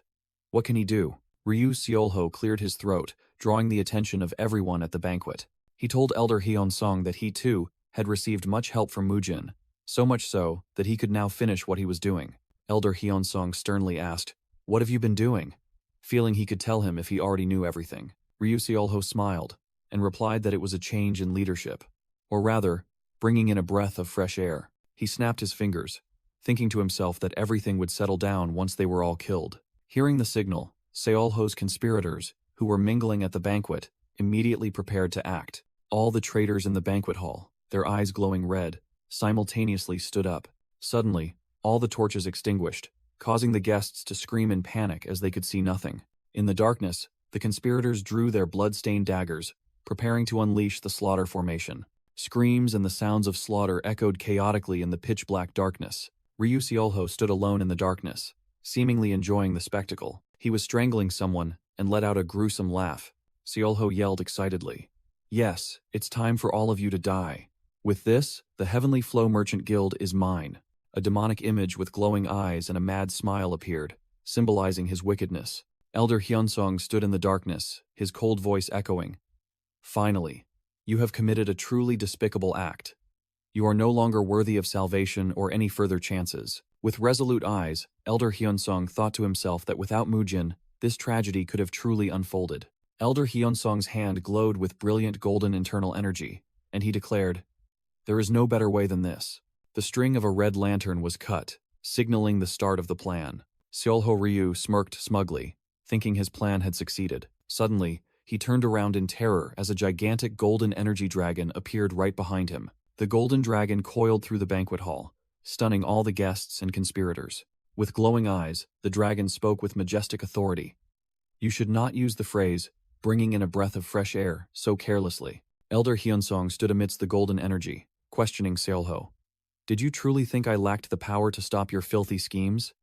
What can he do? Ryu Seolho cleared his throat, drawing the attention of everyone at the banquet. He told Elder Hyunsong that he, too, had received much help from Mujin, so much so that he could now finish what he was doing. Elder Hyunsong sternly asked, "What have you been doing?" Feeling he could tell him if he already knew everything. Ryu Seolho smiled, and replied that it was a change in leadership. Or rather, bringing in a breath of fresh air. He snapped his fingers, thinking to himself that everything would settle down once they were all killed. Hearing the signal, Seolho's conspirators, who were mingling at the banquet, immediately prepared to act. All the traitors in the banquet hall, their eyes glowing red, simultaneously stood up. Suddenly, all the torches extinguished, causing the guests to scream in panic as they could see nothing. In the darkness, the conspirators drew their blood-stained daggers, preparing to unleash the slaughter formation. Screams and the sounds of slaughter echoed chaotically in the pitch-black darkness. Ryu Seolho stood alone in the darkness, seemingly enjoying the spectacle. He was strangling someone and let out a gruesome laugh. Seolho yelled excitedly, "Yes, it's time for all of you to die. With this, the Heavenly Flow Merchant Guild is mine." A demonic image with glowing eyes and a mad smile appeared, symbolizing his wickedness. Elder Hyunsong stood in the darkness, his cold voice echoing, "Finally, you have committed a truly despicable act. You are no longer worthy of salvation or any further chances." With resolute eyes, Elder Hyunsong thought to himself that without Mujin, this tragedy could have truly unfolded. Elder Hyunsong's hand glowed with brilliant golden internal energy, and he declared, "There is no better way than this." The string of a red lantern was cut, signaling the start of the plan. Seolho Ryu smirked smugly, thinking his plan had succeeded. Suddenly, he turned around in terror as a gigantic golden energy dragon appeared right behind him. The golden dragon coiled through the banquet hall, stunning all the guests and conspirators. With glowing eyes, the dragon spoke with majestic authority. "You should not use the phrase, 'bringing in a breath of fresh air,' so carelessly." Elder Hyunsong stood amidst the golden energy, questioning Seolho. "Did you truly think I lacked the power to stop your filthy schemes?"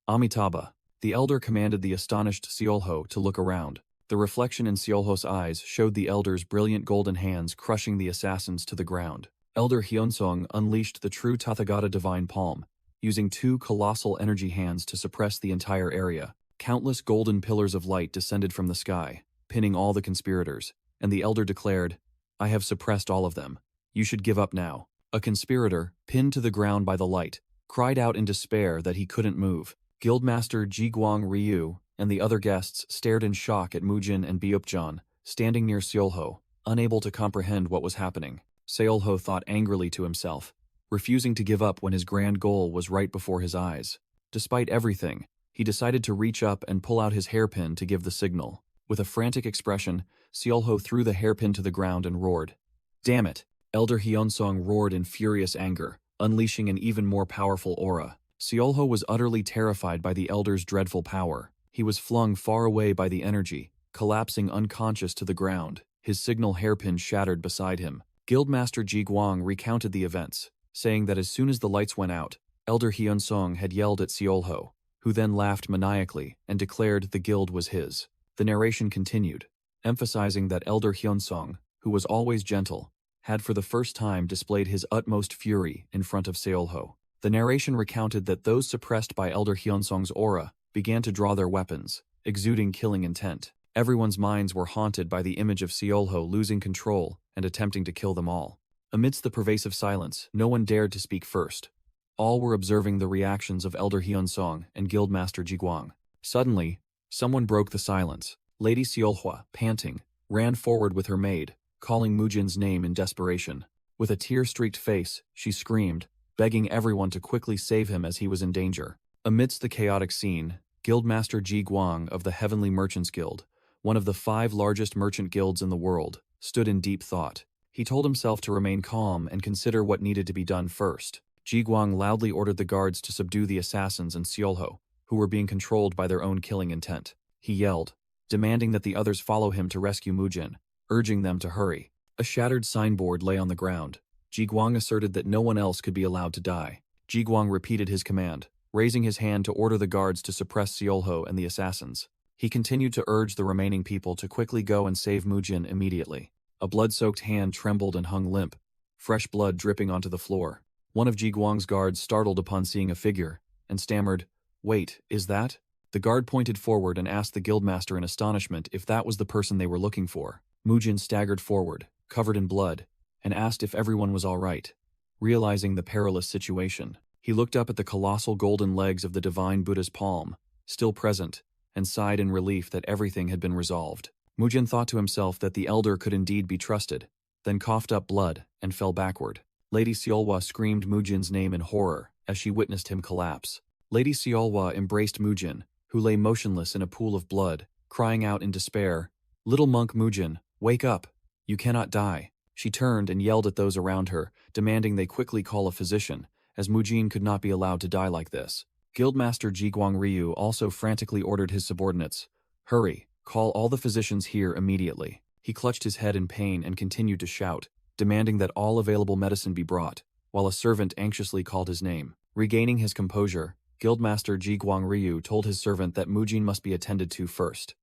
"Amitabha." The elder commanded the astonished Seolho to look around. The reflection in Seolho's eyes showed the elder's brilliant golden hands crushing the assassins to the ground. Elder Hyunsong unleashed the true Tathagata Divine Palm, using 2 colossal energy hands to suppress the entire area. Countless golden pillars of light descended from the sky, pinning all the conspirators, and the elder declared, "I have suppressed all of them. You should give up now." A conspirator, pinned to the ground by the light, cried out in despair that he couldn't move. Guildmaster Jiguang Ryu and the other guests stared in shock at Mujin and Byupjan, standing near Seolho, unable to comprehend what was happening. Seolho thought angrily to himself, refusing to give up when his grand goal was right before his eyes. Despite everything, he decided to reach up and pull out his hairpin to give the signal. With a frantic expression, Seolho threw the hairpin to the ground and roared. "Damn it!" Elder Hyunsong roared in furious anger, unleashing an even more powerful aura. Seolho was utterly terrified by the elder's dreadful power. He was flung far away by the energy, collapsing unconscious to the ground, his signal hairpin shattered beside him. Guildmaster Jiguang recounted the events, saying that as soon as the lights went out, Elder Hyunsong had yelled at Seolho, who then laughed maniacally and declared the guild was his. The narration continued, emphasizing that Elder Hyunsong, who was always gentle, had for the first time displayed his utmost fury in front of Seolho. The narration recounted that those suppressed by Elder Hyunsong's aura began to draw their weapons, exuding killing intent. Everyone's minds were haunted by the image of Seolho losing control and attempting to kill them all. Amidst the pervasive silence, no one dared to speak first. All were observing the reactions of Elder Hyunsong and Guildmaster Jiguang. Suddenly, someone broke the silence. Lady Seolhwa, panting, ran forward with her maid, calling Mujin's name in desperation. With a tear-streaked face, she screamed, begging everyone to quickly save him as he was in danger. Amidst the chaotic scene, Guildmaster Ji Guang of the Heavenly Merchants Guild, one of the 5 largest merchant guilds in the world, stood in deep thought. He told himself to remain calm and consider what needed to be done first. Ji Guang loudly ordered the guards to subdue the assassins and Seolho, who were being controlled by their own killing intent. He yelled, demanding that the others follow him to rescue Mujin, urging them to hurry. A shattered signboard lay on the ground. Ji Guang asserted that no one else could be allowed to die. Ji Guang repeated his command, raising his hand to order the guards to suppress Seolho and the assassins. He continued to urge the remaining people to quickly go and save Mujin immediately. A blood-soaked hand trembled and hung limp, fresh blood dripping onto the floor. One of Ji Guang's guards startled upon seeing a figure, and stammered, "Wait, is that?" The guard pointed forward and asked the guildmaster in astonishment if that was the person they were looking for. Mujin staggered forward, covered in blood, and asked if everyone was all right. Realizing the perilous situation, he looked up at the colossal golden legs of the divine Buddha's palm, still present, and sighed in relief that everything had been resolved. Mujin thought to himself that the elder could indeed be trusted, then coughed up blood and fell backward. Lady Seolhwa screamed Mujin's name in horror as she witnessed him collapse. Lady Seolhwa embraced Mujin, who lay motionless in a pool of blood, crying out in despair, "Little monk Mujin, wake up! You cannot die." She turned and yelled at those around her, demanding they quickly call a physician, as Mujin could not be allowed to die like this. Guildmaster Ji Guang Ryu also frantically ordered his subordinates, "Hurry, call all the physicians here immediately." He clutched his head in pain and continued to shout, demanding that all available medicine be brought, while a servant anxiously called his name. Regaining his composure, Guildmaster Ji Guang Ryu told his servant that Mujin must be attended to first.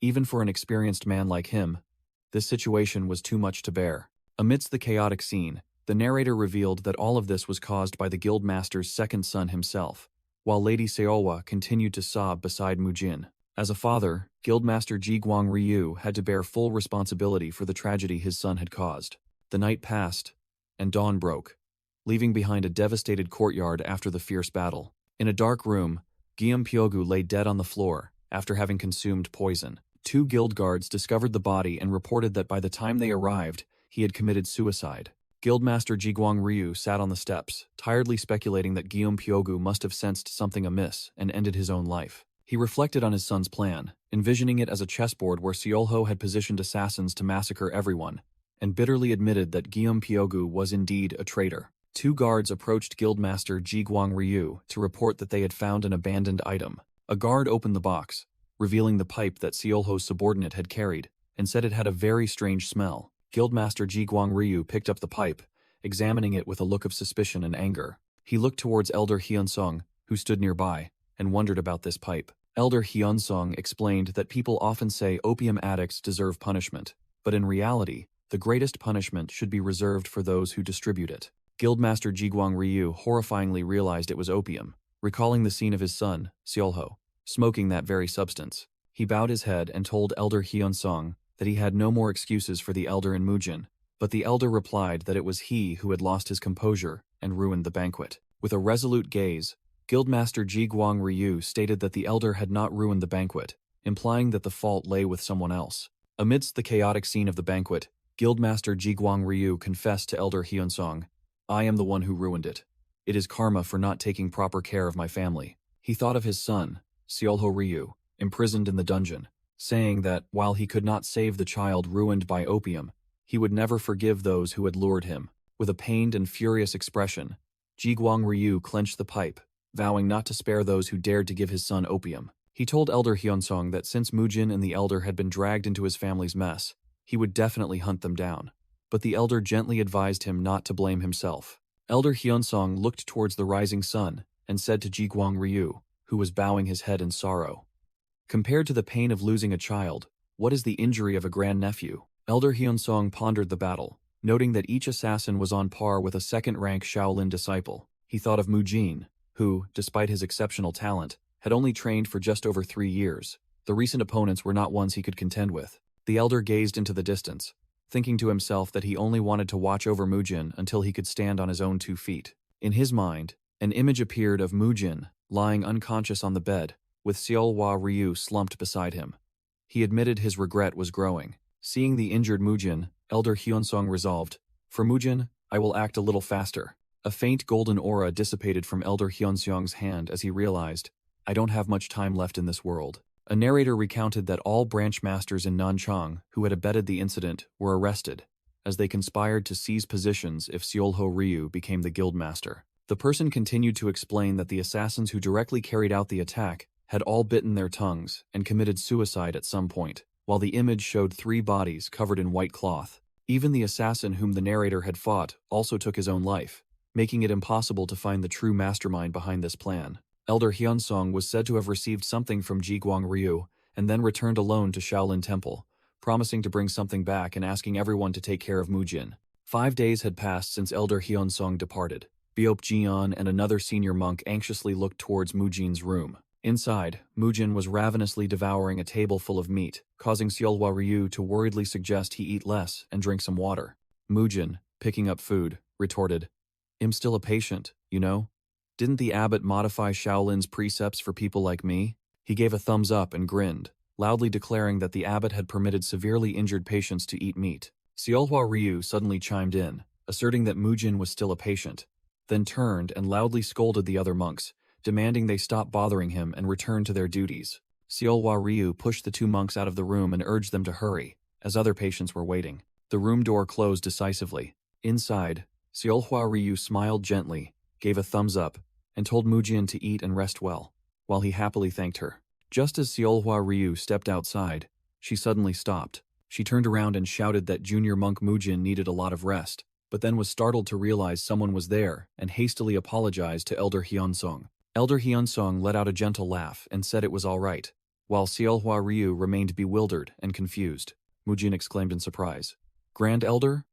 Even for an experienced man like him, this situation was too much to bear. Amidst the chaotic scene, the narrator revealed that all of this was caused by the Guildmaster's second son himself, while Lady Seolhwa continued to sob beside Mujin. As a father, Guildmaster Ji Guang Ryu had to bear full responsibility for the tragedy his son had caused. The night passed, and dawn broke, leaving behind a devastated courtyard after the fierce battle. In a dark room, Guillaume Pyogu lay dead on the floor after having consumed poison. 2 guild guards discovered the body and reported that by the time they arrived, he had committed suicide. Guildmaster Ji Guang Ryu sat on the steps, tiredly speculating that Guillaume Pyogu must have sensed something amiss and ended his own life. He reflected on his son's plan, envisioning it as a chessboard where Seolho had positioned assassins to massacre everyone, and bitterly admitted that Guillaume Pyogu was indeed a traitor. 2 guards approached Guildmaster Ji Guang Ryu to report that they had found an abandoned item. A guard opened the box, revealing the pipe that Seolho's subordinate had carried, and said it had a very strange smell. Guildmaster Ji Guang Ryu picked up the pipe, examining it with a look of suspicion and anger. He looked towards Elder Hyunsung, who stood nearby, and wondered about this pipe. Elder Hyunsung explained that people often say opium addicts deserve punishment, but in reality, the greatest punishment should be reserved for those who distribute it. Guildmaster Ji Guang Ryu horrifyingly realized it was opium, recalling the scene of his son, Seolho, smoking that very substance. He bowed his head and told Elder Hyunsung that he had no more excuses for the elder and Mujin, but the elder replied that it was he who had lost his composure and ruined the banquet. With a resolute gaze, Guildmaster Ji Guang Ryu stated that the elder had not ruined the banquet, implying that the fault lay with someone else. Amidst the chaotic scene of the banquet, Guildmaster Ji Guang Ryu confessed to Elder Hyunsung, "I am the one who ruined it. It is karma for not taking proper care of my family." He thought of his son, Seolho Ryu, imprisoned in the dungeon, saying that while he could not save the child ruined by opium, he would never forgive those who had lured him. With a pained and furious expression, Ji Guang Ryu clenched the pipe, vowing not to spare those who dared to give his son opium. He told Elder Hyunsung that since Mujin and the elder had been dragged into his family's mess, he would definitely hunt them down. But the elder gently advised him not to blame himself. Elder Hyunsung looked towards the rising sun and said to Ji Guang Ryu, who was bowing his head in sorrow, "Compared to the pain of losing a child, what is the injury of a grandnephew?" Elder Hyunsung pondered the battle, noting that each assassin was on par with a second-rank Shaolin disciple. He thought of Mujin, who, despite his exceptional talent, had only trained for just over 3 years. The recent opponents were not ones he could contend with. The elder gazed into the distance, thinking to himself that he only wanted to watch over Mujin until he could stand on his own 2 feet. In his mind, an image appeared of Mujin lying unconscious on the bed, with Seolhwa Ryu slumped beside him. He admitted his regret was growing. Seeing the injured Mujin, Elder Hyunsung resolved, "For Mujin, I will act a little faster." A faint golden aura dissipated from Elder Hyunseong's hand as he realized, I don't have much time left in this world. A narrator recounted that all branch masters in Nanchang who had abetted the incident were arrested, as they conspired to seize positions if Seolho Ryu became the guild master. The person continued to explain that the assassins who directly carried out the attack had all bitten their tongues and committed suicide at some point, while the image showed 3 bodies covered in white cloth. Even the assassin whom the narrator had fought also took his own life, making it impossible to find the true mastermind behind this plan. Elder Hyunsong was said to have received something from Jiguang Ryu and then returned alone to Shaolin Temple, promising to bring something back and asking everyone to take care of Mujin. 5 days had passed since Elder Hyunsong departed. Biop Jian and another senior monk anxiously looked towards Mujin's room. Inside, Mujin was ravenously devouring a table full of meat, causing Seolhwa Ryu to worriedly suggest he eat less and drink some water. Mujin, picking up food, retorted, I'm still a patient, you know? Didn't the abbot modify Shaolin's precepts for people like me? He gave a thumbs up and grinned, loudly declaring that the abbot had permitted severely injured patients to eat meat. Seolhwa Ryu suddenly chimed in, asserting that Mujin was still a patient, then turned and loudly scolded the other monks, demanding they stop bothering him and return to their duties. Seolhwa Ryu pushed the 2 monks out of the room and urged them to hurry, as other patients were waiting. The room door closed decisively. Inside, Seolhwa Ryu smiled gently, gave a thumbs up, and told Mujin to eat and rest well, while he happily thanked her. Just as Seolhwa Ryu stepped outside, she suddenly stopped. She turned around and shouted that junior monk Mujin needed a lot of rest, but then was startled to realize someone was there and hastily apologized to Elder Hyunsong. Elder Hyunsong let out a gentle laugh and said it was all right, while Seolhwa Ryu remained bewildered and confused. Mujin exclaimed in surprise, Grand Elder?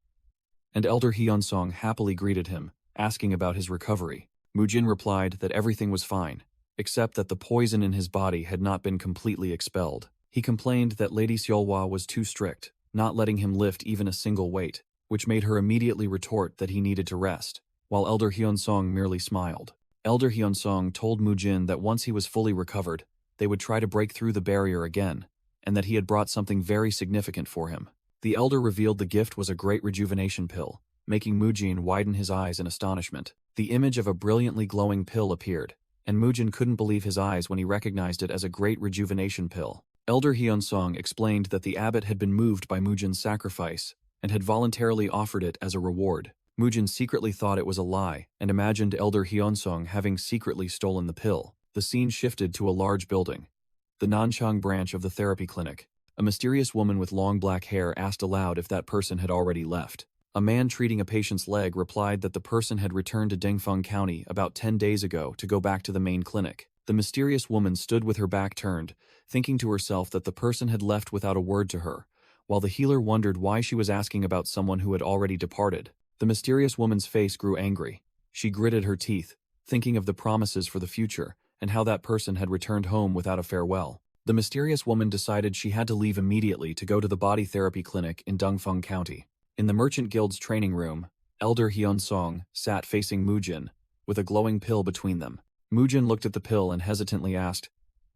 And Elder Hyunsong happily greeted him, asking about his recovery. Mujin replied that everything was fine, except that the poison in his body had not been completely expelled. He complained that Lady Seolhwa was too strict, not letting him lift even a single weight, which made her immediately retort that he needed to rest, while Elder Hyunsong merely smiled. Elder Hyunsong told Mujin that once he was fully recovered, they would try to break through the barrier again, and that he had brought something very significant for him. The elder revealed the gift was a great rejuvenation pill, making Mujin widen his eyes in astonishment. The image of a brilliantly glowing pill appeared, and Mujin couldn't believe his eyes when he recognized it as a great rejuvenation pill. Elder Hyunsong explained that the abbot had been moved by Mujin's sacrifice and had voluntarily offered it as a reward. Mujin secretly thought it was a lie and imagined Elder Hyunsong having secretly stolen the pill. The scene shifted to a large building, the Nanchang branch of the therapy clinic. A mysterious woman with long black hair asked aloud if that person had already left. A man treating a patient's leg replied that the person had returned to Dingfeng County about 10 days ago to go back to the main clinic. The mysterious woman stood with her back turned, thinking to herself that the person had left without a word to her, while the healer wondered why she was asking about someone who had already departed. The mysterious woman's face grew angry. She gritted her teeth, thinking of the promises for the future and how that person had returned home without a farewell. The mysterious woman decided she had to leave immediately to go to the body therapy clinic in Dongfeng County. In the Merchant Guild's training room, Elder Hyunsong sat facing Mujin, with a glowing pill between them. Mujin looked at the pill and hesitantly asked,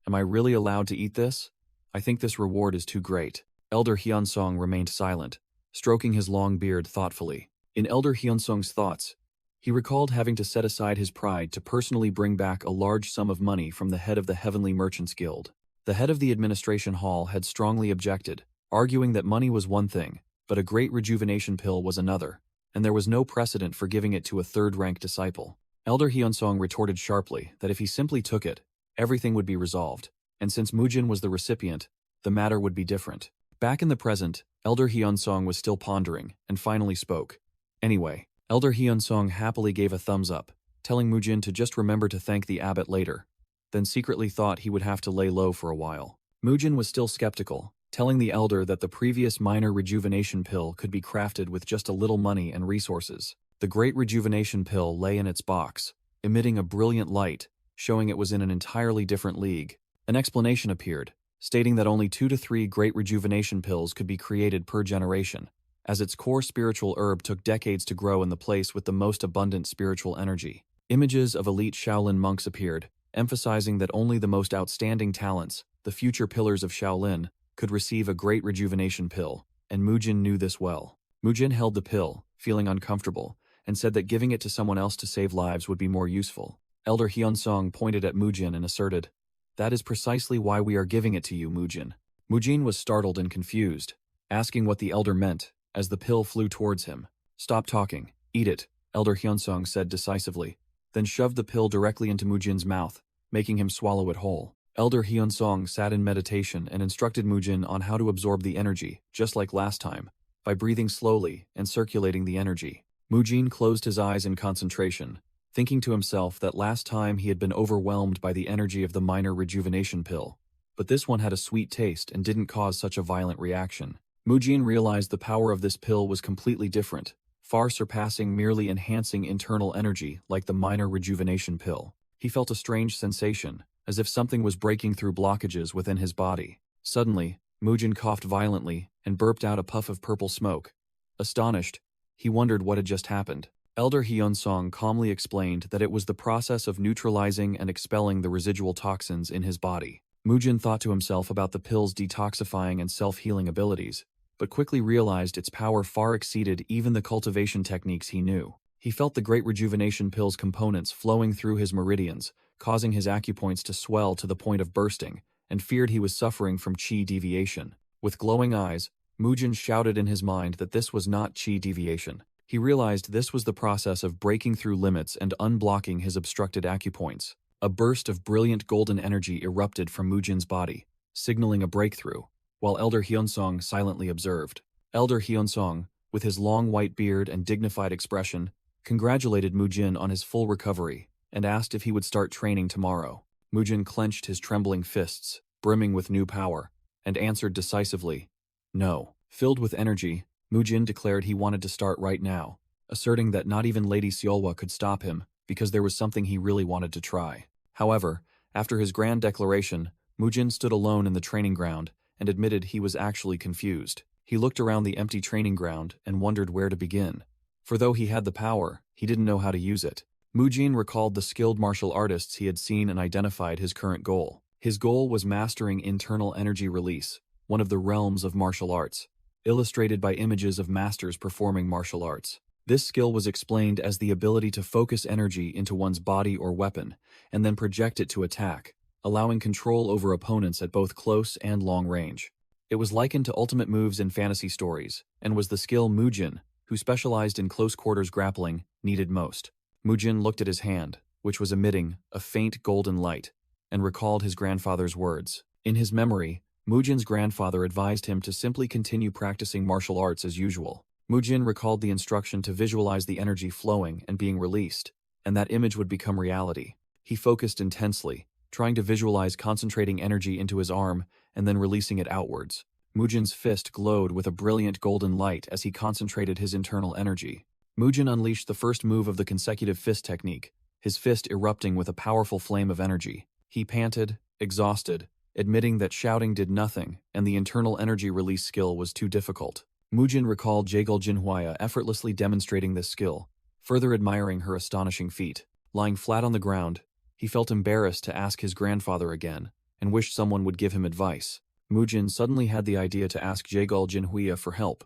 Am I really allowed to eat this? I think this reward is too great. Elder Hyunsong remained silent, stroking his long beard thoughtfully. In Elder Hyunsong's thoughts, he recalled having to set aside his pride to personally bring back a large sum of money from the head of the Heavenly Merchants Guild. The head of the administration hall had strongly objected, arguing that money was one thing, but a great rejuvenation pill was another, and there was no precedent for giving it to a third-rank disciple. Elder Hyunsong retorted sharply that if he simply took it, everything would be resolved, and since Mujin was the recipient, the matter would be different. Back in the present, Elder Hyunsong was still pondering, and finally spoke. Anyway, Elder Hyunsong happily gave a thumbs up, telling Mujin to just remember to thank the abbot later, then secretly thought he would have to lay low for a while. Mujin was still skeptical, telling the elder that the previous minor rejuvenation pill could be crafted with just a little money and resources. The great rejuvenation pill lay in its box, emitting a brilliant light, showing it was in an entirely different league. An explanation appeared, stating that only 2 to 3 great rejuvenation pills could be created per generation, as its core spiritual herb took decades to grow in the place with the most abundant spiritual energy. Images of elite Shaolin monks appeared, emphasizing that only the most outstanding talents, the future pillars of Shaolin, could receive a great rejuvenation pill, and Mujin knew this well. Mujin held the pill, feeling uncomfortable, and said that giving it to someone else to save lives would be more useful. Elder Hyunsong pointed at Mujin and asserted, "That is precisely why we are giving it to you, Mujin." Mujin was startled and confused, asking what the elder meant, as the pill flew towards him. "Stop talking, eat it," Elder Hyunsong said decisively, then shoved the pill directly into Mujin's mouth, making him swallow it whole. Elder Hyunsong sat in meditation and instructed Mujin on how to absorb the energy, just like last time, by breathing slowly and circulating the energy. Mujin closed his eyes in concentration, thinking to himself that last time he had been overwhelmed by the energy of the minor rejuvenation pill, but this one had a sweet taste and didn't cause such a violent reaction. Mujin realized the power of this pill was completely different, far surpassing merely enhancing internal energy like the minor rejuvenation pill. He felt a strange sensation, as if something was breaking through blockages within his body. Suddenly, Mujin coughed violently and burped out a puff of purple smoke. Astonished, he wondered what had just happened. Elder Hyunsong calmly explained that it was the process of neutralizing and expelling the residual toxins in his body. Mujin thought to himself about the pill's detoxifying and self-healing abilities, but quickly realized its power far exceeded even the cultivation techniques he knew. He felt the great rejuvenation pill's components flowing through his meridians, causing his acupoints to swell to the point of bursting, and feared he was suffering from qi deviation. With glowing eyes, Mujin shouted in his mind that this was not qi deviation. He realized this was the process of breaking through limits and unblocking his obstructed acupoints. A burst of brilliant golden energy erupted from Mujin's body, signaling a breakthrough, while Elder Hyunsong silently observed. Elder Hyunsong, with his long white beard and dignified expression, congratulated Mujin on his full recovery and asked if he would start training tomorrow. Mujin clenched his trembling fists, brimming with new power, and answered decisively, "No." Filled with energy, Mujin declared he wanted to start right now, asserting that not even Lady Seolwa could stop him because there was something he really wanted to try. However, after his grand declaration, Mujin stood alone in the training ground and admitted he was actually confused. He looked around the empty training ground and wondered where to begin. For though he had the power, he didn't know how to use it. Mujin recalled the skilled martial artists he had seen and identified his current goal. His goal was mastering internal energy release, one of the realms of martial arts, illustrated by images of masters performing martial arts. This skill was explained as the ability to focus energy into one's body or weapon, and then project it to attack, allowing control over opponents at both close and long range. It was likened to ultimate moves in fantasy stories, and was the skill Mujin, who specialized in close-quarters grappling, needed most. Mujin looked at his hand, which was emitting a faint golden light, and recalled his grandfather's words. In his memory, Mujin's grandfather advised him to simply continue practicing martial arts as usual. Mujin recalled the instruction to visualize the energy flowing and being released, and that image would become reality. He focused intensely, trying to visualize concentrating energy into his arm and then releasing it outwards. Mujin's fist glowed with a brilliant golden light as he concentrated his internal energy. Mujin unleashed the first move of the consecutive fist technique, his fist erupting with a powerful flame of energy. He panted, exhausted, admitting that shouting did nothing and the internal energy release skill was too difficult. Mujin recalled Jaegul Jinhwaya effortlessly demonstrating this skill, further admiring her astonishing feat. Lying flat on the ground, he felt embarrassed to ask his grandfather again, and wished someone would give him advice. Mujin suddenly had the idea to ask Jaegul Jinhwaya for help.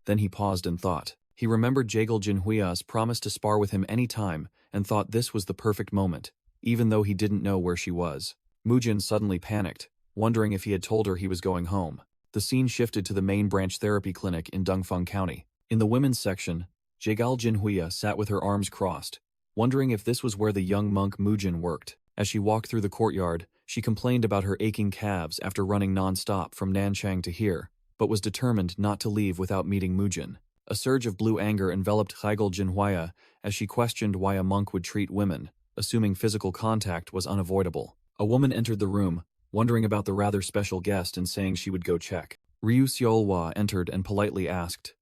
Then he paused and thought. He remembered Jaegul Jinhwaya's promise to spar with him any time and thought this was the perfect moment, even though he didn't know where she was. Mujin suddenly panicked, wondering if he had told her he was going home. The scene shifted to the main branch therapy clinic in Dongfeng County. In the women's section, Jaegul Jinhwaya sat with her arms crossed, wondering if this was where the young monk Mujin worked. As she walked through the courtyard, she complained about her aching calves after running non-stop from Nanchang to here, but was determined not to leave without meeting Mujin. A surge of blue anger enveloped Jaegul Jinhwaya as she questioned why a monk would treat women, assuming physical contact was unavoidable. A woman entered the room, wondering about the rather special guest and saying she would go check. Ryu Seolwa entered and politely asked,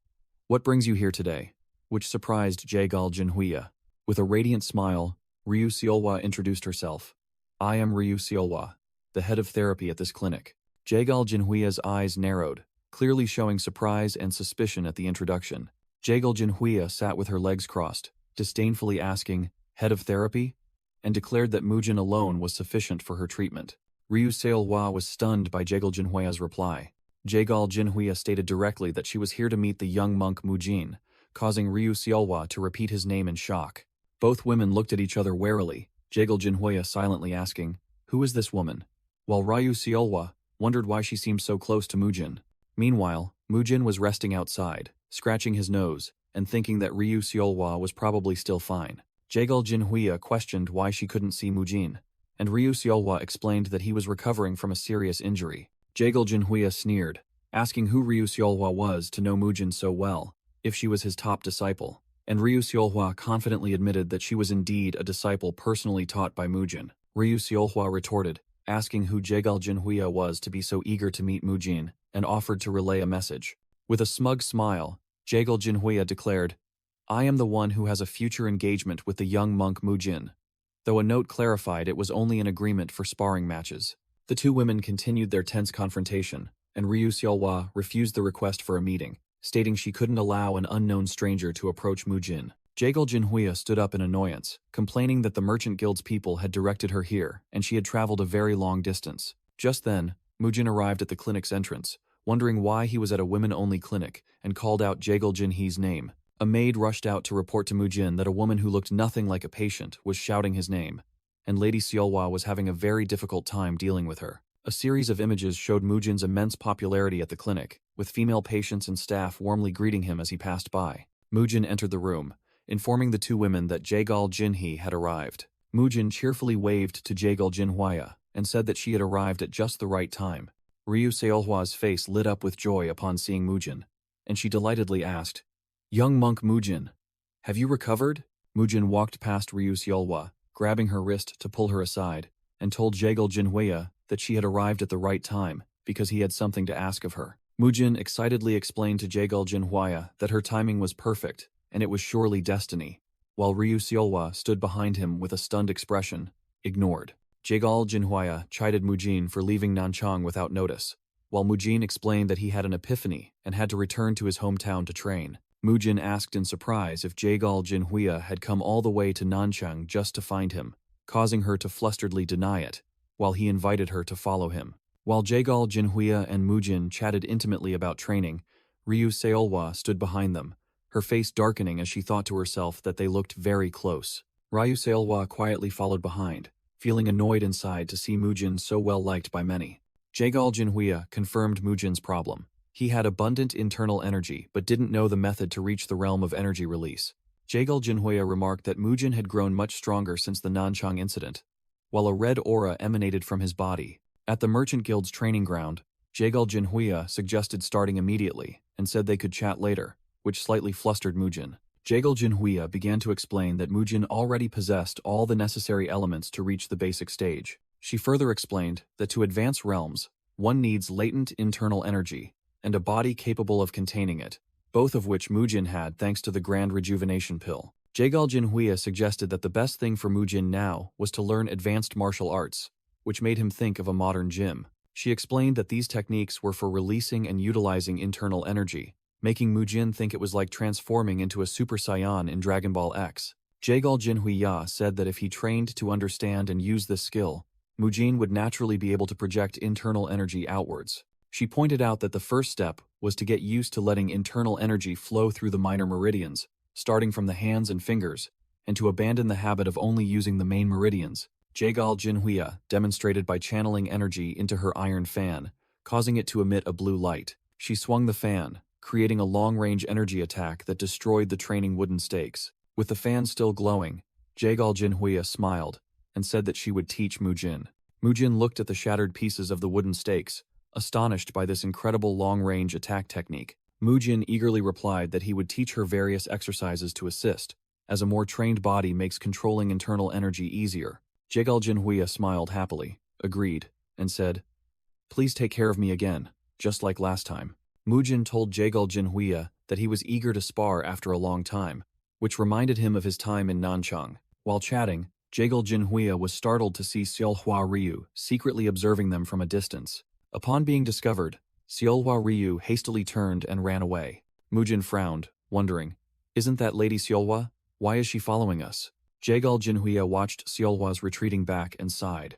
"What brings you here today?" which surprised Jaegul Jinhwaya. With a radiant smile, Ryu Seolwa introduced herself. "I am Ryu Seolwa, the head of therapy at this clinic." Jaegul Jinhwaya's eyes narrowed, clearly showing surprise and suspicion at the introduction. Jaegul Jinhwaya sat with her legs crossed, disdainfully asking, "Head of therapy?" and declared that Mujin alone was sufficient for her treatment. Ryu Seolwa was stunned by Jaegul Jinhwaya's reply. Jaegul Jinhwaya stated directly that she was here to meet the young monk Mujin, causing Ryu Seolhwa to repeat his name in shock. Both women looked at each other warily, Jaegal Jinhwa silently asking, "Who is this woman?" While Ryu Seolhwa wondered why she seemed so close to Mujin. Meanwhile, Mujin was resting outside, scratching his nose, and thinking that Ryu Seolhwa was probably still fine. Jaegal Jinhwa questioned why she couldn't see Mujin, and Ryu Seolhwa explained that he was recovering from a serious injury. Jaegal Jinhwa sneered, asking who Ryu Seolhwa was to know Mujin so well, if she was his top disciple, and Ryu Seolhwa confidently admitted that she was indeed a disciple personally taught by Mujin. Ryu Seolhwa retorted, asking who Jaegal Jinhwa was to be so eager to meet Mujin, and offered to relay a message. With a smug smile, Jaegal Jinhwa declared, "I am the one who has a future engagement with the young monk Mujin," though a note clarified it was only an agreement for sparring matches. The two women continued their tense confrontation, and Ryu Seolhwa refused the request for a meeting, stating she couldn't allow an unknown stranger to approach Mujin. Jaegal Jinhwa stood up in annoyance, complaining that the Merchant Guild's people had directed her here and she had traveled a very long distance. Just then, Mujin arrived at the clinic's entrance, wondering why he was at a women-only clinic, and called out Jaegal Jinhee's name. A maid rushed out to report to Mujin that a woman who looked nothing like a patient was shouting his name, and Lady Seolhwa was having a very difficult time dealing with her. A series of images showed Mujin's immense popularity at the clinic, with female patients and staff warmly greeting him as he passed by. Mujin entered the room, informing the two women that Jaegal Jinhee had arrived. Mujin cheerfully waved to Jaegal Jinhwa and said that she had arrived at just the right time. Ryu Seolhwa's face lit up with joy upon seeing Mujin, and she delightedly asked, "Young monk Mujin, have you recovered?" Mujin walked past Ryu Seolhwa, grabbing her wrist to pull her aside, and told Jaegal Jinhwa that she had arrived at the right time because he had something to ask of her. Mujin excitedly explained to Jaegal Jinhwa that her timing was perfect and it was surely destiny, while Ryu Seolhwa stood behind him with a stunned expression, ignored. Jaegal Jinhwa chided Mujin for leaving Nanchang without notice, while Mujin explained that he had an epiphany and had to return to his hometown to train. Mujin asked in surprise if Jaegal Jinhwa had come all the way to Nanchang just to find him, causing her to flusteredly deny it, while he invited her to follow him. While Jaegal Jinhwa and Mujin chatted intimately about training, Ryu Seolhwa stood behind them, her face darkening as she thought to herself that they looked very close. Ryu Seolhwa quietly followed behind, feeling annoyed inside to see Mujin so well liked by many. Jaegal Jinhwa confirmed Mujin's problem. He had abundant internal energy but didn't know the method to reach the realm of energy release. Jaegal Jinhwa remarked that Mujin had grown much stronger since the Nanchang incident, while a red aura emanated from his body. At the Merchant Guild's training ground, Jaegal Jinhwa suggested starting immediately and said they could chat later, which slightly flustered Mujin. Jaegal Jinhwa began to explain that Mujin already possessed all the necessary elements to reach the basic stage. She further explained that to advance realms, one needs latent internal energy and a body capable of containing it, both of which Mujin had thanks to the Grand Rejuvenation Pill. Jaegal Jinhwa suggested that the best thing for Mujin now was to learn advanced martial arts, which made him think of a modern gym. She explained that these techniques were for releasing and utilizing internal energy, making Mujin think it was like transforming into a Super Saiyan in Dragon Ball X. Jaegal Jinhwa said that if he trained to understand and use this skill, Mujin would naturally be able to project internal energy outwards. She pointed out that the first step was to get used to letting internal energy flow through the minor meridians, starting from the hands and fingers, and to abandon the habit of only using the main meridians. Jaegal Jinhwa demonstrated by channeling energy into her iron fan, causing it to emit a blue light. She swung the fan, creating a long-range energy attack that destroyed the training wooden stakes. With the fan still glowing, Jaegal Jinhwa smiled and said that she would teach Mujin. Mujin looked at the shattered pieces of the wooden stakes, astonished by this incredible long-range attack technique. Mujin eagerly replied that he would teach her various exercises to assist, as a more trained body makes controlling internal energy easier. Jaegal Jinhwa smiled happily, agreed, and said, "Please take care of me again, just like last time." Mujin told Jaegal Jinhwa that he was eager to spar after a long time, which reminded him of his time in Nanchang. While chatting, Jaegal Jinhwa was startled to see Seolhwa Ryu secretly observing them from a distance. Upon being discovered, Seolhwa Ryu hastily turned and ran away. Mujin frowned, wondering, "Isn't that Lady Seolhwa? Why is she following us?" Jaegal Jinhwa watched Seolhwa's retreating back and sighed,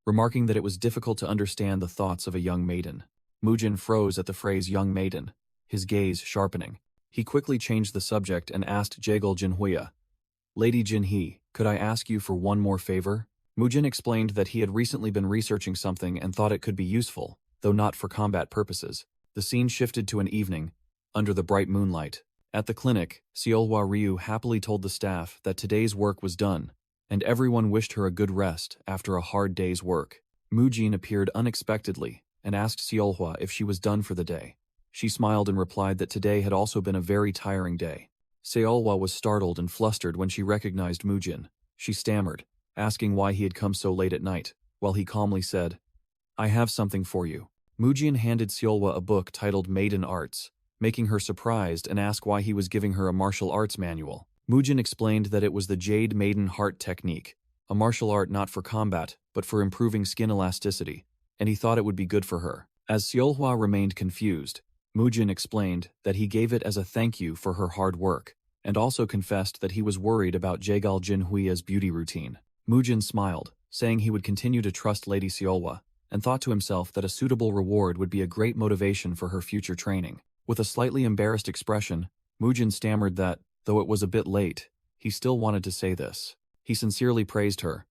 remarking that it was difficult to understand the thoughts of a young maiden. Mujin froze at the phrase young maiden, his gaze sharpening. He quickly changed the subject and asked Jaegul Jinhuya, "Lady Jinhee, could I ask you for one more favor?" Mujin explained that he had recently been researching something and thought it could be useful, though not for combat purposes. The scene shifted to an evening, under the bright moonlight. At the clinic, Seolhwa Ryu happily told the staff that today's work was done, and everyone wished her a good rest after a hard day's work. Mujin appeared unexpectedly and asked Seolhwa if she was done for the day. She smiled and replied that today had also been a very tiring day. Seolhwa was startled and flustered when she recognized Mujin. She stammered, asking why he had come so late at night, while he calmly said, "I have something for you." Mujin handed Seolhwa a book titled Maiden Arts, making her surprised and ask why he was giving her a martial arts manual. Mujin explained that it was the Jade Maiden Heart technique, a martial art not for combat, but for improving skin elasticity, and he thought it would be good for her. As Seolhwa remained confused, Mujin explained that he gave it as a thank you for her hard work, and also confessed that he was worried about Jaegul Jinhuya's beauty routine. Mujin smiled, saying he would continue to trust Lady Seolhwa, and thought to himself that a suitable reward would be a great motivation for her future training. With a slightly embarrassed expression, Mujin stammered that, though it was a bit late, he still wanted to say this. He sincerely praised her.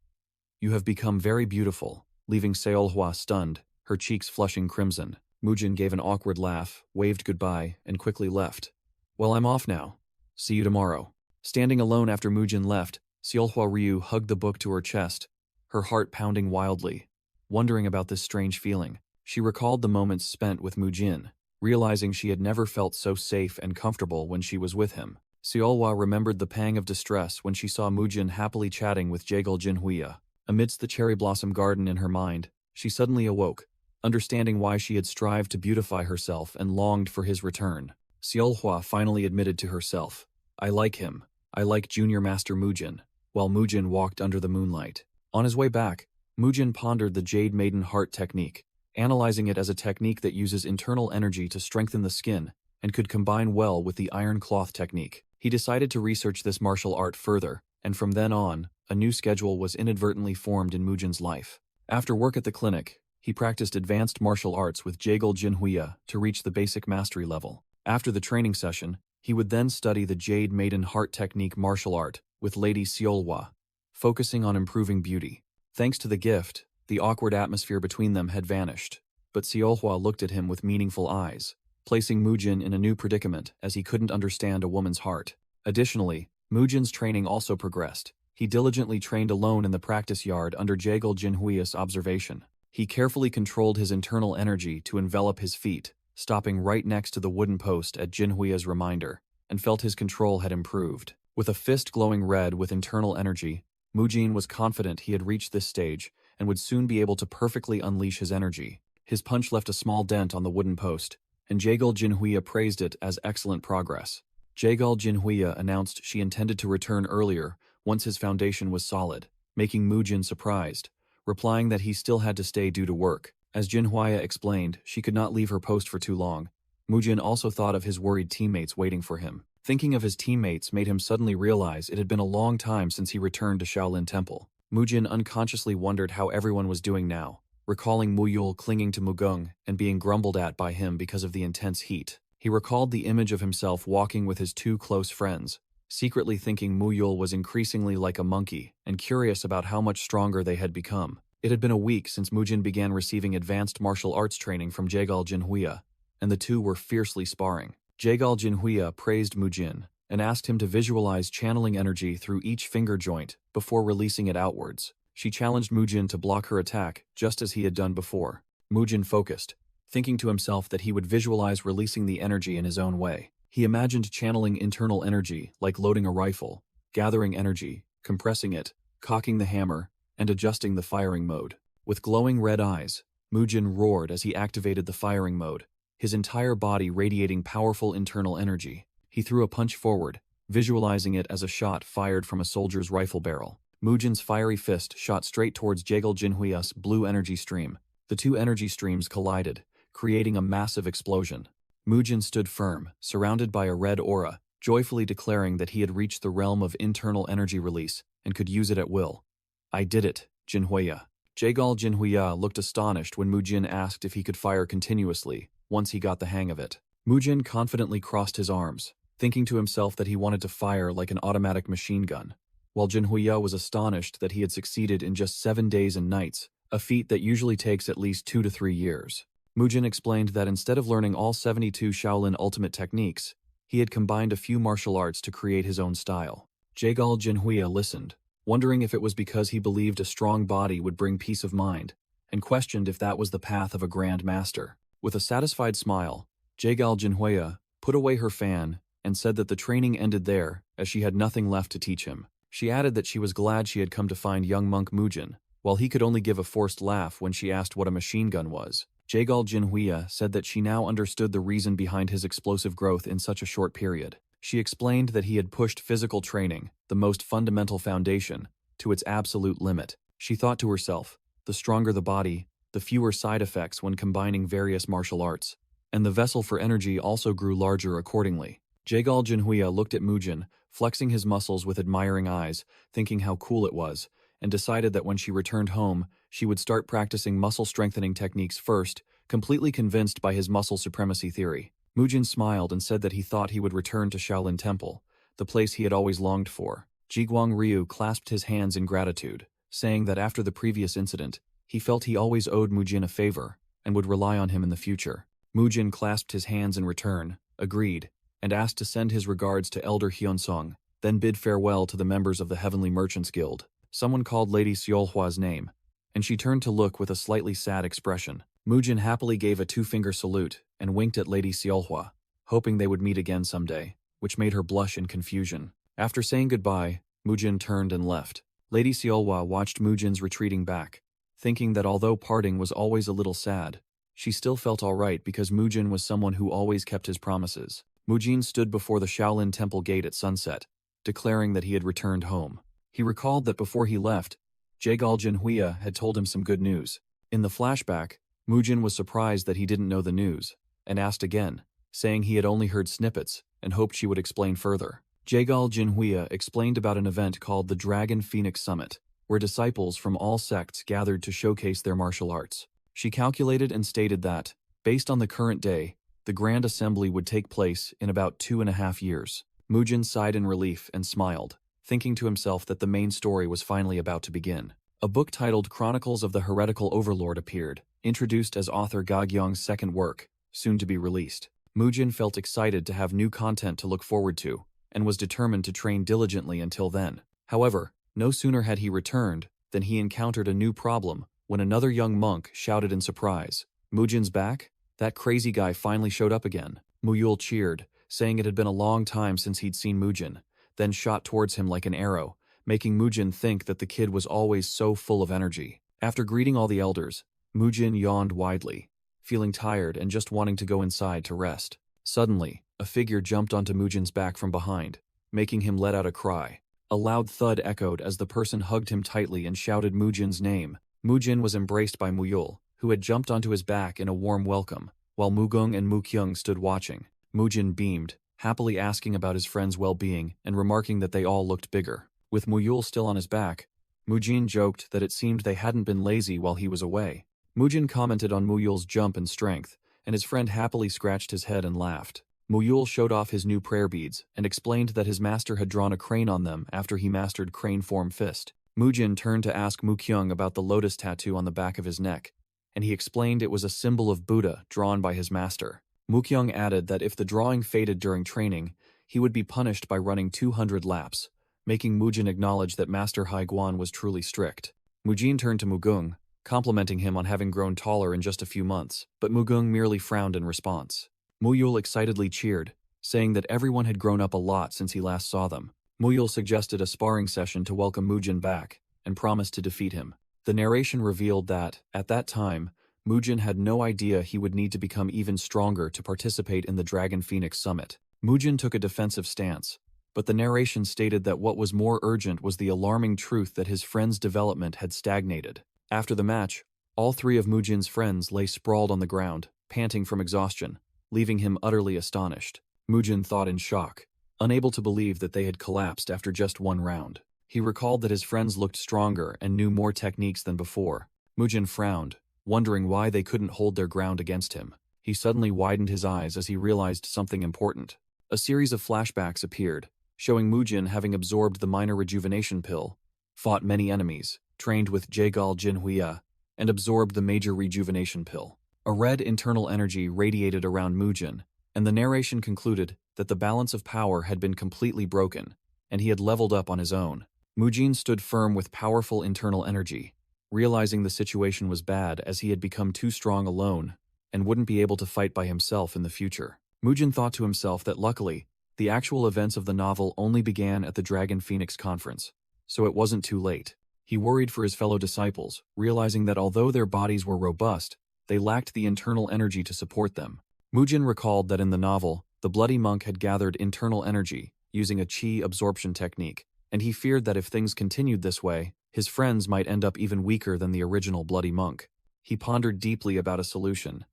"You have become very beautiful," leaving Seolhwa stunned, her cheeks flushing crimson. Mujin gave an awkward laugh, waved goodbye, and quickly left. "Well, I'm off now. See you tomorrow." Standing alone after Mujin left, Seolhwa Ryu hugged the book to her chest, her heart pounding wildly. Wondering about this strange feeling, she recalled the moments spent with Mujin, realizing she had never felt so safe and comfortable when she was with him. Seolhwa remembered the pang of distress when she saw Mujin happily chatting with Jaegul Jinhuya. Amidst the cherry blossom garden in her mind, she suddenly awoke, understanding why she had strived to beautify herself and longed for his return. Seolhwa finally admitted to herself, "I like him. I like Junior Master Mujin," while Mujin walked under the moonlight. On his way back, Mujin pondered the Jade Maiden Heart technique, analyzing it as a technique that uses internal energy to strengthen the skin and could combine well with the Iron Cloth technique. He decided to research this martial art further, and from then on, a new schedule was inadvertently formed in Mujin's life. After work at the clinic, he practiced advanced martial arts with Jaegul Jinhuya to reach the basic mastery level. After the training session, he would then study the Jade Maiden Heart technique martial art with Lady Seolhwa, focusing on improving beauty. Thanks to the gift, the awkward atmosphere between them had vanished, but Seolhwa looked at him with meaningful eyes, placing Mujin in a new predicament as he couldn't understand a woman's heart. Additionally, Mujin's training also progressed. He diligently trained alone in the practice yard under Jaegul Jinhuya's observation. He carefully controlled his internal energy to envelop his feet, stopping right next to the wooden post at Jinhuya's reminder, and felt his control had improved. With a fist glowing red with internal energy, Mujin was confident he had reached this stage and would soon be able to perfectly unleash his energy. His punch left a small dent on the wooden post, and Jaegul Jinhuya praised it as excellent progress. Jaegul Jinhuya announced she intended to return earlier once his foundation was solid, making Mujin surprised, replying that he still had to stay due to work. As Jinhuya explained, she could not leave her post for too long. Mujin also thought of his worried teammates waiting for him. Thinking of his teammates made him suddenly realize it had been a long time since he returned to Shaolin Temple. Mujin unconsciously wondered how everyone was doing now, recalling Muyul clinging to Mugung and being grumbled at by him because of the intense heat. He recalled the image of himself walking with his two close friends, secretly thinking Muyul was increasingly like a monkey and curious about how much stronger they had become. It had been a week since Mujin began receiving advanced martial arts training from Jaegul Jinhuya, and the two were fiercely sparring. Jaegul Jinhuya praised Mujin and asked him to visualize channeling energy through each finger joint before releasing it outwards. She challenged Mujin to block her attack just as he had done before. Mujin focused, thinking to himself that he would visualize releasing the energy in his own way. He imagined channeling internal energy like loading a rifle, gathering energy, compressing it, cocking the hammer, and adjusting the firing mode. With glowing red eyes, Mujin roared as he activated the firing mode, his entire body radiating powerful internal energy. He threw a punch forward, visualizing it as a shot fired from a soldier's rifle barrel. Mujin's fiery fist shot straight towards Jaegul Jinhuya's blue energy stream. The two energy streams collided, creating a massive explosion. Mujin stood firm, surrounded by a red aura, joyfully declaring that he had reached the realm of internal energy release and could use it at will. "I did it, Jinhuya." Jaegul Jinhuya looked astonished when Mujin asked if he could fire continuously once he got the hang of it. Mujin confidently crossed his arms, thinking to himself that he wanted to fire like an automatic machine gun, while Jinhuya was astonished that he had succeeded in just 7 days and nights, a feat that usually takes at least 2 to 3 years. Mujin explained that instead of learning all 72 Shaolin ultimate techniques, he had combined a few martial arts to create his own style. Jagal Jinhuya listened, wondering if it was because he believed a strong body would bring peace of mind, and questioned if that was the path of a grand master. With a satisfied smile, Jagal Jinhuya put away her fan and said that the training ended there, as she had nothing left to teach him. She added that she was glad she had come to find young monk Mujin, while he could only give a forced laugh when she asked what a machine gun was. Jagal Jinhuya said that she now understood the reason behind his explosive growth in such a short period. She explained that he had pushed physical training, the most fundamental foundation, to its absolute limit. She thought to herself, the stronger the body, the fewer side effects when combining various martial arts, and the vessel for energy also grew larger accordingly. Jagal Jinhuya looked at Mujin, flexing his muscles with admiring eyes, thinking how cool it was, and decided that when she returned home, she would start practicing muscle-strengthening techniques first, completely convinced by his muscle supremacy theory. Mujin smiled and said that he thought he would return to Shaolin Temple, the place he had always longed for. Jiguang Ryu clasped his hands in gratitude, saying that after the previous incident, he felt he always owed Mujin a favor, and would rely on him in the future. Mujin clasped his hands in return, agreed, and asked to send his regards to Elder Hyunsong, then bid farewell to the members of the Heavenly Merchants Guild. Someone called Lady Seolhwa's name, and she turned to look with a slightly sad expression. Mujin happily gave a 2-finger salute and winked at Lady Seolhwa, hoping they would meet again someday, which made her blush in confusion. After saying goodbye, Mujin turned and left. Lady Seolhwa watched Mujin's retreating back, thinking that although parting was always a little sad, she still felt alright because Mujin was someone who always kept his promises. Mujin stood before the Shaolin Temple gate at sunset, declaring that he had returned home. He recalled that before he left, Jagal Jinhuya had told him some good news. In the flashback, Mujin was surprised that he didn't know the news, and asked again, saying he had only heard snippets and hoped she would explain further. Jagal Jinhuya explained about an event called the Dragon Phoenix Summit, where disciples from all sects gathered to showcase their martial arts. She calculated and stated that, based on the current day, the Grand Assembly would take place in about 2.5 years. Mujin sighed in relief and smiled, thinking to himself that the main story was finally about to begin. A book titled Chronicles of the Heretical Overlord appeared, introduced as author Gagyong's second work, soon to be released. Mujin felt excited to have new content to look forward to, and was determined to train diligently until then. However, no sooner had he returned than he encountered a new problem when another young monk shouted in surprise, "Mujin's back? That crazy guy finally showed up again." Muyul cheered, saying it had been a long time since he'd seen Mujin, then shot towards him like an arrow, making Mujin think that the kid was always so full of energy. After greeting all the elders, Mujin yawned widely, feeling tired and just wanting to go inside to rest. Suddenly, a figure jumped onto Mujin's back from behind, making him let out a cry. A loud thud echoed as the person hugged him tightly and shouted Mujin's name. Mujin was embraced by Muyul, who had jumped onto his back in a warm welcome, while Mugung and Mukyung stood watching. Mujin beamed, happily asking about his friend's well-being and remarking that they all looked bigger. With Muyul still on his back, Mujin joked that it seemed they hadn't been lazy while he was away. Mujin commented on Muyul's jump and strength, and his friend happily scratched his head and laughed. Muyul showed off his new prayer beads and explained that his master had drawn a crane on them after he mastered crane form fist. Mujin turned to ask Mukyung about the lotus tattoo on the back of his neck, and he explained it was a symbol of Buddha drawn by his master. Mukyung added that if the drawing faded during training, he would be punished by running 200 laps, making Mujin acknowledge that Master Haiguan was truly strict. Mujin turned to Mugung, complimenting him on having grown taller in just a few months, but Mugung merely frowned in response. Muyul excitedly cheered, saying that everyone had grown up a lot since he last saw them. Muyul suggested a sparring session to welcome Mujin back, and promised to defeat him. The narration revealed that, at that time, Mujin had no idea he would need to become even stronger to participate in the Dragon Phoenix Summit. Mujin took a defensive stance, but the narration stated that what was more urgent was the alarming truth that his friend's development had stagnated. After the match, all 3 of Mujin's friends lay sprawled on the ground, panting from exhaustion, leaving him utterly astonished. Mujin thought in shock, unable to believe that they had collapsed after just 1 round. He recalled that his friends looked stronger and knew more techniques than before. Mujin frowned, wondering why they couldn't hold their ground against him. He suddenly widened his eyes as he realized something important. A series of flashbacks appeared, showing Mujin having absorbed the minor rejuvenation pill, fought many enemies, trained with Jaegal Jinhuya, and absorbed the major rejuvenation pill. A red internal energy radiated around Mujin, and the narration concluded that the balance of power had been completely broken, and he had leveled up on his own. Mujin stood firm with powerful internal energy, realizing the situation was bad as he had become too strong alone and wouldn't be able to fight by himself in the future. Mujin thought to himself that luckily, the actual events of the novel only began at the Dragon Phoenix conference, so it wasn't too late. He worried for his fellow disciples, realizing that although their bodies were robust, they lacked the internal energy to support them. Mujin recalled that in the novel, the bloody monk had gathered internal energy using a chi absorption technique, and he feared that if things continued this way, his friends might end up even weaker than the original bloody monk. He pondered deeply about a solution.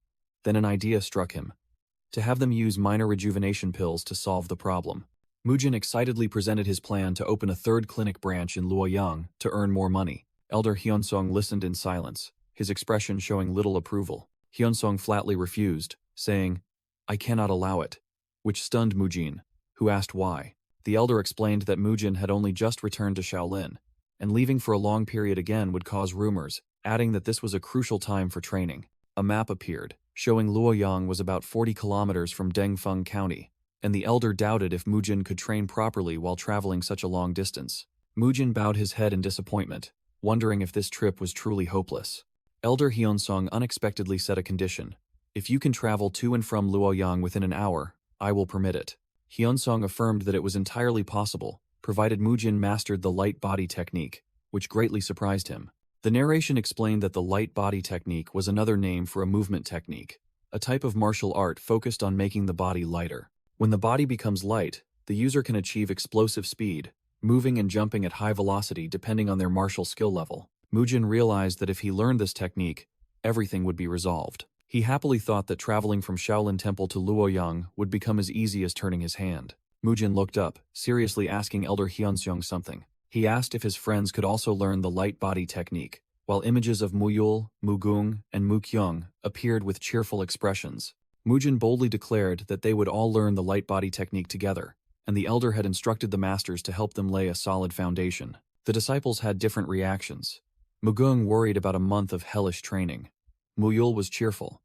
Then an idea struck him: to have them use minor rejuvenation pills to solve the problem. Mujin excitedly presented his plan to open a third clinic branch in Luoyang to earn more money. Elder Hyunsong listened in silence, his expression showing little approval. Hyunsong flatly refused, saying, "I cannot allow it," which stunned Mujin, who asked why. The elder explained that Mujin had only just returned to Shaolin, and leaving for a long period again would cause rumors, adding that this was a crucial time for training. A map appeared, showing Luoyang was about 40 kilometers from Dengfeng County, and the elder doubted if Mujin could train properly while traveling such a long distance. Mujin bowed his head in disappointment, wondering if this trip was truly hopeless. Elder Hyunsong unexpectedly set a condition: "If you can travel to and from Luoyang within an hour, I will permit it." Hyunsong affirmed that it was entirely possible, provided Mujin mastered the light body technique, which greatly surprised him. The narration explained that the light body technique was another name for a movement technique, a type of martial art focused on making the body lighter. When the body becomes light, the user can achieve explosive speed, moving and jumping at high velocity depending on their martial skill level. Mujin realized that if he learned this technique, everything would be resolved. He happily thought that traveling from Shaolin Temple to Luoyang would become as easy as turning his hand. Mujin looked up, seriously asking Elder Hyunsong something. He asked if his friends could also learn the light body technique, while images of Muyul, Mugung, and Mukyung appeared with cheerful expressions. Mujin boldly declared that they would all learn the light body technique together, and the elder had instructed the masters to help them lay a solid foundation. The disciples had different reactions. Mugung worried about a month of hellish training. Muyul was cheerful.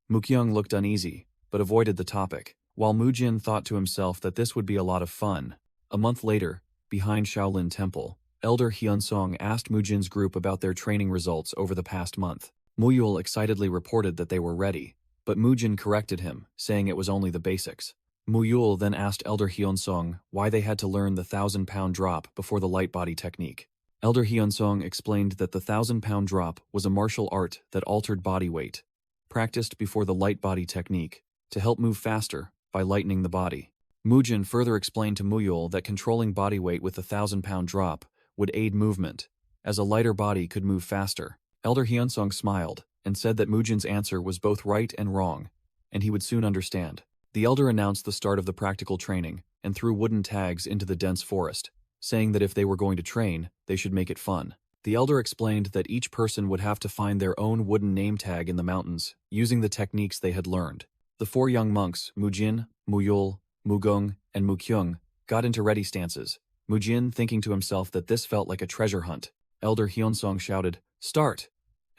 Mukyung looked uneasy, but avoided the topic, while Mujin thought to himself that this would be a lot of fun. A month later, behind Shaolin Temple, Elder Hyunsong asked Mujin's group about their training results over the past month. Muyul excitedly reported that they were ready, but Mujin corrected him, saying it was only the basics. Muyul then asked Elder Hyunsong why they had to learn the 1,000-pound drop before the light body technique. Elder Hyunsong explained that the 1,000-pound drop was a martial art that altered body weight, practiced before the light body technique, to help move faster by lightening the body. Mujin further explained to Muyul that controlling body weight with the 1,000-pound drop would aid movement, as a lighter body could move faster. Elder Hyunsong smiled and said that Mujin's answer was both right and wrong, and he would soon understand. The elder announced the start of the practical training and threw wooden tags into the dense forest, saying that if they were going to train, they should make it fun. The elder explained that each person would have to find their own wooden name tag in the mountains, using the techniques they had learned. The four young monks, Mujin, Muyul, Mugung, and Mukyung, got into ready stances, Mujin thinking to himself that this felt like a treasure hunt. Elder Hyunsong shouted, "Start!"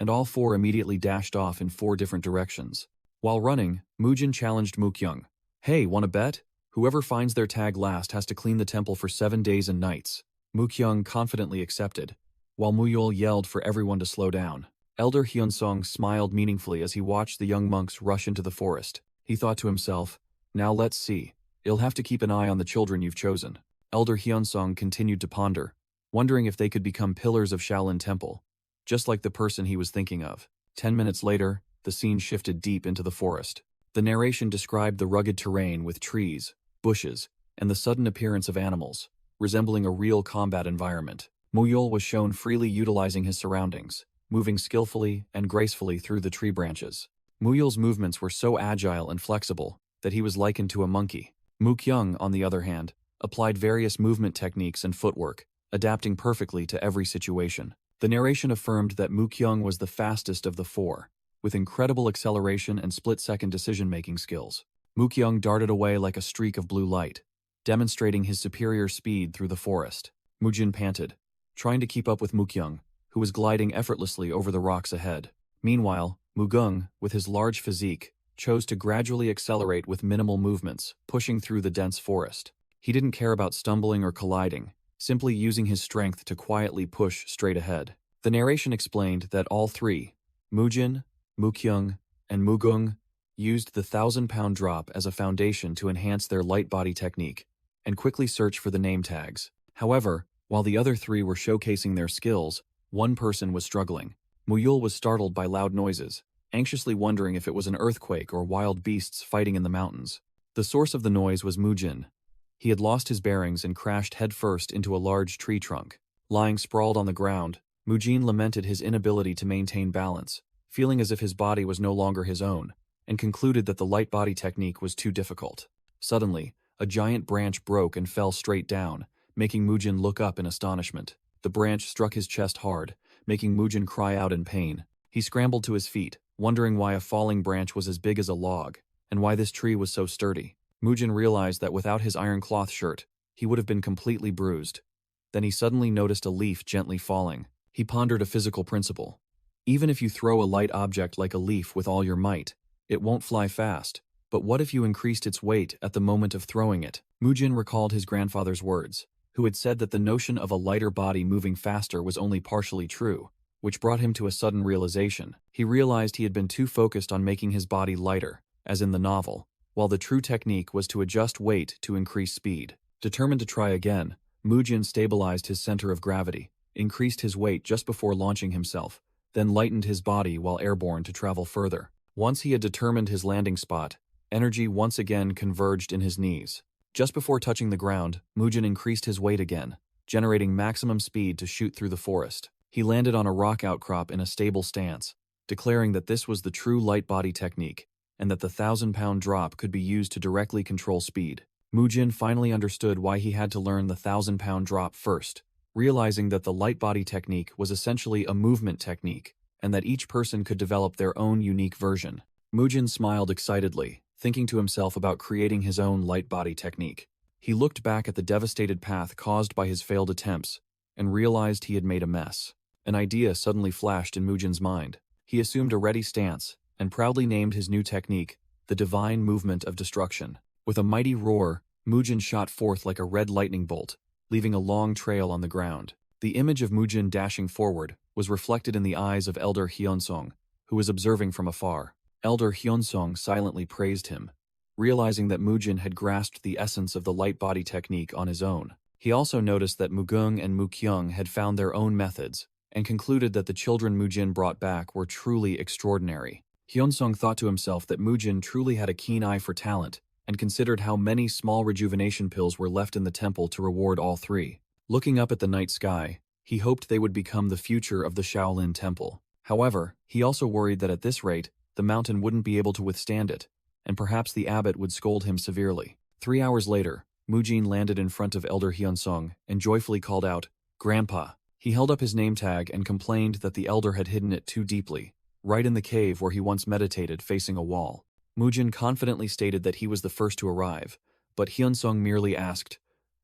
and all four immediately dashed off in 4 different directions. While running, Mujin challenged Mukyung. "Hey, wanna bet? Whoever finds their tag last has to clean the temple for 7 days and nights." Mukyung confidently accepted, while Muyul yelled for everyone to slow down. Elder Hyunsong smiled meaningfully as he watched the young monks rush into the forest. He thought to himself, "Now let's see. You'll have to keep an eye on the children you've chosen." Elder Hyunsong continued to ponder, wondering if they could become pillars of Shaolin Temple, just like the person he was thinking of. 10 minutes later, the scene shifted deep into the forest. The narration described the rugged terrain with trees, bushes, and the sudden appearance of animals, resembling a real combat environment. Muyul was shown freely utilizing his surroundings, moving skillfully and gracefully through the tree branches. Muyul's movements were so agile and flexible that he was likened to a monkey. Mukyung, on the other hand, applied various movement techniques and footwork, adapting perfectly to every situation. The narration affirmed that Mukyung was the fastest of the 4, with incredible acceleration and split-second decision-making skills. Mukyung darted away like a streak of blue light, demonstrating his superior speed through the forest. Mujin panted, trying to keep up with Mukyung, who was gliding effortlessly over the rocks ahead. Meanwhile, Mugung, with his large physique, chose to gradually accelerate with minimal movements, pushing through the dense forest. He didn't care about stumbling or colliding, simply using his strength to quietly push straight ahead. The narration explained that all three, Mujin, Mukyung, and Mugung, used the 1,000-pound drop as a foundation to enhance their light body technique, and quickly search for the name tags. However, while the other three were showcasing their skills, one person was struggling. Muyul was startled by loud noises, anxiously wondering if it was an earthquake or wild beasts fighting in the mountains. The source of the noise was Mujin. He had lost his bearings and crashed headfirst into a large tree trunk. Lying sprawled on the ground, Mujin lamented his inability to maintain balance, feeling as if his body was no longer his own, and concluded that the light body technique was too difficult. Suddenly, a giant branch broke and fell straight down, making Mujin look up in astonishment. The branch struck his chest hard, making Mujin cry out in pain. He scrambled to his feet, wondering why a falling branch was as big as a log, and why this tree was so sturdy. Mujin realized that without his iron cloth shirt, he would have been completely bruised. Then he suddenly noticed a leaf gently falling. He pondered a physical principle. Even if you throw a light object like a leaf with all your might, it won't fly fast. But what if you increased its weight at the moment of throwing it? Mujin recalled his grandfather's words, who had said that the notion of a lighter body moving faster was only partially true, which brought him to a sudden realization. He realized he had been too focused on making his body lighter, as in the novel, while the true technique was to adjust weight to increase speed. Determined to try again, Mujin stabilized his center of gravity, increased his weight just before launching himself, then lightened his body while airborne to travel further. Once he had determined his landing spot, energy once again converged in his knees. Just before touching the ground, Mujin increased his weight again, generating maximum speed to shoot through the forest. He landed on a rock outcrop in a stable stance, declaring that this was the true light body technique, and that the 1,000-pound drop could be used to directly control speed. Mujin finally understood why he had to learn the 1,000-pound drop first, realizing that the light body technique was essentially a movement technique, and that each person could develop their own unique version. Mujin smiled excitedly, thinking to himself about creating his own light body technique. He looked back at the devastated path caused by his failed attempts, and realized he had made a mess. An idea suddenly flashed in Mujin's mind. He assumed a ready stance, and proudly named his new technique, the Divine Movement of Destruction. With a mighty roar, Mujin shot forth like a red lightning bolt, leaving a long trail on the ground. The image of Mujin dashing forward was reflected in the eyes of Elder Hyunsong, who was observing from afar. Elder Hyunsong silently praised him, realizing that Mujin had grasped the essence of the light body technique on his own. He also noticed that Mugung and Mukyung had found their own methods, and concluded that the children Mujin brought back were truly extraordinary. Hyunsong thought to himself that Mujin truly had a keen eye for talent, and considered how many small rejuvenation pills were left in the temple to reward all three. Looking up at the night sky, he hoped they would become the future of the Shaolin temple. However, he also worried that at this rate, the mountain wouldn't be able to withstand it, and perhaps the abbot would scold him severely. 3 hours later, Mujin landed in front of Elder Hyunsong and joyfully called out, "Grandpa." He held up his name tag and complained that the elder had hidden it too deeply, right in the cave where he once meditated facing a wall. Mujin confidently stated that he was the first to arrive, but Hyunsong merely asked,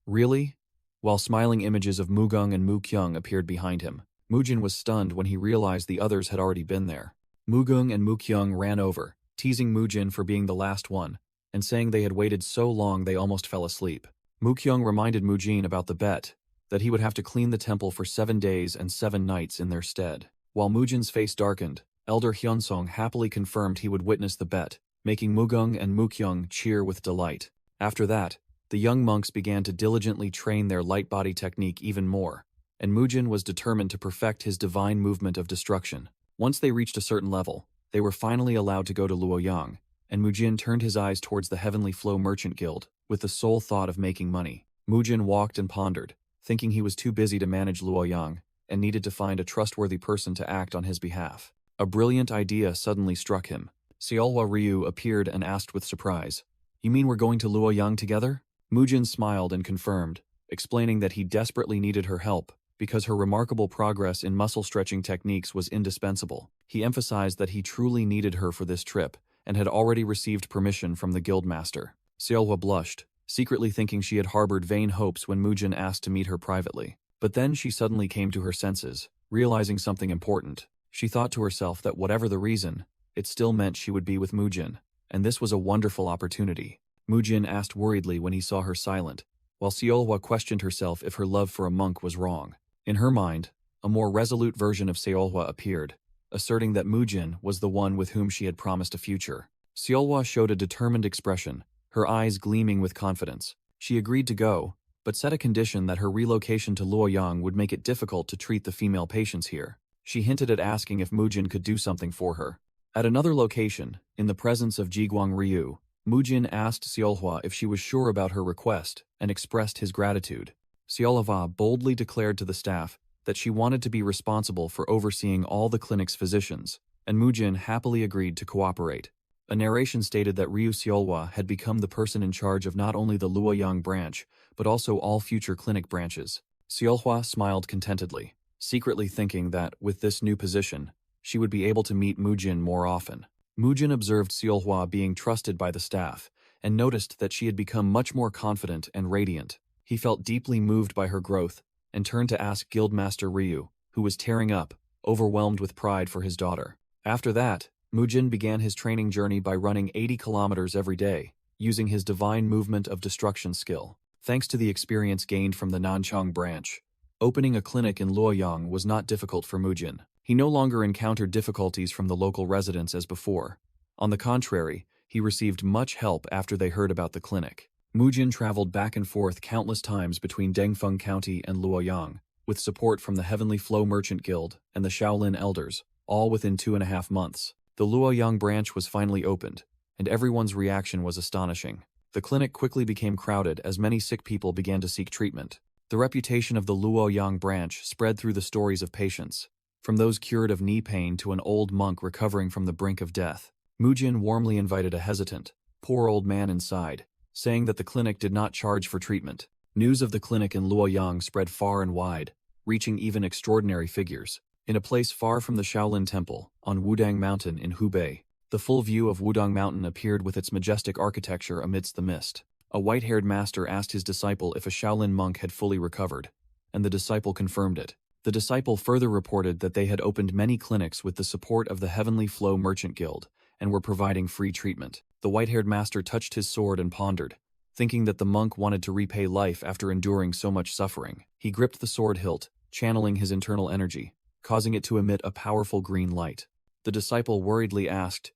"Really?" while smiling images of Mugung and Mukyung appeared behind him. Mujin was stunned when he realized the others had already been there. Mugung and Mukyung ran over, teasing Mujin for being the last one, and saying they had waited so long they almost fell asleep. Mukyung reminded Mujin about the bet, that he would have to clean the temple for 7 days and 7 nights in their stead. While Mujin's face darkened, Elder Hyunsong happily confirmed he would witness the bet, making Mugung and Mukyung cheer with delight. After that, the young monks began to diligently train their light body technique even more, and Mujin was determined to perfect his divine movement of destruction. Once they reached a certain level, they were finally allowed to go to Luoyang, and Mujin turned his eyes towards the Heavenly Flow Merchant Guild, with the sole thought of making money. Mujin walked and pondered, thinking he was too busy to manage Luoyang, and needed to find a trustworthy person to act on his behalf. A brilliant idea suddenly struck him. Seolhwa Ryu appeared and asked with surprise, "You mean we're going to Luoyang together?" Mujin smiled and confirmed, explaining that he desperately needed her help, because her remarkable progress in muscle-stretching techniques was indispensable. He emphasized that he truly needed her for this trip, and had already received permission from the guildmaster. Seolhwa blushed, secretly thinking she had harbored vain hopes when Mujin asked to meet her privately. But then she suddenly came to her senses, realizing something important. She thought to herself that whatever the reason, it still meant she would be with Mujin, and this was a wonderful opportunity. Mujin asked worriedly when he saw her silent, while Seolhwa questioned herself if her love for a monk was wrong. In her mind, a more resolute version of Seolhwa appeared, asserting that Mujin was the one with whom she had promised a future. Seolhwa showed a determined expression, her eyes gleaming with confidence. She agreed to go, but set a condition that her relocation to Luoyang would make it difficult to treat the female patients here. She hinted at asking if Mujin could do something for her. At another location, in the presence of Jiguang Ryu, Mujin asked Seolhwa if she was sure about her request and expressed his gratitude. Seolhwa boldly declared to the staff that she wanted to be responsible for overseeing all the clinic's physicians, and Mujin happily agreed to cooperate. A narration stated that Ryu Seolhwa had become the person in charge of not only the Luoyang branch, but also all future clinic branches. Seolhwa smiled contentedly, secretly thinking that, with this new position, she would be able to meet Mujin more often. Mujin observed Seolhwa being trusted by the staff, and noticed that she had become much more confident and radiant. He felt deeply moved by her growth, and turned to ask Guildmaster Ryu, who was tearing up, overwhelmed with pride for his daughter. After that, Mujin began his training journey by running 80 kilometers every day, using his divine movement of destruction skill. Thanks to the experience gained from the Nanchang branch, opening a clinic in Luoyang was not difficult for Mujin. He no longer encountered difficulties from the local residents as before. On the contrary, he received much help after they heard about the clinic. Mujin traveled back and forth countless times between Dengfeng County and Luoyang, with support from the Heavenly Flow Merchant Guild and the Shaolin Elders, all within 2.5 months. The Luoyang branch was finally opened, and everyone's reaction was astonishing. The clinic quickly became crowded as many sick people began to seek treatment. The reputation of the Luoyang branch spread through the stories of patients, from those cured of knee pain to an old monk recovering from the brink of death. Mujin warmly invited a hesitant, poor old man inside, saying that the clinic did not charge for treatment. News of the clinic in Luoyang spread far and wide, reaching even extraordinary figures. In a place far from the Shaolin Temple, on Wudang Mountain in Hubei, the full view of Wudang Mountain appeared with its majestic architecture amidst the mist. A white-haired master asked his disciple if a Shaolin monk had fully recovered, and the disciple confirmed it. The disciple further reported that they had opened many clinics with the support of the Heavenly Flow Merchant Guild, and were providing free treatment. The white-haired master touched his sword and pondered, thinking that the monk wanted to repay life after enduring so much suffering. He gripped the sword hilt, channeling his internal energy, causing it to emit a powerful green light. The disciple worriedly asked,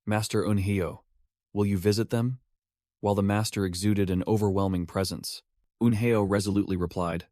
"Master Unhyo, will you visit them?" While the master exuded an overwhelming presence, Unhyo resolutely replied,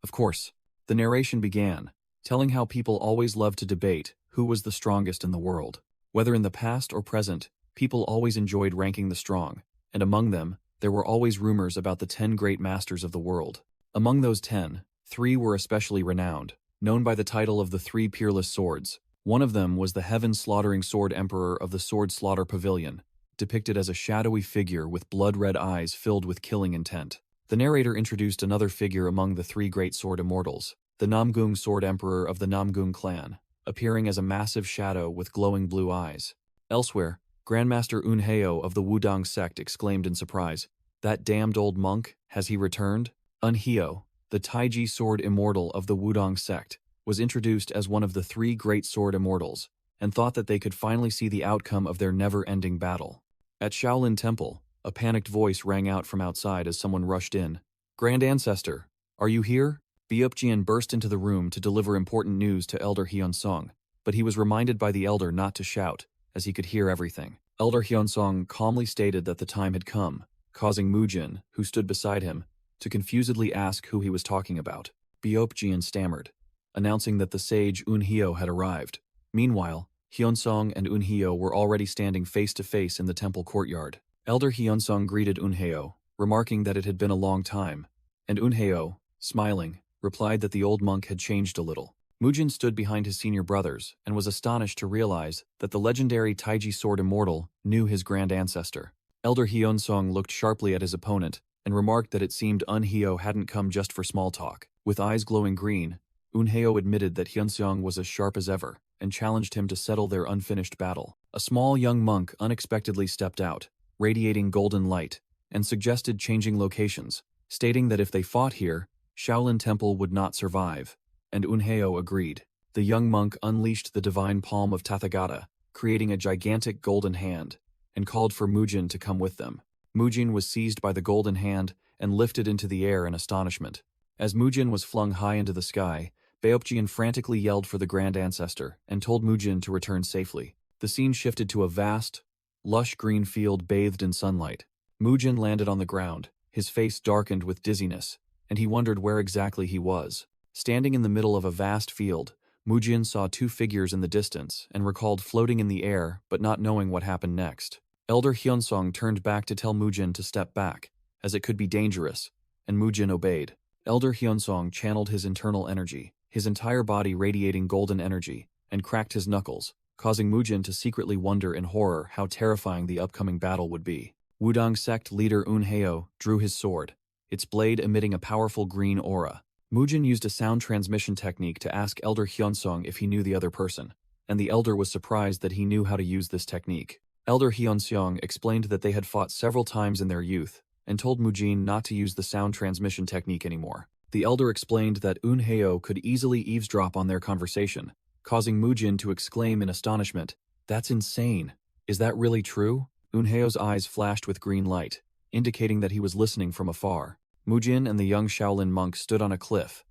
"Of course." The narration began, telling how people always loved to debate who was the strongest in the world. Whether in the past or present, people always enjoyed ranking the strong, and among them, there were always rumors about the 10 great masters of the world. Among those 10, 3 were especially renowned, known by the title of the 3 peerless swords. One of them was the heaven-slaughtering sword emperor of the Sword Slaughter Pavilion, depicted as a shadowy figure with blood-red eyes filled with killing intent. The narrator introduced another figure among the 3 great sword immortals, the Namgung sword emperor of the Namgung clan, appearing as a massive shadow with glowing blue eyes. Elsewhere, Grandmaster Unhyo of the Wudang sect exclaimed in surprise, "That damned old monk, has he returned?" Unhyo, the Taiji sword immortal of the Wudang sect, was introduced as one of the 3 great sword immortals, and thought that they could finally see the outcome of their never-ending battle. At Shaolin Temple, a panicked voice rang out from outside as someone rushed in. "Grand Ancestor, are you here?" Beopjian burst into the room to deliver important news to Elder Hyunsong, but he was reminded by the elder not to shout, as he could hear everything. Elder Hyunsong calmly stated that the time had come, causing Mujin, who stood beside him, to confusedly ask who he was talking about. Beopjian stammered, announcing that the sage Unhyo had arrived. Meanwhile, Hyunsong and Unhyo were already standing face-to-face in the temple courtyard. Elder Hyunsong greeted Unhyo, remarking that it had been a long time, and Unhyo, smiling, replied that the old monk had changed a little. Mujin stood behind his senior brothers and was astonished to realize that the legendary Taiji sword immortal knew his grand ancestor. Elder Hyunsong looked sharply at his opponent and remarked that it seemed Unhyo hadn't come just for small talk. With eyes glowing green, Unhyo admitted that Hyunsong was as sharp as ever and challenged him to settle their unfinished battle. A small young monk unexpectedly stepped out, radiating golden light, and suggested changing locations, stating that if they fought here, Shaolin Temple would not survive, and Unheo agreed. The young monk unleashed the divine palm of Tathagata, creating a gigantic golden hand, and called for Mujin to come with them. Mujin was seized by the golden hand and lifted into the air in astonishment. As Mujin was flung high into the sky, Beopjian frantically yelled for the Grand Ancestor and told Mujin to return safely. The scene shifted to a vast, lush green field bathed in sunlight. Mujin landed on the ground, his face darkened with dizziness, and he wondered where exactly he was. Standing in the middle of a vast field, Mujin saw two figures in the distance and recalled floating in the air but not knowing what happened next. Elder Hyunsong turned back to tell Mujin to step back, as it could be dangerous, and Mujin obeyed. Elder Hyunsong channeled his internal energy, his entire body radiating golden energy, and cracked his knuckles, causing Mujin to secretly wonder in horror how terrifying the upcoming battle would be. Wudang sect leader Unheo drew his sword, its blade emitting a powerful green aura. Mujin used a sound transmission technique to ask Elder Hyunsong if he knew the other person, and the elder was surprised that he knew how to use this technique. Elder Hyunsong explained that they had fought several times in their youth, and told Mujin not to use the sound transmission technique anymore. The elder explained that Unheo could easily eavesdrop on their conversation, causing Mujin to exclaim in astonishment, "That's insane. Is that really true?" Unheo's eyes flashed with green light, indicating that he was listening from afar. Mujin and the young Shaolin monk stood on a cliff,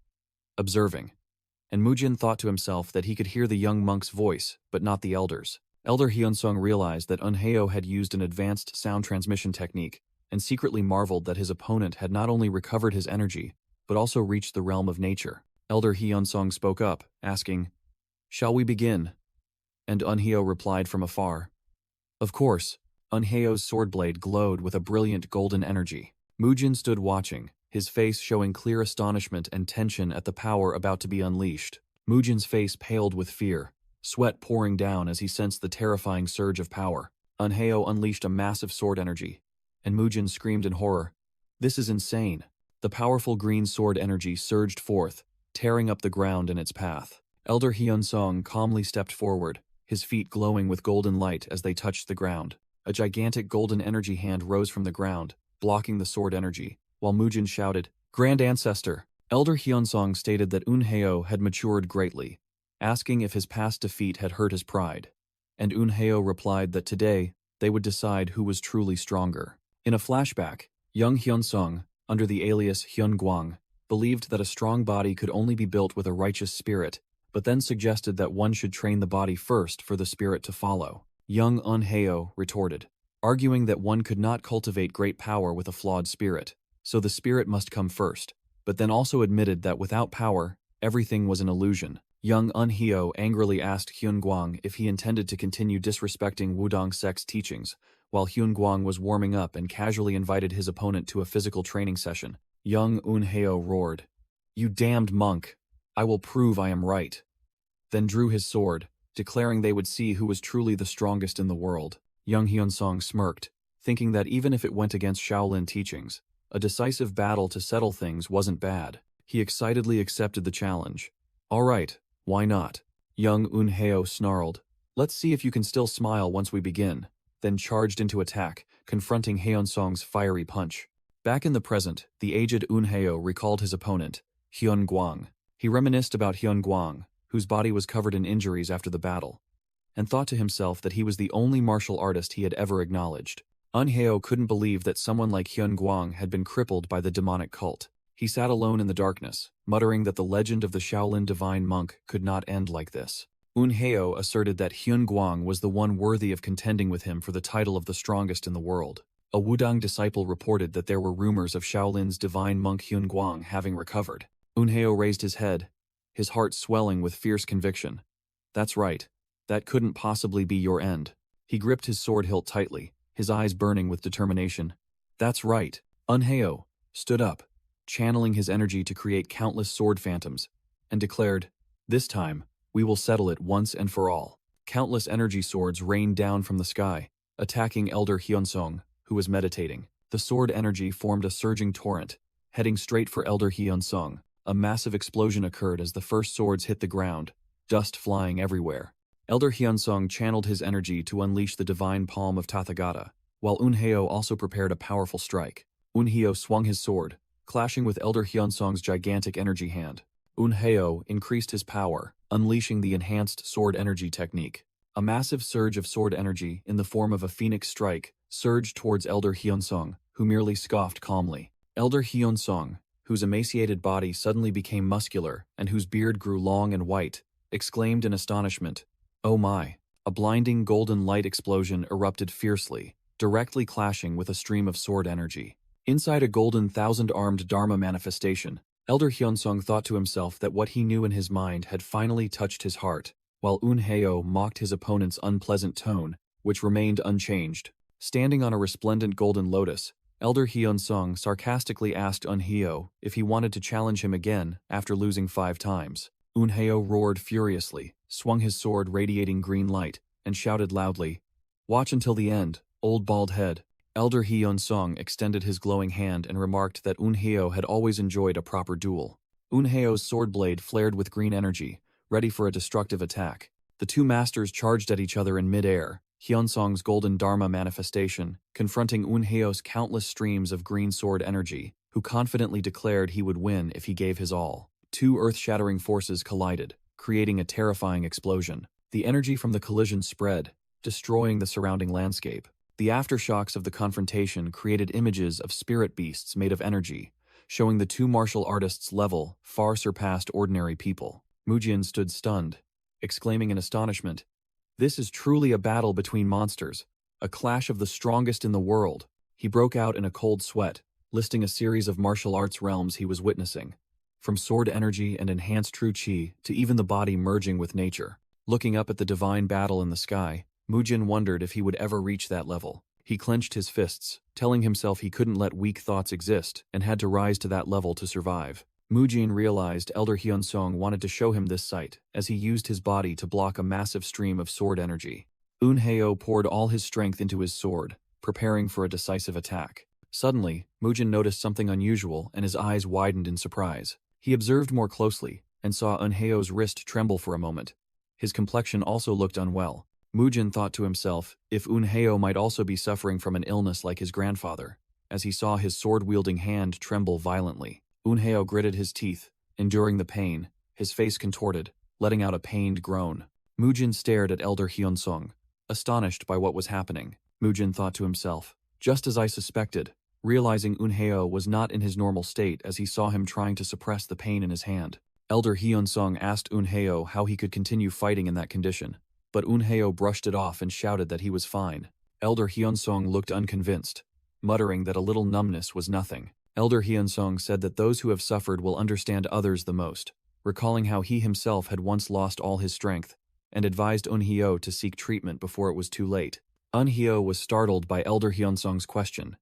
observing, and Mujin thought to himself that he could hear the young monk's voice, but not the elder's. Elder Hyunsong realized that Unheo had used an advanced sound transmission technique, and secretly marveled that his opponent had not only recovered his energy, but also reached the realm of nature. Elder Hyunsong spoke up, asking, "Shall we begin?" And Unheo replied from afar, "Of course." Unheo's sword blade glowed with a brilliant golden energy. Mujin stood watching, his face showing clear astonishment and tension at the power about to be unleashed. Mujin's face paled with fear, sweat pouring down as he sensed the terrifying surge of power. Unheo unleashed a massive sword energy, and Mujin screamed in horror, "This is insane." The powerful green sword energy surged forth, tearing up the ground in its path. Elder Hyunsong calmly stepped forward, his feet glowing with golden light as they touched the ground. A gigantic golden energy hand rose from the ground, blocking the sword energy, while Mujin shouted, "Grand Ancestor!" Elder Hyunsong stated that Unheo had matured greatly, asking if his past defeat had hurt his pride. And Unheo replied that today, they would decide who was truly stronger. In a flashback, young Hyunsong, under the alias Hyunguang, believed that a strong body could only be built with a righteous spirit, but then suggested that one should train the body first for the spirit to follow. Young Unheo retorted, arguing that one could not cultivate great power with a flawed spirit, so the spirit must come first, but then also admitted that without power, everything was an illusion. Young Unheo angrily asked Hyunguang if he intended to continue disrespecting Wudang sect's teachings, while Hyunguang was warming up and casually invited his opponent to a physical training session. Young Unheo roared, "You damned monk! I will prove I am right," then drew his sword, declaring they would see who was truly the strongest in the world. Young Hyunsong smirked, thinking that even if it went against Shaolin teachings, a decisive battle to settle things wasn't bad. He excitedly accepted the challenge. "All right, why not?" Young Unheo snarled, "Let's see if you can still smile once we begin," then charged into attack, confronting Hyunsong's fiery punch. Back in the present, the aged Unheo recalled his opponent, Hyunguang. He reminisced about Hyunguang, whose body was covered in injuries after the battle, and thought to himself that he was the only martial artist he had ever acknowledged. Unheo couldn't believe that someone like Hyunguang had been crippled by the demonic cult. He sat alone in the darkness, muttering that the legend of the Shaolin divine monk could not end like this. Unheo asserted that Hyunguang was the one worthy of contending with him for the title of the strongest in the world. A Wudang disciple reported that there were rumors of Shaolin's divine monk Hyunguang having recovered. Unheo raised his head, his heart swelling with fierce conviction. "That's right. That couldn't possibly be your end." He gripped his sword hilt tightly, his eyes burning with determination. "That's right." Unheo stood up, channeling his energy to create countless sword phantoms, and declared, "This time, we will settle it once and for all." Countless energy swords rained down from the sky, attacking Elder Hyunsong, who was meditating. The sword energy formed a surging torrent, heading straight for Elder Hyunsong. A massive explosion occurred as the first swords hit the ground, dust flying everywhere. Elder Hyunsung channeled his energy to unleash the divine palm of Tathagata, while Eunhyo also prepared a powerful strike. Eunhyo swung his sword, clashing with Elder Hyunsung's gigantic energy hand. Eunhyo increased his power, unleashing the enhanced sword energy technique. A massive surge of sword energy in the form of a phoenix strike surged towards Elder Hyunsung, who merely scoffed calmly. Elder Hyunsung, whose emaciated body suddenly became muscular and whose beard grew long and white, exclaimed in astonishment, "Oh my!" A blinding golden light explosion erupted fiercely, directly clashing with a stream of sword energy. Inside a golden thousand-armed Dharma manifestation, Elder Hyunsung thought to himself that what he knew in his mind had finally touched his heart, while Eunhyo mocked his opponent's unpleasant tone, which remained unchanged. Standing on a resplendent golden lotus, Elder Hyunsung sarcastically asked Eunhyo if he wanted to challenge him again after losing 5 times. Eunhyo roared furiously, swung his sword radiating green light, and shouted loudly, "Watch until the end, old bald head." Elder Hyunsung extended his glowing hand and remarked that Eunhyo had always enjoyed a proper duel. Eunhyo's sword blade flared with green energy, ready for a destructive attack. The two masters charged at each other in mid-air, Hyunsung's golden Dharma manifestation, confronting Eunhyo's countless streams of green sword energy, who confidently declared he would win if he gave his all. 2 earth-shattering forces collided, creating a terrifying explosion. The energy from the collision spread, destroying the surrounding landscape. The aftershocks of the confrontation created images of spirit beasts made of energy, showing the 2 martial artists' level far surpassed ordinary people. Mujin stood stunned, exclaiming in astonishment, "This is truly a battle between monsters, a clash of the strongest in the world." He broke out in a cold sweat, listing a series of martial arts realms he was witnessing, from sword energy and enhanced true chi to even the body merging with nature. Looking up at the divine battle in the sky, Mujin wondered if he would ever reach that level. He clenched his fists, telling himself he couldn't let weak thoughts exist and had to rise to that level to survive. Mujin realized Elder Hyunsung wanted to show him this sight as he used his body to block a massive stream of sword energy. Eunhyo poured all his strength into his sword, preparing for a decisive attack. Suddenly, Mujin noticed something unusual and his eyes widened in surprise. He observed more closely and saw Eunhyo's wrist tremble for a moment. His complexion also looked unwell. Mujin thought to himself if Eunhyo might also be suffering from an illness like his grandfather, as he saw his sword-wielding hand tremble violently. Eunhyo gritted his teeth, enduring the pain, his face contorted, letting out a pained groan. Mujin stared at Elder Hyunsung, astonished by what was happening. Mujin thought to himself, just as I suspected, realizing Eunhyo was not in his normal state as he saw him trying to suppress the pain in his hand. Elder Hyunsung asked Eunhyo how he could continue fighting in that condition, but Eunhyo brushed it off and shouted that he was fine. Elder Hyunsung looked unconvinced, muttering that a little numbness was nothing. Elder Hyunsung said that those who have suffered will understand others the most, recalling how he himself had once lost all his strength, and advised Eunhyo to seek treatment before it was too late. Eunhyo was startled by Elder Hyunsung's question.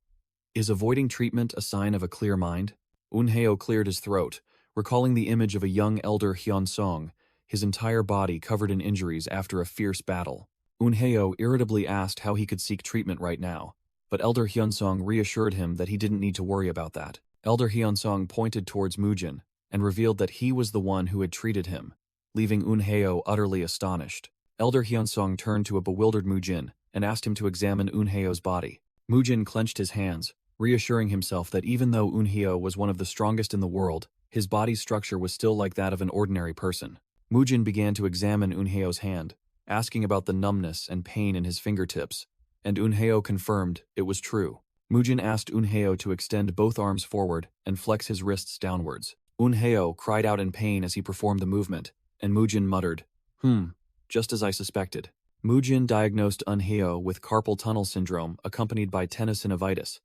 Is avoiding treatment a sign of a clear mind? Eunhyo cleared his throat, recalling the image of a young Elder Hyunsung, his entire body covered in injuries after a fierce battle. Eunhyo irritably asked how he could seek treatment right now, but Elder Hyunsung reassured him that he didn't need to worry about that. Elder Hyunsung pointed towards Mujin and revealed that he was the one who had treated him, leaving Eunhyo utterly astonished. Elder Hyunsung turned to a bewildered Mujin and asked him to examine Eunhyo's body. Mujin clenched his hands, reassuring himself that even though Eunhyo was one of the strongest in the world, his body's structure was still like that of an ordinary person. Mujin began to examine Eunhyo's hand, asking about the numbness and pain in his fingertips, and Eunhyo confirmed it was true. Mujin asked Eunhyo to extend both arms forward and flex his wrists downwards. Eunhyo cried out in pain as he performed the movement, and Mujin muttered, just as I suspected. Mujin diagnosed Eunhyo with carpal tunnel syndrome accompanied by tenosynovitis,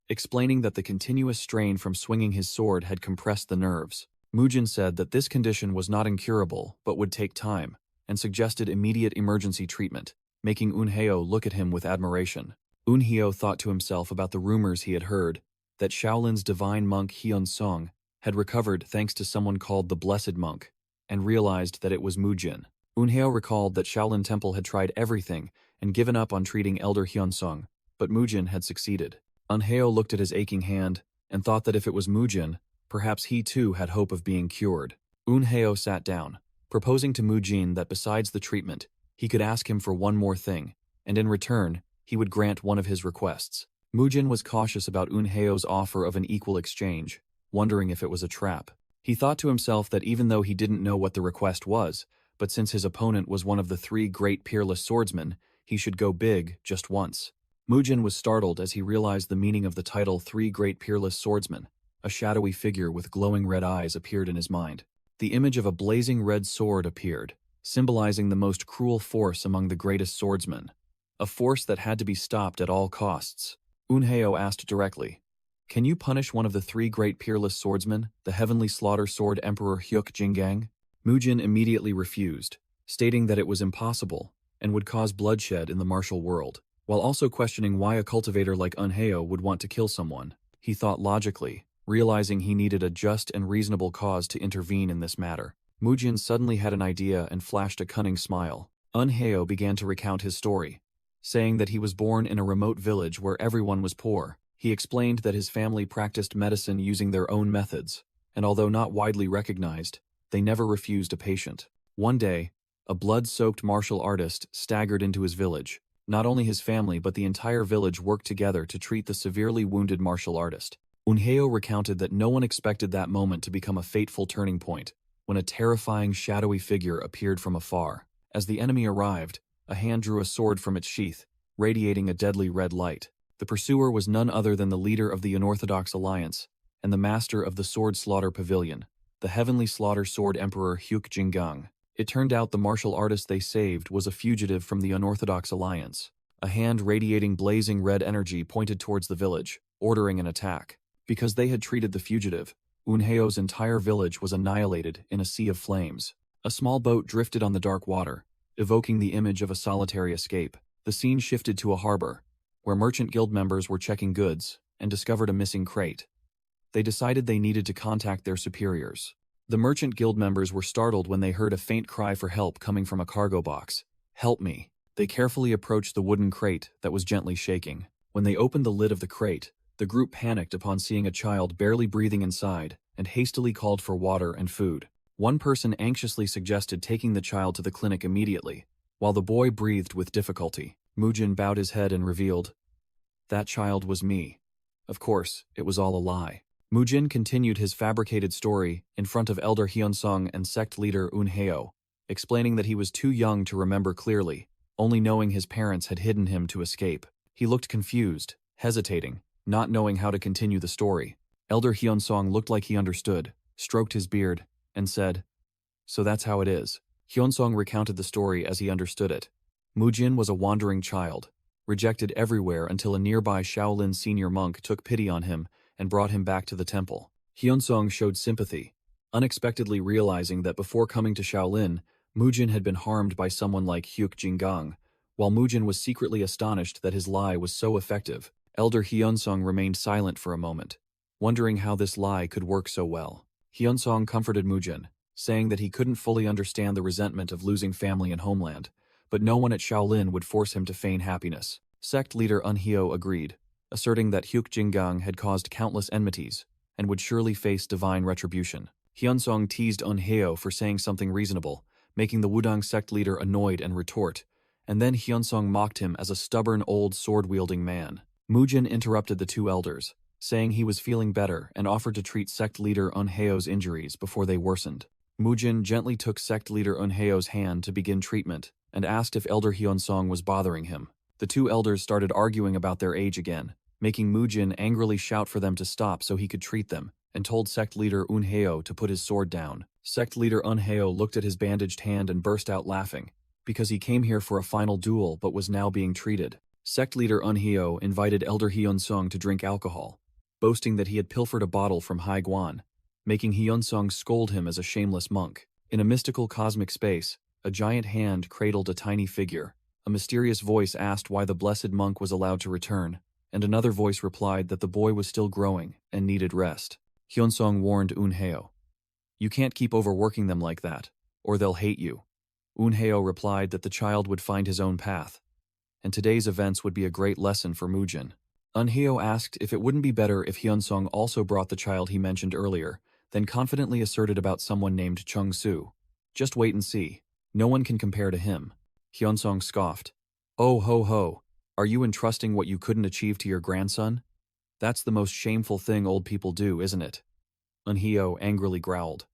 explaining that the continuous strain from swinging his sword had compressed the nerves. Mujin said that this condition was not incurable but would take time, and suggested immediate emergency treatment, making Eunhyo look at him with admiration. Eunhyo thought to himself about the rumors he had heard, that Shaolin's divine monk Hyunsung had recovered thanks to someone called the Blessed Monk, and realized that it was Mujin. Eunhyo recalled that Shaolin Temple had tried everything and given up on treating Elder Hyunsung, but Mujin had succeeded. Eunhyo looked at his aching hand and thought that if it was Mujin, perhaps he too had hope of being cured. Eunhyo sat down, proposing to Mujin that besides the treatment, He could ask him for one more thing, and in return, he would grant one of his requests. Mujin was cautious about Eunheo's offer of an equal exchange, wondering if it was a trap. He thought to himself that even though he didn't know what the request was, but since his opponent was one of the 3 great peerless swordsmen, he should go big just once. Mujin was startled as he realized the meaning of the title 3 Great Peerless Swordsmen. A shadowy figure with glowing red eyes appeared in his mind. The image of a blazing red sword appeared, symbolizing the most cruel force among the greatest swordsmen. A force that had to be stopped at all costs. Eunheo asked directly, "Can you punish one of the 3 great peerless swordsmen, the heavenly slaughter sword Emperor Hyuk Jingang?" Mujin immediately refused, stating that it was impossible and would cause bloodshed in the martial world, while also questioning why a cultivator like Eunheo would want to kill someone. He thought logically, realizing he needed a just and reasonable cause to intervene in this matter. Mujin suddenly had an idea and flashed a cunning smile. Eunheo began to recount his story, saying that he was born in a remote village where everyone was poor. He explained that his family practiced medicine using their own methods, and although not widely recognized, they never refused a patient. One day, a blood-soaked martial artist staggered into his village. Not only his family but the entire village worked together to treat the severely wounded martial artist. Eunheo recounted that no one expected that moment to become a fateful turning point, when a terrifying shadowy figure appeared from afar. As the enemy arrived, a hand drew a sword from its sheath, radiating a deadly red light. The pursuer was none other than the leader of the Unorthodox Alliance, and the master of the Sword Slaughter Pavilion, the Heavenly Slaughter Sword Emperor Hyuk Jingang. It turned out the martial artist they saved was a fugitive from the Unorthodox Alliance. A hand radiating blazing red energy pointed towards the village, ordering an attack. Because they had treated the fugitive, Eunheo's entire village was annihilated in a sea of flames. A small boat drifted on the dark water, evoking the image of a solitary escape. The scene shifted to a harbor, where merchant guild members were checking goods and discovered a missing crate. They decided they needed to contact their superiors. The merchant guild members were startled when they heard a faint cry for help coming from a cargo box. "Help me." They carefully approached the wooden crate that was gently shaking. When they opened the lid of the crate, the group panicked upon seeing a child barely breathing inside and hastily called for water and food. One person anxiously suggested taking the child to the clinic immediately, while the boy breathed with difficulty. Mujin bowed his head and revealed, "That child was me." Of course, it was all a lie. Mujin continued his fabricated story in front of Elder Hyunsung and sect leader Eunheo, explaining that he was too young to remember clearly, only knowing his parents had hidden him to escape. He looked confused, hesitating, not knowing how to continue the story. Elder Hyunsung looked like he understood, stroked his beard, and said, "So that's how it is." Hyunsung recounted the story as he understood it. Mujin was a wandering child, rejected everywhere until a nearby Shaolin senior monk took pity on him and brought him back to the temple. Hyunsung showed sympathy, unexpectedly realizing that before coming to Shaolin, Mujin had been harmed by someone like Hyuk Jingang. While Mujin was secretly astonished that his lie was so effective, Elder Hyunsung remained silent for a moment, wondering how this lie could work so well. Hyunsung comforted Mujin, saying that he couldn't fully understand the resentment of losing family and homeland, but no one at Shaolin would force him to feign happiness. Sect leader Eunheo agreed, asserting that Hyuk Jingang had caused countless enmities and would surely face divine retribution. Hyunsung teased Eunheo for saying something reasonable, making the Wudang sect leader annoyed and retort, and then Hyunsung mocked him as a stubborn old sword-wielding man. Mujin interrupted the two elders, saying he was feeling better and offered to treat sect leader Eunheo's injuries before they worsened. Mujin gently took sect leader Eunheo's hand to begin treatment and asked if Elder Hyunsung was bothering him. The two elders started arguing about their age again, making Mujin angrily shout for them to stop so he could treat them, and told sect leader Eunheo to put his sword down. Sect leader Eunheo looked at his bandaged hand and burst out laughing, because he came here for a final duel but was now being treated. Sect leader Eunheo invited Elder Hyunsung to drink alcohol, boasting that he had pilfered a bottle from Haiguan, making Hyunsung scold him as a shameless monk. In a mystical cosmic space, a giant hand cradled a tiny figure. A mysterious voice asked why the blessed monk was allowed to return, and another voice replied that the boy was still growing and needed rest. Hyunsung warned Eunheo, "You can't keep overworking them like that, or they'll hate you." Eunheo replied that the child would find his own path, and today's events would be a great lesson for Mujin. Eunheo asked if it wouldn't be better if Hyunsung also brought the child he mentioned earlier, then confidently asserted about someone named Chung Su. "Just wait and see. No one can compare to him." Hyunsong scoffed. Oh ho ho, are you entrusting what you couldn't achieve to your grandson? That's the most shameful thing old people do, isn't it? Eunhyo angrily growled.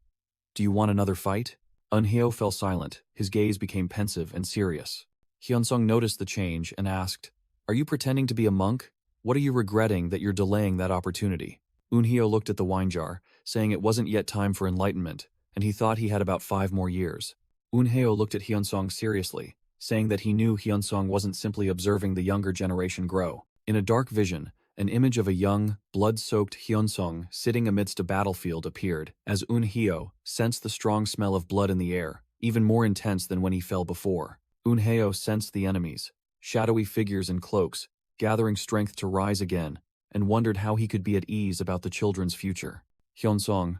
Do you want another fight? Eunhyo fell silent, his gaze became pensive and serious. Hyunsong noticed the change and asked, Are you pretending to be a monk? What are you regretting that you're delaying that opportunity? Eunhyo looked at the wine jar, saying it wasn't yet time for enlightenment, and he thought he had about 5 more years. Eunhyo looked at Hyunsong seriously, saying that he knew Hyunsong wasn't simply observing the younger generation grow. In a dark vision, an image of a young, blood-soaked Hyunsong sitting amidst a battlefield appeared, as Eunhyo sensed the strong smell of blood in the air, even more intense than when he fell before. Eunhyo sensed the enemies, shadowy figures in cloaks, gathering strength to rise again, and wondered how he could be at ease about the children's future. Hyunsong,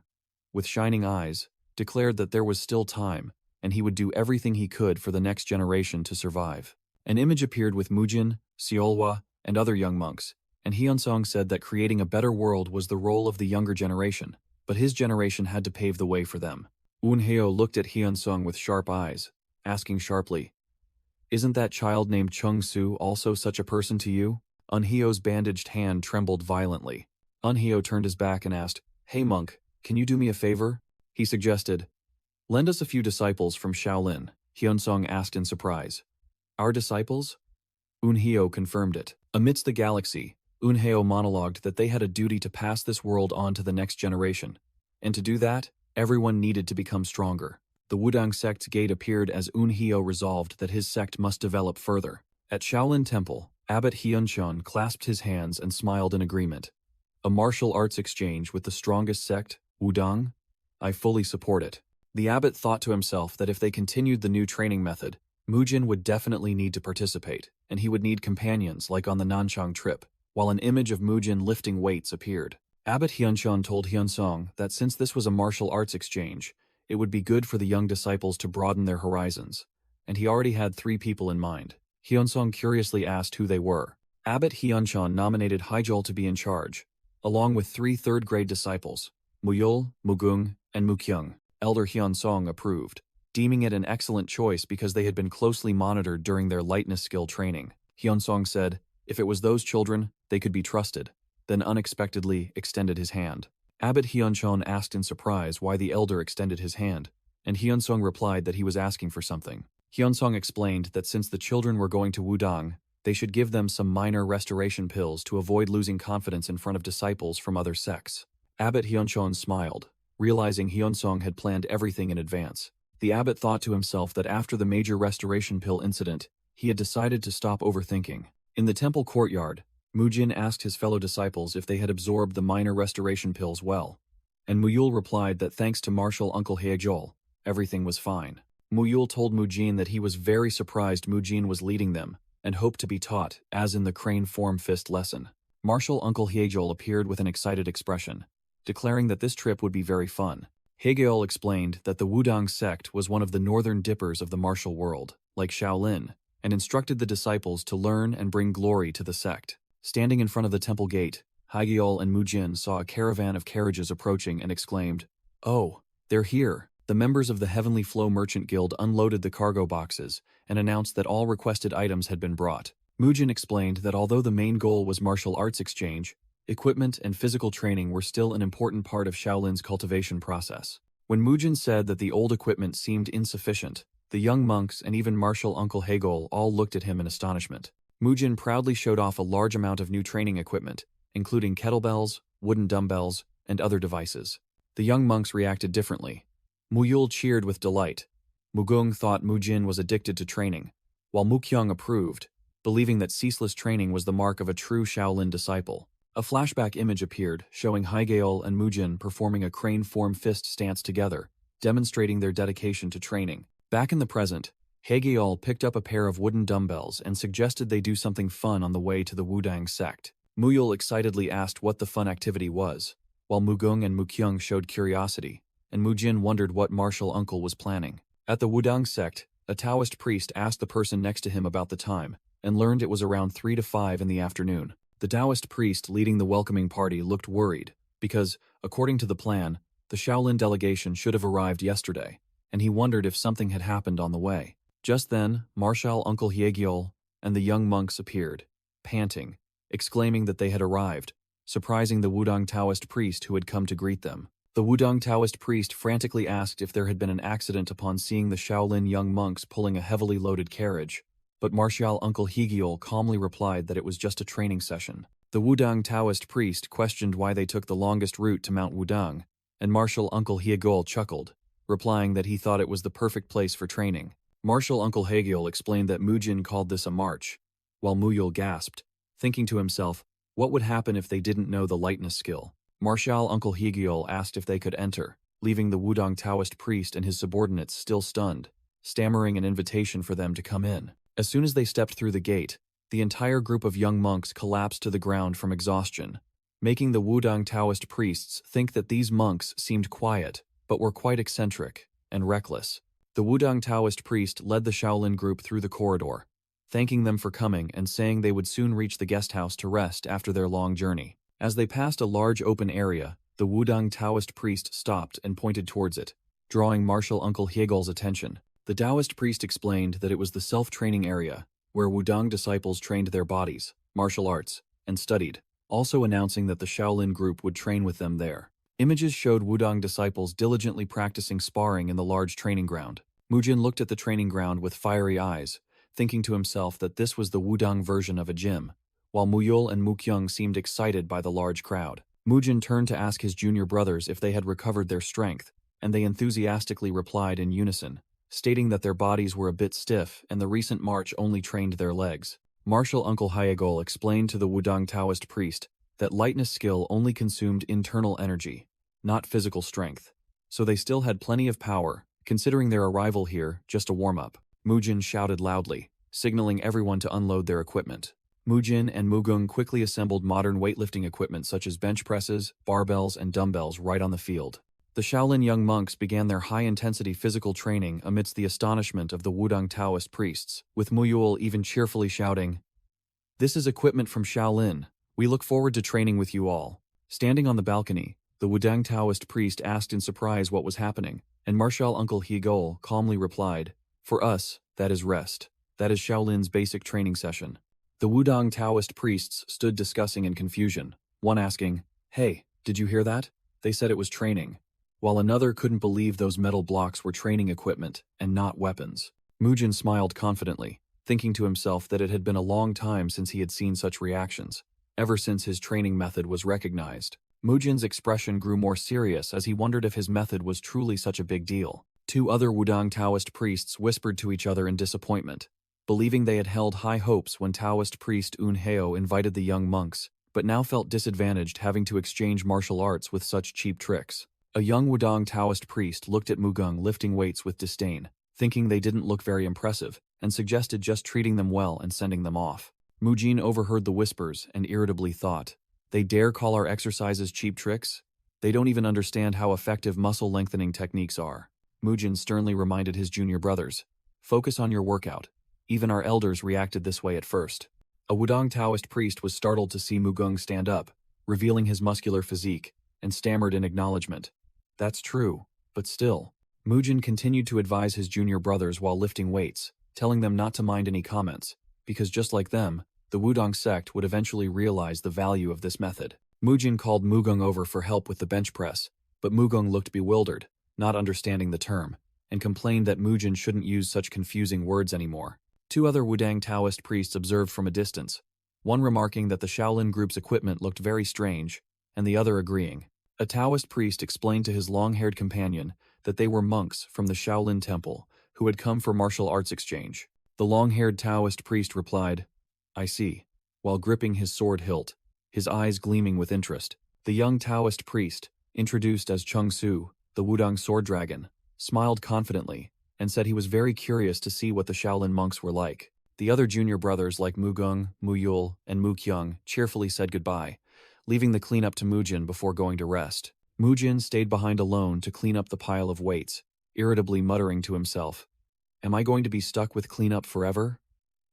with shining eyes, declared that there was still time, and he would do everything he could for the next generation to survive. An image appeared with Mujin, Seolhwa, and other young monks, and Hyunsong said that creating a better world was the role of the younger generation, but his generation had to pave the way for them. Eunhyo looked at Hyunsong with sharp eyes, asking sharply, Isn't that child named Chung-soo also such a person to you? Eunhyo's bandaged hand trembled violently. Eunhyo turned his back and asked, Hey monk, can you do me a favor? He suggested. Lend us a few disciples from Shaolin, Hyunsong asked in surprise. Our disciples? Eunhyo confirmed it. Amidst the galaxy, Eunhyo monologued that they had a duty to pass this world on to the next generation. And to do that, everyone needed to become stronger. The Wudang sect's gate appeared as Eunhyo resolved that his sect must develop further. At Shaolin Temple, Abbot Hyunchon clasped his hands and smiled in agreement. A martial arts exchange with the strongest sect, Wudang? I fully support it. The abbot thought to himself that if they continued the new training method, Mujin would definitely need to participate, and he would need companions like on the Nanchang trip, while an image of Mujin lifting weights appeared. Abbot Hyunchon told Hyunsong that since this was a martial arts exchange, it would be good for the young disciples to broaden their horizons, and he already had 3 people in mind. Hyunsong curiously asked who they were. Abbot Hyunchon nominated Haejol to be in charge, along with 3 third-grade disciples, Muyul, Mugung, and Mukyung. Elder Hyunsong approved, deeming it an excellent choice because they had been closely monitored during their lightness skill training. Hyunsong said, if it was those children, they could be trusted, then unexpectedly extended his hand. Abbot Hyunchon asked in surprise why the elder extended his hand, and Hyunsong replied that he was asking for something. Hyunsong explained that since the children were going to Wudang, they should give them some minor restoration pills to avoid losing confidence in front of disciples from other sects. Abbot Hyunchon smiled, realizing Hyunsong had planned everything in advance. The abbot thought to himself that after the major restoration pill incident, he had decided to stop overthinking. In the temple courtyard, Mujin asked his fellow disciples if they had absorbed the minor restoration pills well, and Muyul replied that thanks to martial uncle Haejol, everything was fine. Muyul told Mujin that he was very surprised Mujin was leading them, and hoped to be taught, as in the crane form fist lesson. Martial uncle Haejol appeared with an excited expression, declaring that this trip would be very fun. Haegyeol explained that the Wudang sect was one of the northern dippers of the martial world, like Shaolin, and instructed the disciples to learn and bring glory to the sect. Standing in front of the temple gate, Haegyeol and Mujin saw a caravan of carriages approaching and exclaimed, Oh, they're here! The members of the Heavenly Flow Merchant Guild unloaded the cargo boxes and announced that all requested items had been brought. Mujin explained that although the main goal was martial arts exchange, equipment and physical training were still an important part of Shaolin's cultivation process. When Mujin said that the old equipment seemed insufficient, the young monks and even martial uncle Haegyeol all looked at him in astonishment. Mujin proudly showed off a large amount of new training equipment, including kettlebells, wooden dumbbells, and other devices. The young monks reacted differently. Muyul cheered with delight. Mugung thought Mujin was addicted to training, while Mukyung approved, believing that ceaseless training was the mark of a true Shaolin disciple. A flashback image appeared, showing Haegyeol and Mujin performing a crane form fist stance together, demonstrating their dedication to training. Back in the present, Haegyeol picked up a pair of wooden dumbbells and suggested they do something fun on the way to the Wudang sect. Muyul excitedly asked what the fun activity was, while Mugung and Mukyung showed curiosity, and Mujin wondered what martial uncle was planning. At the Wudang sect, a Taoist priest asked the person next to him about the time, and learned it was around 3 to 5 in the afternoon. The Taoist priest leading the welcoming party looked worried, because, according to the plan, the Shaolin delegation should have arrived yesterday, and he wondered if something had happened on the way. Just then, Marshal Uncle Hyegiol and the young monks appeared, panting, exclaiming that they had arrived, surprising the Wudang Taoist priest who had come to greet them. The Wudang Taoist priest frantically asked if there had been an accident upon seeing the Shaolin young monks pulling a heavily loaded carriage, but Marshal Uncle Hyegiol calmly replied that it was just a training session. The Wudang Taoist priest questioned why they took the longest route to Mount Wudang, and Marshal Uncle Hyegiol chuckled, replying that he thought it was the perfect place for training. Marshal Uncle Hyegiol explained that Mujin called this a march, while Muyul gasped, thinking to himself, what would happen if they didn't know the lightness skill? Marshal Uncle Hyegiol asked if they could enter, leaving the Wudang Taoist priest and his subordinates still stunned, stammering an invitation for them to come in. As soon as they stepped through the gate, the entire group of young monks collapsed to the ground from exhaustion, making the Wudang Taoist priests think that these monks seemed quiet, but were quite eccentric and reckless. The Wudang Taoist priest led the Shaolin group through the corridor, thanking them for coming and saying they would soon reach the guest house to rest after their long journey. As they passed a large open area, the Wudang Taoist priest stopped and pointed towards it, drawing Marshal Uncle Hyegiol's attention. The Taoist priest explained that it was the self-training area, where Wudang disciples trained their bodies, martial arts, and studied, also announcing that the Shaolin group would train with them there. Images showed Wudang disciples diligently practicing sparring in the large training ground. Mujin looked at the training ground with fiery eyes, thinking to himself that this was the Wudang version of a gym, while Muyul and Mukyung seemed excited by the large crowd. Mujin turned to ask his junior brothers if they had recovered their strength, and they enthusiastically replied in unison, stating that their bodies were a bit stiff and the recent march only trained their legs. Marshal Uncle Hyegiol explained to the Wudang Taoist priest that lightness skill only consumed internal energy, not physical strength, so they still had plenty of power, considering their arrival here just a warm-up. Mujin shouted loudly, signaling everyone to unload their equipment. Mujin and Mugung quickly assembled modern weightlifting equipment such as bench presses, barbells, and dumbbells right on the field. The Shaolin young monks began their high-intensity physical training amidst the astonishment of the Wudang Taoist priests, with Muyul even cheerfully shouting, "This is equipment from Shaolin. We look forward to training with you all." Standing on the balcony, the Wudang Taoist priest asked in surprise what was happening, and Marshal Uncle Hyegiol calmly replied, "For us, that is rest. That is Shaolin's basic training session." The Wudang Taoist priests stood discussing in confusion, one asking, "Hey, did you hear that? They said it was training," while another couldn't believe those metal blocks were training equipment and not weapons. Mujin smiled confidently, thinking to himself that it had been a long time since he had seen such reactions, ever since his training method was recognized. Mujin's expression grew more serious as he wondered if his method was truly such a big deal. Two other Wudang Taoist priests whispered to each other in disappointment, believing they had held high hopes when Taoist priest Un Heo invited the young monks, but now felt disadvantaged having to exchange martial arts with such cheap tricks. A young Wudang Taoist priest looked at Mugung lifting weights with disdain, thinking they didn't look very impressive, and suggested just treating them well and sending them off. Mujin overheard the whispers and irritably thought, "They dare call our exercises cheap tricks? They don't even understand how effective muscle-lengthening techniques are." Mujin sternly reminded his junior brothers, "Focus on your workout." Even our elders reacted this way at first. A Wudang Taoist priest was startled to see Mugung stand up, revealing his muscular physique, and stammered in acknowledgement. "That's true, but still." Mujin continued to advise his junior brothers while lifting weights, telling them not to mind any comments, because just like them, the Wudang sect would eventually realize the value of this method. Mujin called Mugung over for help with the bench press, but Mugung looked bewildered, not understanding the term, and complained that Mujin shouldn't use such confusing words anymore. Two other Wudang Taoist priests observed from a distance, one remarking that the Shaolin group's equipment looked very strange, and the other agreeing. A Taoist priest explained to his long-haired companion that they were monks from the Shaolin temple who had come for martial arts exchange. The long-haired Taoist priest replied, "I see," while gripping his sword hilt, his eyes gleaming with interest. The young Taoist priest, introduced as Chung Su, the Wudang sword dragon, smiled confidently, and said he was very curious to see what the Shaolin monks were like. The other junior brothers like Mugung, Muyul, and Mukyung cheerfully said goodbye, leaving the cleanup to Mujin before going to rest. Mujin stayed behind alone to clean up the pile of weights, irritably muttering to himself, "Am I going to be stuck with cleanup forever?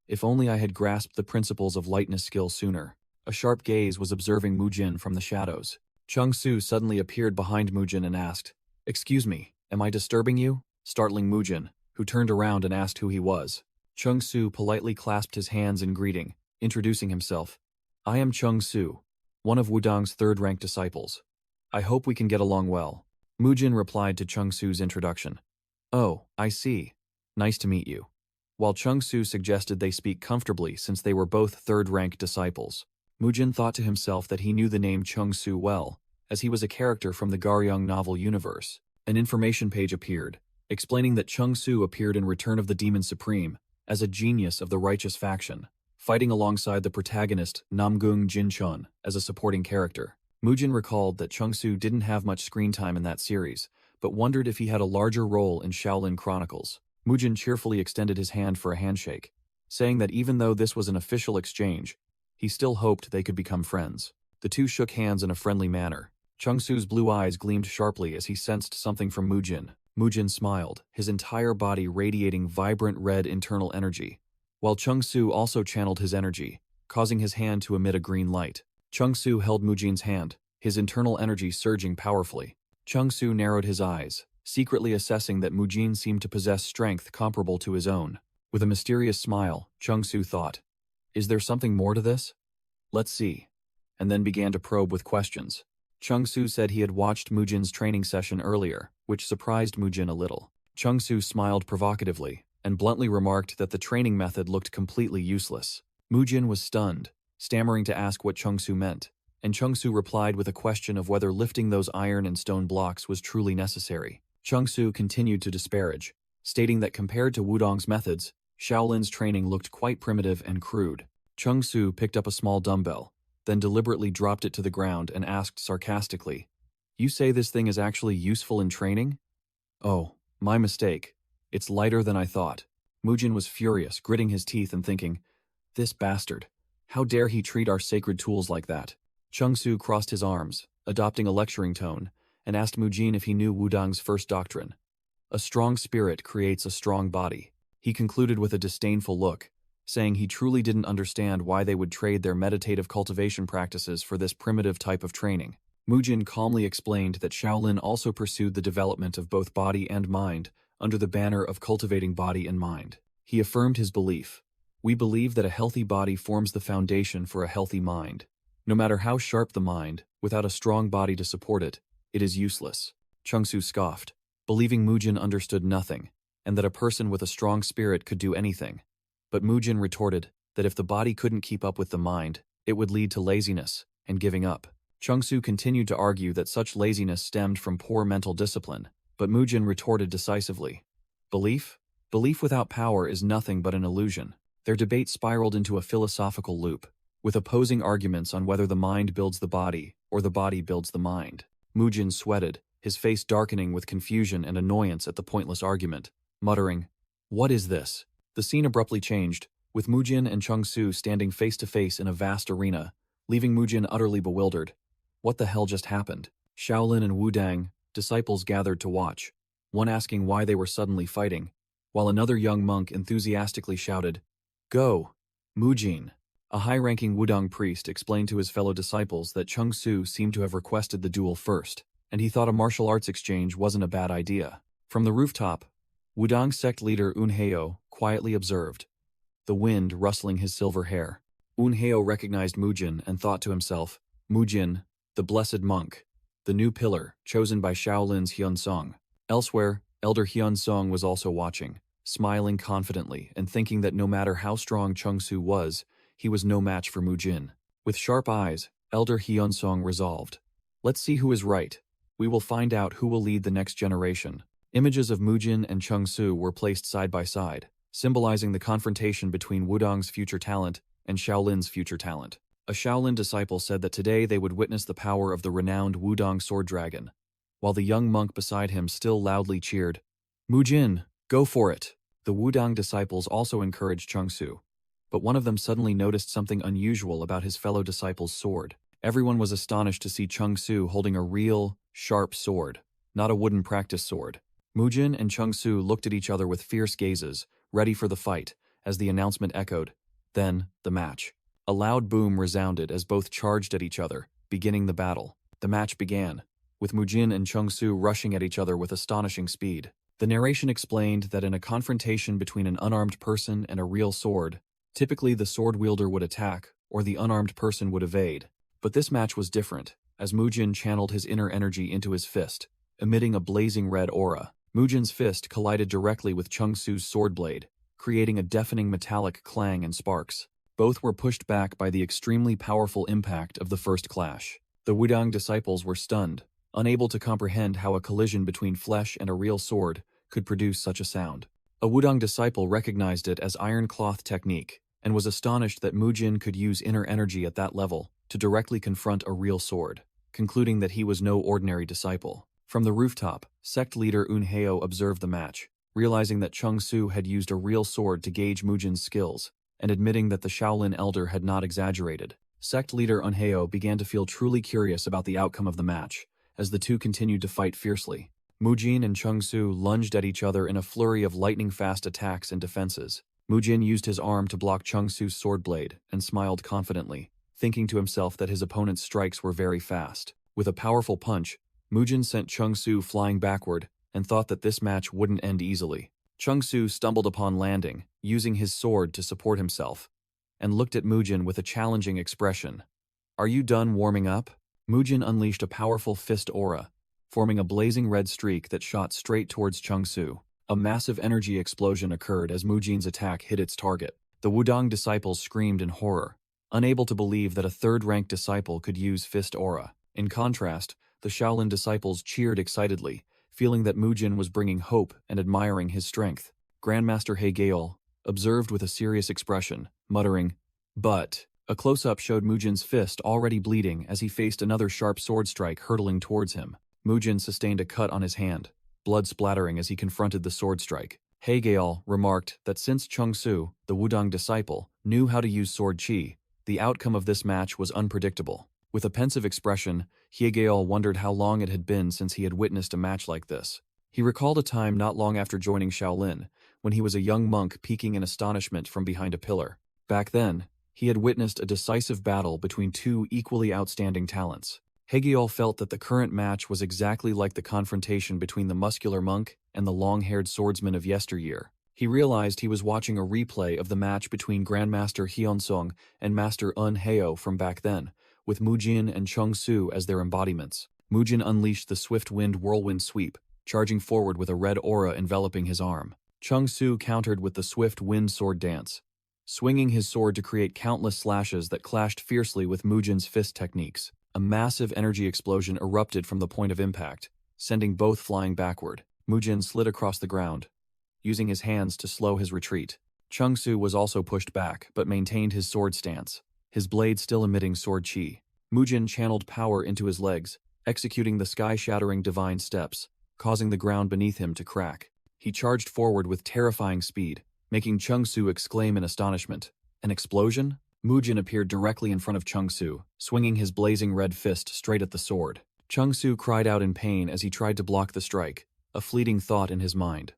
If only I had grasped the principles of lightness skill sooner." A sharp gaze was observing Mujin from the shadows. Chung Su suddenly appeared behind Mujin and asked, "Excuse me, am I disturbing you?" startling Mujin, who turned around and asked who he was. Chung Su politely clasped his hands in greeting, introducing himself. I am Chung Su, one of Wudong's third-ranked disciples. I hope we can get along well. Mujin replied to Chung Su's introduction. Oh, I see. Nice to meet you. While Chung Su suggested they speak comfortably since they were both third-ranked disciples, Mujin thought to himself that he knew the name Chung Su well, as he was a character from the Garyong novel universe. An information page appeared, explaining that Chung Su appeared in Return of the Demon Supreme as a genius of the righteous faction, fighting alongside the protagonist Namgung Jinchun as a supporting character. Mujin recalled that Chung Su didn't have much screen time in that series, but wondered if he had a larger role in Shaolin Chronicles. Mujin cheerfully extended his hand for a handshake, saying that even though this was an official exchange, he still hoped they could become friends. The two shook hands in a friendly manner. Chung Su's blue eyes gleamed sharply as he sensed something from Mujin. Mujin smiled, his entire body radiating vibrant red internal energy, while Chung Su also channeled his energy, causing his hand to emit a green light. Chung Su held Mujin's hand, his internal energy surging powerfully. Chung Su narrowed his eyes, secretly assessing that Mujin seemed to possess strength comparable to his own. With a mysterious smile, Chung Su thought, is there something more to this? Let's see. And then began to probe with questions. Chung Su said he had watched Mujin's training session earlier, which surprised Mujin a little. Chung Su smiled provocatively, and bluntly remarked that the training method looked completely useless. Mujin was stunned, stammering to ask what Chung Su meant, and Chung Su replied with a question of whether lifting those iron and stone blocks was truly necessary. Chung Su continued to disparage, stating that compared to Wudong's methods, Shaolin's training looked quite primitive and crude. Chung Su picked up a small dumbbell, then deliberately dropped it to the ground and asked sarcastically, you say this thing is actually useful in training? Oh, my mistake. It's lighter than I thought. Mujin was furious, gritting his teeth and thinking, this bastard. How dare he treat our sacred tools like that? Chung Su crossed his arms, adopting a lecturing tone, and asked Mujin if he knew Wudong's first doctrine. A strong spirit creates a strong body. He concluded with a disdainful look, saying he truly didn't understand why they would trade their meditative cultivation practices for this primitive type of training. Mujin calmly explained that Shaolin also pursued the development of both body and mind under the banner of cultivating body and mind. He affirmed his belief. We believe that a healthy body forms the foundation for a healthy mind. No matter how sharp the mind, without a strong body to support it, it is useless. Chung Su scoffed, believing Mujin understood nothing, and that a person with a strong spirit could do anything. But Mujin retorted that if the body couldn't keep up with the mind, it would lead to laziness and giving up. Chung Su continued to argue that such laziness stemmed from poor mental discipline, but Mujin retorted decisively. Belief? Belief without power is nothing but an illusion. Their debate spiraled into a philosophical loop, with opposing arguments on whether the mind builds the body or the body builds the mind. Mujin sweated, his face darkening with confusion and annoyance at the pointless argument, muttering, what is this? The scene abruptly changed, with Mujin and Chung Su standing face to face in a vast arena, leaving Mujin utterly bewildered. What the hell just happened? Shaolin and Wudong, disciples gathered to watch, one asking why they were suddenly fighting, while another young monk enthusiastically shouted, Go! Mujin! A high-ranking Wudong priest explained to his fellow disciples that Chung Su seemed to have requested the duel first, and he thought a martial arts exchange wasn't a bad idea. From the rooftop, Wudong sect leader Yahello quietly observed, the wind rustling his silver hair. Yahello recognized Mujin and thought to himself, Mujin, the blessed monk, the new pillar chosen by Shaolin's Hyunsong. Elsewhere, Elder Hyunsong was also watching, smiling confidently and thinking that no matter how strong Chung Su was, he was no match for Mujin. With sharp eyes, Elder Hyunsong resolved, let's see who is right. We will find out who will lead the next generation. Images of Mujin and Chung Su were placed side by side, symbolizing the confrontation between Wudong's future talent and Shaolin's future talent. A Shaolin disciple said that today they would witness the power of the renowned Wudong sword dragon, while the young monk beside him still loudly cheered, Mujin, go for it! The Wudong disciples also encouraged Chung Su, but one of them suddenly noticed something unusual about his fellow disciple's sword. Everyone was astonished to see Chung Su holding a real, sharp sword, not a wooden practice sword. Mujin and Chung Su looked at each other with fierce gazes, ready for the fight, as the announcement echoed. Then, the match. A loud boom resounded as both charged at each other, beginning the battle. The match began, with Mujin and Chung Su rushing at each other with astonishing speed. The narration explained that in a confrontation between an unarmed person and a real sword, typically the sword wielder would attack, or the unarmed person would evade. But this match was different, as Mujin channeled his inner energy into his fist, emitting a blazing red aura. Mujin's fist collided directly with Chungsu's sword blade, creating a deafening metallic clang and sparks. Both were pushed back by the extremely powerful impact of the first clash. The Wudang disciples were stunned, unable to comprehend how a collision between flesh and a real sword could produce such a sound. A Wudang disciple recognized it as iron cloth technique, and was astonished that Mujin could use inner energy at that level to directly confront a real sword, concluding that he was no ordinary disciple. From the rooftop, sect leader Unheo observed the match, realizing that Chungsu had used a real sword to gauge Mujin's skills, and admitting that the Shaolin elder had not exaggerated. Sect leader Unheo began to feel truly curious about the outcome of the match, as the two continued to fight fiercely. Mujin and Chungsu lunged at each other in a flurry of lightning-fast attacks and defenses. Mujin used his arm to block Chungsu's sword blade and smiled confidently, thinking to himself that his opponent's strikes were very fast. With a powerful punch, Mujin sent Chungsu flying backward and thought that this match wouldn't end easily. Chungsu stumbled upon landing, using his sword to support himself, and looked at Mujin with a challenging expression. "Are you done warming up?" Mujin unleashed a powerful fist aura, forming a blazing red streak that shot straight towards Chungsu. A massive energy explosion occurred as Mujin's attack hit its target. The Wudang disciples screamed in horror, unable to believe that a third-ranked disciple could use fist aura. In contrast, the Shaolin disciples cheered excitedly, feeling that Mujin was bringing hope and admiring his strength. Grandmaster Hegeol observed with a serious expression, muttering, "But..." A close-up showed Mujin's fist already bleeding as he faced another sharp sword strike hurtling towards him. Mujin sustained a cut on his hand, blood splattering as he confronted the sword strike. Hegeol remarked that since Chungsu, the Wudang disciple, knew how to use sword chi, the outcome of this match was unpredictable. With a pensive expression, Hegeol wondered how long it had been since he had witnessed a match like this. He recalled a time not long after joining Shaolin, when he was a young monk peeking in astonishment from behind a pillar. Back then, he had witnessed a decisive battle between two equally outstanding talents. Hegeol felt that the current match was exactly like the confrontation between the muscular monk and the long-haired swordsman of yesteryear. He realized he was watching a replay of the match between Grandmaster Hyunsong and Master Unheo from back then, with Mujin and Chungsu as their embodiments. Mujin unleashed the swift wind whirlwind sweep, charging forward with a red aura enveloping his arm. Chungsu countered with the swift wind sword dance, swinging his sword to create countless slashes that clashed fiercely with Mujin's fist techniques. A massive energy explosion erupted from the point of impact, sending both flying backward. Mujin slid across the ground, using his hands to slow his retreat. Chungsu was also pushed back, but maintained his sword stance, his blade still emitting sword chi. Mujin channeled power into his legs, executing the sky-shattering divine steps, causing the ground beneath him to crack. He charged forward with terrifying speed, making Chungsu exclaim in astonishment. An explosion? Mujin appeared directly in front of Chungsu, swinging his blazing red fist straight at the sword. Chungsu cried out in pain as he tried to block the strike, a fleeting thought in his mind.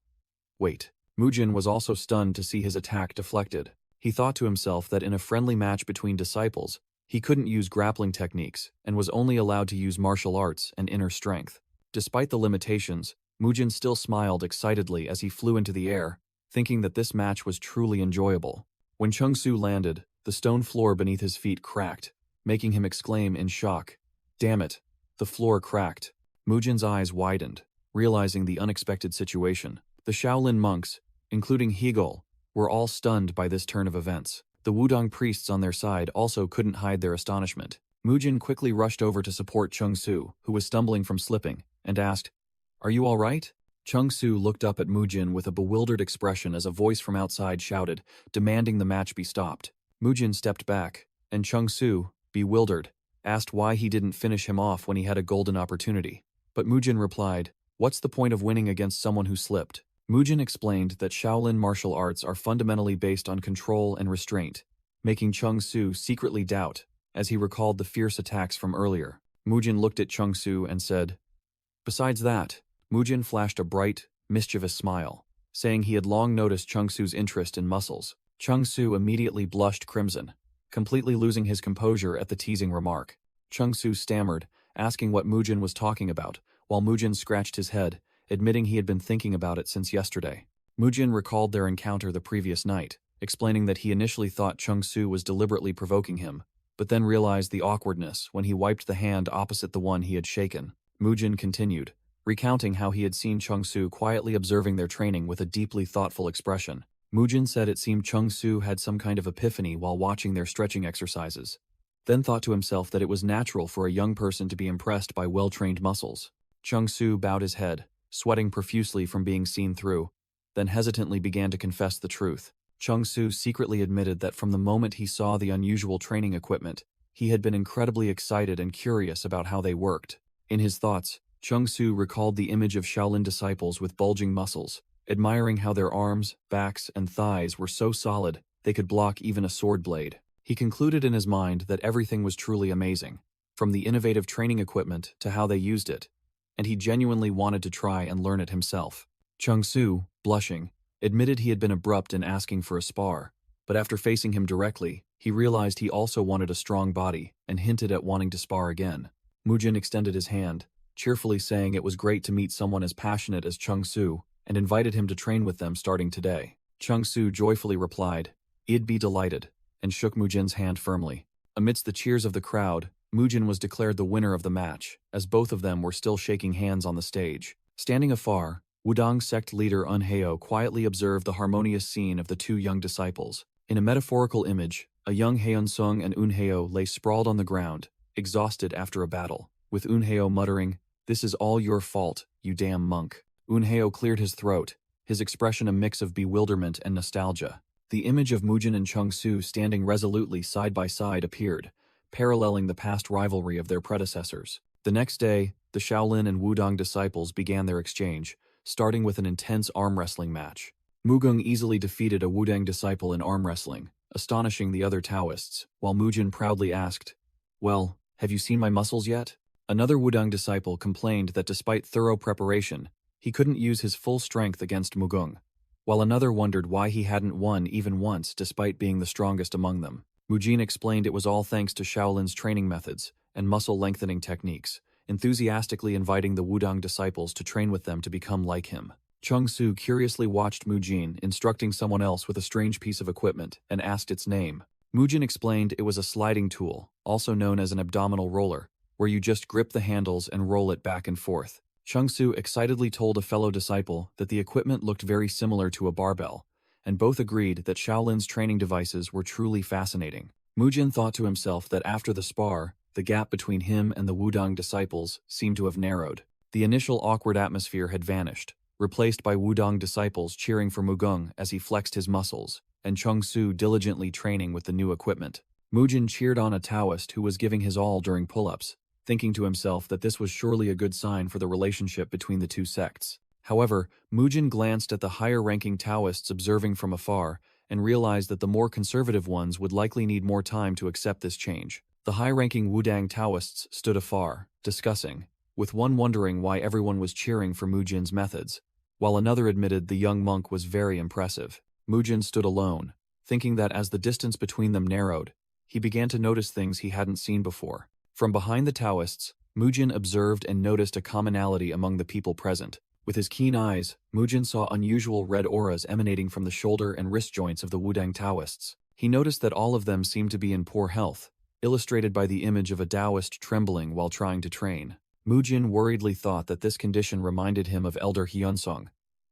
Wait. Mujin was also stunned to see his attack deflected. He thought to himself that in a friendly match between disciples, he couldn't use grappling techniques and was only allowed to use martial arts and inner strength. Despite the limitations, Mujin still smiled excitedly as he flew into the air, thinking that this match was truly enjoyable. When Chungsu landed, the stone floor beneath his feet cracked, making him exclaim in shock, "Damn it!" The floor cracked. Mujin's eyes widened, realizing the unexpected situation. The Shaolin monks, including Hegel, were all stunned by this turn of events. The Wudang priests on their side also couldn't hide their astonishment. Mujin quickly rushed over to support Chungsu, who was stumbling from slipping, and asked, "Are you all right?" Chungsu looked up at Mujin with a bewildered expression as a voice from outside shouted, demanding the match be stopped. Mujin stepped back, and Chungsu, bewildered, asked why he didn't finish him off when he had a golden opportunity. But Mujin replied, "What's the point of winning against someone who slipped?" Mujin explained that Shaolin martial arts are fundamentally based on control and restraint, making Chungsu secretly doubt, as he recalled the fierce attacks from earlier. Mujin looked at Chungsu and said, "Besides that," Mujin flashed a bright, mischievous smile, saying he had long noticed Chungsu's interest in muscles. Chungsu immediately blushed crimson, completely losing his composure at the teasing remark. Chungsu stammered, asking what Mujin was talking about, while Mujin scratched his head, admitting he had been thinking about it since yesterday. Mujin recalled their encounter the previous night, explaining that he initially thought Chung-Su was deliberately provoking him, but then realized the awkwardness when he wiped the hand opposite the one he had shaken. Mujin continued, recounting how he had seen Chung-Su quietly observing their training with a deeply thoughtful expression. Mujin said it seemed Chung-Su had some kind of epiphany while watching their stretching exercises, then thought to himself that it was natural for a young person to be impressed by well-trained muscles. Chung-Su bowed his head, sweating profusely from being seen through, then hesitantly began to confess the truth. Chung-Su secretly admitted that from the moment he saw the unusual training equipment, he had been incredibly excited and curious about how they worked. In his thoughts, Chung-Su recalled the image of Shaolin disciples with bulging muscles, admiring how their arms, backs, and thighs were so solid they could block even a sword blade. He concluded in his mind that everything was truly amazing, from the innovative training equipment to how they used it, and he genuinely wanted to try and learn it himself. Chung-Su, blushing, admitted he had been abrupt in asking for a spar, but after facing him directly, he realized he also wanted a strong body and hinted at wanting to spar again. Mujin extended his hand, cheerfully saying it was great to meet someone as passionate as Chung-Su, and invited him to train with them starting today. Chung-Su joyfully replied, "I'd be delighted," and shook Mujin's hand firmly. Amidst the cheers of the crowd, Mujin was declared the winner of the match, as both of them were still shaking hands on the stage. Standing afar, Wudang sect leader Eunheo quietly observed the harmonious scene of the two young disciples. In a metaphorical image, a young Heonsung and Eunheo lay sprawled on the ground, exhausted after a battle, with Eunheo muttering, "This is all your fault, you damn monk." Eunheo cleared his throat, his expression a mix of bewilderment and nostalgia. The image of Mujin and Chung-Su standing resolutely side by side appeared, paralleling the past rivalry of their predecessors. The next day, the Shaolin and Wudang disciples began their exchange, starting with an intense arm wrestling match. Mugung easily defeated a Wudang disciple in arm wrestling, astonishing the other Taoists, while Mujin proudly asked, "Well, have you seen my muscles yet?" Another Wudang disciple complained that despite thorough preparation, he couldn't use his full strength against Mugung, while another wondered why he hadn't won even once despite being the strongest among them. Mujin explained it was all thanks to Shaolin's training methods and muscle-lengthening techniques, enthusiastically inviting the Wudang disciples to train with them to become like him. Chung-Su curiously watched Mujin instructing someone else with a strange piece of equipment and asked its name. Mujin explained it was a sliding tool, also known as an abdominal roller, where you just grip the handles and roll it back and forth. Chung-Su excitedly told a fellow disciple that the equipment looked very similar to a barbell, and both agreed that Shaolin's training devices were truly fascinating. Mujin thought to himself that after the spar, the gap between him and the Wudang disciples seemed to have narrowed. The initial awkward atmosphere had vanished, replaced by Wudang disciples cheering for Mugung as he flexed his muscles, and Chung-Su diligently training with the new equipment. Mujin cheered on a Taoist who was giving his all during pull-ups, thinking to himself that this was surely a good sign for the relationship between the two sects. However, Mujin glanced at the higher-ranking Taoists observing from afar and realized that the more conservative ones would likely need more time to accept this change. The high-ranking Wudang Taoists stood afar, discussing, with one wondering why everyone was cheering for Mujin's methods, while another admitted the young monk was very impressive. Mujin stood alone, thinking that as the distance between them narrowed, he began to notice things he hadn't seen before. From behind the Taoists, Mujin observed and noticed a commonality among the people present. With his keen eyes, Mujin saw unusual red auras emanating from the shoulder and wrist joints of the Wudang Taoists. He noticed that all of them seemed to be in poor health, illustrated by the image of a Taoist trembling while trying to train. Mujin worriedly thought that this condition reminded him of Elder Hyunsung,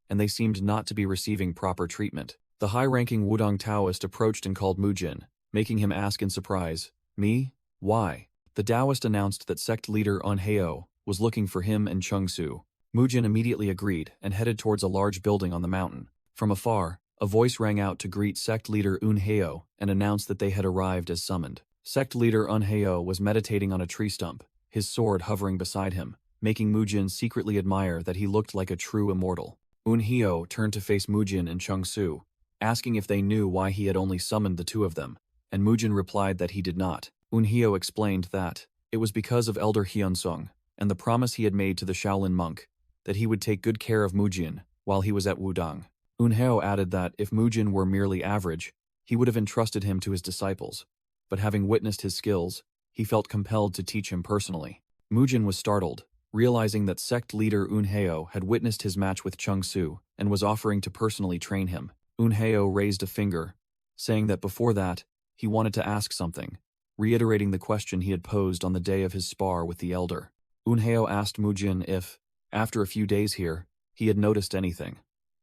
and they seemed not to be receiving proper treatment. The high-ranking Wudang Taoist approached and called Mujin, making him ask in surprise, "Me? Why?" The Taoist announced that sect leader Eunheo was looking for him and Chung-Su. Mujin immediately agreed and headed towards a large building on the mountain. From afar, a voice rang out to greet sect leader Eunheo and announced that they had arrived as summoned. Sect leader Eunheo was meditating on a tree stump, his sword hovering beside him, making Mujin secretly admire that he looked like a true immortal. Eunheo turned to face Mujin and Chung-Su, asking if they knew why he had only summoned the two of them, and Mujin replied that he did not. Eunheo explained that it was because of Elder Hyunsung and the promise he had made to the Shaolin monk that he would take good care of Mujin while he was at Wudang. Eunheo added that if Mujin were merely average, he would have entrusted him to his disciples, but having witnessed his skills, he felt compelled to teach him personally. Mujin was startled, realizing that sect leader Eunheo had witnessed his match with Chung Su and was offering to personally train him. Eunheo raised a finger, saying that before that, he wanted to ask something, reiterating the question he had posed on the day of his spar with the elder. Eunheo asked Mujin if, after a few days here, he had noticed anything,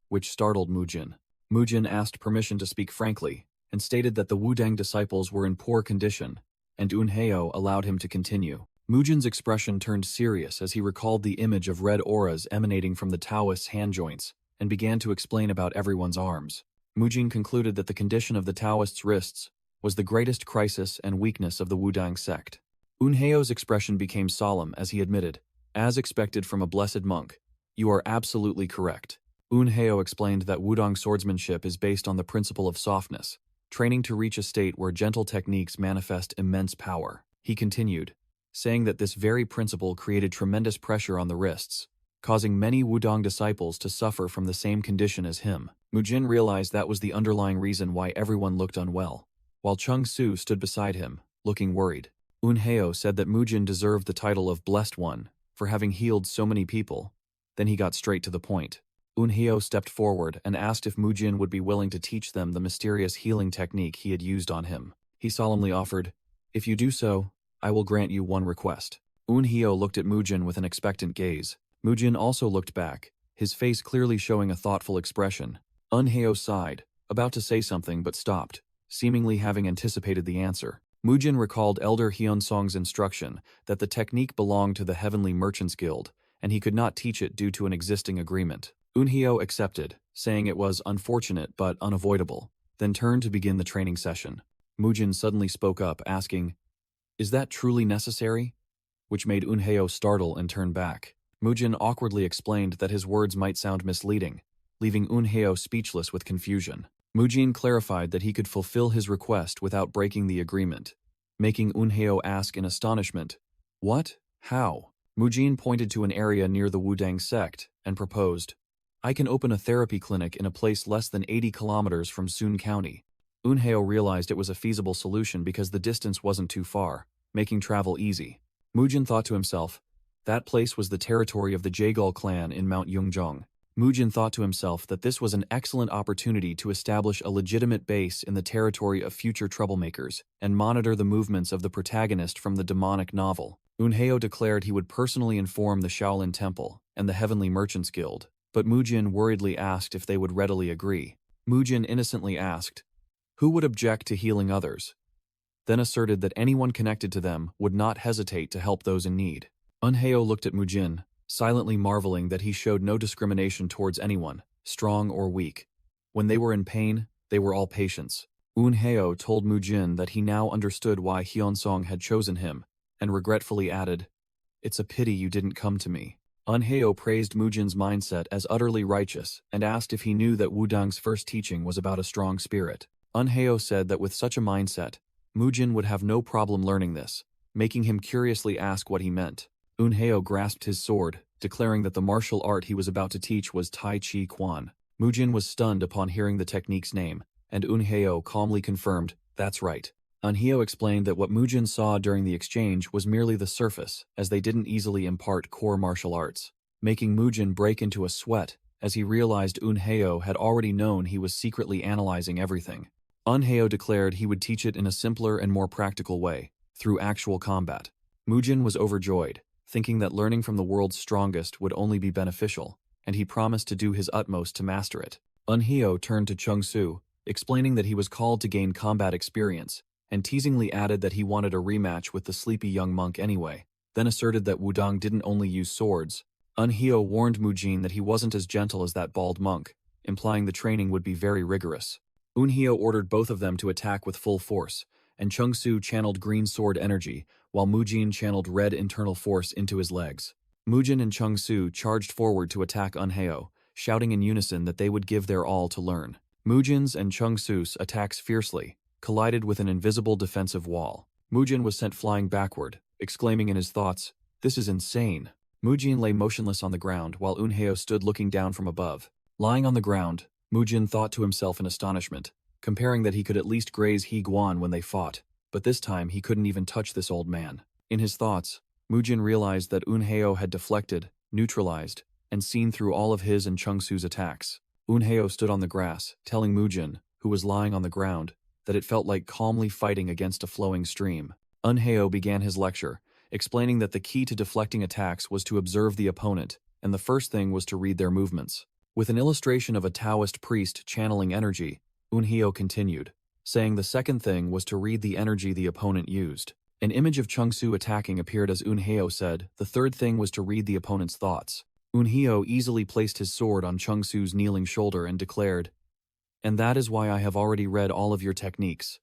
which startled Mujin. Mujin asked permission to speak frankly, and stated that the Wudang disciples were in poor condition, and Eunheo allowed him to continue. Mujin's expression turned serious as he recalled the image of red auras emanating from the Taoist's hand joints, and began to explain about everyone's arms. Mujin concluded that the condition of the Taoist's wrists was the greatest crisis and weakness of the Wudang sect. Eunheo's expression became solemn as he admitted, as expected from a blessed monk, "You are absolutely correct." Eunheo explained that Wudang swordsmanship is based on the principle of softness, training to reach a state where gentle techniques manifest immense power. He continued, saying that this very principle created tremendous pressure on the wrists, causing many Wudang disciples to suffer from the same condition as him. Mujin realized that was the underlying reason why everyone looked unwell, while Chung Su stood beside him, looking worried. Eunheo said that Mujin deserved the title of Blessed One for having healed so many people. Then he got straight to the point. Eunheo stepped forward and asked if Mujin would be willing to teach them the mysterious healing technique he had used on him. He solemnly offered, "If you do so, I will grant you one request." Eunheo looked at Mujin with an expectant gaze. Mujin also looked back, his face clearly showing a thoughtful expression. Eunheo sighed, about to say something but stopped, seemingly having anticipated the answer. Mujin recalled Elder Hyunsong's instruction that the technique belonged to the Heavenly Merchants Guild, and he could not teach it due to an existing agreement. Eunheo accepted, saying it was unfortunate but unavoidable, then turned to begin the training session. Mujin suddenly spoke up, asking, "Is that truly necessary?" Which made Eunheo startle and turn back. Mujin awkwardly explained that his words might sound misleading, leaving Eunheo speechless with confusion. Mujin clarified that he could fulfill his request without breaking the agreement, making Eunheo ask in astonishment, "What? How?" Mujin pointed to an area near the Wudang sect and proposed, "I can open a therapy clinic in a place less than 80 kilometers from Sun County." Eunheo realized it was a feasible solution because the distance wasn't too far, making travel easy. Mujin thought to himself, that place was the territory of the Jaegul clan in Mount Yungjong. Mujin thought to himself that this was an excellent opportunity to establish a legitimate base in the territory of future troublemakers and monitor the movements of the protagonist from the demonic novel. Eunheo declared he would personally inform the Shaolin Temple and the Heavenly Merchants Guild, but Mujin worriedly asked if they would readily agree. Mujin innocently asked, who would object to healing others? Then asserted that anyone connected to them would not hesitate to help those in need. Eunheo looked at Mujin, silently marveling that he showed no discrimination towards anyone, strong or weak. When they were in pain, they were all patients. Eunheo told Mujin that he now understood why Hyunsong had chosen him, and regretfully added, "It's a pity you didn't come to me." Eunheo praised Mujin's mindset as utterly righteous and asked if he knew that Wudang's first teaching was about a strong spirit. Eunheo said that with such a mindset, Mujin would have no problem learning this, making him curiously ask what he meant. Eunheo grasped his sword, declaring that the martial art he was about to teach was Tai Chi Quan. Mujin was stunned upon hearing the technique's name, and Eunheo calmly confirmed, "That's right." Eunheo explained that what Mujin saw during the exchange was merely the surface, as they didn't easily impart core martial arts, making Mujin break into a sweat as he realized Eunheo had already known he was secretly analyzing everything. Eunheo declared he would teach it in a simpler and more practical way, through actual combat. Mujin was overjoyed, thinking that learning from the world's strongest would only be beneficial, and he promised to do his utmost to master it. Eunheo turned to Chung Su, explaining that he was called to gain combat experience, and teasingly added that he wanted a rematch with the sleepy young monk anyway, then asserted that Wudang didn't only use swords. Eunheo warned Mujin that he wasn't as gentle as that bald monk, implying the training would be very rigorous. Eunheo ordered both of them to attack with full force, and Chung Su channeled green sword energy, while Mujin channeled red internal force into his legs. Mujin and Chung Su charged forward to attack Eunheo, shouting in unison that they would give their all to learn. Mujin's and Chung Su's attacks fiercely collided with an invisible defensive wall. Mujin was sent flying backward, exclaiming in his thoughts, "This is insane." Mujin lay motionless on the ground while Eunheo stood looking down from above. Lying on the ground, Mujin thought to himself in astonishment, comparing that he could at least graze He Guan when they fought, but this time he couldn't even touch this old man. In his thoughts, Mujin realized that Eunheo had deflected, neutralized, and seen through all of his and Chungsu's attacks. Eunheo stood on the grass, telling Mujin, who was lying on the ground, that it felt like calmly fighting against a flowing stream. Eunheo began his lecture, explaining that the key to deflecting attacks was to observe the opponent, and the first thing was to read their movements. With an illustration of a Taoist priest channeling energy, Eunheo continued, saying the second thing was to read the energy the opponent used. An image of Chungsu attacking appeared as Eunheo said, the third thing was to read the opponent's thoughts. Eunheo easily placed his sword on Chungsu's kneeling shoulder and declared, "And that is why I have already read all of your techniques,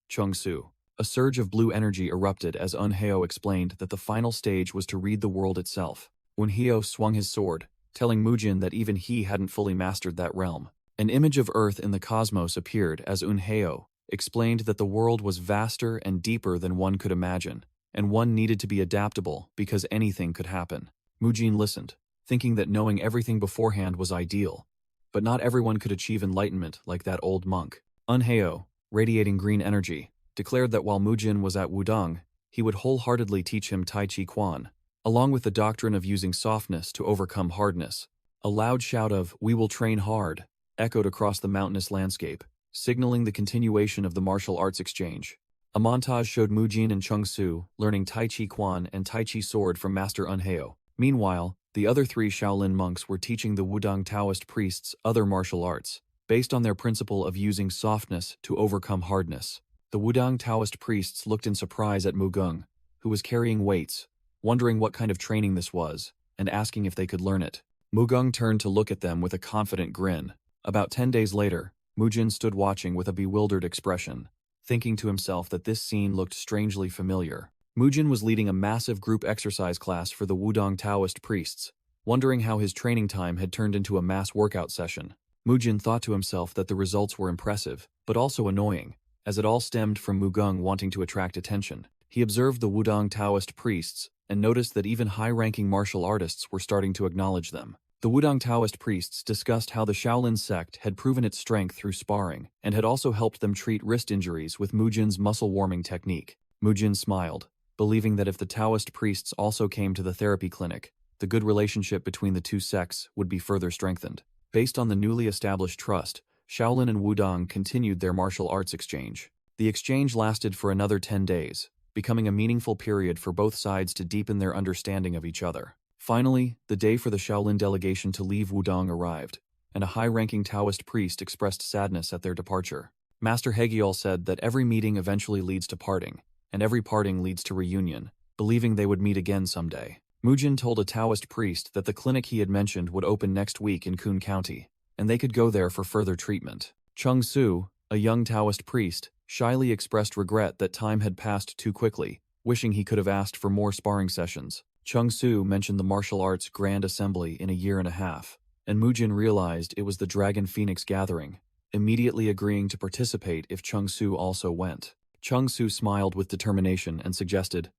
Chungsu." A surge of blue energy erupted as Eunheo explained that the final stage was to read the world itself. Eunheo swung his sword, telling Mujin that even he hadn't fully mastered that realm. An image of Earth in the cosmos appeared as Eunheo explained that the world was vaster and deeper than one could imagine, and one needed to be adaptable because anything could happen. Mujin listened, thinking that knowing everything beforehand was ideal, but not everyone could achieve enlightenment like that old monk. Eunheo, radiating green energy, declared that while Mujin was at Wudang, he would wholeheartedly teach him Tai Chi Quan, along with the doctrine of using softness to overcome hardness. A loud shout of, "We will train hard," echoed across the mountainous landscape, signaling the continuation of the martial arts exchange. A montage showed Mujin and Chungsu learning Tai Chi Quan and Tai Chi Sword from Master Eunheo. Meanwhile, the other three Shaolin monks were teaching the Wudang Taoist priests other martial arts, based on their principle of using softness to overcome hardness. The Wudang Taoist priests looked in surprise at Mugung, who was carrying weights, wondering what kind of training this was, and asking if they could learn it. Mugung turned to look at them with a confident grin. About 10 days later, Mujin stood watching with a bewildered expression, thinking to himself that this scene looked strangely familiar. Mujin was leading a massive group exercise class for the Wudang Taoist priests, wondering how his training time had turned into a mass workout session. Mujin thought to himself that the results were impressive, but also annoying, as it all stemmed from Mugung wanting to attract attention. He observed the Wudang Taoist priests and noticed that even high-ranking martial artists were starting to acknowledge them. The Wudang Taoist priests discussed how the Shaolin sect had proven its strength through sparring and had also helped them treat wrist injuries with Mujin's muscle-warming technique. Mujin smiled, believing that if the Taoist priests also came to the therapy clinic, the good relationship between the two sects would be further strengthened. Based on the newly established trust, Shaolin and Wudang continued their martial arts exchange. The exchange lasted for another 10 days, becoming a meaningful period for both sides to deepen their understanding of each other. Finally, the day for the Shaolin delegation to leave Wudang arrived, and a high-ranking Taoist priest expressed sadness at their departure. Master Hegiel said that every meeting eventually leads to parting, and every parting leads to reunion, believing they would meet again someday. Mujin told a Taoist priest that the clinic he had mentioned would open next week in Kun County, and they could go there for further treatment. Chungsu, a young Taoist priest, shyly expressed regret that time had passed too quickly, wishing he could have asked for more sparring sessions. Chungsu mentioned the martial arts grand assembly in a year and a half, and Mujin realized it was the Dragon Phoenix gathering, immediately agreeing to participate if Chungsu also went. Chungsu smiled with determination and suggested,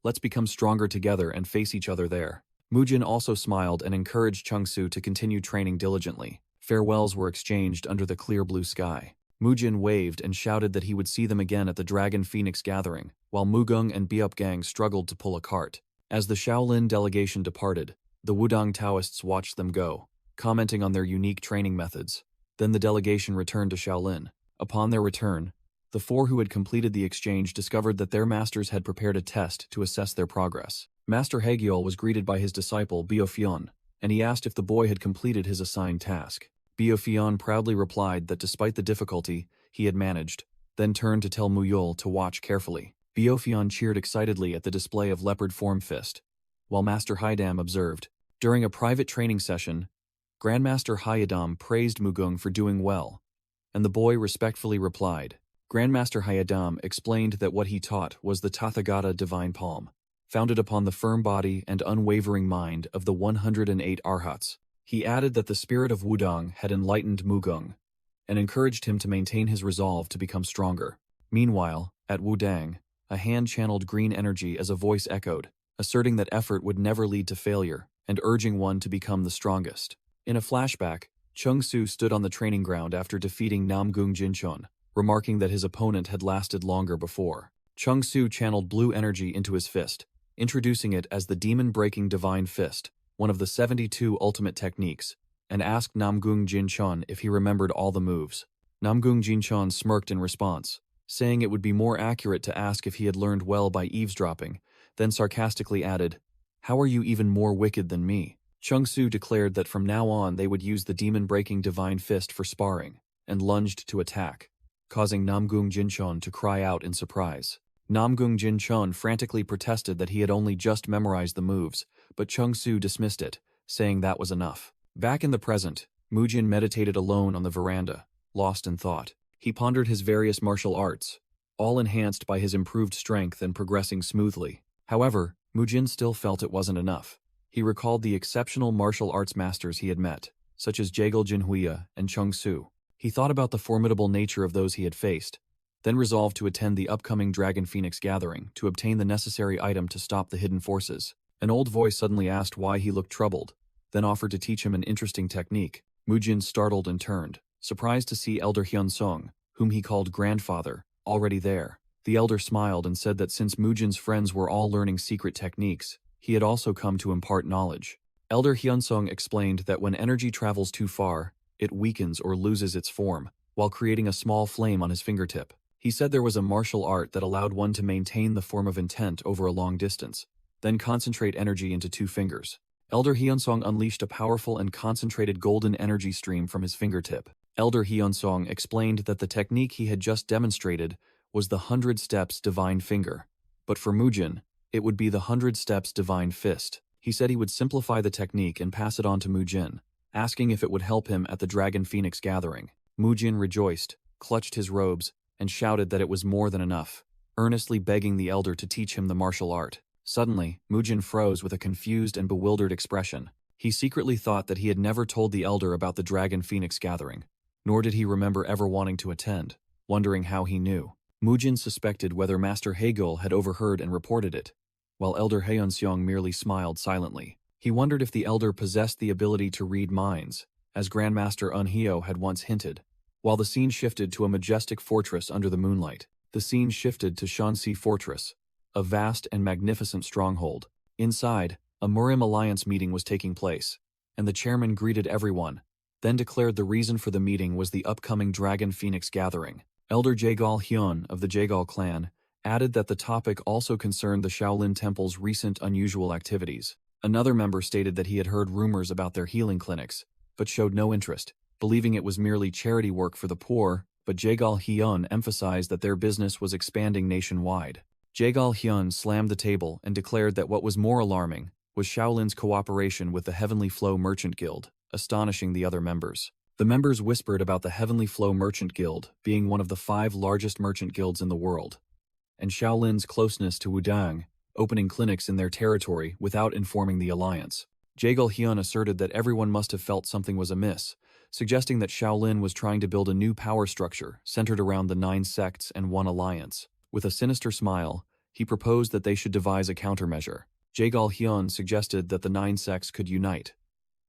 "Let's become stronger together and face each other there." Mujin also smiled and encouraged Chungsu to continue training diligently. Farewells were exchanged under the clear blue sky. Mujin waved and shouted that he would see them again at the Dragon Phoenix gathering, while Mugung and Biup Gang struggled to pull a cart. As the Shaolin delegation departed, the Wudang Taoists watched them go, commenting on their unique training methods. Then the delegation returned to Shaolin. Upon their return, the four who had completed the exchange discovered that their masters had prepared a test to assess their progress. Master Hegiel was greeted by his disciple Biofion, and he asked if the boy had completed his assigned task. Biofion proudly replied that despite the difficulty, he had managed, then turned to tell Muyul to watch carefully. Biofion cheered excitedly at the display of leopard form fist, while Master Haidam observed. During a private training session, Grandmaster Hayadam praised Mugung for doing well, and the boy respectfully replied. Grandmaster Hayadam explained that what he taught was the Tathagata divine palm, founded upon the firm body and unwavering mind of the 108 Arhats. He added that the spirit of Wudang had enlightened Mugung, and encouraged him to maintain his resolve to become stronger. Meanwhile, at Wudang, a hand channeled green energy as a voice echoed, asserting that effort would never lead to failure, and urging one to become the strongest. In a flashback, Chungsu stood on the training ground after defeating Namgung Jinchon, remarking that his opponent had lasted longer before. Chungsu channeled blue energy into his fist, introducing it as the demon-breaking divine fist, one of the 72 ultimate techniques, and asked Namgung Jinchon if he remembered all the moves. Namgung Jinchon smirked in response, saying it would be more accurate to ask if he had learned well by eavesdropping, then sarcastically added, "How are you even more wicked than me?" Chung Su declared that from now on they would use the demon-breaking divine fist for sparring, and lunged to attack, causing Namgung Jinchon to cry out in surprise. Namgung Jinchon frantically protested that he had only just memorized the moves, but Chung Su dismissed it, saying that was enough. Back in the present, Mujin meditated alone on the veranda, lost in thought. He pondered his various martial arts, all enhanced by his improved strength and progressing smoothly. However, Mujin still felt it wasn't enough. He recalled the exceptional martial arts masters he had met, such as Jaegul Jinhuya and Chung Su. He thought about the formidable nature of those he had faced, then resolved to attend the upcoming Dragon Phoenix gathering to obtain the necessary item to stop the hidden forces. An old voice suddenly asked why he looked troubled, then offered to teach him an interesting technique. Mujin startled and turned, surprised to see Elder Hyun-sung, whom he called grandfather, already there. The elder smiled and said that since Mujin's friends were all learning secret techniques, he had also come to impart knowledge. Elder Hyun-sung explained that when energy travels too far, it weakens or loses its form, while creating a small flame on his fingertip. He said there was a martial art that allowed one to maintain the form of intent over a long distance, then concentrate energy into 2 fingers. Elder Hyun-sung unleashed a powerful and concentrated golden energy stream from his fingertip. Elder Hyun-sung explained that the technique he had just demonstrated was the 100 Steps Divine Finger, but for Mujin, it would be the 100 Steps Divine Fist. He said he would simplify the technique and pass it on to Mujin, asking if it would help him at the Dragon Phoenix gathering. Mujin rejoiced, clutched his robes, and shouted that it was more than enough, earnestly begging the elder to teach him the martial art. Suddenly, Mujin froze with a confused and bewildered expression. He secretly thought that he had never told the elder about the Dragon Phoenix gathering, nor did he remember ever wanting to attend, wondering how he knew. Mujin suspected whether Master Hagul had overheard and reported it, while Elder Heon-seong merely smiled silently. He wondered if the elder possessed the ability to read minds, as Grandmaster Unhyo had once hinted. While the scene shifted to a majestic fortress under the moonlight, the scene shifted to Shanxi Fortress, a vast and magnificent stronghold. Inside, a Murim Alliance meeting was taking place, and the chairman greeted everyone, then declared the reason for the meeting was the upcoming Dragon Phoenix gathering. Elder Jaegal Hyun of the Jaegal clan added that the topic also concerned the Shaolin Temple's recent unusual activities. Another member stated that he had heard rumors about their healing clinics, but showed no interest, believing it was merely charity work for the poor, but Jaegal Hyun emphasized that their business was expanding nationwide. Jaegal Hyun slammed the table and declared that what was more alarming was Shaolin's cooperation with the Heavenly Flow Merchant Guild, astonishing the other members. The members whispered about the Heavenly Flow Merchant Guild being one of the 5 largest merchant guilds in the world, and Shaolin's closeness to Wudang, opening clinics in their territory without informing the alliance. Jaegal Hyun asserted that everyone must have felt something was amiss, suggesting that Shaolin was trying to build a new power structure centered around the 9 sects and 1 alliance. With a sinister smile, he proposed that they should devise a countermeasure. Jaegal Hyun suggested that the 9 sects could unite,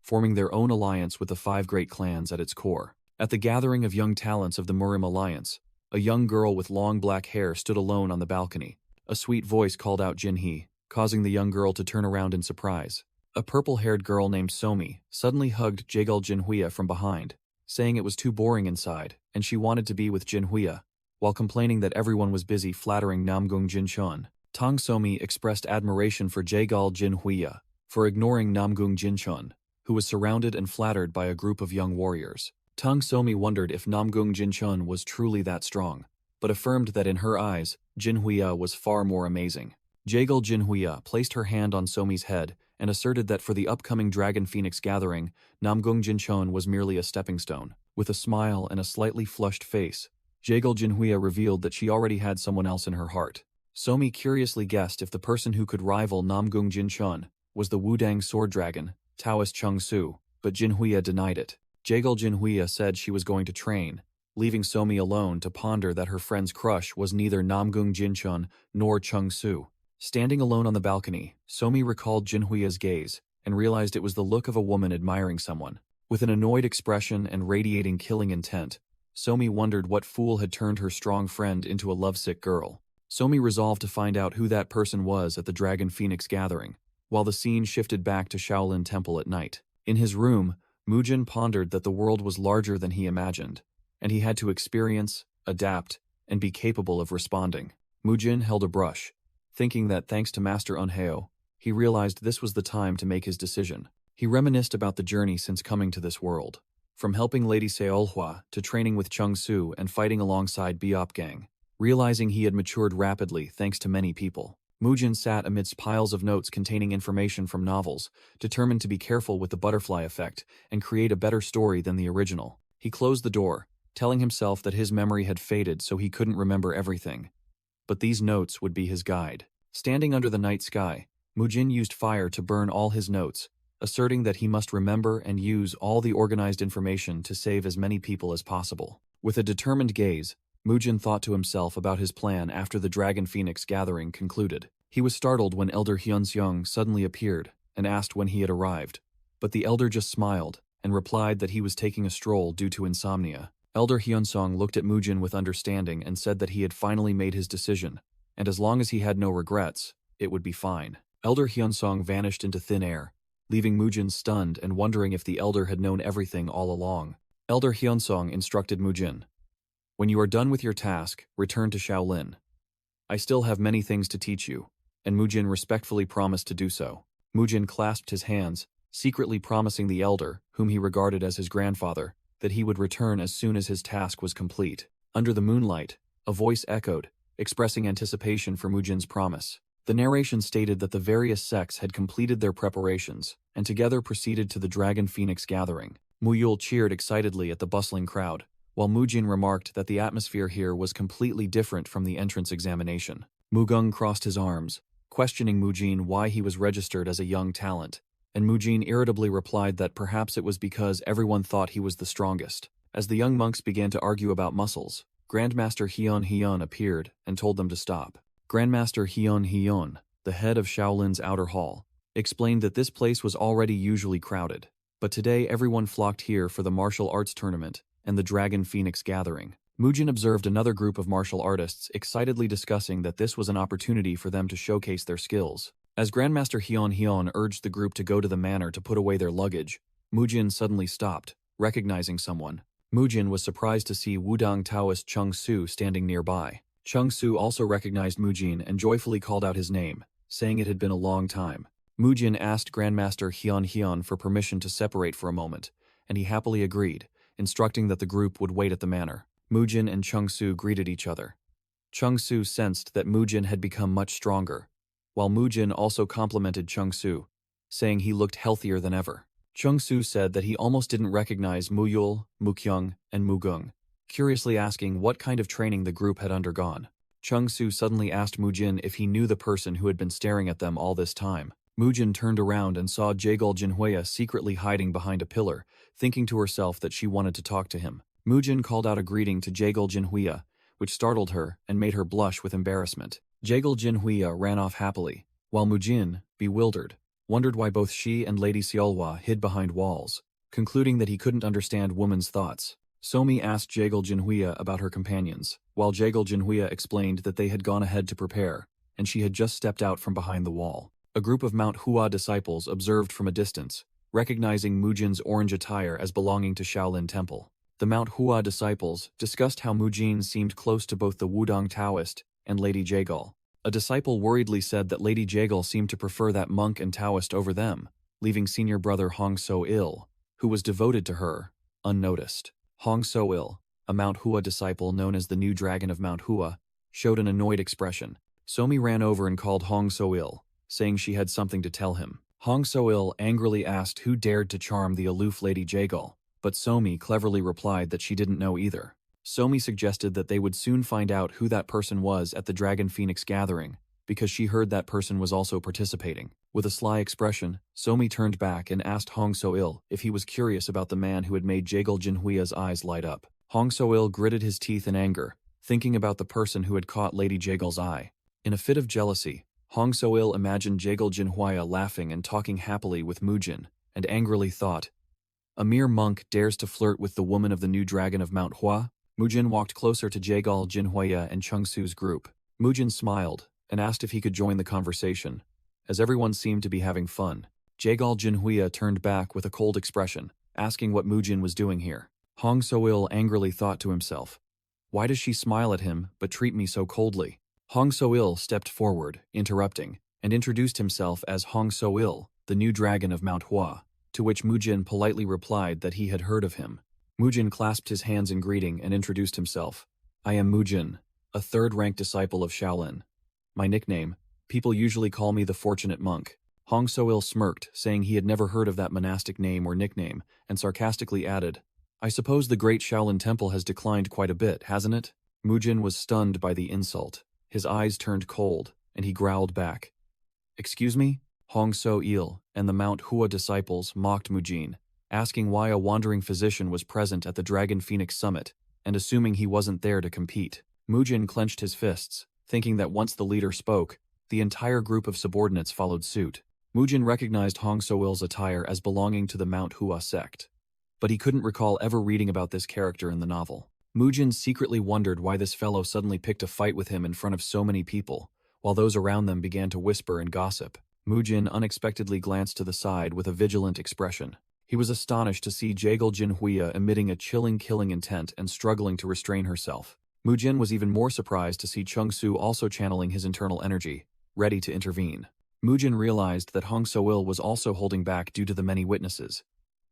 forming their own alliance with the 5 great clans at its core. At the gathering of young talents of the Murim Alliance, a young girl with long black hair stood alone on the balcony. A sweet voice called out Jinhee, causing the young girl to turn around in surprise. A purple-haired girl named Somi suddenly hugged Jaegal Jinhuya from behind, saying it was too boring inside, and she wanted to be with Jinhuya, while complaining that everyone was busy flattering Namgung Jinchon. Tang Somi expressed admiration for Jaegal Jinhuya for ignoring Namgung Jinchon, who was surrounded and flattered by a group of young warriors. Tang Somi wondered if Namgung Jinchon was truly that strong, but affirmed that in her eyes, Jinhuya was far more amazing. Jaegal Jinhuya placed her hand on Somi's head and asserted that for the upcoming Dragon Phoenix gathering, Namgung Jinchon was merely a stepping stone. With a smile and a slightly flushed face, Jaegal Jinhuya revealed that she already had someone else in her heart. Somi curiously guessed if the person who could rival Namgung Jinchon was the Wudang sword dragon, Taoist Chung Su, but Jinhuya denied it. Jaegal Jinhuya said she was going to train, leaving Somi alone to ponder that her friend's crush was neither Namgung Jinchon nor Chung Su. Standing alone on the balcony, Somi recalled Jinhuya's gaze and realized it was the look of a woman admiring someone. With an annoyed expression and radiating killing intent, Somi wondered what fool had turned her strong friend into a lovesick girl. Somi resolved to find out who that person was at the Dragon Phoenix gathering, while the scene shifted back to Shaolin Temple at night. In his room, Mujin pondered that the world was larger than he imagined, and he had to experience, adapt, and be capable of responding. Mujin held a brush, thinking that thanks to Master Unheo, he realized this was the time to make his decision. He reminisced about the journey since coming to this world, from helping Lady Seolhwa to training with Chung Su and fighting alongside Biop Gang. Realizing he had matured rapidly thanks to many people, Mujin sat amidst piles of notes containing information from novels, determined to be careful with the butterfly effect and create a better story than the original. He closed the door, telling himself that his memory had faded so he couldn't remember everything. But these notes would be his guide. Standing under the night sky, Mujin used fire to burn all his notes, asserting that he must remember and use all the organized information to save as many people as possible. With a determined gaze, Mujin thought to himself about his plan after the Dragon Phoenix gathering concluded. He was startled when Elder Hyunseong suddenly appeared and asked when he had arrived, but the elder just smiled and replied that he was taking a stroll due to insomnia. Elder Hyunseong looked at Mujin with understanding and said that he had finally made his decision, and as long as he had no regrets, it would be fine. Elder Hyunseong vanished into thin air, leaving Mujin stunned and wondering if the elder had known everything all along. Elder Hyunseong instructed Mujin, "When you are done with your task, return to Shaolin. I still have many things to teach you," and Mujin respectfully promised to do so. Mujin clasped his hands, secretly promising the elder, whom he regarded as his grandfather, that he would return as soon as his task was complete. Under the moonlight, a voice echoed, expressing anticipation for Mujin's promise. The narration stated that the various sects had completed their preparations, and together proceeded to the Dragon Phoenix gathering. Muyul cheered excitedly at the bustling crowd, while Mujin remarked that the atmosphere here was completely different from the entrance examination. Mugung crossed his arms, questioning Mujin why he was registered as a young talent, and Mujin irritably replied that perhaps it was because everyone thought he was the strongest. As the young monks began to argue about muscles, Grandmaster Hyun appeared and told them to stop. Grandmaster Hyun, the head of Shaolin's outer hall, explained that this place was already usually crowded, but today everyone flocked here for the martial arts tournament and the Dragon Phoenix gathering. Mujin observed another group of martial artists excitedly discussing that this was an opportunity for them to showcase their skills. As Grandmaster Hyun urged the group to go to the manor to put away their luggage, Mujin suddenly stopped, recognizing someone. Mujin was surprised to see Wudang Taoist Chung Su standing nearby. Chung Su also recognized Mujin and joyfully called out his name, saying it had been a long time. Mujin asked Grandmaster Hyun for permission to separate for a moment, and he happily agreed, instructing that the group would wait at the manor. Mujin and Chung Su greeted each other. Chung Su sensed that Mujin had become much stronger, while Mujin also complimented Chung Su, saying he looked healthier than ever. Chung Su said that he almost didn't recognize Muyul, Mukyung, and Mugung, curiously asking what kind of training the group had undergone. Chung Su suddenly asked Mujin if he knew the person who had been staring at them all this time. Mujin turned around and saw Jaegul Jinhuya secretly hiding behind a pillar, thinking to herself that she wanted to talk to him. Mujin called out a greeting to Jaegul Jinhuya, which startled her and made her blush with embarrassment. Jaegul Jinhuya ran off happily, while Mujin, bewildered, wondered why both she and Lady Seolhwa hid behind walls, concluding that he couldn't understand woman's thoughts. Somi asked Jaegul Jinhuya about her companions, while Jaegul Jinhuya explained that they had gone ahead to prepare, and she had just stepped out from behind the wall. A group of Manhwa disciples observed from a distance, recognizing Mujin's orange attire as belonging to Shaolin Temple. The Manhwa disciples discussed how Mujin seemed close to both the Wudang Taoist and Lady Jaegul. A disciple worriedly said that Lady Jaegul seemed to prefer that monk and Taoist over them, leaving senior brother Hong So-il, who was devoted to her, unnoticed. Hong So-il, a Manhwa disciple known as the New Dragon of Manhwa, showed an annoyed expression. Somi ran over and called Hong So-il, saying she had something to tell him. Hong So-il angrily asked who dared to charm the aloof Lady Jaegul, but Somi cleverly replied that she didn't know either. Somi suggested that they would soon find out who that person was at the Dragon Phoenix gathering, because she heard that person was also participating. With a sly expression, Somi turned back and asked Hong So-il if he was curious about the man who had made Jaegul Jinhuya's eyes light up. Hong So-il gritted his teeth in anger, thinking about the person who had caught Lady Jaegul's eye. In a fit of jealousy, Hong So-il imagined Jaegul Jinhuya laughing and talking happily with Mujin, and angrily thought, "A mere monk dares to flirt with the woman of the New Dragon of Manhwa?" Mujin walked closer to Jaegul Jinhuya and Chung Su's group. Mujin smiled and asked if he could join the conversation, as everyone seemed to be having fun. Jagal Jinhuya turned back with a cold expression, asking what Mujin was doing here. Hong So-il angrily thought to himself, "Why does she smile at him but treat me so coldly?" Hong So-il stepped forward, interrupting, and introduced himself as Hong So-il, the new dragon of Manhwa, to which Mujin politely replied that he had heard of him. Mujin clasped his hands in greeting and introduced himself. "I am Mujin, a third-rank disciple of Shaolin. My nickname, people usually call me the Fortunate Monk." Hong So-il smirked, saying he had never heard of that monastic name or nickname, and sarcastically added, "I suppose the great Shaolin temple has declined quite a bit, hasn't it?" Mujin was stunned by the insult. His eyes turned cold, and he growled back. "Excuse me?" Hong So-il and the Mount Hua disciples mocked Mujin, asking why a wandering physician was present at the Dragon Phoenix Summit, and assuming he wasn't there to compete. Mujin clenched his fists, thinking that once the leader spoke, the entire group of subordinates followed suit. Mujin recognized Hong So-il's attire as belonging to the Mount Hua sect, but he couldn't recall ever reading about this character in the novel. Mujin secretly wondered why this fellow suddenly picked a fight with him in front of so many people, while those around them began to whisper and gossip. Mujin unexpectedly glanced to the side with a vigilant expression. He was astonished to see Jagal Jinhuya emitting a chilling killing intent and struggling to restrain herself. Mujin was even more surprised to see Chung Su also channeling his internal energy, ready to intervene. Mujin realized that Hong So-il was also holding back due to the many witnesses,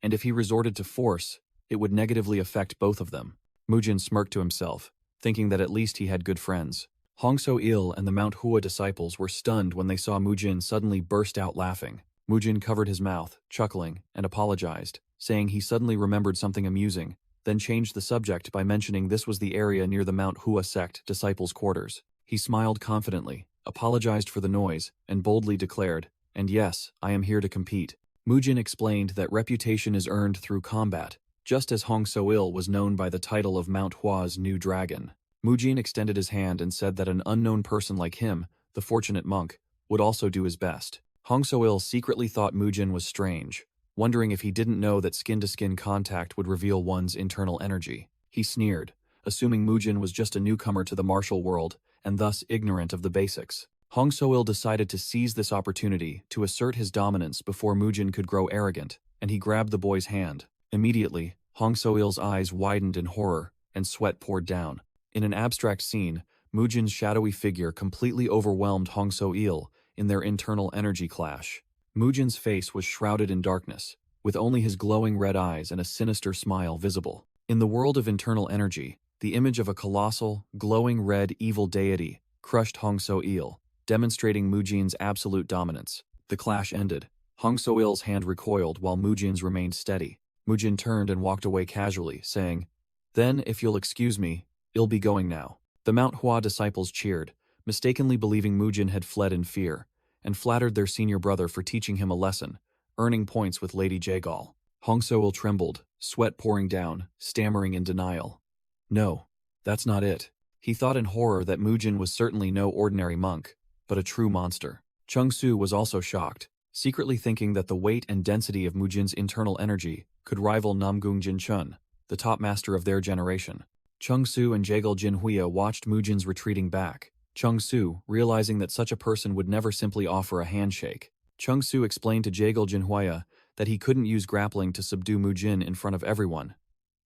and if he resorted to force, it would negatively affect both of them. Mujin smirked to himself, thinking that at least he had good friends. Hong So-il and the Mount Hua disciples were stunned when they saw Mujin suddenly burst out laughing. Mujin covered his mouth, chuckling, and apologized, saying he suddenly remembered something amusing, then changed the subject by mentioning this was the area near the Mount Hua sect disciples' quarters. He smiled confidently, apologized for the noise, and boldly declared, "And yes, I am here to compete." Mujin explained that reputation is earned through combat, just as Hong So-il was known by the title of Mount Hua's new dragon. Mujin extended his hand and said that an unknown person like him, the Fortunate Monk, would also do his best. Hong So-il secretly thought Mujin was strange, wondering if he didn't know that skin-to-skin contact would reveal one's internal energy. He sneered, assuming Mujin was just a newcomer to the martial world and thus ignorant of the basics. Hong So-il decided to seize this opportunity to assert his dominance before Mujin could grow arrogant, and he grabbed the boy's hand. Immediately, Hong So-il's eyes widened in horror, and sweat poured down. In an abstract scene, Mujin's shadowy figure completely overwhelmed Hong So-il in their internal energy clash. Mujin's face was shrouded in darkness, with only his glowing red eyes and a sinister smile visible. In the world of internal energy, the image of a colossal, glowing red evil deity crushed Hong So-il, demonstrating Mujin's absolute dominance. The clash ended. Hong So-il's hand recoiled while Mujin's remained steady. Mujin turned and walked away casually, saying, "Then, if you'll excuse me, I'll be going now." The Mount Hua disciples cheered, mistakenly believing Mujin had fled in fear, and flattered their senior brother for teaching him a lesson, earning points with Lady Jagal. Hong So-il trembled, sweat pouring down, stammering in denial. "No, that's not it." He thought in horror that Mujin was certainly no ordinary monk, but a true monster. Chung Su was also shocked, secretly thinking that the weight and density of Mujin's internal energy could rival Namgung Jinchun, the top master of their generation. Chung Su and Jagal Jinhuya watched Mujin's retreating back. Chung Su, realizing that such a person would never simply offer a handshake. Chung Su explained to Jagal Jinhuya that he couldn't use grappling to subdue Mujin in front of everyone,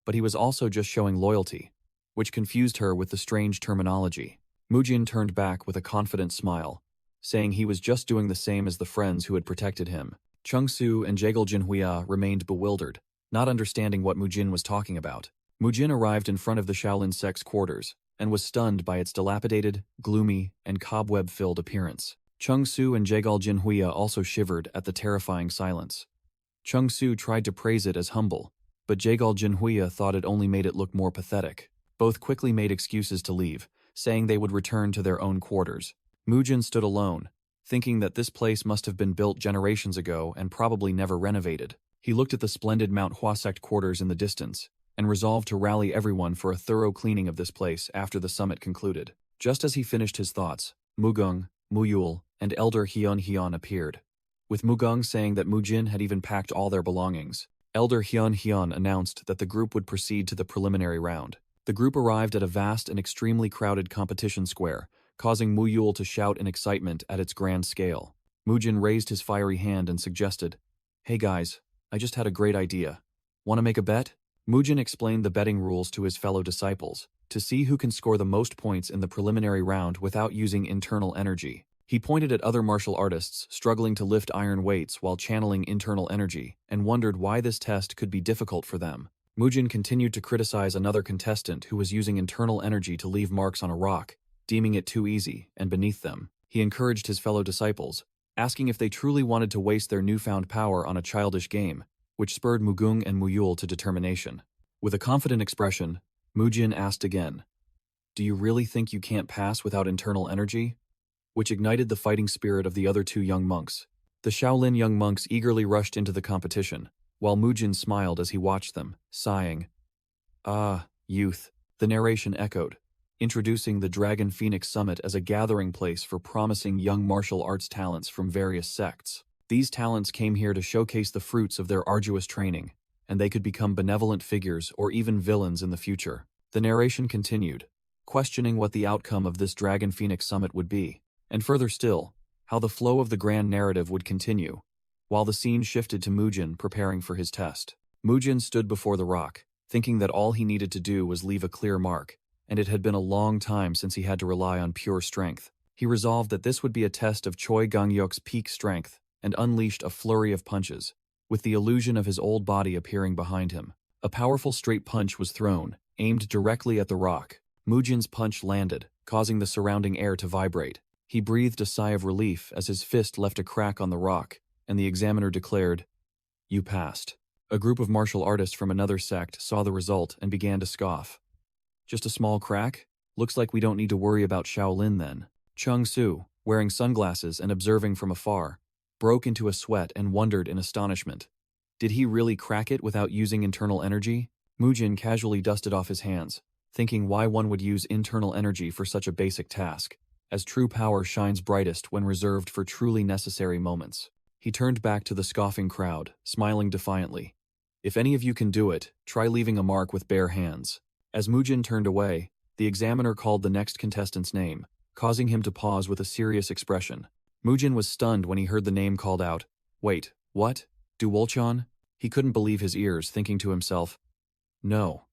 but he was also just showing loyalty, which confused her with the strange terminology. Mujin turned back with a confident smile, saying he was just doing the same as the friends who had protected him. Chung Su and Jagal Jinhuya remained bewildered, not understanding what Mujin was talking about. Mujin arrived in front of the Shaolin sect's quarters and was stunned by its dilapidated, gloomy, and cobweb-filled appearance. Chung Su and Jagal Jinhuya also shivered at the terrifying silence. Chung Su tried to praise it as humble, but Jagal Jinhuya thought it only made it look more pathetic. Both quickly made excuses to leave, saying they would return to their own quarters. Mujin stood alone, thinking that this place must have been built generations ago and probably never renovated. He looked at the splendid Mount Hua sect quarters in the distance, and resolved to rally everyone for a thorough cleaning of this place after the summit concluded. Just as he finished his thoughts, Mugung, Muyul, and Elder Hyun appeared, with Mugung saying that Mujin had even packed all their belongings. Elder Hyun announced that the group would proceed to the preliminary round. The group arrived at a vast and extremely crowded competition square, causing Muyul to shout in excitement at its grand scale. Mujin raised his fiery hand and suggested, "Hey guys, I just had a great idea. Want to make a bet?" Mujin explained the betting rules to his fellow disciples, to see who can score the most points in the preliminary round without using internal energy. He pointed at other martial artists struggling to lift iron weights while channeling internal energy, and wondered why this test could be difficult for them. Mujin continued to criticize another contestant who was using internal energy to leave marks on a rock, deeming it too easy and beneath them. He encouraged his fellow disciples, asking if they truly wanted to waste their newfound power on a childish game, which spurred Mugung and Muyul to determination. With a confident expression, Mujin asked again, "Do you really think you can't pass without internal energy?" Which ignited the fighting spirit of the other two young monks. The Shaolin young monks eagerly rushed into the competition, while Mujin smiled as he watched them, sighing, "Ah, youth," the narration echoed, introducing the Dragon Phoenix Summit as a gathering place for promising young martial arts talents from various sects. These talents came here to showcase the fruits of their arduous training, and they could become benevolent figures or even villains in the future. The narration continued, questioning what the outcome of this Dragon Phoenix Summit would be, and further still, how the flow of the grand narrative would continue, while the scene shifted to Mujin preparing for his test. Mujin stood before the rock, thinking that all he needed to do was leave a clear mark, and it had been a long time since he had to rely on pure strength. He resolved that this would be a test of Choi Gangyok's peak strength, and unleashed a flurry of punches, with the illusion of his old body appearing behind him. A powerful straight punch was thrown, aimed directly at the rock. Mujin's punch landed, causing the surrounding air to vibrate. He breathed a sigh of relief as his fist left a crack on the rock, and the examiner declared, "You passed." A group of martial artists from another sect saw the result and began to scoff. "Just a small crack? Looks like we don't need to worry about Shaolin then." Chung Su, wearing sunglasses and observing from afar, broke into a sweat and wondered in astonishment. Did he really crack it without using internal energy? Mujin casually dusted off his hands, thinking why one would use internal energy for such a basic task, as true power shines brightest when reserved for truly necessary moments. He turned back to the scoffing crowd, smiling defiantly. "If any of you can do it, try leaving a mark with bare hands." As Mujin turned away, the examiner called the next contestant's name, causing him to pause with a serious expression. Mujin was stunned when he heard the name called out. "Wait, what? Duolchan?" He couldn't believe his ears, thinking to himself, "No.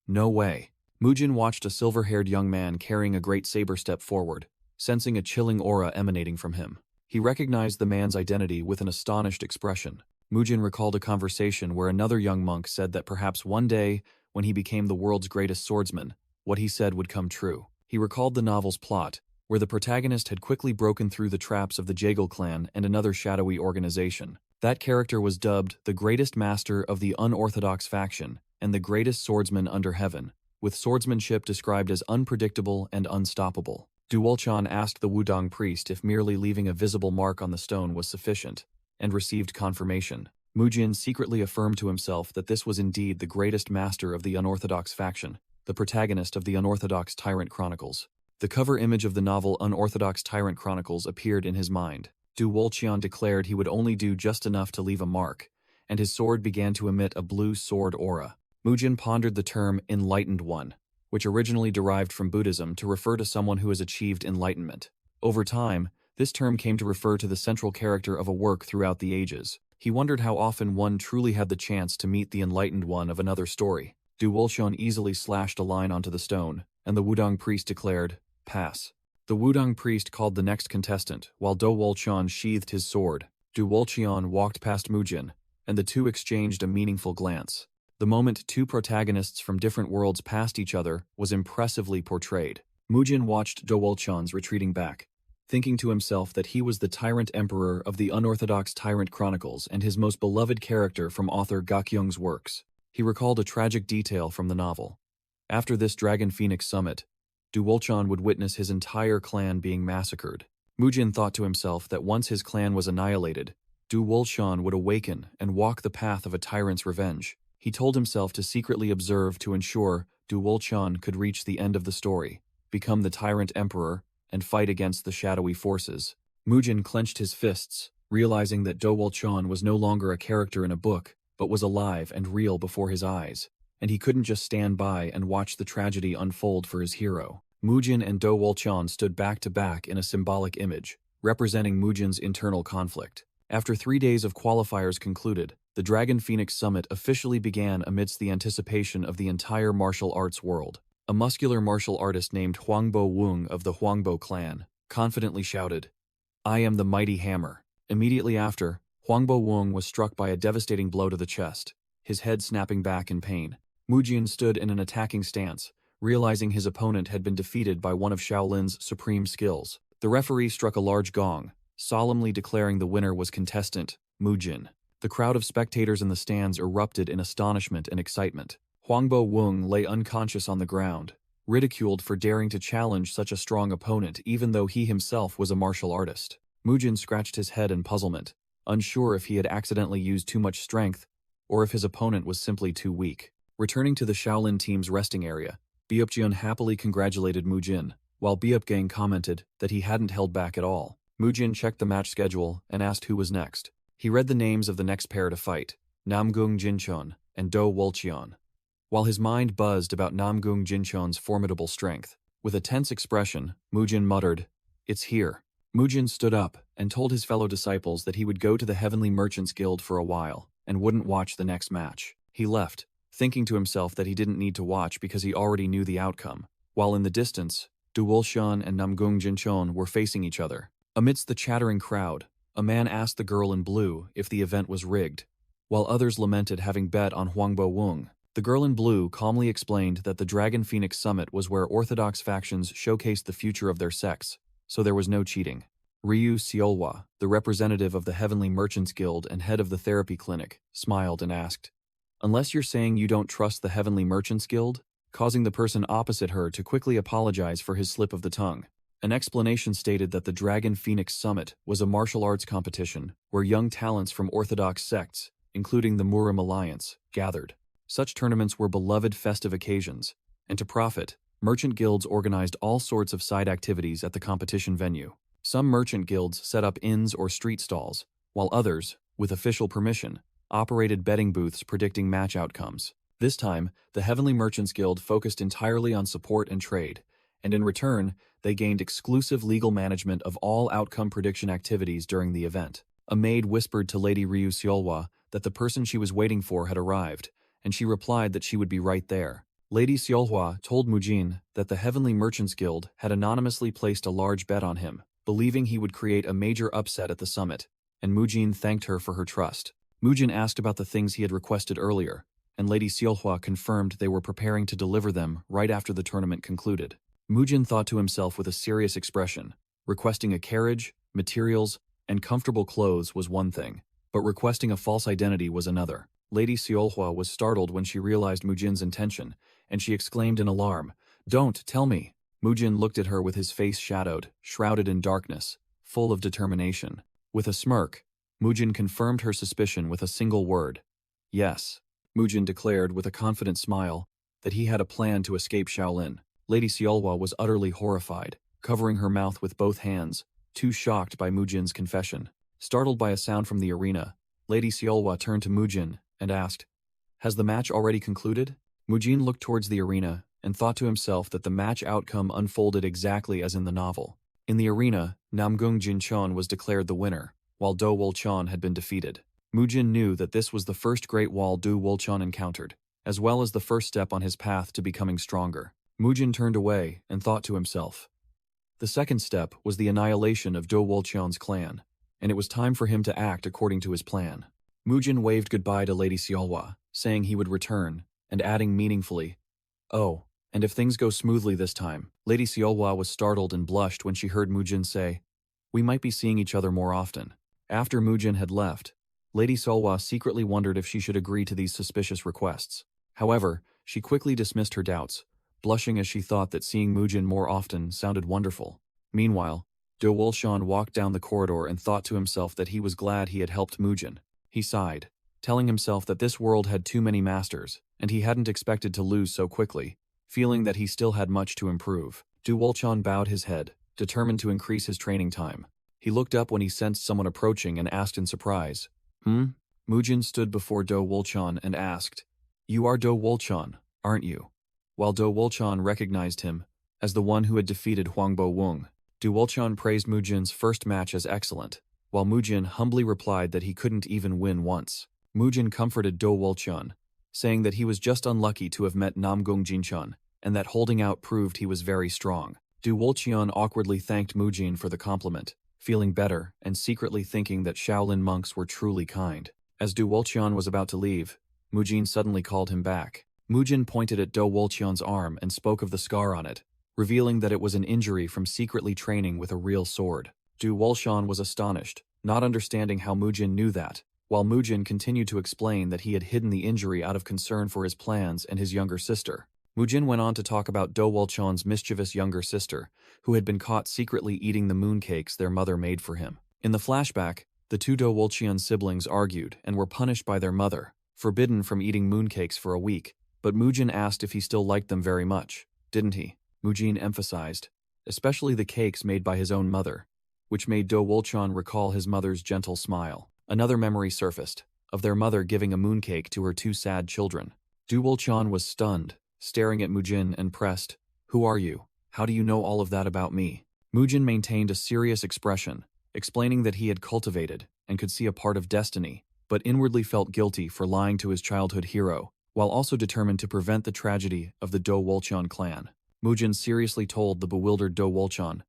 No way." Mujin watched a silver-haired young man carrying a great saber step forward, sensing a chilling aura emanating from him. He recognized the man's identity with an astonished expression. Mujin recalled a conversation where another young monk said that perhaps one day, when he became the world's greatest swordsman, what he said would come true. He recalled the novel's plot, where the protagonist had quickly broken through the traps of the Jaegal clan and another shadowy organization. That character was dubbed the greatest master of the unorthodox faction and the greatest swordsman under heaven, with swordsmanship described as unpredictable and unstoppable. Duolchan asked the Wudong priest if merely leaving a visible mark on the stone was sufficient, and received confirmation. Mujin secretly affirmed to himself that this was indeed the greatest master of the unorthodox faction, the protagonist of the Unorthodox Tyrant Chronicles. The cover image of the novel Unorthodox Tyrant Chronicles appeared in his mind. Duolchan declared he would only do just enough to leave a mark, and his sword began to emit a blue sword aura. Mujin pondered the term enlightened one, which originally derived from Buddhism to refer to someone who has achieved enlightenment. Over time, this term came to refer to the central character of a work throughout the ages. He wondered how often one truly had the chance to meet the enlightened one of another story. Duolchan easily slashed a line onto the stone, and the Wudong priest declared, "Pass." The Wudong priest called the next contestant, while Duolchan sheathed his sword. Duolchan walked past Mujin, and the two exchanged a meaningful glance. The moment two protagonists from different worlds passed each other was impressively portrayed. Mujin watched Duolchan's retreating back, thinking to himself that he was the tyrant emperor of the Unorthodox Tyrant Chronicles and his most beloved character from author Gakyeong's works. He recalled a tragic detail from the novel. After this Dragon Phoenix Summit, Duolchan would witness his entire clan being massacred. Mujin thought to himself that once his clan was annihilated, Duolchan would awaken and walk the path of a tyrant's revenge. He told himself to secretly observe to ensure Duolchan could reach the end of the story, become the tyrant emperor, and fight against the shadowy forces. Mujin clenched his fists, realizing that Duolchan was no longer a character in a book, but was alive and real before his eyes, and he couldn't just stand by and watch the tragedy unfold for his hero. Mujin and Do Wolchan stood back to back in a symbolic image, representing Mujin's internal conflict. After 3 days of qualifiers concluded, the Dragon Phoenix Summit officially began amidst the anticipation of the entire martial arts world. A muscular martial artist named Huangbo Wung of the Huangbo clan confidently shouted, "I am the mighty hammer." Immediately after, Huangbo Wung was struck by a devastating blow to the chest, his head snapping back in pain. Mujin stood in an attacking stance, realizing his opponent had been defeated by one of Shaolin's supreme skills. The referee struck a large gong, solemnly declaring the winner was contestant Mujin. The crowd of spectators in the stands erupted in astonishment and excitement. Huangbo Wung lay unconscious on the ground, ridiculed for daring to challenge such a strong opponent even though he himself was a martial artist. Mujin scratched his head in puzzlement, unsure if he had accidentally used too much strength or if his opponent was simply too weak. Returning to the Shaolin team's resting area, Beopjian happily congratulated Mujin, while Beopgang commented that he hadn't held back at all. Mujin checked the match schedule and asked who was next. He read the names of the next pair to fight, Namgung Jinchon and Do Wolchion. While his mind buzzed about Namgung Jinchon's formidable strength, with a tense expression, Mujin muttered, "It's here." Mujin stood up and told his fellow disciples that he would go to the Heavenly Merchants Guild for a while and wouldn't watch the next match. He left, thinking to himself that he didn't need to watch because he already knew the outcome, while in the distance, Du Wolshan and Namgung Jinchon were facing each other. Amidst the chattering crowd, a man asked the girl in blue if the event was rigged, while others lamented having bet on Huangbo Wung. The girl in blue calmly explained that the Dragon Phoenix Summit was where orthodox factions showcased the future of their sects, so there was no cheating. Ryu Seolhwa, the representative of the Heavenly Merchants Guild and head of the therapy clinic, smiled and asked, "Unless you're saying you don't trust the Heavenly Merchants Guild?" causing the person opposite her to quickly apologize for his slip of the tongue. An explanation stated that the Dragon Phoenix Summit was a martial arts competition where young talents from orthodox sects, including the Murim Alliance, gathered. Such tournaments were beloved festive occasions, and to profit, merchant guilds organized all sorts of side activities at the competition venue. Some merchant guilds set up inns or street stalls, while others, with official permission, operated betting booths predicting match outcomes. This time, the Heavenly Merchants Guild focused entirely on support and trade, and in return, they gained exclusive legal management of all outcome prediction activities during the event. A maid whispered to Lady Ryu Seolhwa that the person she was waiting for had arrived, and she replied that she would be right there. Lady Seolhwa told Mujin that the Heavenly Merchants Guild had anonymously placed a large bet on him, believing he would create a major upset at the summit, and Mujin thanked her for her trust. Mujin asked about the things he had requested earlier, and Lady Seolhwa confirmed they were preparing to deliver them right after the tournament concluded. Mujin thought to himself with a serious expression, requesting a carriage, materials, and comfortable clothes was one thing, but requesting a false identity was another. Lady Seolhwa was startled when she realized Mujin's intention, and she exclaimed in alarm, "Don't, tell me." Mujin looked at her with his face shrouded in darkness, full of determination. With a smirk, Mujin confirmed her suspicion with a single word. "Yes." Mujin declared with a confident smile that he had a plan to escape Shaolin. Lady Seolhwa was utterly horrified, covering her mouth with both hands, too shocked by Mujin's confession. Startled by a sound from the arena, Lady Seolhwa turned to Mujin and asked, "Has the match already concluded?" Mujin looked towards the arena and thought to himself that the match outcome unfolded exactly as in the novel. In the arena, Namgung Jinchon was declared the winner, while Do Wolchon had been defeated. Mujin knew that this was the first great wall Do Wolchon encountered, as well as the first step on his path to becoming stronger. Mujin turned away and thought to himself. The second step was the annihilation of Do Wolchon's clan, and it was time for him to act according to his plan. Mujin waved goodbye to Lady Seolhwa, saying he would return, and adding meaningfully, "Oh, and if things go smoothly this time." Lady Seolhwa was startled and blushed when she heard Mujin say, "We might be seeing each other more often." After Mujin had left, Lady Seolhwa secretly wondered if she should agree to these suspicious requests. However, she quickly dismissed her doubts, blushing as she thought that seeing Mujin more often sounded wonderful. Meanwhile, Do Wolshan walked down the corridor and thought to himself that he was glad he had helped Mujin. He sighed, telling himself that this world had too many masters, and he hadn't expected to lose so quickly, feeling that he still had much to improve. Du Wolchan bowed his head, determined to increase his training time. He looked up when he sensed someone approaching and asked in surprise, Mujin stood before Do Wolchan and asked, "You are Do Wolchan, aren't you?" While Do Wolchan recognized him, as the one who had defeated Huangbo Wang. Du Wolqian praised Mujin's first match as excellent, while Mujin humbly replied that he couldn't even win once. Mujin comforted Du Wolqian, saying that he was just unlucky to have met Namgung Jinchun, and that holding out proved he was very strong. Du Wolqian awkwardly thanked Mujin for the compliment, feeling better and secretly thinking that Shaolin monks were truly kind. As Du Wolqian was about to leave, Mujin suddenly called him back. Mujin pointed at Du Wolqian's arm and spoke of the scar on it, revealing that it was an injury from secretly training with a real sword. Du Wolqian was astonished, not understanding how Mujin knew that, while Mujin continued to explain that he had hidden the injury out of concern for his plans and his younger sister. Mujin went on to talk about Du Wolqian's mischievous younger sister, who had been caught secretly eating the mooncakes their mother made for him. In the flashback, the two Du Wolqian siblings argued and were punished by their mother, forbidden from eating mooncakes for a week, but Mujin asked if he still liked them very much. Didn't he? Mujin emphasized, especially the cakes made by his own mother, which made Du Wolqian recall his mother's gentle smile. Another memory surfaced, of their mother giving a mooncake to her two sad children. Du Wolqian was stunned, staring at Mujin and pressed, "Who are you? How do you know all of that about me?" Mujin maintained a serious expression, explaining that he had cultivated and could see a part of destiny, but inwardly felt guilty for lying to his childhood hero, while also determined to prevent the tragedy of the Du Wolqian clan. Mujin seriously told the bewildered Du Wolqian,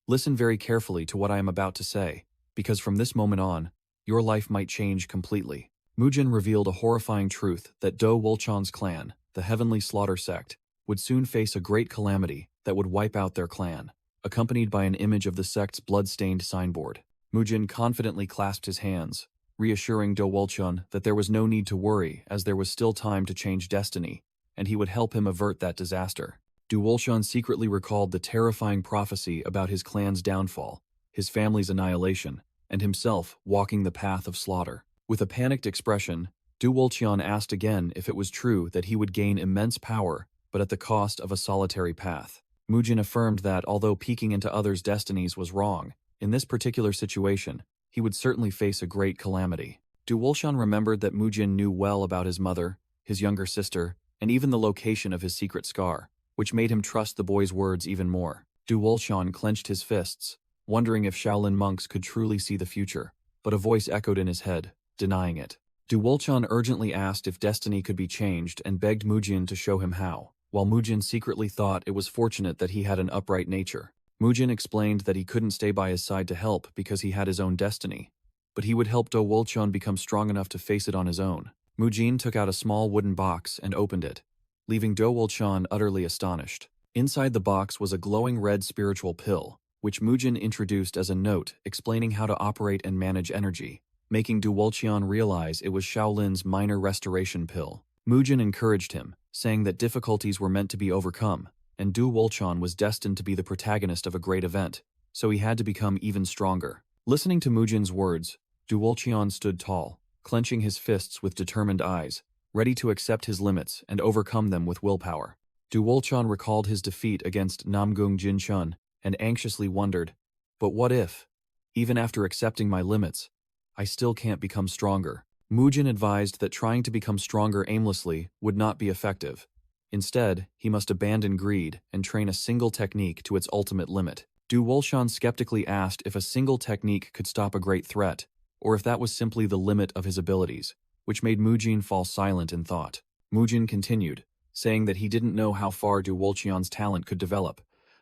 "Listen very carefully to what I am about to say, because from this moment on, your life might change completely." Mujin revealed a horrifying truth that Du Wolqian's clan, the Heavenly Slaughter Sect, would soon face a great calamity that would wipe out their clan, accompanied by an image of the sect's blood-stained signboard. Mujin confidently clasped his hands, reassuring Du Wolqian that there was no need to worry as there was still time to change destiny, and he would help him avert that disaster. Du Wolqian secretly recalled the terrifying prophecy about his clan's downfall, his family's annihilation, and himself walking the path of slaughter. With a panicked expression, Du Wolqian asked again if it was true that he would gain immense power, but at the cost of a solitary path. Mujin affirmed that although peeking into others' destinies was wrong, in this particular situation, he would certainly face a great calamity. Du Wolqian remembered that Mujin knew well about his mother, his younger sister, and even the location of his secret scar, which made him trust the boy's words even more. Du Wolqian clenched his fists, wondering if Shaolin monks could truly see the future, but a voice echoed in his head, denying it. Du Wolqian urgently asked if destiny could be changed and begged Mujin to show him how, while Mujin secretly thought it was fortunate that he had an upright nature. Mujin explained that he couldn't stay by his side to help because he had his own destiny, but he would help Du Wolqian become strong enough to face it on his own. Mujin took out a small wooden box and opened it, leaving Du Wolqian utterly astonished. Inside the box was a glowing red spiritual pill, which Mujin introduced as a note explaining how to operate and manage energy, making Du Wolqian realize it was Shaolin's minor restoration pill. Mujin encouraged him, saying that difficulties were meant to be overcome, and Du Wolqian was destined to be the protagonist of a great event, so he had to become even stronger. Listening to Mujin's words, Du Wolqian stood tall, clenching his fists with determined eyes, ready to accept his limits and overcome them with willpower. Du Wolqian recalled his defeat against Namgung Jinchun and anxiously wondered, but what if, even after accepting my limits, I still can't become stronger? Mujin advised that trying to become stronger aimlessly would not be effective. Instead, he must abandon greed and train a single technique to its ultimate limit. Du Wolqian skeptically asked if a single technique could stop a great threat, or if that was simply the limit of his abilities, which made Mujin fall silent in thought. Mujin continued, saying that he didn't know how far Du Wolqian's talent could develop,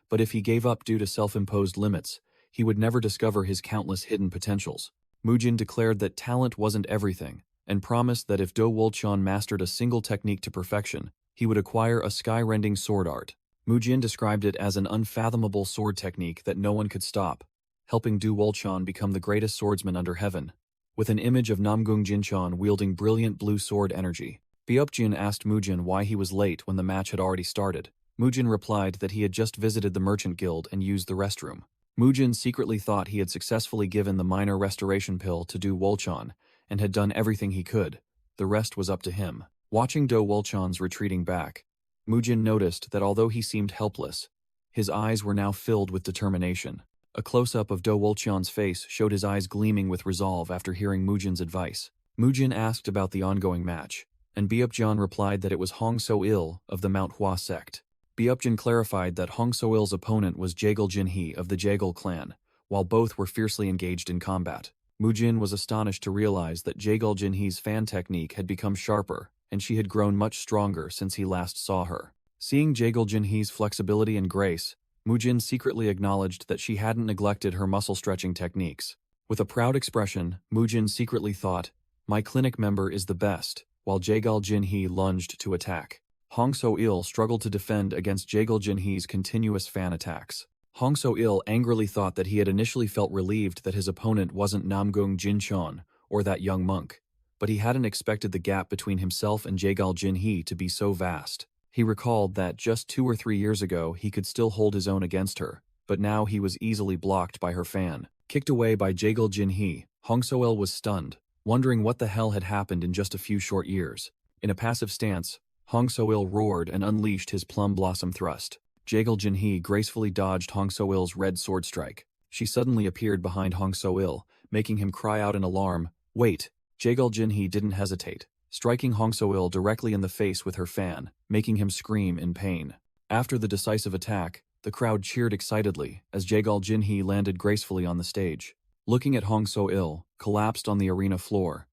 but if he gave up due to self-imposed limits, he would never discover his countless hidden potentials. Mujin declared that talent wasn't everything, and promised that if Du Wolqian mastered a single technique to perfection, he would acquire a sky-rending sword art. Mujin described it as an unfathomable sword technique that no one could stop, helping Du Wolqian become the greatest swordsman under heaven. With an image of Namgung Jinchun wielding brilliant blue sword energy, Byupjin asked Mujin why he was late when the match had already started. Mujin replied that he had just visited the merchant guild and used the restroom. Mujin secretly thought he had successfully given the minor restoration pill to Du Wolqian and had done everything he could. The rest was up to him. Watching Du Wolqian's retreating back, Mujin noticed that although he seemed helpless, his eyes were now filled with determination. A close-up of Du Wolqian's face showed his eyes gleaming with resolve after hearing Mujin's advice. Mujin asked about the ongoing match, and Byupjin replied that it was Hong So-il of the Manhwa sect. Byupjin clarified that Hong So-il's opponent was Jaegal Jinhee of the Jaegal clan, while both were fiercely engaged in combat. Mujin was astonished to realize that Jaegal Jinhee's fan technique had become sharper, and she had grown much stronger since he last saw her. Seeing Jaegal Jinhee's flexibility and grace, Mujin secretly acknowledged that she hadn't neglected her muscle-stretching techniques. With a proud expression, Mujin secretly thought, "My clinic member is the best," while Jaegal Jinhee lunged to attack. Hong So-il struggled to defend against Jaegal Jinhee's continuous fan attacks. Hong So-il angrily thought that he had initially felt relieved that his opponent wasn't Namgung Jinchon, or that young monk, but he hadn't expected the gap between himself and Jaegal Jinhee to be so vast. He recalled that just 2 or 3 years ago he could still hold his own against her, but now he was easily blocked by her fan. Kicked away by Jaegal Jinhee, Hong So-il was stunned, wondering what the hell had happened in just a few short years. In a passive stance, Hong So-il roared and unleashed his plum blossom thrust. Jaegal Jinhee gracefully dodged Hong So-il's red sword strike. She suddenly appeared behind Hong So-il, making him cry out in alarm, "Wait!" Jaegal Jinhee didn't hesitate, striking Hong So-il directly in the face with her fan, making him scream in pain. After the decisive attack, the crowd cheered excitedly as Jaegal Jinhee landed gracefully on the stage. Looking at Hong So-il, collapsed on the arena floor,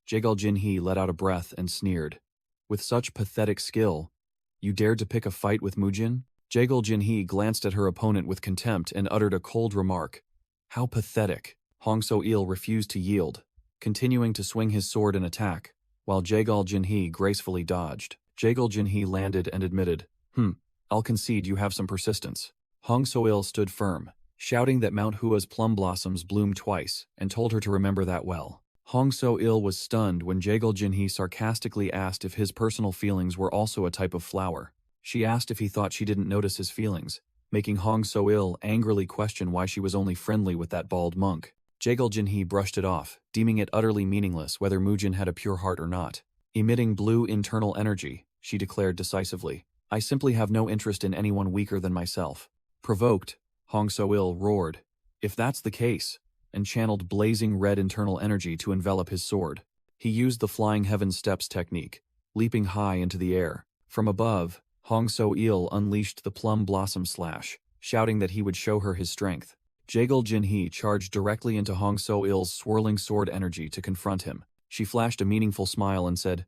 Jaegal Jinhee let out a breath and sneered. "With such pathetic skill, you dared to pick a fight with Mujin?" Jaegal Jinhee glanced at her opponent with contempt and uttered a cold remark. "How pathetic." Hong So-il refused to yield, continuing to swing his sword in attack, while Jaegal Jinhee gracefully dodged. Jaegal Jinhee landed and admitted, "I'll concede you have some persistence." Hong So-il stood firm, shouting that Manhwa's plum blossoms bloom twice, and told her to remember that well. Hong So-il was stunned when Jaegal Jinhee sarcastically asked if his personal feelings were also a type of flower. She asked if he thought she didn't notice his feelings, making Hong So-il angrily question why she was only friendly with that bald monk. Jaegal Jinhee brushed it off, deeming it utterly meaningless whether Mujin had a pure heart or not. Emitting blue internal energy, she declared decisively, "I simply have no interest in anyone weaker than myself." Provoked, Hong So-il roared, "If that's the case," and channeled blazing red internal energy to envelop his sword. He used the Flying Heaven Steps technique, leaping high into the air. From above, Hong So-il unleashed the plum blossom slash, shouting that he would show her his strength. Jaegal Jinhee charged directly into Hong So-il's swirling sword energy to confront him. She flashed a meaningful smile and said,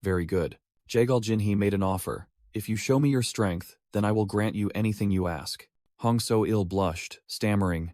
"Very good." Jaegal Jinhee made an offer. "If you show me your strength, then I will grant you anything you ask." Hong So-il blushed, stammering,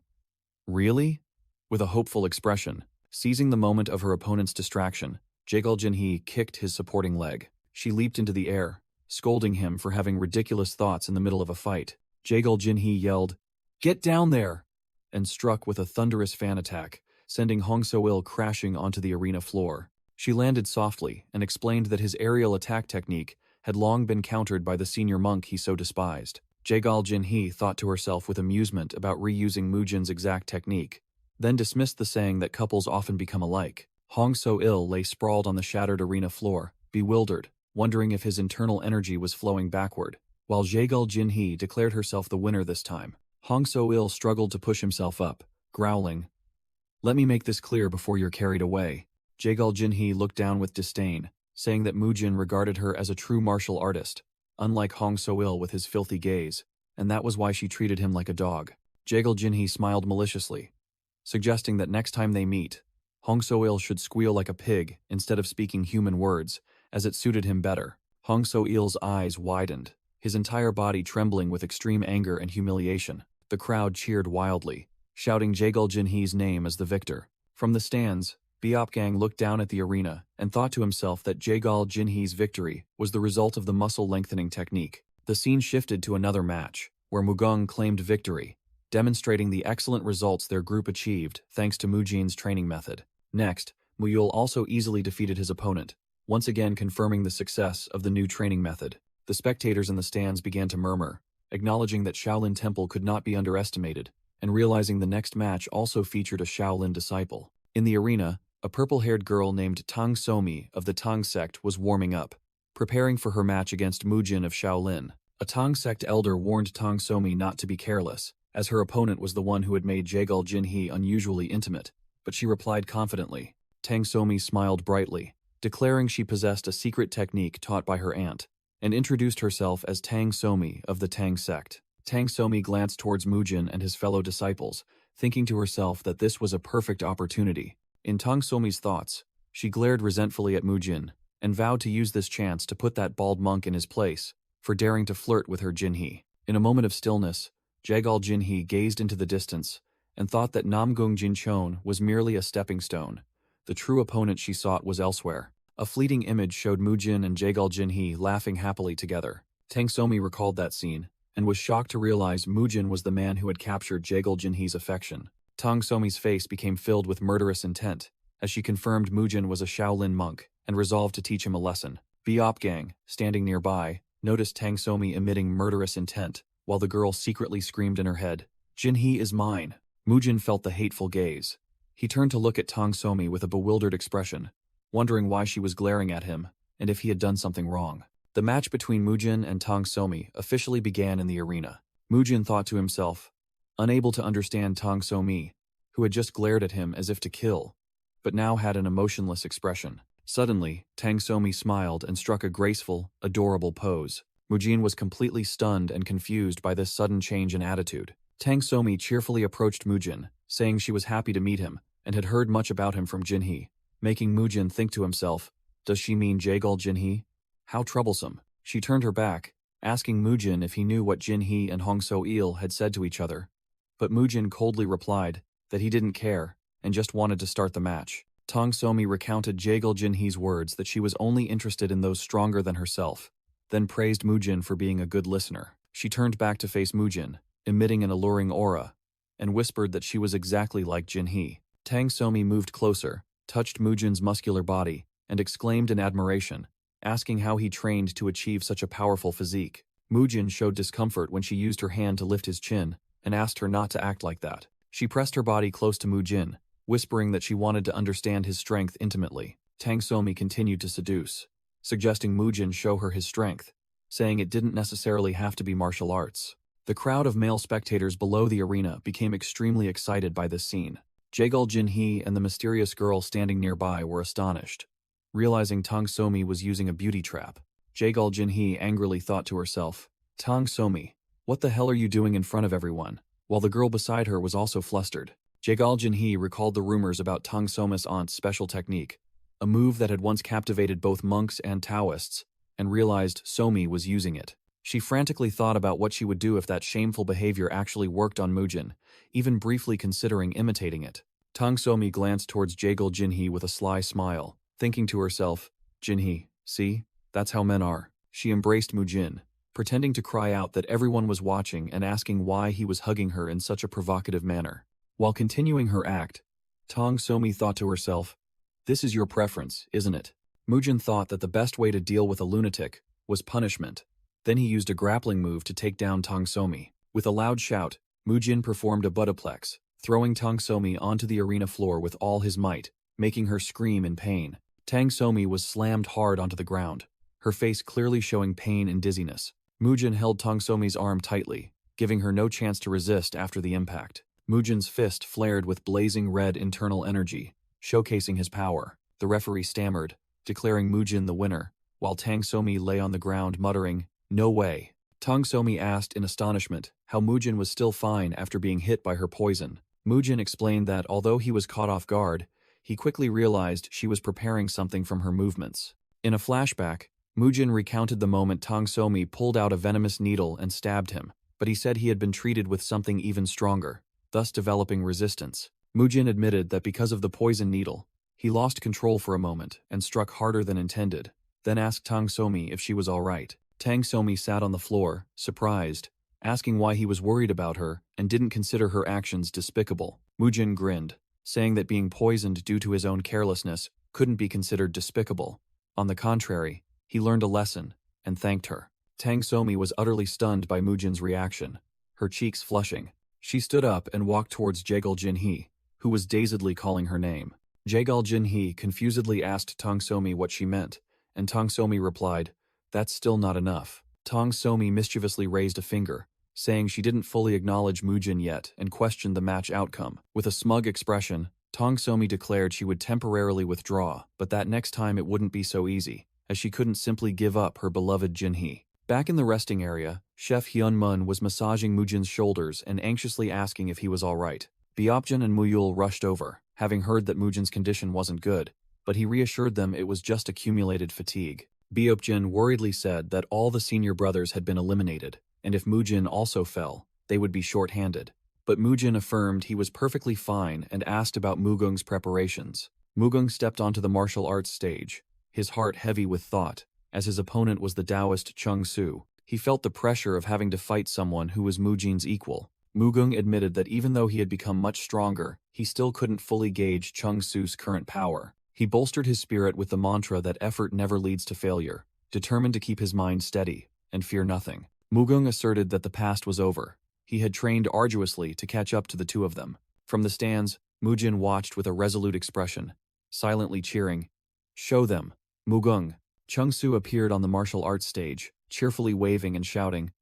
"Really?" With a hopeful expression, seizing the moment of her opponent's distraction, Jaegal Jinhee kicked his supporting leg. She leaped into the air, scolding him for having ridiculous thoughts in the middle of a fight. Jaegal Jinhee yelled, "Get down there!" and struck with a thunderous fan attack, sending Hong So-il crashing onto the arena floor. She landed softly and explained that his aerial attack technique had long been countered by the senior monk he so despised. Jaegal Jinhee thought to herself with amusement about reusing Mujin's exact technique, then dismissed the saying that couples often become alike. Hong So-il lay sprawled on the shattered arena floor, bewildered, wondering if his internal energy was flowing backward, while Jaegal Jinhee declared herself the winner this time. Hong So-il struggled to push himself up, growling, "Let me make this clear before you're carried away." Jaegal Jinhee looked down with disdain, saying that Mujin regarded her as a true martial artist, unlike Hong So-il with his filthy gaze, and that was why she treated him like a dog. Jaegal Jinhee smiled maliciously, suggesting that next time they meet, Hong So-il should squeal like a pig instead of speaking human words, as it suited him better. Hong So-il's eyes widened, his entire body trembling with extreme anger and humiliation. The crowd cheered wildly, shouting Jaegal Jinhee's name as the victor. From the stands, Byupgang looked down at the arena and thought to himself that Jaegal Jinhee's victory was the result of the muscle-lengthening technique. The scene shifted to another match, where Mugung claimed victory, demonstrating the excellent results their group achieved thanks to Mujin's training method. Next, Muyul also easily defeated his opponent, once again confirming the success of the new training method. The spectators in the stands began to murmur, acknowledging that Shaolin Temple could not be underestimated, and realizing the next match also featured a Shaolin disciple. In the arena, a purple-haired girl named Tang Somi of the Tang sect was warming up, preparing for her match against Mujin of Shaolin. A Tang sect elder warned Tang Somi not to be careless, as her opponent was the one who had made Jaegal Jinhee unusually intimate, but she replied confidently. Tang Somi smiled brightly, declaring she possessed a secret technique taught by her aunt, and introduced herself as Tang Somi of the Tang sect. Tang Somi glanced towards Mujin and his fellow disciples, thinking to herself that this was a perfect opportunity. In Tang Somi's thoughts, she glared resentfully at Mujin and vowed to use this chance to put that bald monk in his place for daring to flirt with her Jinhee. In a moment of stillness, Jagal Jinhee gazed into the distance and thought that Namgung Jinchon was merely a stepping stone. The true opponent she sought was elsewhere. A fleeting image showed Mujin and Jagal Jinhee laughing happily together. Tang Somi recalled that scene and was shocked to realize Mujin was the man who had captured Jagal Jinhee's affection. Tang Somi's face became filled with murderous intent as she confirmed Mujin was a Shaolin monk and resolved to teach him a lesson. Biop Gang, standing nearby, noticed Tang Somi emitting murderous intent while the girl secretly screamed in her head, "Jinhee is mine." Mujin felt the hateful gaze. He turned to look at Tang Somi with a bewildered expression, wondering why she was glaring at him and if he had done something wrong. The match between Mujin and Tang Somi officially began in the arena. Mujin thought to himself, unable to understand Tang Somi, who had just glared at him as if to kill, but now had an emotionless expression. Suddenly, Tang Somi smiled and struck a graceful, adorable pose. Mujin was completely stunned and confused by this sudden change in attitude. Tang Somi cheerfully approached Mujin, saying she was happy to meet him and had heard much about him from Jinhee, making Mujin think to himself, does she mean Jagal Jinhee? How troublesome. She turned her back, asking Mujin if he knew what Jinhee and Hong So-il had said to each other. But Mujin coldly replied that he didn't care and just wanted to start the match. Tang Somi recounted Jagal Jinhee's words that she was only interested in those stronger than herself, then praised Mujin for being a good listener. She turned back to face Mujin, emitting an alluring aura, and whispered that she was exactly like Jinhee. Tang Somi moved closer, touched Mujin's muscular body, and exclaimed in admiration, asking how he trained to achieve such a powerful physique. Mujin showed discomfort when she used her hand to lift his chin and asked her not to act like that. She pressed her body close to Mujin, whispering that she wanted to understand his strength intimately. Tang Somi continued to seduce, suggesting Mujin show her his strength, saying it didn't necessarily have to be martial arts. The crowd of male spectators below the arena became extremely excited by this scene. Jagal Jinhee and the mysterious girl standing nearby were astonished, realizing Tang Somi was using a beauty trap. Jagal Jinhee angrily thought to herself, Tang Somi, what the hell are you doing in front of everyone? While the girl beside her was also flustered. Jagal Jinhee recalled the rumors about Tang Somi's aunt's special technique, a move that had once captivated both monks and Taoists, and realized Somi was using it. She frantically thought about what she would do if that shameful behavior actually worked on Mujin, even briefly considering imitating it. Tang Somi glanced towards Jagal Jinhee with a sly smile, thinking to herself, Jinhee, see? That's how men are. She embraced Mujin, pretending to cry out that everyone was watching and asking why he was hugging her in such a provocative manner. While continuing her act, Tang Somi thought to herself, this is your preference, isn't it? Mujin thought that the best way to deal with a lunatic was punishment. Then he used a grappling move to take down Tang Somi. With a loud shout, Mujin performed a buttoplex, throwing Tang Somi onto the arena floor with all his might, making her scream in pain. Tang Somi was slammed hard onto the ground, her face clearly showing pain and dizziness. Mujin held Tang Somi's arm tightly, giving her no chance to resist after the impact. Mujin's fist flared with blazing red internal energy, showcasing his power. The referee stammered, declaring Mujin the winner, while Tang Somi lay on the ground muttering, no way. Tang Somi asked in astonishment how Mujin was still fine after being hit by her poison. Mujin explained that although he was caught off guard, he quickly realized she was preparing something from her movements. In a flashback, Mujin recounted the moment Tang Somi pulled out a venomous needle and stabbed him, but he said he had been treated with something even stronger, thus developing resistance. Mujin admitted that because of the poison needle, he lost control for a moment and struck harder than intended, then asked Tang Somi if she was all right. Tang Somi sat on the floor, surprised, asking why he was worried about her and didn't consider her actions despicable. Mujin grinned, saying that being poisoned due to his own carelessness couldn't be considered despicable. On the contrary, he learned a lesson and thanked her. Tang Somi was utterly stunned by Mujin's reaction, her cheeks flushing. She stood up and walked towards Jagal Jinhee, who was dazedly calling her name. Jagal Jinhee confusedly asked Tang Somi what she meant, and Tang Somi replied, that's still not enough. Tang Somi mischievously raised a finger, saying she didn't fully acknowledge Mujin yet and questioned the match outcome. With a smug expression, Tang Somi declared she would temporarily withdraw, but that next time it wouldn't be so easy. as she couldn't simply give up her beloved Jinhee. Back in the resting area, Chef Hyunmun was massaging Mujin's shoulders and anxiously asking if he was all right. Beopjin and Muyul rushed over, having heard that Mujin's condition wasn't good, but he reassured them it was just accumulated fatigue. Beopjin worriedly said that all the senior brothers had been eliminated, and if Mujin also fell, they would be short-handed. But Mujin affirmed he was perfectly fine and asked about Mugung's preparations. Mugung stepped onto the martial arts stage, his heart heavy with thought. As his opponent was the Taoist Chung Su, he felt the pressure of having to fight someone who was Mujin's equal. Mugung admitted that even though he had become much stronger, he still couldn't fully gauge Chung Su's current power. He bolstered his spirit with the mantra that effort never leads to failure, determined to keep his mind steady and fear nothing. Mugung asserted that the past was over. He had trained arduously to catch up to the two of them. From the stands, Mujin watched with a resolute expression, silently cheering. "Show them, Mugung." Chung Su appeared on the martial arts stage, cheerfully waving and shouting,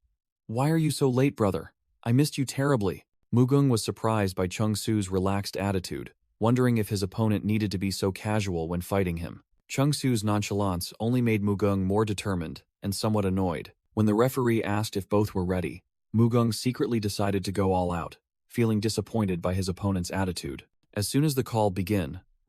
"Why are you so late, brother? I missed you terribly." Mugung was surprised by Chung Su's relaxed attitude, wondering if his opponent needed to be so casual when fighting him. Chung Su's nonchalance only made Mugung more determined and somewhat annoyed. When the referee asked if both were ready, Mugung secretly decided to go all out, feeling disappointed by his opponent's attitude. As soon as the call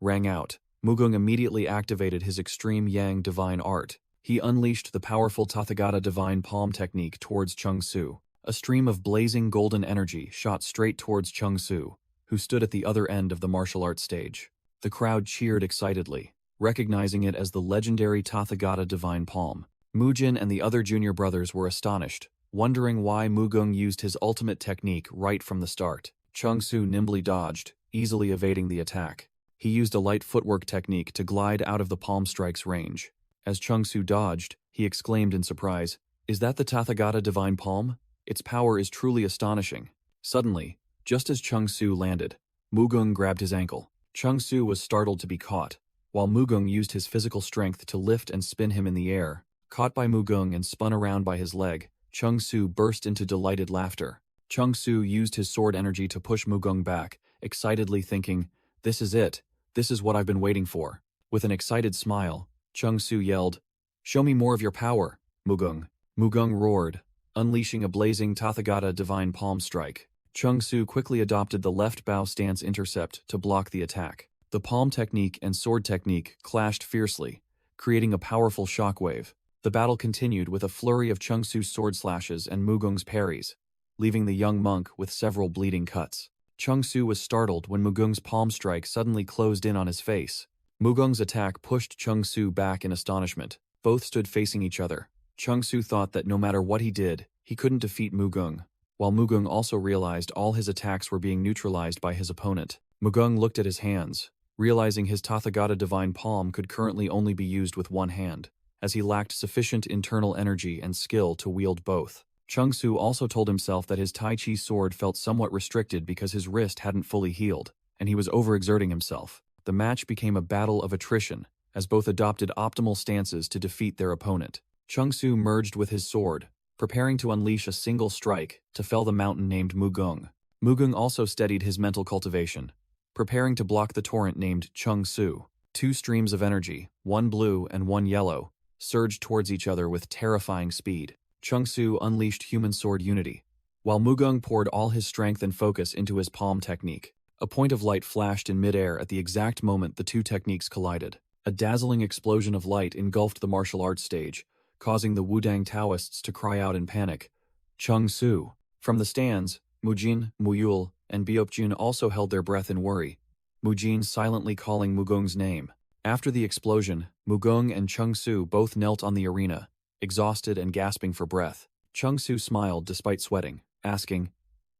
rang out, Mugung immediately activated his extreme Yang divine art. He unleashed the powerful Tathagata divine palm technique towards Chung Su. A stream of blazing golden energy shot straight towards Chung Su, who stood at the other end of the martial arts stage. The crowd cheered excitedly, recognizing it as the legendary Tathagata divine palm. Mujin and the other junior brothers were astonished, wondering why Mugung used his ultimate technique right from the start. Chung Su nimbly dodged, easily evading the attack. He used a light footwork technique to glide out of the palm strike's range. As Chung Su dodged, he exclaimed in surprise, "Is that the Tathagata divine palm? Its power is truly astonishing." Suddenly, just as Chung Su landed, Mugung grabbed his ankle. Chung Su was startled to be caught, while Mugung used his physical strength to lift and spin him in the air. Caught by Mugung and spun around by his leg, Chung Su burst into delighted laughter. Chung Su used his sword energy to push Mugung back, excitedly thinking, "This is it. This is what I've been waiting for." With an excited smile, Chung Su yelled, "Show me more of your power, Mugung." Mugung roared, unleashing a blazing Tathagata divine palm strike. Chung Su quickly adopted the left bow stance intercept to block the attack. The palm technique and sword technique clashed fiercely, creating a powerful shockwave. The battle continued with a flurry of Chung Su's sword slashes and Mugung's parries, leaving the young monk with several bleeding cuts. Chung Su was startled when Mugung's palm strike suddenly closed in on his face. Mugung's attack pushed Chung Su back in astonishment. Both stood facing each other. Chung Su thought that no matter what he did, he couldn't defeat Mugung, while Mugung also realized all his attacks were being neutralized by his opponent. Mugung looked at his hands, realizing his Tathagata divine palm could currently only be used with one hand, as he lacked sufficient internal energy and skill to wield both. Chung Su also told himself that his Tai Chi sword felt somewhat restricted because his wrist hadn't fully healed, and he was overexerting himself. The match became a battle of attrition, as both adopted optimal stances to defeat their opponent. Chung Su merged with his sword, preparing to unleash a single strike to fell the mountain named Mugung. Mugung also steadied his mental cultivation, preparing to block the torrent named Chung Su. Two streams of energy, one blue and one yellow, surged towards each other with terrifying speed. Chung Su unleashed human sword unity, while Mugung poured all his strength and focus into his palm technique. A point of light flashed in midair at the exact moment the two techniques collided. A dazzling explosion of light engulfed the martial arts stage, causing the Wudang Taoists to cry out in panic, "Chung Su!" From the stands, Mujin, Muyul, and Beopjun also held their breath in worry, Mujin silently calling Mugung's name. After the explosion, Mugung and Chung Su both knelt on the arena, exhausted and gasping for breath. Chung Su smiled despite sweating, asking,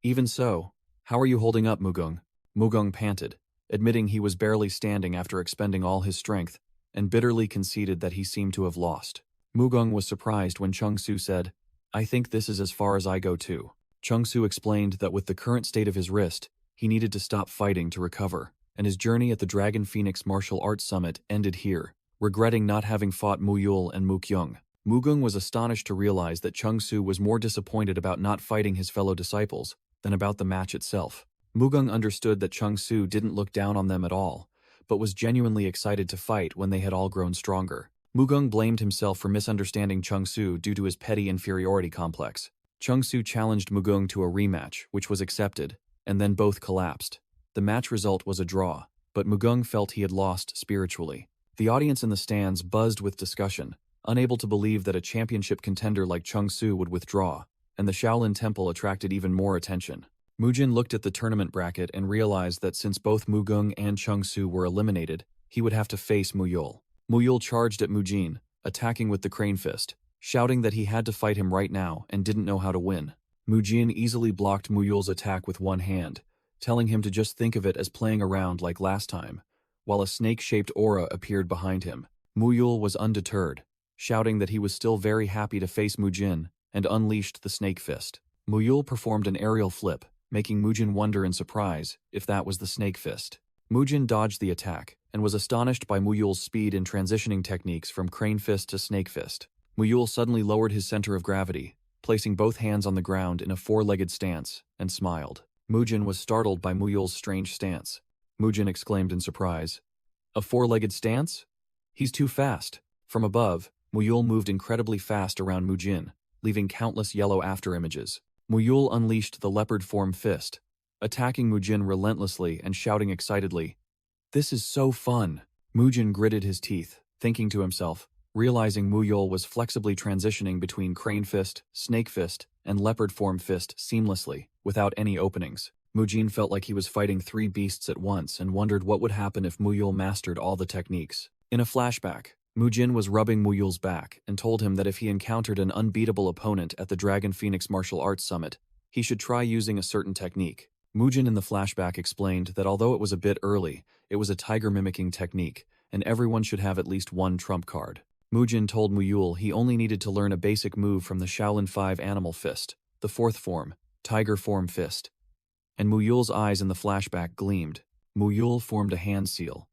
"Even so, how are you holding up, Mugung?" Mugung panted, admitting he was barely standing after expending all his strength, and bitterly conceded that he seemed to have lost. Mugung was surprised when Chung Su said, "I think this is as far as I go too." Chung Su explained that with the current state of his wrist, he needed to stop fighting to recover, and his journey at the Dragon Phoenix Martial Arts Summit ended here, regretting not having fought Muyul and Mukyung. Mugung was astonished to realize that Chung Su was more disappointed about not fighting his fellow disciples than about the match itself. Mugung understood that Chung Su didn't look down on them at all, but was genuinely excited to fight when they had all grown stronger. Mugung blamed himself for misunderstanding Chengsu due to his petty inferiority complex. Chengsu challenged Mugung to a rematch, which was accepted, and then both collapsed. The match result was a draw, but Mugung felt he had lost spiritually. The audience in the stands buzzed with discussion, unable to believe that a championship contender like Chengsu would withdraw, and the Shaolin Temple attracted even more attention. Mujin looked at the tournament bracket and realized that since both Mugung and Chengsu were eliminated, he would have to face Muyul. Muyul charged at Mujin, attacking with the crane fist, shouting that he had to fight him right now and didn't know how to win. Mujin easily blocked Muyul's attack with one hand, telling him to just think of it as playing around like last time, while a snake-shaped aura appeared behind him. Muyul was undeterred, shouting that he was still very happy to face Mujin, and unleashed the snake fist. Muyul performed an aerial flip, making Mujin wonder in surprise if that was the snake fist. Mujin dodged the attack, and was astonished by Muyul's speed in transitioning techniques from crane fist to snake fist. Muyul suddenly lowered his center of gravity, placing both hands on the ground in a four-legged stance, and smiled. Mujin was startled by Muyul's strange stance. Mujin exclaimed in surprise, "A four-legged stance? He's too fast." From above, Muyul moved incredibly fast around Mujin, leaving countless yellow afterimages. Muyul unleashed the leopard form fist, attacking Mujin relentlessly and shouting excitedly, "This is so fun!" Mujin gritted his teeth, thinking to himself, realizing Muyul was flexibly transitioning between crane fist, snake fist, and leopard form fist seamlessly, without any openings. Mujin felt like he was fighting three beasts at once and wondered what would happen if Muyul mastered all the techniques. In a flashback, Mujin was rubbing Muyul's back and told him that if he encountered an unbeatable opponent at the Dragon Phoenix Martial Arts Summit, he should try using a certain technique. Mujin in the flashback explained that although it was a bit early, it was a tiger mimicking technique, and everyone should have at least one trump card. Mujin told Muyul he only needed to learn a basic move from the Shaolin 5 Animal Fist, the fourth form, Tiger Form Fist. And Muyul's eyes in the flashback gleamed. Muyul formed a hand seal,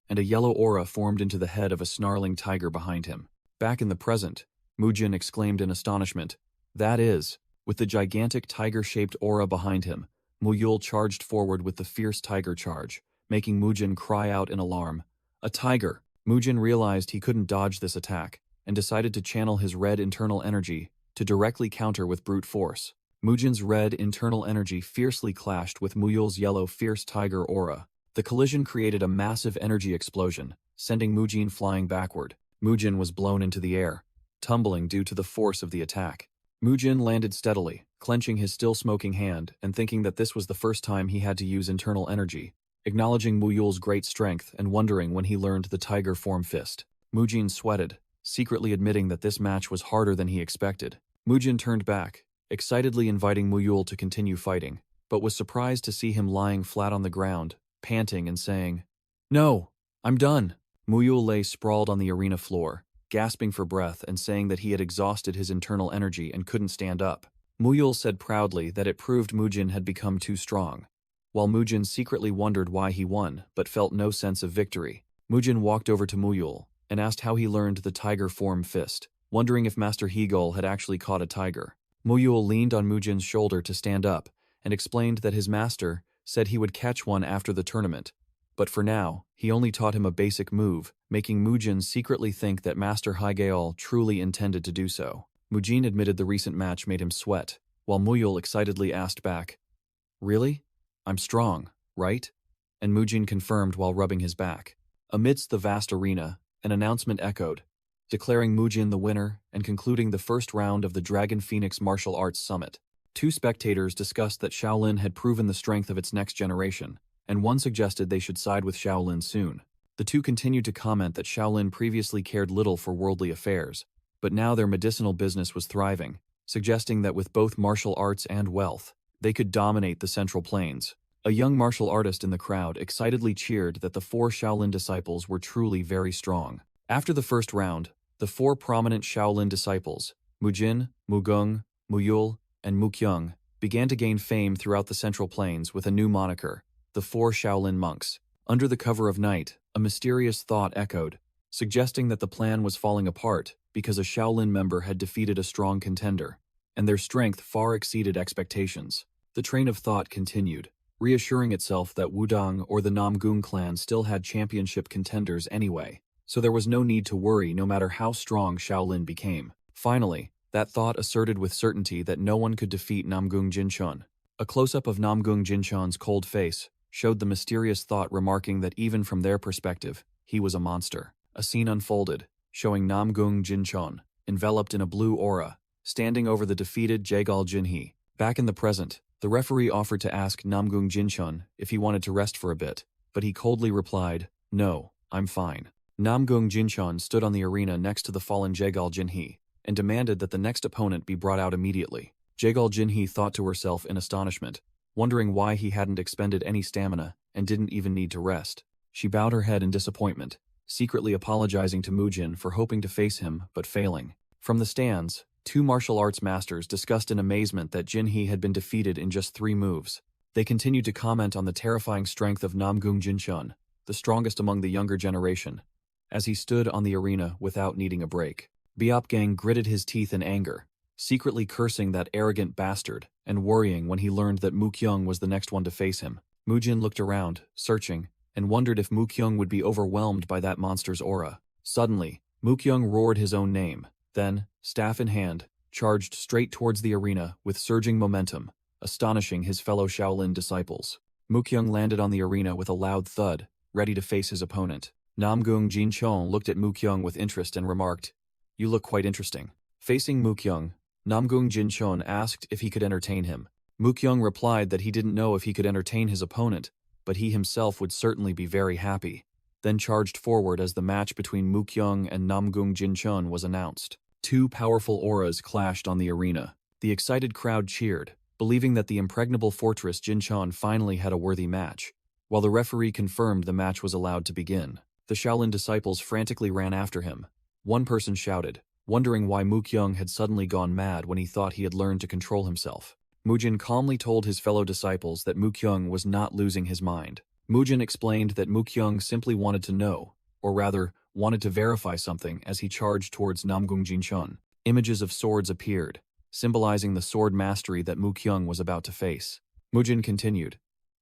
and a yellow aura formed into the head of a snarling tiger behind him. Back in the present, Mujin exclaimed in astonishment, "That is," with the gigantic tiger-shaped aura behind him. Muyul charged forward with the fierce tiger charge, making Mujin cry out in alarm, "A tiger!" Mujin realized he couldn't dodge this attack, and decided to channel his red internal energy to directly counter with brute force. Mujin's red internal energy fiercely clashed with Muyul's yellow fierce tiger aura. The collision created a massive energy explosion, sending Mujin flying backward. Mujin was blown into the air, tumbling due to the force of the attack. Mujin landed steadily, clenching his still-smoking hand and thinking that this was the first time he had to use internal energy, acknowledging Muyul's great strength and wondering when he learned the tiger form fist. Mujin sweated, secretly admitting that this match was harder than he expected. Mujin turned back, excitedly inviting Muyul to continue fighting, but was surprised to see him lying flat on the ground, panting and saying, "No, I'm done." Muyul lay sprawled on the arena floor, gasping for breath and saying that he had exhausted his internal energy and couldn't stand up. Muyul said proudly that it proved Mujin had become too strong, while Mujin secretly wondered why he won but felt no sense of victory. Mujin walked over to Muyul and asked how he learned the tiger form fist, wondering if Master Hegel had actually caught a tiger. Muyul leaned on Mujin's shoulder to stand up and explained that his master said he would catch one after the tournament, but for now, he only taught him a basic move, making Mujin secretly think that Master Hegel truly intended to do so. Mujin admitted the recent match made him sweat, while Muyul excitedly asked back, "Really? I'm strong, right?" And Mujin confirmed while rubbing his back. Amidst the vast arena, an announcement echoed, declaring Mujin the winner and concluding the first round of the Dragon Phoenix Martial Arts Summit. Two spectators discussed that Shaolin had proven the strength of its next generation, and one suggested they should side with Shaolin soon. The two continued to comment that Shaolin previously cared little for worldly affairs, but now their medicinal business was thriving, suggesting that with both martial arts and wealth, they could dominate the Central Plains. A young martial artist in the crowd excitedly cheered that the four Shaolin disciples were truly very strong. After the first round, the four prominent Shaolin disciples, Mujin, Mugung, Muyul, and Mukyung, began to gain fame throughout the Central Plains with a new moniker, the Four Shaolin Monks. Under the cover of night, a mysterious thought echoed, suggesting that the plan was falling apart because a Shaolin member had defeated a strong contender, and their strength far exceeded expectations. The train of thought continued, reassuring itself that Wudong or the Namgung clan still had championship contenders anyway, so there was no need to worry no matter how strong Shaolin became. Finally, that thought asserted with certainty that no one could defeat Namgung Jinchun. A close-up of Namgung Jinchun's cold face showed the mysterious thought, remarking that even from their perspective, he was a monster. A scene unfolded, showing Namgung Jinchun, enveloped in a blue aura, standing over the defeated Jaegal Jinhee. Back in the present, the referee offered to ask Namgung Jinchun if he wanted to rest for a bit, but he coldly replied, "No, I'm fine." Namgung Jinchun stood on the arena next to the fallen Jaegal Jinhee and demanded that the next opponent be brought out immediately. Jaegal Jinhee thought to herself in astonishment, wondering why he hadn't expended any stamina and didn't even need to rest. She bowed her head in disappointment, secretly apologizing to Mujin for hoping to face him but failing. From the stands, two martial arts masters discussed in amazement that Jinhee had been defeated in just 3 moves. They continued to comment on the terrifying strength of Namgung Jinchun, the strongest among the younger generation, as he stood on the arena without needing a break. Biopgang gritted his teeth in anger, secretly cursing that arrogant bastard and worrying when he learned that Mukyung was the next one to face him. Mujin looked around, searching, and wondered if Mukyung would be overwhelmed by that monster's aura. Suddenly, Mukyung roared his own name, then, staff in hand, charged straight towards the arena with surging momentum, astonishing his fellow Shaolin disciples. Mukyung landed on the arena with a loud thud, ready to face his opponent. Namgung Jinchun looked at Mukyung with interest and remarked, "You look quite interesting." Facing Mukyung, Namgung Jinchun asked if he could entertain him. Mukyung replied that he didn't know if he could entertain his opponent, but he himself would certainly be very happy, then charged forward as the match between Mukyung and Namgung Jinchun was announced. 2 powerful auras clashed on the arena. The excited crowd cheered, believing that the impregnable fortress Jinchun finally had a worthy match, while the referee confirmed the match was allowed to begin. The Shaolin disciples frantically ran after him. One person shouted, wondering why Mukyung had suddenly gone mad when he thought he had learned to control himself. Mujin calmly told his fellow disciples that Mukyung was not losing his mind. Mujin explained that Mukyung simply wanted to know, or rather, wanted to verify something as he charged towards Namgung Jinchun. Images of swords appeared, symbolizing the sword mastery that Mukyung was about to face. Mujin continued,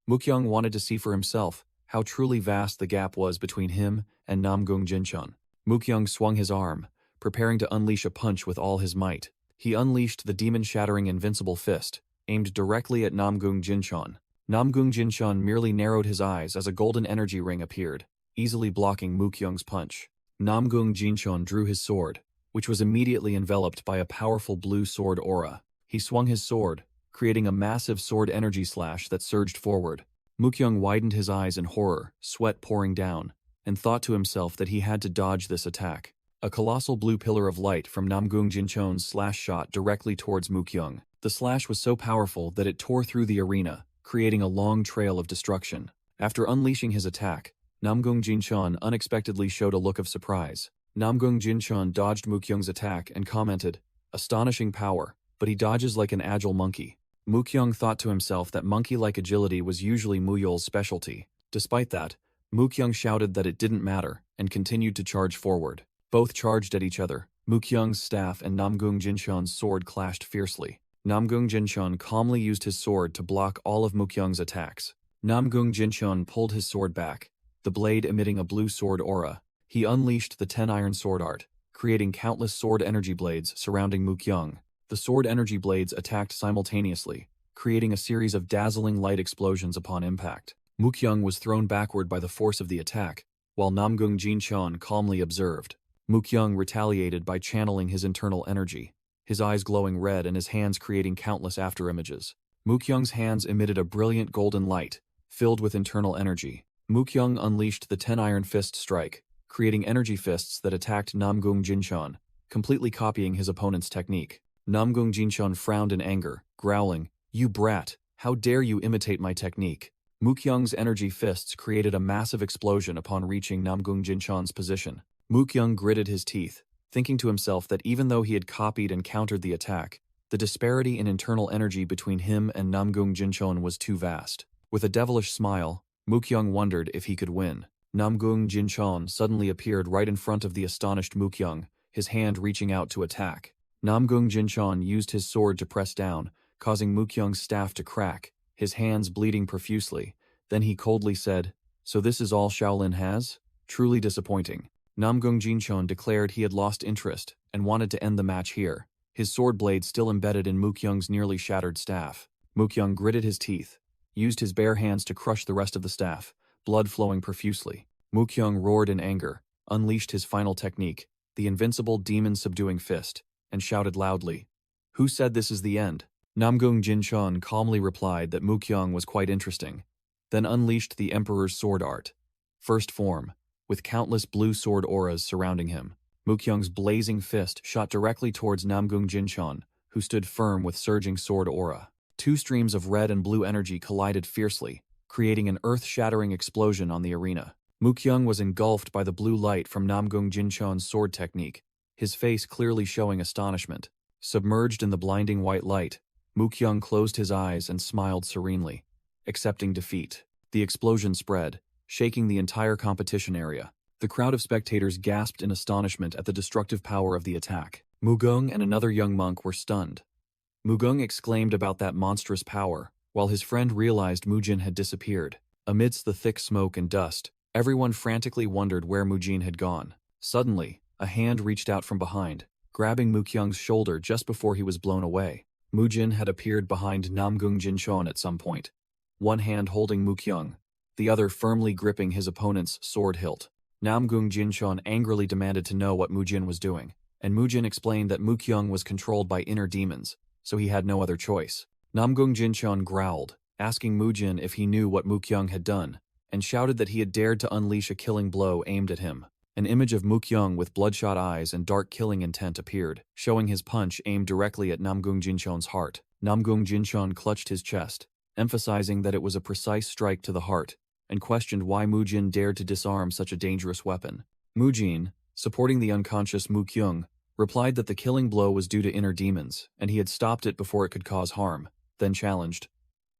Mukyung wanted to see for himself how truly vast the gap was between him and Namgung Jinchun. Mukyung swung his arm, preparing to unleash a punch with all his might. He unleashed the demon-shattering invincible fist, aimed directly at Namgung Jinchun. Namgung Jinchun merely narrowed his eyes as a golden energy ring appeared, easily blocking Mukyung's punch. Namgung Jinchun drew his sword, which was immediately enveloped by a powerful blue sword aura. He swung his sword, creating a massive sword energy slash that surged forward. Mukyung widened his eyes in horror, sweat pouring down, and thought to himself that he had to dodge this attack. A colossal blue pillar of light from Namgung Jinchun's slash shot directly towards Mukyung. The slash was so powerful that it tore through the arena, creating a long trail of destruction. After unleashing his attack, Namgung Jinchun unexpectedly showed a look of surprise. Namgung Jinchun dodged Mukyung's attack and commented, "Astonishing power, but he dodges like an agile monkey." Mukyung thought to himself that monkey-like agility was usually Muyol's specialty. Despite that, Mukyung shouted that it didn't matter and continued to charge forward. Both charged at each other. Mukyung's staff and Namgung Jinchun's sword clashed fiercely. Namgung Jinchun calmly used his sword to block all of Mukyung's attacks. Namgung Jinchun pulled his sword back, the blade emitting a blue sword aura. He unleashed the 10-iron sword art, creating countless sword energy blades surrounding Mukyung. The sword energy blades attacked simultaneously, creating a series of dazzling light explosions upon impact. Mukyung was thrown backward by the force of the attack, while Namgung Jinchun calmly observed. Mukyung retaliated by channeling his internal energy, his eyes glowing red and his hands creating countless afterimages. Mukyung's hands emitted a brilliant golden light, filled with internal energy. Mukyung unleashed the 10-iron fist strike, creating energy fists that attacked Namgung Jinchun, completely copying his opponent's technique. Namgung Jinchun frowned in anger, growling, "You brat, how dare you imitate my technique?" Mukyung's energy fists created a massive explosion upon reaching Namgung Jinchun's position. Mukyung gritted his teeth, thinking to himself that even though he had copied and countered the attack, the disparity in internal energy between him and Namgung Jinchun was too vast. With a devilish smile, Mukyung wondered if he could win. Namgung Jinchun suddenly appeared right in front of the astonished Mukyung, his hand reaching out to attack. Namgung Jinchun used his sword to press down, causing Mukyung's staff to crack, his hands bleeding profusely. Then he coldly said, "So this is all Shaolin has? Truly disappointing." Namgung Jinchon declared he had lost interest and wanted to end the match here, his sword blade still embedded in Mukyung's nearly shattered staff. Mukyung gritted his teeth, used his bare hands to crush the rest of the staff, blood flowing profusely. Mukyung roared in anger, unleashed his final technique, the invincible demon-subduing fist, and shouted loudly, "Who said this is the end?" Namgung Jinchon calmly replied that Mukyung was quite interesting, then unleashed the Emperor's sword art, first form, with countless blue sword auras surrounding him. Mukyung's blazing fist shot directly towards Namgung Jinchon, who stood firm with surging sword aura. Two streams of red and blue energy collided fiercely, creating an earth-shattering explosion on the arena. Mukyung was engulfed by the blue light from Namgung Jinchon's sword technique, his face clearly showing astonishment. Submerged in the blinding white light, Mukyung closed his eyes and smiled serenely, accepting defeat. The explosion spread, shaking the entire competition area. The crowd of spectators gasped in astonishment at the destructive power of the attack. Mugung and another young monk were stunned. Mugung exclaimed about that monstrous power, while his friend realized Mujin had disappeared. Amidst the thick smoke and dust, everyone frantically wondered where Mujin had gone. Suddenly, a hand reached out from behind, grabbing Mukyung's shoulder just before he was blown away. Mujin had appeared behind Namgung Jinchon at some point, one hand holding Mukyung, the other firmly gripping his opponent's sword hilt. Namgung Jinchon angrily demanded to know what Mujin was doing, and Mujin explained that Mukyung was controlled by inner demons, so he had no other choice. Namgung Jinchon growled, asking Mujin if he knew what Mukyung had done, and shouted that he had dared to unleash a killing blow aimed at him. An image of Mukyung with bloodshot eyes and dark killing intent appeared, showing his punch aimed directly at Namgung Jinchon's heart. Namgung Jinchon clutched his chest, emphasizing that it was a precise strike to the heart, and questioned why Mujin dared to disarm such a dangerous weapon. Mujin, supporting the unconscious Mukyung, replied that the killing blow was due to inner demons, and he had stopped it before it could cause harm, then challenged,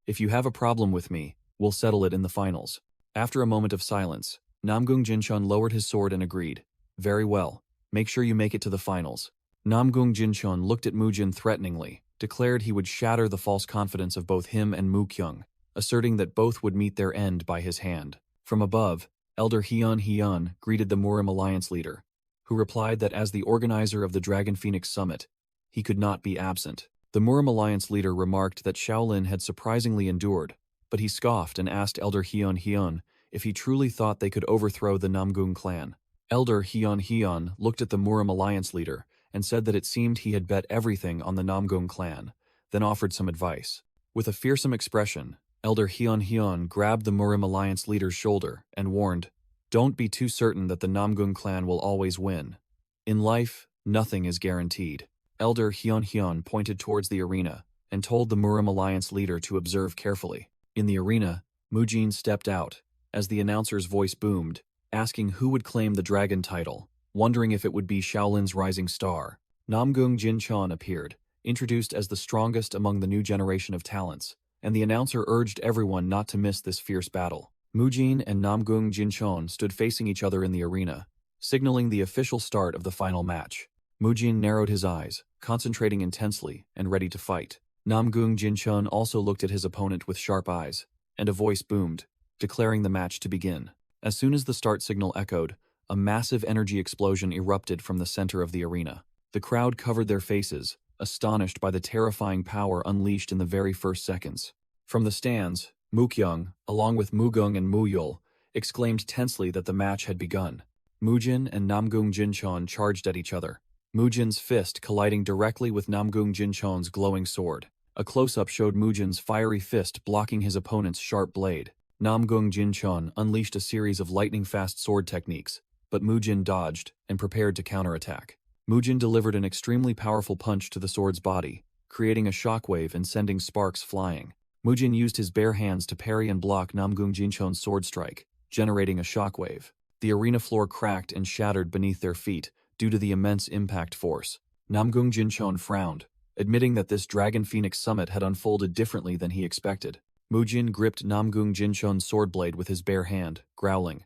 "If you have a problem with me, we'll settle it in the finals." After a moment of silence, Namgung Jinchon lowered his sword and agreed, "Very well, make sure you make it to the finals." Namgung Jinchon looked at Mujin threateningly, declared he would shatter the false confidence of both him and Mukyung, asserting that both would meet their end by his hand. From above, Elder Hyun greeted the Murim Alliance leader, who replied that as the organizer of the Dragon Phoenix Summit, he could not be absent. The Murim Alliance leader remarked that Shaolin had surprisingly endured, but he scoffed and asked Elder Hyun if he truly thought they could overthrow the Namgung clan. Elder Hyun looked at the Murim Alliance leader and said that it seemed he had bet everything on the Namgung clan, then offered some advice. With a fearsome expression, Elder Hyun grabbed the Murim Alliance leader's shoulder and warned, "Don't be too certain that the Namgung clan will always win. In life, nothing is guaranteed." Elder Hyun pointed towards the arena and told the Murim Alliance leader to observe carefully. In the arena, Mujin stepped out as the announcer's voice boomed, asking who would claim the dragon title, wondering if it would be Shaolin's rising star. Namgung Jinchon appeared, introduced as the strongest among the new generation of talents, and the announcer urged everyone not to miss this fierce battle. Mujin and Namgung Jinchon stood facing each other in the arena, signaling the official start of the final match. Mujin narrowed his eyes, concentrating intensely and ready to fight. Namgung Jinchon also looked at his opponent with sharp eyes, and a voice boomed, declaring the match to begin. As soon as the start signal echoed, a massive energy explosion erupted from the center of the arena. The crowd covered their faces, astonished by the terrifying power unleashed in the very first seconds. From the stands, Mukyung, along with Mugung and Muyul, exclaimed tensely that the match had begun. Mujin and Namgung Jinchon charged at each other, Mujin's fist colliding directly with Namgung Jinchon's glowing sword. A close-up showed Mujin's fiery fist blocking his opponent's sharp blade. Namgung Jinchon unleashed a series of lightning-fast sword techniques, but Mujin dodged and prepared to counterattack. Mujin delivered an extremely powerful punch to the sword's body, creating a shockwave and sending sparks flying. Mujin used his bare hands to parry and block Namgung Jinchon's sword strike, generating a shockwave. The arena floor cracked and shattered beneath their feet due to the immense impact force. Namgung Jinchon frowned, admitting that this Dragon Phoenix Summit had unfolded differently than he expected. Mujin gripped Namgung Jinchon's sword blade with his bare hand, growling,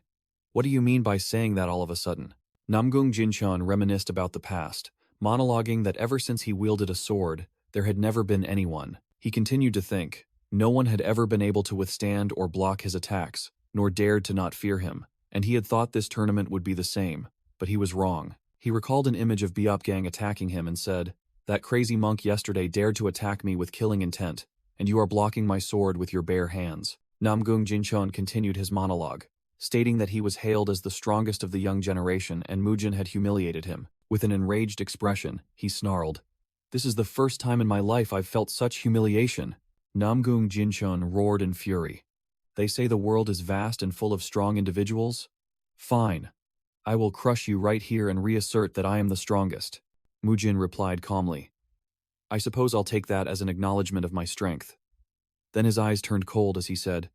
"What do you mean by saying that all of a sudden?" Namgung Jinchon reminisced about the past, monologuing that ever since he wielded a sword, there had never been anyone. He continued to think, no one had ever been able to withstand or block his attacks, nor dared to not fear him, and he had thought this tournament would be the same. but he was wrong. He recalled an image of Biop Gang attacking him and said, "That crazy monk yesterday dared to attack me with killing intent, and you are blocking my sword with your bare hands." Namgung Jinchon continued his monologue, stating that he was hailed as the strongest of the young generation and Mujin had humiliated him. With an enraged expression, he snarled, "This is the first time in my life I've felt such humiliation." Namgung Jinchon roared in fury. "They say the world is vast and full of strong individuals? Fine. I will crush you right here and reassert that I am the strongest." Mujin replied calmly, "I suppose I'll take that as an acknowledgement of my strength." Then his eyes turned cold as he said,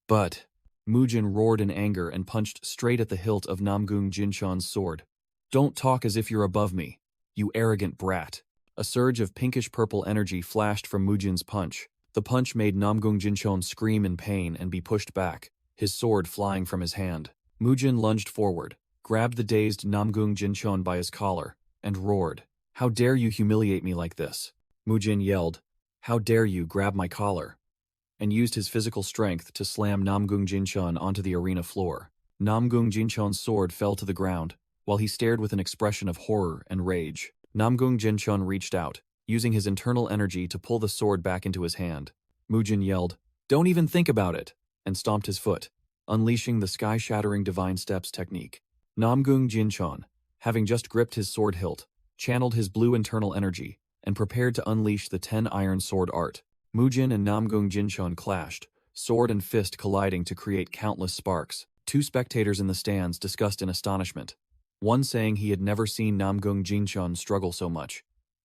"But..." Mujin roared in anger and punched straight at the hilt of Namgung Jinchon's sword. "Don't talk as if you're above me, you arrogant brat." A surge of pinkish-purple energy flashed from Mujin's punch. The punch made Namgung Jinchon scream in pain and be pushed back, his sword flying from his hand. Mujin lunged forward, grabbed the dazed Namgung Jinchon by his collar, and roared, "How dare you humiliate me like this?" Mujin yelled, "How dare you grab my collar?" and used his physical strength to slam Namgung Jinchon onto the arena floor. Namgung Jinchon's sword fell to the ground, while he stared with an expression of horror and rage. Namgung Jinchon reached out, using his internal energy to pull the sword back into his hand. Mujin yelled, "Don't even think about it!" and stomped his foot, unleashing the sky-shattering divine steps technique. Namgung Jinchon, having just gripped his sword hilt, channeled his blue internal energy, and prepared to unleash the 10-iron sword art. Mujin and Namgung Jinchon clashed, sword and fist colliding to create countless sparks. Two spectators in the stands discussed in astonishment, one saying he had never seen Namgung Jinchon struggle so much,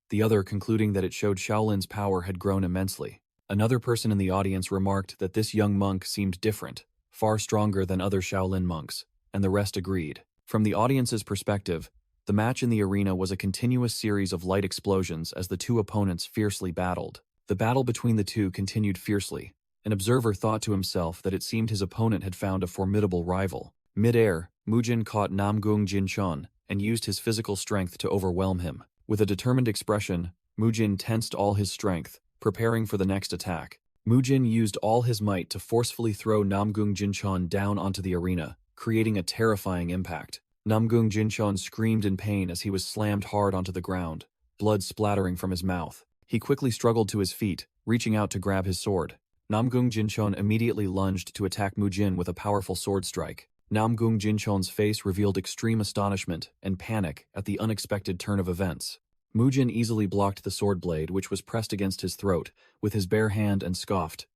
the other concluding that it showed Shaolin's power had grown immensely. Another person in the audience remarked that this young monk seemed different, far stronger than other Shaolin monks, and the rest agreed. From the audience's perspective, the match in the arena was a continuous series of light explosions as the two opponents fiercely battled. The battle between the two continued fiercely. An observer thought to himself that it seemed his opponent had found a formidable rival. Mid-air, Mujin caught Namgung Jinchon and used his physical strength to overwhelm him. With a determined expression, Mujin tensed all his strength, preparing for the next attack. Mujin used all his might to forcefully throw Namgung Jinchon down onto the arena, creating a terrifying impact. Namgung Jinchon screamed in pain as he was slammed hard onto the ground, blood splattering from his mouth. He quickly struggled to his feet, reaching out to grab his sword. Namgung Jinchon immediately lunged to attack Mujin with a powerful sword strike. Namgung Jinchon's face revealed extreme astonishment and panic at the unexpected turn of events. Mujin easily blocked the sword blade which was pressed against his throat with his bare hand and scoffed,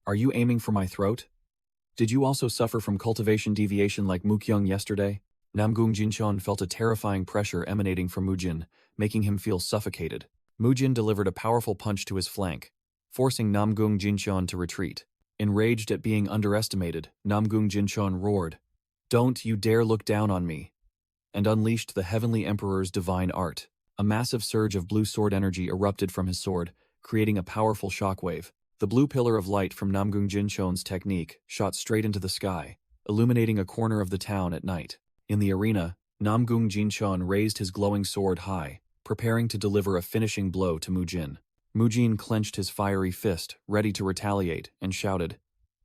"Are you aiming for my throat? Did you also suffer from cultivation deviation like Mukyung yesterday?" Namgung Jinchon felt a terrifying pressure emanating from Mujin, making him feel suffocated. Mujin delivered a powerful punch to his flank, forcing Namgung Jinchon to retreat. Enraged at being underestimated, Namgung Jinchon roared, "Don't you dare look down on me," and unleashed the Heavenly Emperor's divine art. A massive surge of blue sword energy erupted from his sword, creating a powerful shockwave. The blue pillar of light from Namgung Jinchon's technique shot straight into the sky, illuminating a corner of the town at night. In the arena, Namgung Jinchon raised his glowing sword high, preparing to deliver a finishing blow to Mujin. Mujin clenched his fiery fist, ready to retaliate, and shouted,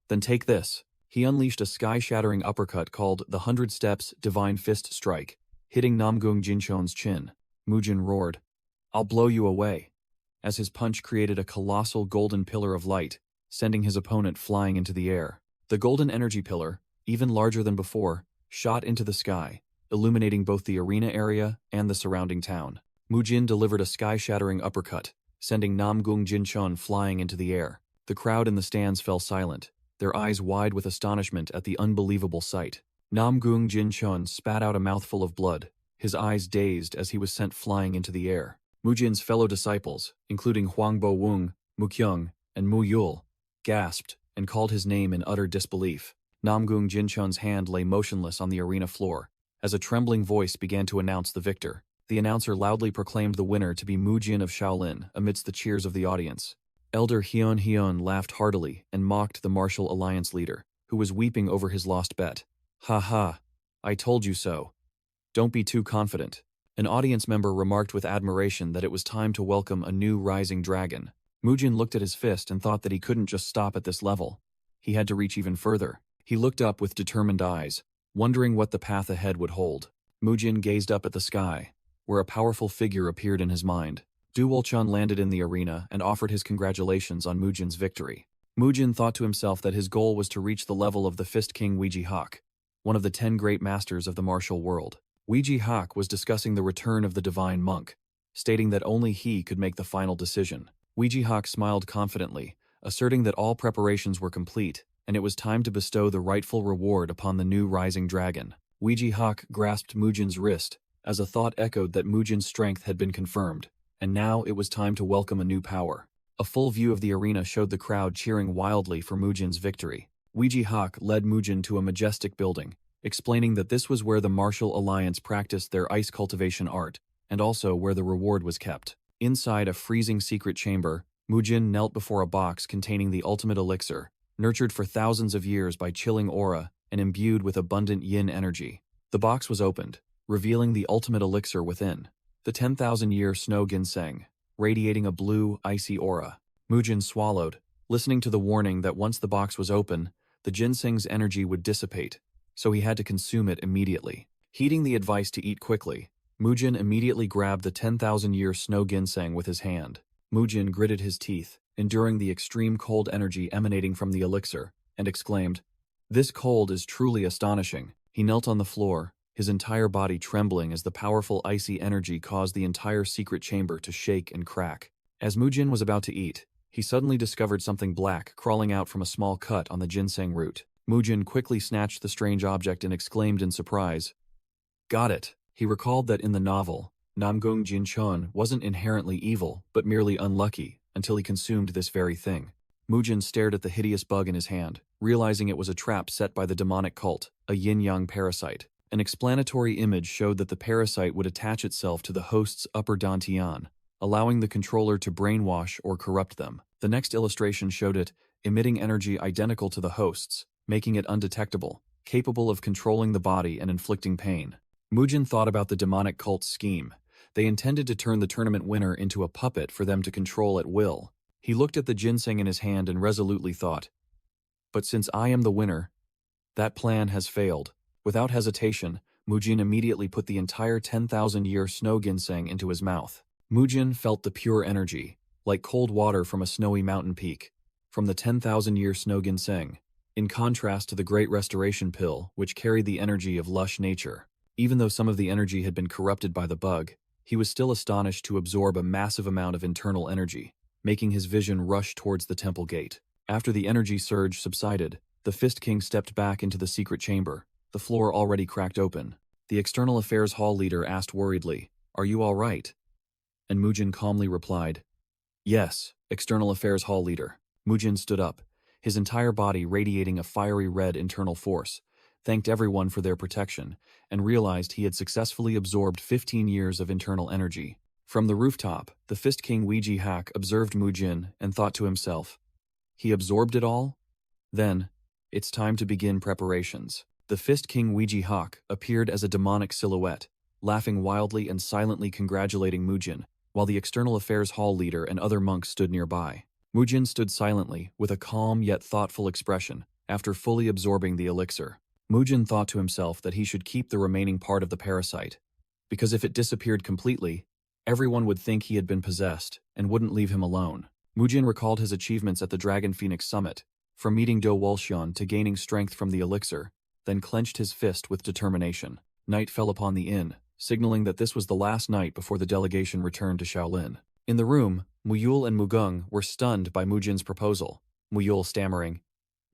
"Then take this." He unleashed a sky-shattering uppercut called the 100 Steps Divine Fist Strike, hitting Namgung Jinchon's chin. Mujin roared, "I'll blow you away," as his punch created a colossal golden pillar of light, sending his opponent flying into the air. The golden energy pillar, even larger than before, shot into the sky, illuminating both the arena area and the surrounding town. Mujin delivered a sky-shattering uppercut, sending Namgung Jinchon flying into the air. The crowd in the stands fell silent, their eyes wide with astonishment at the unbelievable sight. Namgung Jinchon spat out a mouthful of blood, his eyes dazed as he was sent flying into the air. Mujin's fellow disciples, including Huangbo Wung, Mukyung, and Mu Yul, gasped and called his name in utter disbelief. Namgung Jinchon's hand lay motionless on the arena floor, as a trembling voice began to announce the victor. The announcer loudly proclaimed the winner to be Mujin of Shaolin amidst the cheers of the audience. Elder Hyun Hyun laughed heartily and mocked the martial alliance leader, who was weeping over his lost bet. "Ha ha, I told you so. Don't be too confident." An audience member remarked with admiration that it was time to welcome a new rising dragon. Mujin looked at his fist and thought that he couldn't just stop at this level. He had to reach even further. He looked up with determined eyes, wondering what the path ahead would hold. Mujin gazed up at the sky, where a powerful figure appeared in his mind. Duolchun landed in the arena and offered his congratulations on Mujin's victory. Mujin thought to himself that his goal was to reach the level of the Fist King Weiji Hawk, one of the 10 great masters of the martial world. Weiji Hawk was discussing the return of the divine monk, stating that only he could make the final decision. Weiji Hawk smiled confidently, asserting that all preparations were complete, and it was time to bestow the rightful reward upon the new rising dragon. Weiji Hawk grasped Mujin's wrist, as a thought echoed that Mujin's strength had been confirmed, and now it was time to welcome a new power. A full view of the arena showed the crowd cheering wildly for Mujin's victory. Weiji Hawk led Mujin to a majestic building, explaining that this was where the Martial Alliance practiced their ice cultivation art, and also where the reward was kept. Inside a freezing secret chamber, Mujin knelt before a box containing the ultimate elixir, nurtured for thousands of years by chilling aura and imbued with abundant yin energy. The box was opened, revealing the ultimate elixir within, the 10,000-year snow ginseng, radiating a blue, icy aura. Mujin swallowed, listening to the warning that once the box was open, the ginseng's energy would dissipate, so he had to consume it immediately. Heeding the advice to eat quickly, Mujin immediately grabbed the 10,000-year snow ginseng with his hand. Mujin gritted his teeth, enduring the extreme cold energy emanating from the elixir, and exclaimed, "This cold is truly astonishing." He knelt on the floor, his entire body trembling as the powerful icy energy caused the entire secret chamber to shake and crack. As Mujin was about to eat, he suddenly discovered something black crawling out from a small cut on the ginseng root. Mujin quickly snatched the strange object and exclaimed in surprise, "Got it." He recalled that in the novel, Namgung Jinchun wasn't inherently evil, but merely unlucky, until he consumed this very thing. Mujin stared at the hideous bug in his hand, realizing it was a trap set by the demonic cult, a yin-yang parasite. An explanatory image showed that the parasite would attach itself to the host's upper dantian, allowing the controller to brainwash or corrupt them. The next illustration showed it, emitting energy identical to the host's, making it undetectable, capable of controlling the body and inflicting pain. Mujin thought about the demonic cult's scheme. They intended to turn the tournament winner into a puppet for them to control at will. He looked at the ginseng in his hand and resolutely thought, "But since I am the winner, that plan has failed." Without hesitation, Mujin immediately put the entire 10,000-year snow ginseng into his mouth. Mujin felt the pure energy, like cold water from a snowy mountain peak, from the 10,000-year snow ginseng, in contrast to the Great Restoration pill, which carried the energy of lush nature. Even though some of the energy had been corrupted by the bug, he was still astonished to absorb a massive amount of internal energy, making his vision rush towards the temple gate. After the energy surge subsided, the Fist King stepped back into the secret chamber, the floor already cracked open. The External Affairs Hall leader asked worriedly, "Are you all right?" And Mujin calmly replied, "Yes, External Affairs Hall leader." Mujin stood up, his entire body radiating a fiery red internal force, thanked everyone for their protection, and realized he had successfully absorbed 15 years of internal energy. From the rooftop, the Fist King Weiji Hawk observed Mujin and thought to himself, "He absorbed it all? Then, it's time to begin preparations." The Fist King Weiji Hawk appeared as a demonic silhouette, laughing wildly and silently congratulating Mujin, while the External Affairs Hall leader and other monks stood nearby. Mujin stood silently, with a calm yet thoughtful expression, after fully absorbing the elixir. Mujin thought to himself that he should keep the remaining part of the parasite, because if it disappeared completely, everyone would think he had been possessed and wouldn't leave him alone. Mujin recalled his achievements at the Dragon Phoenix Summit, from meeting Do Wolxian to gaining strength from the elixir, then clenched his fist with determination. Night fell upon the inn, signaling that this was the last night before the delegation returned to Shaolin. In the room, Muyul and Mugung were stunned by Mujin's proposal, Muyul stammering,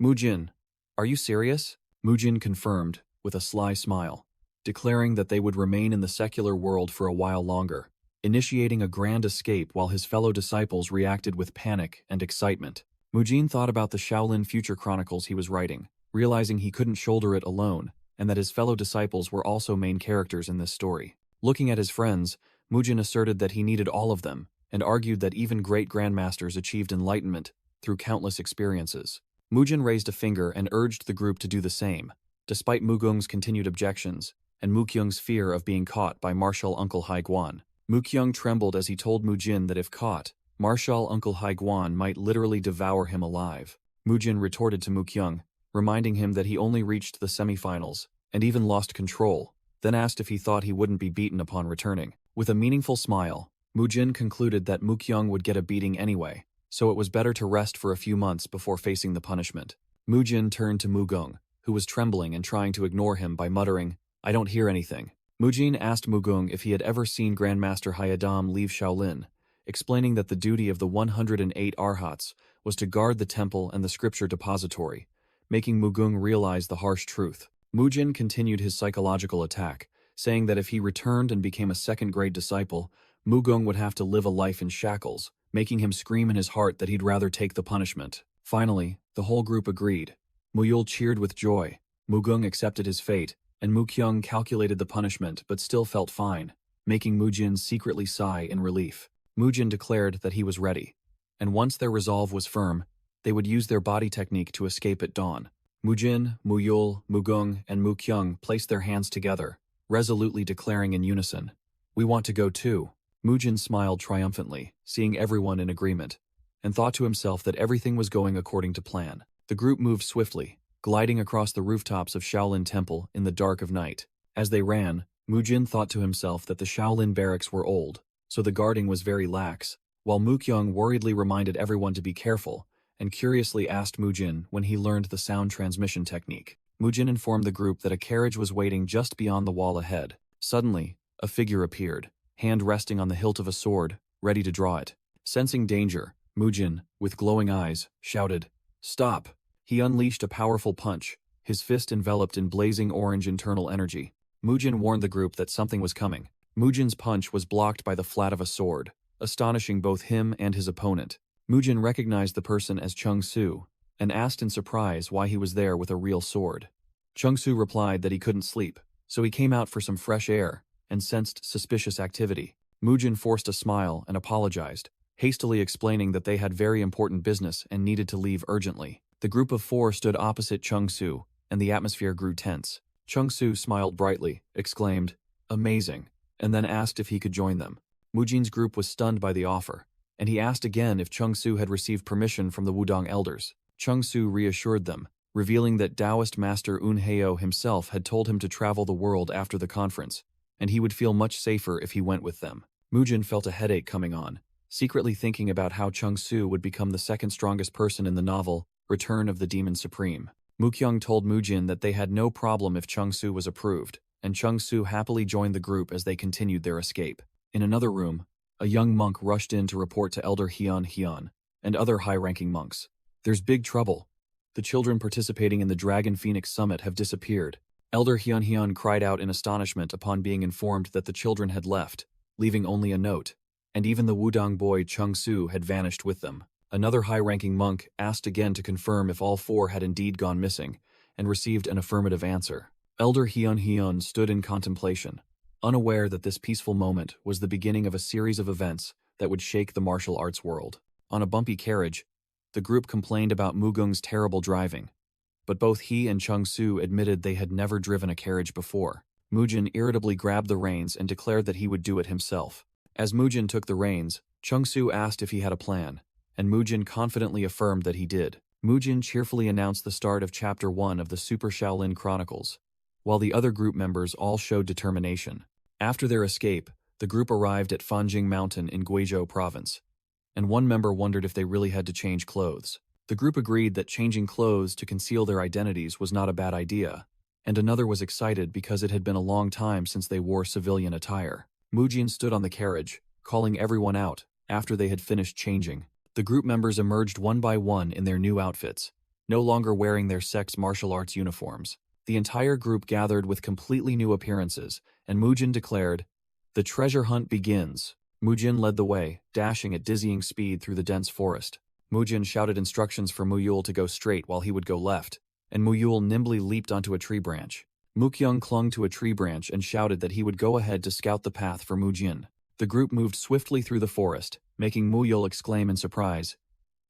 "Mujin, are you serious?" Mujin confirmed, with a sly smile, declaring that they would remain in the secular world for a while longer, initiating a grand escape while his fellow disciples reacted with panic and excitement. Mujin thought about the Shaolin Future Chronicles he was writing, realizing he couldn't shoulder it alone, and that his fellow disciples were also main characters in this story. Looking at his friends, Mujin asserted that he needed all of them, and argued that even great grandmasters achieved enlightenment through countless experiences. Mujin raised a finger and urged the group to do the same, despite Mugung's continued objections, and Mukyung's fear of being caught by Marshal Uncle Haiguan. Mukyung trembled as he told Mujin that if caught, Marshal Uncle Haiguan might literally devour him alive. Mujin retorted to Mukyung, reminding him that he only reached the semifinals, and even lost control, then asked if he thought he wouldn't be beaten upon returning. With a meaningful smile, Mujin concluded that Mukyung would get a beating anyway, so it was better to rest for a few months before facing the punishment. Mujin turned to Mugung, who was trembling and trying to ignore him by muttering, "I don't hear anything." Mujin asked Mugung if he had ever seen Grandmaster Hayadam leave Shaolin, explaining that the duty of the 108 Arhats was to guard the temple and the scripture depository, making Mugung realize the harsh truth. Mujin continued his psychological attack, saying that if he returned and became a second-grade disciple, Mugung would have to live a life in shackles, making him scream in his heart that he'd rather take the punishment. Finally, the whole group agreed. Muyul cheered with joy, Mugung accepted his fate, and Mukyung calculated the punishment but still felt fine, making Mujin secretly sigh in relief. Mujin declared that he was ready, and once their resolve was firm, they would use their body technique to escape at dawn. Mujin, Muyul, Mugung, and Mukyung placed their hands together, resolutely declaring in unison, "We want to go too." Mujin smiled triumphantly, seeing everyone in agreement, and thought to himself that everything was going according to plan. The group moved swiftly, gliding across the rooftops of Shaolin Temple in the dark of night. As they ran, Mujin thought to himself that the Shaolin barracks were old, so the guarding was very lax, while Mukyung worriedly reminded everyone to be careful, and curiously asked Mujin when he learned the sound transmission technique. Mujin informed the group that a carriage was waiting just beyond the wall ahead. Suddenly, a figure appeared, hand resting on the hilt of a sword, ready to draw it. Sensing danger, Mujin, with glowing eyes, shouted, "Stop!" He unleashed a powerful punch, his fist enveloped in blazing orange internal energy. Mujin warned the group that something was coming. Mujin's punch was blocked by the flat of a sword, astonishing both him and his opponent. Mujin recognized the person as Chung Su, and asked in surprise why he was there with a real sword. Chung Su replied that he couldn't sleep, so he came out for some fresh air, and sensed suspicious activity. Mujin forced a smile and apologized, hastily explaining that they had very important business and needed to leave urgently. The group of four stood opposite Chung Su, and the atmosphere grew tense. Chung Su smiled brightly, exclaimed, "Amazing," and then asked if he could join them. Mujin's group was stunned by the offer, and he asked again if Chung Su had received permission from the Wudong elders. Chung Su reassured them, revealing that Taoist Master Unheo himself had told him to travel the world after the conference, and he would feel much safer if he went with them. Mujin felt a headache coming on, secretly thinking about how Chung Su would become the second strongest person in the novel Return of the Demon Supreme. Mukyung told Mujin that they had no problem if Chung Su was approved, and Chung Su happily joined the group as they continued their escape. In another room, a young monk rushed in to report to Elder Hyun and other high-ranking monks. "There's big trouble. The children participating in the Dragon Phoenix Summit have disappeared." Elder Hyun cried out in astonishment upon being informed that the children had left, leaving only a note, and even the Wudong boy Chung Su had vanished with them. Another high-ranking monk asked again to confirm if all four had indeed gone missing, and received an affirmative answer. Elder Hyun stood in contemplation, unaware that this peaceful moment was the beginning of a series of events that would shake the martial arts world. On a bumpy carriage, the group complained about Mugung's terrible driving, but both he and Chung Su admitted they had never driven a carriage before. Mujin irritably grabbed the reins and declared that he would do it himself. As Mujin took the reins, Chung Su asked if he had a plan, and Mujin confidently affirmed that he did. Mujin cheerfully announced the start of Chapter 1 of the Super Shaolin Chronicles, while the other group members all showed determination. After their escape, the group arrived at Fanjing Mountain in Guizhou Province, and one member wondered if they really had to change clothes. The group agreed that changing clothes to conceal their identities was not a bad idea, and another was excited because it had been a long time since they wore civilian attire. Mujin stood on the carriage, calling everyone out after they had finished changing. The group members emerged one by one in their new outfits, no longer wearing their sex martial arts uniforms. The entire group gathered with completely new appearances, and Mujin declared, "The treasure hunt begins." Mujin led the way, dashing at dizzying speed through the dense forest. Mujin shouted instructions for Muyul to go straight while he would go left, and Muyul nimbly leaped onto a tree branch. Mukyung clung to a tree branch and shouted that he would go ahead to scout the path for Mujin. The group moved swiftly through the forest, making Muyul exclaim in surprise,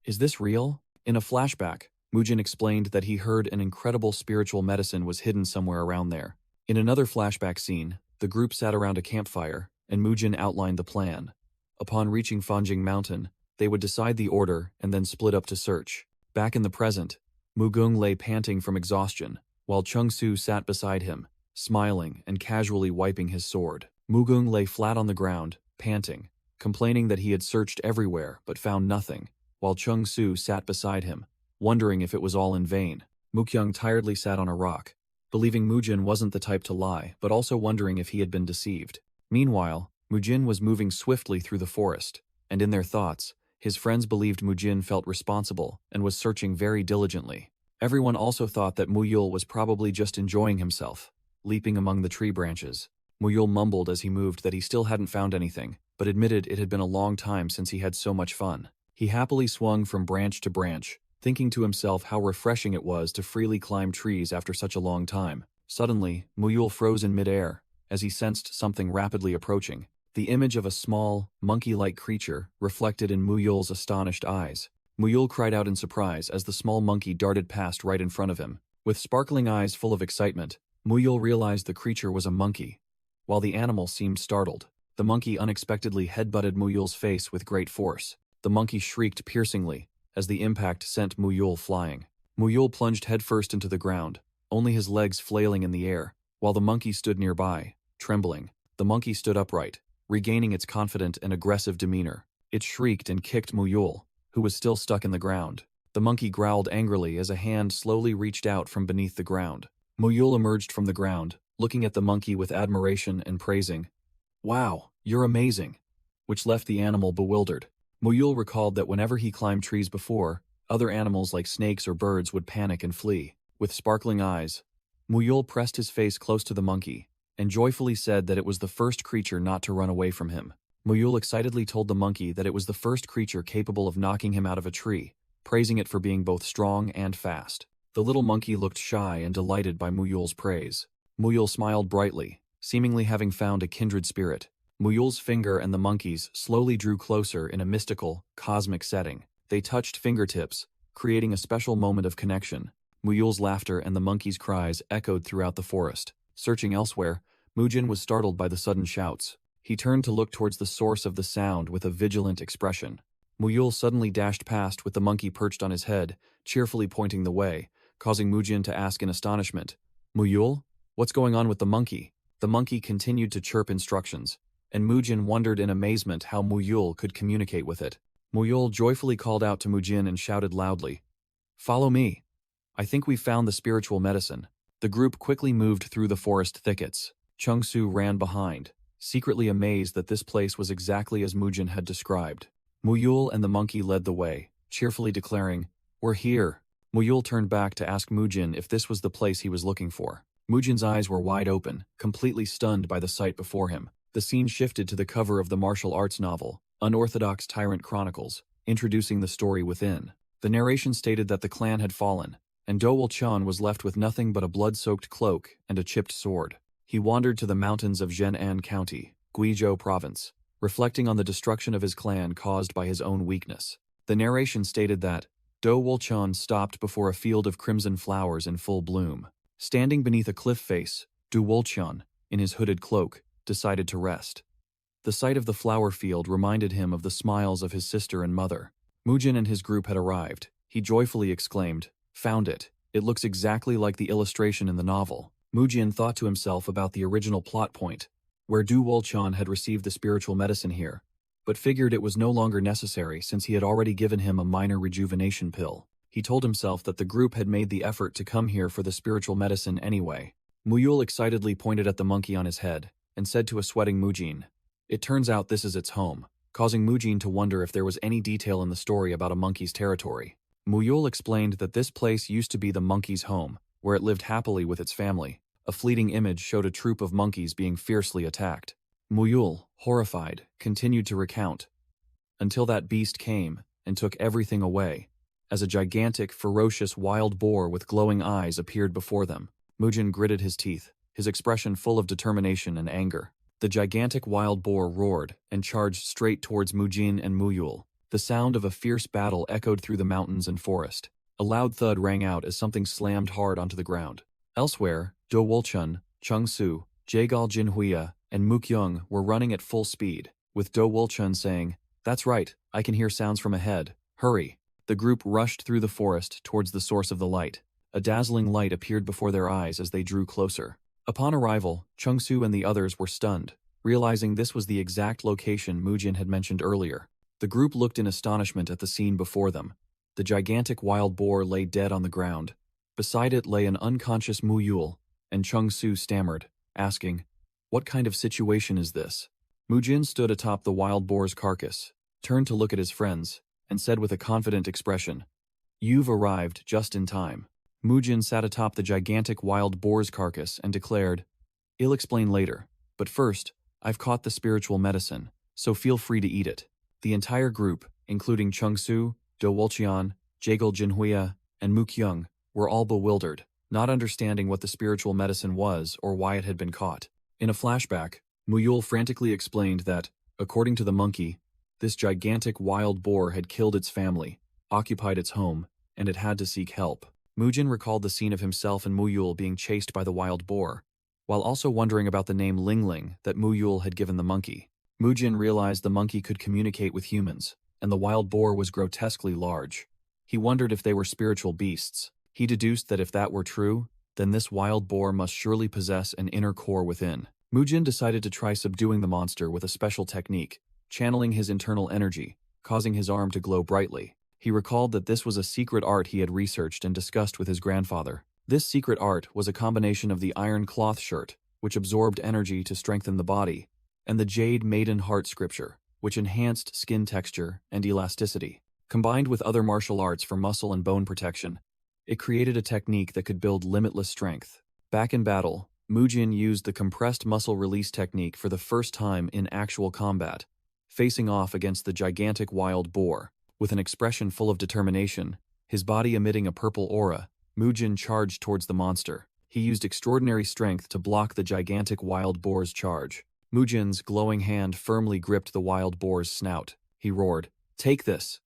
"Is this real?" In a flashback, Mujin explained that he heard an incredible spiritual medicine was hidden somewhere around there. In another flashback scene, the group sat around a campfire, and Mujin outlined the plan. Upon reaching Fanjing Mountain, they would decide the order and then split up to search. Back in the present, Mugung lay panting from exhaustion, while Chung Su sat beside him, smiling and casually wiping his sword. Mugung lay flat on the ground, panting, complaining that he had searched everywhere but found nothing, while Chung Su sat beside him, wondering if it was all in vain. Mukyung tiredly sat on a rock, believing Mujin wasn't the type to lie, but also wondering if he had been deceived. Meanwhile, Mujin was moving swiftly through the forest, and in their thoughts, his friends believed Mujin felt responsible and was searching very diligently. Everyone also thought that Muyul was probably just enjoying himself, leaping among the tree branches. Muyul mumbled as he moved that he still hadn't found anything, but admitted it had been a long time since he had so much fun. He happily swung from branch to branch, thinking to himself how refreshing it was to freely climb trees after such a long time. Suddenly, Muyul froze in midair, as he sensed something rapidly approaching. The image of a small, monkey-like creature reflected in Muyul's astonished eyes. Muyul cried out in surprise as the small monkey darted past right in front of him. With sparkling eyes full of excitement, Muyul realized the creature was a monkey. While the animal seemed startled, the monkey unexpectedly headbutted Muyul's face with great force. The monkey shrieked piercingly, as the impact sent Muyul flying. Muyul plunged headfirst into the ground, only his legs flailing in the air, while the monkey stood nearby, trembling. The monkey stood upright, regaining its confident and aggressive demeanor. It shrieked and kicked Muyul, who was still stuck in the ground. The monkey growled angrily as a hand slowly reached out from beneath the ground. Muyul emerged from the ground, looking at the monkey with admiration and praising, "Wow, you're amazing," which left the animal bewildered. Muyul recalled that whenever he climbed trees before, other animals like snakes or birds would panic and flee. With sparkling eyes, Muyul pressed his face close to the monkey and joyfully said that it was the first creature not to run away from him. Muyul excitedly told the monkey that it was the first creature capable of knocking him out of a tree, praising it for being both strong and fast. The little monkey looked shy and delighted by Muyul's praise. Muyul smiled brightly, seemingly having found a kindred spirit. Muyul's finger and the monkey's slowly drew closer in a mystical, cosmic setting. They touched fingertips, creating a special moment of connection. Muyul's laughter and the monkey's cries echoed throughout the forest. Searching elsewhere, Mujin was startled by the sudden shouts. He turned to look towards the source of the sound with a vigilant expression. Muyul suddenly dashed past with the monkey perched on his head, cheerfully pointing the way, causing Mujin to ask in astonishment, "Muyul, what's going on with the monkey?" The monkey continued to chirp instructions, and Mujin wondered in amazement how Muyul could communicate with it. Muyul joyfully called out to Mujin and shouted loudly, "Follow me. I think we've found the spiritual medicine." The group quickly moved through the forest thickets. Chung Su ran behind, secretly amazed that this place was exactly as Mujin had described. Muyul and the monkey led the way, cheerfully declaring, "We're here." Muyul turned back to ask Mujin if this was the place he was looking for. Mujin's eyes were wide open, completely stunned by the sight before him. The scene shifted to the cover of the martial arts novel, Unorthodox Tyrant Chronicles, introducing the story within. The narration stated that the clan had fallen, and Dowol Chun was left with nothing but a blood-soaked cloak and a chipped sword. He wandered to the mountains of Zhen'an County, Guizhou Province, reflecting on the destruction of his clan caused by his own weakness. The narration stated that Dowol Chun stopped before a field of crimson flowers in full bloom. Standing beneath a cliff face, Dowol Chun, in his hooded cloak, decided to rest. The sight of the flower field reminded him of the smiles of his sister and mother. Mujin and his group had arrived. He joyfully exclaimed, "Found it. It looks exactly like the illustration in the novel." Mujin thought to himself about the original plot point, where Dowol Chun had received the spiritual medicine here, but figured it was no longer necessary since he had already given him a minor rejuvenation pill. He told himself that the group had made the effort to come here for the spiritual medicine anyway. Muyul excitedly pointed at the monkey on his head and said to a sweating Mujin, "It turns out this is its home," causing Mujin to wonder if there was any detail in the story about a monkey's territory. Muyul explained that this place used to be the monkey's home, where it lived happily with its family. A fleeting image showed a troop of monkeys being fiercely attacked. Muyul, horrified, continued to recount, until that beast came and took everything away, as a gigantic, ferocious wild boar with glowing eyes appeared before them. Mujin gritted his teeth, his expression full of determination and anger. The gigantic wild boar roared and charged straight towards Mujin and Muyul. The sound of a fierce battle echoed through the mountains and forest. A loud thud rang out as something slammed hard onto the ground. Elsewhere, Dowol Chun, Chung Su, Jaegal Jinhuya, and Mukyung were running at full speed, with Dowol Chun saying, "That's right, I can hear sounds from ahead. Hurry." The group rushed through the forest towards the source of the light. A dazzling light appeared before their eyes as they drew closer. Upon arrival, Chungsu and the others were stunned, realizing this was the exact location Mujin had mentioned earlier. The group looked in astonishment at the scene before them. The gigantic wild boar lay dead on the ground. Beside it lay an unconscious Muyul, and Chungsu stammered, asking, "What kind of situation is this?" Mujin stood atop the wild boar's carcass, turned to look at his friends, and said with a confident expression, "You've arrived just in time." Mujin sat atop the gigantic wild boar's carcass and declared, "I'll explain later, but first, I've caught the spiritual medicine, so feel free to eat it." The entire group, including Chungsu, Do Wolchian, Jagal Jinhuya, and Mukyung, were all bewildered, not understanding what the spiritual medicine was or why it had been caught. In a flashback, Muyul frantically explained that, according to the monkey, this gigantic wild boar had killed its family, occupied its home, and it had to seek help. Mujin recalled the scene of himself and Muyul being chased by the wild boar, while also wondering about the name Lingling that Muyul had given the monkey. Mujin realized the monkey could communicate with humans, and the wild boar was grotesquely large. He wondered if they were spiritual beasts. He deduced that if that were true, then this wild boar must surely possess an inner core within. Mujin decided to try subduing the monster with a special technique, channeling his internal energy, causing his arm to glow brightly. He recalled that this was a secret art he had researched and discussed with his grandfather. This secret art was a combination of the iron cloth shirt, which absorbed energy to strengthen the body, and the jade maiden heart scripture, which enhanced skin texture and elasticity. Combined with other martial arts for muscle and bone protection, it created a technique that could build limitless strength. Back in battle, Mujin used the compressed muscle release technique for the first time in actual combat, facing off against the gigantic wild boar. With an expression full of determination, his body emitting a purple aura, Mujin charged towards the monster. He used extraordinary strength to block the gigantic wild boar's charge. Mujin's glowing hand firmly gripped the wild boar's snout. He roared, "Take this!"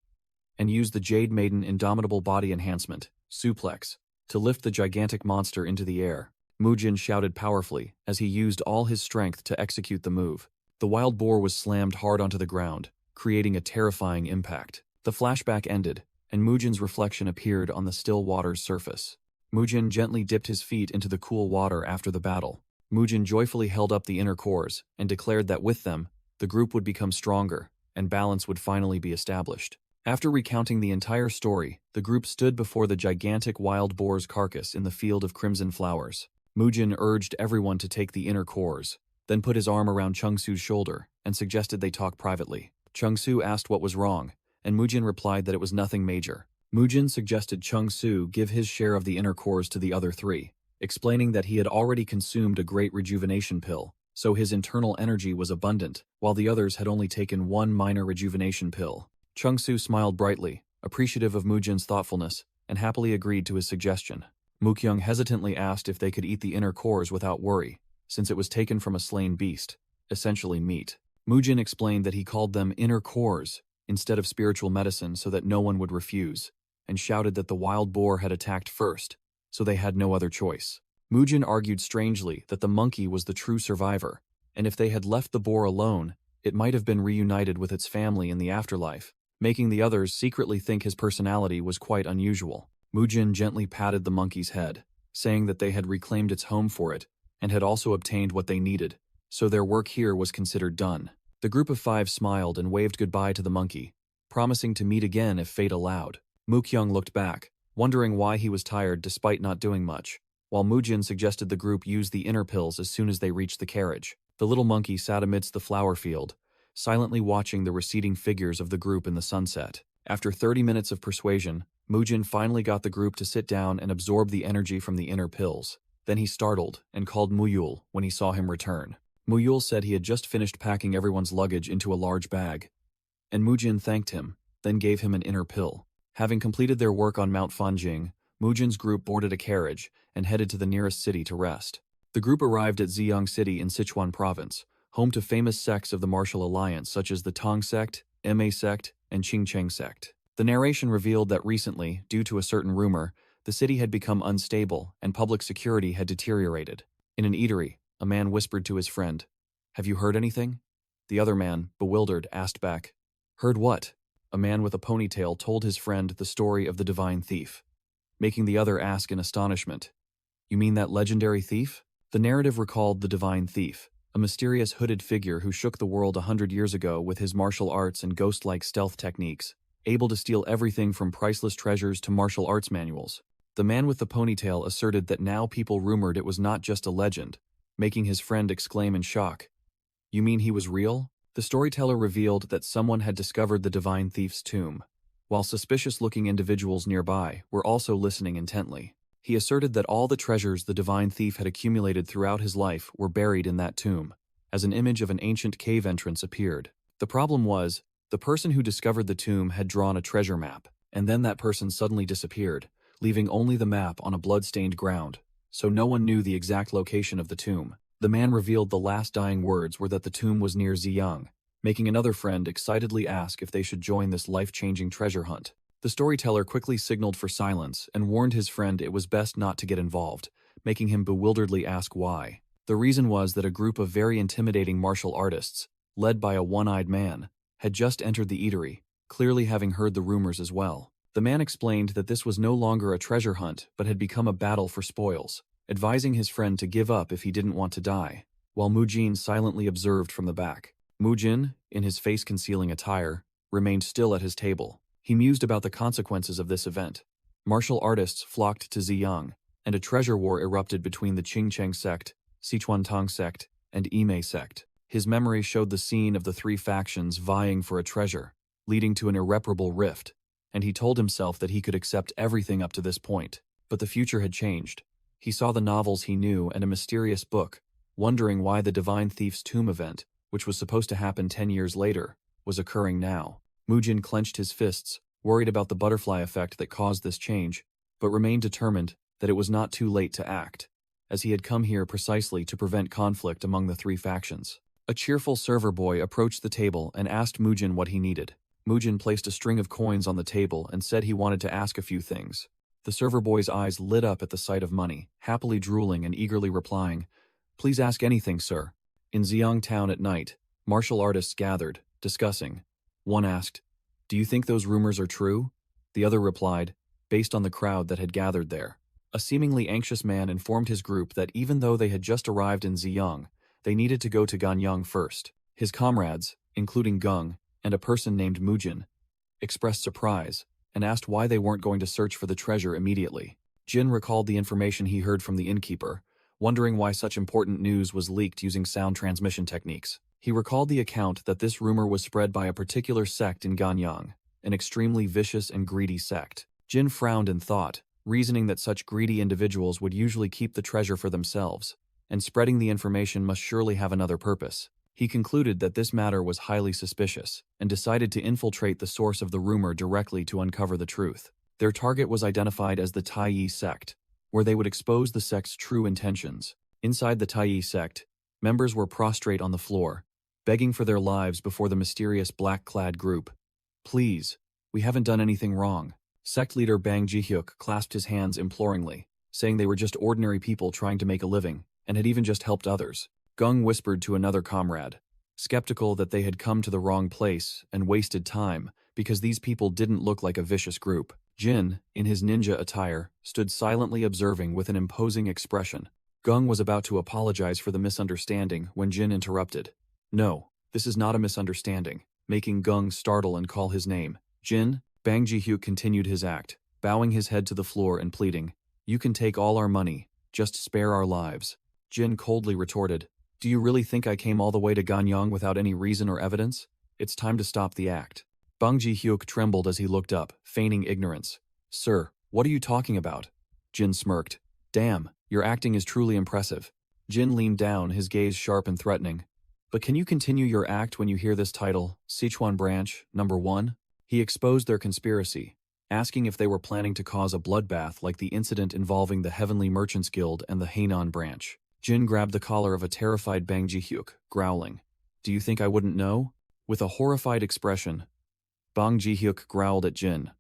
and used the Jade Maiden Indomitable Body Enhancement, Suplex, to lift the gigantic monster into the air. Mujin shouted powerfully as he used all his strength to execute the move. The wild boar was slammed hard onto the ground, creating a terrifying impact. The flashback ended, and Mujin's reflection appeared on the still water's surface. Mujin gently dipped his feet into the cool water after the battle. Mujin joyfully held up the inner cores and declared that with them, the group would become stronger, and balance would finally be established. After recounting the entire story, the group stood before the gigantic wild boar's carcass in the field of crimson flowers. Mujin urged everyone to take the inner cores, then put his arm around Chungsu's shoulder and suggested they talk privately. Chungsu asked what was wrong, and Mujin replied that it was nothing major. Mujin suggested Chungsu give his share of the inner cores to the other three, explaining that he had already consumed a great rejuvenation pill, so his internal energy was abundant, while the others had only taken one minor rejuvenation pill. Chungsu smiled brightly, appreciative of Mujin's thoughtfulness, and happily agreed to his suggestion. Mukyung hesitantly asked if they could eat the inner cores without worry, since it was taken from a slain beast, essentially meat. Mujin explained that he called them inner cores instead of spiritual medicine so that no one would refuse, and shouted that the wild boar had attacked first, so they had no other choice. Mujin argued strangely that the monkey was the true survivor, and if they had left the boar alone, it might have been reunited with its family in the afterlife, making the others secretly think his personality was quite unusual. Mujin gently patted the monkey's head, saying that they had reclaimed its home for it, and had also obtained what they needed, so their work here was considered done. The group of five smiled and waved goodbye to the monkey, promising to meet again if fate allowed. Mukyung looked back, wondering why he was tired despite not doing much, while Mujin suggested the group use the inner pills as soon as they reached the carriage. The little monkey sat amidst the flower field, silently watching the receding figures of the group in the sunset. After 30 minutes of persuasion, Mujin finally got the group to sit down and absorb the energy from the inner pills. Then he startled and called Muyul when he saw him return. Muyul said he had just finished packing everyone's luggage into a large bag, and Mujin thanked him, then gave him an inner pill. Having completed their work on Mount Fanjing, Mujin's group boarded a carriage and headed to the nearest city to rest. The group arrived at Ziyang City in Sichuan Province, home to famous sects of the Martial Alliance such as the Tong Sect, Ma Sect, and Qingcheng Sect. The narration revealed that recently, due to a certain rumor, the city had become unstable and public security had deteriorated. In an eatery, a man whispered to his friend, "Have you heard anything?" The other man, bewildered, asked back, "Heard what?" A man with a ponytail told his friend the story of the divine thief, making the other ask in astonishment, "You mean that legendary thief?" The narrative recalled the divine thief, a mysterious hooded figure who shook the world 100 years ago with his martial arts and ghost-like stealth techniques, able to steal everything from priceless treasures to martial arts manuals. The man with the ponytail asserted that now people rumored it was not just a legend, making his friend exclaim in shock. "You mean he was real?" The storyteller revealed that someone had discovered the divine thief's tomb, while suspicious-looking individuals nearby were also listening intently. He asserted that all the treasures the divine thief had accumulated throughout his life were buried in that tomb, as an image of an ancient cave entrance appeared. The problem was, the person who discovered the tomb had drawn a treasure map, and then that person suddenly disappeared, leaving only the map on a blood-stained ground, so no one knew the exact location of the tomb. The man revealed the last dying words were that the tomb was near Ziyang, making another friend excitedly ask if they should join this life-changing treasure hunt. The storyteller quickly signaled for silence and warned his friend it was best not to get involved, making him bewilderedly ask why. The reason was that a group of very intimidating martial artists, led by a one-eyed man, had just entered the eatery, clearly having heard the rumors as well. The man explained that this was no longer a treasure hunt but had become a battle for spoils, advising his friend to give up if he didn't want to die, while Mujin silently observed from the back. Mujin, in his face-concealing attire, remained still at his table. He mused about the consequences of this event. Martial artists flocked to Ziyang, and a treasure war erupted between the Qingcheng sect, Sichuantong sect, and Imei sect. His memory showed the scene of the three factions vying for a treasure, leading to an irreparable rift, and he told himself that he could accept everything up to this point. But the future had changed. He saw the novels he knew and a mysterious book, wondering why the Divine Thief's Tomb event, which was supposed to happen 10 years later, was occurring now. Mujin clenched his fists, worried about the butterfly effect that caused this change, but remained determined that it was not too late to act, as he had come here precisely to prevent conflict among the three factions. A cheerful server boy approached the table and asked Mujin what he needed. Mujin placed a string of coins on the table and said he wanted to ask a few things. The server boy's eyes lit up at the sight of money, happily drooling and eagerly replying, "Please ask anything, sir." In Ziyang town at night, martial artists gathered, discussing. One asked, "Do you think those rumors are true?" The other replied, based on the crowd that had gathered there. A seemingly anxious man informed his group that even though they had just arrived in Ziyang, they needed to go to Ganyang first. His comrades, including Gung, and a person named Mujin, expressed surprise and asked why they weren't going to search for the treasure immediately. Jin recalled the information he heard from the innkeeper, wondering why such important news was leaked using sound transmission techniques. He recalled the account that this rumor was spread by a particular sect in Ganyang, an extremely vicious and greedy sect. Jin frowned and thought, reasoning that such greedy individuals would usually keep the treasure for themselves, and spreading the information must surely have another purpose. He concluded that this matter was highly suspicious, and decided to infiltrate the source of the rumor directly to uncover the truth. Their target was identified as the Taiyi sect, where they would expose the sect's true intentions. Inside the Taiyi sect, members were prostrate on the floor, begging for their lives before the mysterious black-clad group. "Please, we haven't done anything wrong." Sect leader Bang Jihyuk clasped his hands imploringly, saying they were just ordinary people trying to make a living, and had even just helped others. Gung whispered to another comrade, skeptical that they had come to the wrong place and wasted time because these people didn't look like a vicious group. Jin, in his ninja attire, stood silently observing with an imposing expression. Gung was about to apologize for the misunderstanding when Jin interrupted. "No, this is not a misunderstanding," making Gung startle and call his name. "Jin," Bang Jihyuk continued his act, bowing his head to the floor and pleading, "You can take all our money, just spare our lives." Jin coldly retorted, "Do you really think I came all the way to Ganyang without any reason or evidence? It's time to stop the act." Bang Ji-hyuk trembled as he looked up, feigning ignorance. "Sir, what are you talking about?" Jin smirked. "Damn, your acting is truly impressive." Jin leaned down, his gaze sharp and threatening. "But can you continue your act when you hear this title, Sichuan Branch, Number 1? He exposed their conspiracy, asking if they were planning to cause a bloodbath like the incident involving the Heavenly Merchants Guild and the Hainan branch. Jin grabbed the collar of a terrified Bang Ji-hyuk, growling, "Do you think I wouldn't know?" With a horrified expression, Bang Ji-hyuk growled at Jin.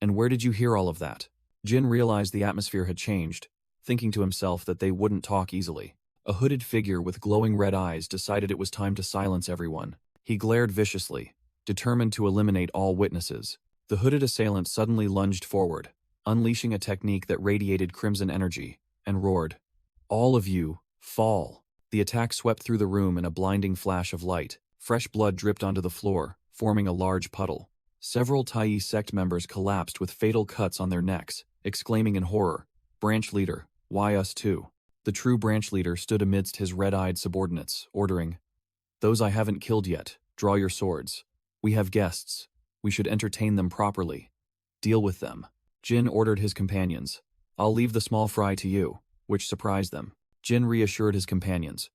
"And where did you hear all of that?" Jin realized the atmosphere had changed, thinking to himself that they wouldn't talk easily. A hooded figure with glowing red eyes decided it was time to silence everyone. He glared viciously, determined to eliminate all witnesses. The hooded assailant suddenly lunged forward, unleashing a technique that radiated crimson energy, and roared, "All of you, Fall. The attack swept through the room in a blinding flash of light. Fresh blood dripped onto the floor, forming a large puddle. Several Tai sect members collapsed with fatal cuts on their necks, exclaiming in horror, "Branch leader, why us too?" The true branch leader stood amidst his red-eyed subordinates, ordering, "Those I haven't killed yet, draw your swords. We have guests. We should entertain them properly. Deal with them." Jin ordered his companions, "I'll leave the small fry to you," which surprised them. Jin reassured his companions,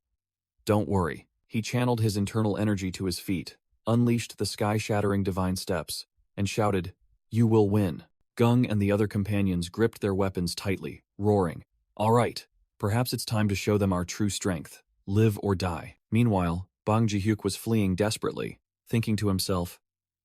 "Don't worry." He channeled his internal energy to his feet, unleashed the sky-shattering divine steps, and shouted, "You will win." Gung and the other companions gripped their weapons tightly, roaring, "All right, perhaps it's time to show them our true strength. Live or die." Meanwhile, Bang Ji-hyuk was fleeing desperately, thinking to himself,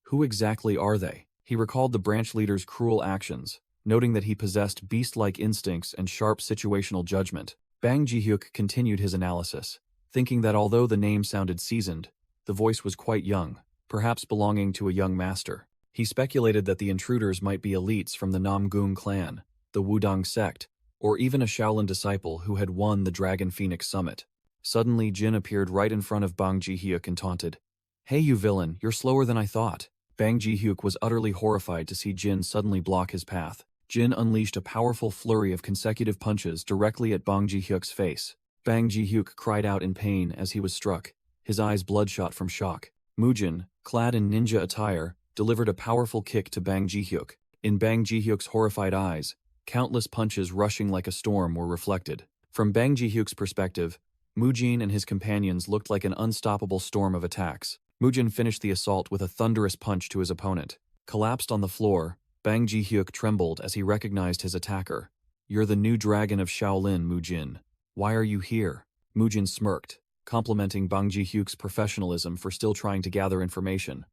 "Who exactly are they?" He recalled the branch leader's cruel actions, noting that he possessed beast-like instincts and sharp situational judgment. Bang Ji-hyuk continued his analysis, thinking that although the name sounded seasoned, the voice was quite young, perhaps belonging to a young master. He speculated that the intruders might be elites from the Namgung clan, the Wudang sect, or even a Shaolin disciple who had won the Dragon Phoenix Summit. Suddenly, Jin appeared right in front of Bang Ji-hyuk and taunted, "Hey you villain, you're slower than I thought." Bang Ji-hyuk was utterly horrified to see Jin suddenly block his path. Jin unleashed a powerful flurry of consecutive punches directly at Bang Ji-hyuk's face. Bang Ji-hyuk cried out in pain as he was struck, his eyes bloodshot from shock. Mujin, clad in ninja attire, delivered a powerful kick to Bang Ji-hyuk. In Bang Ji-hyuk's horrified eyes, countless punches rushing like a storm were reflected. From Bang Ji-hyuk's perspective, Mujin and his companions looked like an unstoppable storm of attacks. Mujin finished the assault with a thunderous punch to his opponent. Collapsed on the floor, Bang Ji-hyuk trembled as he recognized his attacker. "You're the new dragon of Shaolin, Mujin. Why are you here?" Mujin smirked, complimenting Bang Ji-hyuk's professionalism for still trying to gather information,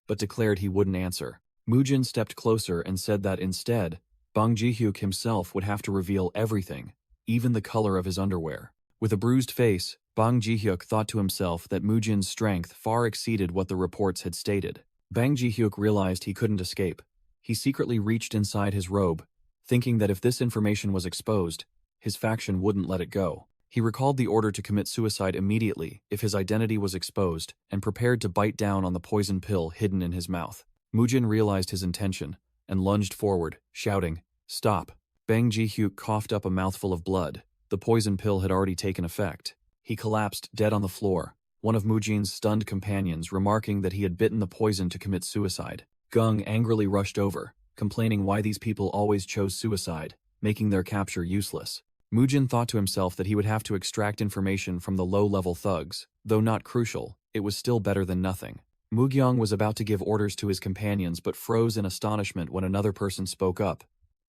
but declared he wouldn't answer. Mujin stepped closer and said that instead, Bang Ji-hyuk himself would have to reveal everything, even the color of his underwear. With a bruised face, Bang Ji-hyuk thought to himself that Mujin's strength far exceeded what the reports had stated. Bang Ji-hyuk realized he couldn't escape. He secretly reached inside his robe, thinking that if this information was exposed, his faction wouldn't let it go. He recalled the order to commit suicide immediately if his identity was exposed and prepared to bite down on the poison pill hidden in his mouth. Mujin realized his intention and lunged forward, shouting, "Stop." Bang Ji-hyuk coughed up a mouthful of blood. The poison pill had already taken effect. He collapsed dead on the floor, one of Mujin's stunned companions remarking that he had bitten the poison to commit suicide. Gung angrily rushed over, complaining why these people always chose suicide, making their capture useless. Mujin thought to himself that he would have to extract information from the low-level thugs. Though not crucial, it was still better than nothing. Mugyong was about to give orders to his companions but froze in astonishment when another person spoke up.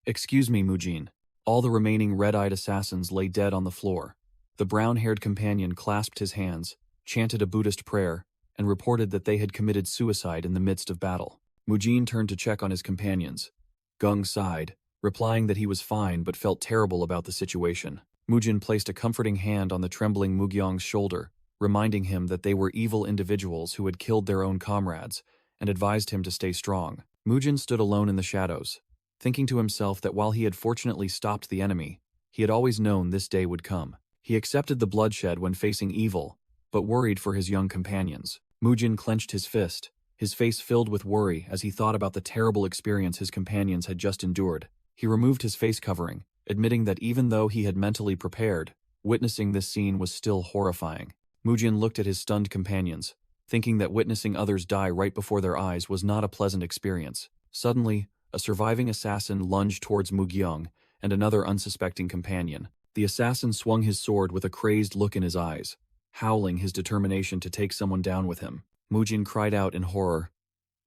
"Excuse me, Mujin." All the remaining red-eyed assassins lay dead on the floor. The brown-haired companion clasped his hands, chanted a Buddhist prayer, and reported that they had committed suicide in the midst of battle. Mujin turned to check on his companions. Gung sighed, replying that he was fine but felt terrible about the situation. Mujin placed a comforting hand on the trembling Mugyong's shoulder, reminding him that they were evil individuals who had killed their own comrades, and advised him to stay strong. Mujin stood alone in the shadows, thinking to himself that while he had fortunately stopped the enemy, he had always known this day would come. He accepted the bloodshed when facing evil, but worried for his young companions. Mujin clenched his fist, his face filled with worry as he thought about the terrible experience his companions had just endured. He removed his face covering, admitting that even though he had mentally prepared, witnessing this scene was still horrifying. Mujin looked at his stunned companions, thinking that witnessing others die right before their eyes was not a pleasant experience. Suddenly, a surviving assassin lunged towards Mugyong and another unsuspecting companion. The assassin swung his sword with a crazed look in his eyes, howling his determination to take someone down with him. Mujin cried out in horror,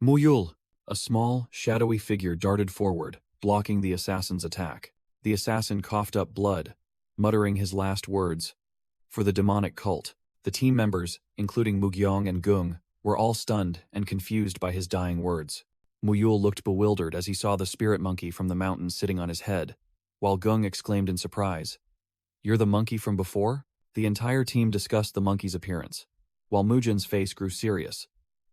"Muyul!" A small, shadowy figure darted forward, blocking the assassin's attack. The assassin coughed up blood, muttering his last words, "For the demonic cult." The team members, including Mugyong and Gung, were all stunned and confused by his dying words. Muyul looked bewildered as he saw the spirit monkey from the mountain sitting on his head, while Gung exclaimed in surprise, "You're the monkey from before?" The entire team discussed the monkey's appearance, while Mujin's face grew serious,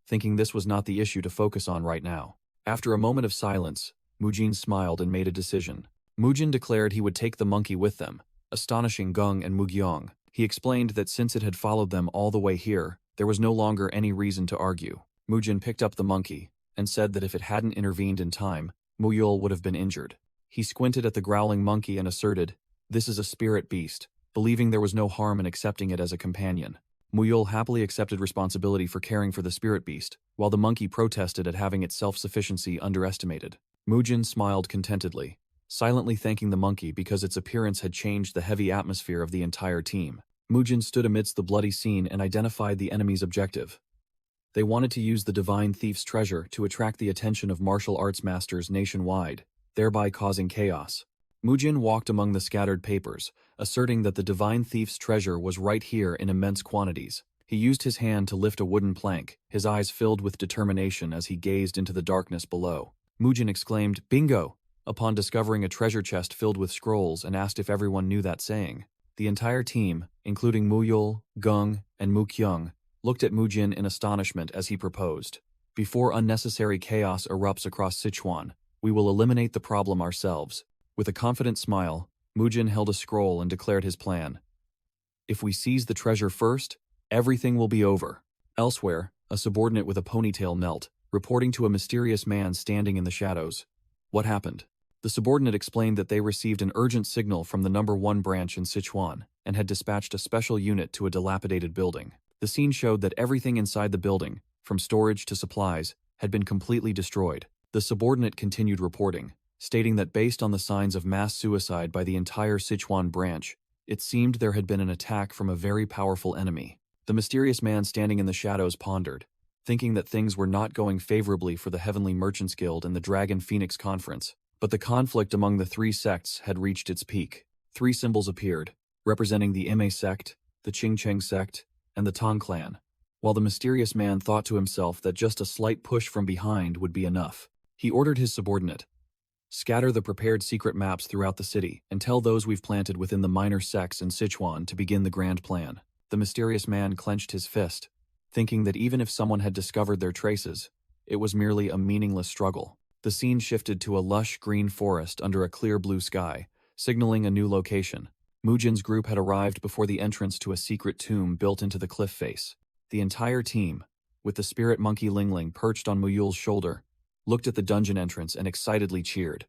thinking this was not the issue to focus on right now. After a moment of silence, Mujin smiled and made a decision. Mujin declared he would take the monkey with them, astonishing Gung and Mugyong. He explained that since it had followed them all the way here, there was no longer any reason to argue. Mujin picked up the monkey and said that if it hadn't intervened in time, Muyul would have been injured. He squinted at the growling monkey and asserted, "This is a spirit beast," believing there was no harm in accepting it as a companion. Muyul happily accepted responsibility for caring for the spirit beast, while the monkey protested at having its self-sufficiency underestimated. Mujin smiled contentedly, silently thanking the monkey because its appearance had changed the heavy atmosphere of the entire team. Mujin stood amidst the bloody scene and identified the enemy's objective. They wanted to use the divine thief's treasure to attract the attention of martial arts masters nationwide, thereby causing chaos. Mujin walked among the scattered papers, asserting that the divine thief's treasure was right here in immense quantities. He used his hand to lift a wooden plank, his eyes filled with determination as he gazed into the darkness below. Mujin exclaimed, "Bingo!" upon discovering a treasure chest filled with scrolls and asked if everyone knew that saying. The entire team, including Muyul, Gung, and Mukyung, looked at Mujin in astonishment as he proposed. "Before unnecessary chaos erupts across Sichuan, we will eliminate the problem ourselves." With a confident smile, Mujin held a scroll and declared his plan. "If we seize the treasure first, everything will be over." Elsewhere, a subordinate with a ponytail knelt, reporting to a mysterious man standing in the shadows. What happened? The subordinate explained that they received an urgent signal from the number 1 branch in Sichuan and had dispatched a special unit to a dilapidated building. The scene showed that everything inside the building, from storage to supplies, had been completely destroyed. The subordinate continued reporting, stating that based on the signs of mass suicide by the entire Sichuan branch, it seemed there had been an attack from a very powerful enemy. The mysterious man standing in the shadows pondered, thinking that things were not going favorably for the Heavenly Merchants Guild and the Dragon Phoenix Conference. But the conflict among the 3 sects had reached its peak. 3 symbols appeared, representing the Ime sect, the Qingcheng sect, and the Tang clan, while the mysterious man thought to himself that just a slight push from behind would be enough. He ordered his subordinate, "Scatter the prepared secret maps throughout the city and tell those we've planted within the minor sects in Sichuan to begin the grand plan." The mysterious man clenched his fist, thinking that even if someone had discovered their traces, it was merely a meaningless struggle. The scene shifted to a lush green forest under a clear blue sky, signaling a new location. Mujin's group had arrived before the entrance to a secret tomb built into the cliff face. The entire team, with the spirit monkey Lingling perched on Muyul's shoulder, looked at the dungeon entrance and excitedly cheered.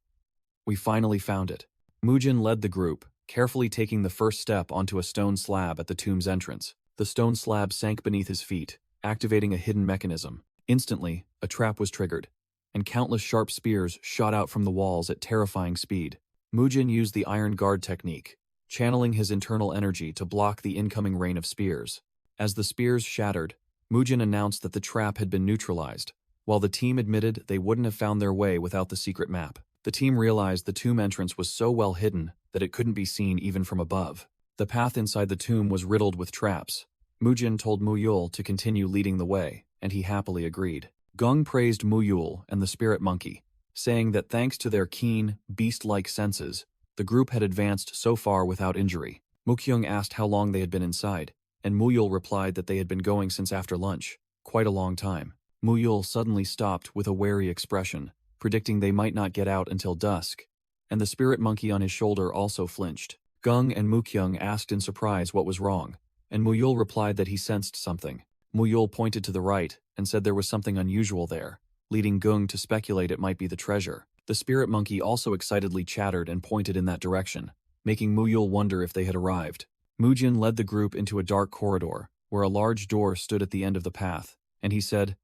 "We finally found it." Mujin led the group, carefully taking the first step onto a stone slab at the tomb's entrance. The stone slab sank beneath his feet, activating a hidden mechanism. Instantly, a trap was triggered, and countless sharp spears shot out from the walls at terrifying speed. Mujin used the Iron Guard technique, channeling his internal energy to block the incoming rain of spears. As the spears shattered, Mujin announced that the trap had been neutralized, while the team admitted they wouldn't have found their way without the secret map. The team realized the tomb entrance was so well hidden that it couldn't be seen even from above. The path inside the tomb was riddled with traps. Mujin told Muyul to continue leading the way, and he happily agreed. Gung praised Muyul and the spirit monkey, saying that thanks to their keen, beast-like senses, the group had advanced so far without injury. Mukyung asked how long they had been inside, and Muyul replied that they had been going since after lunch, quite a long time. Muyul suddenly stopped with a wary expression, predicting they might not get out until dusk, and the spirit monkey on his shoulder also flinched. Gung and Mukyung asked in surprise what was wrong, and Muyul replied that he sensed something. Muyul pointed to the right and said there was something unusual there, leading Gung to speculate it might be the treasure. The spirit monkey also excitedly chattered and pointed in that direction, making Muyul wonder if they had arrived. Mujin led the group into a dark corridor, where a large door stood at the end of the path, and he said,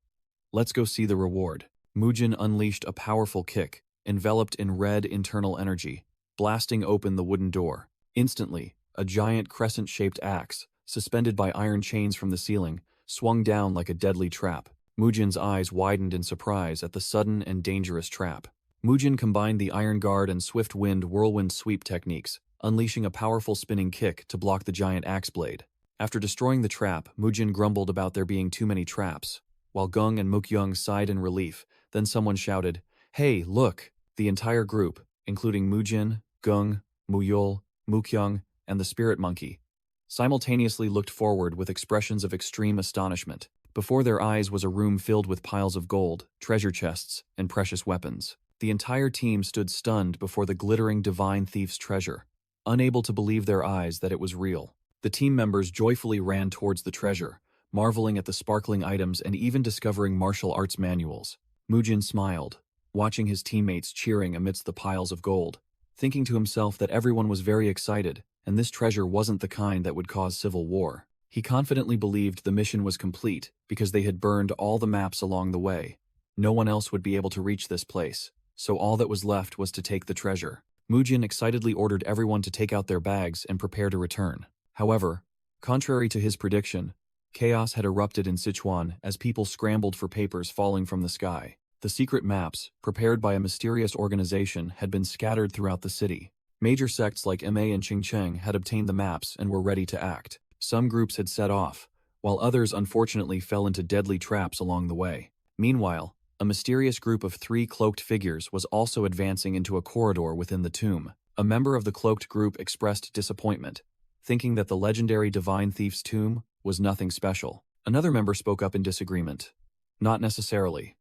"Let's go see the reward." Mujin unleashed a powerful kick, enveloped in red internal energy, blasting open the wooden door. Instantly, a giant crescent-shaped axe, suspended by iron chains from the ceiling, swung down like a deadly trap. Mujin's eyes widened in surprise at the sudden and dangerous trap. Mujin combined the Iron Guard and Swift Wind whirlwind sweep techniques, unleashing a powerful spinning kick to block the giant axe blade. After destroying the trap, Mujin grumbled about there being too many traps, while Gung and Mukyung sighed in relief. Then someone shouted, "Hey, look!" The entire group, including Mujin, Gung, Muyul, Mukyung, and the spirit monkey, simultaneously looked forward with expressions of extreme astonishment. Before their eyes was a room filled with piles of gold, treasure chests, and precious weapons. The entire team stood stunned before the glittering divine thief's treasure, unable to believe their eyes that it was real. The team members joyfully ran towards the treasure, marveling at the sparkling items and even discovering martial arts manuals. Mujin smiled, watching his teammates cheering amidst the piles of gold, thinking to himself that everyone was very excited, and this treasure wasn't the kind that would cause civil war. He confidently believed the mission was complete because they had burned all the maps along the way. No one else would be able to reach this place, so all that was left was to take the treasure. Mujin excitedly ordered everyone to take out their bags and prepare to return. However, contrary to his prediction, chaos had erupted in Sichuan as people scrambled for papers falling from the sky. The secret maps, prepared by a mysterious organization, had been scattered throughout the city. Major sects like Ma and Qingcheng had obtained the maps and were ready to act. Some groups had set off, while others unfortunately fell into deadly traps along the way. Meanwhile, a mysterious group of 3 cloaked figures was also advancing into a corridor within the tomb. A member of the cloaked group expressed disappointment, thinking that the legendary divine thief's tomb was nothing special. Another member spoke up in disagreement. Not necessarily.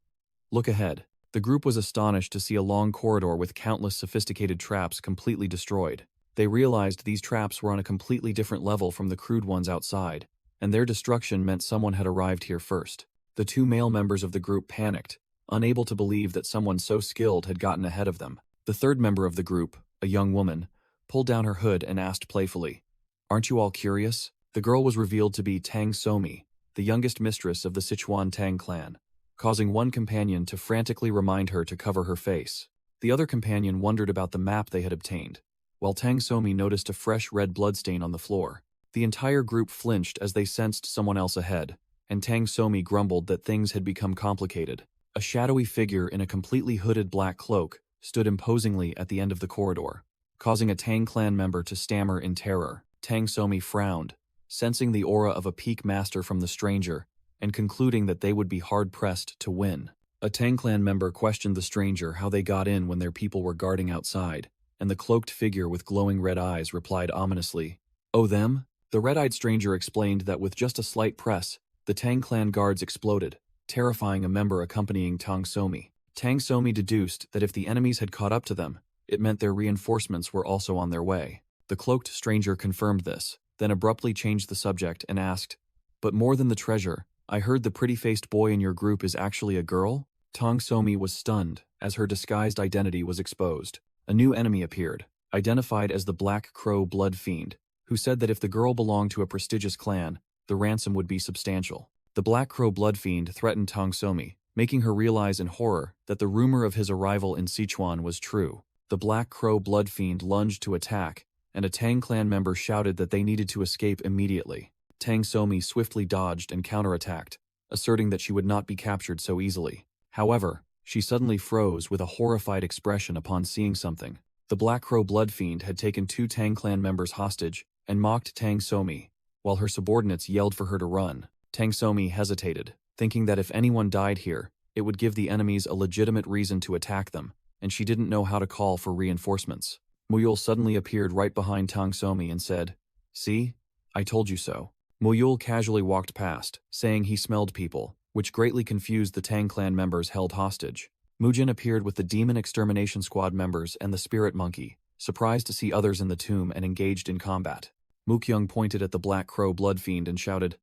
Look ahead. The group was astonished to see a long corridor with countless sophisticated traps completely destroyed. They realized these traps were on a completely different level from the crude ones outside, and their destruction meant someone had arrived here first. The 2 male members of the group panicked, unable to believe that someone so skilled had gotten ahead of them. The third member of the group, a young woman, pulled down her hood and asked playfully, "Aren't you all curious?" The girl was revealed to be Tang Somi, the youngest mistress of the Sichuan Tang clan, causing one companion to frantically remind her to cover her face. The other companion wondered about the map they had obtained, while Tang Somi noticed a fresh red bloodstain on the floor. The entire group flinched as they sensed someone else ahead, and Tang Somi grumbled that things had become complicated. A shadowy figure in a completely hooded black cloak stood imposingly at the end of the corridor, causing a Tang clan member to stammer in terror. Tang Somi frowned, sensing the aura of a peak master from the stranger, and concluding that they would be hard-pressed to win. A Tang clan member questioned the stranger how they got in when their people were guarding outside, and the cloaked figure with glowing red eyes replied ominously, "Oh them?" The red-eyed stranger explained that with just a slight press, the Tang clan guards exploded, terrifying a member accompanying Tang Somi. Tang Somi deduced that if the enemies had caught up to them, it meant their reinforcements were also on their way. The cloaked stranger confirmed this, then abruptly changed the subject and asked, "But more than the treasure, I heard the pretty-faced boy in your group is actually a girl?" Tang Somi was stunned as her disguised identity was exposed. A new enemy appeared, identified as the Black Crow Blood Fiend, who said that if the girl belonged to a prestigious clan, the ransom would be substantial. The Black Crow Blood Fiend threatened Tang Somi, making her realize in horror that the rumor of his arrival in Sichuan was true. The Black Crow Blood Fiend lunged to attack, and a Tang clan member shouted that they needed to escape immediately. Tang Somi swiftly dodged and counterattacked, asserting that she would not be captured so easily. However, she suddenly froze with a horrified expression upon seeing something. The Black Crow Blood Fiend had taken 2 Tang clan members hostage and mocked Tang Somi, while her subordinates yelled for her to run. Tang Somi hesitated, thinking that if anyone died here, it would give the enemies a legitimate reason to attack them, and she didn't know how to call for reinforcements. Muyul suddenly appeared right behind Tang Somi and said, "See? I told you so." Muyul casually walked past, saying he smelled people, which greatly confused the Tang clan members held hostage. Mujin appeared with the Demon Extermination Squad members and the Spirit Monkey, surprised to see others in the tomb and engaged in combat. Mukyung pointed at the Black Crow Blood Fiend and shouted,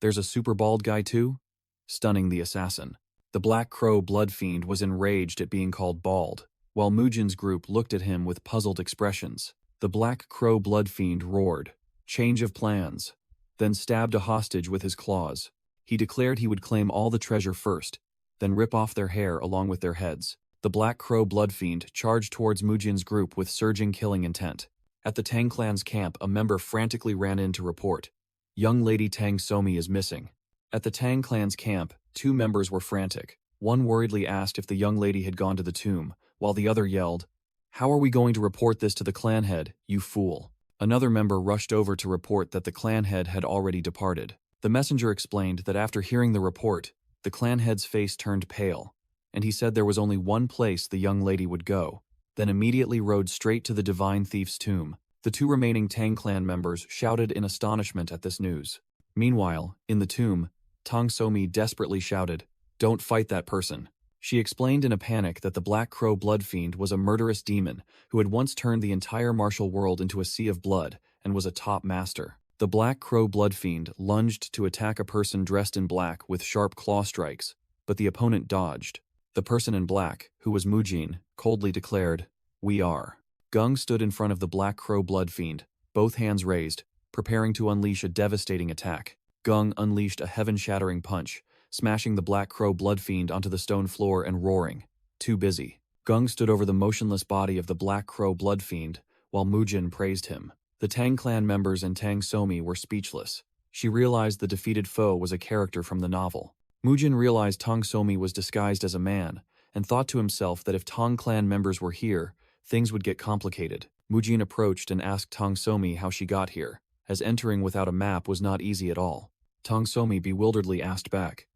"There's a super bald guy too?" stunning the assassin. The Black Crow Blood Fiend was enraged at being called bald, while Mujin's group looked at him with puzzled expressions. The Black Crow Blood Fiend roared, "Change of plans," then stabbed a hostage with his claws. He declared he would claim all the treasure first, then rip off their hair along with their heads. The Black Crow Blood Fiend charged towards Mujin's group with surging killing intent. At the Tang clan's camp, a member frantically ran in to report, "Young lady Tang Somi is missing." At the Tang clan's camp, 2 members were frantic. One worriedly asked if the young lady had gone to the tomb, while the other yelled, "How are we going to report this to the clan head, you fool?" Another member rushed over to report that the clan head had already departed. The messenger explained that after hearing the report, the clan head's face turned pale, and he said there was only one place the young lady would go, then immediately rode straight to the divine thief's tomb. The 2 remaining Tang clan members shouted in astonishment at this news. Meanwhile, in the tomb, Tang Somi desperately shouted, "Don't fight that person." She explained in a panic that the Black Crow Blood Fiend was a murderous demon who had once turned the entire martial world into a sea of blood and was a top master. The Black Crow Bloodfiend lunged to attack a person dressed in black with sharp claw strikes, but the opponent dodged. The person in black, who was Mujin, coldly declared, "We are." Gung stood in front of the Black Crow Bloodfiend, both hands raised, preparing to unleash a devastating attack. Gung unleashed a heaven-shattering punch, smashing the Black Crow Bloodfiend onto the stone floor and roaring, "Too busy." Gung stood over the motionless body of the Black Crow Bloodfiend, while Mujin praised him. The Tang clan members and Tang Somi were speechless. She realized the defeated foe was a character from the novel. Mujin realized Tang Somi was disguised as a man, and thought to himself that if Tang clan members were here, things would get complicated. Mujin approached and asked Tang Somi how she got here, as entering without a map was not easy at all. Tang Somi bewilderedly asked back,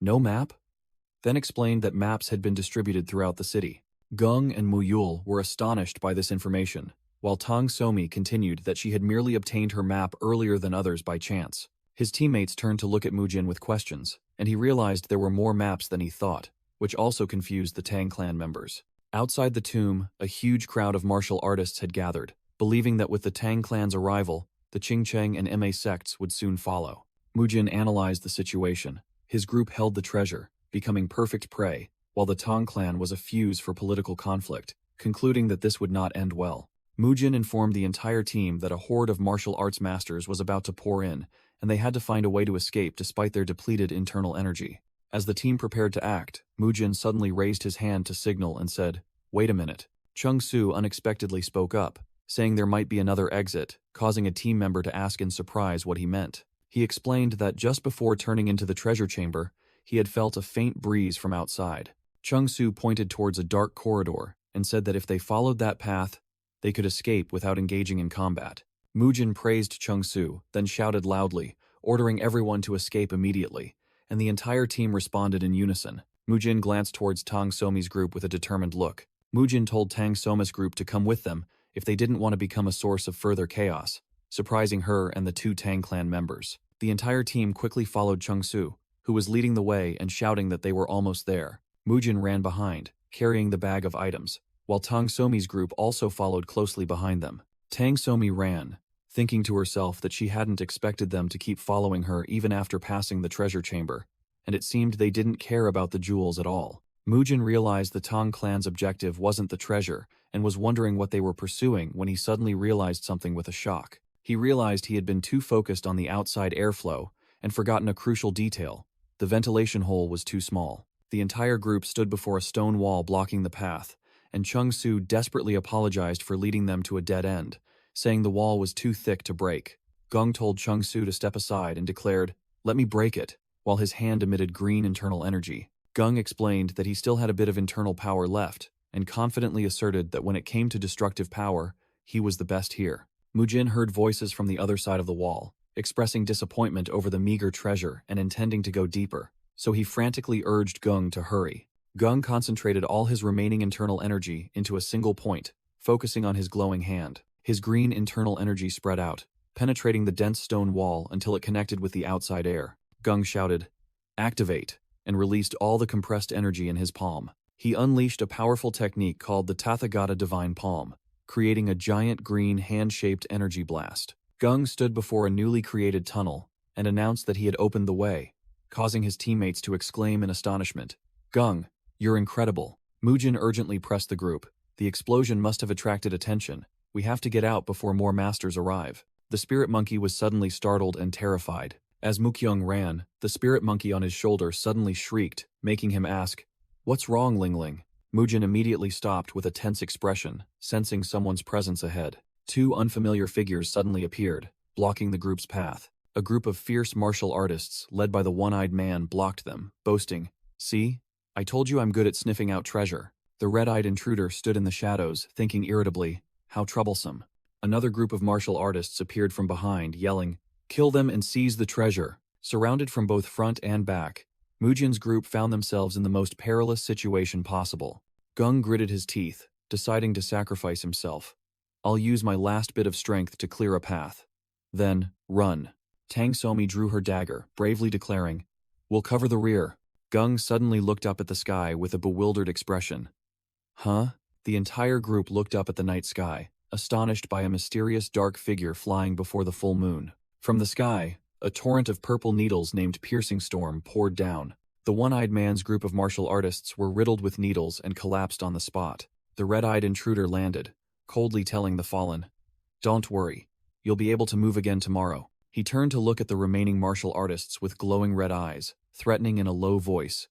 "No map?" Then explained that maps had been distributed throughout the city. Gung and Muyul were astonished by this information, while Tang Somi continued that she had merely obtained her map earlier than others by chance. His teammates turned to look at Mujin with questions, and he realized there were more maps than he thought, which also confused the Tang clan members. Outside the tomb, a huge crowd of martial artists had gathered, believing that with the Tang clan's arrival, the Qingcheng and Ma sects would soon follow. Mujin analyzed the situation. His group held the treasure, becoming perfect prey, while the Tang clan was a fuse for political conflict, concluding that this would not end well. Mujin informed the entire team that a horde of martial arts masters was about to pour in, and they had to find a way to escape despite their depleted internal energy. As the team prepared to act, Mujin suddenly raised his hand to signal and said, "Wait a minute." Chung Su unexpectedly spoke up, saying there might be another exit, causing a team member to ask in surprise what he meant. He explained that just before turning into the treasure chamber, he had felt a faint breeze from outside. Chung Su pointed towards a dark corridor and said that if they followed that path, they could escape without engaging in combat. Mujin praised Chung Su, then shouted loudly, ordering everyone to escape immediately, and the entire team responded in unison. Mujin glanced towards Tang Somi's group with a determined look. Mujin told Tang Somi's group to come with them if they didn't want to become a source of further chaos, surprising her and the two Tang clan members. The entire team quickly followed Chung Su, who was leading the way and shouting that they were almost there. Mujin ran behind, carrying the bag of items, while Tang Somi's group also followed closely behind them. Tang Somi ran, thinking to herself that she hadn't expected them to keep following her even after passing the treasure chamber, and it seemed they didn't care about the jewels at all. Mujin realized the Tang clan's objective wasn't the treasure, and was wondering what they were pursuing when he suddenly realized something with a shock. He realized he had been too focused on the outside airflow, and forgotten a crucial detail. The ventilation hole was too small. The entire group stood before a stone wall blocking the path, and Chung Su desperately apologized for leading them to a dead end, saying the wall was too thick to break. Gung told Chung Su to step aside and declared, "Let me break it," while his hand emitted green internal energy. Gung explained that he still had a bit of internal power left, and confidently asserted that when it came to destructive power, he was the best here. Mujin heard voices from the other side of the wall, expressing disappointment over the meager treasure and intending to go deeper, so he frantically urged Gung to hurry. Gung concentrated all his remaining internal energy into a single point, focusing on his glowing hand. His green internal energy spread out, penetrating the dense stone wall until it connected with the outside air. Gung shouted, "Activate," and released all the compressed energy in his palm. He unleashed a powerful technique called the Tathagata Divine Palm, creating a giant green hand-shaped energy blast. Gung stood before a newly created tunnel and announced that he had opened the way, causing his teammates to exclaim in astonishment, "Gung, you're incredible." Mujin urgently pressed the group. "The explosion must have attracted attention. We have to get out before more masters arrive." The spirit monkey was suddenly startled and terrified. As Mukyung ran, the spirit monkey on his shoulder suddenly shrieked, making him ask, "What's wrong, Ling Ling?" Mujin immediately stopped with a tense expression, sensing someone's presence ahead. Two unfamiliar figures suddenly appeared, blocking the group's path. A group of fierce martial artists, led by the one-eyed man, blocked them, boasting, "See? I told you I'm good at sniffing out treasure." The red-eyed intruder stood in the shadows, thinking irritably, "How troublesome." Another group of martial artists appeared from behind, yelling, "Kill them and seize the treasure." Surrounded from both front and back, Mujin's group found themselves in the most perilous situation possible. Gung gritted his teeth, deciding to sacrifice himself. "I'll use my last bit of strength to clear a path. Then, run." Tang Somi drew her dagger, bravely declaring, "We'll cover the rear." Gung suddenly looked up at the sky with a bewildered expression. "Huh?" The entire group looked up at the night sky, astonished by a mysterious dark figure flying before the full moon. From the sky, a torrent of purple needles named Piercing Storm poured down. The one-eyed man's group of martial artists were riddled with needles and collapsed on the spot. The red-eyed intruder landed, coldly telling the fallen, "Don't worry, you'll be able to move again tomorrow." He turned to look at the remaining martial artists with glowing red eyes, threatening in a low voice.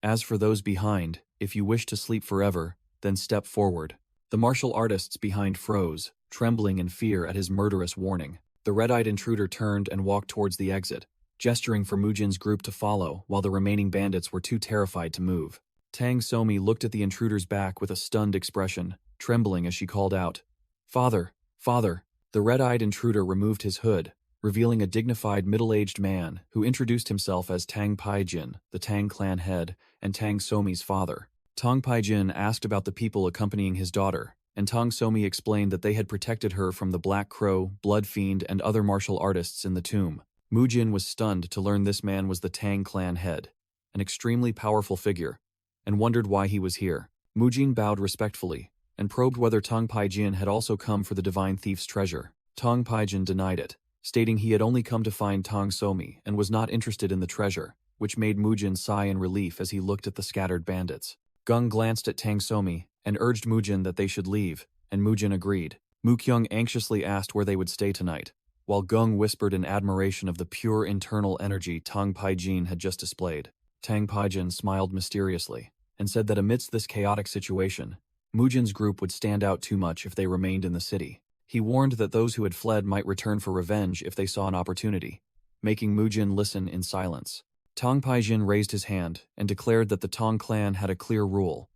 "As for those behind, if you wish to sleep forever, then step forward." The martial artists behind froze, trembling in fear at his murderous warning. The red-eyed intruder turned and walked towards the exit, gesturing for Mujin's group to follow while the remaining bandits were too terrified to move. Tang Somi looked at the intruder's back with a stunned expression, trembling as she called out, "Father, father!" The red-eyed intruder removed his hood, revealing a dignified middle-aged man who introduced himself as Tang Paijin, the Tang clan head, and Tang Somi's father. Tang Paijin asked about the people accompanying his daughter, and Tang Somi explained that they had protected her from the Black Crow, Blood Fiend, and other martial artists in the tomb. Mujin was stunned to learn this man was the Tang clan head, an extremely powerful figure, and wondered why he was here. Mujin bowed respectfully, and probed whether Tang Paijin had also come for the divine thief's treasure. Tang Paijin denied it, stating he had only come to find Tang Somi and was not interested in the treasure, which made Mujin sigh in relief as he looked at the scattered bandits. Gung glanced at Tang Somi and urged Mujin that they should leave, and Mujin agreed. Mukyung anxiously asked where they would stay tonight, while Gung whispered in admiration of the pure internal energy Tang Paijin had just displayed. Tang Paijin smiled mysteriously and said that amidst this chaotic situation, Mujin's group would stand out too much if they remained in the city. He warned that those who had fled might return for revenge if they saw an opportunity, making Mujin listen in silence. Tang Paijin raised his hand and declared that the Tang clan had a clear rule.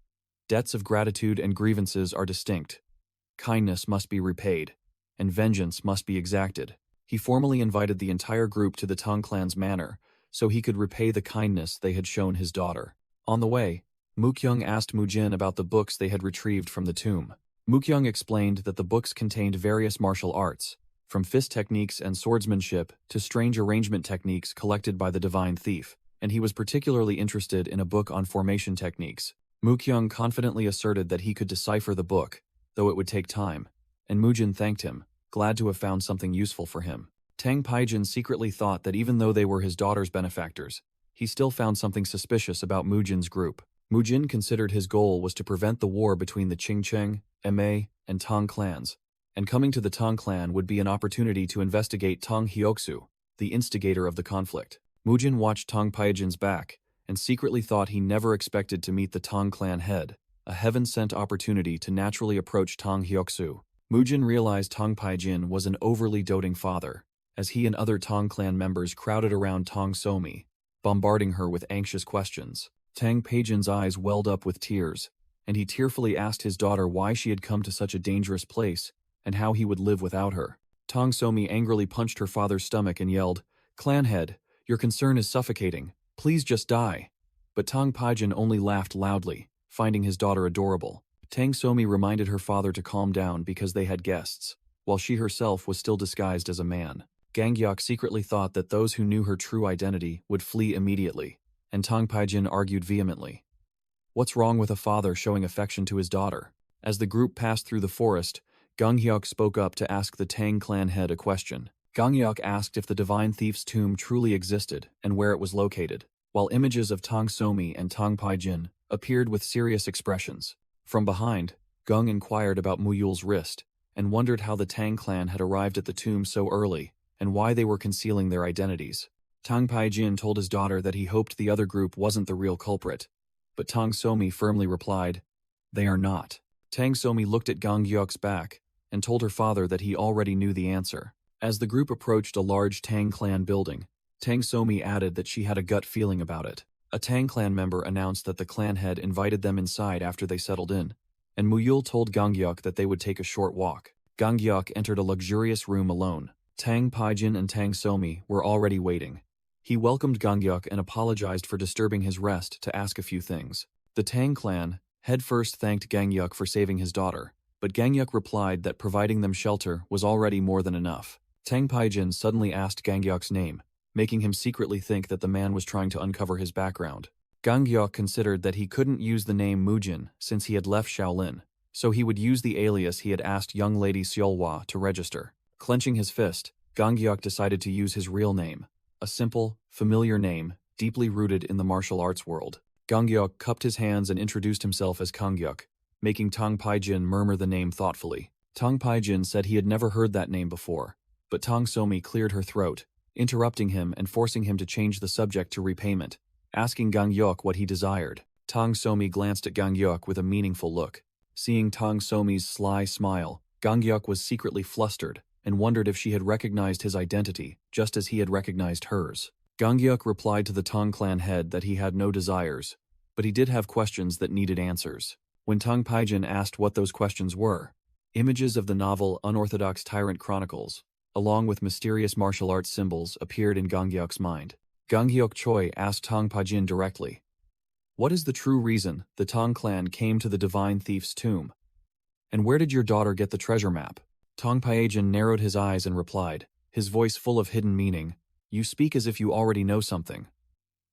Debts of gratitude and grievances are distinct. Kindness must be repaid, and vengeance must be exacted. He formally invited the entire group to the Tang clan's manor, so he could repay the kindness they had shown his daughter. On the way, Mukyung asked Mujin about the books they had retrieved from the tomb. Mukyung explained that the books contained various martial arts, from fist techniques and swordsmanship to strange arrangement techniques collected by the divine thief, and he was particularly interested in a book on formation techniques. Mukyung confidently asserted that he could decipher the book, though it would take time, and Mujin thanked him, glad to have found something useful for him. Tang Paijin secretly thought that even though they were his daughter's benefactors, he still found something suspicious about Mujin's group. Mujin considered his goal was to prevent the war between the Qingcheng, Ma, and Tang clans, and coming to the Tang clan would be an opportunity to investigate Tang Hyoksu, the instigator of the conflict. Mujin watched Tang Paijin's back, and secretly thought he never expected to meet the Tang clan head, a heaven-sent opportunity to naturally approach Tang Hyoksu. Mujin realized Tang Paijin was an overly doting father, as he and other Tang clan members crowded around Tang Somi, bombarding her with anxious questions. Tang Paijin's eyes welled up with tears, and he tearfully asked his daughter why she had come to such a dangerous place and how he would live without her. Tang Somi angrily punched her father's stomach and yelled, "Clanhead, your concern is suffocating. Please just die." But Tang Paijin only laughed loudly, finding his daughter adorable. Tang Somi reminded her father to calm down because they had guests, while she herself was still disguised as a man. Gangyak secretly thought that those who knew her true identity would flee immediately, and Tang Paijin argued vehemently. What's wrong with a father showing affection to his daughter? As the group passed through the forest, Gangyak spoke up to ask the Tang clan head a question. Gangyak asked if the divine thief's tomb truly existed and where it was located, while images of Tang Somi and Tang Paijin appeared with serious expressions. From behind, Gung inquired about Muyul's wrist and wondered how the Tang clan had arrived at the tomb so early and why they were concealing their identities. Tang Paijin told his daughter that he hoped the other group wasn't the real culprit, but Tang Somi firmly replied, "They are not." Tang Somi looked at Gangyok's back and told her father that he already knew the answer. As the group approached a large Tang clan building, Tang Somi added that she had a gut feeling about it. A Tang clan member announced that the clan head invited them inside after they settled in, and Muyul told Gangyok that they would take a short walk. Gangyok entered a luxurious room alone. Tang Paijin and Tang Somi were already waiting. He welcomed Gangyok and apologized for disturbing his rest to ask a few things. The Tang clan head first thanked Gangyok for saving his daughter, but Gangyok replied that providing them shelter was already more than enough. Tang Paijin suddenly asked Gangyok's name, making him secretly think that the man was trying to uncover his background. Gangyok considered that he couldn't use the name Mujin since he had left Shaolin, so he would use the alias he had asked young lady Seolhwa to register. Clenching his fist, Ganghyuk decided to use his real name, a simple, familiar name, deeply rooted in the martial arts world. Ganghyuk cupped his hands and introduced himself as Kanghyuk, making Tong Paijin murmur the name thoughtfully. Tong Paijin said he had never heard that name before, but Tong Somi cleared her throat, interrupting him and forcing him to change the subject to repayment, asking Ganghyuk what he desired. Tong Somi glanced at Ganghyuk with a meaningful look. Seeing Tong Somi's sly smile, Ganghyuk was secretly flustered and wondered if she had recognized his identity, just as he had recognized hers. Ganghyuk replied to the Tong clan head that he had no desires, but he did have questions that needed answers. When Tong Paijin asked what those questions were, images of the novel Unorthodox Tyrant Chronicles, along with mysterious martial arts symbols, appeared in Ganghyuk's mind. Ganghyuk Choi asked Tong Paijin directly, "What is the true reason the Tong clan came to the Divine Thief's tomb? And where did your daughter get the treasure map?" Tong Paijin narrowed his eyes and replied, his voice full of hidden meaning, "You speak as if you already know something.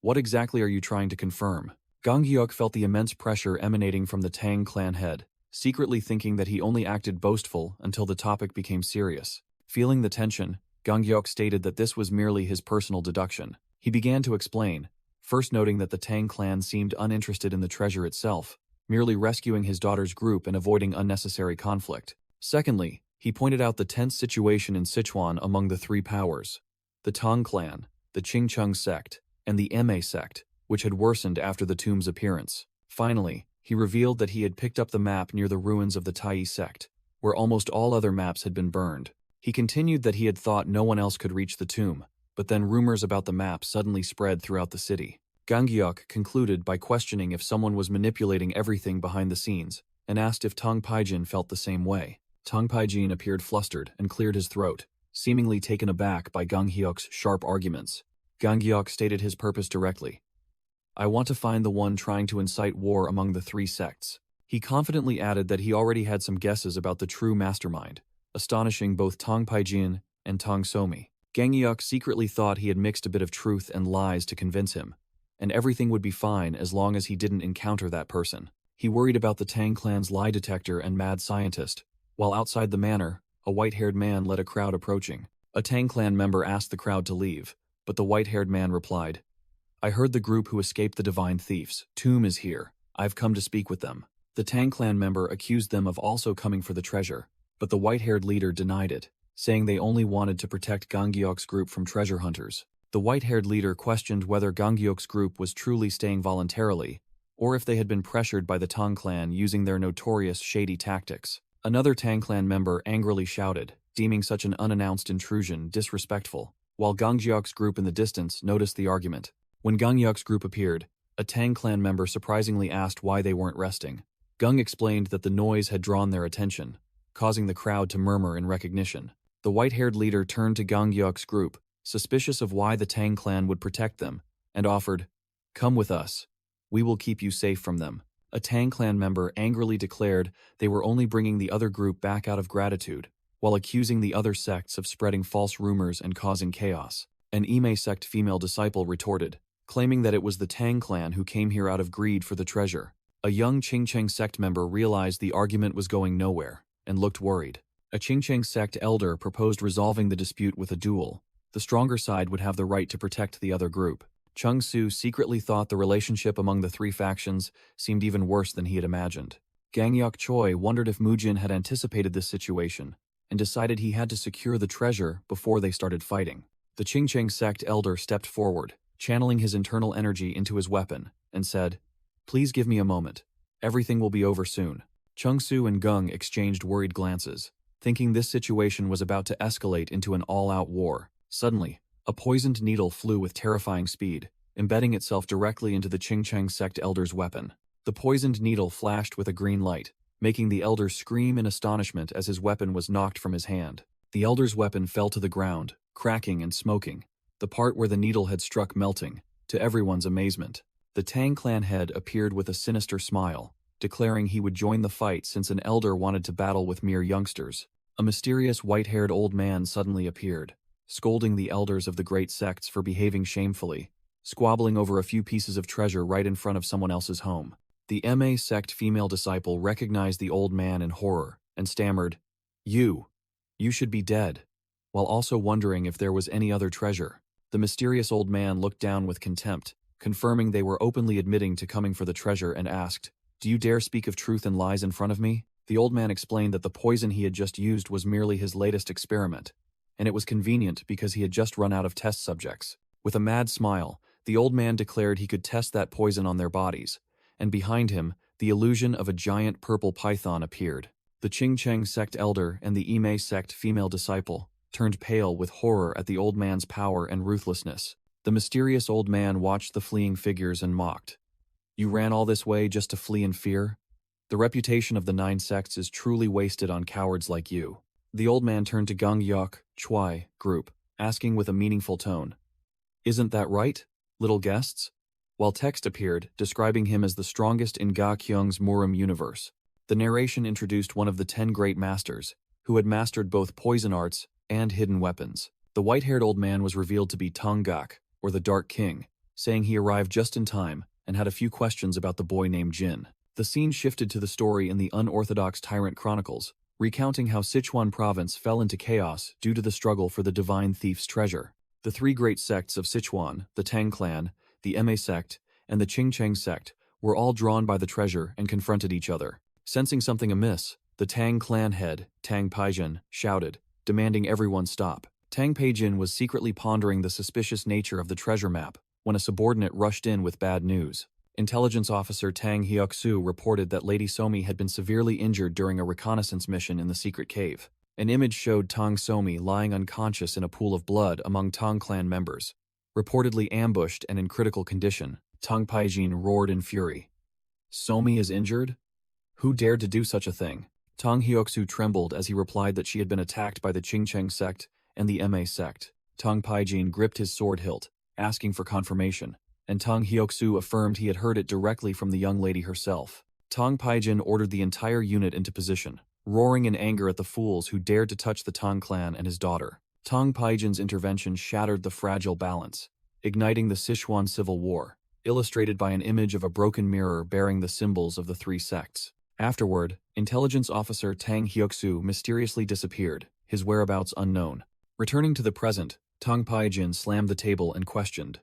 What exactly are you trying to confirm?" Ganghyuk felt the immense pressure emanating from the Tang clan head, secretly thinking that he only acted boastful until the topic became serious. Feeling the tension, Ganghyuk stated that this was merely his personal deduction. He began to explain, first noting that the Tang clan seemed uninterested in the treasure itself, merely rescuing his daughter's group and avoiding unnecessary conflict. Secondly, he pointed out the tense situation in Sichuan among the three powers: the Tang clan, the Qingcheng sect, and the Ma sect, which had worsened after the tomb's appearance. Finally, he revealed that he had picked up the map near the ruins of the Tai sect, where almost all other maps had been burned. He continued that he had thought no one else could reach the tomb, but then rumors about the map suddenly spread throughout the city. Ganghyuk concluded by questioning if someone was manipulating everything behind the scenes, and asked if Tong Paijin felt the same way. Tong Paijin appeared flustered and cleared his throat, seemingly taken aback by Ganghyuk's sharp arguments. Ganghyuk stated his purpose directly. "I want to find the one trying to incite war among the three sects." He confidently added that he already had some guesses about the true mastermind, astonishing both Tong Paijin and Tong Somi. Ganghyuk secretly thought he had mixed a bit of truth and lies to convince him, and everything would be fine as long as he didn't encounter that person. He worried about the Tang clan's lie detector and mad scientist. While outside the manor, a white-haired man led a crowd approaching. A Tang clan member asked the crowd to leave, but the white-haired man replied, "I heard the group who escaped the Divine Thief's tomb is here. I've come to speak with them." The Tang clan member accused them of also coming for the treasure, but the white-haired leader denied it, saying they only wanted to protect Ganghyuk's group from treasure hunters. The white-haired leader questioned whether Ganghyuk's group was truly staying voluntarily, or if they had been pressured by the Tang clan using their notorious shady tactics. Another Tang clan member angrily shouted, deeming such an unannounced intrusion disrespectful, while Ganghyuk's group in the distance noticed the argument. When Ganghyuk's group appeared, a Tang clan member surprisingly asked why they weren't resting. Gung explained that the noise had drawn their attention, causing the crowd to murmur in recognition. The white-haired leader turned to Ganghyuk's group, suspicious of why the Tang clan would protect them, and offered, "Come with us. We will keep you safe from them." A Tang clan member angrily declared they were only bringing the other group back out of gratitude, while accusing the other sects of spreading false rumors and causing chaos. An Ime sect female disciple retorted, claiming that it was the Tang clan who came here out of greed for the treasure. A young Qingcheng sect member realized the argument was going nowhere, and looked worried. A Qingcheng sect elder proposed resolving the dispute with a duel. The stronger side would have the right to protect the other group. Chung Su secretly thought the relationship among the three factions seemed even worse than he had imagined. Ganghyuk Choi wondered if Mujin had anticipated this situation, and decided he had to secure the treasure before they started fighting. The Qingcheng sect elder stepped forward, channeling his internal energy into his weapon, and said, "Please give me a moment. Everything will be over soon." Chung Su and Gung exchanged worried glances, thinking this situation was about to escalate into an all-out war. Suddenly, a poisoned needle flew with terrifying speed, embedding itself directly into the Qingcheng sect elder's weapon. The poisoned needle flashed with a green light, making the elder scream in astonishment as his weapon was knocked from his hand. The elder's weapon fell to the ground, cracking and smoking, the part where the needle had struck melting, to everyone's amazement. The Tang clan head appeared with a sinister smile, declaring he would join the fight since an elder wanted to battle with mere youngsters. A mysterious white-haired old man suddenly appeared, scolding the elders of the great sects for behaving shamefully, squabbling over a few pieces of treasure right in front of someone else's home. The Ma sect female disciple recognized the old man in horror and stammered, You should be dead." while also wondering if there was any other treasure. The mysterious old man looked down with contempt, confirming they were openly admitting to coming for the treasure, and asked, "Do you dare speak of truth and lies in front of me?" The old man explained that the poison he had just used was merely his latest experiment, and it was convenient because he had just run out of test subjects. With a mad smile, the old man declared he could test that poison on their bodies, and behind him, the illusion of a giant purple python appeared. The Ching Cheng sect elder and the Ime sect female disciple turned pale with horror at the old man's power and ruthlessness. The mysterious old man watched the fleeing figures and mocked. "You ran all this way just to flee in fear? The reputation of the 9 sects is truly wasted on cowards like you." The old man turned to Gangyok Choi group, asking with a meaningful tone, "Isn't that right, little guests?" While text appeared, describing him as the strongest in Ga Kyung's Murim universe. The narration introduced one of the 10 great masters, who had mastered both poison arts and hidden weapons. The white-haired old man was revealed to be Tong Gak, or the Dark King, saying he arrived just in time and had a few questions about the boy named Jin. The scene shifted to the story in the unorthodox Tyrant Chronicles, recounting how Sichuan province fell into chaos due to the struggle for the divine thief's treasure. The 3 great sects of Sichuan, the Tang clan, the Ma sect, and the Ching Cheng sect, were all drawn by the treasure and confronted each other. Sensing something amiss, the Tang clan head, Tang Paijin, shouted, demanding everyone stop. Tang Paijin was secretly pondering the suspicious nature of the treasure map when a subordinate rushed in with bad news. Intelligence officer Tang Hyuk-soo reported that Lady Somi had been severely injured during a reconnaissance mission in the secret cave. An image showed Tang Somi lying unconscious in a pool of blood among Tang clan members, reportedly ambushed and in critical condition. Tang Paijin roared in fury. "Somi is injured? Who dared to do such a thing?" Tang Hyuk-soo trembled as he replied that she had been attacked by the Ching Cheng sect and the Ma sect. Tang Paijin gripped his sword hilt, asking for confirmation, and Tang Hyuk-soo affirmed he had heard it directly from the young lady herself. Tang Paijin ordered the entire unit into position, roaring in anger at the fools who dared to touch the Tang clan and his daughter. Tang Paijin's intervention shattered the fragile balance, igniting the Sichuan Civil War, illustrated by an image of a broken mirror bearing the symbols of the 3 sects. Afterward, intelligence officer Tang Hyuk-soo mysteriously disappeared, his whereabouts unknown. Returning to the present, Tang Paijin slammed the table and questioned,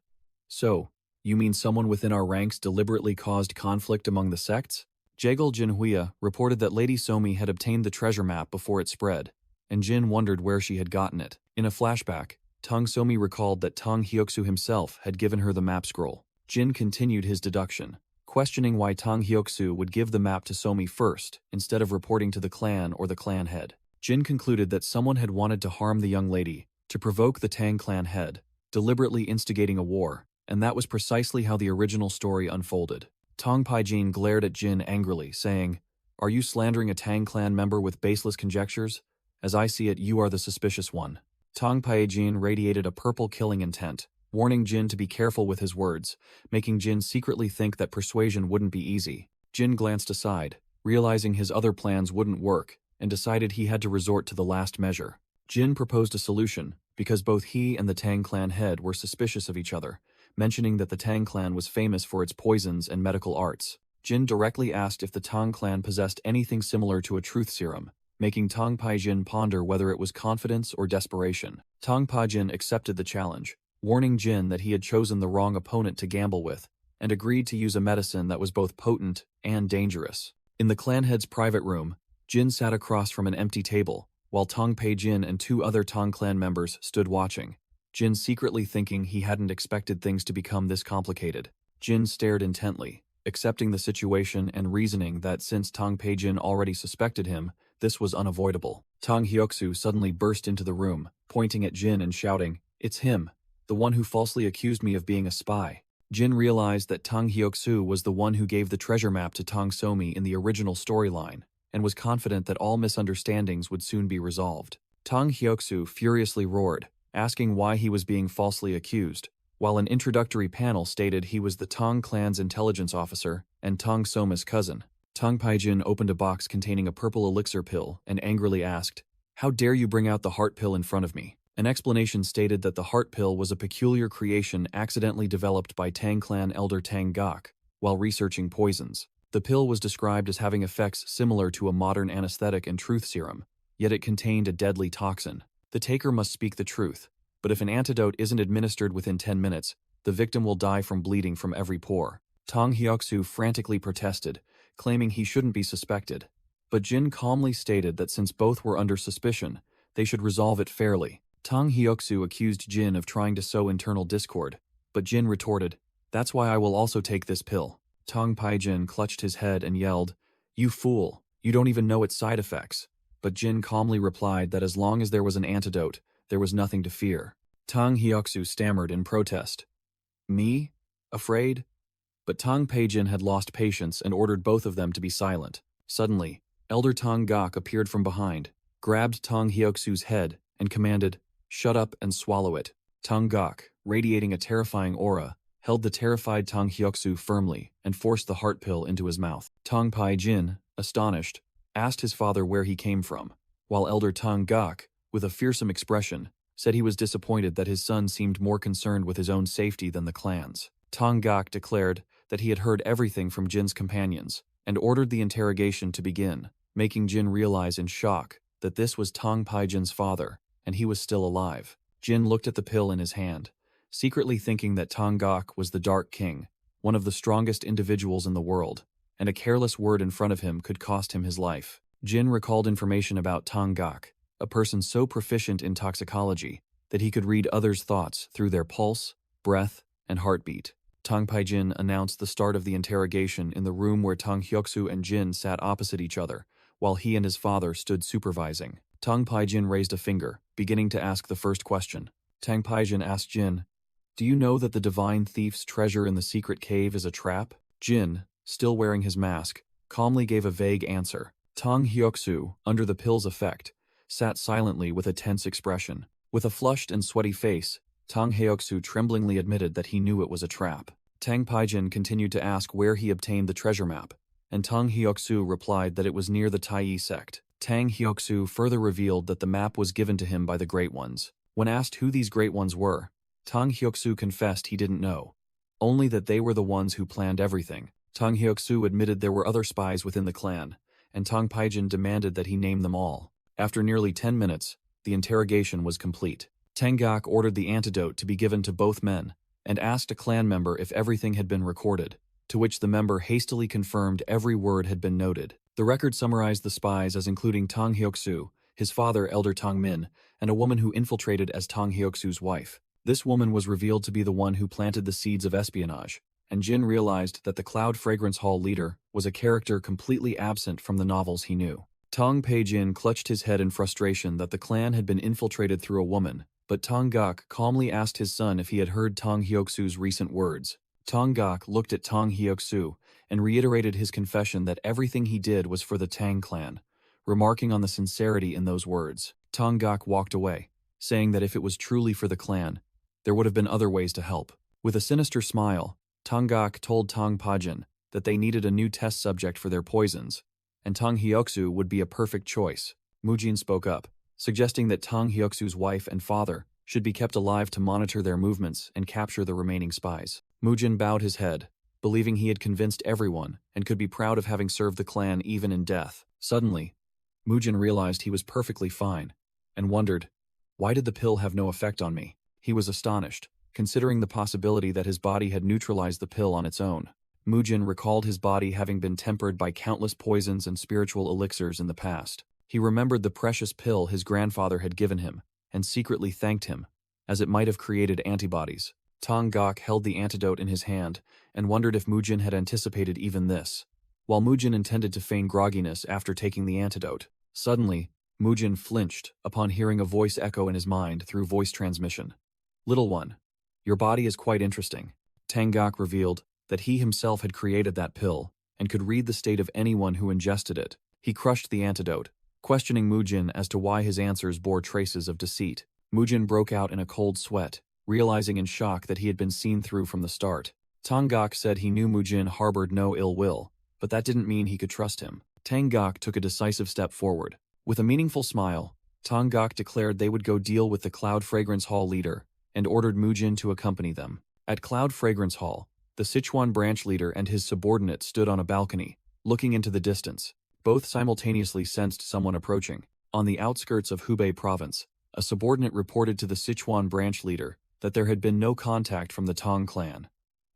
"So, you mean someone within our ranks deliberately caused conflict among the sects?" Jaegul Jinhuya reported that Lady Somi had obtained the treasure map before it spread, and Jin wondered where she had gotten it. In a flashback, Tang Somi recalled that Tang Hyuk-soo himself had given her the map scroll. Jin continued his deduction, questioning why Tang Hyuk-soo would give the map to Somi first, instead of reporting to the clan or the clan head. Jin concluded that someone had wanted to harm the young lady, to provoke the Tang clan head, deliberately instigating a war, and that was precisely how the original story unfolded. Tang Paijin glared at Jin angrily, saying, "Are you slandering a Tang clan member with baseless conjectures? As I see it, you are the suspicious one." Tang Paijin radiated a purple killing intent, warning Jin to be careful with his words, making Jin secretly think that persuasion wouldn't be easy. Jin glanced aside, realizing his other plans wouldn't work, and decided he had to resort to the last measure. Jin proposed a solution, because both he and the Tang clan head were suspicious of each other, mentioning that the Tang clan was famous for its poisons and medical arts. Jin directly asked if the Tang clan possessed anything similar to a truth serum, making Tang Paijin ponder whether it was confidence or desperation. Tang Paijin accepted the challenge, warning Jin that he had chosen the wrong opponent to gamble with, and agreed to use a medicine that was both potent and dangerous. In the clan head's private room, Jin sat across from an empty table, while Tang Paijin and 2 other Tang clan members stood watching. Jin secretly thinking he hadn't expected things to become this complicated. Jin stared intently, accepting the situation and reasoning that since Tang Paijin already suspected him, this was unavoidable. Tang Hyuk-soo suddenly burst into the room, pointing at Jin and shouting, "It's him, the one who falsely accused me of being a spy." Jin realized that Tang Hyuk-soo was the one who gave the treasure map to Tang Somi in the original storyline, and was confident that all misunderstandings would soon be resolved. Tang Hyuk-soo furiously roared, asking why he was being falsely accused, while an introductory panel stated he was the Tang clan's intelligence officer and Tang Soma's cousin. Tang Paijin opened a box containing a purple elixir pill and angrily asked, "How dare you bring out the heart pill in front of me?" An explanation stated that the heart pill was a peculiar creation accidentally developed by Tang clan elder Tang Gak while researching poisons. The pill was described as having effects similar to a modern anesthetic and truth serum, yet it contained a deadly toxin. The taker must speak the truth, but if an antidote isn't administered within 10 minutes, the victim will die from bleeding from every pore. Tang Hyoksu frantically protested, claiming he shouldn't be suspected. But Jin calmly stated that since both were under suspicion, they should resolve it fairly. Tang Hyoksu accused Jin of trying to sow internal discord, but Jin retorted, "That's why I will also take this pill." Tang Paijin clutched his head and yelled, "You fool, you don't even know its side effects." But Jin calmly replied that as long as there was an antidote, there was nothing to fear. Tang Hyoksu stammered in protest. "Me? Afraid?" But Tang Paijin had lost patience and ordered both of them to be silent. Suddenly, Elder Tang Gok appeared from behind, grabbed Tang Hyoksu's head, and commanded, "Shut up and swallow it." Tang Gok, radiating a terrifying aura, held the terrified Tang Hyoksu firmly and forced the heart pill into his mouth. Tang Paijin, astonished, asked his father where he came from, while Elder Tang Gok, with a fearsome expression, said he was disappointed that his son seemed more concerned with his own safety than the clan's. Tang Gok declared that he had heard everything from Jin's companions and ordered the interrogation to begin, making Jin realize in shock that this was Tang Paijin's father and he was still alive. Jin looked at the pill in his hand, secretly thinking that Tang Gok was the Dark King, one of the strongest individuals in the world, and a careless word in front of him could cost him his life. Jin recalled information about Tang Gok, a person so proficient in toxicology that he could read others' thoughts through their pulse, breath, and heartbeat. Tang Paijin announced the start of the interrogation in the room where Tang Hyoksu and Jin sat opposite each other, while he and his father stood supervising. Tang Paijin raised a finger, beginning to ask the first question. Tang Paijin asked Jin, "Do you know that the divine thief's treasure in the secret cave is a trap?" Jin, still wearing his mask, calmly gave a vague answer. Tang Hyoksu, under the pill's effect, sat silently with a tense expression. With a flushed and sweaty face, Tang Hyoksu tremblingly admitted that he knew it was a trap. Tang Paijin continued to ask where he obtained the treasure map, and Tang Hyoksu replied that it was near the Tai sect. Tang Hyoksu further revealed that the map was given to him by the Great Ones. When asked who these Great Ones were, Tang Hyoksu confessed he didn't know, only that they were the ones who planned everything. Tang Hyoksu admitted there were other spies within the clan, and Tang Paijin demanded that he name them all. After nearly 10 minutes, the interrogation was complete. Tang Gok ordered the antidote to be given to both men, and asked a clan member if everything had been recorded, to which the member hastily confirmed every word had been noted. The record summarized the spies as including Tang Hyoksu, his father Elder Tang Min, and a woman who infiltrated as Tang Hyoksu's wife. This woman was revealed to be the one who planted the seeds of espionage, and Jin realized that the Cloud Fragrance Hall leader was a character completely absent from the novels he knew. Tang Paijin clutched his head in frustration that the clan had been infiltrated through a woman, but Tang Gok calmly asked his son if he had heard Tang Hyoksu's recent words. Tang Gok looked at Tang Hyoksu and reiterated his confession that everything he did was for the Tang clan, remarking on the sincerity in those words. Tang Gok walked away, saying that if it was truly for the clan, there would have been other ways to help. With a sinister smile, Tang Gok told Tang Paijin that they needed a new test subject for their poisons, and Tang Hyoksu would be a perfect choice. Mujin spoke up, suggesting that Tang Hyoksu's wife and father should be kept alive to monitor their movements and capture the remaining spies. Mujin bowed his head, believing he had convinced everyone and could be proud of having served the clan even in death. Suddenly, Mujin realized he was perfectly fine, and wondered, why did the pill have no effect on me? He was astonished, considering the possibility that his body had neutralized the pill on its own. Mujin recalled his body having been tempered by countless poisons and spiritual elixirs in the past. He remembered the precious pill his grandfather had given him, and secretly thanked him, as it might have created antibodies. Tang Gok held the antidote in his hand, and wondered if Mujin had anticipated even this. While Mujin intended to feign grogginess after taking the antidote, suddenly, Mujin flinched upon hearing a voice echo in his mind through voice transmission. "Little one, your body is quite interesting." Tang Gok revealed that he himself had created that pill, and could read the state of anyone who ingested it. He crushed the antidote, questioning Mujin as to why his answers bore traces of deceit. Mujin broke out in a cold sweat, realizing in shock that he had been seen through from the start. Tang Gok said he knew Mujin harbored no ill will, but that didn't mean he could trust him. Tang Gok took a decisive step forward. With a meaningful smile, Tang Gok declared they would go deal with the Cloud Fragrance Hall leader, and ordered Mujin to accompany them. At Cloud Fragrance Hall, the Sichuan branch leader and his subordinate stood on a balcony, looking into the distance. Both simultaneously sensed someone approaching. On the outskirts of Hubei province, a subordinate reported to the Sichuan branch leader that there had been no contact from the Tong clan,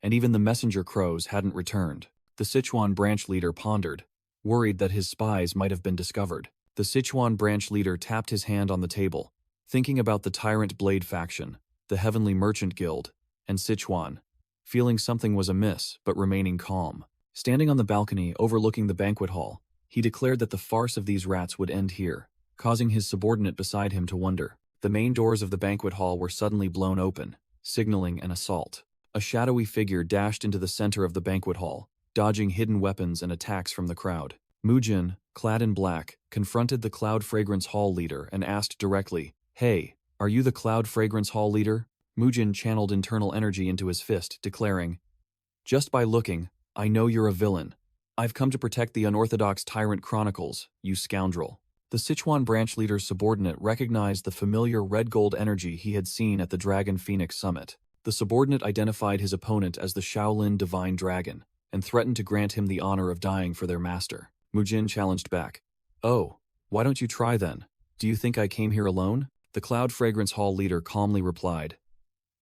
and even the messenger crows hadn't returned. The Sichuan branch leader pondered, worried that his spies might have been discovered. The Sichuan branch leader tapped his hand on the table, thinking about the Tyrant Blade faction, the Heavenly Merchant Guild, and Sichuan, feeling something was amiss but remaining calm. Standing on the balcony overlooking the banquet hall, he declared that the farce of these rats would end here, causing his subordinate beside him to wonder. The main doors of the banquet hall were suddenly blown open, signaling an assault. A shadowy figure dashed into the center of the banquet hall, dodging hidden weapons and attacks from the crowd. Mujin, clad in black, confronted the Cloud Fragrance Hall leader and asked directly, "Hey, are you the Cloud Fragrance Hall leader?" Mujin channeled internal energy into his fist, declaring, "Just by looking, I know you're a villain. I've come to protect the unorthodox Tyrant Chronicles, you scoundrel." The Sichuan branch leader's subordinate recognized the familiar red-gold energy he had seen at the Dragon Phoenix Summit. The subordinate identified his opponent as the Shaolin Divine Dragon, and threatened to grant him the honor of dying for their master. Mujin challenged back, "Oh, why don't you try then? Do you think I came here alone?" The Cloud Fragrance Hall leader calmly replied,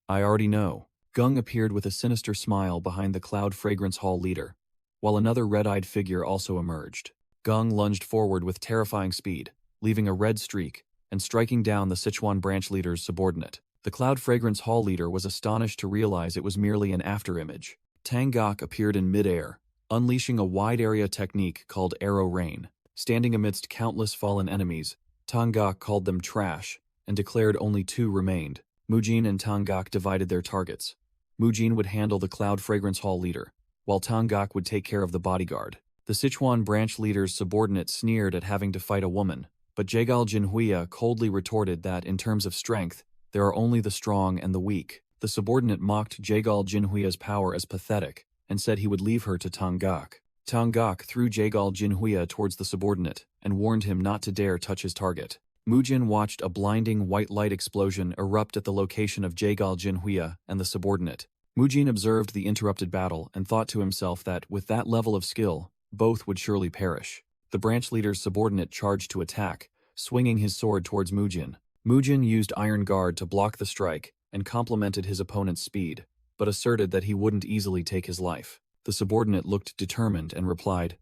"I already know." Gung appeared with a sinister smile behind the Cloud Fragrance Hall leader, while another red-eyed figure also emerged. Gung lunged forward with terrifying speed, leaving a red streak, and striking down the Sichuan branch leader's subordinate. The Cloud Fragrance Hall leader was astonished to realize it was merely an afterimage. Tangok appeared in midair, unleashing a wide-area technique called Arrow Rain. Standing amidst countless fallen enemies, Tangok called them trash, and declared only 2 remained. Mujin and Tangok divided their targets. Mujin would handle the Cloud Fragrance Hall leader, while Tangok would take care of the bodyguard. The Sichuan branch leader's subordinate sneered at having to fight a woman, but Jegal Jinhuia coldly retorted that, in terms of strength, there are only the strong and the weak. The subordinate mocked Jegal Jinhuia's power as pathetic, and said he would leave her to Tangok. Tangok threw Jegal Jinhuia towards the subordinate, and warned him not to dare touch his target. Mujin watched a blinding white light explosion erupt at the location of Jegal Jinhuia and the subordinate. Mujin observed the interrupted battle and thought to himself that, with that level of skill, both would surely perish. The branch leader's subordinate charged to attack, swinging his sword towards Mujin. Mujin used Iron Guard to block the strike and complimented his opponent's speed, but asserted that he wouldn't easily take his life. The subordinate looked determined and replied,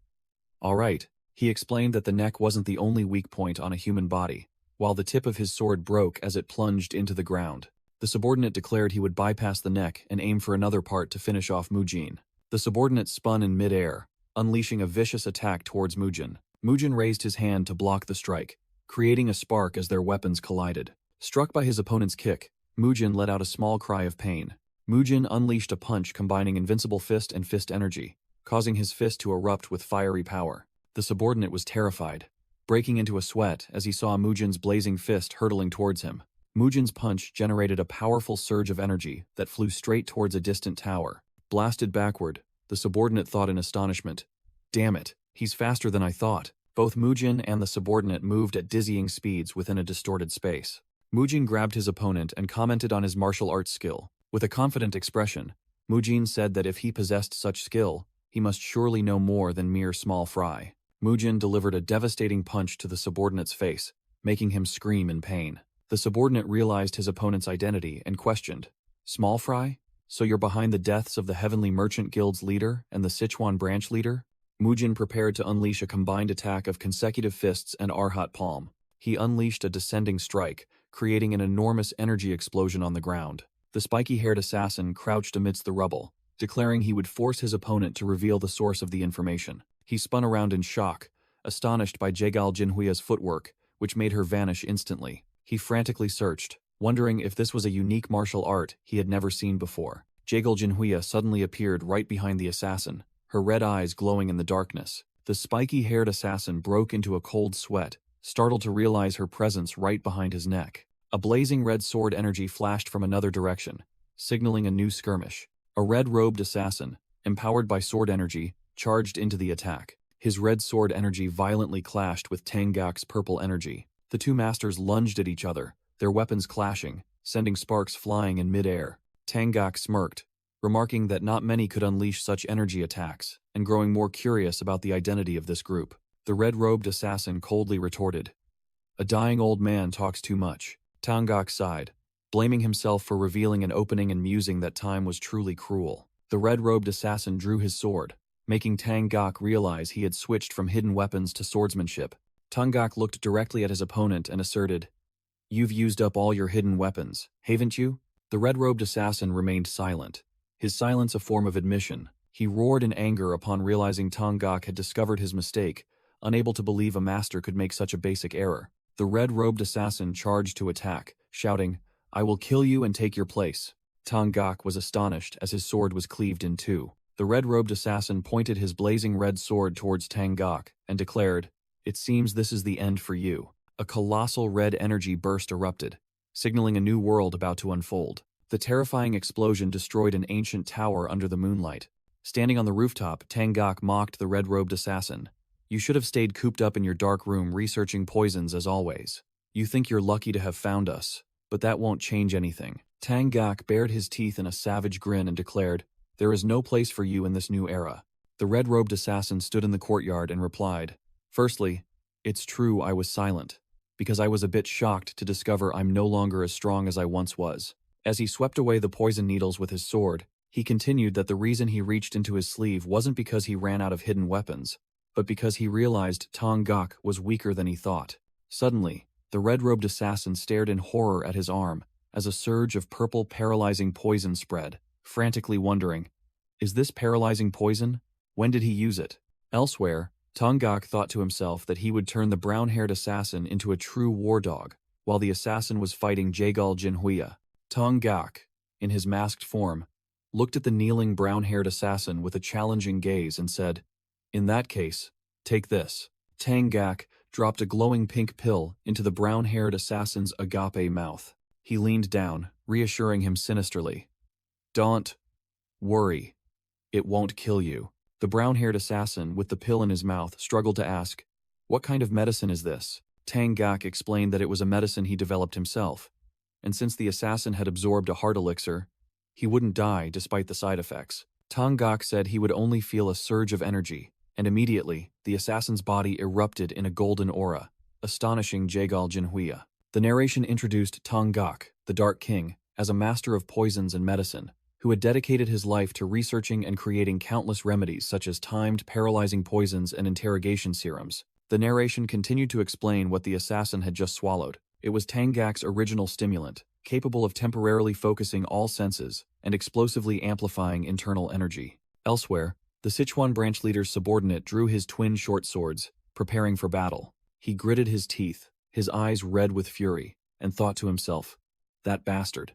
"All right." He explained that the neck wasn't the only weak point on a human body, while the tip of his sword broke as it plunged into the ground. The subordinate declared he would bypass the neck and aim for another part to finish off Mujin. The subordinate spun in midair, unleashing a vicious attack towards Mujin. Mujin raised his hand to block the strike, creating a spark as their weapons collided. Struck by his opponent's kick, Mujin let out a small cry of pain. Mujin unleashed a punch combining invincible fist and fist energy, causing his fist to erupt with fiery power. The subordinate was terrified, breaking into a sweat as he saw Mujin's blazing fist hurtling towards him. Mujin's punch generated a powerful surge of energy that flew straight towards a distant tower. Blasted backward, the subordinate thought in astonishment, "Damn it, he's faster than I thought." Both Mujin and the subordinate moved at dizzying speeds within a distorted space. Mujin grabbed his opponent and commented on his martial arts skill. With a confident expression, Mujin said that if he possessed such skill, he must surely know more than mere small fry. Mujin delivered a devastating punch to the subordinate's face, making him scream in pain. The subordinate realized his opponent's identity and questioned, "Small fry? So you're behind the deaths of the Heavenly Merchant Guild's leader and the Sichuan branch leader?" Mujin prepared to unleash a combined attack of consecutive fists and Arhat palm. He unleashed a descending strike, creating an enormous energy explosion on the ground. The spiky-haired assassin crouched amidst the rubble, declaring he would force his opponent to reveal the source of the information. He spun around in shock, astonished by Jegal Jinhuia's footwork, which made her vanish instantly. He frantically searched, wondering if this was a unique martial art he had never seen before. Jegal Jinhuia suddenly appeared right behind the assassin, her red eyes glowing in the darkness. The spiky-haired assassin broke into a cold sweat, startled to realize her presence right behind his neck. A blazing red sword energy flashed from another direction, signaling a new skirmish. A red-robed assassin, empowered by sword energy, charged into the attack. His red sword energy violently clashed with Tangok's purple energy. The two masters lunged at each other, their weapons clashing, sending sparks flying in mid-air. Tangok smirked, remarking that not many could unleash such energy attacks, and growing more curious about the identity of this group. The red-robed assassin coldly retorted, "A dying old man talks too much. Tangak sighed, blaming himself for revealing an opening and musing that time was truly cruel. The red-robed assassin drew his sword, making Tangak realize he had switched from hidden weapons to swordsmanship. Tangak looked directly at his opponent and asserted, "You've used up all your hidden weapons, haven't you?" The red-robed assassin remained silent, his silence a form of admission. He roared in anger upon realizing Tangak had discovered his mistake, unable to believe a master could make such a basic error. The red-robed assassin charged to attack, shouting, "I will kill you and take your place." Tangak was astonished as his sword was cleaved in two. The red-robed assassin pointed his blazing red sword towards Tangak and declared, "It seems this is the end for you." A colossal red energy burst erupted, signaling a new world about to unfold. The terrifying explosion destroyed an ancient tower under the moonlight. Standing on the rooftop, Tangak mocked the red-robed assassin. "You should have stayed cooped up in your dark room researching poisons as always. You think you're lucky to have found us, but that won't change anything." Tangak bared his teeth in a savage grin and declared, "There is no place for you in this new era." The red-robed assassin stood in the courtyard and replied, "Firstly, it's true I was silent, because I was a bit shocked to discover I'm no longer as strong as I once was." As he swept away the poison needles with his sword, he continued that the reason he reached into his sleeve wasn't because he ran out of hidden weapons, but because he realized Tangak was weaker than he thought. Suddenly, the red-robed assassin stared in horror at his arm as a surge of purple paralyzing poison spread, frantically wondering, "Is this paralyzing poison? When did he use it?" Elsewhere, Tangak thought to himself that he would turn the brown-haired assassin into a true war dog, while the assassin was fighting Jagal Jinhuya. Tangak, in his masked form, looked at the kneeling brown-haired assassin with a challenging gaze and said, "In that case, take this." Tangak dropped a glowing pink pill into the brown-haired assassin's agape mouth. He leaned down, reassuring him sinisterly, "Don't worry. It won't kill you." The brown-haired assassin, with the pill in his mouth, struggled to ask, "What kind of medicine is this?" Tangak explained that it was a medicine he developed himself, and since the assassin had absorbed a heart elixir, he wouldn't die despite the side effects. Tangak said he would only feel a surge of energy, and immediately, the assassin's body erupted in a golden aura, astonishing Jagal Jinhuya. The narration introduced Tangak, the Dark King, as a master of poisons and medicine, who had dedicated his life to researching and creating countless remedies such as timed paralyzing poisons and interrogation serums. The narration continued to explain what the assassin had just swallowed. It was Tangak's original stimulant, capable of temporarily focusing all senses and explosively amplifying internal energy. Elsewhere, the Sichuan branch leader's subordinate drew his twin short swords, preparing for battle. He gritted his teeth, his eyes red with fury, and thought to himself, "That bastard.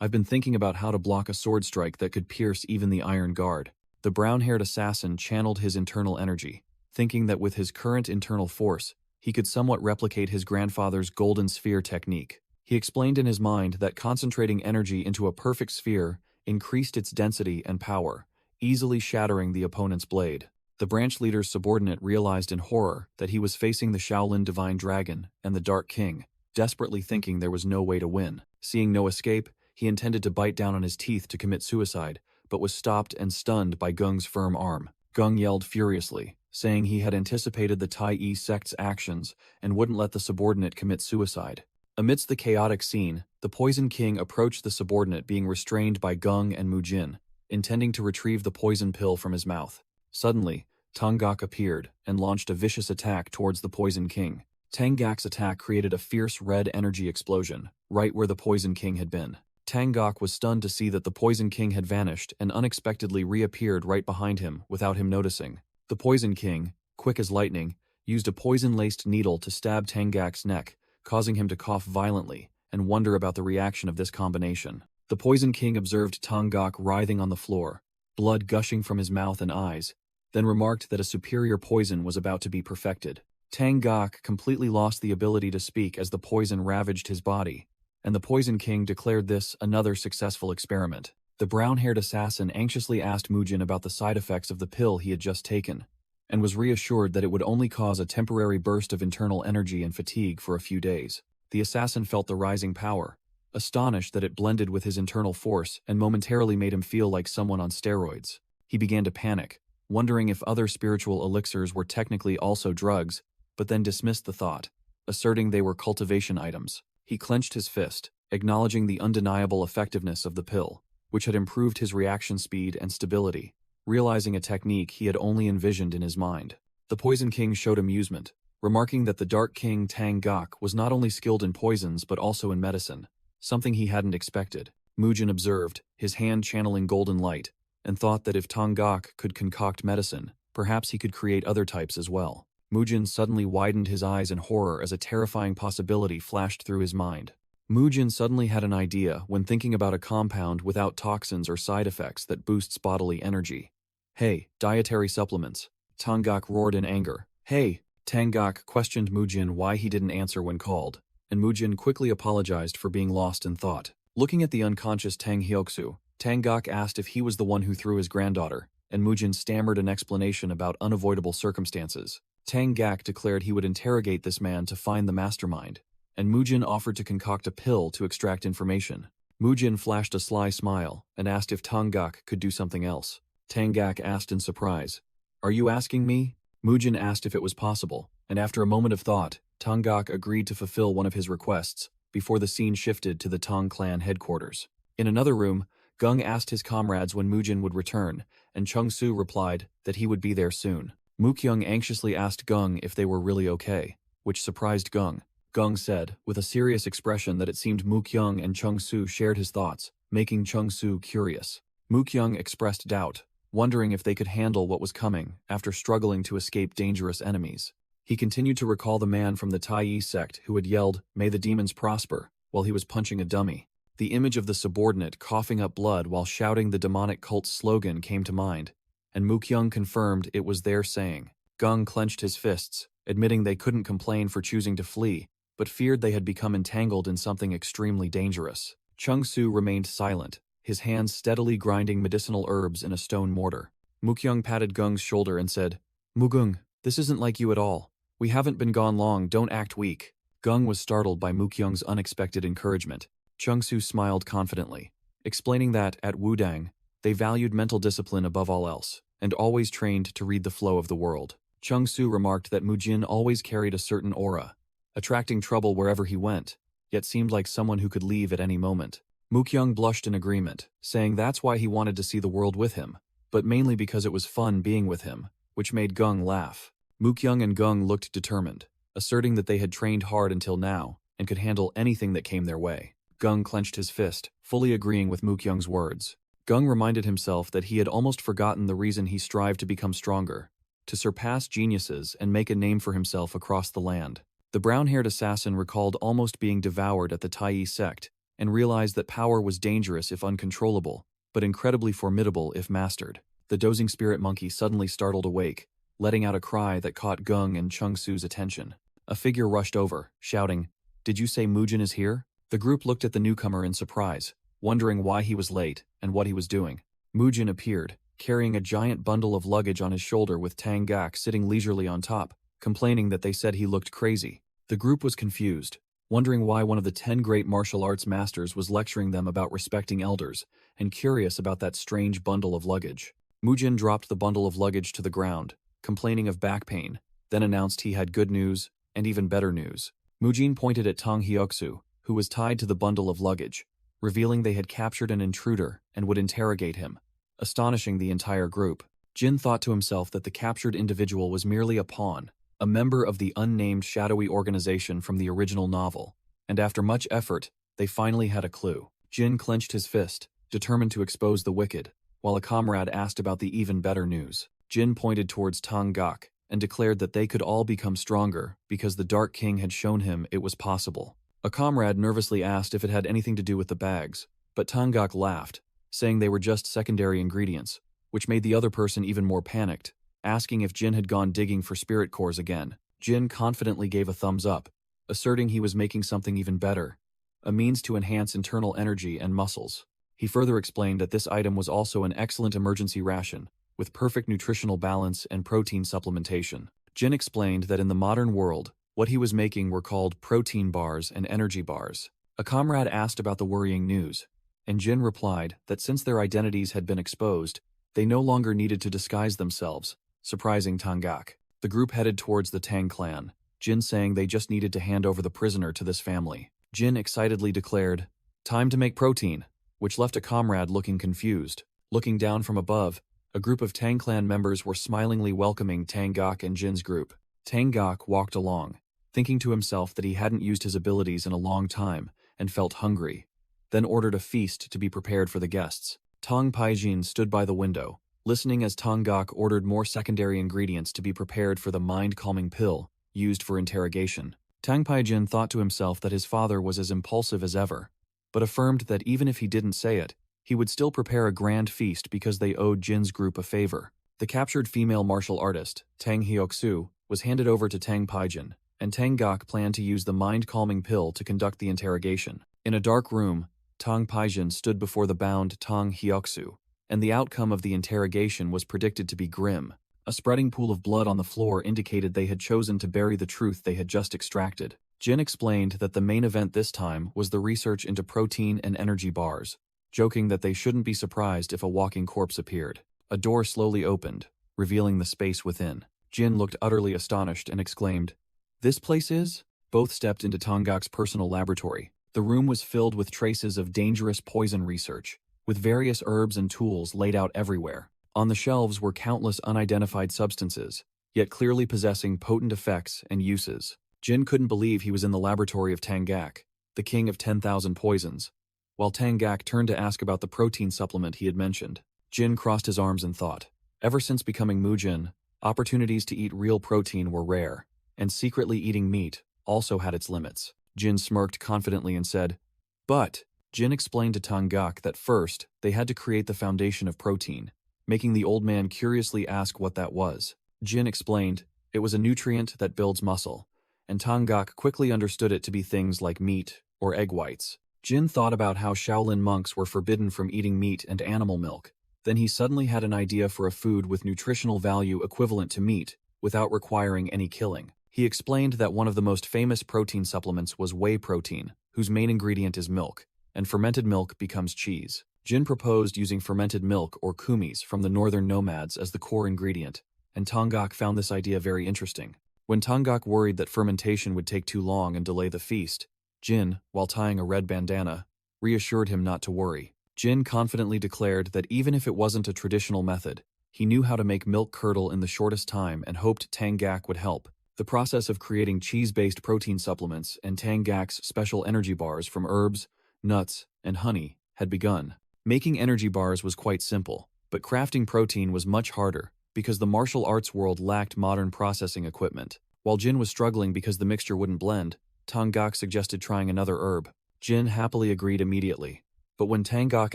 I've been thinking about how to block a sword strike that could pierce even the iron guard." The brown-haired assassin channeled his internal energy, thinking that with his current internal force, he could somewhat replicate his grandfather's golden sphere technique. He explained in his mind that concentrating energy into a perfect sphere increased its density and power, easily shattering the opponent's blade. The branch leader's subordinate realized in horror that he was facing the Shaolin Divine Dragon and the Dark King, desperately thinking there was no way to win. Seeing no escape, he intended to bite down on his teeth to commit suicide, but was stopped and stunned by Gung's firm arm. Gung yelled furiously, saying he had anticipated the Tai Yi sect's actions and wouldn't let the subordinate commit suicide. Amidst the chaotic scene, the Poison King approached the subordinate being restrained by Gung and Mujin, intending to retrieve the poison pill from his mouth. Suddenly, Tangak appeared and launched a vicious attack towards the Poison King. Tangak's attack created a fierce red energy explosion, right where the Poison King had been. Tangak was stunned to see that the Poison King had vanished and unexpectedly reappeared right behind him without him noticing. The Poison King, quick as lightning, used a poison-laced needle to stab Tangak's neck, causing him to cough violently and wonder about the reaction of this combination. The Poison King observed Tangak writhing on the floor, blood gushing from his mouth and eyes, then remarked that a superior poison was about to be perfected. Tangak completely lost the ability to speak as the poison ravaged his body, and the Poison King declared this another successful experiment. The brown-haired assassin anxiously asked Mujin about the side effects of the pill he had just taken, and was reassured that it would only cause a temporary burst of internal energy and fatigue for a few days. The assassin felt the rising power, astonished that it blended with his internal force and momentarily made him feel like someone on steroids. He began to panic, wondering if other spiritual elixirs were technically also drugs, but then dismissed the thought, asserting they were cultivation items. He clenched his fist, acknowledging the undeniable effectiveness of the pill, which had improved his reaction speed and stability, realizing a technique he had only envisioned in his mind. The Poison King showed amusement, remarking that the Dark King Tang Gok was not only skilled in poisons but also in medicine, something he hadn't expected. Mujin observed, his hand channeling golden light, and thought that if Tang Gok could concoct medicine, perhaps he could create other types as well. Mujin suddenly widened his eyes in horror as a terrifying possibility flashed through his mind. Mujin suddenly had an idea when thinking about a compound without toxins or side effects that boosts bodily energy. "Hey, dietary supplements." Tang Gok roared in anger. "Hey!" Tang Gok questioned Mujin why he didn't answer when called, and Mujin quickly apologized for being lost in thought. Looking at the unconscious Tang Hyoksu, Tang Gok asked if he was the one who threw his granddaughter, and Mujin stammered an explanation about unavoidable circumstances. Tang Gok declared he would interrogate this man to find the mastermind, and Mujin offered to concoct a pill to extract information. Mujin flashed a sly smile and asked if Tang Gok could do something else. Tang Gok asked in surprise, "Are you asking me?" Mujin asked if it was possible, and after a moment of thought, Tang Gok agreed to fulfill one of his requests before the scene shifted to the Tang clan headquarters. In another room, Gung asked his comrades when Mujin would return, and Chung Su replied that he would be there soon. Mukyung anxiously asked Gung if they were really okay, which surprised Gung. Gung said, with a serious expression, that it seemed Mukyung and Chung Su shared his thoughts, making Chung Su curious. Mukyung expressed doubt, wondering if they could handle what was coming after struggling to escape dangerous enemies. He continued to recall the man from the Tai sect who had yelled, "May the demons prosper," while he was punching a dummy. The image of the subordinate coughing up blood while shouting the demonic cult's slogan came to mind, and Mukyung confirmed it was their saying. Gung clenched his fists, admitting they couldn't complain for choosing to flee, but feared they had become entangled in something extremely dangerous. Chung Su remained silent, his hands steadily grinding medicinal herbs in a stone mortar. Mukyung patted Gung's shoulder and said, "Mugung, this isn't like you at all. We haven't been gone long, don't act weak." Gung was startled by Mukyung's unexpected encouragement. Chung Su smiled confidently, explaining that, at Wudang, they valued mental discipline above all else, and always trained to read the flow of the world. Chung Su remarked that Mujin always carried a certain aura, attracting trouble wherever he went, yet seemed like someone who could leave at any moment. Mukyung blushed in agreement, saying that's why he wanted to see the world with him, but mainly because it was fun being with him, which made Gung laugh. Mukyung and Gung looked determined, asserting that they had trained hard until now and could handle anything that came their way. Gung clenched his fist, fully agreeing with Mukyung's words. Gung reminded himself that he had almost forgotten the reason he strived to become stronger, to surpass geniuses and make a name for himself across the land. The brown-haired assassin recalled almost being devoured at the Tai sect, and realized that power was dangerous if uncontrollable, but incredibly formidable if mastered. The dozing spirit monkey suddenly startled awake, letting out a cry that caught Gung and Chung Su's attention. A figure rushed over, shouting, "Did you say Mujin is here?" The group looked at the newcomer in surprise, wondering why he was late and what he was doing. Mujin appeared, carrying a giant bundle of luggage on his shoulder with Tang Gak sitting leisurely on top, complaining that they said he looked crazy. The group was confused, wondering why one of the 10 great martial arts masters was lecturing them about respecting elders, and curious about that strange bundle of luggage. Mujin dropped the bundle of luggage to the ground, complaining of back pain, then announced he had good news, and even better news. Mujin pointed at Tang Hyoksu, who was tied to the bundle of luggage, revealing they had captured an intruder and would interrogate him, astonishing the entire group. Jin thought to himself that the captured individual was merely a pawn, a member of the unnamed shadowy organization from the original novel, and after much effort, they finally had a clue. Jin clenched his fist, determined to expose the wicked, while a comrade asked about the even better news. Jin pointed towards Tang Gak and declared that they could all become stronger because the Dark King had shown him it was possible. A comrade nervously asked if it had anything to do with the bags, but Tang Gak laughed, saying they were just secondary ingredients, which made the other person even more panicked, asking if Jin had gone digging for spirit cores again. Jin confidently gave a thumbs up, asserting he was making something even better, a means to enhance internal energy and muscles. He further explained that this item was also an excellent emergency ration, with perfect nutritional balance and protein supplementation. Jin explained that in the modern world, what he was making were called protein bars and energy bars. A comrade asked about the worrying news, and Jin replied that since their identities had been exposed, they no longer needed to disguise themselves, surprising Tang Gak. The group headed towards the Tang clan, Jin saying they just needed to hand over the prisoner to this family. Jin excitedly declared, "Time to make protein," which left a comrade looking confused. Looking down from above, a group of Tang clan members were smilingly welcoming Tang Gok and Jin's group. Tang Gok walked along, thinking to himself that he hadn't used his abilities in a long time and felt hungry, then ordered a feast to be prepared for the guests. Tang Paijin stood by the window, listening as Tang Gok ordered more secondary ingredients to be prepared for the mind-calming pill used for interrogation. Tang Paijin thought to himself that his father was as impulsive as ever, but affirmed that even if he didn't say it, he would still prepare a grand feast because they owed Jin's group a favor. The captured female martial artist, Tang Hyoksu, was handed over to Tang Paijin, and Tang Gok planned to use the mind-calming pill to conduct the interrogation. In a dark room, Tang Paijin stood before the bound Tang Hyoksu, and the outcome of the interrogation was predicted to be grim. A spreading pool of blood on the floor indicated they had chosen to bury the truth they had just extracted. Jin explained that the main event this time was the research into protein and energy bars, joking that they shouldn't be surprised if a walking corpse appeared. A door slowly opened, revealing the space within. Jin looked utterly astonished and exclaimed, "This place is?" Both stepped into Tang Gok's personal laboratory. The room was filled with traces of dangerous poison research, with various herbs and tools laid out everywhere. On the shelves were countless unidentified substances, yet clearly possessing potent effects and uses. Jin couldn't believe he was in the laboratory of Tang Gok, the king of 10,000 poisons. While Tang Gok turned to ask about the protein supplement he had mentioned, Jin crossed his arms and thought. Ever since becoming Mujin, opportunities to eat real protein were rare, and secretly eating meat also had its limits. Jin smirked confidently and said, "But," Jin explained to Tang Gok that first, they had to create the foundation of protein, making the old man curiously ask what that was. Jin explained, it was a nutrient that builds muscle, and Tang Gok quickly understood it to be things like meat or egg whites. Jin thought about how Shaolin monks were forbidden from eating meat and animal milk. Then he suddenly had an idea for a food with nutritional value equivalent to meat, without requiring any killing. He explained that one of the most famous protein supplements was whey protein, whose main ingredient is milk, and fermented milk becomes cheese. Jin proposed using fermented milk or kumis from the northern nomads as the core ingredient, and Tang Gok found this idea very interesting. When Tang Gok worried that fermentation would take too long and delay the feast, Jin, while tying a red bandana, reassured him not to worry. Jin confidently declared that even if it wasn't a traditional method, he knew how to make milk curdle in the shortest time and hoped Tang Gok would help. The process of creating cheese-based protein supplements and Tang Gok's special energy bars from herbs, nuts, and honey had begun. Making energy bars was quite simple, but crafting protein was much harder because the martial arts world lacked modern processing equipment. While Jin was struggling because the mixture wouldn't blend, Tang Gok suggested trying another herb. Jin happily agreed immediately, but when Tang Gok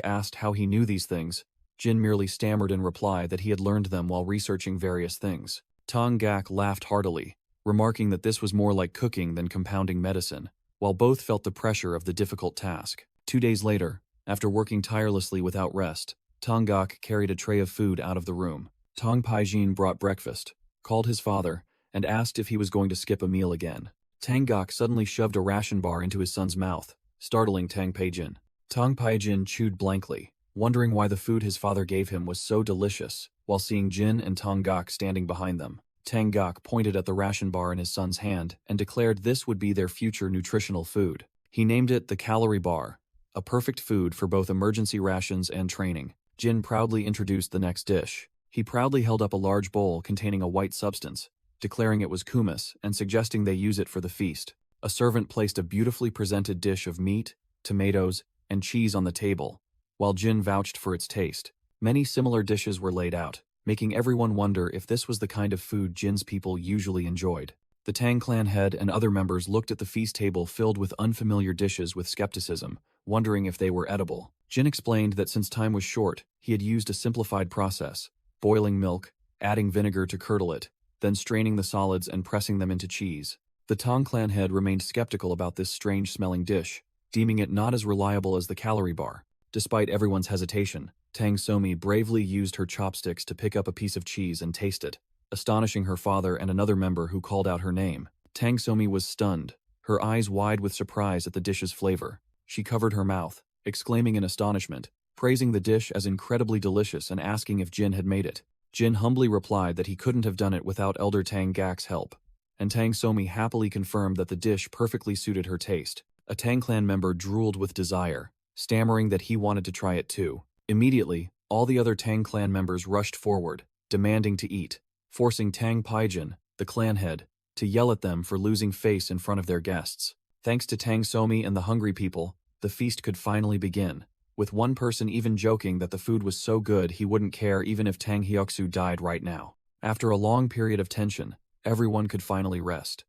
asked how he knew these things, Jin merely stammered in reply that he had learned them while researching various things. Tang Gok laughed heartily, remarking that this was more like cooking than compounding medicine, while both felt the pressure of the difficult task. 2 days later, after working tirelessly without rest, Tang Gok carried a tray of food out of the room. Tang Paijin brought breakfast, called his father, and asked if he was going to skip a meal again. Tang Gok suddenly shoved a ration bar into his son's mouth, startling Tang Paijin. Tang Paijin chewed blankly, wondering why the food his father gave him was so delicious, while seeing Jin and Tang Gok standing behind them. Tang Gok pointed at the ration bar in his son's hand and declared this would be their future nutritional food. He named it the calorie bar, a perfect food for both emergency rations and training. Jin proudly introduced the next dish. He proudly held up a large bowl containing a white substance, declaring it was kumis and suggesting they use it for the feast. A servant placed a beautifully presented dish of meat, tomatoes, and cheese on the table, while Jin vouched for its taste. Many similar dishes were laid out, making everyone wonder if this was the kind of food Jin's people usually enjoyed. The Tang clan head and other members looked at the feast table filled with unfamiliar dishes with skepticism, wondering if they were edible. Jin explained that since time was short, he had used a simplified process, boiling milk, adding vinegar to curdle it, then straining the solids and pressing them into cheese. The Tang clan head remained skeptical about this strange-smelling dish, deeming it not as reliable as the calorie bar. Despite everyone's hesitation, Tang Somi bravely used her chopsticks to pick up a piece of cheese and taste it, astonishing her father and another member who called out her name. Tang Somi was stunned, her eyes wide with surprise at the dish's flavor. She covered her mouth, exclaiming in astonishment, praising the dish as incredibly delicious and asking if Jin had made it. Jin humbly replied that he couldn't have done it without Elder Tang Gok's help, and Tang Somi happily confirmed that the dish perfectly suited her taste. A Tang clan member drooled with desire, stammering that he wanted to try it too. Immediately, all the other Tang clan members rushed forward, demanding to eat, forcing Tang Paijin, the clan head, to yell at them for losing face in front of their guests. Thanks to Tang Somi and the hungry people, the feast could finally begin, with one person even joking that the food was so good he wouldn't care even if Tang Hyoksu died right now. After a long period of tension, everyone could finally rest.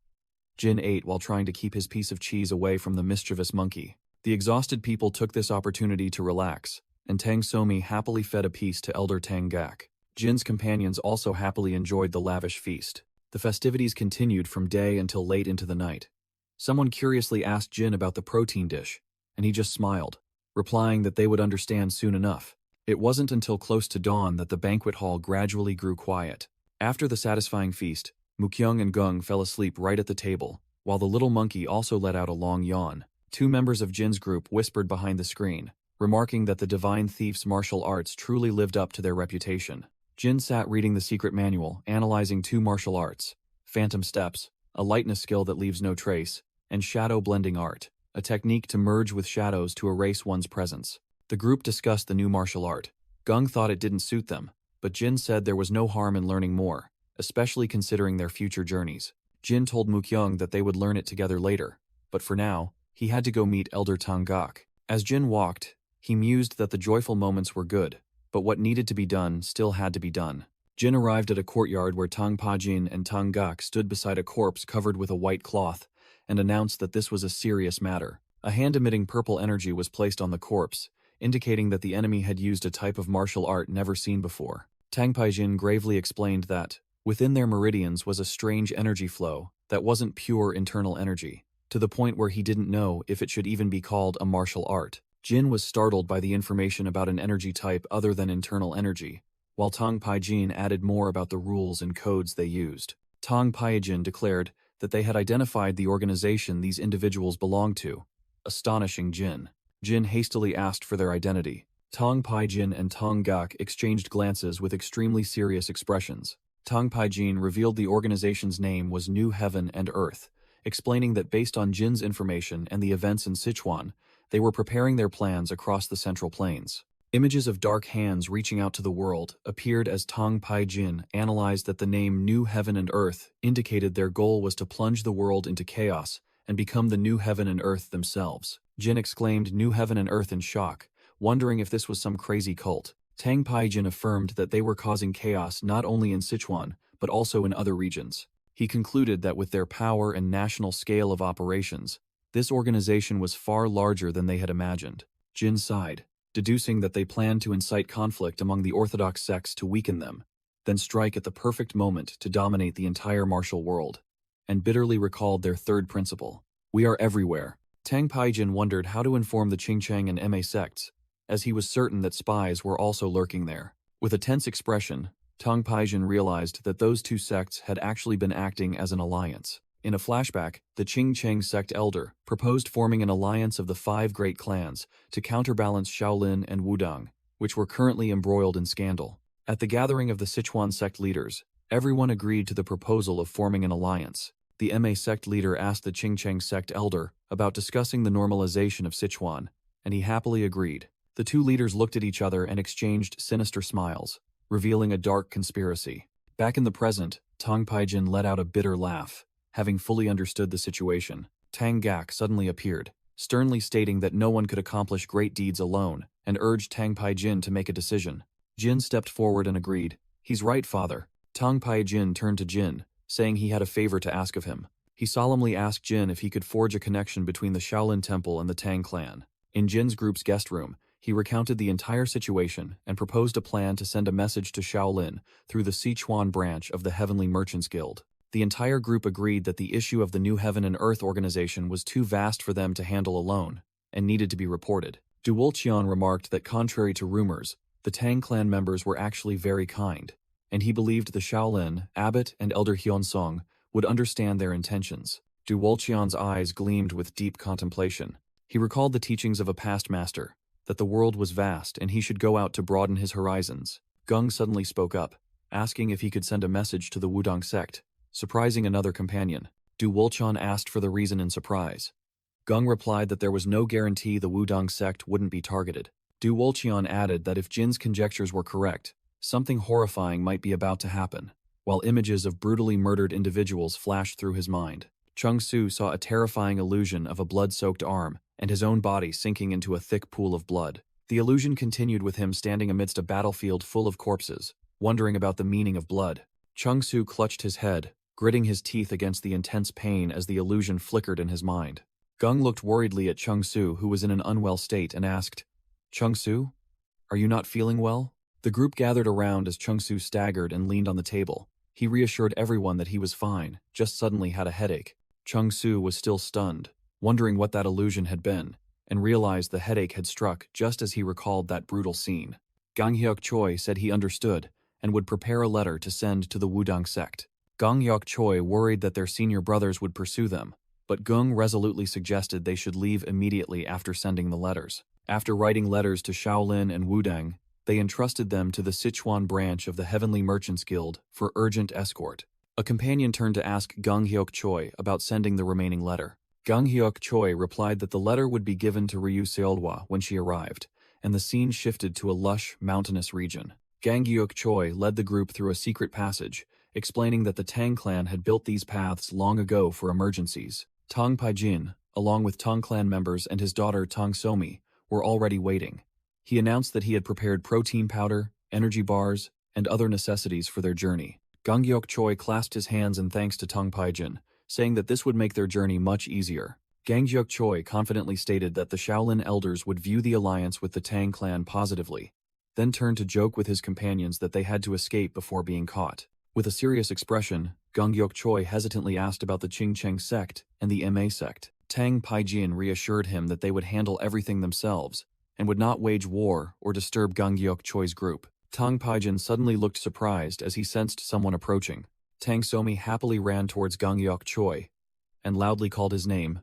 Jin ate while trying to keep his piece of cheese away from the mischievous monkey. The exhausted people took this opportunity to relax, and Tang Somi happily fed a piece to Elder Tang Gak. Jin's companions also happily enjoyed the lavish feast. The festivities continued from day until late into the night. Someone curiously asked Jin about the protein dish, and he just smiled, replying that they would understand soon enough. It wasn't until close to dawn that the banquet hall gradually grew quiet. After the satisfying feast, Mukyung and Gung fell asleep right at the table, while the little monkey also let out a long yawn. Two members of Jin's group whispered behind the screen, remarking that the divine thief's martial arts truly lived up to their reputation. Jin sat reading the secret manual, analyzing two martial arts: phantom steps, a lightness skill that leaves no trace, and shadow blending art, a technique to merge with shadows to erase one's presence. The group discussed the new martial art. Gung thought it didn't suit them, but Jin said there was no harm in learning more, especially considering their future journeys. Jin told Mukyung that they would learn it together later, but for now, he had to go meet Elder Tang Gak. As Jin walked, he mused that the joyful moments were good, but what needed to be done still had to be done. Jin arrived at a courtyard where Tang Pajin and Tang Gak stood beside a corpse covered with a white cloth, and announced that this was a serious matter. A hand-emitting purple energy was placed on the corpse, indicating that the enemy had used a type of martial art never seen before. Tang Paijin gravely explained that, within their meridians was a strange energy flow that wasn't pure internal energy, to the point where he didn't know if it should even be called a martial art. Jin was startled by the information about an energy type other than internal energy, while Tang Paijin added more about the rules and codes they used. Tang Paijin declared that they had identified the organization these individuals belonged to, astonishing Jin. Jin hastily asked for their identity. Tang Paijin and Tang Gak exchanged glances with extremely serious expressions. Tang Paijin revealed the organization's name was New Heaven and Earth, explaining that based on Jin's information and the events in Sichuan, they were preparing their plans across the Central Plains. Images of dark hands reaching out to the world appeared as Tang Paijin analyzed that the name New Heaven and Earth indicated their goal was to plunge the world into chaos and become the New Heaven and Earth themselves. Jin exclaimed New Heaven and Earth in shock, wondering if this was some crazy cult. Tang Paijin affirmed that they were causing chaos not only in Sichuan, but also in other regions. He concluded that with their power and national scale of operations, this organization was far larger than they had imagined. Jin sighed, deducing that they planned to incite conflict among the orthodox sects to weaken them, then strike at the perfect moment to dominate the entire martial world, and bitterly recalled their third principle: we are everywhere. Tang Paijin wondered how to inform the Qingcheng and Ma sects, as he was certain that spies were also lurking there. With a tense expression, Tang Paijin realized that those two sects had actually been acting as an alliance. In a flashback, the Qingcheng sect elder proposed forming an alliance of the 5 great clans to counterbalance Shaolin and Wudang, which were currently embroiled in scandal. At the gathering of the Sichuan sect leaders, everyone agreed to the proposal of forming an alliance. The Ma sect leader asked the Qingcheng sect elder about discussing the normalization of Sichuan, and he happily agreed. The two leaders looked at each other and exchanged sinister smiles, revealing a dark conspiracy. Back in the present, Tang Paijin let out a bitter laugh. Having fully understood the situation, Tang Gak suddenly appeared, sternly stating that no one could accomplish great deeds alone, and urged Tang Paijin to make a decision. Jin stepped forward and agreed. He's right, father. Tang Paijin turned to Jin, saying he had a favor to ask of him. He solemnly asked Jin if he could forge a connection between the Shaolin Temple and the Tang clan. In Jin's group's guest room, he recounted the entire situation and proposed a plan to send a message to Shaolin through the Sichuan branch of the Heavenly Merchants Guild. The entire group agreed that the issue of the New Heaven and Earth organization was too vast for them to handle alone, and needed to be reported. Duolqian remarked that contrary to rumors, the Tang clan members were actually very kind, and he believed the Shaolin, Abbot, and Elder Hyonsong would understand their intentions. Duolqian's eyes gleamed with deep contemplation. He recalled the teachings of a past master, that the world was vast and he should go out to broaden his horizons. Gung suddenly spoke up, asking if he could send a message to the Wudang sect. Surprising another companion, Duolqian asked for the reason in surprise. Gung replied that there was no guarantee the Wudong sect wouldn't be targeted. Du Wolqian added that if Jin's conjectures were correct, something horrifying might be about to happen, while images of brutally murdered individuals flashed through his mind. Chung Su saw a terrifying illusion of a blood-soaked arm and his own body sinking into a thick pool of blood. The illusion continued with him standing amidst a battlefield full of corpses, wondering about the meaning of blood. Chung Su clutched his head, gritting his teeth against the intense pain as the illusion flickered in his mind. Gung looked worriedly at Chung Su, who was in an unwell state, and asked, "Chung Su, are you not feeling well?" The group gathered around as Chung Su staggered and leaned on the table. He reassured everyone that he was fine, just suddenly had a headache. Chung Su was still stunned, wondering what that illusion had been, and realized the headache had struck just as he recalled that brutal scene. Gang Hyuk Choi said he understood and would prepare a letter to send to the Wudong sect. Gang Hyuk Choi worried that their senior brothers would pursue them, but Gung resolutely suggested they should leave immediately after sending the letters. After writing letters to Shaolin and Wudang, they entrusted them to the Sichuan branch of the Heavenly Merchants Guild for urgent escort. A companion turned to ask Gang Hyuk Choi about sending the remaining letter. Gang Hyuk Choi replied that the letter would be given to Ryu Seolhwa when she arrived, and the scene shifted to a lush, mountainous region. Gang Hyuk Choi led the group through a secret passage, explaining that the Tang clan had built these paths long ago for emergencies. Tang Paijin, along with Tang clan members and his daughter Tang Somi, were already waiting. He announced that he had prepared protein powder, energy bars, and other necessities for their journey. Gang Hyuk Choi clasped his hands in thanks to Tang Paijin, saying that this would make their journey much easier. Gang Hyuk Choi confidently stated that the Shaolin elders would view the alliance with the Tang clan positively, then turned to joke with his companions that they had to escape before being caught. With a serious expression, Gang Hyuk Choi hesitantly asked about the Qing Cheng sect and the Ma sect. Tang Paijin reassured him that they would handle everything themselves and would not wage war or disturb Gang Hyuk Choi's group. Tang Paijin suddenly looked surprised as he sensed someone approaching. Tang Somi happily ran towards Gang Hyuk Choi and loudly called his name,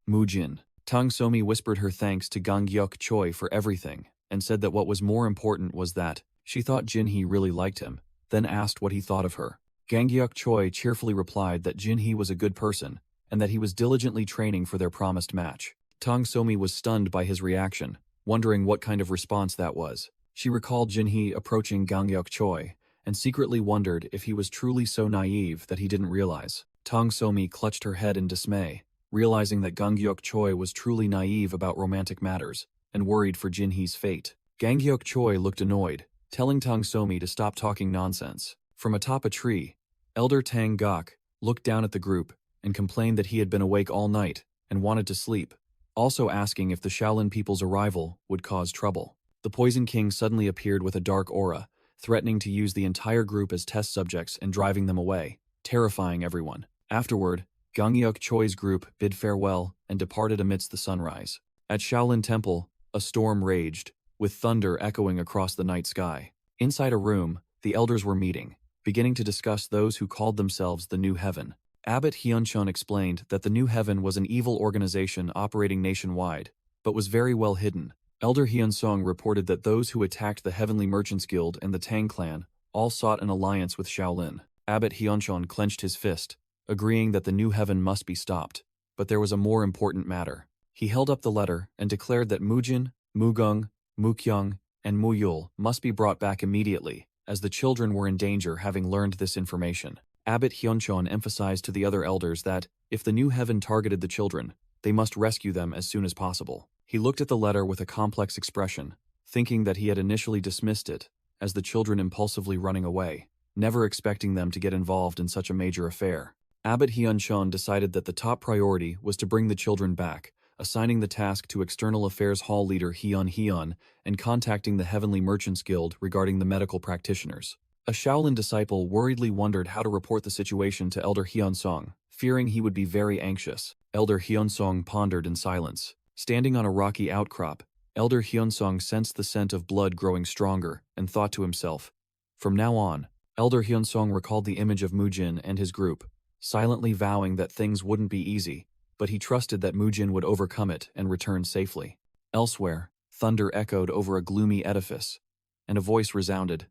Mu Jin. Tang Somi whispered her thanks to Gang Hyuk Choi for everything and said that what was more important was that she thought Jin He really liked him, then asked what he thought of her. Gang Hyuk Choi cheerfully replied that Jin He was a good person and that he was diligently training for their promised match. Tang Somi was stunned by his reaction, wondering what kind of response that was. She recalled Jin He approaching Gang Hyuk Choi and secretly wondered if he was truly so naive that he didn't realize. Tang Somi clutched her head in dismay, realizing that Gang Hyuk Choi was truly naive about romantic matters and worried for Jin He's fate. Gang Hyuk Choi looked annoyed, telling Tang Somi to stop talking nonsense. From atop a tree, Elder Tang Gok looked down at the group and complained that he had been awake all night and wanted to sleep, also asking if the Shaolin people's arrival would cause trouble. The Poison King suddenly appeared with a dark aura, threatening to use the entire group as test subjects and driving them away, terrifying everyone. Afterward, Gang Hyuk Choi's group bid farewell and departed amidst the sunrise. At Shaolin Temple, a storm raged, with thunder echoing across the night sky. Inside a room, the elders were meeting, beginning to discuss those who called themselves the New Heaven. Abbot Hyunchun explained that the New Heaven was an evil organization operating nationwide, but was very well hidden. Elder Hyunsung reported that those who attacked the Heavenly Merchants Guild and the Tang clan all sought an alliance with Shaolin. Abbot Hyunchun clenched his fist, agreeing that the New Heaven must be stopped, but there was a more important matter. He held up the letter and declared that Mujin, Mugung, Mukyung, and Muyul must be brought back immediately, as the children were in danger having learned this information. Abbot Hyunchon emphasized to the other elders that, if the New Heaven targeted the children, they must rescue them as soon as possible. He looked at the letter with a complex expression, thinking that he had initially dismissed it as the children impulsively running away, never expecting them to get involved in such a major affair. Abbot Hyunchon decided that the top priority was to bring the children back, assigning the task to External Affairs Hall leader Hyun and contacting the Heavenly Merchants Guild regarding the medical practitioners. A Shaolin disciple worriedly wondered how to report the situation to Elder Hyunsong, fearing he would be very anxious. Elder Hyunsong pondered in silence. Standing on a rocky outcrop, Elder Hyunsong sensed the scent of blood growing stronger and thought to himself. From now on, Elder Hyunsong recalled the image of Mujin and his group, silently vowing that things wouldn't be easy, but he trusted that Mujin would overcome it and return safely. Elsewhere, thunder echoed over a gloomy edifice, and a voice resounded,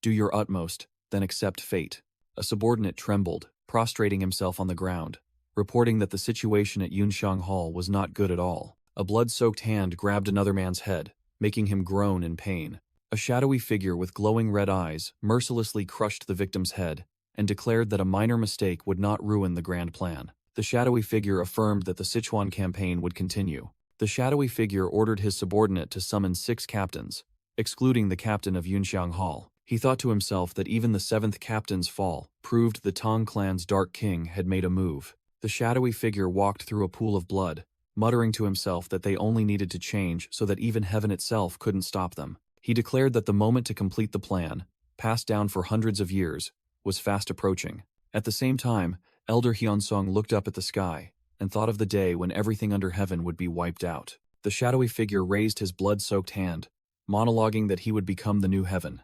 "Do your utmost, then accept fate." A subordinate trembled, prostrating himself on the ground. reporting that the situation at Yunxiang Hall was not good at all. A blood-soaked hand grabbed another man's head, making him groan in pain. A shadowy figure with glowing red eyes mercilessly crushed the victim's head and declared that a minor mistake would not ruin the grand plan. The shadowy figure affirmed that the Sichuan campaign would continue. The shadowy figure ordered his subordinate to summon 6 captains, excluding the captain of Yunxiang Hall. He thought to himself that even the 7th captain's fall proved the Tang clan's Dark King had made a move. The shadowy figure walked through a pool of blood, muttering to himself that they only needed to change so that even heaven itself couldn't stop them. He declared that the moment to complete the plan, passed down for hundreds of years, was fast approaching. At the same time, Elder Hyunsung looked up at the sky and thought of the day when everything under heaven would be wiped out. The shadowy figure raised his blood-soaked hand, monologuing that he would become the new heaven.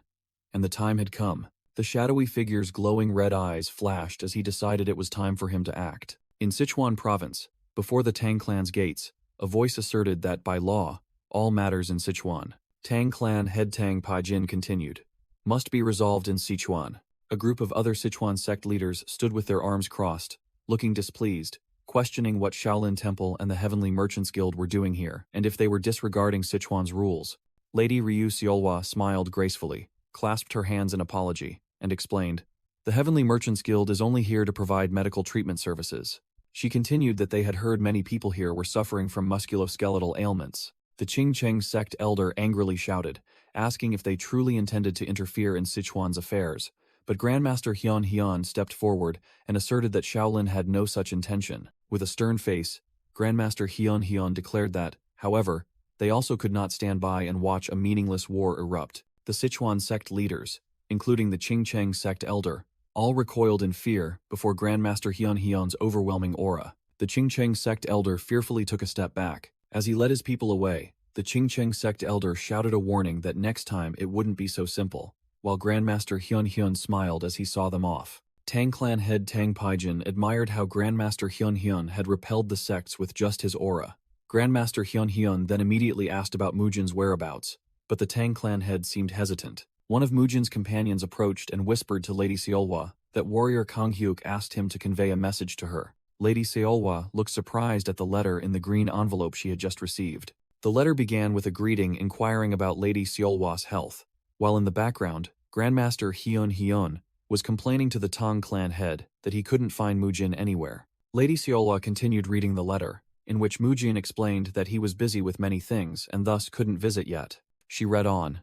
And the time had come. The shadowy figure's glowing red eyes flashed as he decided it was time for him to act. In Sichuan province, before the Tang clan's gates, a voice asserted that by law, all matters in Sichuan. Tang clan head Tang Paijin continued, must be resolved in Sichuan. A group of other Sichuan sect leaders stood with their arms crossed, looking displeased, questioning what Shaolin Temple and the Heavenly Merchants Guild were doing here, and if they were disregarding Sichuan's rules. Lady Ryu Seolhwa smiled gracefully, clasped her hands in apology, and explained, the Heavenly Merchants Guild is only here to provide medical treatment services. She continued that they had heard many people here were suffering from musculoskeletal ailments. The Qingcheng sect elder angrily shouted, asking if they truly intended to interfere in Sichuan's affairs, but Grandmaster Hyun Hyun stepped forward and asserted that Shaolin had no such intention. With a stern face, Grandmaster Hyun Hyun declared that, however, they also could not stand by and watch a meaningless war erupt. The Sichuan sect leaders, including the Qingcheng sect elder, all recoiled in fear before Grandmaster Hyun Hyun's overwhelming aura. The Qingcheng sect elder fearfully took a step back. As he led his people away, the Qingcheng sect elder shouted a warning that next time it wouldn't be so simple, while Grandmaster Hyun Hyun smiled as he saw them off. Tang clan head Tang Paijin admired how Grandmaster Hyun Hyun had repelled the sects with just his aura. Grandmaster Hyun Hyun then immediately asked about Mujin's whereabouts, but the Tang clan head seemed hesitant. One of Mujin's companions approached and whispered to Lady Seolhwa that warrior Kang Hyuk asked him to convey a message to her. Lady Seolhwa looked surprised at the letter in the green envelope she had just received. The letter began with a greeting inquiring about Lady Seolhwa's health, while in the background, Grandmaster Hyun Hyun was complaining to the Tang clan head that he couldn't find Mujin anywhere. Lady Seolhwa continued reading the letter, in which Mujin explained that he was busy with many things and thus couldn't visit yet. She read on.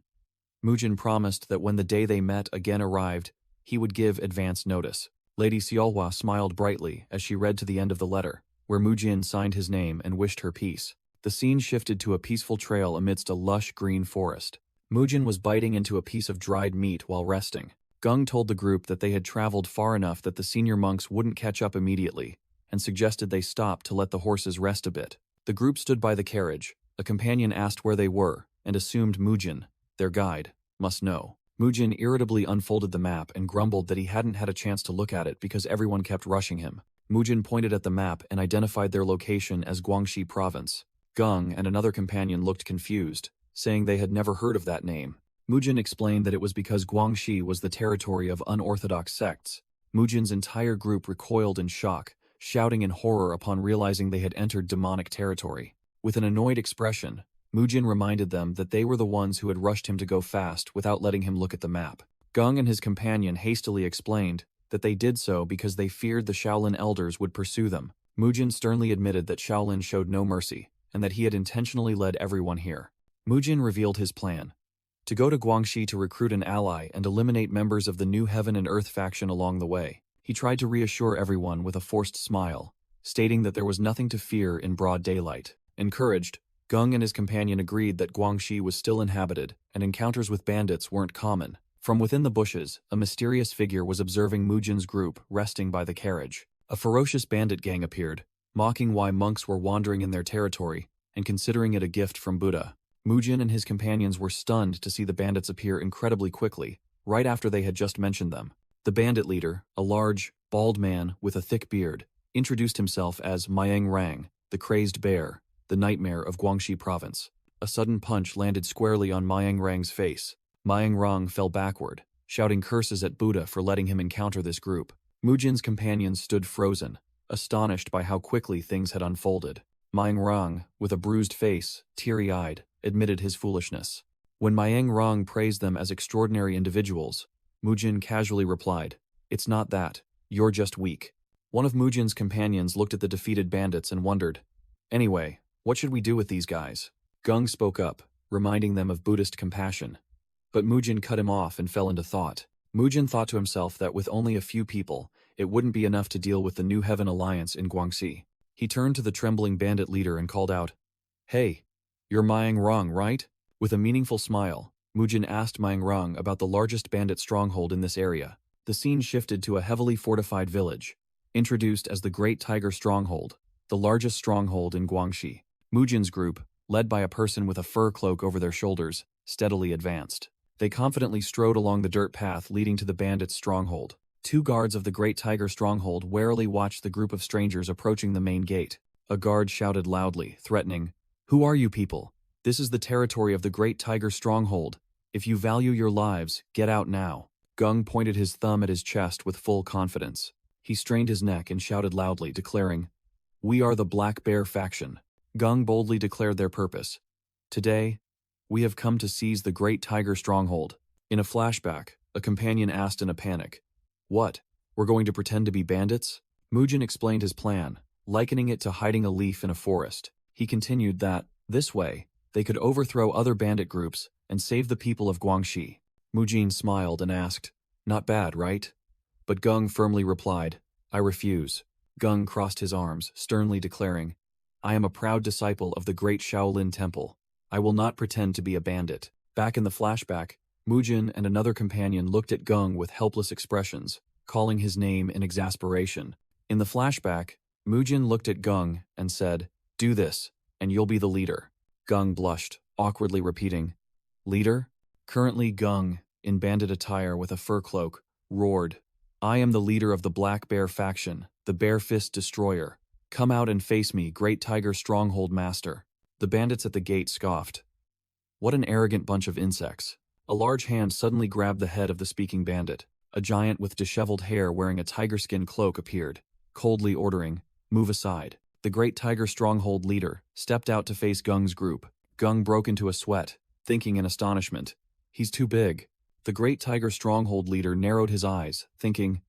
Mujin promised that when the day they met again arrived, he would give advance notice. Lady Seolhwa smiled brightly as she read to the end of the letter, where Mujin signed his name and wished her peace. The scene shifted to a peaceful trail amidst a lush green forest. Mujin was biting into a piece of dried meat while resting. Gung told the group that they had traveled far enough that the senior monks wouldn't catch up immediately, and suggested they stop to let the horses rest a bit. The group stood by the carriage. A companion asked where they were, and assumed Mujin, their guide, must know. Mujin irritably unfolded the map and grumbled that he hadn't had a chance to look at it because everyone kept rushing him. Mujin pointed at the map and identified their location as Guangxi Province. Gung and another companion looked confused, saying they had never heard of that name. Mujin explained that it was because Guangxi was the territory of unorthodox sects. Mujin's entire group recoiled in shock, shouting in horror upon realizing they had entered demonic territory. With an annoyed expression, Mujin reminded them that they were the ones who had rushed him to go fast without letting him look at the map. Gung and his companion hastily explained that they did so because they feared the Shaolin elders would pursue them. Mujin sternly admitted that Shaolin showed no mercy, and that he had intentionally led everyone here. Mujin revealed his plan: to go to Guangxi to recruit an ally and eliminate members of the New Heaven and Earth faction along the way. He tried to reassure everyone with a forced smile, stating that there was nothing to fear in broad daylight. Encouraged, Gung and his companion agreed that Guangxi was still inhabited, and encounters with bandits weren't common. From within the bushes, a mysterious figure was observing Mujin's group resting by the carriage. A ferocious bandit gang appeared, mocking why monks were wandering in their territory, and considering it a gift from Buddha. Mujin and his companions were stunned to see the bandits appear incredibly quickly, right after they had just mentioned them. The bandit leader, a large, bald man with a thick beard, introduced himself as Myang Rang, the crazed bear, the nightmare of Guangxi province. A sudden punch landed squarely on Myang Rang's face. Myang Rang fell backward, shouting curses at Buddha for letting him encounter this group. Mujin's companions stood frozen, astonished by how quickly things had unfolded. Rong, with a bruised face, teary-eyed, admitted his foolishness. When Rong praised them as extraordinary individuals, Mujin casually replied, "It's not that, you're just weak." One of Mujin's companions looked at the defeated bandits and wondered, "Anyway, what should we do with these guys?" Gung spoke up, reminding them of Buddhist compassion. But Mujin cut him off and fell into thought. Mujin thought to himself that with only a few people, it wouldn't be enough to deal with the New Heaven Alliance in Guangxi. He turned to the trembling bandit leader and called out, "Hey, you're Rong, right?" With a meaningful smile, Mujin asked Rong about the largest bandit stronghold in this area. The scene shifted to a heavily fortified village, introduced as the Great Tiger Stronghold, the largest stronghold in Guangxi. Mujin's group, led by a person with a fur cloak over their shoulders, steadily advanced. They confidently strode along the dirt path leading to the bandits' stronghold. Two guards of the Great Tiger Stronghold warily watched the group of strangers approaching the main gate. A guard shouted loudly, threatening, "Who are you people? This is the territory of the Great Tiger Stronghold. If you value your lives, get out now." Gung pointed his thumb at his chest with full confidence. He strained his neck and shouted loudly, declaring, "We are the Black Bear faction." Gung boldly declared their purpose. "Today, we have come to seize the Great Tiger Stronghold." In a flashback, a companion asked in a panic, "What? We're going to pretend to be bandits?" Mujin explained his plan, likening it to hiding a leaf in a forest. He continued that, this way, they could overthrow other bandit groups and save the people of Guangxi. Mujin smiled and asked, "Not bad, right?" But Gung firmly replied, "I refuse." Gung crossed his arms, sternly declaring, "I am a proud disciple of the great Shaolin temple. I will not pretend to be a bandit." Back in the flashback, Mujin and another companion looked at Gung with helpless expressions, calling his name in exasperation. In the flashback, Mujin looked at Gung and said, "Do this, and you'll be the leader." Gung blushed, awkwardly repeating, "Leader?" Currently Gung, in bandit attire with a fur cloak, roared, "I am the leader of the Black Bear faction, the Bear Fist Destroyer. Come out and face me, Great Tiger Stronghold Master." The bandits at the gate scoffed. What an arrogant bunch of insects. A large hand suddenly grabbed the head of the speaking bandit. A giant with disheveled hair wearing a tiger skin cloak appeared, coldly ordering, "Move aside." The Great Tiger Stronghold leader stepped out to face Gung's group. Gung broke into a sweat, thinking in astonishment, "He's too big." The Great Tiger Stronghold leader narrowed his eyes, thinking,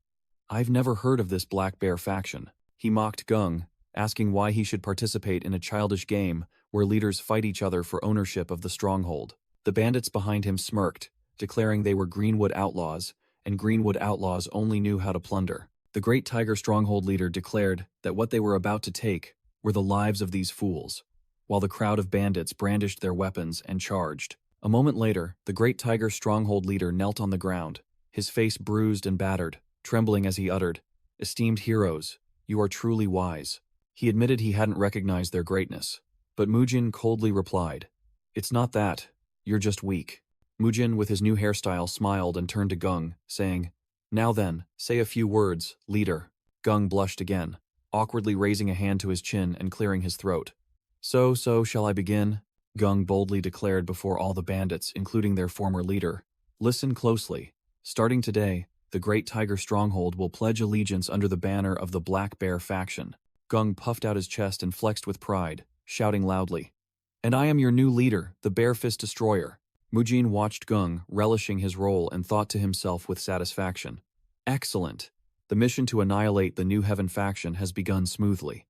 "I've never heard of this Black Bear faction." He mocked Gung, asking why he should participate in a childish game where leaders fight each other for ownership of the stronghold. The bandits behind him smirked, declaring they were Greenwood outlaws, and Greenwood outlaws only knew how to plunder. The Great Tiger Stronghold leader declared that what they were about to take were the lives of these fools, while the crowd of bandits brandished their weapons and charged. A moment later, the Great Tiger Stronghold leader knelt on the ground, his face bruised and battered, trembling as he uttered, "Esteemed heroes, you are truly wise." He admitted he hadn't recognized their greatness, but Mujin coldly replied, "It's not that, you're just weak." Mujin, with his new hairstyle, smiled and turned to Gung, saying, "Now then, say a few words, leader." Gung blushed again, awkwardly raising a hand to his chin and clearing his throat. So shall I begin?" Gung boldly declared before all the bandits, including their former leader. "Listen closely. Starting today, the Great Tiger Stronghold will pledge allegiance under the banner of the Black Bear faction." Gung puffed out his chest and flexed with pride, shouting loudly, "And I am your new leader, the Bear Fist Destroyer." Mujin watched Gung, relishing his role, and thought to himself with satisfaction, "Excellent. The mission to annihilate the New Heaven faction has begun smoothly."